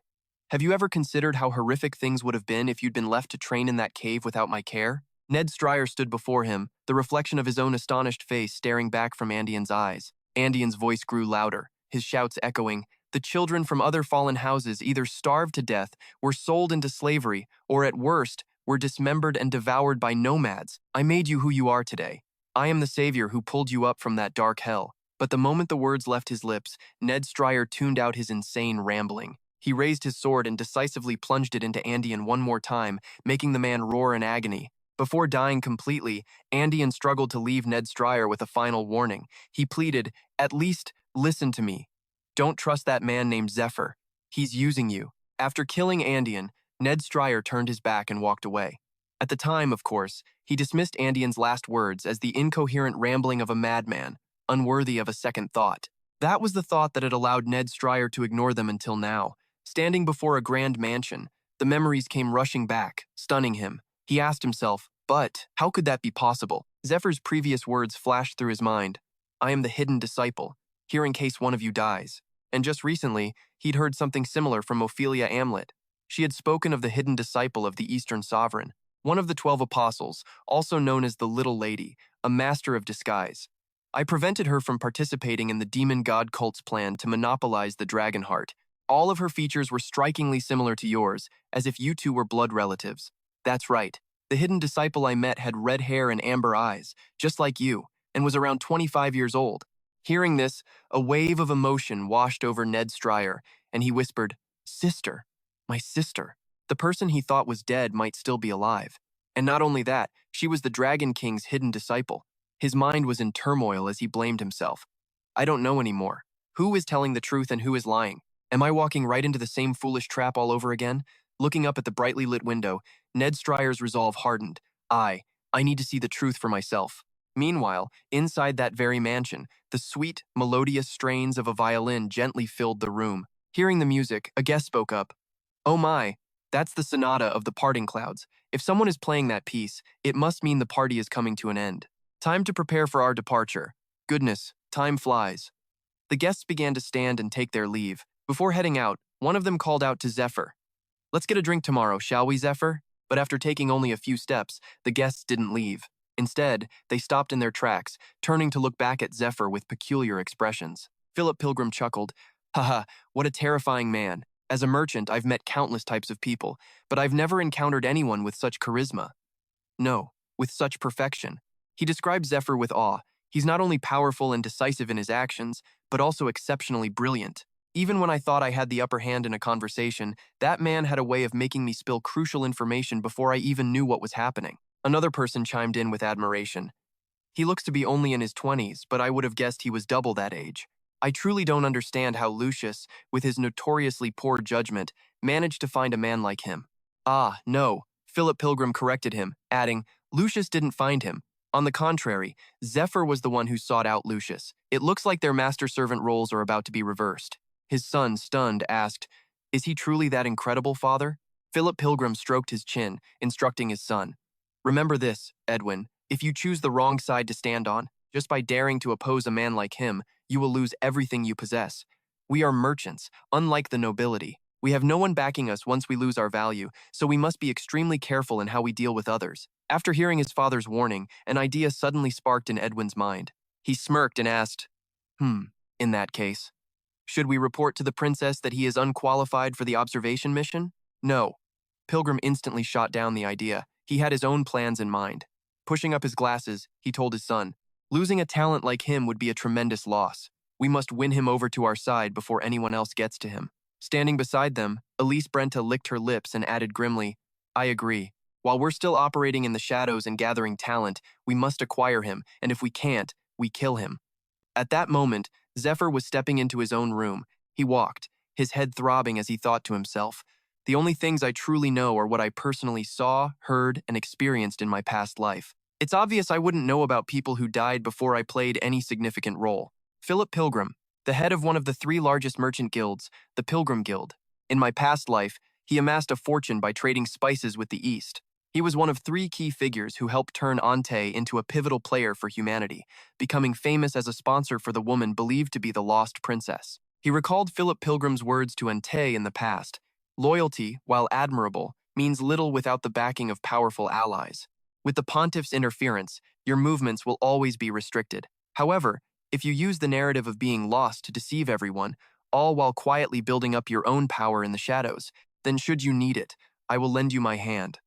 Speaker 1: Have you ever considered how horrific things would have been if you'd been left to train in that cave without my care?" Ned Stryer stood before him, the reflection of his own astonished face staring back from Andean's eyes. Andean's voice grew louder, his shouts echoing. The children from other fallen houses either starved to death, were sold into slavery, or at worst, were dismembered and devoured by nomads. I made you who you are today. I am the savior who pulled you up from that dark hell. But the moment the words left his lips, Ned Stryer tuned out his insane rambling. He raised his sword and decisively plunged it into Andean one more time, making the man roar in agony. Before dying completely, Andean struggled to leave Ned Stryer with a final warning. He pleaded, "At least, listen to me. Don't trust that man named Zephr. He's using you." After killing Andean, Ned Stryer turned his back and walked away. At the time, of course, he dismissed Andean's last words as the incoherent rambling of a madman, unworthy of a second thought. That was the thought that had allowed Ned Stryer to ignore them until now. Standing before a grand mansion, the memories came rushing back, stunning him. He asked himself, but how could that be possible? Zephyr's previous words flashed through his mind. "I am the hidden disciple, here in case one of you dies." And just recently, he'd heard something similar from Ophelia Amlet. She had spoken of the hidden disciple of the Eastern Sovereign, one of the 12 apostles, also known as the Little Lady, a master of disguise. "I prevented her from participating in the demon god cult's plan to monopolize the dragon heart. All of her features were strikingly similar to yours, as if you two were blood relatives." "That's right. The hidden disciple I met had red hair and amber eyes, just like you, and was around 25 years old." Hearing this, a wave of emotion washed over Ned Stryer, and he whispered, "Sister, my sister." The person he thought was dead might still be alive. And not only that, she was the Dragon King's hidden disciple. His mind was in turmoil as he blamed himself. "I don't know anymore. Who is telling the truth and who is lying? Am I walking right into the same foolish trap all over again?" Looking up at the brightly lit window, Ned Stryer's resolve hardened. I need to see the truth for myself." Meanwhile, inside that very mansion, the sweet, melodious strains of a violin gently filled the room. Hearing the music, a guest spoke up. "Oh my, that's the sonata of the parting clouds. If someone is playing that piece, it must mean the party is coming to an end. Time to prepare for our departure. Goodness, time flies." The guests began to stand and take their leave. Before heading out, one of them called out to Zephyr. "Let's get a drink tomorrow, shall we, Zephyr?" But after taking only a few steps, the guests didn't leave. Instead, they stopped in their tracks, turning to look back at Zephyr with peculiar expressions. Philip Pilgrim chuckled. "Haha, what a terrifying man. As a merchant, I've met countless types of people, but I've never encountered anyone with such charisma. No, with such perfection." He described Zephyr with awe. He's not only powerful and decisive in his actions, but also exceptionally brilliant. Even when I thought I had the upper hand in a conversation, that man had a way of making me spill crucial information before I even knew what was happening. Another person chimed in with admiration. "He looks to be only in his 20s, but I would have guessed he was double that age. I truly don't understand how Lucius, with his notoriously poor judgment, managed to find a man like him." "Ah, no," Philip Pilgrim corrected him, adding, "Lucius didn't find him. On the contrary, Zephyr was the one who sought out Lucius. It looks like their master-servant roles are about to be reversed." His son, stunned, asked, "Is he truly that incredible, father?" Philip Pilgrim stroked his chin, instructing his son. "Remember this, Edwin, if you choose the wrong side to stand on, just by daring to oppose a man like him, you will lose everything you possess. We are merchants, unlike the nobility. We have no one backing us once we lose our value, so we must be extremely careful in how we deal with others." After hearing his father's warning, an idea suddenly sparked in Edwin's mind. He smirked and asked, In that case, should we report to the princess that he is unqualified for the observation mission?" "No." Pilgrim instantly shot down the idea. He had his own plans in mind. Pushing up his glasses, he told his son, "Losing a talent like him would be a tremendous loss. We must win him over to our side before anyone else gets to him. Standing beside them, Elise Brenta licked her lips and added grimly, I agree. While we're still operating in the shadows and gathering talent, we must acquire him, and if we can't, we kill him. At that moment, Zephr was stepping into his own room. He walked, his head throbbing as he thought to himself, the only things I truly know are what I personally saw, heard, and experienced in my past life. It's obvious I wouldn't know about people who died before I played any significant role. Philip Pilgrim, the head of one of the 3 largest merchant guilds, the Pilgrim Guild. In my past life, he amassed a fortune by trading spices with the East. He was one of 3 key figures who helped turn Ante into a pivotal player for humanity, becoming famous as a sponsor for the woman believed to be the lost princess. He recalled Philip Pilgrim's words to Ante in the past. Loyalty, while admirable, means little without the backing of powerful allies. With the pontiff's interference, your movements will always be restricted. However, if you use the narrative of being lost to deceive everyone, all while quietly building up your own power in the shadows, then should you need it, I will lend you my hand.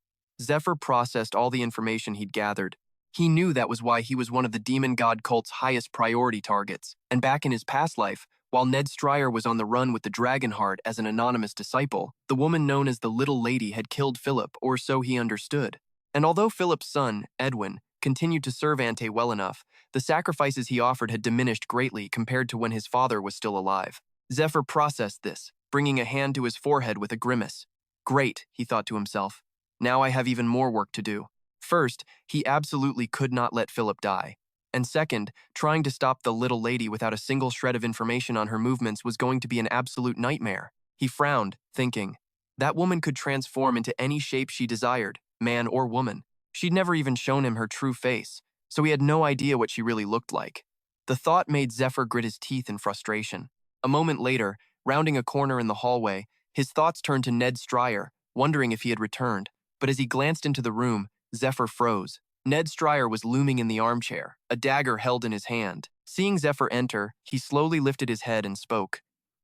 Speaker 1: Zephr processed all the information he'd gathered. He knew that was why he was one of the demon god cult's highest priority targets, and back in his past life, while Ned Stryer was on the run with the Dragonheart as an anonymous disciple, the woman known as the Little Lady had killed Philip, or so he understood. And although Philip's son, Edwin, continued to serve Ante well enough, the sacrifices he offered had diminished greatly compared to when his father was still alive. Zephr processed this, bringing a hand to his forehead with a grimace. Great, he thought to himself. Now I have even more work to do. First, he absolutely could not let Philip die. And second, trying to stop the Little Lady without a single shred of information on her movements was going to be an absolute nightmare. He frowned, thinking, that woman could transform into any shape she desired, man or woman. She'd never even shown him her true face, so he had no idea what she really looked like. The thought made Zephr grit his teeth in frustration. A moment later, rounding a corner in the hallway, his thoughts turned to Ned Stryer, wondering if he had returned. But as he glanced into the room, Zephr froze. Ned Stryer was looming in the armchair, a dagger held in his hand. Seeing Zephr enter, he slowly lifted his head and spoke.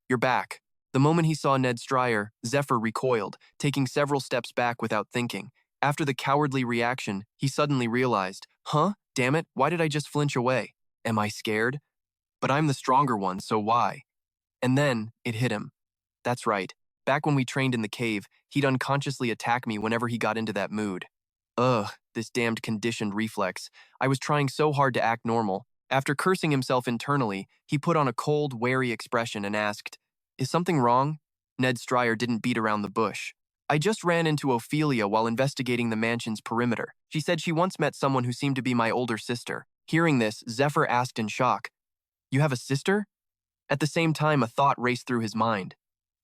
Speaker 1: You're back. The moment he saw Ned Stryer, Zephr recoiled, taking several steps back without thinking. After the cowardly reaction, he suddenly realized, damn it, why did I just flinch away? Am I scared? But I'm the stronger one, so why? And then, it hit him. That's right. Back when we trained in the cave, he'd unconsciously attack me whenever he got into that mood. Ugh, this damned conditioned reflex. I was trying so hard to act normal. After cursing himself internally, he put on a cold, wary expression and asked, Is something wrong? Ned Stryer didn't beat around the bush. I just ran into Ophelia while investigating the mansion's perimeter. She said she once met someone who seemed to be my older sister. Hearing this, Zephr asked in shock, You have a sister? At the same time, a thought raced through his mind.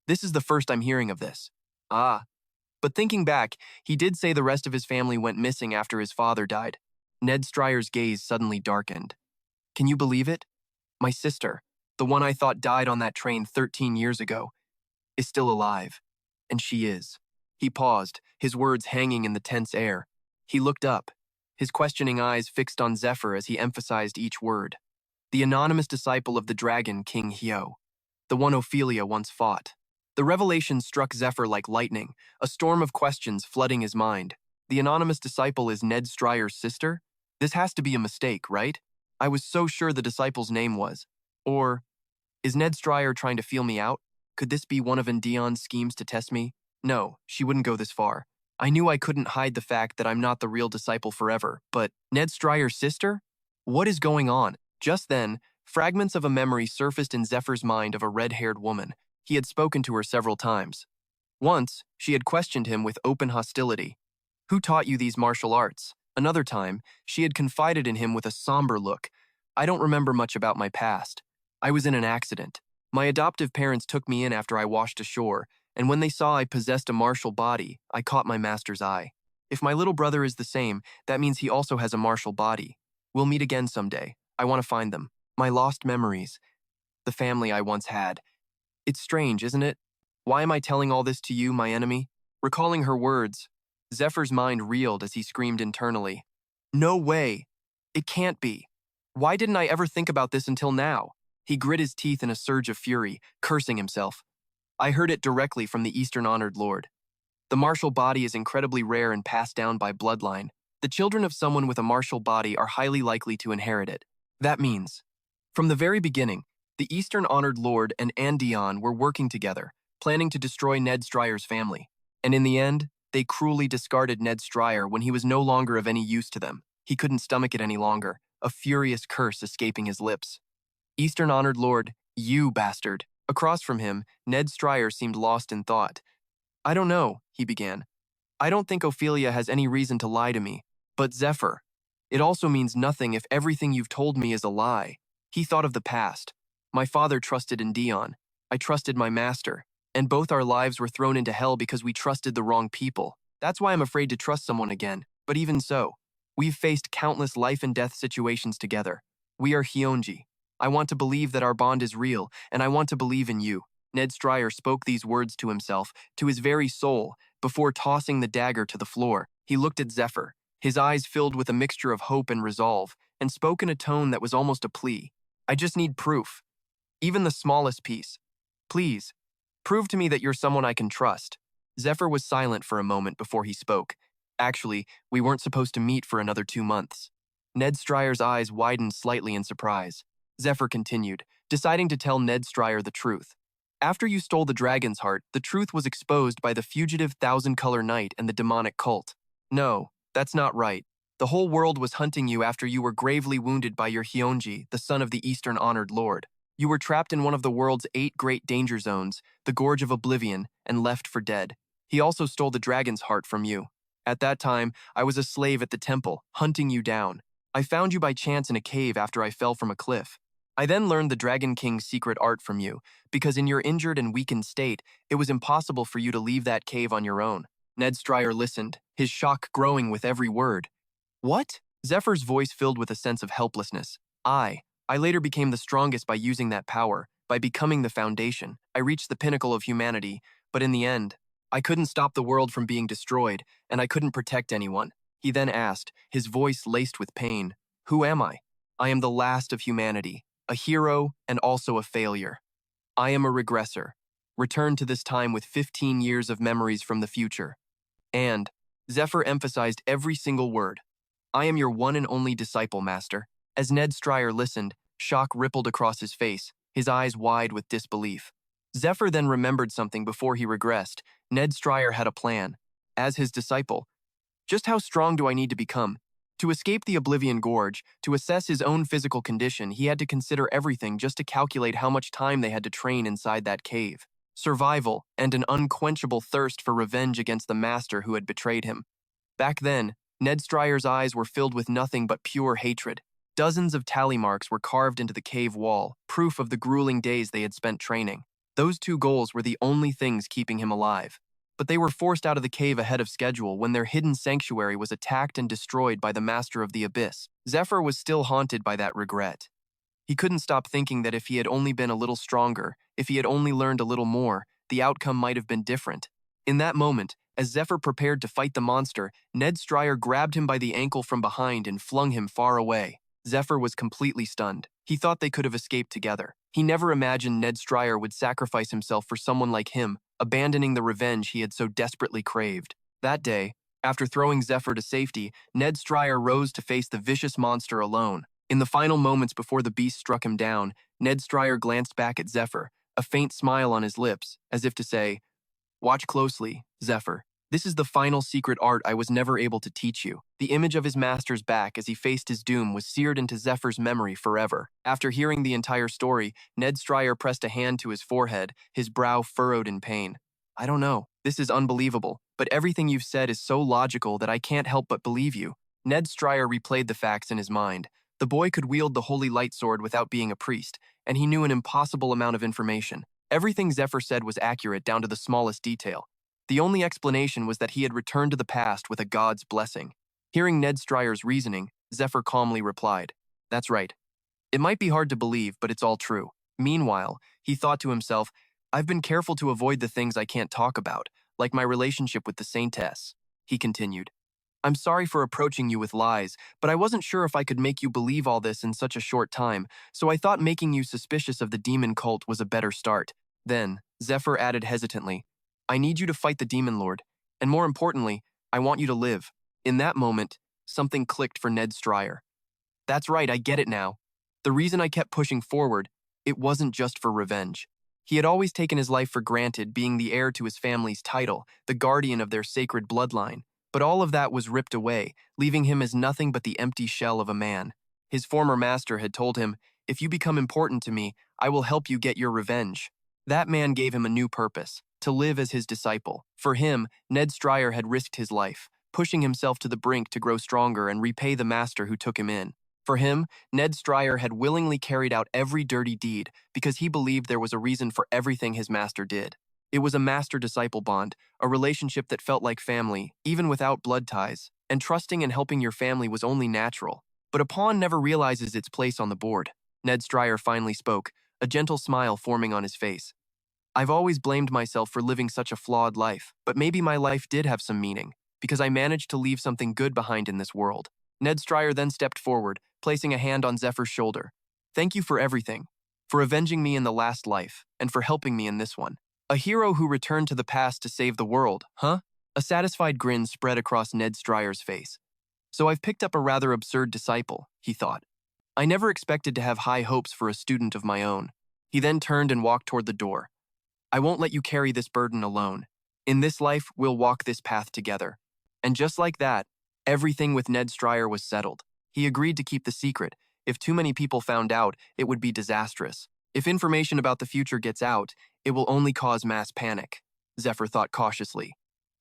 Speaker 1: This is the first I'm hearing of this. But thinking back, he did say the rest of his family went missing after his father died. Ned Stryer's gaze suddenly darkened. Can you believe it? My sister, the one I thought died on that train 13 years ago, is still alive. And she is. He paused, his words hanging in the tense air. He looked up, his questioning eyes fixed on Zephr as he emphasized each word. The anonymous disciple of the dragon King Hyo, the one Ophelia once fought. The revelation struck Zephr like lightning, a storm of questions flooding his mind. The anonymous disciple is Ned Stryer's sister? This has to be a mistake, right? I was so sure the disciple's name was. Or, is Ned Stryer trying to feel me out? Could this be one of Dion's schemes to test me? No, she wouldn't go this far. I knew I couldn't hide the fact that I'm not the real disciple forever, but Ned Stryer's sister? What is going on? Just then, fragments of a memory surfaced in Zephyr's mind of a red-haired woman. He had spoken to her several times. Once, she had questioned him with open hostility. Who taught you these martial arts? Another time, she had confided in him with a somber look. I don't remember much about my past. I was in an accident. My adoptive parents took me in after I washed ashore, and when they saw I possessed a martial body, I caught my master's eye. If my little brother is the same, that means he also has a martial body. We'll meet again someday. I want to find them. My lost memories. The family I once had. It's strange, isn't it? Why am I telling all this to you, my enemy? Recalling her words, Zephyr's mind reeled as he screamed internally. No way! It can't be! Why didn't I ever think about this until now? He grit his teeth in a surge of fury, cursing himself. I heard it directly from the Eastern Honored Lord. The martial body is incredibly rare and passed down by bloodline. The children of someone with a martial body are highly likely to inherit it. That means, from the very beginning, The Eastern Honored Lord and Andion were working together, planning to destroy Ned Stryer's family. And in the end, they cruelly discarded Ned Stryer when he was no longer of any use to them. He couldn't stomach it any longer, a furious curse escaping his lips. Eastern Honored Lord, you bastard. Across from him, Ned Stryer seemed lost in thought. I don't know, he began. I don't think Ophelia has any reason to lie to me. But Zephr, it also means nothing if everything you've told me is a lie. He thought of the past. My father trusted in Dion. I trusted my master. And both our lives were thrown into hell because we trusted the wrong people. That's why I'm afraid to trust someone again. But even so, we've faced countless life and death situations together. We are Hyonji. I want to believe that our bond is real, and I want to believe in you. Ned Stryer spoke these words to himself, to his very soul, before tossing the dagger to the floor. He looked at Zephr, his eyes filled with a mixture of hope and resolve, and spoke in a tone that was almost a plea. I just need proof. Even the smallest piece. Please, prove to me that you're someone I can trust. Zephr was silent for a moment before he spoke. Actually, we weren't supposed to meet for another 2 months. Ned Stryer's eyes widened slightly in surprise. Zephr continued, deciding to tell Ned Stryer the truth. After you stole the dragon's heart, the truth was exposed by the fugitive Thousand-Color Knight and the demonic cult. No, that's not right. The whole world was hunting you after you were gravely wounded by your Hyonji, the son of the Eastern Honored Lord. You were trapped in one of the world's 8 great danger zones, the Gorge of Oblivion, and left for dead. He also stole the dragon's heart from you. At that time, I was a slave at the temple, hunting you down. I found you by chance in a cave after I fell from a cliff. I then learned the Dragon King's secret art from you, because in your injured and weakened state, it was impossible for you to leave that cave on your own. Ned Stryer listened, his shock growing with every word. What? Zephyr's voice filled with a sense of helplessness. I later became the strongest by using that power, by becoming the foundation. I reached the pinnacle of humanity, but in the end, I couldn't stop the world from being destroyed, and I couldn't protect anyone. He then asked, his voice laced with pain, who am I? I am the last of humanity, a hero and also a failure. I am a regressor, returned to this time with 15 years of memories from the future. And, Zephr emphasized every single word, I am your one and only disciple, master. As Ned Stryer listened, shock rippled across his face, his eyes wide with disbelief. Zephr then remembered something before he regressed. Ned Stryer had a plan. As his disciple, just how strong do I need to become? To escape the Oblivion Gorge, to assess his own physical condition, he had to consider everything just to calculate how much time they had to train inside that cave. Survival and an unquenchable thirst for revenge against the master who had betrayed him. Back then, Ned Stryer's eyes were filled with nothing but pure hatred. Dozens of tally marks were carved into the cave wall, proof of the grueling days they had spent training. Those 2 goals were the only things keeping him alive. But they were forced out of the cave ahead of schedule when their hidden sanctuary was attacked and destroyed by the Master of the Abyss. Zephr was still haunted by that regret. He couldn't stop thinking that if he had only been a little stronger, if he had only learned a little more, the outcome might have been different. In that moment, as Zephr prepared to fight the monster, Ned Stryer grabbed him by the ankle from behind and flung him far away. Zephr was completely stunned. He thought they could have escaped together. He never imagined Ned Stryer would sacrifice himself for someone like him, abandoning the revenge he had so desperately craved. That day, after throwing Zephr to safety, Ned Stryer rose to face the vicious monster alone. In the final moments before the beast struck him down, Ned Stryer glanced back at Zephr, a faint smile on his lips, as if to say, watch closely, Zephr. This is the final secret art I was never able to teach you. The image of his master's back as he faced his doom was seared into Zephyr's memory forever. After hearing the entire story, Ned Stryer pressed a hand to his forehead, his brow furrowed in pain. I don't know. This is unbelievable, but everything you've said is so logical that I can't help but believe you. Ned Stryer replayed the facts in his mind. The boy could wield the holy light sword without being a priest, and he knew an impossible amount of information. Everything Zephr said was accurate down to the smallest detail. The only explanation was that he had returned to the past with a god's blessing. Hearing Ned Stryer's reasoning, Zephr calmly replied, that's right. It might be hard to believe, but it's all true. Meanwhile, he thought to himself, I've been careful to avoid the things I can't talk about, like my relationship with the Saintess. He continued, I'm sorry for approaching you with lies, but I wasn't sure if I could make you believe all this in such a short time, so I thought making you suspicious of the demon cult was a better start. Then, Zephr added hesitantly, I need you to fight the demon lord, and more importantly, I want you to live. In that moment, something clicked for Ned Stryer. That's right, I get it now. The reason I kept pushing forward, it wasn't just for revenge. He had always taken his life for granted, being the heir to his family's title, the guardian of their sacred bloodline. But all of that was ripped away, leaving him as nothing but the empty shell of a man. His former master had told him, "If you become important to me, I will help you get your revenge." That man gave him a new purpose, to live as his disciple. For him, Ned Stryer had risked his life, pushing himself to the brink to grow stronger and repay the master who took him in. For him, Ned Stryer had willingly carried out every dirty deed because he believed there was a reason for everything his master did. It was a master-disciple bond, a relationship that felt like family, even without blood ties, and trusting and helping your family was only natural. But a pawn never realizes its place on the board. Ned Stryer finally spoke, a gentle smile forming on his face. "I've always blamed myself for living such a flawed life, but maybe my life did have some meaning, because I managed to leave something good behind in this world." Ned Stryer then stepped forward, placing a hand on Zephyr's shoulder. "Thank you for everything, for avenging me in the last life, and for helping me in this one. A hero who returned to the past to save the world, huh?" A satisfied grin spread across Ned Stryer's face. "So I've picked up a rather absurd disciple," he thought. "I never expected to have high hopes for a student of my own." He then turned and walked toward the door. "I won't let you carry this burden alone. In this life, we'll walk this path together." And just like that, everything with Ned Stryer was settled. He agreed to keep the secret. If too many people found out, it would be disastrous. If information about the future gets out, it will only cause mass panic, Zephr thought cautiously.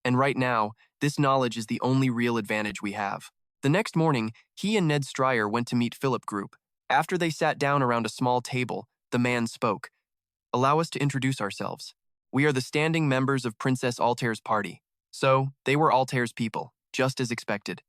Speaker 1: And right now, this knowledge is the only real advantage we have. The next morning, he and Ned Stryer went to meet Philip Group. After they sat down around a small table, the man spoke. "Allow us to introduce ourselves. We are the standing members of Princess Altair's party." So, they were Altair's people, just as expected.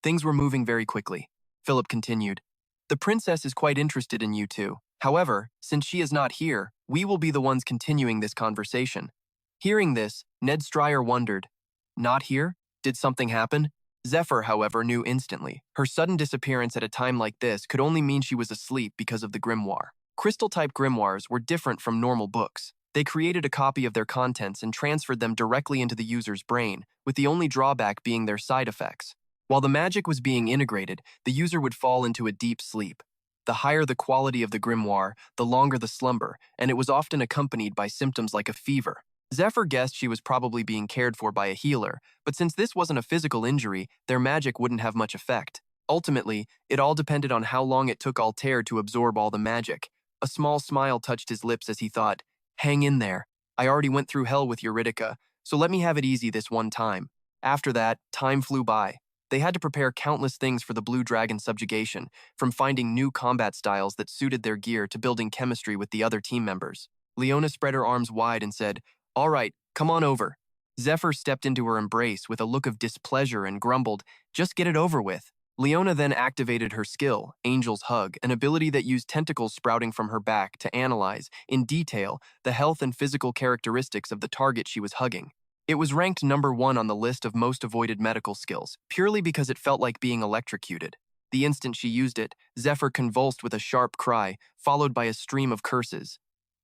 Speaker 1: Things were moving very quickly. Philip continued. "The princess is quite interested in you two. However, since she is not here, we will be the ones continuing this conversation." Hearing this, Ned Stryer wondered. Not here? Did something happen? Zephr, however, knew instantly. Her sudden disappearance at a time like this could only mean she was asleep because of the grimoire. Crystal-type grimoires were different from normal books. They created a copy of their contents and transferred them directly into the user's brain, with the only drawback being their side effects. While the magic was being integrated, the user would fall into a deep sleep. The higher the quality of the grimoire, the longer the slumber, and it was often accompanied by symptoms like a fever. Zephr guessed she was probably being cared for by a healer, but since this wasn't a physical injury, their magic wouldn't have much effect. Ultimately, it all depended on how long it took Altair to absorb all the magic. A small smile touched his lips as he thought, "Hang in there. I already went through hell with Eurydica, so let me have it easy this one time." After that, time flew by. They had to prepare countless things for the Blue Dragon subjugation, from finding new combat styles that suited their gear to building chemistry with the other team members. Leona spread her arms wide and said, "All right, come on over." Zephr stepped into her embrace with a look of displeasure and grumbled, "Just get it over with." Leona then activated her skill, Angel's Hug, an ability that used tentacles sprouting from her back to analyze, in detail, the health and physical characteristics of the target she was hugging. It was ranked number 1 on the list of most avoided medical skills, purely because it felt like being electrocuted. The instant she used it, Zephr convulsed with a sharp cry, followed by a stream of curses.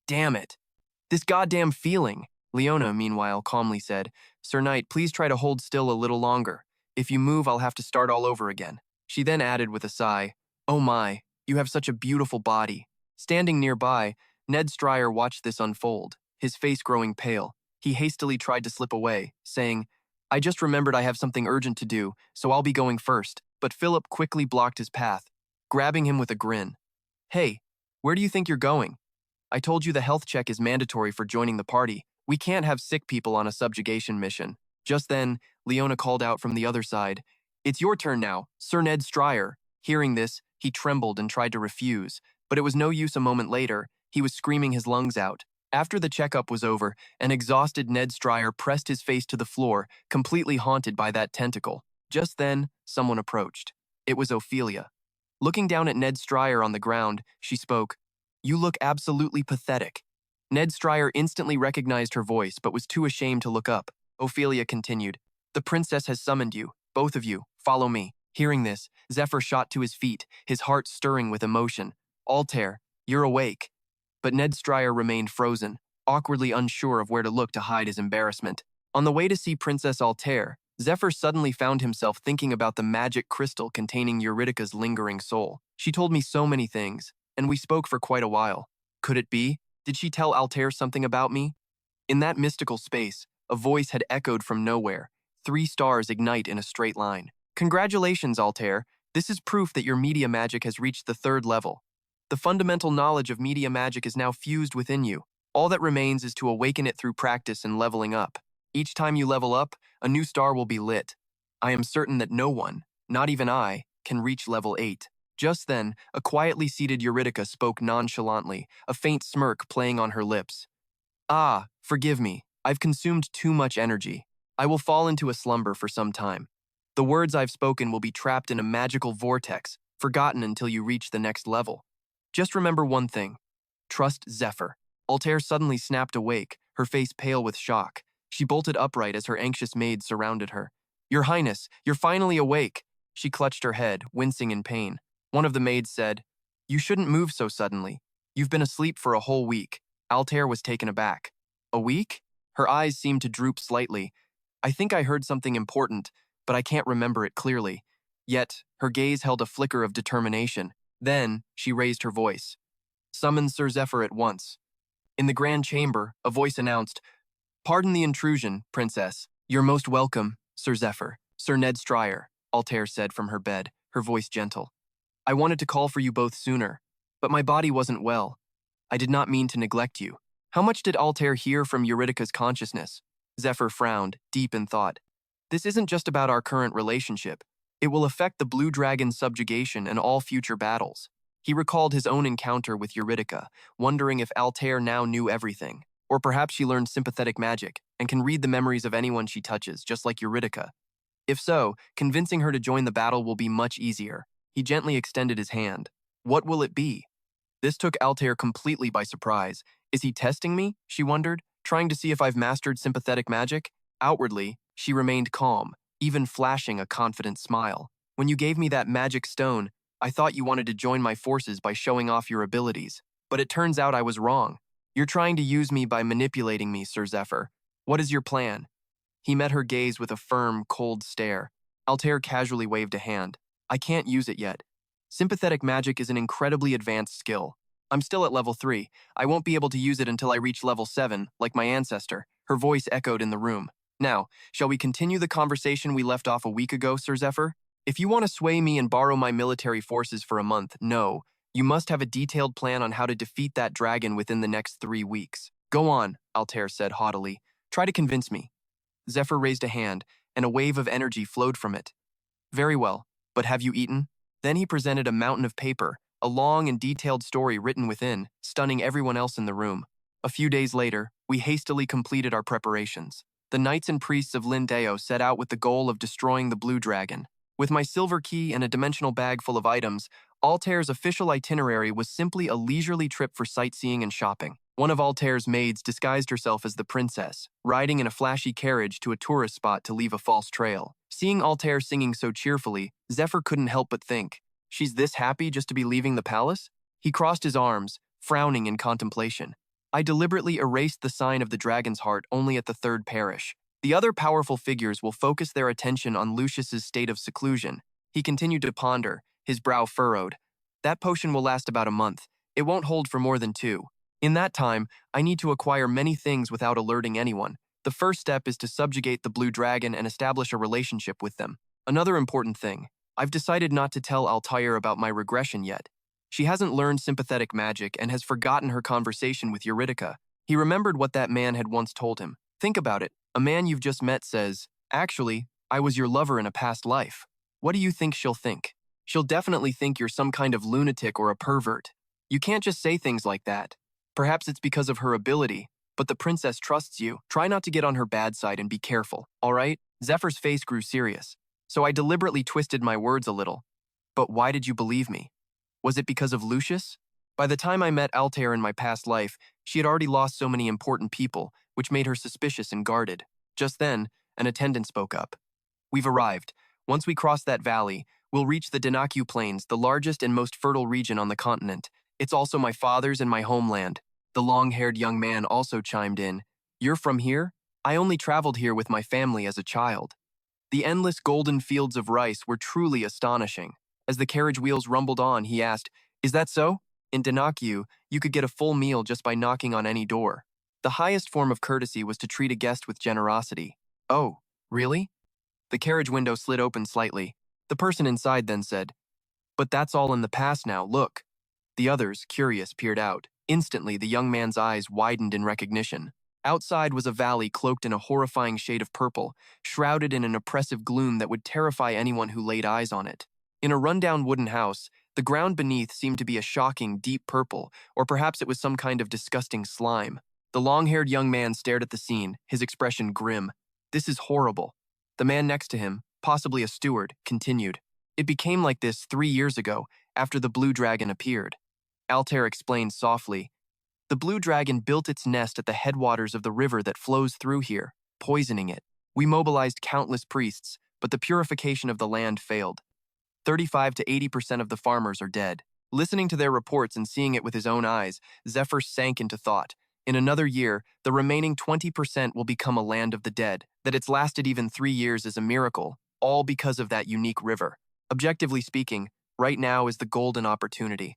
Speaker 1: "Damn it! This goddamn feeling!" Leona, meanwhile, calmly said, "Sir Knight, please try to hold still a little longer. If you move, I'll have to start all over again." She then added with a sigh, "Oh my, you have such a beautiful body." Standing nearby, Ned Stryer watched this unfold, his face growing pale. He hastily tried to slip away, saying, "I just remembered I have something urgent to do, so I'll be going first." But Philip quickly blocked his path, grabbing him with a grin. "Hey, where do you think you're going? I told you the health check is mandatory for joining the party. We can't have sick people on a subjugation mission." Just then, Leona called out from the other side, "It's your turn now, Sir Ned Stryer." Hearing this, he trembled and tried to refuse, but it was no use. A moment later, he was screaming his lungs out. After the checkup was over, an exhausted Ned Stryer pressed his face to the floor, completely haunted by that tentacle. Just then, someone approached. It was Ophelia. Looking down at Ned Stryer on the ground, she spoke, "You look absolutely pathetic." Ned Stryer instantly recognized her voice but was too ashamed to look up. Ophelia continued, "The princess has summoned you. Both of you, follow me." Hearing this, Zephr shot to his feet, his heart stirring with emotion. "Altair, you're awake." But Ned Stryer remained frozen, awkwardly unsure of where to look to hide his embarrassment. On the way to see Princess Altair, Zephr suddenly found himself thinking about the magic crystal containing Eurydica's lingering soul. "She told me so many things, and we spoke for quite a while. Could it be? Did she tell Altair something about me? In that mystical space, a voice had echoed from nowhere. 3 stars ignite in a straight line. Congratulations, Altair. This is proof that your media magic has reached the 3rd level. The fundamental knowledge of media magic is now fused within you. All that remains is to awaken it through practice and leveling up. Each time you level up, a new star will be lit. I am certain that no one, not even I, can reach level 8. Just then, a quietly seated Eurydica spoke nonchalantly, a faint smirk playing on her lips. Ah, forgive me. I've consumed too much energy. I will fall into a slumber for some time. The words I've spoken will be trapped in a magical vortex, forgotten until you reach the next level. Just remember one thing. Trust Zephr. Altair suddenly snapped awake, her face pale with shock. She bolted upright as her anxious maids surrounded her. Your Highness, you're finally awake. She clutched her head, wincing in pain. One of the maids said, You shouldn't move so suddenly. You've been asleep for a whole week. Altair was taken aback. A week? Her eyes seemed to droop slightly. I think I heard something important, but I can't remember it clearly. Yet, her gaze held a flicker of determination. Then, she raised her voice. Summon Sir Zephr at once. In the grand chamber, a voice announced, Pardon the intrusion, Princess. You're most welcome, Sir Zephr. Sir Ned Stryer, Altair said from her bed, her voice gentle. I wanted to call for you both sooner, but my body wasn't well. I did not mean to neglect you. How much did Altair hear from Eurydica's consciousness? Zephr frowned, deep in thought. This isn't just about our current relationship. It will affect the Blue Dragon's subjugation and all future battles. He recalled his own encounter with Eurydica, wondering if Altair now knew everything. Or perhaps she learned sympathetic magic and can read the memories of anyone she touches, just like Eurydica. If so, convincing her to join the battle will be much easier. He gently extended his hand. What will it be? This took Altair completely by surprise. Is he testing me? She wondered, trying to see if I've mastered sympathetic magic. Outwardly, she remained calm, even flashing a confident smile. When you gave me that magic stone, I thought you wanted to join my forces by showing off your abilities. But it turns out I was wrong. You're trying to use me by manipulating me, Sir Zephr. What is your plan? He met her gaze with a firm, cold stare. Altair casually waved a hand. I can't use it yet. Sympathetic magic is an incredibly advanced skill. I'm still at level 3. I won't be able to use it until I reach level 7, like my ancestor. Her voice echoed in the room. Now, shall we continue the conversation we left off a week ago, Sir Zephr? If you want to sway me and borrow my military forces for a month, no. You must have a detailed plan on how to defeat that dragon within the next 3 weeks. Go on, Altair said haughtily. Try to convince me. Zephr raised a hand, and a wave of energy flowed from it. Very well, but have you eaten? Then he presented a mountain of paper, a long and detailed story written within, stunning everyone else in the room. A few days later, we hastily completed our preparations. The knights and priests of Lindeo set out with the goal of destroying the blue dragon. With my silver key and a dimensional bag full of items, Altair's official itinerary was simply a leisurely trip for sightseeing and shopping. One of Altair's maids disguised herself as the princess, riding in a flashy carriage to a tourist spot to leave a false trail. Seeing Altair singing so cheerfully, Zephr couldn't help but think, she's this happy just to be leaving the palace? He crossed his arms, frowning in contemplation. I deliberately erased the sign of the dragon's heart only at the 3rd parish. The other powerful figures will focus their attention on Lucius's state of seclusion. He continued to ponder, his brow furrowed. That potion will last about a month. It won't hold for more than 2. In that time, I need to acquire many things without alerting anyone. The first step is to subjugate the blue dragon and establish a relationship with them. Another important thing, I've decided not to tell Altair about my regression yet. She hasn't learned sympathetic magic and has forgotten her conversation with Eurydica. He remembered what that man had once told him. Think about it. A man you've just met says, actually, I was your lover in a past life. What do you think she'll think? She'll definitely think you're some kind of lunatic or a pervert. You can't just say things like that. Perhaps it's because of her ability, but the princess trusts you. Try not to get on her bad side and be careful, all right? Zephyr's face grew serious, so I deliberately twisted my words a little. But why did you believe me? Was it because of Lucius? By the time I met Altair in my past life, she had already lost so many important people, which made her suspicious and guarded. Just then, an attendant spoke up. We've arrived. Once we cross that valley, we'll reach the Danakyu Plains, the largest and most fertile region on the continent. It's also my father's and my homeland. The long-haired young man also chimed in. You're from here? I only traveled here with my family as a child. The endless golden fields of rice were truly astonishing. As the carriage wheels rumbled on, he asked, Is that so? In Danakyu, you could get a full meal just by knocking on any door. The highest form of courtesy was to treat a guest with generosity. Oh, really? The carriage window slid open slightly. The person inside then said, "But that's all in the past now, look." The others, curious, peered out. Instantly, the young man's eyes widened in recognition. Outside was a valley cloaked in a horrifying shade of purple, shrouded in an oppressive gloom that would terrify anyone who laid eyes on it. In a rundown wooden house, the ground beneath seemed to be a shocking, deep purple, or perhaps it was some kind of disgusting slime. The long-haired young man stared at the scene, his expression grim. "This is horrible." The man next to him, possibly a steward, continued. "It became like this 3 years ago, after the blue dragon appeared." Altair explained softly. "The blue dragon built its nest at the headwaters of the river that flows through here, poisoning it. We mobilized countless priests, but the purification of the land failed. 35 to 80% of the farmers are dead." Listening to their reports and seeing it with his own eyes, Zephyr sank into thought. In another year, the remaining 20% will become a land of the dead. That it's lasted even 3 years is a miracle, all because of that unique river. Objectively speaking, right now is the golden opportunity.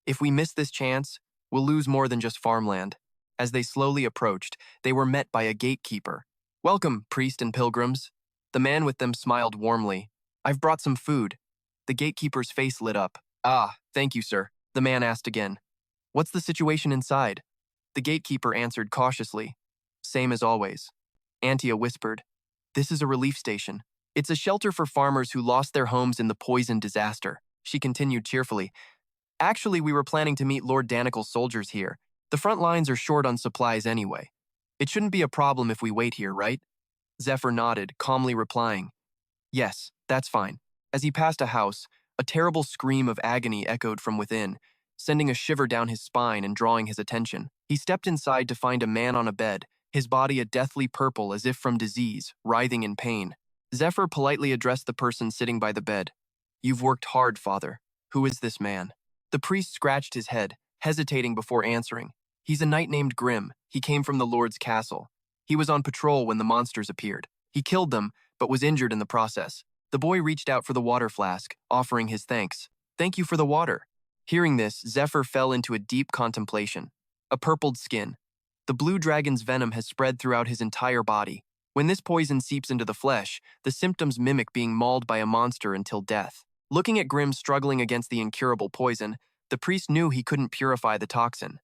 Speaker 1: If we miss this chance, we'll lose more than just farmland. As they slowly approached, they were met by a gatekeeper. "Welcome, priest and pilgrims." The man with them smiled warmly. "I've brought some food." The gatekeeper's face lit up. "Ah, thank you, sir." The man asked again. "What's the situation inside?" The gatekeeper answered cautiously. "Same as always." Antia whispered, "This is a relief station. It's a shelter for farmers who lost their homes in the poison disaster." She continued cheerfully, "Actually, we were planning to meet Lord Danicle's soldiers here. The front lines are short on supplies anyway. It shouldn't be a problem if we wait here, right?" Zephyr nodded, calmly replying, "Yes, that's fine." As he passed a house, a terrible scream of agony echoed from within, sending a shiver down his spine and drawing his attention. He stepped inside to find a man on a bed, his body a deathly purple as if from disease, writhing in pain. Zephyr politely addressed the person sitting by the bed. "You've worked hard, Father. Who is this man?" The priest scratched his head, hesitating before answering. "He's a knight named Grimm. He came from the Lord's castle. He was on patrol when the monsters appeared. He killed them, but was injured in the process." The boy reached out for the water flask, offering his thanks. "Thank you for the water." Hearing this, Zephyr fell into a deep contemplation. A purpled skin. The blue dragon's venom has spread throughout his entire body. When this poison seeps into the flesh, the symptoms mimic being mauled by a monster until death. Looking at Grimm struggling against the incurable poison, the priest knew he couldn't purify the toxin.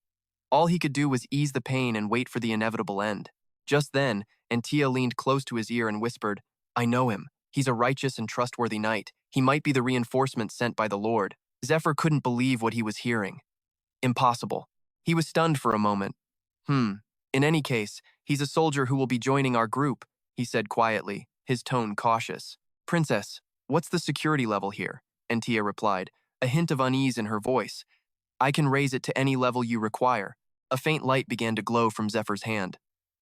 Speaker 1: All he could do was ease the pain and wait for the inevitable end. Just then, Antia leaned close to his ear and whispered, "I know him. He's a righteous and trustworthy knight. He might be the reinforcement sent by the Lord." Zephyr couldn't believe what he was hearing. Impossible. He was stunned for a moment. In any case, he's a soldier who will be joining our group," he said quietly, his tone cautious. "Princess, what's the security level here?" Antia replied, a hint of unease in her voice. "I can raise it to any level you require." A faint light began to glow from Zephyr's hand.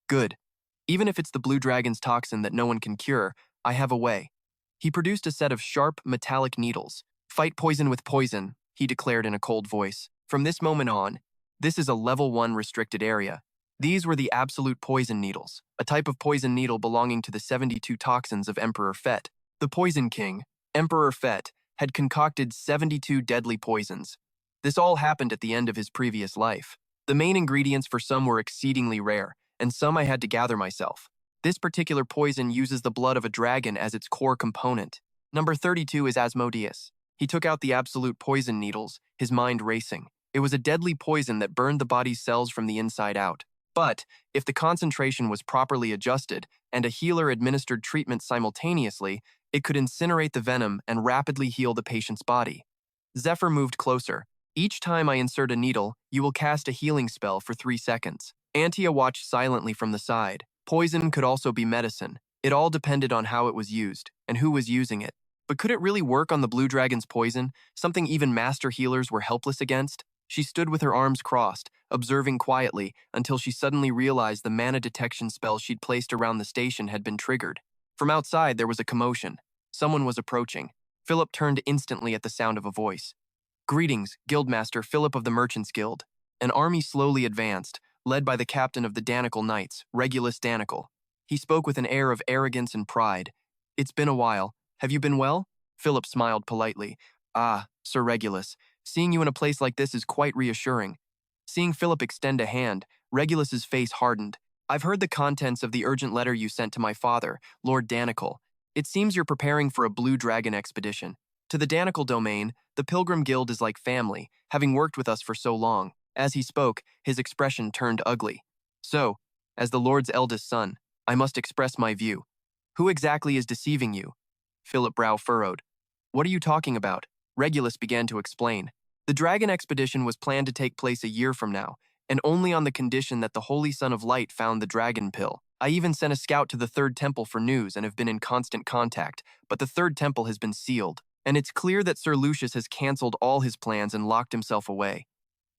Speaker 1: "Good. Even if it's the blue dragon's toxin that no one can cure, I have a way." He produced a set of sharp, metallic needles. "Fight poison with poison," he declared in a cold voice. "From this moment on, this is a level 1 restricted area." These were the absolute poison needles, a type of poison needle belonging to the 72 toxins of Emperor Fet. The Poison King, Emperor Fet, had concocted 72 deadly poisons. This all happened at the end of his previous life. The main ingredients for some were exceedingly rare, and some I had to gather myself. This particular poison uses the blood of a dragon as its core component. Number 32 is Asmodeus. He took out the absolute poison needles, his mind racing. It was a deadly poison that burned the body's cells from the inside out. But, if the concentration was properly adjusted and a healer administered treatment simultaneously, it could incinerate the venom and rapidly heal the patient's body. Zephyr moved closer. "Each time I insert a needle, you will cast a healing spell for 3 seconds. Antia watched silently from the side. Poison could also be medicine. It all depended on how it was used, and who was using it. But could it really work on the blue dragon's poison, something even master healers were helpless against? She stood with her arms crossed, observing quietly, until she suddenly realized the mana detection spell she'd placed around the station had been triggered. From outside, there was a commotion. Someone was approaching. Philip turned instantly at the sound of a voice. "Greetings, Guildmaster Philip of the Merchants Guild." An army slowly advanced, led by the captain of the Danicle Knights, Regulus Danicle. He spoke with an air of arrogance and pride. "It's been a while. Have you been well?" Philip smiled politely. "Ah, Sir Regulus, Seeing you in a place like this is quite reassuring. Seeing Philip extend a hand, Regulus's face hardened. I've heard the contents of the urgent letter you sent to my father, Lord Danical. It seems you're preparing for a Blue Dragon expedition. To the Danical domain, the Pilgrim Guild is like family, having worked with us for so long. As he spoke, his expression turned ugly. So, as the Lord's eldest son, I must express my view. Who exactly is deceiving you? Philip brow furrowed. What are you talking about? Regulus began to explain. The dragon expedition was planned to take place a year from now, and only on the condition that the Holy Son of Light found the dragon pill. I even sent a scout to the Third Temple for news and have been in constant contact, but the Third Temple has been sealed, and it's clear that Sir Lucius has cancelled all his plans and locked himself away.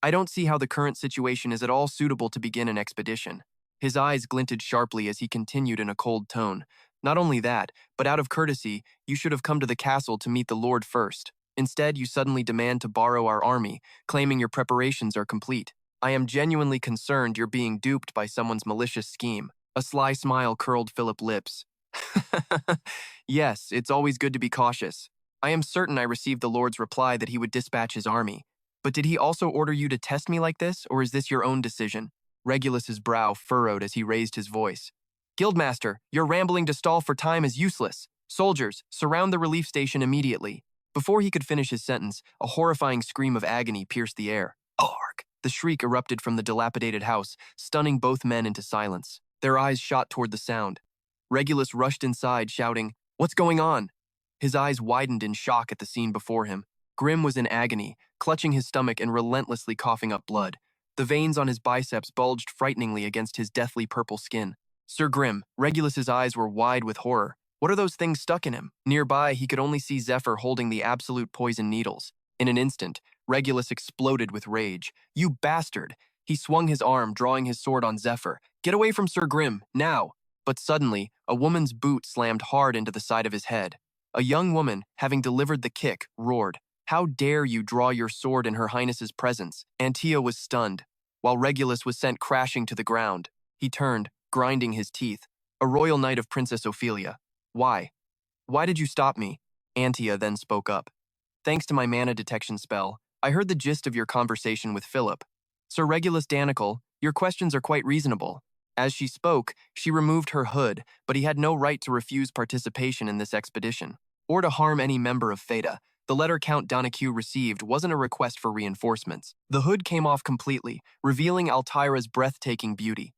Speaker 1: I don't see how the current situation is at all suitable to begin an expedition. His eyes glinted sharply as he continued in a cold tone. Not only that, but out of courtesy, you should have come to the castle to meet the Lord first. Instead, you suddenly demand to borrow our army, claiming your preparations are complete. I am genuinely concerned you're being duped by someone's malicious scheme. A sly smile curled Philip's lips. Yes, it's always good to be cautious. I am certain I received the Lord's reply that he would dispatch his army. But did he also order you to test me like this, or is this your own decision? Regulus's brow furrowed as he raised his voice. Guildmaster, your rambling to stall for time is useless. Soldiers, surround the relief station immediately. Before he could finish his sentence, a horrifying scream of agony pierced the air. Arg! The shriek erupted from the dilapidated house, stunning both men into silence. Their eyes shot toward the sound. Regulus rushed inside, shouting, What's going on? His eyes widened in shock at the scene before him. Grim was in agony, clutching his stomach and relentlessly coughing up blood. The veins on his biceps bulged frighteningly against his deathly purple skin. Sir Grim, Regulus's eyes were wide with horror. What are those things stuck in him? Nearby, he could only see Zephr holding the absolute poison needles. In an instant, Regulus exploded with rage. You bastard! He swung his arm, drawing his sword on Zephr. Get away from Sir Grim, now! But suddenly, a woman's boot slammed hard into the side of his head. A young woman, having delivered the kick, roared. How dare you draw your sword in Her Highness's presence? Antio was stunned, while Regulus was sent crashing to the ground. He turned, grinding his teeth. A royal knight of Princess Ophelia. Why? Why did you stop me? Antia then spoke up. Thanks to my mana detection spell, I heard the gist of your conversation with Philip. Sir Regulus Danical, your questions are quite reasonable. As she spoke, she removed her hood, but he had no right to refuse participation in this expedition, or to harm any member of Theta. The letter Count Donaque received wasn't a request for reinforcements. The hood came off completely, revealing Altyra's breathtaking beauty.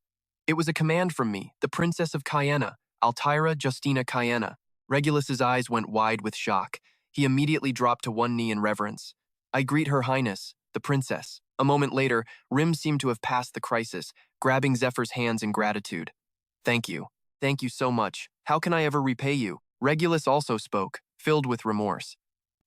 Speaker 1: It was a command from me, the Princess of Cayena, Altyra Justina Cayena. Regulus's eyes went wide with shock. He immediately dropped to one knee in reverence. I greet Her Highness, the Princess. A moment later, Rim seemed to have passed the crisis, grabbing Zephyr's hands in gratitude. Thank you. Thank you so much. How can I ever repay you? Regulus also spoke, filled with remorse.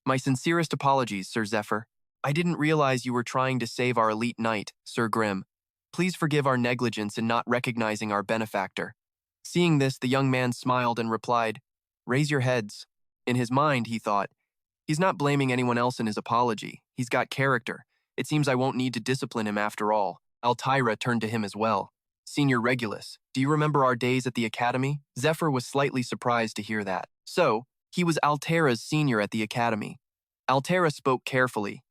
Speaker 1: My sincerest apologies, Sir Zephr. I didn't realize you were trying to save our elite knight, Sir Grim. Please forgive our negligence in not recognizing our benefactor. Seeing this, the young man smiled and replied, Raise your heads. In his mind, he thought, he's not blaming anyone else in his apology. He's got character. It seems I won't need to discipline him after all. Altyra turned to him as well. Senior Regulus, do you remember our days at the academy? Zephr was slightly surprised to hear that. So, he was Altyra's senior at the academy. Altyra spoke carefully.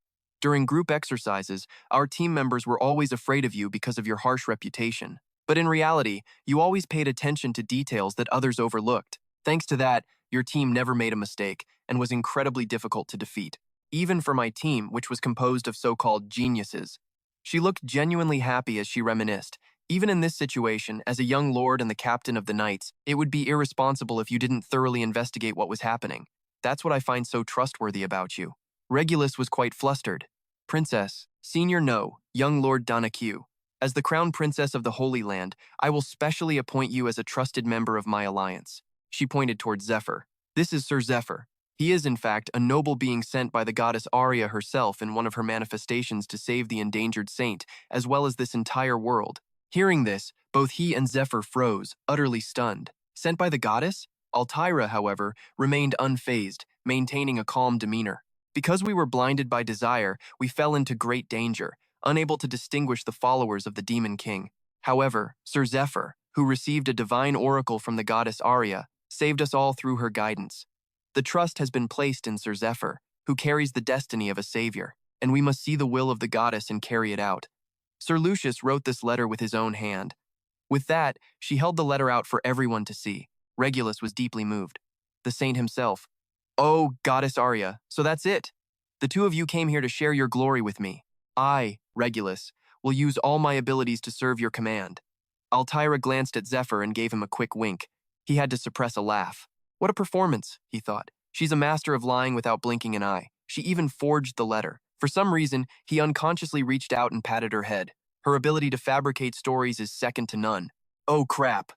Speaker 1: During group exercises, our team members were always afraid of you because of your harsh reputation. But in reality, you always paid attention to details that others overlooked. Thanks to that, your team never made a mistake and was incredibly difficult to defeat. Even for my team, which was composed of so-called geniuses. She looked genuinely happy as she reminisced. Even in this situation, as a young lord and the captain of the knights, it would be irresponsible if you didn't thoroughly investigate what was happening. That's what I find so trustworthy about you. Regulus was quite flustered. Princess, Senior no, young Lord Donaque. As the crown princess of the Holy Land, I will specially appoint you as a trusted member of my alliance. She pointed towards Zephr. This is Sir Zephr. He is, in fact, a noble being sent by the goddess Arya herself in one of her manifestations to save the endangered saint, as well as this entire world. Hearing this, both he and Zephr froze, utterly stunned. Sent by the goddess? Altyra, however, remained unfazed, maintaining a calm demeanor. Because we were blinded by desire, we fell into great danger, unable to distinguish the followers of the Demon King. However, Sir Zephr, who received a divine oracle from the goddess Arya, saved us all through her guidance. The trust has been placed in Sir Zephr, who carries the destiny of a savior. and we must see the will of the goddess and carry it out. Sir Lucius wrote this letter with his own hand. With that, she held the letter out for everyone to see. Regulus was deeply moved. The saint himself. Oh, Goddess Arya, so that's it. The two of you came here to share your glory with me. I, Regulus, will use all my abilities to serve your command. Altyra glanced at Zephr and gave him a quick wink. He had to suppress a laugh. What a performance, he thought. She's a master of lying without blinking an eye. She even forged the letter. For some reason, he unconsciously reached out and patted her head. Her ability to fabricate stories is second to none. Oh crap.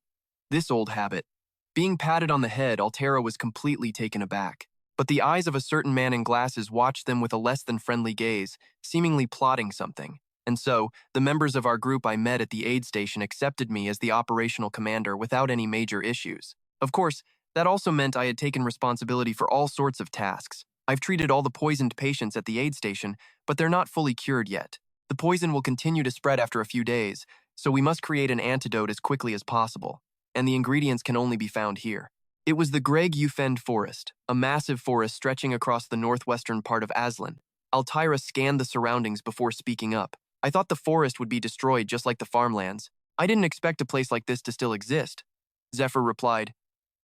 Speaker 1: This old habit. Being patted on the head, Altyra was completely taken aback. But the eyes of a certain man in glasses watched them with a less than friendly gaze, seemingly plotting something. And so, the members of our group I met at the aid station accepted me as the operational commander without any major issues. Of course, that also meant I had taken responsibility for all sorts of tasks. I've treated all the poisoned patients at the aid station, but they're not fully cured yet. The poison will continue to spread after a few days, so we must create an antidote as quickly as possible. And the ingredients can only be found here. It was the Greg Ufend Forest, a massive forest stretching across the northwestern part of Aslan. Altyra scanned the surroundings before speaking up. I thought the forest would be destroyed just like the farmlands. I didn't expect a place like this to still exist. Zephr replied,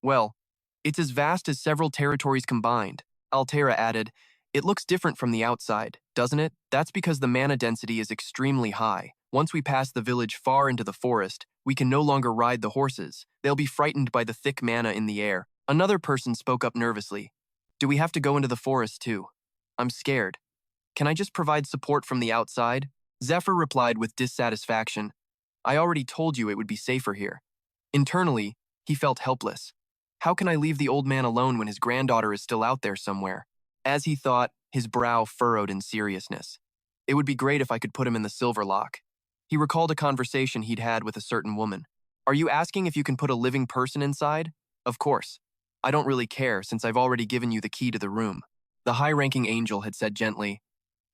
Speaker 1: Well, it's as vast as several territories combined. Altyra added, It looks different from the outside, doesn't it? That's because the mana density is extremely high. Once we pass the village far into the forest, we can no longer ride the horses. They'll be frightened by the thick mana in the air. Another person spoke up nervously. Do we have to go into the forest too? I'm scared. Can I just provide support from the outside? Zephr replied with dissatisfaction. I already told you it would be safer here. Internally, he felt helpless. How can I leave the old man alone when his granddaughter is still out there somewhere? As he thought, his brow furrowed in seriousness. It would be great if I could put him in the Silver Lock. He recalled a conversation he'd had with a certain woman. Are you asking if you can put a living person inside? Of course. I don't really care since I've already given you the key to the room. The high-ranking angel had said gently,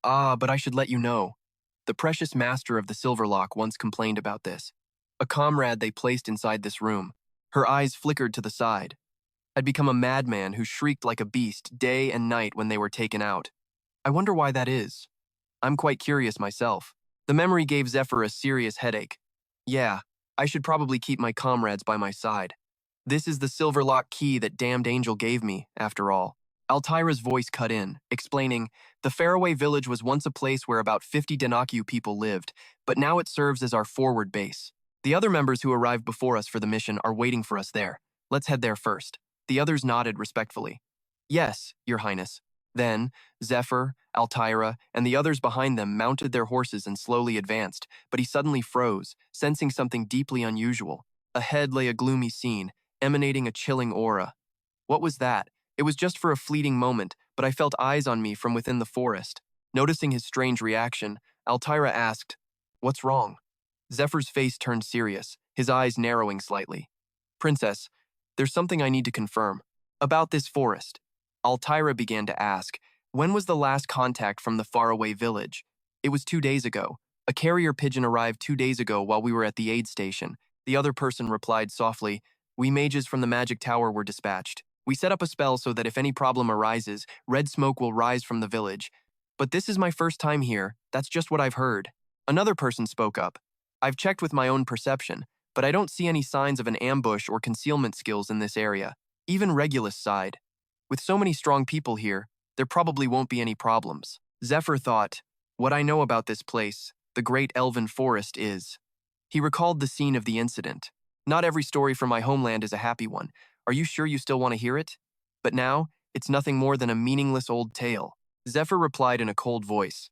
Speaker 1: but I should let you know. The precious master of the Silver Lock once complained about this. A comrade they placed inside this room, her eyes flickered to the side, had become a madman who shrieked like a beast day and night when they were taken out. I wonder why that is. I'm quite curious myself. The memory gave Zephr a serious headache. Yeah, I should probably keep my comrades by my side. This is the Silver Lock key that damned angel gave me, after all. Altyra's voice cut in, explaining, the faraway village was once a place where about 50 Denaku people lived, but now it serves as our forward base. The other members who arrived before us for the mission are waiting for us there. Let's head there first. The others nodded respectfully. Yes, Your Highness. Then, Zephr, Altyra, and the others behind them mounted their horses and slowly advanced, but he suddenly froze, sensing something deeply unusual. Ahead lay a gloomy scene, emanating a chilling aura. What was that? It was just for a fleeting moment, but I felt eyes on me from within the forest. Noticing his strange reaction, Altyra asked, What's wrong? Zephyr's face turned serious, his eyes narrowing slightly. Princess, there's something I need to confirm. About this forest. Altyra began to ask, when was the last contact from the faraway village? It was 2 days ago. A carrier pigeon arrived 2 days ago while we were at the aid station. The other person replied softly, We mages from the magic tower were dispatched. We set up a spell so that if any problem arises, red smoke will rise from the village. But this is my first time here. That's just what I've heard. Another person spoke up. I've checked with my own perception, but I don't see any signs of an ambush or concealment skills in this area. Even Regulus sighed. With so many strong people here, there probably won't be any problems. Zephr thought, what I know about this place, the great elven forest, is. He recalled the scene of the incident. Not every story from my homeland is a happy one. Are you sure you still want to hear it? But now, it's nothing more than a meaningless old tale. Zephr replied in a cold voice.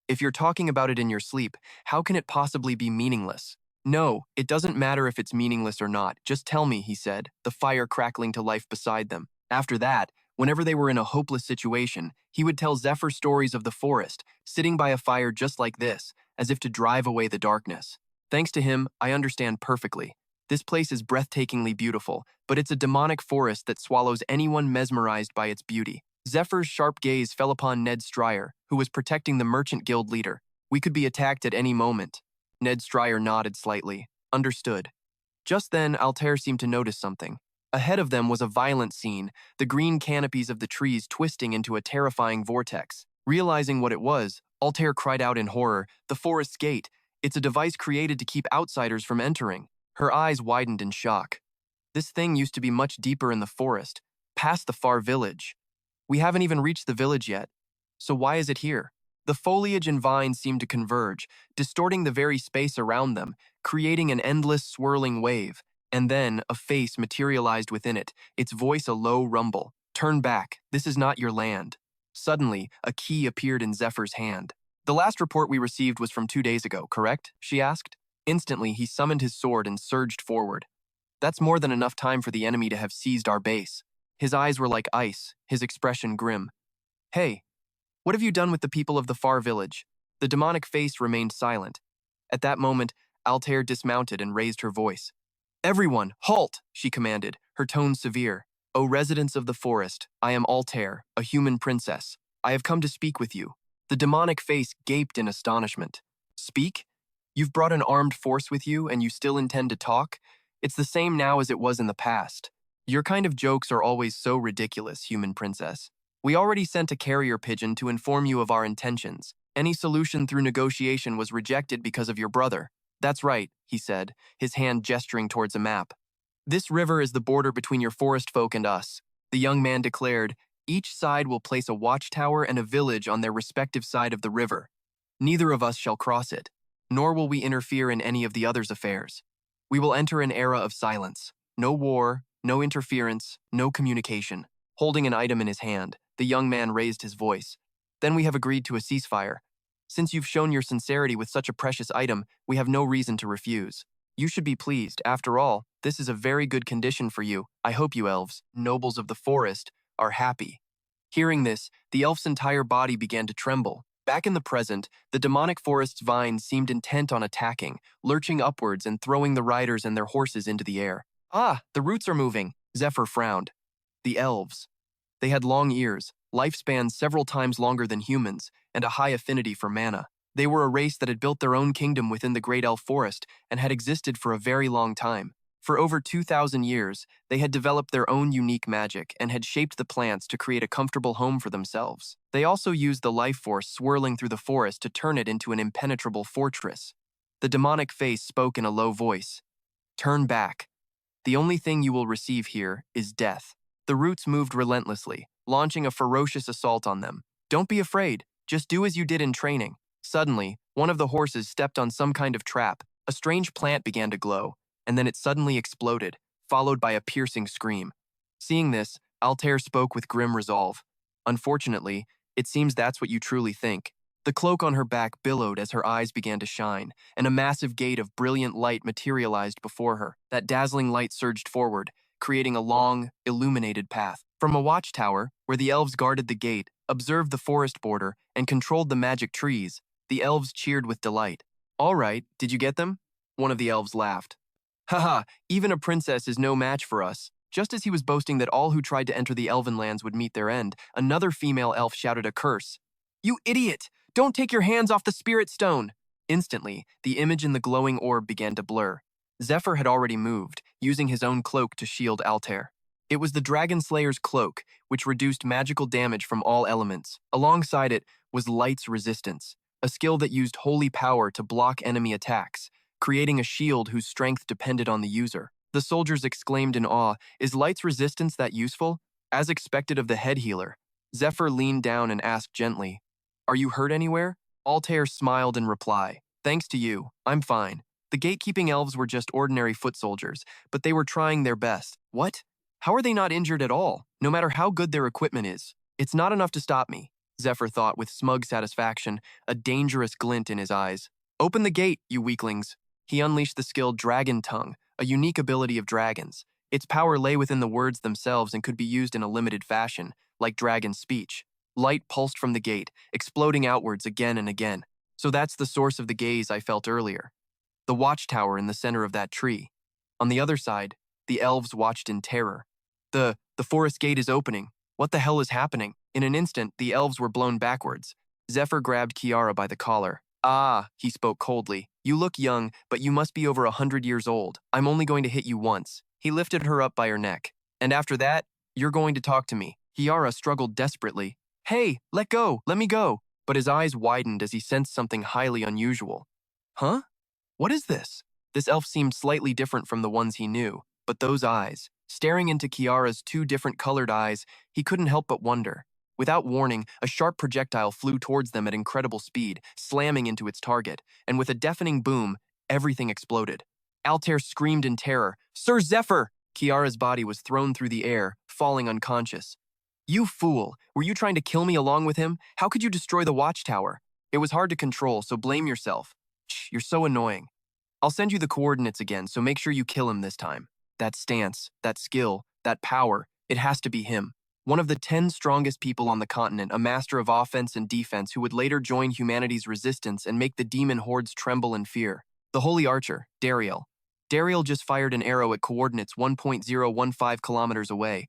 Speaker 1: If you're talking about it in your sleep, how can it possibly be meaningless? No, it doesn't matter if it's meaningless or not. Just tell me, he said, the fire crackling to life beside them. After that, whenever they were in a hopeless situation, he would tell Zephyr stories of the forest, sitting by a fire just like this, as if to drive away the darkness. Thanks to him, I understand perfectly. This place is breathtakingly beautiful, but it's a demonic forest that swallows anyone mesmerized by its beauty. Zephyr's sharp gaze fell upon Ned Stryer, who was protecting the merchant guild leader. We could be attacked at any moment. Ned Stryer nodded slightly. Understood. Just then, Altair seemed to notice something. Ahead of them was a violent scene, the green canopies of the trees twisting into a terrifying vortex. Realizing what it was, Altair cried out in horror. The forest's gate. It's a device created to keep outsiders from entering. Her eyes widened in shock. This thing used to be much deeper in the forest, past the far village. We haven't even reached the village yet. So why is it here? The foliage and vines seemed to converge, distorting the very space around them, creating an endless swirling wave. And then a face materialized within it, its voice a low rumble. Turn back, this is not your land. Suddenly, a key appeared in Zephyr's hand. The last report we received was from 2 days ago, correct? She asked. Instantly, he summoned his sword and surged forward. That's more than enough time for the enemy to have seized our base. His eyes were like ice, his expression grim. Hey, what have you done with the people of the far village? The demonic face remained silent. At that moment, Altair dismounted and raised her voice. Everyone, halt, she commanded, her tone severe. O residents of the forest, I am Altair, a human princess. I have come to speak with you. The demonic face gaped in astonishment. Speak? You've brought an armed force with you and you still intend to talk? It's the same now as it was in the past. Your kind of jokes are always so ridiculous, human princess. We already sent a carrier pigeon to inform you of our intentions. Any solution through negotiation was rejected because of your brother. That's right, he said, his hand gesturing towards a map. This river is the border between your forest folk and us. The young man declared, each side will place a watchtower and a village on their respective side of the river. Neither of us shall cross it, nor will we interfere in any of the other's affairs. We will enter an era of silence. No war, no interference, no communication. Holding an item in his hand, the young man raised his voice. Then we have agreed to a ceasefire. Since you've shown your sincerity with such a precious item, we have no reason to refuse. You should be pleased. After all, this is a very good condition for you. I hope you elves, nobles of the forest, are happy. Hearing this, the elf's entire body began to tremble. Back in the present, the demonic forest's vines seemed intent on attacking, lurching upwards and throwing the riders and their horses into the air. Ah, the roots are moving, Zephyr frowned. The elves. They had long ears, lifespans several times longer than humans, and a high affinity for mana. They were a race that had built their own kingdom within the great elf forest and had existed for a very long time. For over 2,000 years, they had developed their own unique magic and had shaped the plants to create a comfortable home for themselves. They also used the life force swirling through the forest to turn it into an impenetrable fortress. The demonic face spoke in a low voice. Turn back. The only thing you will receive here is death. The roots moved relentlessly, launching a ferocious assault on them. Don't be afraid. Just do as you did in training. Suddenly, one of the horses stepped on some kind of trap. A strange plant began to glow, and then it suddenly exploded, followed by a piercing scream. Seeing this, Altair spoke with grim resolve. Unfortunately, it seems that's what you truly think. The cloak on her back billowed as her eyes began to shine, and a massive gate of brilliant light materialized before her. That dazzling light surged forward, creating a long, illuminated path. From a watchtower, where the elves guarded the gate, observed the forest border, and controlled the magic trees, the elves cheered with delight. All right, did you get them? One of the elves laughed. Haha, even a princess is no match for us. Just as he was boasting that all who tried to enter the elven lands would meet their end, another female elf shouted a curse. You idiot! Don't take your hands off the spirit stone! Instantly, the image in the glowing orb began to blur. Zephyr had already moved, using his own cloak to shield Altair. It was the Dragon Slayer's cloak, which reduced magical damage from all elements. Alongside it was Light's Resistance, a skill that used holy power to block enemy attacks, creating a shield whose strength depended on the user. The soldiers exclaimed in awe, is Light's Resistance that useful? As expected of the head healer, Zephyr leaned down and asked gently, are you hurt anywhere? Altair smiled in reply, thanks to you, I'm fine. The gatekeeping elves were just ordinary foot soldiers, but they were trying their best. What? How are they not injured at all, no matter how good their equipment is? It's not enough to stop me, Zephyr thought with smug satisfaction, a dangerous glint in his eyes. Open the gate, you weaklings. He unleashed the skill Dragon Tongue, a unique ability of dragons. Its power lay within the words themselves and could be used in a limited fashion, like dragon speech. Light pulsed from the gate, exploding outwards again and again. So that's the source of the gaze I felt earlier. The watchtower in the center of that tree. On the other side, the elves watched in terror. The forest gate is opening. What the hell is happening? In an instant, the elves were blown backwards. Zephyr grabbed Kiara by the collar. Ah, he spoke coldly. You look young, but you must be over 100 years old. I'm only going to hit you once. He lifted her up by her neck. And after that, you're going to talk to me. Kiara struggled desperately. Hey, let go, let me go. but his eyes widened as he sensed something highly unusual. Huh? What is this? This elf seemed slightly different from the ones he knew, but those eyes, staring into Kiara's two different colored eyes, he couldn't help but wonder. Without warning, a sharp projectile flew towards them at incredible speed, slamming into its target, and with a deafening boom, everything exploded. Altair screamed in terror, "Sir Zephr!" Kiara's body was thrown through the air, falling unconscious. "You fool! Were you trying to kill me along with him? How could you destroy the watchtower? It was hard to control, so blame yourself. Shh, you're so annoying. I'll send you the coordinates again, so make sure you kill him this time. That stance, that skill, that power, it has to be him. One of the 10 strongest people on the continent, a master of offense and defense who would later join humanity's resistance and make the demon hordes tremble in fear. The Holy Archer, Dariel. Dariel just fired an arrow at coordinates 1.015 kilometers away.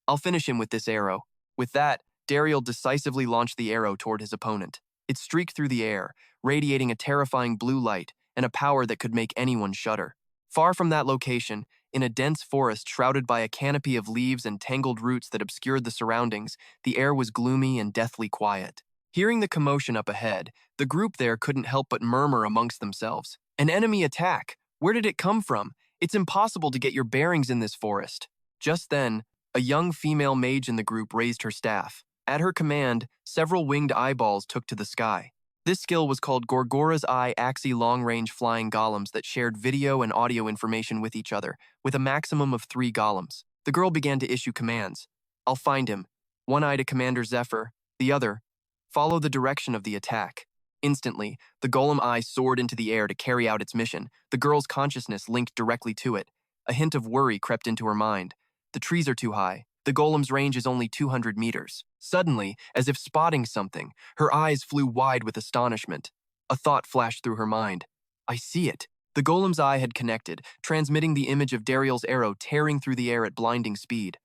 Speaker 1: I'll finish him with this arrow." With that, Dariel decisively launched the arrow toward his opponent. It streaked through the air, radiating a terrifying blue light and a power that could make anyone shudder. Far from that location, in a dense forest shrouded by a canopy of leaves and tangled roots that obscured the surroundings, the air was gloomy and deathly quiet. Hearing the commotion up ahead, the group there couldn't help but murmur amongst themselves. An enemy attack! Where did it come from? It's impossible to get your bearings in this forest. Just then, a young female mage in the group raised her staff. At her command, several winged eyeballs took to the sky. This skill was called Gorgora's Eye Axi long-range flying golems that shared video and audio information with each other, with a maximum of 3 golems. The girl began to issue commands. "I'll find him." One eye to Commander Zephr, the other, "Follow the direction of the attack." Instantly, the golem eye soared into the air to carry out its mission. The girl's consciousness linked directly to it. A hint of worry crept into her mind. The trees are too high. The golem's range is only 200 meters. Suddenly, as if spotting something, her eyes flew wide with astonishment. A thought flashed through her mind. "I see it." The golem's eye had connected, transmitting the image of Dariel's arrow tearing through the air at blinding speed.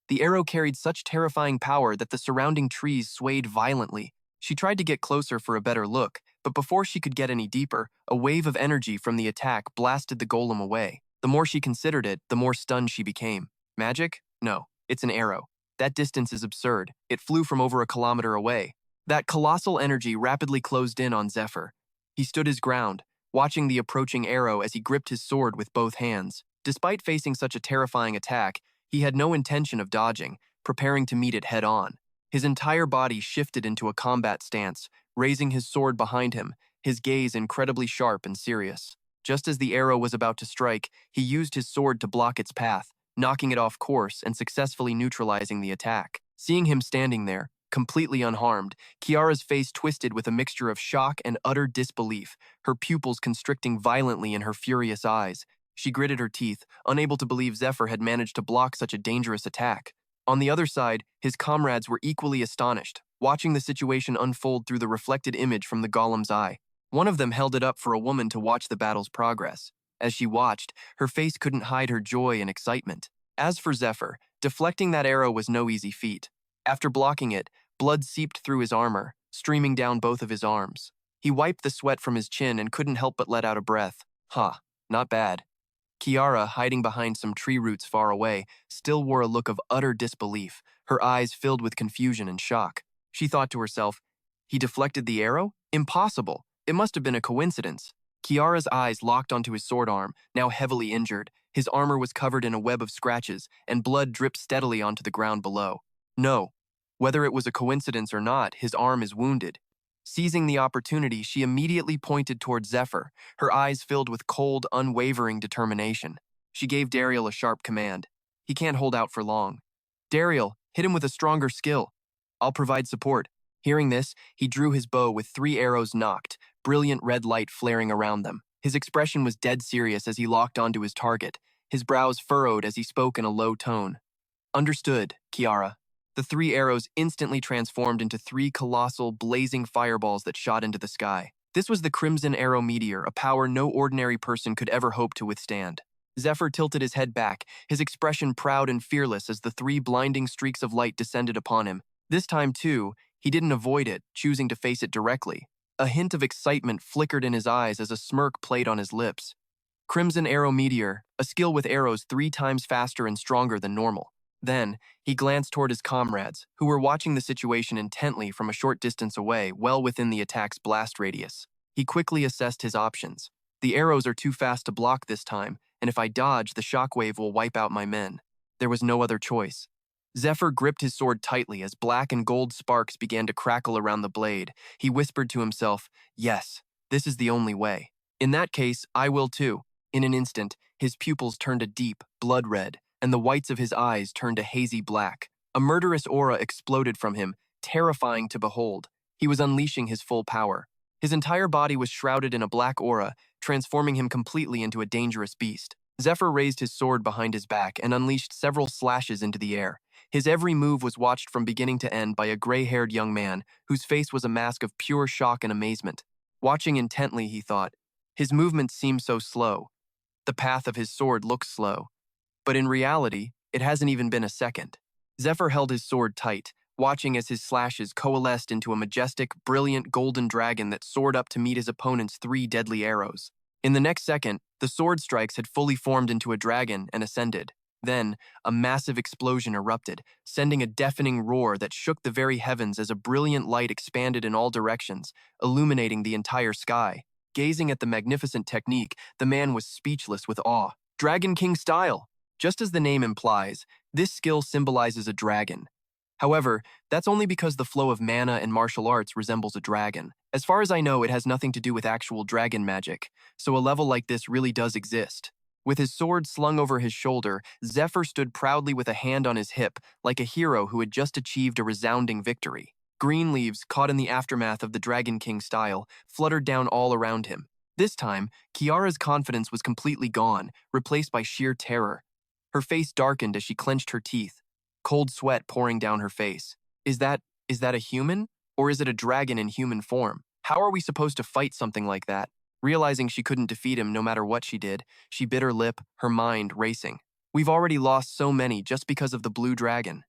Speaker 1: The arrow carried such terrifying power that the surrounding trees swayed violently. She tried to get closer for a better look, but before she could get any deeper, a wave of energy from the attack blasted the golem away. The more she considered it, the more stunned she became. Magic? No, it's an arrow. That distance is absurd. It flew from over a kilometer away. That colossal energy rapidly closed in on Zephr. He stood his ground, watching the approaching arrow as he gripped his sword with both hands. Despite facing such a terrifying attack, he had no intention of dodging, preparing to meet it head-on. His entire body shifted into a combat stance, raising his sword behind him, his gaze incredibly sharp and serious. Just as the arrow was about to strike, he used his sword to block its path, knocking it off course and successfully neutralizing the attack. Seeing him standing there, completely unharmed, Kiara's face twisted with a mixture of shock and utter disbelief, her pupils constricting violently in her furious eyes. She gritted her teeth, unable to believe Zephr had managed to block such a dangerous attack. On the other side, his comrades were equally astonished, watching the situation unfold through the reflected image from the golem's eye. One of them held it up for a woman to watch the battle's progress. As she watched, her face couldn't hide her joy and excitement. As for Zephr, deflecting that arrow was no easy feat. After blocking it, blood seeped through his armor, streaming down both of his arms. He wiped the sweat from his chin and couldn't help but let out a breath. Not bad. Kiara, hiding behind some tree roots far away, still wore a look of utter disbelief, her eyes filled with confusion and shock. She thought to herself, "He deflected the arrow? Impossible. It must have been a coincidence." Kiara's eyes locked onto his sword arm, now heavily injured. His armor was covered in a web of scratches, and blood dripped steadily onto the ground below. No. Whether it was a coincidence or not, his arm is wounded. Seizing the opportunity, she immediately pointed toward Zephr, her eyes filled with cold, unwavering determination. She gave Dariel a sharp command. "He can't hold out for long. Dariel, hit him with a stronger skill. I'll provide support." Hearing this, he drew his bow with 3 arrows nocked, brilliant red light flaring around them. His expression was dead serious as he locked onto his target, his brows furrowed as he spoke in a low tone. "Understood, Kiara." The 3 arrows instantly transformed into 3 colossal, blazing fireballs that shot into the sky. This was the Crimson Arrow Meteor, a power no ordinary person could ever hope to withstand. Zephr tilted his head back, his expression proud and fearless as the 3 blinding streaks of light descended upon him. This time, too, he didn't avoid it, choosing to face it directly. A hint of excitement flickered in his eyes as a smirk played on his lips. Crimson Arrow Meteor, a skill with arrows 3 times faster and stronger than normal. Then, he glanced toward his comrades, who were watching the situation intently from a short distance away, well within the attack's blast radius. He quickly assessed his options. The arrows are too fast to block this time, and if I dodge, the shockwave will wipe out my men. There was no other choice. Zephr gripped his sword tightly as black and gold sparks began to crackle around the blade. He whispered to himself, "Yes, this is the only way. In that case, I will too." In an instant, his pupils turned a deep, blood red, and the whites of his eyes turned a hazy black. A murderous aura exploded from him, terrifying to behold. He was unleashing his full power. His entire body was shrouded in a black aura, transforming him completely into a dangerous beast. Zephr raised his sword behind his back and unleashed several slashes into the air. His every move was watched from beginning to end by a gray-haired young man, whose face was a mask of pure shock and amazement. Watching intently, he thought, his movements seem so slow. The path of his sword looks slow. But in reality, it hasn't even been a second. Zephr held his sword tight, watching as his slashes coalesced into a majestic, brilliant golden dragon that soared up to meet his opponent's 3 deadly arrows. In the next second, the sword strikes had fully formed into a dragon and ascended. Then, a massive explosion erupted, sending a deafening roar that shook the very heavens as a brilliant light expanded in all directions, illuminating the entire sky. Gazing at the magnificent technique, the man was speechless with awe. Dragon King style! Just as the name implies, this skill symbolizes a dragon. However, that's only because the flow of mana and martial arts resembles a dragon. As far as I know, it has nothing to do with actual dragon magic, so a level like this really does exist. With his sword slung over his shoulder, Zephr stood proudly with a hand on his hip, like a hero who had just achieved a resounding victory. Green leaves, caught in the aftermath of the Dragon King style, fluttered down all around him. This time, Kiara's confidence was completely gone, replaced by sheer terror. Her face darkened as she clenched her teeth, cold sweat pouring down her face. Is that a human? Or is it a dragon in human form? How are we supposed to fight something like that? Realizing she couldn't defeat him no matter what she did, she bit her lip, her mind racing. We've already lost so many just because of the blue dragon.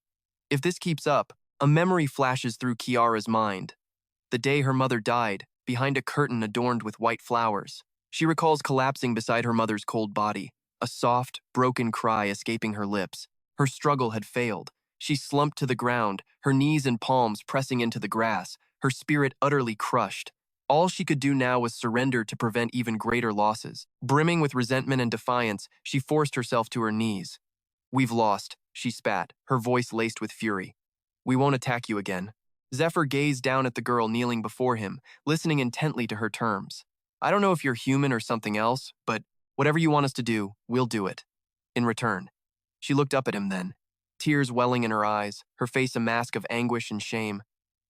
Speaker 1: If this keeps up, a memory flashes through Kiara's mind. The day her mother died, behind a curtain adorned with white flowers. She recalls collapsing beside her mother's cold body, a soft, broken cry escaping her lips. Her struggle had failed. She slumped to the ground, her knees and palms pressing into the grass, her spirit utterly crushed. All she could do now was surrender to prevent even greater losses. Brimming with resentment and defiance, she forced herself to her knees. "We've lost," she spat, her voice laced with fury. "We won't attack you again." Zephr gazed down at the girl kneeling before him, listening intently to her terms. "I don't know if you're human or something else, but whatever you want us to do, we'll do it. In return." She looked up at him then, tears welling in her eyes, her face a mask of anguish and shame.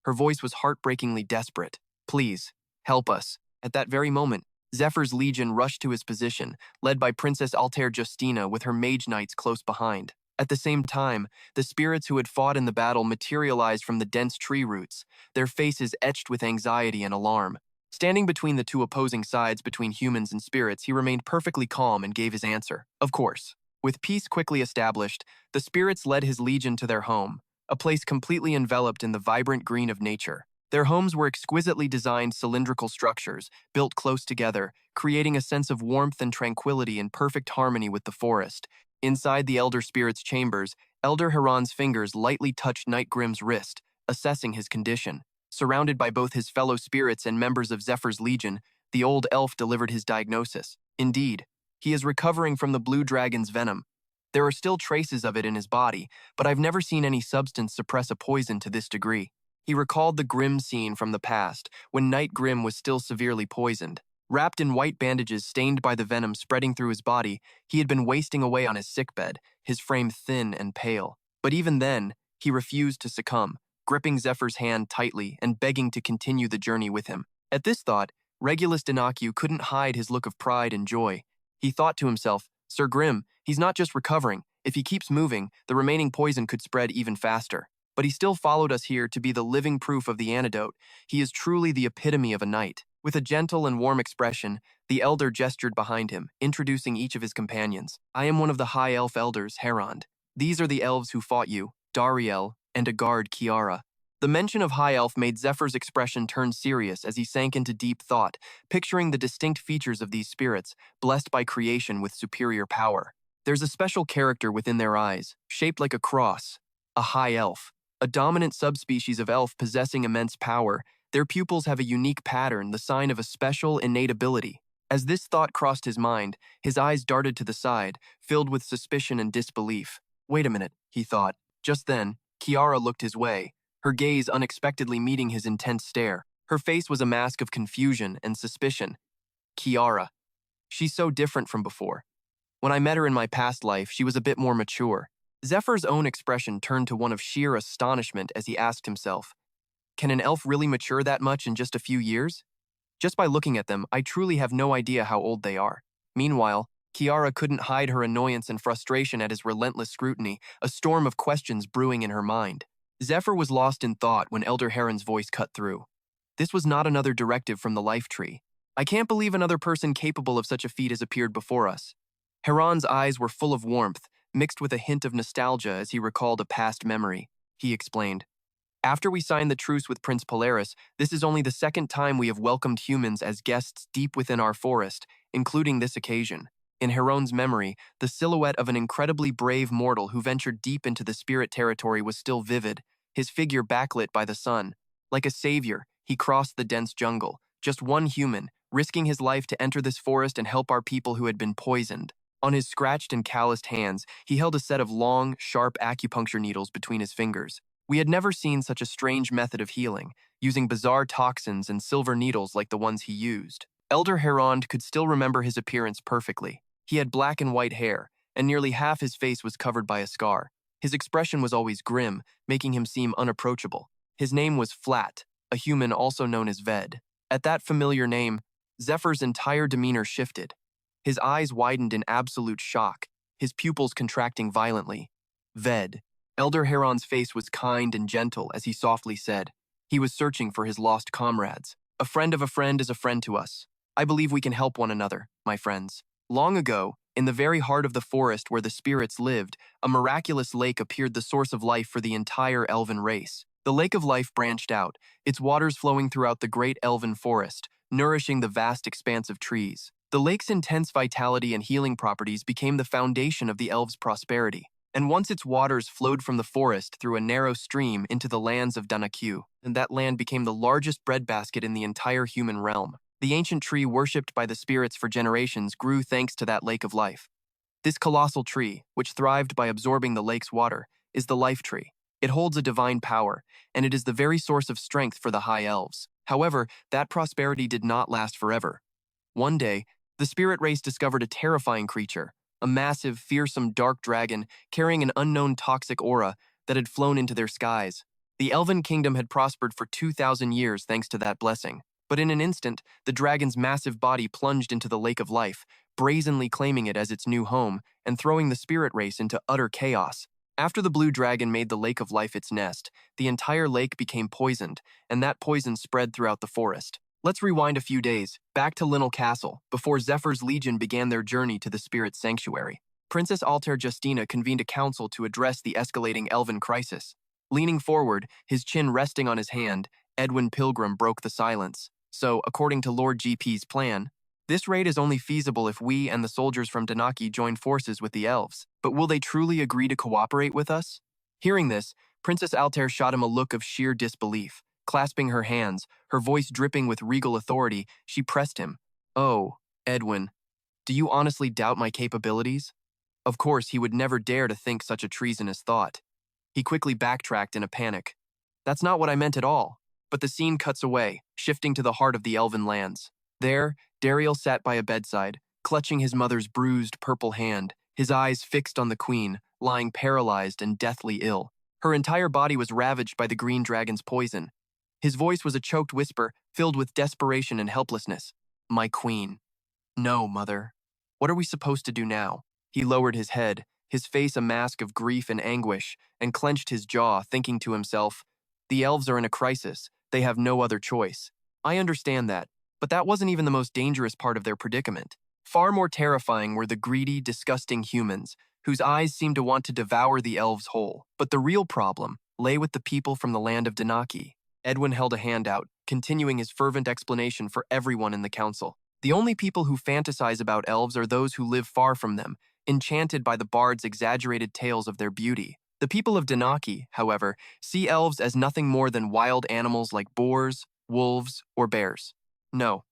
Speaker 1: Her voice was heartbreakingly desperate. "Please, help us." At that very moment, Zephyr's legion rushed to his position, led by Princess Altair Justina with her mage knights close behind. At the same time, the spirits who had fought in the battle materialized from the dense tree roots, their faces etched with anxiety and alarm. Standing between the two opposing sides between humans and spirits, he remained perfectly calm and gave his answer. Of course. With peace quickly established, the spirits led his legion to their home, a place completely enveloped in the vibrant green of nature. Their homes were exquisitely designed cylindrical structures, built close together, creating a sense of warmth and tranquility in perfect harmony with the forest. Inside the Elder Spirit's chambers, Elder Hiran's fingers lightly touched Knight Grimm's wrist, assessing his condition. Surrounded by both his fellow spirits and members of Zephyr's legion, the old elf delivered his diagnosis. Indeed, he is recovering from the blue dragon's venom. There are still traces of it in his body, but I've never seen any substance suppress a poison to this degree. He recalled the grim scene from the past, when Knight Grimm was still severely poisoned. Wrapped in white bandages stained by the venom spreading through his body, he had been wasting away on his sickbed, his frame thin and pale. But even then, he refused to succumb, gripping Zephyr's hand tightly and begging to continue the journey with him. At this thought, Regulus Dinaku couldn't hide his look of pride and joy. He thought to himself, "Sir Grimm, he's not just recovering. If he keeps moving, the remaining poison could spread even faster." But he still followed us here to be the living proof of the antidote. He is truly the epitome of a knight. With a gentle and warm expression, the elder gestured behind him, introducing each of his companions. "I am one of the high elf elders, Herond. These are the elves who fought you, Dariel, and a guard, Kiara." The mention of high elf made Zephyr's expression turn serious as he sank into deep thought, picturing the distinct features of these spirits, blessed by creation with superior power. There's a special character within their eyes, shaped like a cross, a high elf, a dominant subspecies of elf possessing immense power. Their pupils have a unique pattern, the sign of a special, innate ability. As this thought crossed his mind, his eyes darted to the side, filled with suspicion and disbelief. Wait a minute, he thought. Just then, Kiara looked his way, her gaze unexpectedly meeting his intense stare. Her face was a mask of confusion and suspicion. Kiara. She's so different from before. When I met her in my past life, she was a bit more mature. Zephyr's own expression turned to one of sheer astonishment as he asked himself, can an elf really mature that much in just a few years? Just by looking at them, I truly have no idea how old they are. Meanwhile, Kiara couldn't hide her annoyance and frustration at his relentless scrutiny, a storm of questions brewing in her mind. Zephr was lost in thought when Elder Heron's voice cut through. This was not another directive from the life tree. I can't believe another person capable of such a feat has appeared before us. Heron's eyes were full of warmth, mixed with a hint of nostalgia as he recalled a past memory. He explained, after we signed the truce with Prince Polaris, this is only the second time we have welcomed humans as guests deep within our forest, including this occasion. In Heron's memory, the silhouette of an incredibly brave mortal who ventured deep into the spirit territory was still vivid, his figure backlit by the sun. Like a savior, he crossed the dense jungle, just one human, risking his life to enter this forest and help our people who had been poisoned. On his scratched and calloused hands, he held a set of long, sharp acupuncture needles between his fingers. We had never seen such a strange method of healing, using bizarre toxins and silver needles like the ones he used. Elder Heron could still remember his appearance perfectly. He had black and white hair, and nearly half his face was covered by a scar. His expression was always grim, making him seem unapproachable. His name was Flat, a human also known as Ved. At that familiar name, Zephyr's entire demeanor shifted. His eyes widened in absolute shock, his pupils contracting violently. Ved. Elder Heron's face was kind and gentle as he softly said, he was searching for his lost comrades. A friend of a friend is a friend to us. I believe we can help one another, my friends. Long ago, in the very heart of the forest where the spirits lived, a miraculous lake appeared, the source of life for the entire elven race. The Lake of Life branched out, its waters flowing throughout the great elven forest, nourishing the vast expanse of trees. The lake's intense vitality and healing properties became the foundation of the elves' prosperity. And once its waters flowed from the forest through a narrow stream into the lands of Danakyu, and that land became the largest breadbasket in the entire human realm. The ancient tree worshipped by the spirits for generations grew thanks to that lake of life. This colossal tree, which thrived by absorbing the lake's water, is the life tree. It holds a divine power, and it is the very source of strength for the high elves. However, that prosperity did not last forever. One day, the spirit race discovered a terrifying creature, a massive, fearsome dark dragon carrying an unknown toxic aura that had flown into their skies. The elven kingdom had prospered for 2,000 years thanks to that blessing. But in an instant, the dragon's massive body plunged into the Lake of Life, brazenly claiming it as its new home and throwing the spirit race into utter chaos. After the blue dragon made the Lake of Life its nest, the entire lake became poisoned, and that poison spread throughout the forest. Let's rewind a few days, back to Linnell Castle, before Zephyr's legion began their journey to the spirit sanctuary. Princess Altair Justina convened a council to address the escalating elven crisis. Leaning forward, his chin resting on his hand, Edwin Pilgrim broke the silence. So, according to Lord GP's plan, this raid is only feasible if we and the soldiers from Danaki join forces with the elves. But will they truly agree to cooperate with us? Hearing this, Princess Altair shot him a look of sheer disbelief. Clasping her hands, her voice dripping with regal authority, she pressed him. Oh, Edwin, do you honestly doubt my capabilities? Of course, he would never dare to think such a treasonous thought. He quickly backtracked in a panic. That's not what I meant at all. But the scene cuts away, shifting to the heart of the elven lands. There, Dariel sat by a bedside, clutching his mother's bruised purple hand, his eyes fixed on the queen, lying paralyzed and deathly ill. Her entire body was ravaged by the green dragon's poison. His voice was a choked whisper, filled with desperation and helplessness. My queen. No, mother. What are we supposed to do now? He lowered his head, his face a mask of grief and anguish, and clenched his jaw, thinking to himself, the elves are in a crisis. They have no other choice. I understand that, but that wasn't even the most dangerous part of their predicament. Far more terrifying were the greedy, disgusting humans, whose eyes seemed to want to devour the elves whole. But the real problem lay with the people from the land of Danaki. Edwin held a hand out, continuing his fervent explanation for everyone in the council. The only people who fantasize about elves are those who live far from them, enchanted by the bard's exaggerated tales of their beauty. The people of Danaki, however, see elves as nothing more than wild animals like boars, wolves, or bears. No,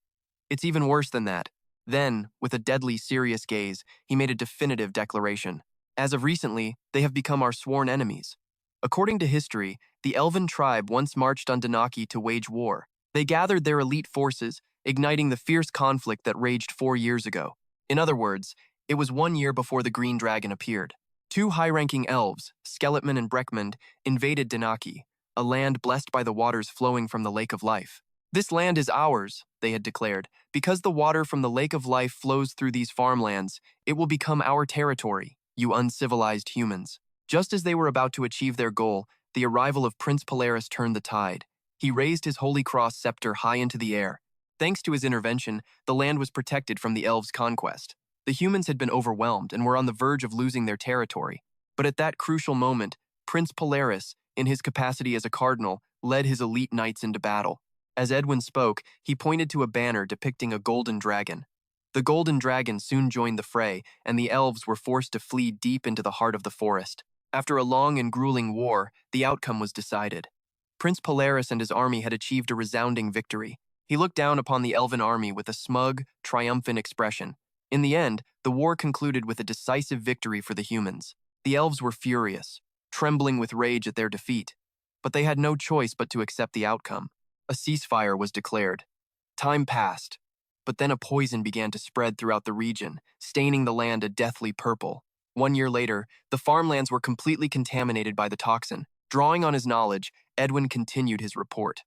Speaker 1: it's even worse than that. Then, with a deadly serious gaze, he made a definitive declaration. As of recently, they have become our sworn enemies. According to history, the elven tribe once marched on Danaki to wage war. They gathered their elite forces, igniting the fierce conflict that raged 4 years ago. In other words, it was 1 year before the Green Dragon appeared. 2 high-ranking elves, Skeletman and Breckmond, invaded Danaki, a land blessed by the waters flowing from the Lake of Life. This land is ours, they had declared. Because the water from the Lake of Life flows through these farmlands, it will become our territory, you uncivilized humans. Just as they were about to achieve their goal, the arrival of Prince Polaris turned the tide. He raised his Holy Cross scepter high into the air. Thanks to his intervention, the land was protected from the elves' conquest. The humans had been overwhelmed and were on the verge of losing their territory. But at that crucial moment, Prince Polaris, in his capacity as a cardinal, led his elite knights into battle. As Edwin spoke, he pointed to a banner depicting a golden dragon. The golden dragon soon joined the fray, and the elves were forced to flee deep into the heart of the forest. After a long and grueling war, the outcome was decided. Prince Polaris and his army had achieved a resounding victory. He looked down upon the elven army with a smug, triumphant expression. In the end, the war concluded with a decisive victory for the humans. The elves were furious, trembling with rage at their defeat. But they had no choice but to accept the outcome. A ceasefire was declared. Time passed, but then a poison began to spread throughout the region, staining the land a deathly purple. 1 year later, the farmlands were completely contaminated by the toxin. Drawing on his knowledge, Edwin continued his report.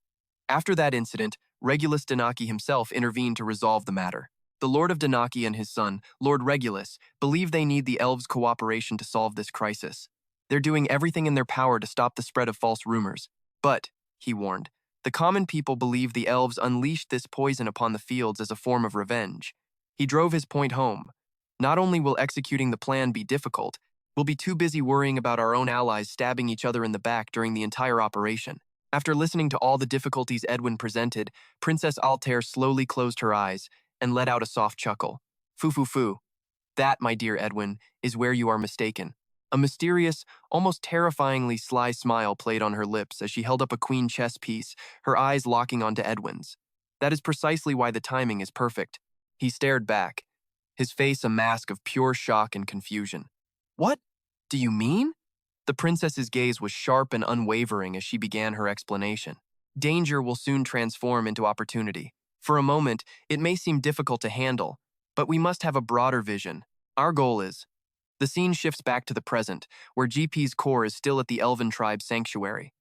Speaker 1: After that incident, Regulus Danaki himself intervened to resolve the matter. The Lord of Danaki and his son, Lord Regulus, believe they need the elves' cooperation to solve this crisis. They're doing everything in their power to stop the spread of false rumors. But, he warned, the common people believe the elves unleashed this poison upon the fields as a form of revenge. He drove his point home. Not only will executing the plan be difficult, we'll be too busy worrying about our own allies stabbing each other in the back during the entire operation. After listening to all the difficulties Edwin presented, Princess Altair slowly closed her eyes and let out a soft chuckle. Foo. That, my dear Edwin, is where you are mistaken. A mysterious, almost terrifyingly sly smile played on her lips as she held up a queen chess piece, her eyes locking onto Edwin's. That is precisely why the timing is perfect. He stared back, his face a mask of pure shock and confusion. What do you mean? The princess's gaze was sharp and unwavering as she began her explanation. Danger will soon transform into opportunity. For a moment, it may seem difficult to handle, but we must have a broader vision. Our goal is... The scene shifts back to the present, where GP's core is still at the Elven tribe's sanctuary.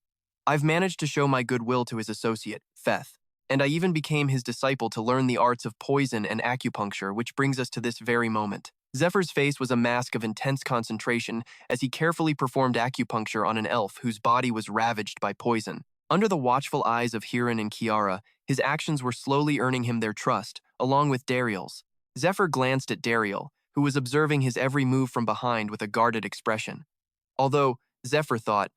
Speaker 1: I've managed to show my goodwill to his associate, Feth, and I even became his disciple to learn the arts of poison and acupuncture, which brings us to this very moment. Zephyr's face was a mask of intense concentration as he carefully performed acupuncture on an elf whose body was ravaged by poison. Under the watchful eyes of Hiran and Kiara, his actions were slowly earning him their trust, along with Dariel's. Zephr glanced at Dariel, who was observing his every move from behind with a guarded expression. Although, Zephr thought,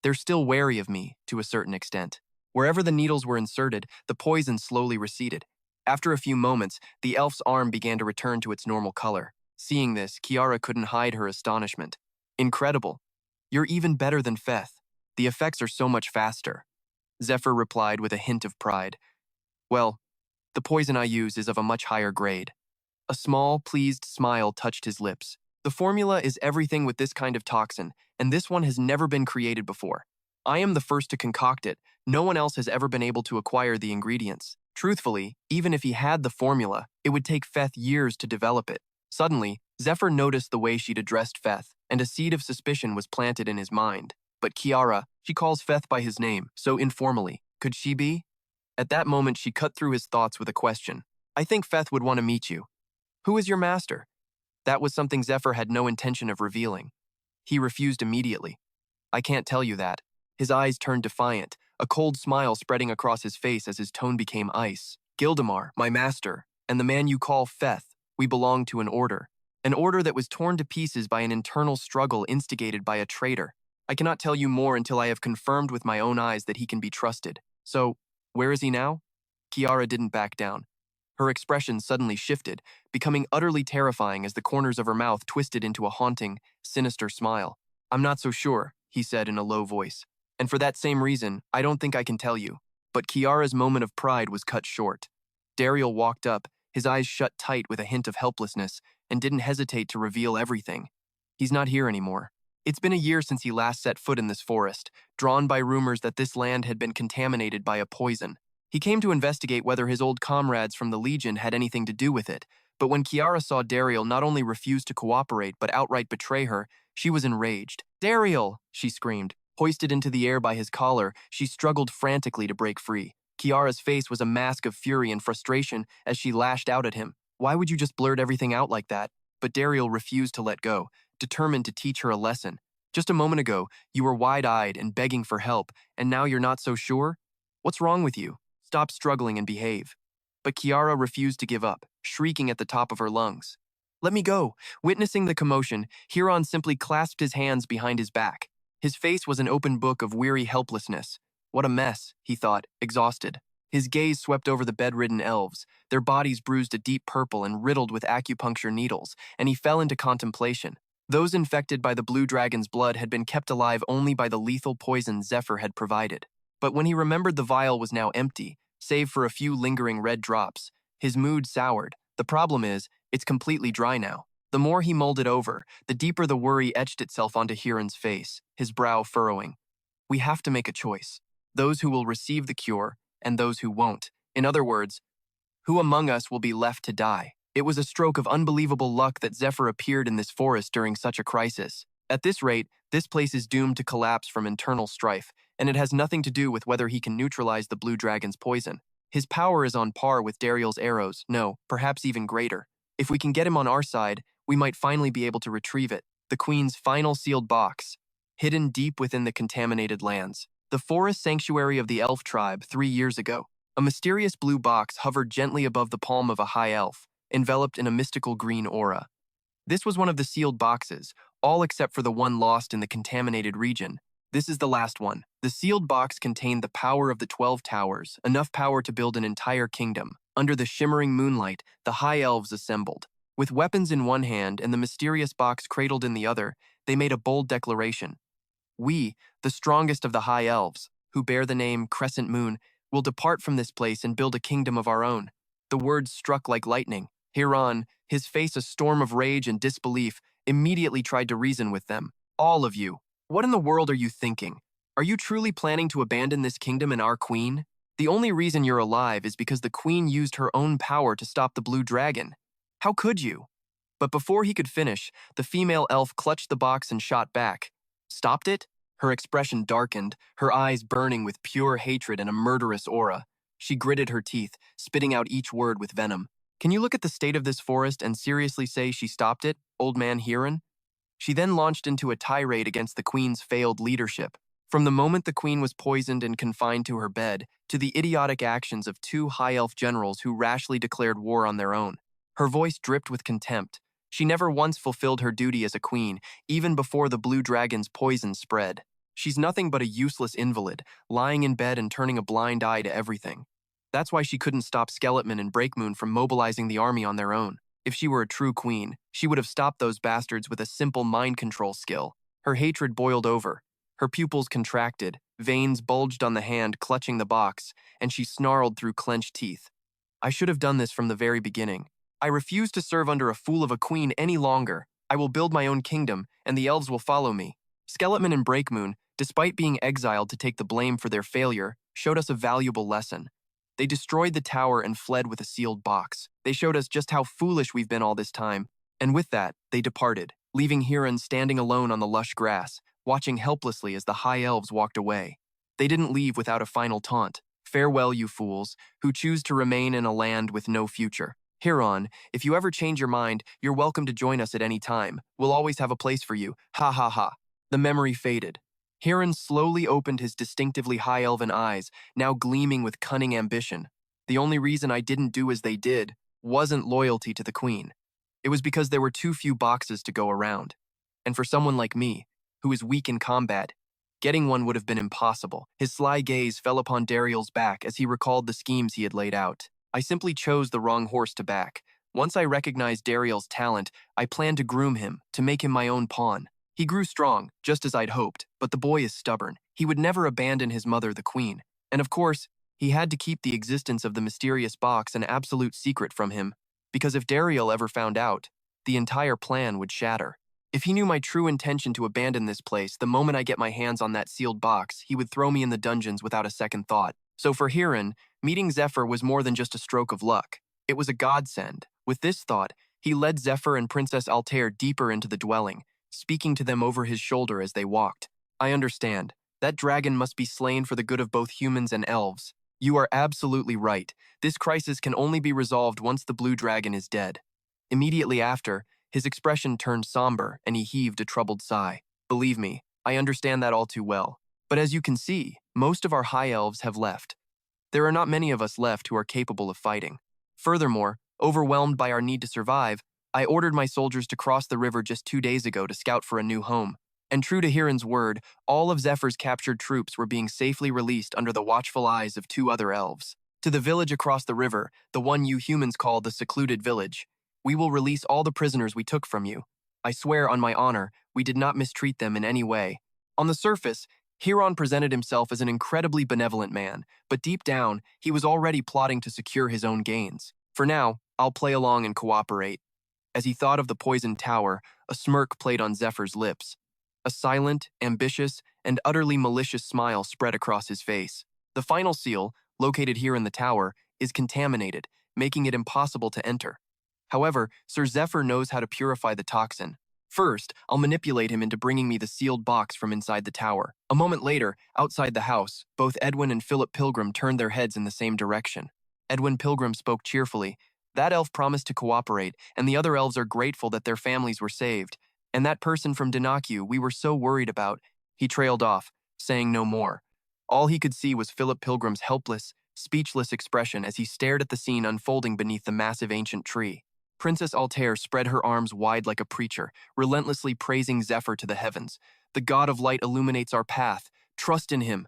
Speaker 1: they're still wary of me, to a certain extent. Wherever the needles were inserted, the poison slowly receded. After a few moments, the elf's arm began to return to its normal color. Seeing this, Kiara couldn't hide her astonishment. Incredible. You're even better than Feth. The effects are so much faster. Zephr replied with a hint of pride. Well, the poison I use is of a much higher grade. A small, pleased smile touched his lips. The formula is everything with this kind of toxin, and this one has never been created before. I am the first to concoct it. No one else has ever been able to acquire the ingredients. Truthfully, even if he had the formula, it would take Feth years to develop it. Suddenly, Zephr noticed the way she'd addressed Feth, and a seed of suspicion was planted in his mind. But Kiara, she calls Feth by his name, so informally. Could she be? At that moment, she cut through his thoughts with a question. I think Feth would want to meet you. Who is your master? That was something Zephr had no intention of revealing. He refused immediately. I can't tell you that. His eyes turned defiant, a cold smile spreading across his face as his tone became ice. Gildemar, my master, and the man you call Feth, we belong to an order that was torn to pieces by an internal struggle instigated by a traitor. I cannot tell you more until I have confirmed with my own eyes that he can be trusted. So, where is he now? Kiara didn't back down. Her expression suddenly shifted, becoming utterly terrifying as the corners of her mouth twisted into a haunting, sinister smile. "I'm not so sure," he said in a low voice. "And for that same reason, I don't think I can tell you." But Kiara's moment of pride was cut short. Dariel walked up, his eyes shut tight with a hint of helplessness, and didn't hesitate to reveal everything. "He's not here anymore. It's been a year since he last set foot in this forest, drawn by rumors that this land had been contaminated by a poison. He came to investigate whether his old comrades from the Legion had anything to do with it, but when Kiara saw Dariel not only refuse to cooperate but outright betray her, she was enraged. "Dariel!" she screamed. Hoisted into the air by his collar, she struggled frantically to break free. Kiara's face was a mask of fury and frustration as she lashed out at him. "Why would you just blurt everything out like that?" But Dariel refused to let go, determined to teach her a lesson. "Just a moment ago, you were wide-eyed and begging for help, and now you're not so sure? What's wrong with you? Stop struggling and behave." But Kiara refused to give up, shrieking at the top of her lungs. "Let me go." Witnessing the commotion, Huron simply clasped his hands behind his back. His face was an open book of weary helplessness. What a mess, he thought, exhausted. His gaze swept over the bedridden elves, their bodies bruised a deep purple and riddled with acupuncture needles, and he fell into contemplation. Those infected by the blue dragon's blood had been kept alive only by the lethal poison Zephr had provided. But when he remembered the vial was now empty, save for a few lingering red drops, his mood soured. The problem is, it's completely dry now. The more he mulled it over, the deeper the worry etched itself onto Huron's face, his brow furrowing. "We have to make a choice. Those who will receive the cure, and those who won't. In other words, who among us will be left to die?" It was a stroke of unbelievable luck that Zephr appeared in this forest during such a crisis. At this rate, this place is doomed to collapse from internal strife, and it has nothing to do with whether he can neutralize the blue dragon's poison. His power is on par with Dariel's arrows, no, perhaps even greater. If we can get him on our side, we might finally be able to retrieve it, the Queen's final sealed box, hidden deep within the contaminated lands. The forest sanctuary of the elf tribe 3 years ago. A mysterious blue box hovered gently above the palm of a high elf, enveloped in a mystical green aura. This was one of the sealed boxes, all except for the one lost in the contaminated region. This is the last one. The sealed box contained the power of the 12 towers, enough power to build an entire kingdom. Under the shimmering moonlight, the high elves assembled. With weapons in one hand and the mysterious box cradled in the other, they made a bold declaration. "We, the strongest of the high elves, who bear the name Crescent Moon, will depart from this place and build a kingdom of our own." The words struck like lightning. Huron, his face a storm of rage and disbelief, immediately tried to reason with them. "All of you, what in the world are you thinking? Are you truly planning to abandon this kingdom and our queen? The only reason you're alive is because the queen used her own power to stop the blue dragon. How could you?" But before he could finish, the female elf clutched the box and shot back. "Stopped it?" Her expression darkened, her eyes burning with pure hatred and a murderous aura. She gritted her teeth, spitting out each word with venom. "Can you look at the state of this forest and seriously say she stopped it, old man Huron?" She then launched into a tirade against the queen's failed leadership. From the moment the queen was poisoned and confined to her bed, to the idiotic actions of 2 high elf generals who rashly declared war on their own. Her voice dripped with contempt. She never once fulfilled her duty as a queen, even before the blue dragon's poison spread. She's nothing but a useless invalid, lying in bed and turning a blind eye to everything. That's why she couldn't stop Skeletman and Breakmoon from mobilizing the army on their own. If she were a true queen, she would have stopped those bastards with a simple mind control skill. Her hatred boiled over. Her pupils contracted, veins bulged on the hand clutching the box, and she snarled through clenched teeth. "I should have done this from the very beginning. I refuse to serve under a fool of a queen any longer. I will build my own kingdom, and the elves will follow me." Skeletman and Breakmoon, despite being exiled to take the blame for their failure, showed us a valuable lesson. They destroyed the tower and fled with a sealed box. They showed us just how foolish we've been all this time, and with that, they departed, leaving Huron standing alone on the lush grass, watching helplessly as the high elves walked away. They didn't leave without a final taunt. "Farewell, you fools, who choose to remain in a land with no future. Huron, if you ever change your mind, you're welcome to join us at any time. We'll always have a place for you. Ha ha ha." The memory faded. Huron slowly opened his distinctively high elven eyes, now gleaming with cunning ambition. "The only reason I didn't do as they did wasn't loyalty to the queen. It was because there were too few boxes to go around. And for someone like me, who is weak in combat, getting one would have been impossible." His sly gaze fell upon Dariel's back as he recalled the schemes he had laid out. I simply chose the wrong horse to back. Once I recognized Dariel's talent, I planned to groom him, to make him my own pawn. He grew strong, just as I'd hoped, but the boy is stubborn. He would never abandon his mother, the queen. And of course, he had to keep the existence of the mysterious box an absolute secret from him, because if Dariel ever found out, the entire plan would shatter. If he knew my true intention to abandon this place the moment I get my hands on that sealed box, he would throw me in the dungeons without a second thought. So for Hiran, meeting Zephr was more than just a stroke of luck. It was a godsend. With this thought, he led Zephr and Princess Altair deeper into the dwelling, speaking to them over his shoulder as they walked. I understand. That dragon must be slain for the good of both humans and elves. You are absolutely right. This crisis can only be resolved once the blue dragon is dead. Immediately after, his expression turned somber and he heaved a troubled sigh. Believe me, I understand that all too well. But as you can see, most of our high elves have left. There are not many of us left who are capable of fighting. Furthermore, overwhelmed by our need to survive, I ordered my soldiers to cross the river just 2 days ago to scout for a new home. And true to Hiran's word, all of Zephr's captured troops were being safely released under the watchful eyes of 2 other elves. To the village across the river, the one you humans call the secluded village, we will release all the prisoners we took from you. I swear on my honor, we did not mistreat them in any way. On the surface, Hiran presented himself as an incredibly benevolent man, but deep down, he was already plotting to secure his own gains. For now, I'll play along and cooperate. As he thought of the poisoned tower, a smirk played on Zephr's lips. A silent, ambitious, and utterly malicious smile spread across his face. The final seal, located here in the tower, is contaminated, making it impossible to enter. However, Sir Zephr knows how to purify the toxin. First, I'll manipulate him into bringing me the sealed box from inside the tower. A moment later, outside the house, both Edwin and Philip Pilgrim turned their heads in the same direction. Edwin Pilgrim spoke cheerfully. That elf promised to cooperate, and the other elves are grateful that their families were saved. And that person from Danaku we were so worried about. He trailed off, saying no more. All he could see was Philip Pilgrim's helpless, speechless expression as he stared at the scene unfolding beneath the massive ancient tree. Princess Altair spread her arms wide like a preacher, relentlessly praising Zephr to the heavens. The god of light illuminates our path. Trust in him,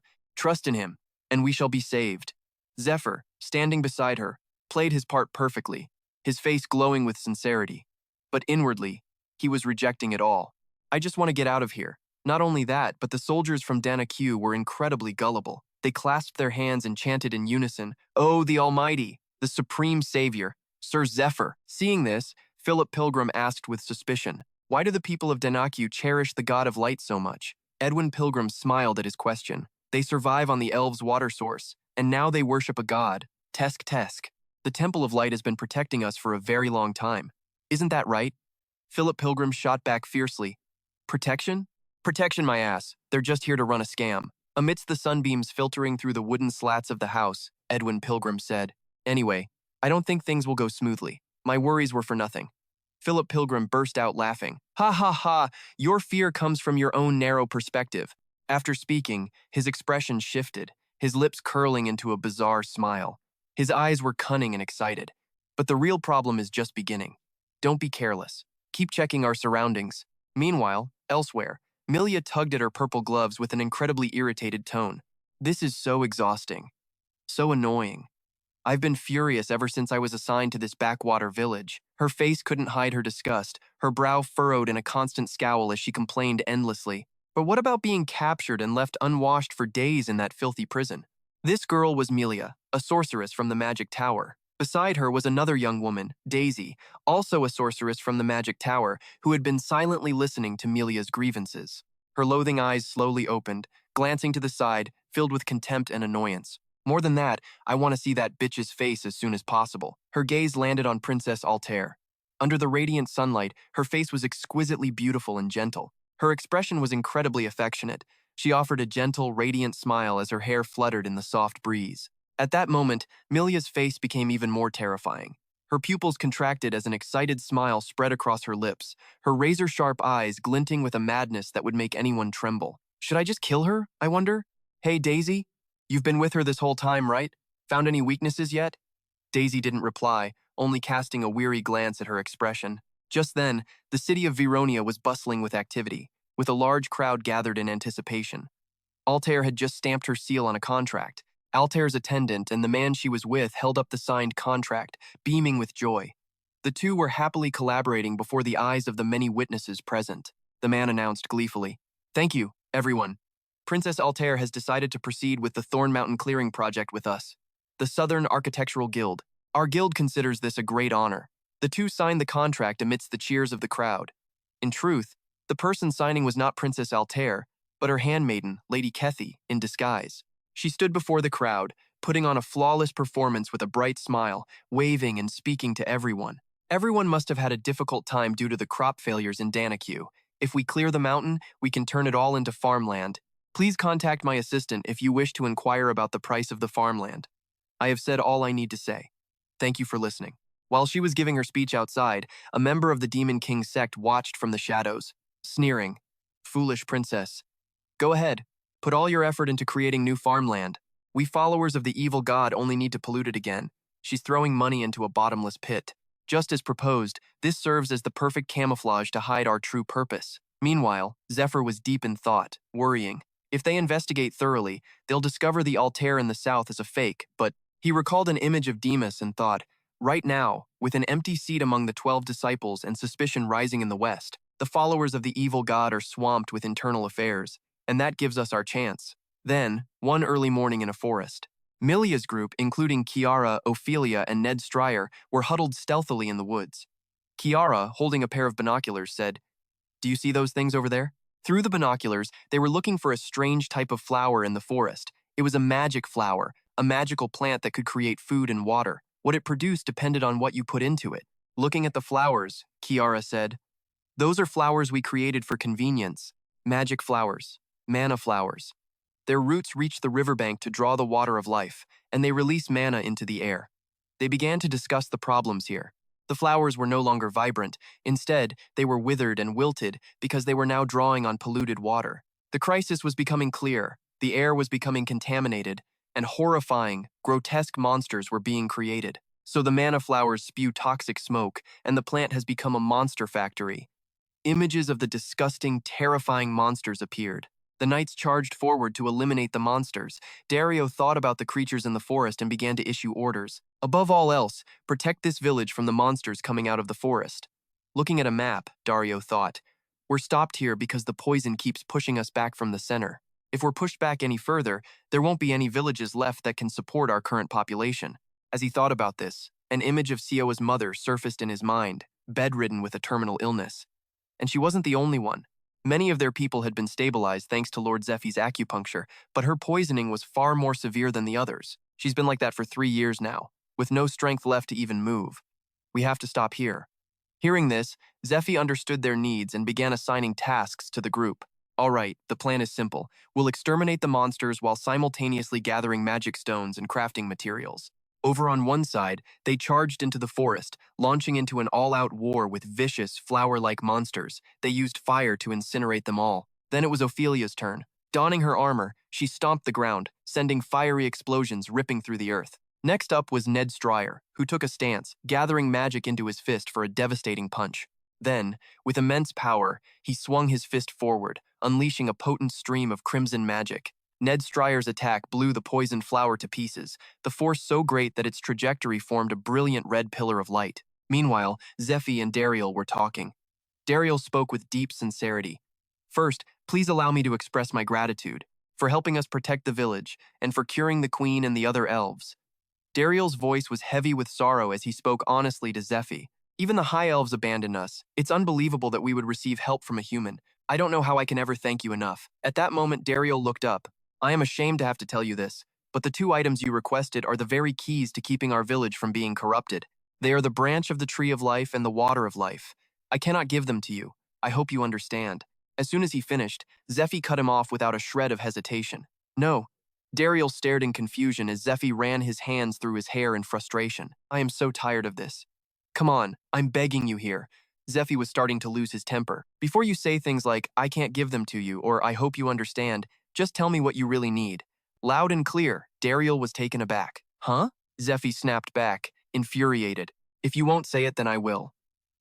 Speaker 1: and we shall be saved. Zephr, standing beside her, played his part perfectly, his face glowing with sincerity. But inwardly, he was rejecting it all. I just want to get out of here. Not only that, but the soldiers from Danaku were incredibly gullible. They clasped their hands and chanted in unison, "Oh, the Almighty, the Supreme Savior, Sir Zephr." Seeing this, Philip Pilgrim asked with suspicion, "Why do the people of Danaku cherish the god of light so much?" Edwin Pilgrim smiled at his question. "They survive on the elves' water source, and now they worship a god. Tesk Tesk. The Temple of Light has been protecting us for a very long time. Isn't that right?" Philip Pilgrim shot back fiercely. "Protection? Protection, my ass. They're just here to run a scam." Amidst the sunbeams filtering through the wooden slats of the house, Edwin Pilgrim said, "Anyway, I don't think things will go smoothly. My worries were for nothing." Philip Pilgrim burst out laughing. "Ha ha ha, your fear comes from your own narrow perspective." After speaking, his expression shifted, his lips curling into a bizarre smile. His eyes were cunning and excited. "But the real problem is just beginning. Don't be careless. Keep checking our surroundings." Meanwhile, elsewhere, Milia tugged at her purple gloves with an incredibly irritated tone. "This is so exhausting. So annoying. I've been furious ever since I was assigned to this backwater village." Her face couldn't hide her disgust, her brow furrowed in a constant scowl as she complained endlessly. But what about being captured and left unwashed for days in that filthy prison? This girl was Milia, a sorceress from the Magic Tower. Beside her was another young woman, Daisy, also a sorceress from the Magic Tower, who had been silently listening to Milia's grievances. Her loathing eyes slowly opened, glancing to the side, filled with contempt and annoyance. "More than that, I want to see that bitch's face as soon as possible." Her gaze landed on Princess Altair. Under the radiant sunlight, her face was exquisitely beautiful and gentle. Her expression was incredibly affectionate. She offered a gentle, radiant smile as her hair fluttered in the soft breeze. At that moment, Milia's face became even more terrifying. Her pupils contracted as an excited smile spread across her lips, her razor-sharp eyes glinting with a madness that would make anyone tremble. "Should I just kill her, I wonder? Hey, Daisy? You've been with her this whole time, right? Found any weaknesses yet?" Daisy didn't reply, only casting a weary glance at her expression. Just then, the city of Veronia was bustling with activity, with a large crowd gathered in anticipation. Altair had just stamped her seal on a contract. Altair's attendant and the man she was with held up the signed contract, beaming with joy. The two were happily collaborating before the eyes of the many witnesses present. The man announced gleefully, "Thank you, everyone. Princess Altair has decided to proceed with the Thorn Mountain Clearing Project with us. The Southern Architectural Guild. Our guild considers this a great honor." The two signed the contract amidst the cheers of the crowd. In truth, the person signing was not Princess Altair, but her handmaiden, Lady Kethy, in disguise. She stood before the crowd, putting on a flawless performance with a bright smile, waving and speaking to everyone. Everyone must have had a difficult time due to the crop failures in Danaque. If we clear the mountain, we can turn it all into farmland. Please contact my assistant if you wish to inquire about the price of the farmland. I have said all I need to say. Thank you for listening. While she was giving her speech outside, a member of the Demon King sect watched from the shadows, sneering, "Foolish princess. Go ahead, put all your effort into creating new farmland. We followers of the evil god only need to pollute it again. She's throwing money into a bottomless pit. Just as proposed, this serves as the perfect camouflage to hide our true purpose." Meanwhile, Zephr was deep in thought, worrying. If they investigate thoroughly, they'll discover the altar in the south is a fake, but he recalled an image of Demas and thought, right now, with an empty seat among the 12 disciples and suspicion rising in the west, the followers of the evil god are swamped with internal affairs, and that gives us our chance. Then, one early morning in a forest, Milia's group, including Kiara, Ophelia, and Ned Stryer, were huddled stealthily in the woods. Kiara, holding a pair of binoculars, said, "Do you see those things over there?" Through the binoculars, they were looking for a strange type of flower in the forest. It was a magic flower, a magical plant that could create food and water. What it produced depended on what you put into it. Looking at the flowers, Kiara said, "Those are flowers we created for convenience. Magic flowers, mana flowers. Their roots reach the riverbank to draw the water of life, and they release mana into the air." They began to discuss the problems here. The flowers were no longer vibrant. Instead, they were withered and wilted because they were now drawing on polluted water. The crisis was becoming clear, the air was becoming contaminated, and horrifying, grotesque monsters were being created. So the mana flowers spew toxic smoke, and the plant has become a monster factory. Images of the disgusting, terrifying monsters appeared. The knights charged forward to eliminate the monsters. Dario thought about the creatures in the forest and began to issue orders. Above all else, protect this village from the monsters coming out of the forest. Looking at a map, Dario thought, we're stopped here because the poison keeps pushing us back from the center. If we're pushed back any further, there won't be any villages left that can support our current population. As he thought about this, an image of Sioa's mother surfaced in his mind, bedridden with a terminal illness. And she wasn't the only one. Many of their people had been stabilized thanks to Lord Zephyr's acupuncture, but her poisoning was far more severe than the others. She's been like that for 3 years now, with no strength left to even move. We have to stop here. Hearing this, Zephy understood their needs and began assigning tasks to the group. All right, the plan is simple. We'll exterminate the monsters while simultaneously gathering magic stones and crafting materials. Over on one side, they charged into the forest, launching into an all-out war with vicious, flower-like monsters. They used fire to incinerate them all. Then it was Ophelia's turn. Donning her armor, she stomped the ground, sending fiery explosions ripping through the earth. Next up was Ned Stryer, who took a stance, gathering magic into his fist for a devastating punch. Then, with immense power, he swung his fist forward, unleashing a potent stream of crimson magic. Ned Stryer's attack blew the poisoned flower to pieces, the force so great that its trajectory formed a brilliant red pillar of light. Meanwhile, Zephy and Dariel were talking. Dariel spoke with deep sincerity. "First, please allow me to express my gratitude for helping us protect the village and for curing the queen and the other elves." Dariel's voice was heavy with sorrow as he spoke honestly to Zephy. "Even the high elves abandoned us. It's unbelievable that we would receive help from a human. I don't know how I can ever thank you enough." At that moment, Dariel looked up. "I am ashamed to have to tell you this, but the 2 items you requested are the very keys to keeping our village from being corrupted. They are the branch of the tree of life and the water of life. I cannot give them to you. I hope you understand." As soon as he finished, Zephy cut him off without a shred of hesitation. "No." Dariel stared in confusion as Zephy ran his hands through his hair in frustration. "I am so tired of this. Come on, I'm begging you here." Zephy was starting to lose his temper. "Before you say things like, 'I can't give them to you,' or 'I hope you understand,' just tell me what you really need." Loud and clear, Dariel was taken aback. "Huh?" Zephy snapped back, infuriated. "If you won't say it, then I will.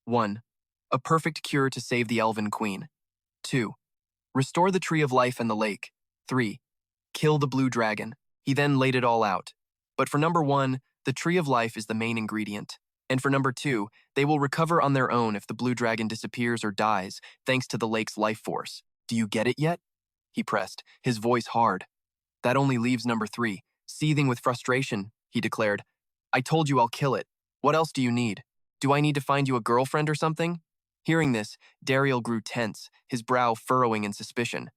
Speaker 1: 1. A perfect cure to save the Elven Queen. 2. Restore the Tree of Life and the lake. 3. Kill the Blue Dragon. He then laid it all out. But for number 1, the Tree of Life is the main ingredient. And for number 2, they will recover on their own if the blue dragon disappears or dies, thanks to the lake's life force. Do you get it yet? He pressed, his voice hard. That only leaves number 3. Seething with frustration, he declared. I told you I'll kill it. What else do you need? Do I need to find you a girlfriend or something? Hearing this, Dariel grew tense, his brow furrowing in suspicion.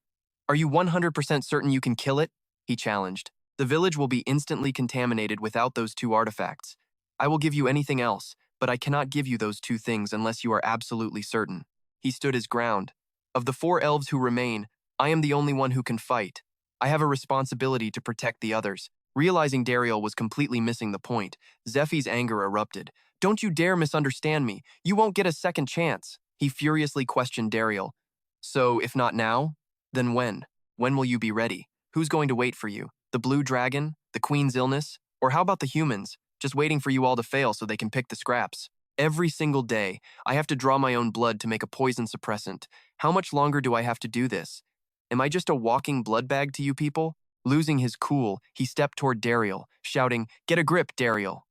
Speaker 1: Are you 100% certain you can kill it? He challenged. The village will be instantly contaminated without those 2 artifacts. I will give you anything else, but I cannot give you those 2 things unless you are absolutely certain. He stood his ground. Of the 4 elves who remain, I am the only one who can fight. I have a responsibility to protect the others. Realizing Dariel was completely missing the point, Zephyr's anger erupted. Don't you dare misunderstand me. You won't get a second chance. He furiously questioned Dariel. So, if not now, then when? When will you be ready? Who's going to wait for you? The blue dragon? The queen's illness? Or how about the humans, just waiting for you all to fail so they can pick the scraps? Every single day, I have to draw my own blood to make a poison suppressant. How much longer do I have to do this? Am I just a walking blood bag to you people? Losing his cool, he stepped toward Dariel, shouting, Get a grip, Dariel.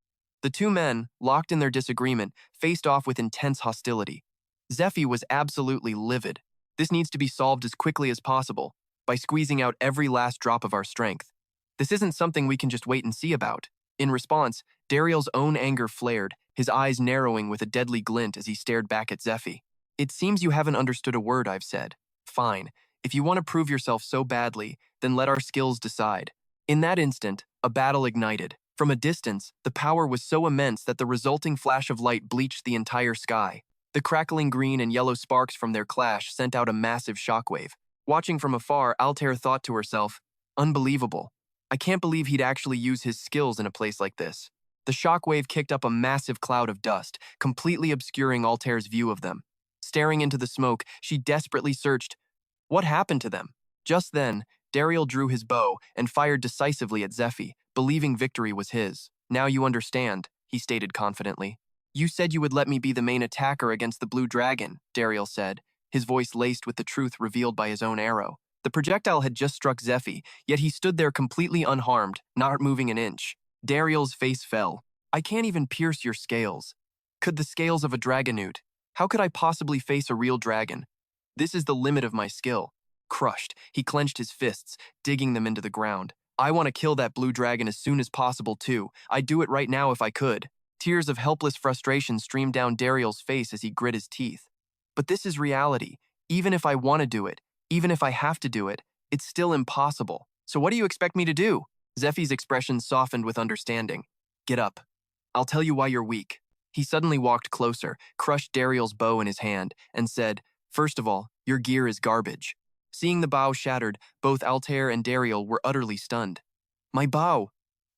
Speaker 1: The 2 men, locked in their disagreement, faced off with intense hostility. Zephy was absolutely livid. This needs to be solved as quickly as possible, by squeezing out every last drop of our strength. This isn't something we can just wait and see about. In response, Dariel's own anger flared, his eyes narrowing with a deadly glint as he stared back at Zephy. It seems you haven't understood a word I've said. Fine. If you want to prove yourself so badly, then let our skills decide. In that instant, a battle ignited. From a distance, the power was so immense that the resulting flash of light bleached the entire sky. The crackling green and yellow sparks from their clash sent out a massive shockwave. Watching from afar, Altair thought to herself, Unbelievable. I can't believe he'd actually use his skills in a place like this. The shockwave kicked up a massive cloud of dust, completely obscuring Altair's view of them. Staring into the smoke, she desperately searched. What happened to them? Just then, Dariel drew his bow and fired decisively at Zephy, believing victory was his. Now you understand, he stated confidently. You said you would let me be the main attacker against the blue dragon, Dariel said, his voice laced with the truth revealed by his own arrow. The projectile had just struck Zephy, yet he stood there completely unharmed, not moving an inch. Dariel's face fell. I can't even pierce your scales. Could the scales of a dragonute? How could I possibly face a real dragon? This is the limit of my skill. Crushed, he clenched his fists, digging them into the ground. I want to kill that blue dragon as soon as possible, too. I'd do it right now if I could. Tears of helpless frustration streamed down Dariel's face as he grit his teeth. But this is reality. Even if I want to do it, even if I have to do it, it's still impossible. So what do you expect me to do? Zephy's expression softened with understanding. Get up. I'll tell you why you're weak. He suddenly walked closer, crushed Dariel's bow in his hand, and said, First of all, your gear is garbage. Seeing the bow shattered, both Altair and Dariel were utterly stunned. My bow,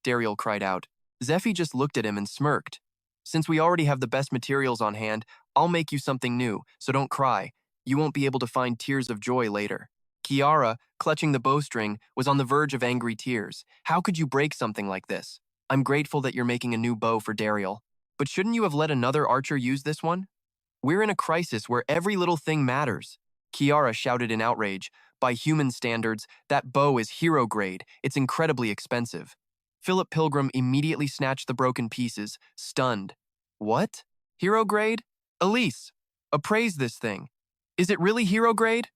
Speaker 1: Dariel cried out. Zephy just looked at him and smirked. Since we already have the best materials on hand, I'll make you something new, so don't cry. You won't be able to find tears of joy later. Kiara, clutching the bowstring, was on the verge of angry tears. How could you break something like this? I'm grateful that you're making a new bow for Dariel. But shouldn't you have let another archer use this one? We're in a crisis where every little thing matters. Kiara shouted in outrage. By human standards, that bow is hero grade. It's incredibly expensive. Philip Pilgrim immediately snatched the broken pieces, stunned. What? Hero grade? Elise, appraise this thing. Is it really hero grade?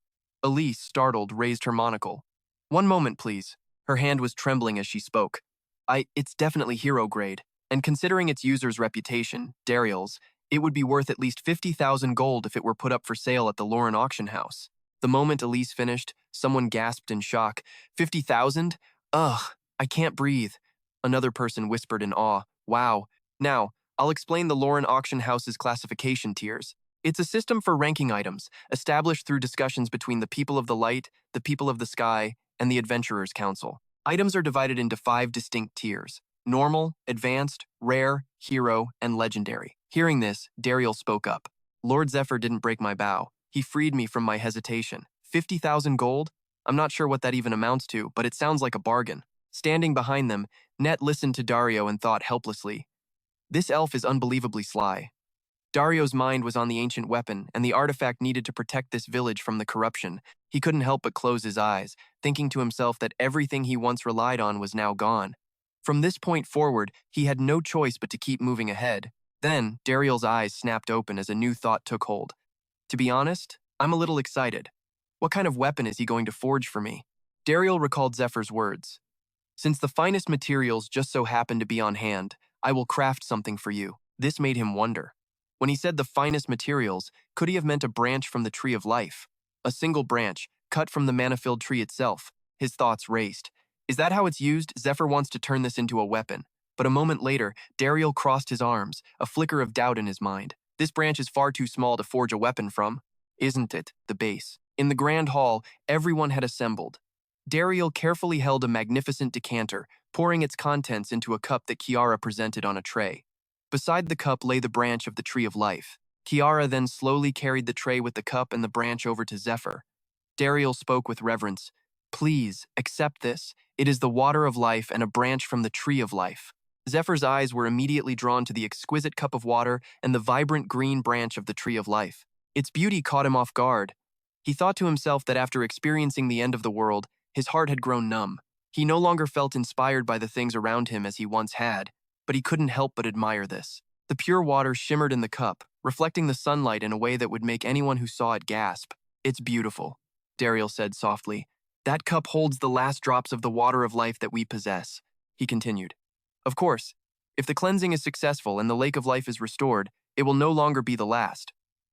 Speaker 1: Elise, startled, raised her monocle. One moment, please. Her hand was trembling as she spoke. It's definitely hero grade. And considering its user's reputation, Dariel's, it would be worth at least 50,000 gold if it were put up for sale at the Lauren auction house. The moment Elise finished, someone gasped in shock. 50,000? Ugh, I can't breathe. Another person whispered in awe. Wow. Now, I'll explain the Lauren auction house's classification tiers. It's a system for ranking items, established through discussions between the people of the light, the people of the sky, and the Adventurers' Council. Items are divided into 5 distinct tiers: normal, advanced, rare, hero, and legendary. Hearing this, Dariel spoke up. Lord Zephr didn't break my bow. He freed me from my hesitation. 50,000 gold? I'm not sure what that even amounts to, but it sounds like a bargain. Standing behind them, Net listened to Dario and thought helplessly, this elf is unbelievably sly. Dario's mind was on the ancient weapon, and the artifact needed to protect this village from the corruption. He couldn't help but close his eyes, thinking to himself that everything he once relied on was now gone. From this point forward, he had no choice but to keep moving ahead. Then, Dariel's eyes snapped open as a new thought took hold. To be honest, I'm a little excited. What kind of weapon is he going to forge for me? Dariel recalled Zephyr's words. Since the finest materials just so happen to be on hand, I will craft something for you. This made him wonder. When he said the finest materials, could he have meant a branch from the tree of life? A single branch, cut from the mana-filled tree itself. His thoughts raced. Is that how it's used? Zephr wants to turn this into a weapon. But a moment later, Dariel crossed his arms, a flicker of doubt in his mind. This branch is far too small to forge a weapon from. Isn't it? The base. In the grand hall, everyone had assembled. Dariel carefully held a magnificent decanter, pouring its contents into a cup that Kiara presented on a tray. Beside the cup lay the branch of the tree of life. Kiara then slowly carried the tray with the cup and the branch over to Zephr. Dariel spoke with reverence. Please, accept this. It is the water of life and a branch from the tree of life. Zephyr's eyes were immediately drawn to the exquisite cup of water and the vibrant green branch of the tree of life. Its beauty caught him off guard. He thought to himself that after experiencing the end of the world, his heart had grown numb. He no longer felt inspired by the things around him as he once had, but he couldn't help but admire this. The pure water shimmered in the cup, reflecting the sunlight in a way that would make anyone who saw it gasp. It's beautiful, Dariel said softly. That cup holds the last drops of the water of life that we possess, he continued. Of course, if the cleansing is successful and the lake of life is restored, it will no longer be the last.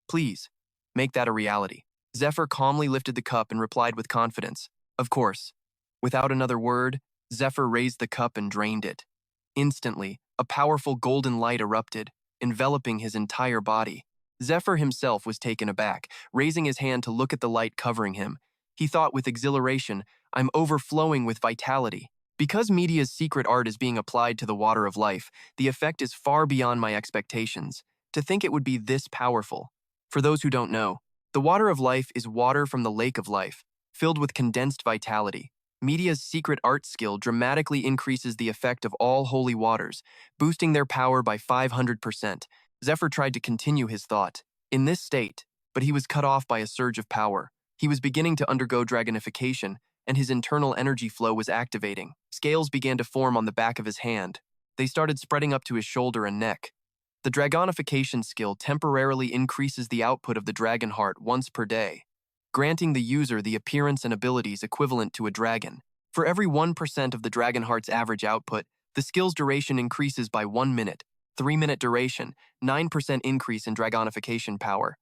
Speaker 1: Please, make that a reality. Zephr calmly lifted the cup and replied with confidence. Of course. Without another word, Zephr raised the cup and drained it. Instantly, a powerful golden light erupted, enveloping his entire body. Zephr himself was taken aback, raising his hand to look at the light covering him. He thought with exhilaration, I'm overflowing with vitality. Because Media's secret art is being applied to the water of life, the effect is far beyond my expectations. To think it would be this powerful. For those who don't know, the water of life is water from the lake of life, filled with condensed vitality. Media's secret art skill dramatically increases the effect of all holy waters, boosting their power by 500%. Zephr tried to continue his thought. In this state, but he was cut off by a surge of power. He was beginning to undergo dragonification, and his internal energy flow was activating. Scales began to form on the back of his hand. They started spreading up to his shoulder and neck. The dragonification skill temporarily increases the output of the dragon heart once per day, granting the user the appearance and abilities equivalent to a dragon. For every 1% of the dragon heart's average output, the skill's duration increases by 1 minute, 3-minute duration, 9% increase in dragonification power.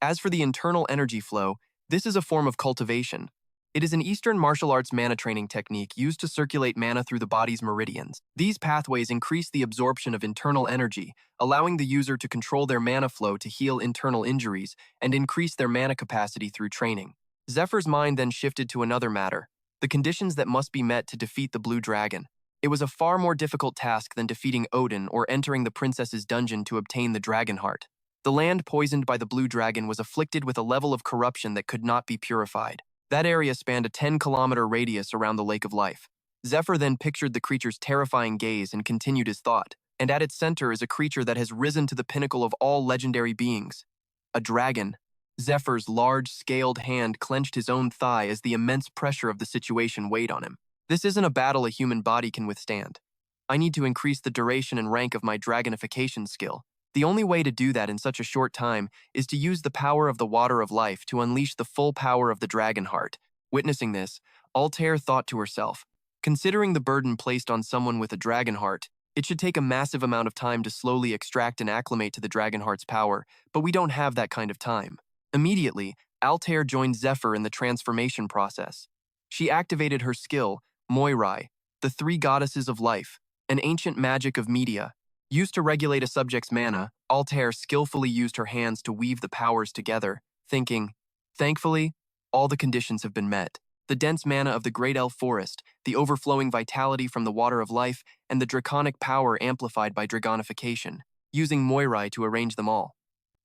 Speaker 1: As for the internal energy flow, this is a form of cultivation. It is an Eastern martial arts mana training technique used to circulate mana through the body's meridians. These pathways increase the absorption of internal energy, allowing the user to control their mana flow to heal internal injuries and increase their mana capacity through training. Zephyr's mind then shifted to another matter, the conditions that must be met to defeat the blue dragon. It was a far more difficult task than defeating Odin or entering the princess's dungeon to obtain the dragon heart. The land poisoned by the blue dragon was afflicted with a level of corruption that could not be purified. That area spanned a 10-kilometer radius around the Lake of Life. Zephr then pictured the creature's terrifying gaze and continued his thought. And at its center is a creature that has risen to the pinnacle of all legendary beings. A dragon. Zephyr's large, scaled hand clenched his own thigh as the immense pressure of the situation weighed on him. This isn't a battle a human body can withstand. I need to increase the duration and rank of my dragonification skill. The only way to do that in such a short time is to use the power of the water of life to unleash the full power of the dragon heart. Witnessing this, Altair thought to herself, considering the burden placed on someone with a dragon heart, it should take a massive amount of time to slowly extract and acclimate to the dragon heart's power, but we don't have that kind of time. Immediately, Altair joined Zephr in the transformation process. She activated her skill, Moirai, the three goddesses of life, an ancient magic of Media. Used to regulate a subject's mana, Altair skillfully used her hands to weave the powers together, thinking, thankfully, all the conditions have been met. The dense mana of the Great Elf Forest, the overflowing vitality from the Water of Life, and the draconic power amplified by dragonification, using Moirai to arrange them all.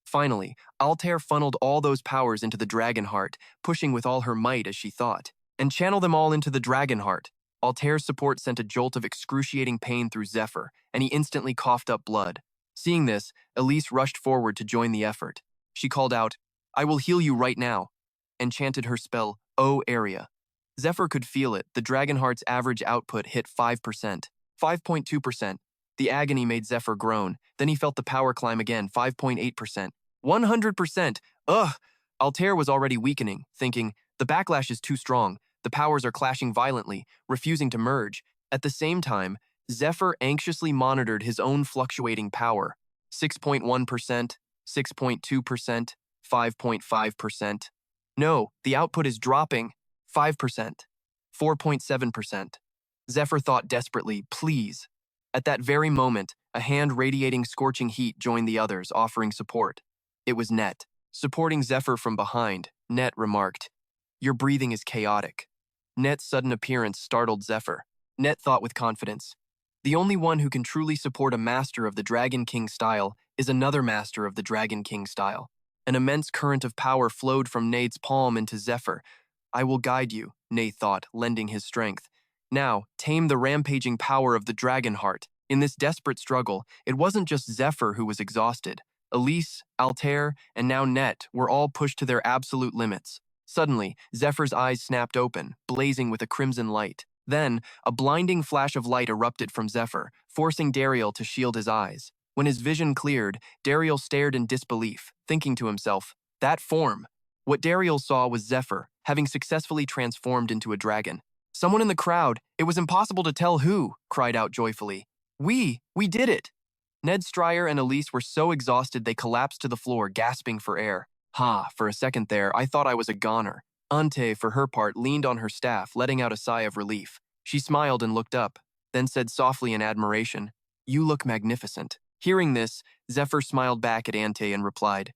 Speaker 1: Finally, Altair funneled all those powers into the dragon heart, pushing with all her might as she thought, and channeled them all into the dragon heart. Altair's support sent a jolt of excruciating pain through Zephr, and he instantly coughed up blood. Seeing this, Elise rushed forward to join the effort. She called out, "I will heal you right now," and chanted her spell, O area. Zephr could feel it. The Dragonheart's average output hit 5%, 5.2%. The agony made Zephr groan. Then he felt the power climb again, 5.8%, 100%. Ugh! Altair was already weakening, thinking, the backlash is too strong. The powers are clashing violently, refusing to merge. At the same time, Zephr anxiously monitored his own fluctuating power. 6.1%, 6.2%, 5.5%. No, the output is dropping. 5%, 4.7%. Zephr thought desperately, please. At that very moment, a hand radiating scorching heat joined the others, offering support. It was Net. Supporting Zephr from behind, Net remarked, "Your breathing is chaotic." Net's sudden appearance startled Zephr. Net thought with confidence, "The only one who can truly support a master of the Dragon King style is another master of the Dragon King style." An immense current of power flowed from Nade's palm into Zephr. "I will guide you," Nade thought, lending his strength. Now, tame the rampaging power of the Dragonheart. In this desperate struggle, it wasn't just Zephr who was exhausted. Elise, Altair, and now Net were all pushed to their absolute limits. Suddenly, Zephyr's eyes snapped open, blazing with a crimson light. Then, a blinding flash of light erupted from Zephr, forcing Dariel to shield his eyes. When his vision cleared, Dariel stared in disbelief, thinking to himself, that form. What Dariel saw was Zephr, having successfully transformed into a dragon. Someone in the crowd, it was impossible to tell who, cried out joyfully. We did it! Ned Stryer and Elise were so exhausted they collapsed to the floor, gasping for air. For a second there, I thought I was a goner. Ante, for her part, leaned on her staff, letting out a sigh of relief. She smiled and looked up, then said softly in admiration, "You look magnificent." Hearing this, Zephr smiled back at Ante and replied,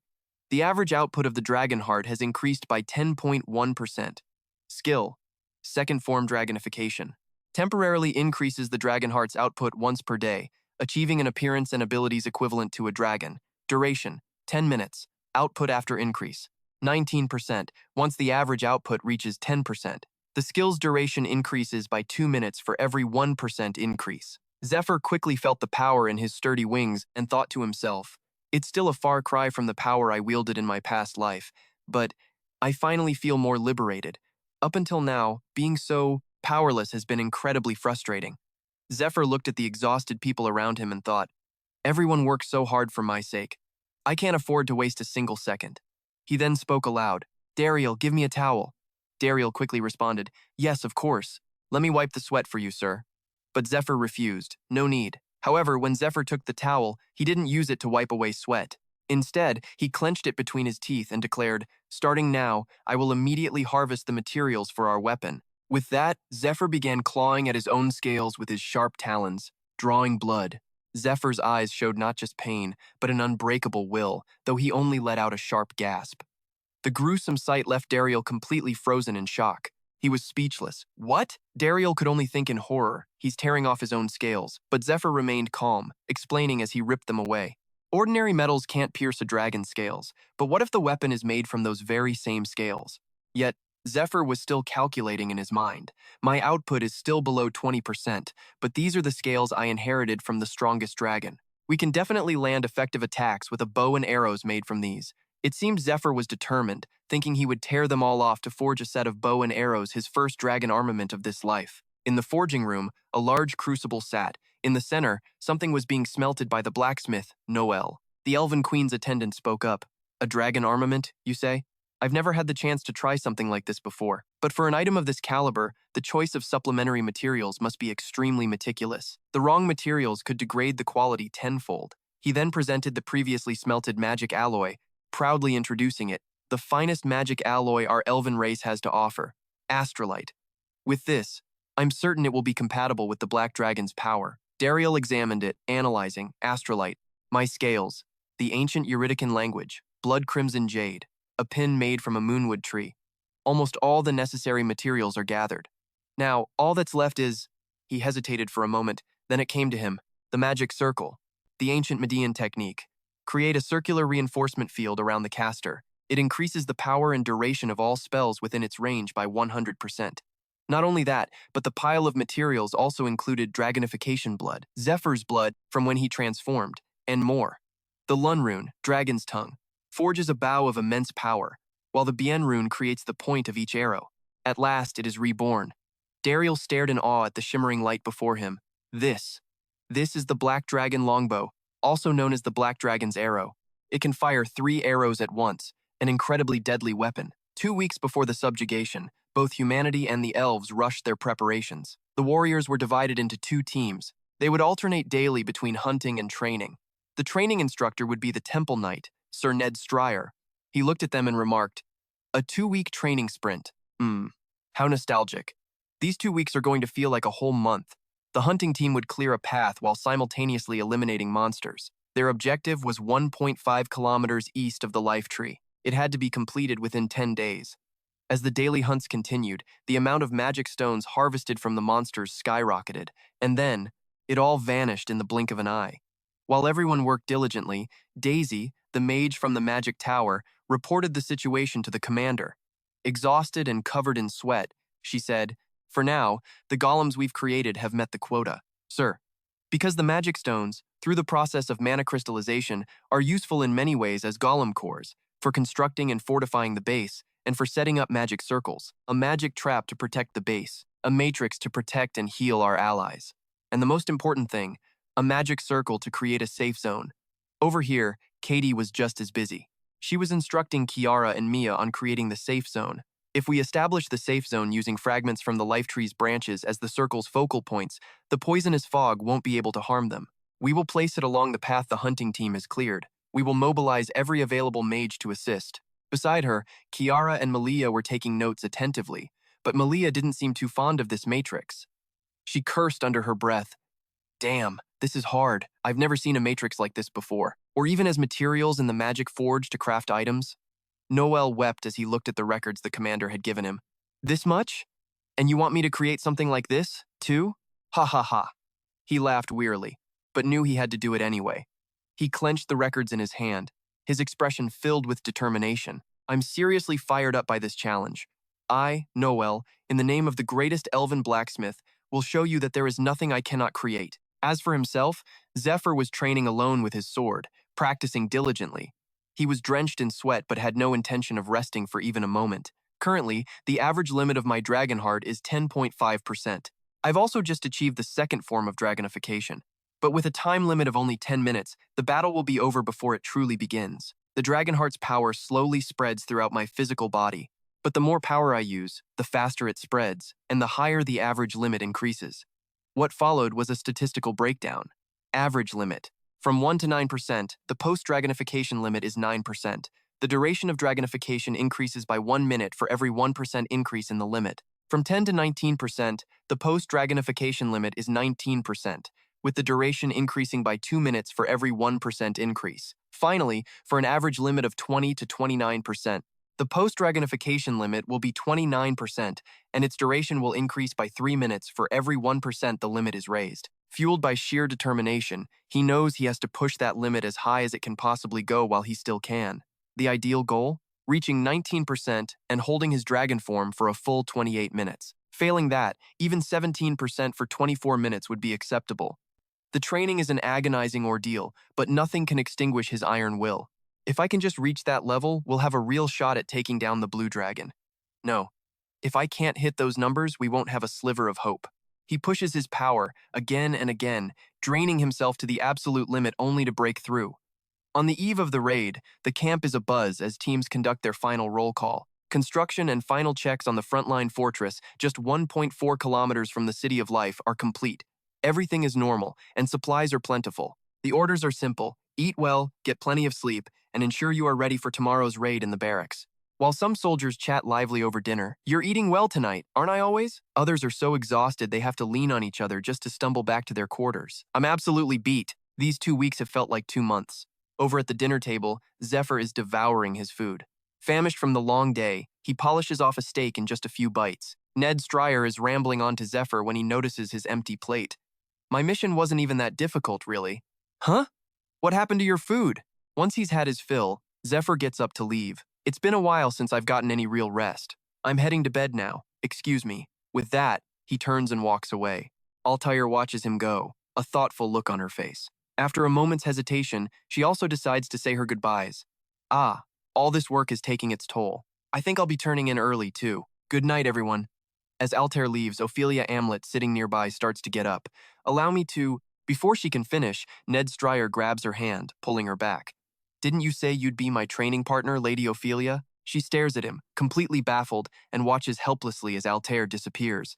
Speaker 1: "The average output of the Dragonheart has increased by 10.1%. Skill, second form dragonification. Temporarily increases the Dragonheart's output once per day, achieving an appearance and abilities equivalent to a dragon. Duration, 10 minutes. Output after increase, 19%, once the average output reaches 10%. The skill's duration increases by 2 minutes for every 1% increase." Zephr quickly felt the power in his sturdy wings and thought to himself, "It's still a far cry from the power I wielded in my past life, but I finally feel more liberated. Up until now, being so powerless has been incredibly frustrating." Zephr looked at the exhausted people around him and thought, "Everyone works so hard for my sake. I can't afford to waste a single second." He then spoke aloud, "Dariel, give me a towel." Dariel quickly responded, "Yes, of course. Let me wipe the sweat for you, sir." But Zephr refused, "No need." However, when Zephr took the towel, he didn't use it to wipe away sweat. Instead, he clenched it between his teeth and declared, "Starting now, I will immediately harvest the materials for our weapon." With that, Zephr began clawing at his own scales with his sharp talons, drawing blood. Zephyr's eyes showed not just pain, but an unbreakable will, though he only let out a sharp gasp. The gruesome sight left Dariel completely frozen in shock. He was speechless. What? Dariel could only think in horror. He's tearing off his own scales, but Zephr remained calm, explaining as he ripped them away. Ordinary metals can't pierce a dragon's scales, but what if the weapon is made from those very same scales? Yet, Zephr was still calculating in his mind. My output is still below 20%, but these are the scales I inherited from the strongest dragon. We can definitely land effective attacks with a bow and arrows made from these. It seemed Zephr was determined, thinking he would tear them all off to forge a set of bow and arrows, his first dragon armament of this life. In the forging room, a large crucible sat. In the center, something was being smelted by the blacksmith, Noel. The Elven Queen's attendant spoke up. "A dragon armament, you say? I've never had the chance to try something like this before, but for an item of this caliber, the choice of supplementary materials must be extremely meticulous. The wrong materials could degrade the quality tenfold." He then presented the previously smelted magic alloy, proudly introducing it, "The finest magic alloy our elven race has to offer, astrolite. With this, I'm certain it will be compatible with the Black Dragon's power." Dariel examined it, analyzing, astrolite, my scales, the ancient Eurydican language, blood crimson jade, a pin made from a moonwood tree. Almost all the necessary materials are gathered. Now, all that's left is... He hesitated for a moment, then it came to him, the magic circle, the ancient Median technique. Create a circular reinforcement field around the caster. It increases the power and duration of all spells within its range by 100%. Not only that, but the pile of materials also included dragonification blood, Zephyr's blood from when he transformed, and more. The Lun rune, Dragon's Tongue, forges a bow of immense power, while the Bien rune creates the point of each arrow. At last, it is reborn. Dariel stared in awe at the shimmering light before him. This is the Black Dragon longbow, also known as the Black Dragon's arrow. It can fire 3 arrows at once, an incredibly deadly weapon. 2 weeks before the subjugation, both humanity and the elves rushed their preparations. The warriors were divided into 2 teams. They would alternate daily between hunting and training. The training instructor would be the Temple Knight, Sir Ned Stryer. He looked at them and remarked, "A 2-week training sprint. How nostalgic. These 2 weeks are going to feel like a whole month." The hunting team would clear a path while simultaneously eliminating monsters. Their objective was 1.5 kilometers east of the life tree. It had to be completed within 10 days. As the daily hunts continued, the amount of magic stones harvested from the monsters skyrocketed, and then it all vanished in the blink of an eye. While everyone worked diligently, Daisy, the mage from the magic tower, reported the situation to the commander. Exhausted and covered in sweat, she said, "For now, the golems we've created have met the quota, sir. Because the magic stones, through the process of mana crystallization, are useful in many ways as golem cores, for constructing and fortifying the base, and for setting up magic circles, a magic trap to protect the base, a matrix to protect and heal our allies. And the most important thing, a magic circle to create a safe zone." Over here, Katie was just as busy. She was instructing Kiara and Mia on creating the safe zone. If we establish the safe zone using fragments from the life tree's branches as the circle's focal points, the poisonous fog won't be able to harm them. We will place it along the path the hunting team has cleared. We will mobilize every available mage to assist. Beside her, Kiara and Malia were taking notes attentively, but Malia didn't seem too fond of this matrix. She cursed under her breath. "Damn, this is hard. I've never seen a matrix like this before. Or even as materials in the magic forge to craft items." Noel wept as he looked at the records the commander had given him. "This much? And you want me to create something like this, too? Ha ha ha." He laughed wearily, but knew he had to do it anyway. He clenched the records in his hand, his expression filled with determination. "I'm seriously fired up by this challenge. I, Noel, in the name of the greatest elven blacksmith, will show you that there is nothing I cannot create." As for himself, Zephr was training alone with his sword, practicing diligently. He was drenched in sweat but had no intention of resting for even a moment. Currently, the average limit of my dragon heart is 10.5%. I've also just achieved the second form of dragonification. But with a time limit of only 10 minutes, the battle will be over before it truly begins. The dragon heart's power slowly spreads throughout my physical body. But the more power I use, the faster it spreads, and the higher the average limit increases. What followed was a statistical breakdown. Average limit. From 1 to 9%, the post-dragonification limit is 9%. The duration of dragonification increases by 1 minute for every 1% increase in the limit. From 10 to 19%, the post-dragonification limit is 19%, with the duration increasing by 2 minutes for every 1% increase. Finally, for an average limit of 20 to 29%, the post-dragonification limit will be 29%, and its duration will increase by 3 minutes for every 1% the limit is raised. Fueled by sheer determination, he knows he has to push that limit as high as it can possibly go while he still can. The ideal goal? Reaching 19% and holding his dragon form for a full 28 minutes. Failing that, even 17% for 24 minutes would be acceptable. The training is an agonizing ordeal, but nothing can extinguish his iron will. If I can just reach that level, we'll have a real shot at taking down the blue dragon. No, if I can't hit those numbers, we won't have a sliver of hope. He pushes his power again and again, draining himself to the absolute limit only to break through. On the eve of the raid, the camp is abuzz as teams conduct their final roll call. Construction and final checks on the frontline fortress, just 1.4 kilometers from the City of Life, are complete. Everything is normal, and supplies are plentiful. The orders are simple: eat well, get plenty of sleep, and ensure you are ready for tomorrow's raid in the barracks. While some soldiers chat lively over dinner, "You're eating well tonight, aren't I always?" Others are so exhausted they have to lean on each other just to stumble back to their quarters. I'm absolutely beat. These 2 weeks have felt like 2 months. Over at the dinner table, Zephr is devouring his food. Famished from the long day, he polishes off a steak in just a few bites. Ned Stryer is rambling on to Zephr when he notices his empty plate. "My mission wasn't even that difficult, really." "Huh? What happened to your food?" Once he's had his fill, Zephr gets up to leave. "It's been a while since I've gotten any real rest. I'm heading to bed now. Excuse me." With that, he turns and walks away. Altair watches him go, a thoughtful look on her face. After a moment's hesitation, she also decides to say her goodbyes. Ah, all this work is taking its toll. I think I'll be turning in early, too. Good night, everyone. As Altair leaves, Ophelia Amlet, sitting nearby, starts to get up. Allow me to... Before she can finish, Ned Stryer grabs her hand, pulling her back. Didn't you say you'd be my training partner, Lady Ophelia? She stares at him, completely baffled, and watches helplessly as Altair disappears.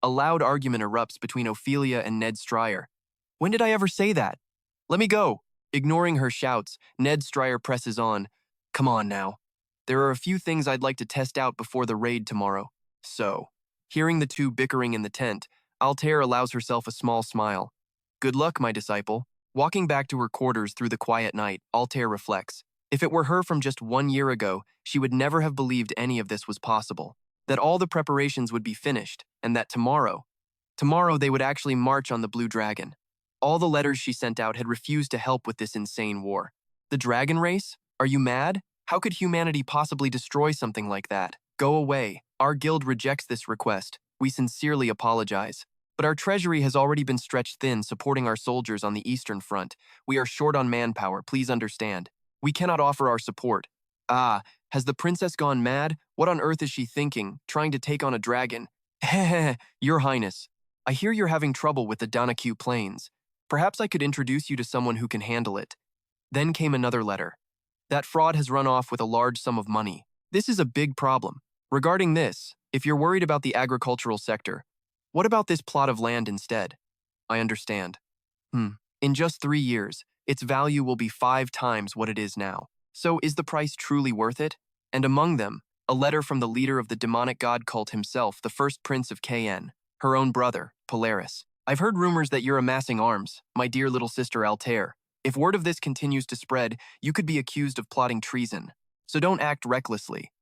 Speaker 1: A loud argument erupts between Ophelia and Ned Stryer. When did I ever say that? Let me go. Ignoring her shouts, Ned Stryer presses on. Come on now. There are a few things I'd like to test out before the raid tomorrow. So, hearing the two bickering in the tent, Altair allows herself a small smile. Good luck, my disciple. Walking back to her quarters through the quiet night, Altair reflects. If it were her from just 1 year ago, she would never have believed any of this was possible. That all the preparations would be finished, and that tomorrow they would actually march on the Blue Dragon. All the letters she sent out had refused to help with this insane war. The dragon race? Are you mad? How could humanity possibly destroy something like that? Go away. Our guild rejects this request. We sincerely apologize. But our treasury has already been stretched thin supporting our soldiers on the Eastern Front. We are short on manpower, please understand. We cannot offer our support. Ah, has the princess gone mad? What on earth is she thinking, trying to take on a dragon? Heh, Your Highness. I hear you're having trouble with the Danakyu Plains. Perhaps I could introduce you to someone who can handle it. Then came another letter. That fraud has run off with a large sum of money. This is a big problem. Regarding this, if you're worried about the agricultural sector, what about this plot of land instead? I understand. In just 3 years, its value will be 5 times what it is now. So is the price truly worth it? And among them, a letter from the leader of the demonic god cult himself, the first prince of KN, her own brother, Polaris. I've heard rumors that you're amassing arms, my dear little sister Altair. If word of this continues to spread, you could be accused of plotting treason. So don't act recklessly.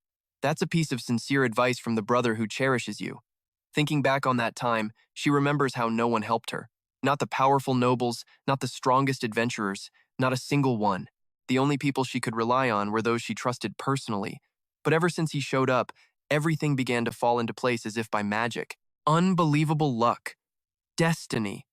Speaker 1: That's a piece of sincere advice from the brother who cherishes you. Thinking back on that time, she remembers how no one helped her. Not the powerful nobles, not the strongest adventurers, not a single one. The only people she could rely on were those she trusted personally. But ever since he showed up, everything began to fall into place as if by magic. Unbelievable luck. Destiny.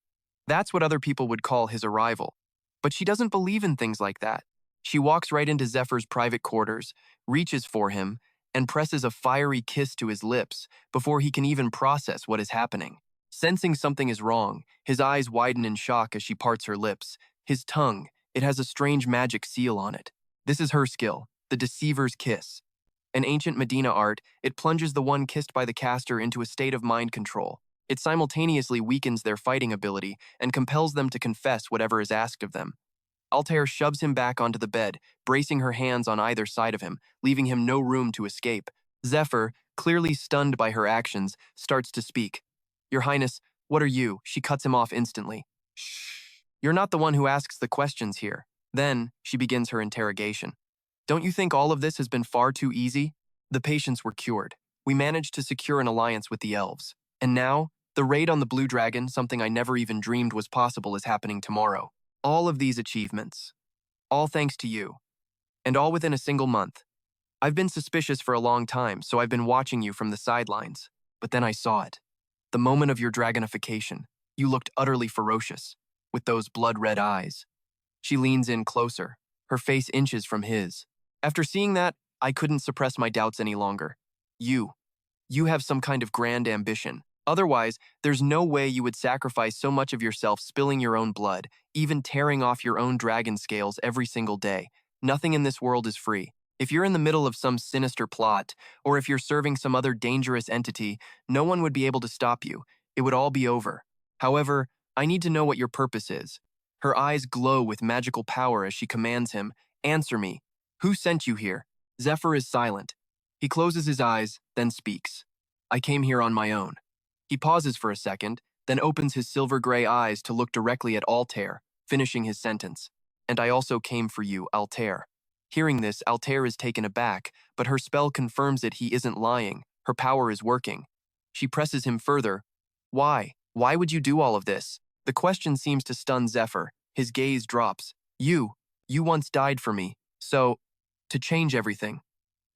Speaker 1: That's what other people would call his arrival. But she doesn't believe in things like that. She walks right into Zephr's private quarters, reaches for him, and presses a fiery kiss to his lips before he can even process what is happening. Sensing something is wrong, his eyes widen in shock as she parts her lips. His tongue, it has a strange magic seal on it. This is her skill, the Deceiver's Kiss. An ancient Medina art, it plunges the one kissed by the caster into a state of mind control. It simultaneously weakens their fighting ability and compels them to confess whatever is asked of them. Altair shoves him back onto the bed, bracing her hands on either side of him, leaving him no room to escape. Zephr, clearly stunned by her actions, starts to speak. Your Highness, what are you? She cuts him off instantly. Shh. You're not the one who asks the questions here. Then, she begins her interrogation. Don't you think all of this has been far too easy? The patients were cured. We managed to secure an alliance with the elves. And now, the raid on the Blue Dragon, something I never even dreamed was possible, is happening tomorrow. All of these achievements. All thanks to you. And all within a single month. I've been suspicious for a long time, so I've been watching you from the sidelines. But then I saw it. The moment of your dragonification. You looked utterly ferocious, with those blood-red eyes. She leans in closer, her face inches from his. After seeing that, I couldn't suppress my doubts any longer. You have some kind of grand ambition. Otherwise, there's no way you would sacrifice so much of yourself spilling your own blood, even tearing off your own dragon scales every single day. Nothing in this world is free. If you're in the middle of some sinister plot, or if you're serving some other dangerous entity, no one would be able to stop you. It would all be over. However, I need to know what your purpose is. Her eyes glow with magical power as she commands him, Answer me. Who sent you here? Zephr is silent. He closes his eyes, then speaks. I came here on my own. He pauses for a second, then opens his silver-gray eyes to look directly at Altair, finishing his sentence. And I also came for you, Altair. Hearing this, Altair is taken aback, but her spell confirms that he isn't lying. Her power is working. She presses him further. Why? Why would you do all of this? The question seems to stun Zephr. His gaze drops. You once died for me. So, to change everything.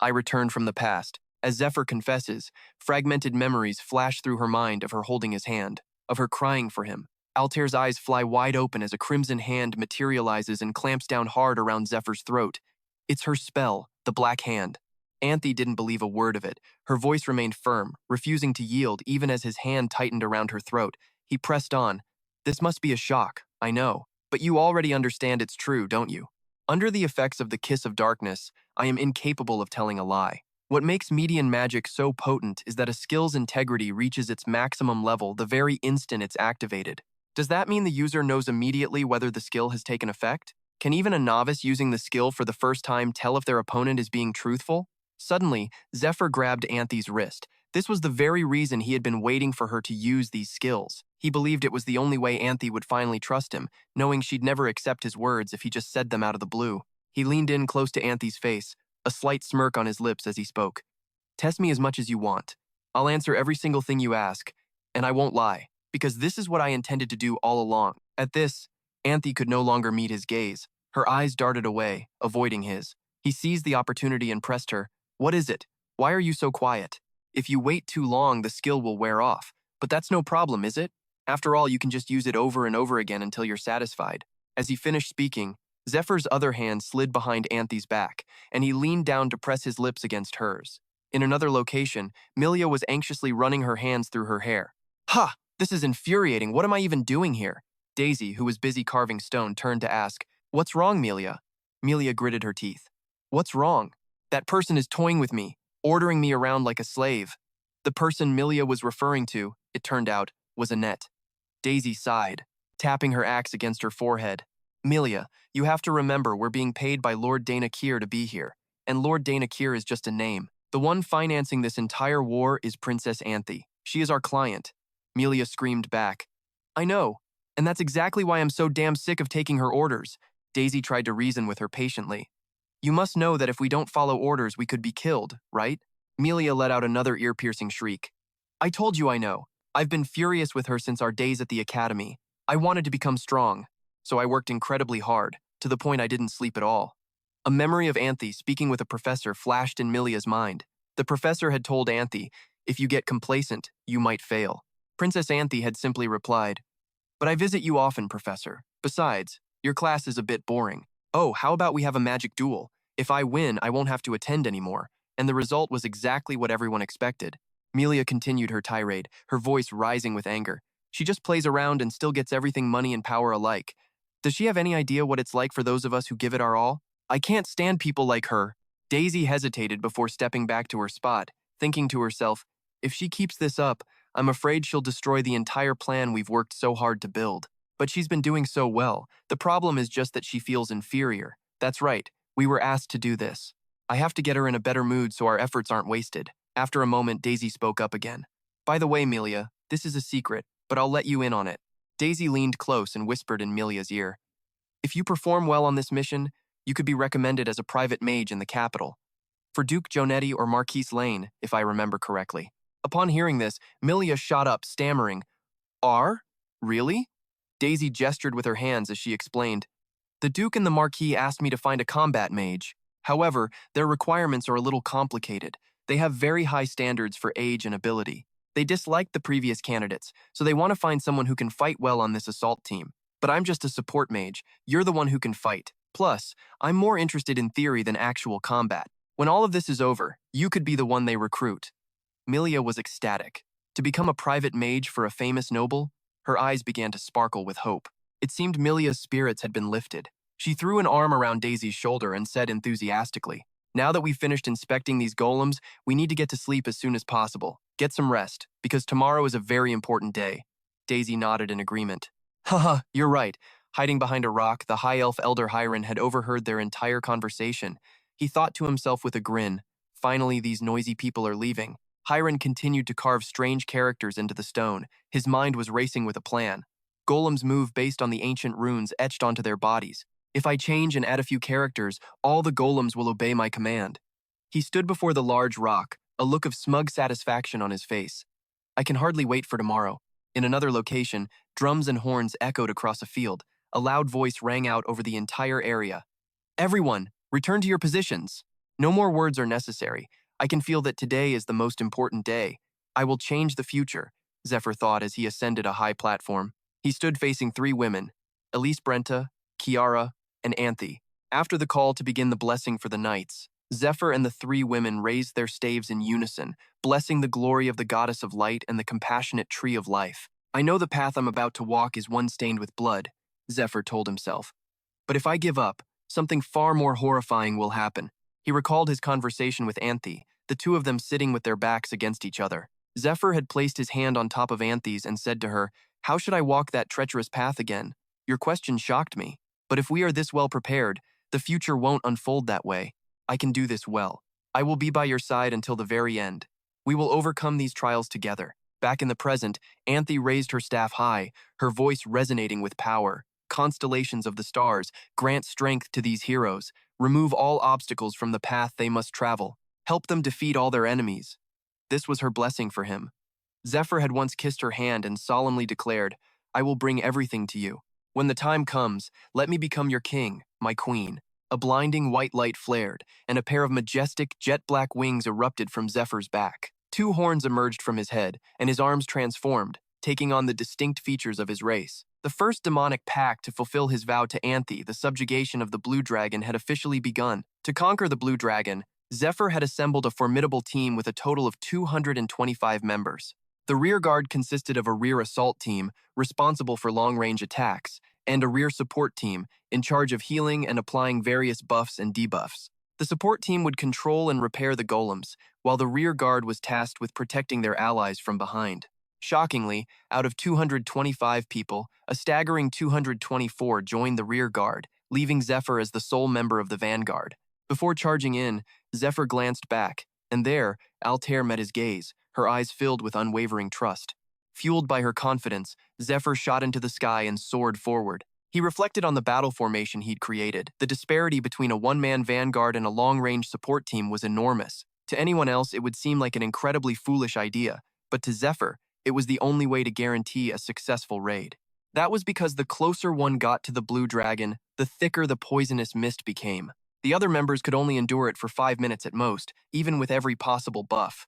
Speaker 1: I returned from the past. As Zephr confesses, fragmented memories flash through her mind of her holding his hand, of her crying for him, Altair's eyes fly wide open as a crimson hand materializes and clamps down hard around Zephyr's throat. It's her spell, the Black Hand. Anthe didn't believe a word of it. Her voice remained firm, refusing to yield even as his hand tightened around her throat. He pressed on. This must be a shock, I know. But you already understand it's true, don't you? Under the effects of the kiss of darkness, I am incapable of telling a lie. What makes median magic so potent is that a skill's integrity reaches its maximum level the very instant it's activated. Does that mean the user knows immediately whether the skill has taken effect? Can even a novice using the skill for the first time tell if their opponent is being truthful? Suddenly, Zephr grabbed Anthe's wrist. This was the very reason he had been waiting for her to use these skills. He believed it was the only way Anthe would finally trust him, knowing she'd never accept his words if he just said them out of the blue. He leaned in close to Anthe's face, a slight smirk on his lips as he spoke. Test me as much as you want. I'll answer every single thing you ask, and I won't lie, because this is what I intended to do all along. At this, Anthe could no longer meet his gaze. Her eyes darted away, avoiding his. He seized the opportunity and pressed her. What is it? Why are you so quiet? If you wait too long, the skill will wear off. But that's no problem, is it? After all, you can just use it over and over again until you're satisfied. As he finished speaking, Zephyr's other hand slid behind Anthe's back, and he leaned down to press his lips against hers. In another location, Milia was anxiously running her hands through her hair. Ha! This is infuriating. What am I even doing here? Daisy, who was busy carving stone, turned to ask, What's wrong, Milia? Milia gritted her teeth. What's wrong? That person is toying with me, ordering me around like a slave. The person Milia was referring to, it turned out, was Annette. Daisy sighed, tapping her axe against her forehead. Milia, you have to remember we're being paid by Lord Dana Kier to be here, and Lord Dana Kier is just a name. The one financing this entire war is Princess Anthe. She is our client. Milia screamed back. I know, and that's exactly why I'm so damn sick of taking her orders. Daisy tried to reason with her patiently. You must know that if we don't follow orders, we could be killed, right? Milia let out another ear-piercing shriek. I told you I know. I've been furious with her since our days at the academy. I wanted to become strong, so I worked incredibly hard, to the point I didn't sleep at all. A memory of Anthe speaking with a professor flashed in Milia's mind. The professor had told Anthe, if you get complacent, you might fail. Princess Anthe had simply replied, But I visit you often, Professor. Besides, your class is a bit boring. Oh, how about we have a magic duel? If I win, I won't have to attend anymore. And the result was exactly what everyone expected. Milia continued her tirade, her voice rising with anger. She just plays around and still gets everything money and power alike. Does she have any idea what it's like for those of us who give it our all? I can't stand people like her. Daisy hesitated before stepping back to her spot, thinking to herself, if she keeps this up, I'm afraid she'll destroy the entire plan we've worked so hard to build. But she's been doing so well. The problem is just that she feels inferior. That's right, we were asked to do this. I have to get her in a better mood so our efforts aren't wasted. After a moment, Daisy spoke up again. By the way, Milia, this is a secret, but I'll let you in on it. Daisy leaned close and whispered in Milia's ear. If you perform well on this mission, you could be recommended as a private mage in the capital. For Duke Jonetti or Marquise Lane, if I remember correctly. Upon hearing this, Milia shot up, stammering, Really? Daisy gestured with her hands as she explained. The Duke and the Marquis asked me to find a combat mage. However, their requirements are a little complicated. They have very high standards for age and ability. They disliked the previous candidates, so they want to find someone who can fight well on this assault team. But I'm just a support mage. You're the one who can fight. Plus, I'm more interested in theory than actual combat. When all of this is over, you could be the one they recruit. Milia was ecstatic. To become a private mage for a famous noble, her eyes began to sparkle with hope. It seemed Milia's spirits had been lifted. She threw an arm around Daisy's shoulder and said enthusiastically, Now that we've finished inspecting these golems, we need to get to sleep as soon as possible. Get some rest, because tomorrow is a very important day. Daisy nodded in agreement. Haha, you're right. Hiding behind a rock, the high elf elder Hiron had overheard their entire conversation. He thought to himself with a grin, Finally, these noisy people are leaving. Hiron continued to carve strange characters into the stone. His mind was racing with a plan. Golems move based on the ancient runes etched onto their bodies. If I change and add a few characters, all the golems will obey my command. He stood before the large rock, a look of smug satisfaction on his face. I can hardly wait for tomorrow. In another location, drums and horns echoed across a field. A loud voice rang out over the entire area. Everyone, return to your positions. No more words are necessary. I can feel that today is the most important day. I will change the future, Zephr thought as he ascended a high platform. He stood facing three women, Elise Brenta, Kiara, and Anthe. After the call to begin the blessing for the knights, Zephyr and the three women raised their staves in unison, blessing the glory of the goddess of light and the compassionate tree of life. I know the path I'm about to walk is one stained with blood, Zephyr told himself. But if I give up, something far more horrifying will happen. He recalled his conversation with Anthe, the two of them sitting with their backs against each other. Zephyr had placed his hand on top of Anthe's and said to her, "How should I walk that treacherous path again? Your question shocked me. But if we are this well prepared, the future won't unfold that way. I can do this well. I will be by your side until the very end. We will overcome these trials together." Back in the present, Anthe raised her staff high, her voice resonating with power. "Constellations of the stars, grant strength to these heroes. Remove all obstacles from the path they must travel. Help them defeat all their enemies." This was her blessing for him. Zephyr had once kissed her hand and solemnly declared, "I will bring everything to you. When the time comes, let me become your king, my queen." A blinding white light flared, and a pair of majestic, jet-black wings erupted from Zephyr's back. Two horns emerged from his head, and his arms transformed, taking on the distinct features of his race. The first demonic pact to fulfill his vow to Anthe, the subjugation of the Blue Dragon, had officially begun. To conquer the Blue Dragon, Zephyr had assembled a formidable team with a total of 225 members. The rear guard consisted of a rear assault team, responsible for long-range attacks, and a rear support team, in charge of healing and applying various buffs and debuffs. The support team would control and repair the golems, while the rear guard was tasked with protecting their allies from behind. Shockingly, out of 225 people, a staggering 224 joined the rear guard, leaving Zephyr as the sole member of the vanguard. Before charging in, Zephyr glanced back, and there, Altair met his gaze, her eyes filled with unwavering trust. Fueled by her confidence, Zephyr shot into the sky and soared forward. He reflected on the battle formation he'd created. The disparity between a one-man vanguard and a long-range support team was enormous. To anyone else, it would seem like an incredibly foolish idea, but to Zephyr, it was the only way to guarantee a successful raid. That was because the closer one got to the Blue Dragon, the thicker the poisonous mist became. The other members could only endure it for 5 minutes at most, even with every possible buff.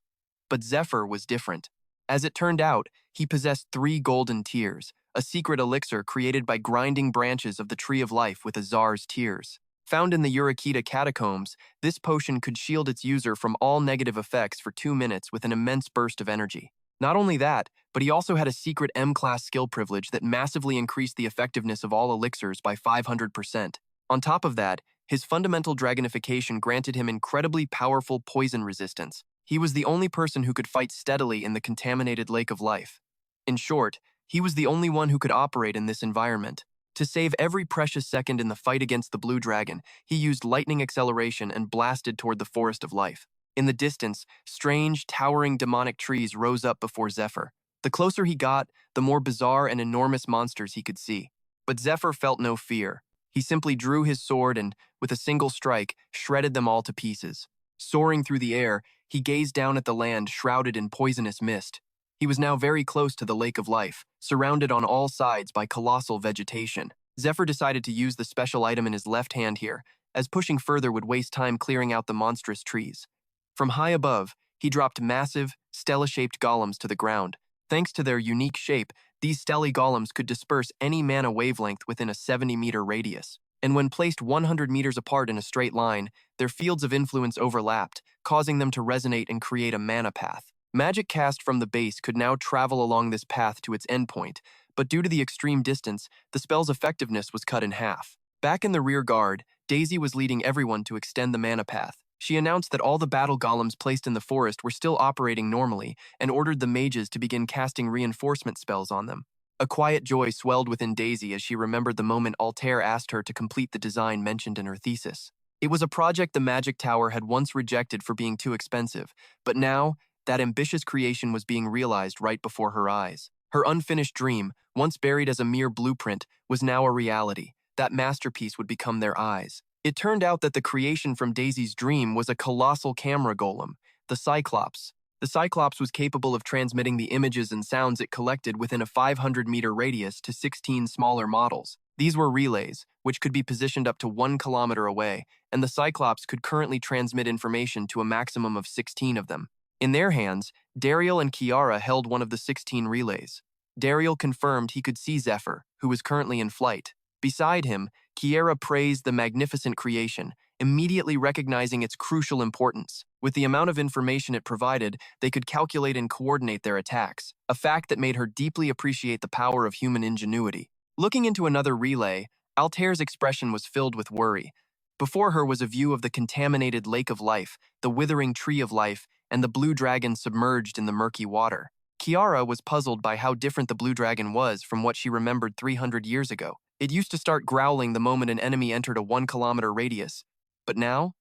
Speaker 1: But Zephyr was different. As it turned out, he possessed 3 golden tears, a secret elixir created by grinding branches of the Tree of Life with Azar's tears. Found in the Eurykita catacombs, this potion could shield its user from all negative effects for 2 minutes with an immense burst of energy. Not only that, but he also had a secret M-class skill privilege that massively increased the effectiveness of all elixirs by 500%. On top of that, his fundamental dragonification granted him incredibly powerful poison resistance. He was the only person who could fight steadily in the contaminated Lake of Life. In short, he was the only one who could operate in this environment. To save every precious second in the fight against the Blue Dragon, he used lightning acceleration and blasted toward the Forest of Life. In the distance, strange, towering demonic trees rose up before Zephyr. The closer he got, the more bizarre and enormous monsters he could see. But Zephyr felt no fear. He simply drew his sword and, with a single strike, shredded them all to pieces. Soaring through the air, he gazed down at the land shrouded in poisonous mist. He was now very close to the Lake of Life, surrounded on all sides by colossal vegetation. Zephyr decided to use the special item in his left hand here, as pushing further would waste time clearing out the monstrous trees. From high above, he dropped massive, stella-shaped golems to the ground. Thanks to their unique shape, these stelly golems could disperse any mana wavelength within a 70-meter radius. And when placed 100 meters apart in a straight line, their fields of influence overlapped, causing them to resonate and create a mana path. Magic cast from the base could now travel along this path to its endpoint, but due to the extreme distance, the spell's effectiveness was cut in half. Back in the rear guard, Daisy was leading everyone to extend the mana path. She announced that all the battle golems placed in the forest were still operating normally and ordered the mages to begin casting reinforcement spells on them. A quiet joy swelled within Daisy as she remembered the moment Altair asked her to complete the design mentioned in her thesis. It was a project the Magic Tower had once rejected for being too expensive, but now, that ambitious creation was being realized right before her eyes. Her unfinished dream, once buried as a mere blueprint, was now a reality. That masterpiece would become their eyes. It turned out that the creation from Daisy's dream was a colossal camera golem, the Cyclops. The Cyclops was capable of transmitting the images and sounds it collected within a 500-meter radius to 16 smaller models. These were relays, which could be positioned up to 1 kilometer away, and the Cyclops could currently transmit information to a maximum of 16 of them. In their hands, Dariel and Kiara held one of the 16 relays. Dariel confirmed he could see Zephr, who was currently in flight. Beside him, Kiera praised the magnificent creation, immediately recognizing its crucial importance. With the amount of information it provided, they could calculate and coordinate their attacks, a fact that made her deeply appreciate the power of human ingenuity. Looking into another relay, Altair's expression was filled with worry. Before her was a view of the contaminated lake of life, the withering tree of life, and the blue dragon submerged in the murky water. Kiara was puzzled by how different the blue dragon was from what she remembered 300 years ago. It used to start growling the moment an enemy entered a 1-kilometer radius, but now,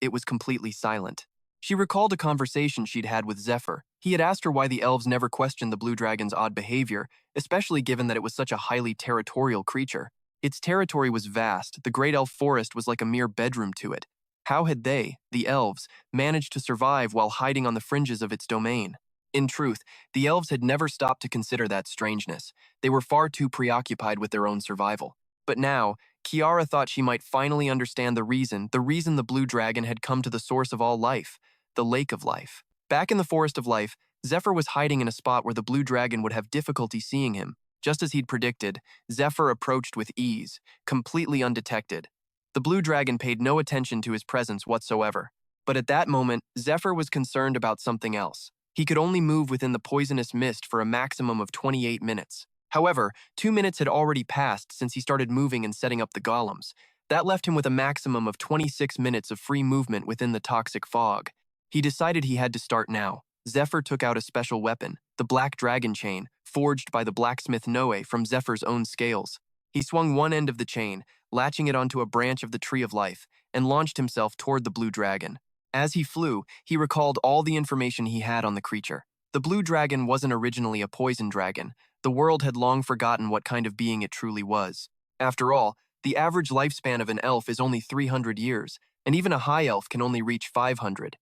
Speaker 1: it was completely silent. She recalled a conversation she'd had with Zephr. He had asked her why the elves never questioned the blue dragon's odd behavior, especially given that it was such a highly territorial creature. Its territory was vast, the great elf forest was like a mere bedroom to it. How had they, the elves, managed to survive while hiding on the fringes of its domain? In truth, the elves had never stopped to consider that strangeness. They were far too preoccupied with their own survival. But now, Kiara thought she might finally understand the reason the blue dragon had come to the source of all life, the lake of life. Back in the forest of life, Zephr was hiding in a spot where the blue dragon would have difficulty seeing him. Just as he'd predicted, Zephr approached with ease, completely undetected. The blue dragon paid no attention to his presence whatsoever. But at that moment, Zephr was concerned about something else. He could only move within the poisonous mist for a maximum of 28 minutes. However, 2 minutes had already passed since he started moving and setting up the golems. That left him with a maximum of 26 minutes of free movement within the toxic fog. He decided he had to start now. Zephr took out a special weapon, the black dragon chain, forged by the blacksmith Noe from Zephyr's own scales. He swung one end of the chain, latching it onto a branch of the tree of life, and launched himself toward the blue dragon. As he flew, he recalled all the information he had on the creature. The blue dragon wasn't originally a poison dragon. The world had long forgotten what kind of being it truly was. After all, the average lifespan of an elf is only 300 years, and even a high elf can only reach 500.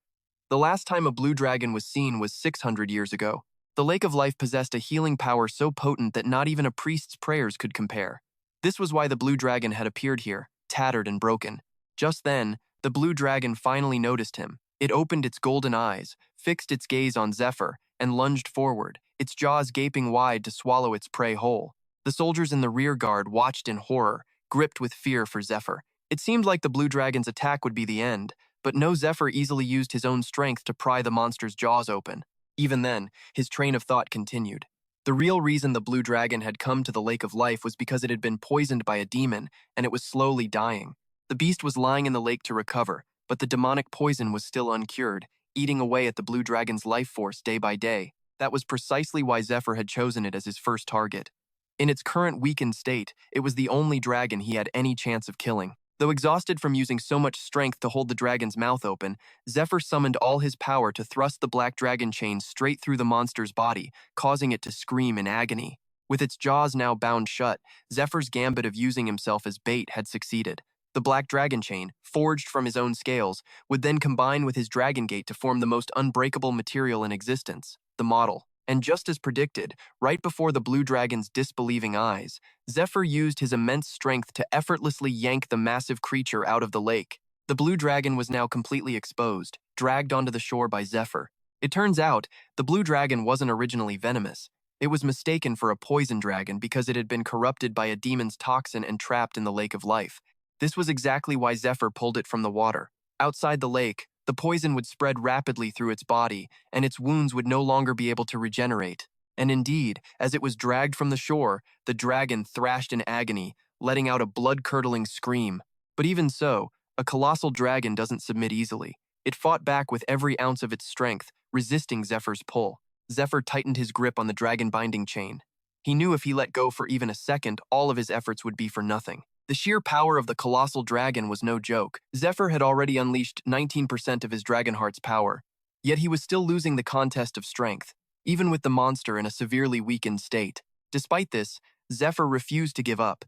Speaker 1: The last time a blue dragon was seen was 600 years ago. The Lake of Life possessed a healing power so potent that not even a priest's prayers could compare. This was why the blue dragon had appeared here, tattered and broken. Just then, the blue dragon finally noticed him. It opened its golden eyes, fixed its gaze on Zephr, and lunged forward, its jaws gaping wide to swallow its prey whole. The soldiers in the rear guard watched in horror, gripped with fear for Zephr. It seemed like the blue dragon's attack would be the end, but no, Zephr easily used his own strength to pry the monster's jaws open. Even then, his train of thought continued. The real reason the blue dragon had come to the Lake of Life was because it had been poisoned by a demon, and it was slowly dying. The beast was lying in the lake to recover, but the demonic poison was still uncured, eating away at the blue dragon's life force day by day. That was precisely why Zephr had chosen it as his first target. In its current weakened state, it was the only dragon he had any chance of killing. Though exhausted from using so much strength to hold the dragon's mouth open, Zephr summoned all his power to thrust the black dragon chain straight through the monster's body, causing it to scream in agony. With its jaws now bound shut, Zephyr's gambit of using himself as bait had succeeded. The black dragon chain, forged from his own scales, would then combine with his dragon gate to form the most unbreakable material in existence, the model. And just as predicted, right before the blue dragon's disbelieving eyes, Zephr used his immense strength to effortlessly yank the massive creature out of the lake. The blue dragon was now completely exposed, dragged onto the shore by Zephr. It turns out, the blue dragon wasn't originally venomous. It was mistaken for a poison dragon because it had been corrupted by a demon's toxin and trapped in the Lake of Life. This was exactly why Zephr pulled it from the water. Outside the lake, the poison would spread rapidly through its body, and its wounds would no longer be able to regenerate. And indeed, as it was dragged from the shore, the dragon thrashed in agony, letting out a blood-curdling scream. But even so, a colossal dragon doesn't submit easily. It fought back with every ounce of its strength, resisting Zephyr's pull. Zephr tightened his grip on the dragon binding chain. He knew if he let go for even a second, all of his efforts would be for nothing. The sheer power of the colossal dragon was no joke. Zephr had already unleashed 19% of his Dragonheart's power, yet he was still losing the contest of strength, even with the monster in a severely weakened state. Despite this, Zephr refused to give up.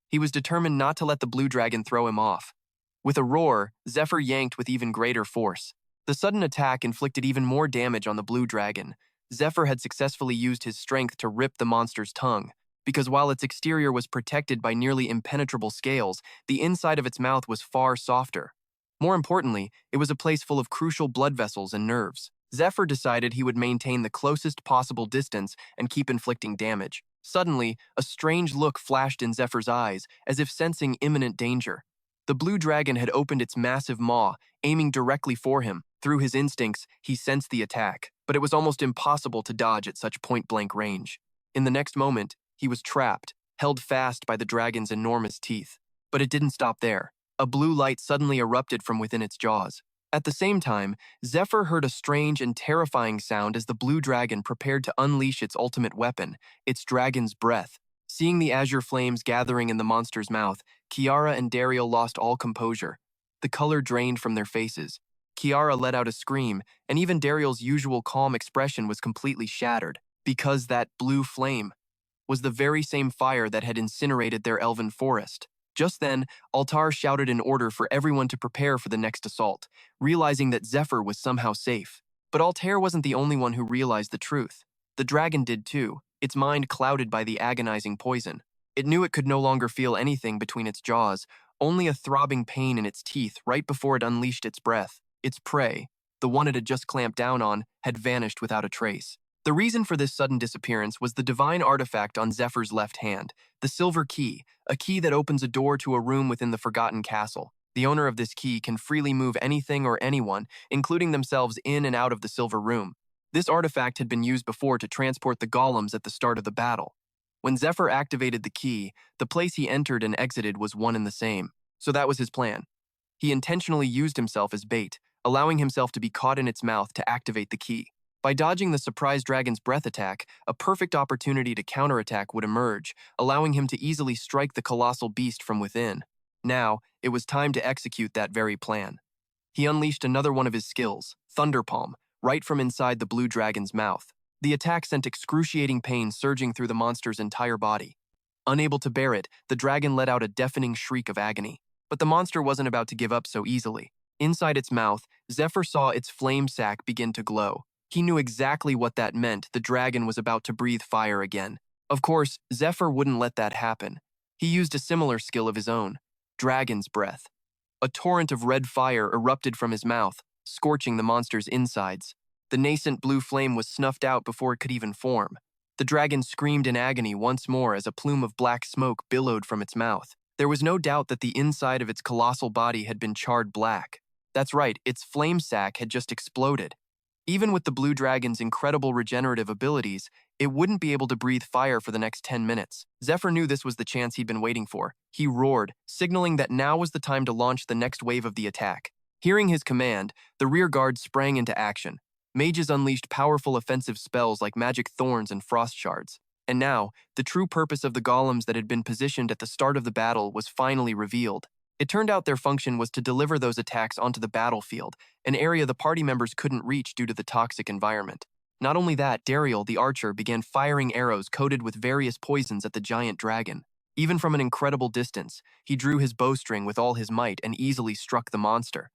Speaker 1: He was determined not to let the blue dragon throw him off. With a roar, Zephr yanked with even greater force. The sudden attack inflicted even more damage on the blue dragon. Zephr had successfully used his strength to rip the monster's tongue, because while its exterior was protected by nearly impenetrable scales, the inside of its mouth was far softer. More importantly, it was a place full of crucial blood vessels and nerves. Zephr decided he would maintain the closest possible distance and keep inflicting damage. Suddenly, a strange look flashed in Zephyr's eyes, as if sensing imminent danger. The blue dragon had opened its massive maw, aiming directly for him. Through his instincts, he sensed the attack, but it was almost impossible to dodge at such point-blank range. In the next moment, he was trapped, held fast by the dragon's enormous teeth. But it didn't stop there. A blue light suddenly erupted from within its jaws. At the same time, Zephr heard a strange and terrifying sound as the blue dragon prepared to unleash its ultimate weapon, its dragon's breath. Seeing the azure flames gathering in the monster's mouth, Kiara and Dariel lost all composure. The color drained from their faces. Kiara let out a scream, and even Dariel's usual calm expression was completely shattered, because that blue flame was the very same fire that had incinerated their elven forest. Just then, Altar shouted an order for everyone to prepare for the next assault, realizing that Zephr was somehow safe. But Altair wasn't the only one who realized the truth. The dragon did too, its mind clouded by the agonizing poison. It knew it could no longer feel anything between its jaws, only a throbbing pain in its teeth right before it unleashed its breath. Its prey, the one it had just clamped down on, had vanished without a trace. The reason for this sudden disappearance was the divine artifact on Zephyr's left hand, the silver key, a key that opens a door to a room within the Forgotten Castle. The owner of this key can freely move anything or anyone, including themselves, in and out of the silver room. This artifact had been used before to transport the golems at the start of the battle. When Zephr activated the key, the place he entered and exited was one and the same. So that was his plan. He intentionally used himself as bait, allowing himself to be caught in its mouth to activate the key. By dodging the surprise dragon's breath attack, a perfect opportunity to counterattack would emerge, allowing him to easily strike the colossal beast from within. Now, it was time to execute that very plan. He unleashed another one of his skills, Thunder Palm, right from inside the blue dragon's mouth. The attack sent excruciating pain surging through the monster's entire body. Unable to bear it, the dragon let out a deafening shriek of agony. But the monster wasn't about to give up so easily. Inside its mouth, Zephr saw its flame sac begin to glow. He knew exactly what that meant. The dragon was about to breathe fire again. Of course, Zephr wouldn't let that happen. He used a similar skill of his own, Dragon's Breath. A torrent of red fire erupted from his mouth, scorching the monster's insides. The nascent blue flame was snuffed out before it could even form. The dragon screamed in agony once more as a plume of black smoke billowed from its mouth. There was no doubt that the inside of its colossal body had been charred black. That's right, its flame sac had just exploded. Even with the blue dragon's incredible regenerative abilities, it wouldn't be able to breathe fire for the next 10 minutes. Zephr knew this was the chance he'd been waiting for. He roared, signaling that now was the time to launch the next wave of the attack. Hearing his command, the rear guard sprang into action. Mages unleashed powerful offensive spells like magic thorns and frost shards. And now, the true purpose of the golems that had been positioned at the start of the battle was finally revealed. It turned out their function was to deliver those attacks onto the battlefield, an area the party members couldn't reach due to the toxic environment. Not only that, Dariel, the archer, began firing arrows coated with various poisons at the giant dragon. Even from an incredible distance, he drew his bowstring with all his might and easily struck the monster.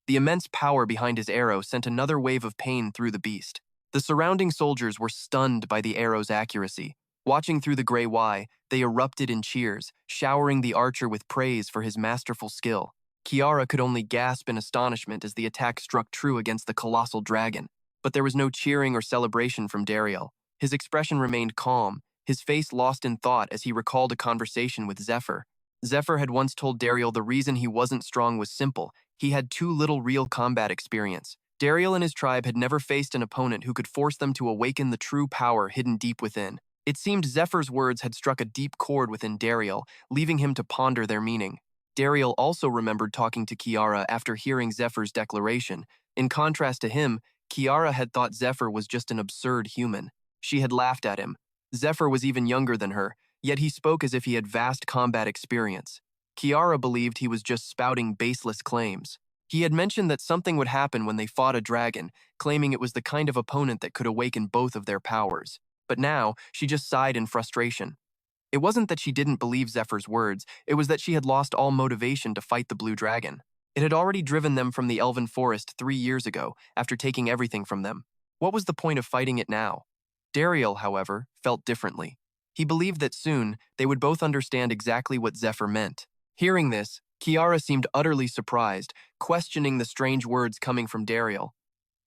Speaker 1: The immense power behind his arrow sent another wave of pain through the beast. The surrounding soldiers were stunned by the arrow's accuracy. Watching through the gray Y, they erupted in cheers, showering the archer with praise for his masterful skill. Kiara could only gasp in astonishment as the attack struck true against the colossal dragon. But there was no cheering or celebration from Dariel. His expression remained calm, his face lost in thought as he recalled a conversation with Zephr. Zephr had once told Dariel the reason he wasn't strong was simple. He had too little real combat experience. Dariel and his tribe had never faced an opponent who could force them to awaken the true power hidden deep within. It seemed Zephyr's words had struck a deep chord within Dariel, leaving him to ponder their meaning. Dariel also remembered talking to Kiara after hearing Zephyr's declaration. In contrast to him, Kiara had thought Zephr was just an absurd human. She had laughed at him. Zephr was even younger than her, yet he spoke as if he had vast combat experience. Kiara believed he was just spouting baseless claims. He had mentioned that something would happen when they fought a dragon, claiming it was the kind of opponent that could awaken both of their powers. But now, she just sighed in frustration. It wasn't that she didn't believe Zephyr's words, it was that she had lost all motivation to fight the blue dragon. It had already driven them from the elven forest 3 years ago, after taking everything from them. What was the point of fighting it now? Dariel, however, felt differently. He believed that soon, they would both understand exactly what Zephr meant. Hearing this, Kiara seemed utterly surprised, questioning the strange words coming from Dariel.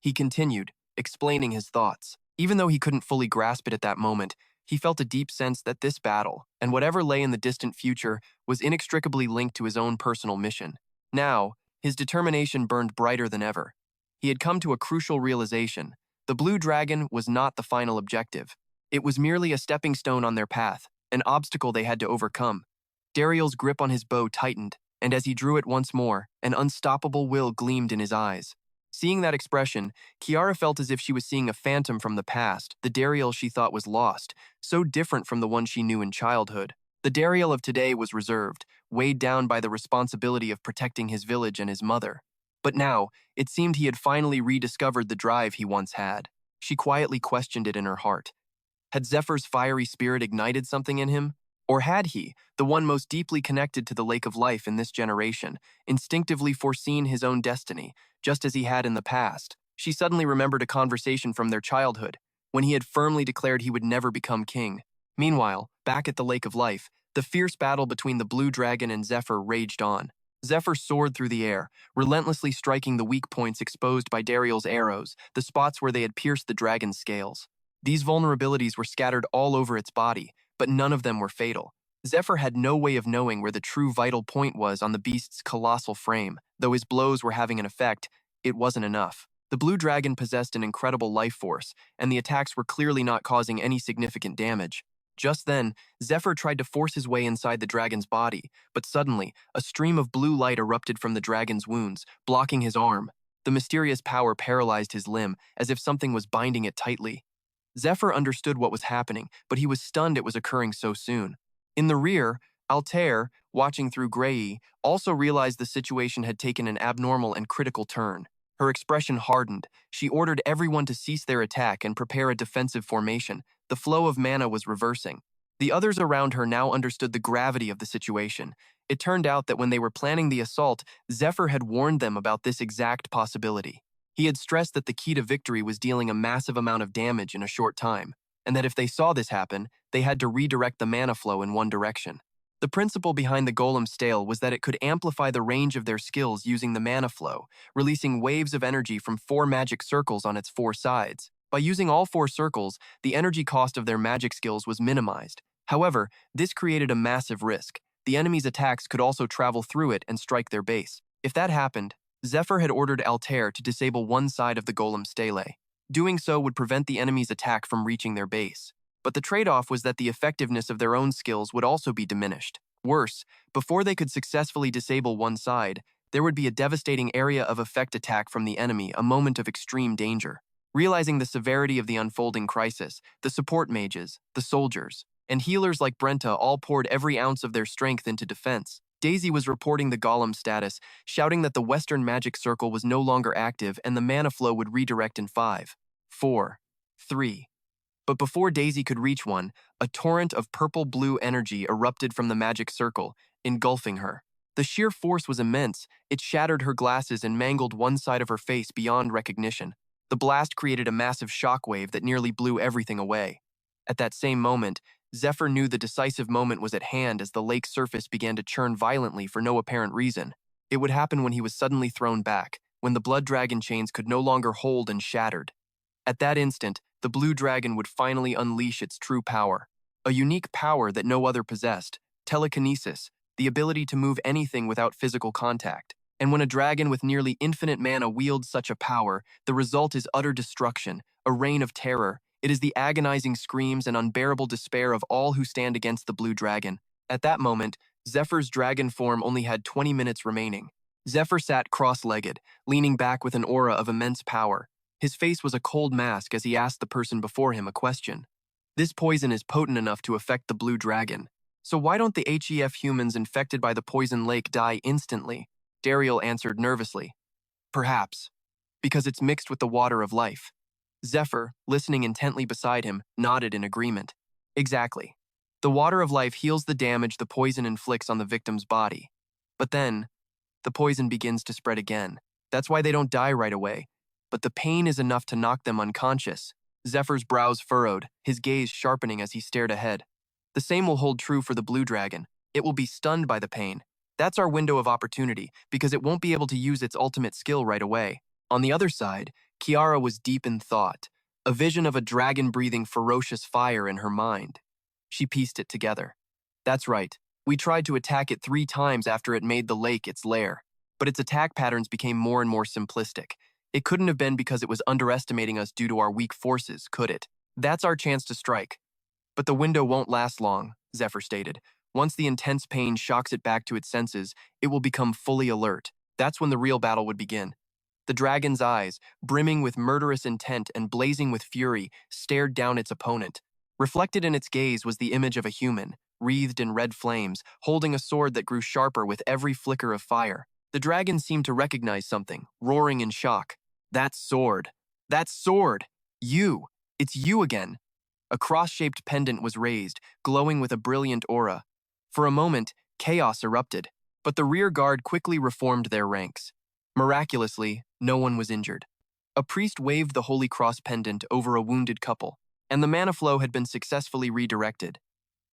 Speaker 1: He continued, explaining his thoughts. Even though he couldn't fully grasp it at that moment, he felt a deep sense that this battle, and whatever lay in the distant future, was inextricably linked to his own personal mission. Now, his determination burned brighter than ever. He had come to a crucial realization. The blue dragon was not the final objective. It was merely a stepping stone on their path, an obstacle they had to overcome. Dariel's grip on his bow tightened, and as he drew it once more, an unstoppable will gleamed in his eyes. Seeing that expression, Kiara felt as if she was seeing a phantom from the past, the Dariel she thought was lost, so different from the one she knew in childhood. The Dariel of today was reserved, weighed down by the responsibility of protecting his village and his mother. But now, it seemed he had finally rediscovered the drive he once had. She quietly questioned it in her heart. Had Zephyr's fiery spirit ignited something in him? Or had he, the one most deeply connected to the Lake of Life in this generation, instinctively foreseen his own destiny, just as he had in the past? She suddenly remembered a conversation from their childhood, when he had firmly declared he would never become king. Meanwhile, back at the Lake of Life, the fierce battle between the Blue Dragon and Zephr raged on. Zephr soared through the air, relentlessly striking the weak points exposed by Dariel's arrows, the spots where they had pierced the dragon's scales. These vulnerabilities were scattered all over its body, but none of them were fatal. Zephr had no way of knowing where the true vital point was on the beast's colossal frame. Though his blows were having an effect, it wasn't enough. The blue dragon possessed an incredible life force, and the attacks were clearly not causing any significant damage. Just then, Zephr tried to force his way inside the dragon's body, but suddenly, a stream of blue light erupted from the dragon's wounds, blocking his arm. The mysterious power paralyzed his limb, as if something was binding it tightly. Zephr understood what was happening, but he was stunned it was occurring so soon. In the rear, Altair, watching through Grey, also realized the situation had taken an abnormal and critical turn. Her expression hardened. She ordered everyone to cease their attack and prepare a defensive formation. The flow of mana was reversing. The others around her now understood the gravity of the situation. It turned out that when they were planning the assault, Zephr had warned them about this exact possibility. He had stressed that the key to victory was dealing a massive amount of damage in a short time, and that if they saw this happen, they had to redirect the mana flow in one direction. The principle behind the Golem's Stale was that it could amplify the range of their skills using the mana flow, releasing waves of energy from 4 magic circles on its 4 sides. By using all 4 circles, the energy cost of their magic skills was minimized. However, this created a massive risk. The enemy's attacks could also travel through it and strike their base. If that happened, Zephr had ordered Altair to disable one side of the Golem's Stele. Doing so would prevent the enemy's attack from reaching their base. But the trade-off was that the effectiveness of their own skills would also be diminished. Worse, before they could successfully disable one side, there would be a devastating area of effect attack from the enemy, a moment of extreme danger. Realizing the severity of the unfolding crisis, the support mages, the soldiers, and healers like Brenta all poured every ounce of their strength into defense. Daisy was reporting the Golem status, shouting that the Western Magic Circle was no longer active and the mana flow would redirect in 5, 4, 3. But before Daisy could reach one, a torrent of purple-blue energy erupted from the magic circle, engulfing her. The sheer force was immense. It shattered her glasses and mangled one side of her face beyond recognition. The blast created a massive shockwave that nearly blew everything away. At that same moment, Zephr knew the decisive moment was at hand as the lake's surface began to churn violently for no apparent reason. It would happen when he was suddenly thrown back, when the blood dragon chains could no longer hold and shattered. At that instant, the blue dragon would finally unleash its true power. A unique power that no other possessed, telekinesis, the ability to move anything without physical contact. And when a dragon with nearly infinite mana wields such a power, the result is utter destruction, a reign of terror. It is the agonizing screams and unbearable despair of all who stand against the blue dragon. At that moment, Zephyr's dragon form only had 20 minutes remaining. Zephr sat cross-legged, leaning back with an aura of immense power. His face was a cold mask as he asked the person before him a question. This poison is potent enough to affect the blue dragon. So why don't the HEF humans infected by the poison lake die instantly? Dariel answered nervously. Perhaps. Because it's mixed with the water of life. Zephr, listening intently beside him, nodded in agreement. Exactly. The water of life heals the damage the poison inflicts on the victim's body. But then, the poison begins to spread again. That's why they don't die right away. But the pain is enough to knock them unconscious. Zephyr's brows furrowed, his gaze sharpening as he stared ahead. The same will hold true for the blue dragon. It will be stunned by the pain. That's our window of opportunity, because it won't be able to use its ultimate skill right away. On the other side, Kiara was deep in thought, a vision of a dragon breathing ferocious fire in her mind. She pieced it together. That's right. We tried to attack it 3 times after it made the lake its lair, but its attack patterns became more and more simplistic. It couldn't have been because it was underestimating us due to our weak forces, could it? That's our chance to strike. But the window won't last long, Zephr stated. Once the intense pain shocks it back to its senses, it will become fully alert. That's when the real battle would begin. The dragon's eyes, brimming with murderous intent and blazing with fury, stared down its opponent. Reflected in its gaze was the image of a human, wreathed in red flames, holding a sword that grew sharper with every flicker of fire. The dragon seemed to recognize something, roaring in shock. That sword! That sword! You! It's you again! A cross-shaped pendant was raised, glowing with a brilliant aura. For a moment, chaos erupted, but the rear guard quickly reformed their ranks. Miraculously, no one was injured. A priest waved the Holy Cross pendant over a wounded couple, and the mana flow had been successfully redirected.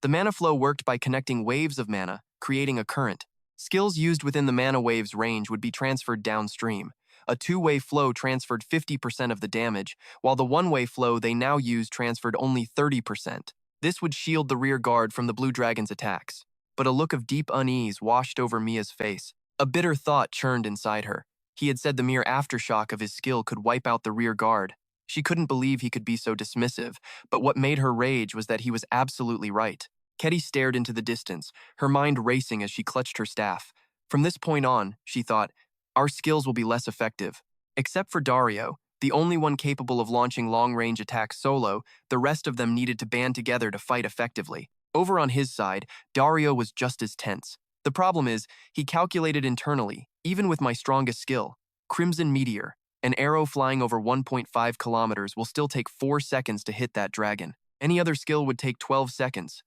Speaker 1: The mana flow worked by connecting waves of mana, creating a current. Skills used within the mana wave's range would be transferred downstream. A 2-way flow transferred 50% of the damage, while the 1-way flow they now used transferred only 30%. This would shield the rear guard from the blue dragon's attacks. But a look of deep unease washed over Mia's face. A bitter thought churned inside her. He had said the mere aftershock of his skill could wipe out the rear guard. She couldn't believe he could be so dismissive, but what made her rage was that he was absolutely right. Ketty stared into the distance, her mind racing as she clutched her staff. From this point on, she thought, our skills will be less effective. Except for Dario, the only one capable of launching long-range attacks solo, the rest of them needed to band together to fight effectively. Over on his side, Dario was just as tense. The problem is, he calculated internally, even with my strongest skill. Crimson Meteor, an arrow flying over 1.5 kilometers will still take 4 seconds to hit that dragon. Any other skill would take 12 seconds.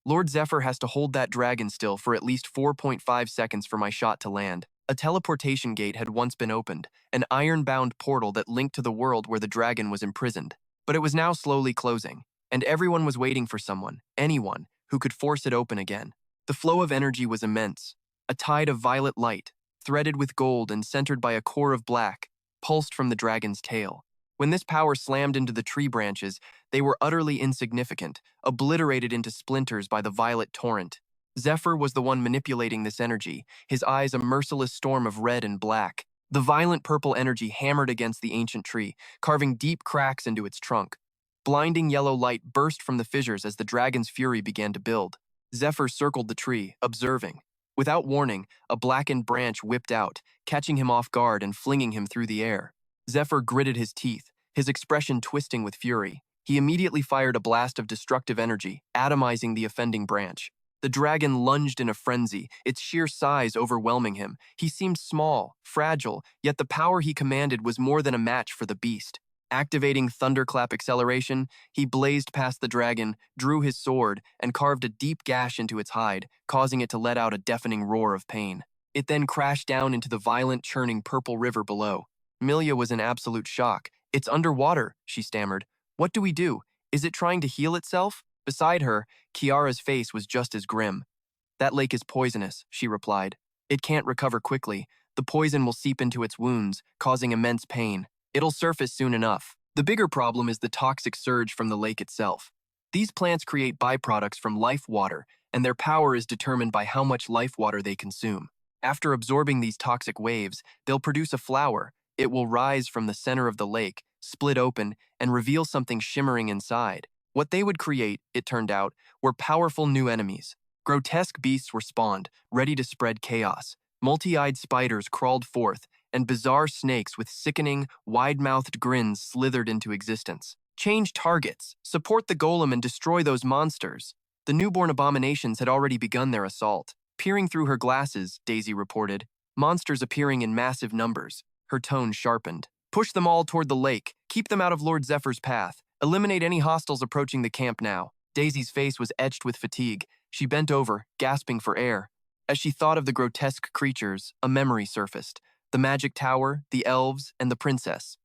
Speaker 1: Lord Zephr has to hold that dragon still for at least 4.5 seconds for my shot to land. A teleportation gate had once been opened, an iron-bound portal that linked to the world where the dragon was imprisoned. But it was now slowly closing, and everyone was waiting for someone, anyone, who could force it open again. The flow of energy was immense. A tide of violet light, threaded with gold and centered by a core of black, pulsed from the dragon's tail. When this power slammed into the tree branches, they were utterly insignificant, obliterated into splinters by the violet torrent. Zephr was the one manipulating this energy, his eyes a merciless storm of red and black. The violent purple energy hammered against the ancient tree, carving deep cracks into its trunk. Blinding yellow light burst from the fissures as the dragon's fury began to build. Zephr circled the tree, observing. Without warning, a blackened branch whipped out, catching him off guard and flinging him through the air. Zephr gritted his teeth, his expression twisting with fury. He immediately fired a blast of destructive energy, atomizing the offending branch. The dragon lunged in a frenzy, its sheer size overwhelming him. He seemed small, fragile, yet the power he commanded was more than a match for the beast. Activating thunderclap acceleration, he blazed past the dragon, drew his sword, and carved a deep gash into its hide, causing it to let out a deafening roar of pain. It then crashed down into the violent, churning purple river below. Milia was in absolute shock. It's underwater, she stammered. What do we do? Is it trying to heal itself? Beside her, Kiara's face was just as grim. That lake is poisonous, she replied. It can't recover quickly. The poison will seep into its wounds, causing immense pain. It'll surface soon enough. The bigger problem is the toxic surge from the lake itself. These plants create byproducts from life water, and their power is determined by how much life water they consume. After absorbing these toxic waves, they'll produce a flower. It will rise from the center of the lake, split open, and reveal something shimmering inside. What they would create, it turned out, were powerful new enemies. Grotesque beasts were spawned, ready to spread chaos. Multi-eyed spiders crawled forth, and bizarre snakes with sickening, wide-mouthed grins slithered into existence. Change targets, support the golem and destroy those monsters. The newborn abominations had already begun their assault. Peering through her glasses, Daisy reported, monsters appearing in massive numbers. Her tone sharpened. Push them all toward the lake. Keep them out of Lord Zephyr's path. Eliminate any hostiles approaching the camp now. Daisy's face was etched with fatigue. She bent over, gasping for air. As she thought of the grotesque creatures, a memory surfaced. The magic tower, the elves, and the princess.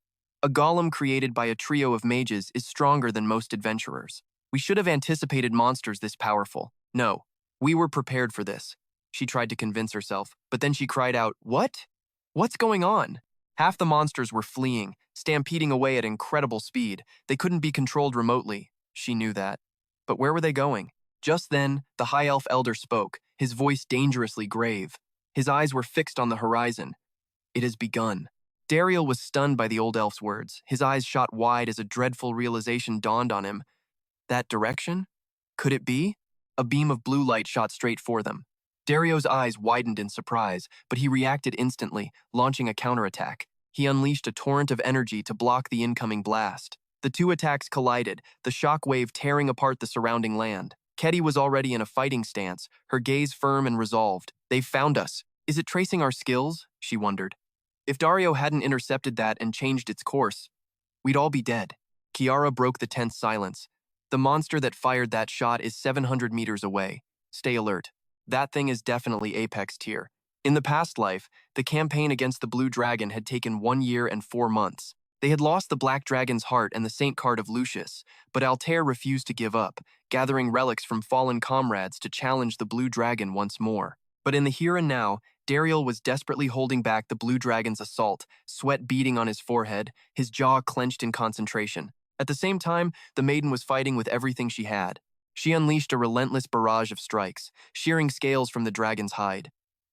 Speaker 1: A golem created by a trio of mages is stronger than most adventurers. We should have anticipated monsters this powerful. No, we were prepared for this. She tried to convince herself, but then she cried out, "What? What's going on?" Half the monsters were fleeing, stampeding away at incredible speed. They couldn't be controlled remotely. She knew that. But where were they going? Just then, the High Elf Elder spoke, his voice dangerously grave. His eyes were fixed on the horizon. It has begun. Dariel was stunned by the old elf's words. His eyes shot wide as a dreadful realization dawned on him. That direction? Could it be? A beam of blue light shot straight for them. Dario's eyes widened in surprise, but he reacted instantly, launching a counterattack. He unleashed a torrent of energy to block the incoming blast. The two attacks collided, the shock wave tearing apart the surrounding land. Ketty was already in a fighting stance, her gaze firm and resolved. They've found us. Is it tracing our skills? She wondered. If Dario hadn't intercepted that and changed its course, we'd all be dead. Kiara broke the tense silence. The monster that fired that shot is 700 meters away. Stay alert. That thing is definitely Apex tier. In the past life, the campaign against the Blue Dragon had taken 1 year and 4 months. They had lost the Black Dragon's heart and the Saint card of Lucius, but Altair refused to give up, gathering relics from fallen comrades to challenge the Blue Dragon once more. But in the here and now, Dariel was desperately holding back the Blue Dragon's assault, sweat beading on his forehead, his jaw clenched in concentration. At the same time, the maiden was fighting with everything she had. She unleashed a relentless barrage of strikes, shearing scales from the dragon's hide.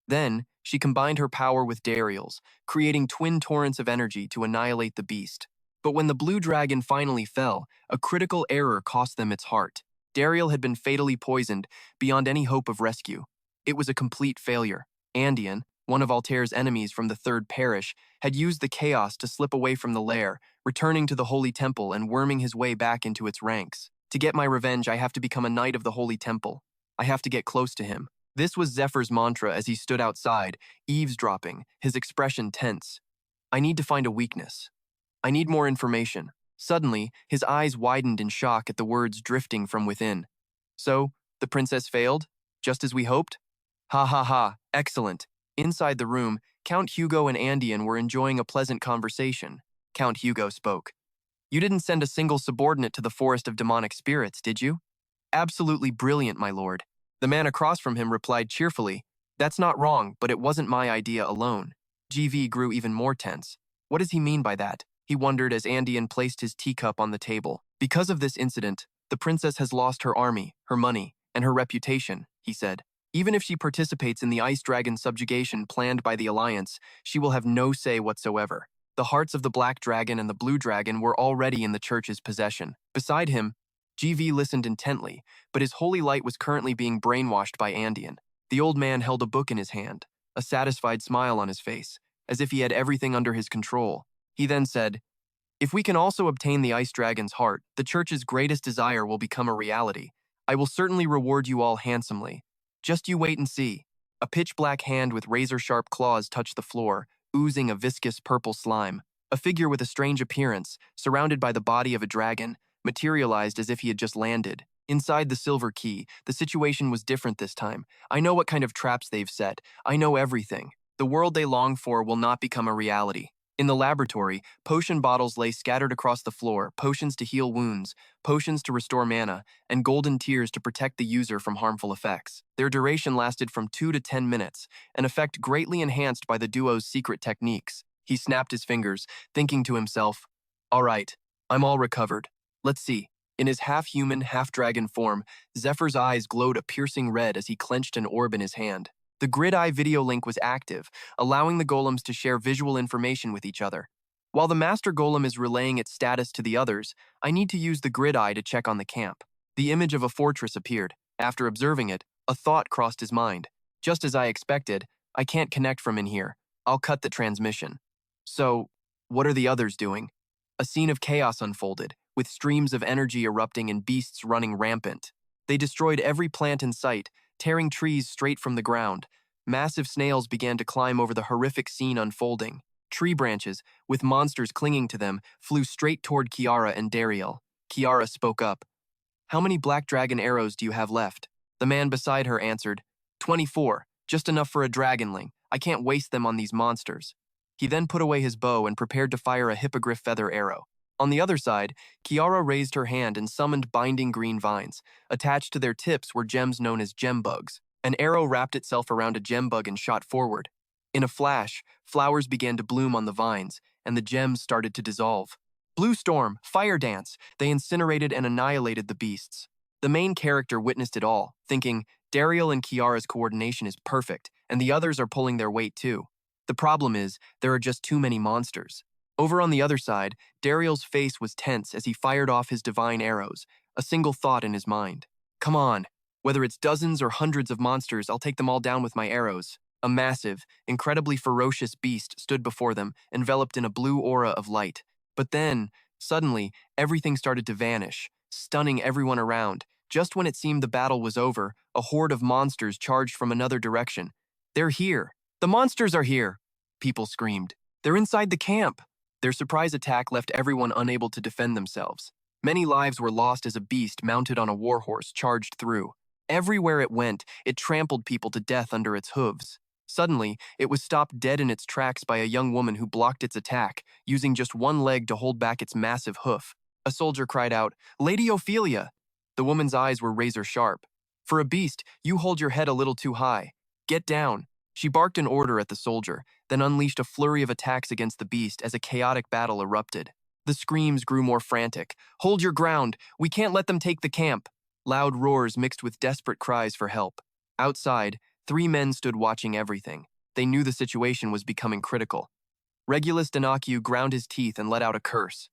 Speaker 1: Then, she combined her power with Dariel's, creating twin torrents of energy to annihilate the beast. But when the blue dragon finally fell, a critical error cost them its heart. Dariel had been fatally poisoned, beyond any hope of rescue. It was a complete failure. Andean, one of Altair's enemies from the Third Parish, had used the chaos to slip away from the lair, returning to the Holy Temple and worming his way back into its ranks. To get my revenge, I have to become a knight of the Holy Temple. I have to get close to him. This was Zephyr's mantra as he stood outside, eavesdropping, his expression tense. I need to find a weakness. I need more information. Suddenly, his eyes widened in shock at the words drifting from within. So, the princess failed? Just as we hoped? Ha ha ha, excellent. Inside the room, Count Hugo and Andean were enjoying a pleasant conversation. Count Hugo spoke. You didn't send a single subordinate to the Forest of Demonic Spirits, did you? Absolutely brilliant, my lord. The man across from him replied cheerfully. That's not wrong, but it wasn't my idea alone. GV grew even more tense. What does he mean by that? He wondered as Andean placed his teacup on the table. Because of this incident, the princess has lost her army, her money, and her reputation, he said. Even if she participates in the Ice Dragon subjugation planned by the Alliance, she will have no say whatsoever. The hearts of the Black Dragon and the Blue Dragon were already in the church's possession. Beside him, GV listened intently, but his holy light was currently being brainwashed by Andean. The old man held a book in his hand, a satisfied smile on his face, as if he had everything under his control. He then said, If we can also obtain the Ice Dragon's heart, the church's greatest desire will become a reality. I will certainly reward you all handsomely. Just you wait and see. A pitch-black hand with razor-sharp claws touched the floor, oozing a viscous purple slime. A figure with a strange appearance, surrounded by the body of a dragon, materialized as if he had just landed. Inside the silver key, the situation was different this time. I know what kind of traps they've set. I know everything. The world they long for will not become a reality. In the laboratory, potion bottles lay scattered across the floor, potions to heal wounds, potions to restore mana, and golden tears to protect the user from harmful effects. Their duration lasted from 2 to 10 minutes, an effect greatly enhanced by the duo's secret techniques. He snapped his fingers, thinking to himself, All right, I'm all recovered. Let's see. In his half-human, half-dragon form, Zephyr's eyes glowed a piercing red as he clenched an orb in his hand. The grid-eye video link was active, allowing the golems to share visual information with each other. While the master golem is relaying its status to the others, I need to use the grid-eye to check on the camp. The image of a fortress appeared. After observing it, a thought crossed his mind. Just as I expected, I can't connect from in here. I'll cut the transmission. So, what are the others doing? A scene of chaos unfolded, with streams of energy erupting and beasts running rampant. They destroyed every plant in sight, tearing trees straight from the ground. Massive snails began to climb over the horrific scene unfolding. Tree branches, with monsters clinging to them, flew straight toward Kiara and Dariel. Kiara spoke up. How many black dragon arrows do you have left? The man beside her answered, 24, just enough for a dragonling. I can't waste them on these monsters. He then put away his bow and prepared to fire a hippogriff feather arrow. On the other side, Kiara raised her hand and summoned binding green vines. Attached to their tips were gems known as gem bugs. An arrow wrapped itself around a gem bug and shot forward. In a flash, flowers began to bloom on the vines, and the gems started to dissolve. Blue storm, fire dance, they incinerated and annihilated the beasts. The main character witnessed it all, thinking, Dariel and Kiara's coordination is perfect, and the others are pulling their weight too. The problem is, there are just too many monsters. Over on the other side, Dariel's face was tense as he fired off his divine arrows, a single thought in his mind. Come on, whether it's dozens or hundreds of monsters, I'll take them all down with my arrows. A massive, incredibly ferocious beast stood before them, enveloped in a blue aura of light. But then, suddenly, everything started to vanish, stunning everyone around. Just when it seemed the battle was over, a horde of monsters charged from another direction. They're here! The monsters are here! People screamed. They're inside the camp! Their surprise attack left everyone unable to defend themselves. Many lives were lost as a beast mounted on a warhorse charged through. Everywhere it went, it trampled people to death under its hooves. Suddenly, it was stopped dead in its tracks by a young woman who blocked its attack, using just one leg to hold back its massive hoof. A soldier cried out, "Lady Ophelia!" The woman's eyes were razor sharp. "For a beast, you hold your head a little too high. Get down." She barked an order at the soldier, then unleashed a flurry of attacks against the beast as a chaotic battle erupted. The screams grew more frantic. "Hold your ground! We can't let them take the camp!" Loud roars mixed with desperate cries for help. Outside, 3 men stood watching everything. They knew the situation was becoming critical. Regulus Danakiu ground his teeth and let out a curse.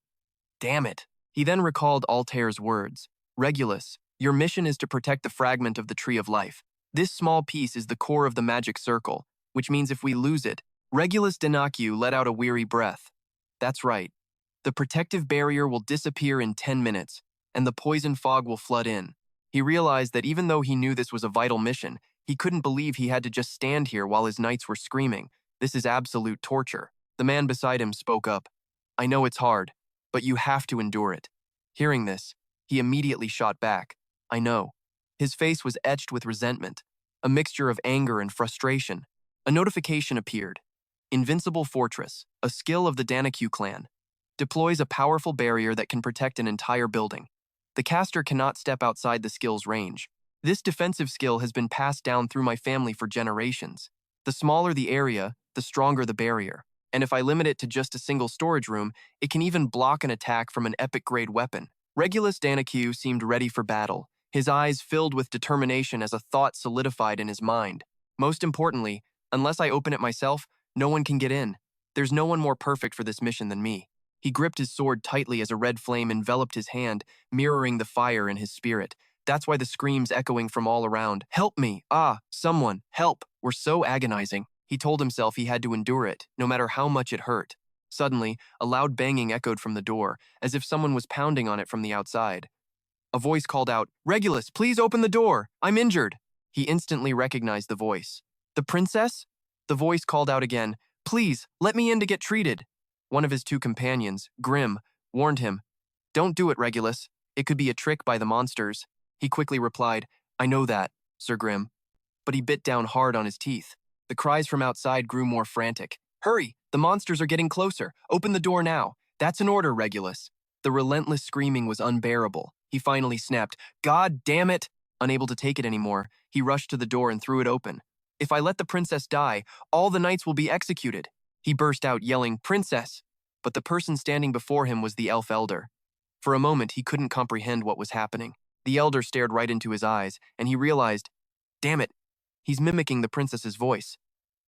Speaker 1: Damn it! He then recalled Altair's words. Regulus, your mission is to protect the fragment of the Tree of Life. This small piece is the core of the magic circle, which means if we lose it, Regulus Danakiu let out a weary breath. That's right. The protective barrier will disappear in 10 minutes, and the poison fog will flood in. He realized that even though he knew this was a vital mission, he couldn't believe he had to just stand here while his knights were screaming. This is absolute torture. The man beside him spoke up. I know it's hard, but you have to endure it. Hearing this, he immediately shot back. I know. His face was etched with resentment, a mixture of anger and frustration. A notification appeared. Invincible Fortress, a skill of the Danakiu clan, deploys a powerful barrier that can protect an entire building. The caster cannot step outside the skill's range. This defensive skill has been passed down through my family for generations. The smaller the area, the stronger the barrier. And if I limit it to just a single storage room, it can even block an attack from an epic-grade weapon. Regulus Danakiu seemed ready for battle, his eyes filled with determination as a thought solidified in his mind. Most importantly, unless I open it myself, no one can get in. There's no one more perfect for this mission than me. He gripped his sword tightly as a red flame enveloped his hand, mirroring the fire in his spirit. That's why the screams echoing from all around, "Help me! Ah, someone, help!" were so agonizing. He told himself he had to endure it, no matter how much it hurt. Suddenly, a loud banging echoed from the door, as if someone was pounding on it from the outside. A voice called out, "Regulus, please open the door! I'm injured!" He instantly recognized the voice. "The princess?" The voice called out again, "Please, let me in to get treated." One of his 2 companions, Grim, warned him, "Don't do it, Regulus. It could be a trick by the monsters." He quickly replied, "I know that, Sir Grim." But he bit down hard on his teeth. The cries from outside grew more frantic. "Hurry! The monsters are getting closer! Open the door now! That's an order, Regulus." The relentless screaming was unbearable. He finally snapped, "God damn it!" Unable to take it anymore, he rushed to the door and threw it open. "If I let the princess die, all the knights will be executed." He burst out yelling, "Princess!" But the person standing before him was the elf elder. For a moment, he couldn't comprehend what was happening. The elder stared right into his eyes, and he realized, damn it, he's mimicking the princess's voice.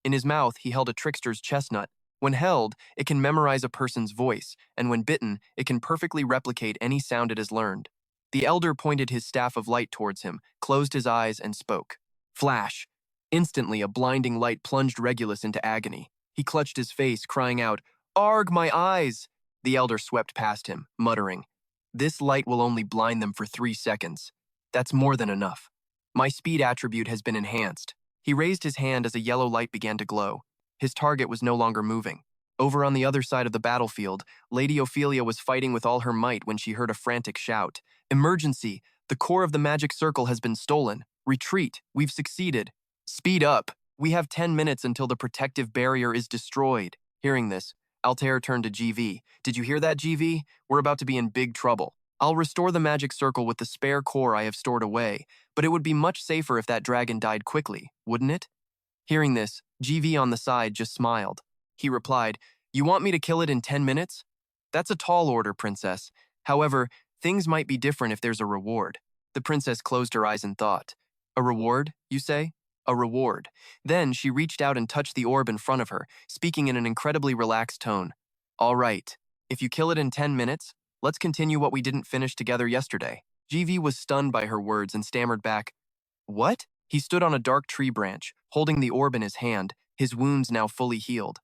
Speaker 1: In his mouth, he held a trickster's chestnut. When held, it can memorize a person's voice, and when bitten, it can perfectly replicate any sound it has learned. The elder pointed his staff of light towards him, closed his eyes, and spoke. Flash! Instantly, a blinding light plunged Regulus into agony. He clutched his face, crying out, "Arg, my eyes!" The elder swept past him, muttering, "This light will only blind them for 3 seconds. That's more than enough. My speed attribute has been enhanced." He raised his hand as a yellow light began to glow. His target was no longer moving. Over on the other side of the battlefield, Lady Ophelia was fighting with all her might when she heard a frantic shout. "Emergency! The core of the magic circle has been stolen. Retreat! We've succeeded. Speed up! We have 10 minutes until the protective barrier is destroyed." Hearing this, Altair turned to GV. "Did you hear that, GV? We're about to be in big trouble. I'll restore the magic circle with the spare core I have stored away, but it would be much safer if that dragon died quickly, wouldn't it?" Hearing this, GV on the side just smiled. He replied, "You want me to kill it in 10 minutes? That's a tall order, princess. However, things might be different if there's a reward." The princess closed her eyes and thought. "A reward, you say?" "A reward." Then she reached out and touched the orb in front of her, speaking in an incredibly relaxed tone. "All right, if you kill it in 10 minutes, let's continue what we didn't finish together yesterday." GV was stunned by her words and stammered back, "What?" He stood on a dark tree branch, holding the orb in his hand, his wounds now fully healed.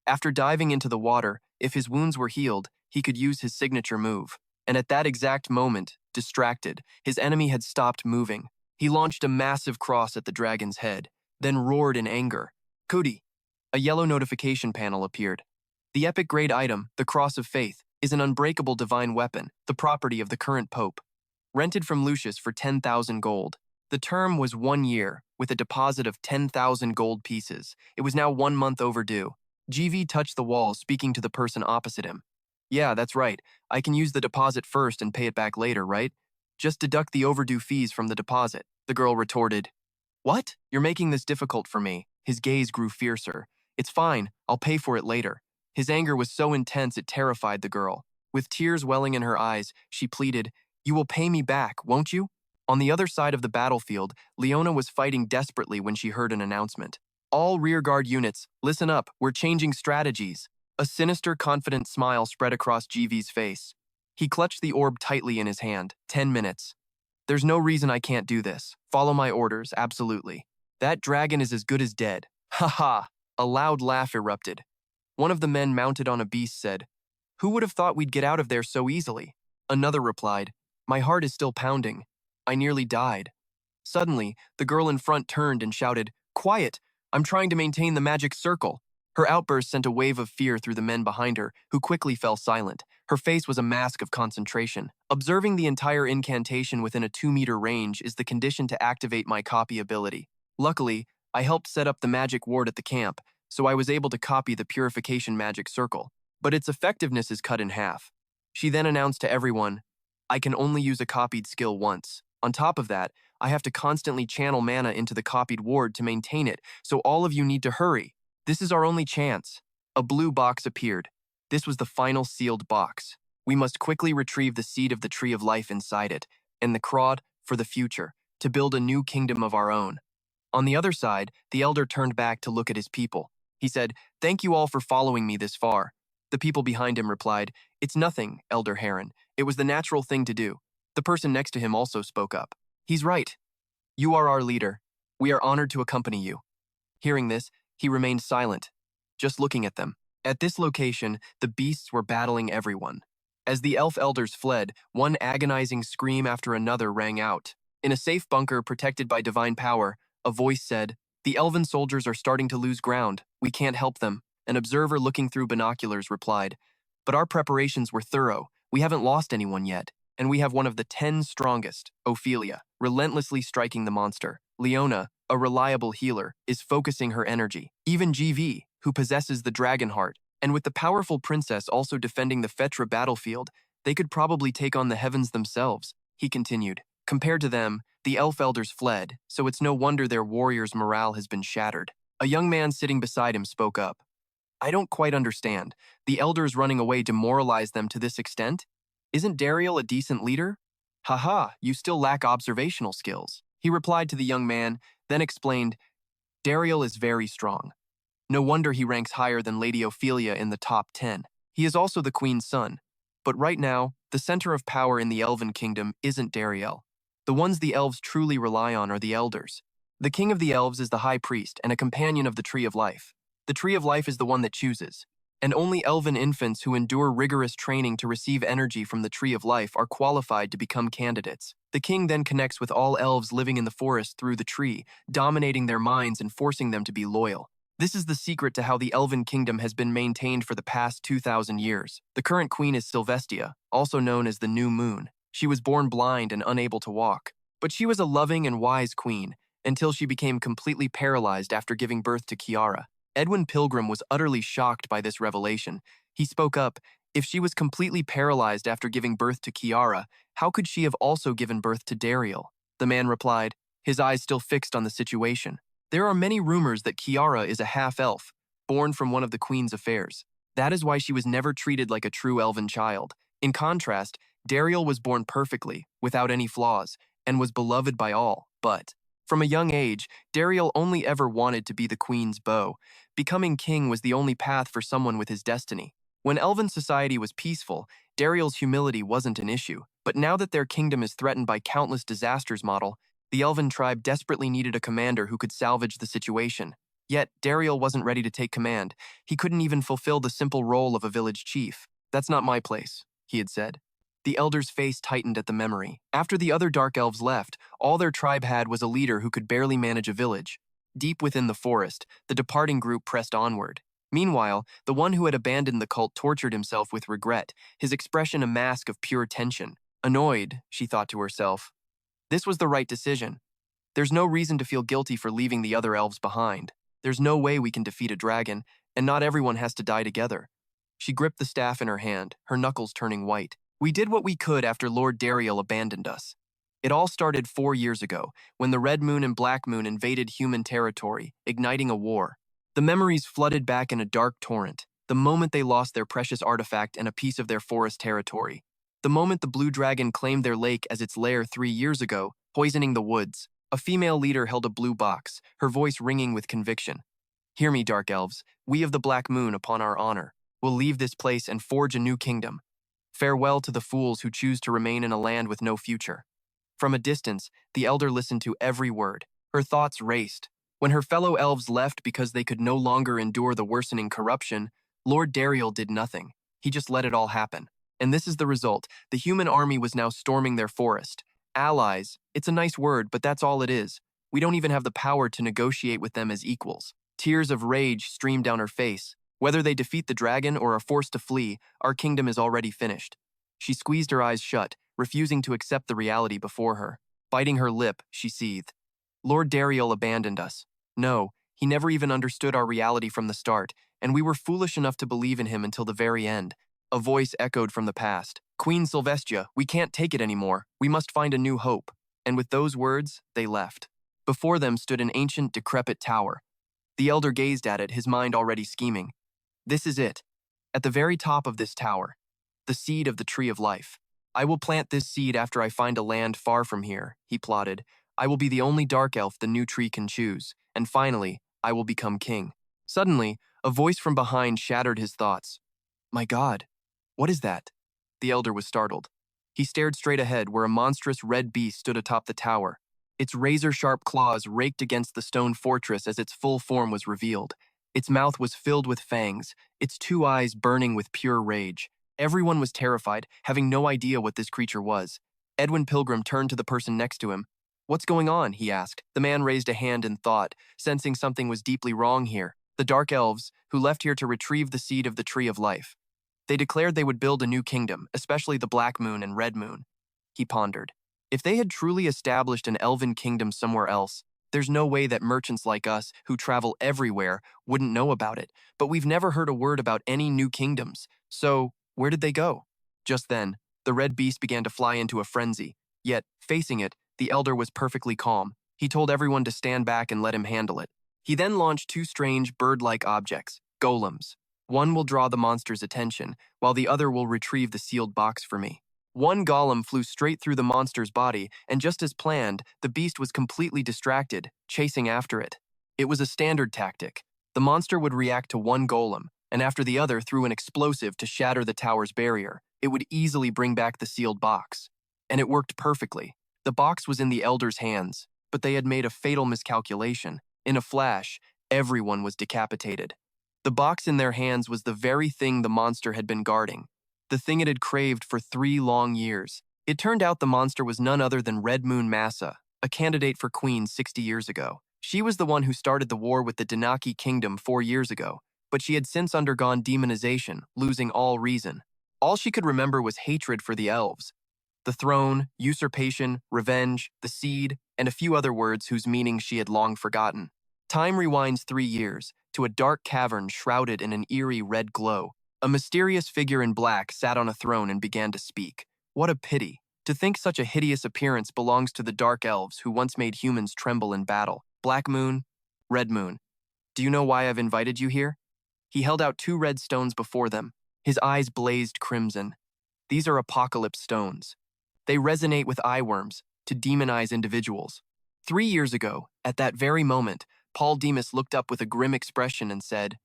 Speaker 1: After diving into the water, if his wounds were healed, he could use his signature move. And at that exact moment, distracted, his enemy had stopped moving. He launched a massive cross at the dragon's head, then roared in anger. "Cody!" A yellow notification panel appeared. The epic grade item, the Cross of Faith, is an unbreakable divine weapon, the property of the current pope. Rented from Lucius for 10,000 gold. The term was 1 year, with a deposit of 10,000 gold pieces. It was now 1 month overdue. GV touched the wall, speaking to the person opposite him. "Yeah, that's right. I can use the deposit first and pay it back later, right? Just deduct the overdue fees from the deposit." The girl retorted. "What? You're making this difficult for me." His gaze grew fiercer. "It's fine. I'll pay for it later." His anger was so intense it terrified the girl. With tears welling in her eyes, she pleaded, "You will pay me back, won't you?" On the other side of the battlefield, Leona was fighting desperately when she heard an announcement. "All rearguard units, listen up, we're changing strategies." A sinister, confident smile spread across GV's face. He clutched the orb tightly in his hand. 10 minutes. "There's no reason I can't do this. Follow my orders, absolutely. That dragon is as good as dead." "Ha ha!" A loud laugh erupted. One of the men mounted on a beast said, "Who would have thought we'd get out of there so easily?" Another replied, "My heart is still pounding. I nearly died." Suddenly, the girl in front turned and shouted, "Quiet! I'm trying to maintain the magic circle." Her outburst sent a wave of fear through the men behind her, who quickly fell silent. Her face was a mask of concentration. Observing the entire incantation within a 2-meter range is the condition to activate my copy ability. Luckily, I helped set up the magic ward at the camp, so I was able to copy the Purification magic circle. But its effectiveness is cut in half. She then announced to everyone, "I can only use a copied skill once. On top of that, I have to constantly channel mana into the copied ward to maintain it, so all of you need to hurry. This is our only chance." A blue box appeared. This was the final sealed box. We must quickly retrieve the seed of the tree of life inside it, and the crod for the future, to build a new kingdom of our own. On the other side, the elder turned back to look at his people. He said, "Thank you all for following me this far." The people behind him replied, "It's nothing, Elder Heron. It was the natural thing to do." The person next to him also spoke up. "He's right. You are our leader. We are honored to accompany you." Hearing this, he remained silent, just looking at them. At this location, the beasts were battling everyone. As the elf elders fled, one agonizing scream after another rang out. In a safe bunker protected by divine power, a voice said, "The elven soldiers are starting to lose ground. We can't help them." An observer looking through binoculars replied, "But our preparations were thorough. We haven't lost anyone yet. And we have one of the 10 strongest, Ophelia, relentlessly striking the monster. Leona, a reliable healer, is focusing her energy. Even GV, who possesses the dragon heart, and with the powerful princess also defending the Fetra battlefield, they could probably take on the heavens themselves." He continued, "Compared to them, the elf elders fled, so it's no wonder their warriors' morale has been shattered." A young man sitting beside him spoke up. "I don't quite understand. The elders running away demoralized them to this extent? Isn't Dariel a decent leader?" "Haha, you still lack observational skills." He replied to the young man, then explained, "Dariel is very strong. No wonder he ranks higher than Lady Ophelia in the top 10. He is also the queen's son. But right now, the center of power in the Elven Kingdom isn't Dariel. The ones the elves truly rely on are the elders. The king of the elves is the high priest and a companion of the Tree of Life. The Tree of Life is the one that chooses. And only elven infants who endure rigorous training to receive energy from the Tree of Life are qualified to become candidates. The king then connects with all elves living in the forest through the tree, dominating their minds and forcing them to be loyal. This is the secret to how the Elven Kingdom has been maintained for the past 2,000 years. The current queen is Sylvestia, also known as the New Moon. She was born blind and unable to walk. But she was a loving and wise queen, until she became completely paralyzed after giving birth to Kiara. Edwin Pilgrim was utterly shocked by this revelation. He spoke up, "If she was completely paralyzed after giving birth to Kiara, how could she have also given birth to Dariel?" The man replied, his eyes still fixed on the situation. There are many rumors that Kiara is a half-elf, born from one of the queen's affairs. That is why she was never treated like a true elven child. In contrast, Dariel was born perfectly, without any flaws, and was beloved by all. But, from a young age, Dariel only ever wanted to be the queen's beau. Becoming king was the only path for someone with his destiny. When elven society was peaceful, Dariel's humility wasn't an issue. But now that their kingdom is threatened by countless disasters, the elven tribe desperately needed a commander who could salvage the situation. Yet, Dariel wasn't ready to take command. He couldn't even fulfill the simple role of a village chief. "That's not my place," he had said. The elder's face tightened at the memory. After the other dark elves left, all their tribe had was a leader who could barely manage a village. Deep within the forest, the departing group pressed onward. Meanwhile, the one who had abandoned the cult tortured himself with regret, his expression a mask of pure tension. Annoyed, she thought to herself. This was the right decision. There's no reason to feel guilty for leaving the other elves behind. There's no way we can defeat a dragon, and not everyone has to die together. She gripped the staff in her hand, her knuckles turning white. "We did what we could after Lord Dariel abandoned us. It all started 4 years ago, when the Red Moon and Black Moon invaded human territory, igniting a war. The memories flooded back in a dark torrent, the moment they lost their precious artifact and a piece of their forest territory. The moment the Blue Dragon claimed their lake as its lair 3 years ago, poisoning the woods. A female leader held a blue box, her voice ringing with conviction. Hear me, Dark Elves. We of the Black Moon, upon our honor, will leave this place and forge a new kingdom. Farewell to the fools who choose to remain in a land with no future." From a distance, the elder listened to every word. Her thoughts raced. When her fellow elves left because they could no longer endure the worsening corruption, Lord Dariel did nothing. He just let it all happen. And this is the result. The human army was now storming their forest. Allies, it's a nice word, but that's all it is. We don't even have the power to negotiate with them as equals. Tears of rage streamed down her face. Whether they defeat the dragon or are forced to flee, our kingdom is already finished. She squeezed her eyes shut, refusing to accept the reality before her. Biting her lip, she seethed. Lord Dariel abandoned us. No, he never even understood our reality from the start, and we were foolish enough to believe in him until the very end. A voice echoed from the past. "Queen Sylvestia, we can't take it anymore. We must find a new hope." And with those words, they left. Before them stood an ancient, decrepit tower. The elder gazed at it, his mind already scheming. This is it. At the very top of this tower, the seed of the tree of life. "I will plant this seed after I find a land far from here," he plotted. "I will be the only dark elf the new tree can choose, and finally, I will become king." Suddenly, a voice from behind shattered his thoughts. "My God, what is that?" The elder was startled. He stared straight ahead where a monstrous red beast stood atop the tower. Its razor-sharp claws raked against the stone fortress as its full form was revealed. Its mouth was filled with fangs, its 2 eyes burning with pure rage. Everyone was terrified, having no idea what this creature was. Edwin Pilgrim turned to the person next to him. "What's going on?" he asked. The man raised a hand in thought, sensing something was deeply wrong here. The Dark Elves, who left here to retrieve the seed of the Tree of Life. They declared they would build a new kingdom, especially the Black Moon and Red Moon. He pondered. If they had truly established an elven kingdom somewhere else, there's no way that merchants like us, who travel everywhere, wouldn't know about it. But we've never heard a word about any new kingdoms. So, where did they go? Just then, the red beast began to fly into a frenzy. Yet, facing it, the elder was perfectly calm. He told everyone to stand back and let him handle it. He then launched 2 strange bird-like objects, golems. One will draw the monster's attention, while the other will retrieve the sealed box for me. One golem flew straight through the monster's body, and just as planned, the beast was completely distracted, chasing after it. It was a standard tactic. The monster would react to one golem, and after the other threw an explosive to shatter the tower's barrier. It would easily bring back the sealed box. And it worked perfectly. The box was in the elder's hands, but they had made a fatal miscalculation. In a flash, everyone was decapitated. The box in their hands was the very thing the monster had been guarding, the thing it had craved for 3 long years. It turned out the monster was none other than Red Moon Massa, a candidate for queen 60 years ago. She was the one who started the war with the Denaki kingdom 4 years ago, but she had since undergone demonization, losing all reason. All she could remember was hatred for the elves. The throne, usurpation, revenge, the seed, and a few other words whose meaning she had long forgotten. Time rewinds 3 years, to a dark cavern shrouded in an eerie red glow. A mysterious figure in black sat on a throne and began to speak. What a pity. To think such a hideous appearance belongs to the Dark Elves who once made humans tremble in battle. Black Moon, Red Moon, do you know why I've invited you here? He held out 2 red stones before them. His eyes blazed crimson. These are apocalypse stones. They resonate with eyeworms to demonize individuals. 3 years ago, at that very moment, Paul Demas looked up with a grim expression and said,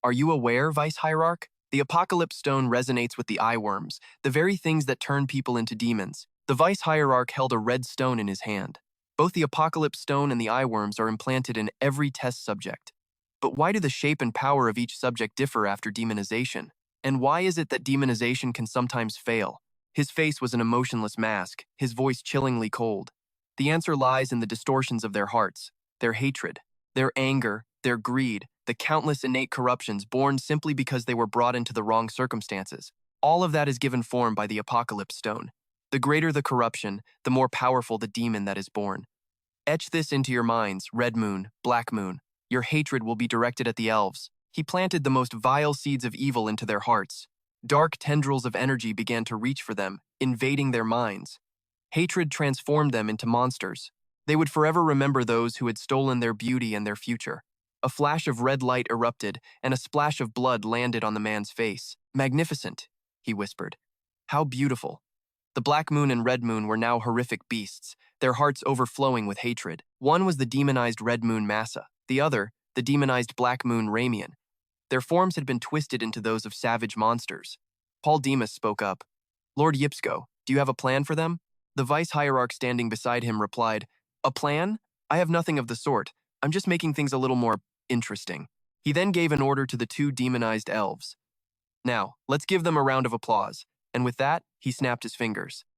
Speaker 1: "Are you aware, Vice Hierarch? The Apocalypse Stone resonates with the eyeworms, the very things that turn people into demons." The Vice Hierarch held a red stone in his hand. Both the Apocalypse Stone and the eyeworms are implanted in every test subject. But why do the shape and power of each subject differ after demonization? And why is it that demonization can sometimes fail? His face was an emotionless mask, his voice chillingly cold. The answer lies in the distortions of their hearts, their hatred, their anger, their greed, the countless innate corruptions born simply because they were brought into the wrong circumstances. All of that is given form by the Apocalypse Stone. The greater the corruption, the more powerful the demon that is born. Etch this into your minds, Red Moon, Black Moon. Your hatred will be directed at the elves. He planted the most vile seeds of evil into their hearts. Dark tendrils of energy began to reach for them, invading their minds. Hatred transformed them into monsters. They would forever remember those who had stolen their beauty and their future. A flash of red light erupted, and a splash of blood landed on the man's face. "Magnificent," he whispered. "How beautiful." The Black Moon and Red Moon were now horrific beasts, their hearts overflowing with hatred. One was the demonized Red Moon Massa, the other, the demonized Black Moon Ramian. Their forms had been twisted into those of savage monsters. Paul Demas spoke up. "Lord Yipsko, do you have a plan for them?" The Vice Hierarch standing beside him replied, "A plan? I have nothing of the sort. I'm just making things a little more interesting." He then gave an order to the 2 demonized elves. "Now, let's give them a round of applause." And with that, he snapped his fingers.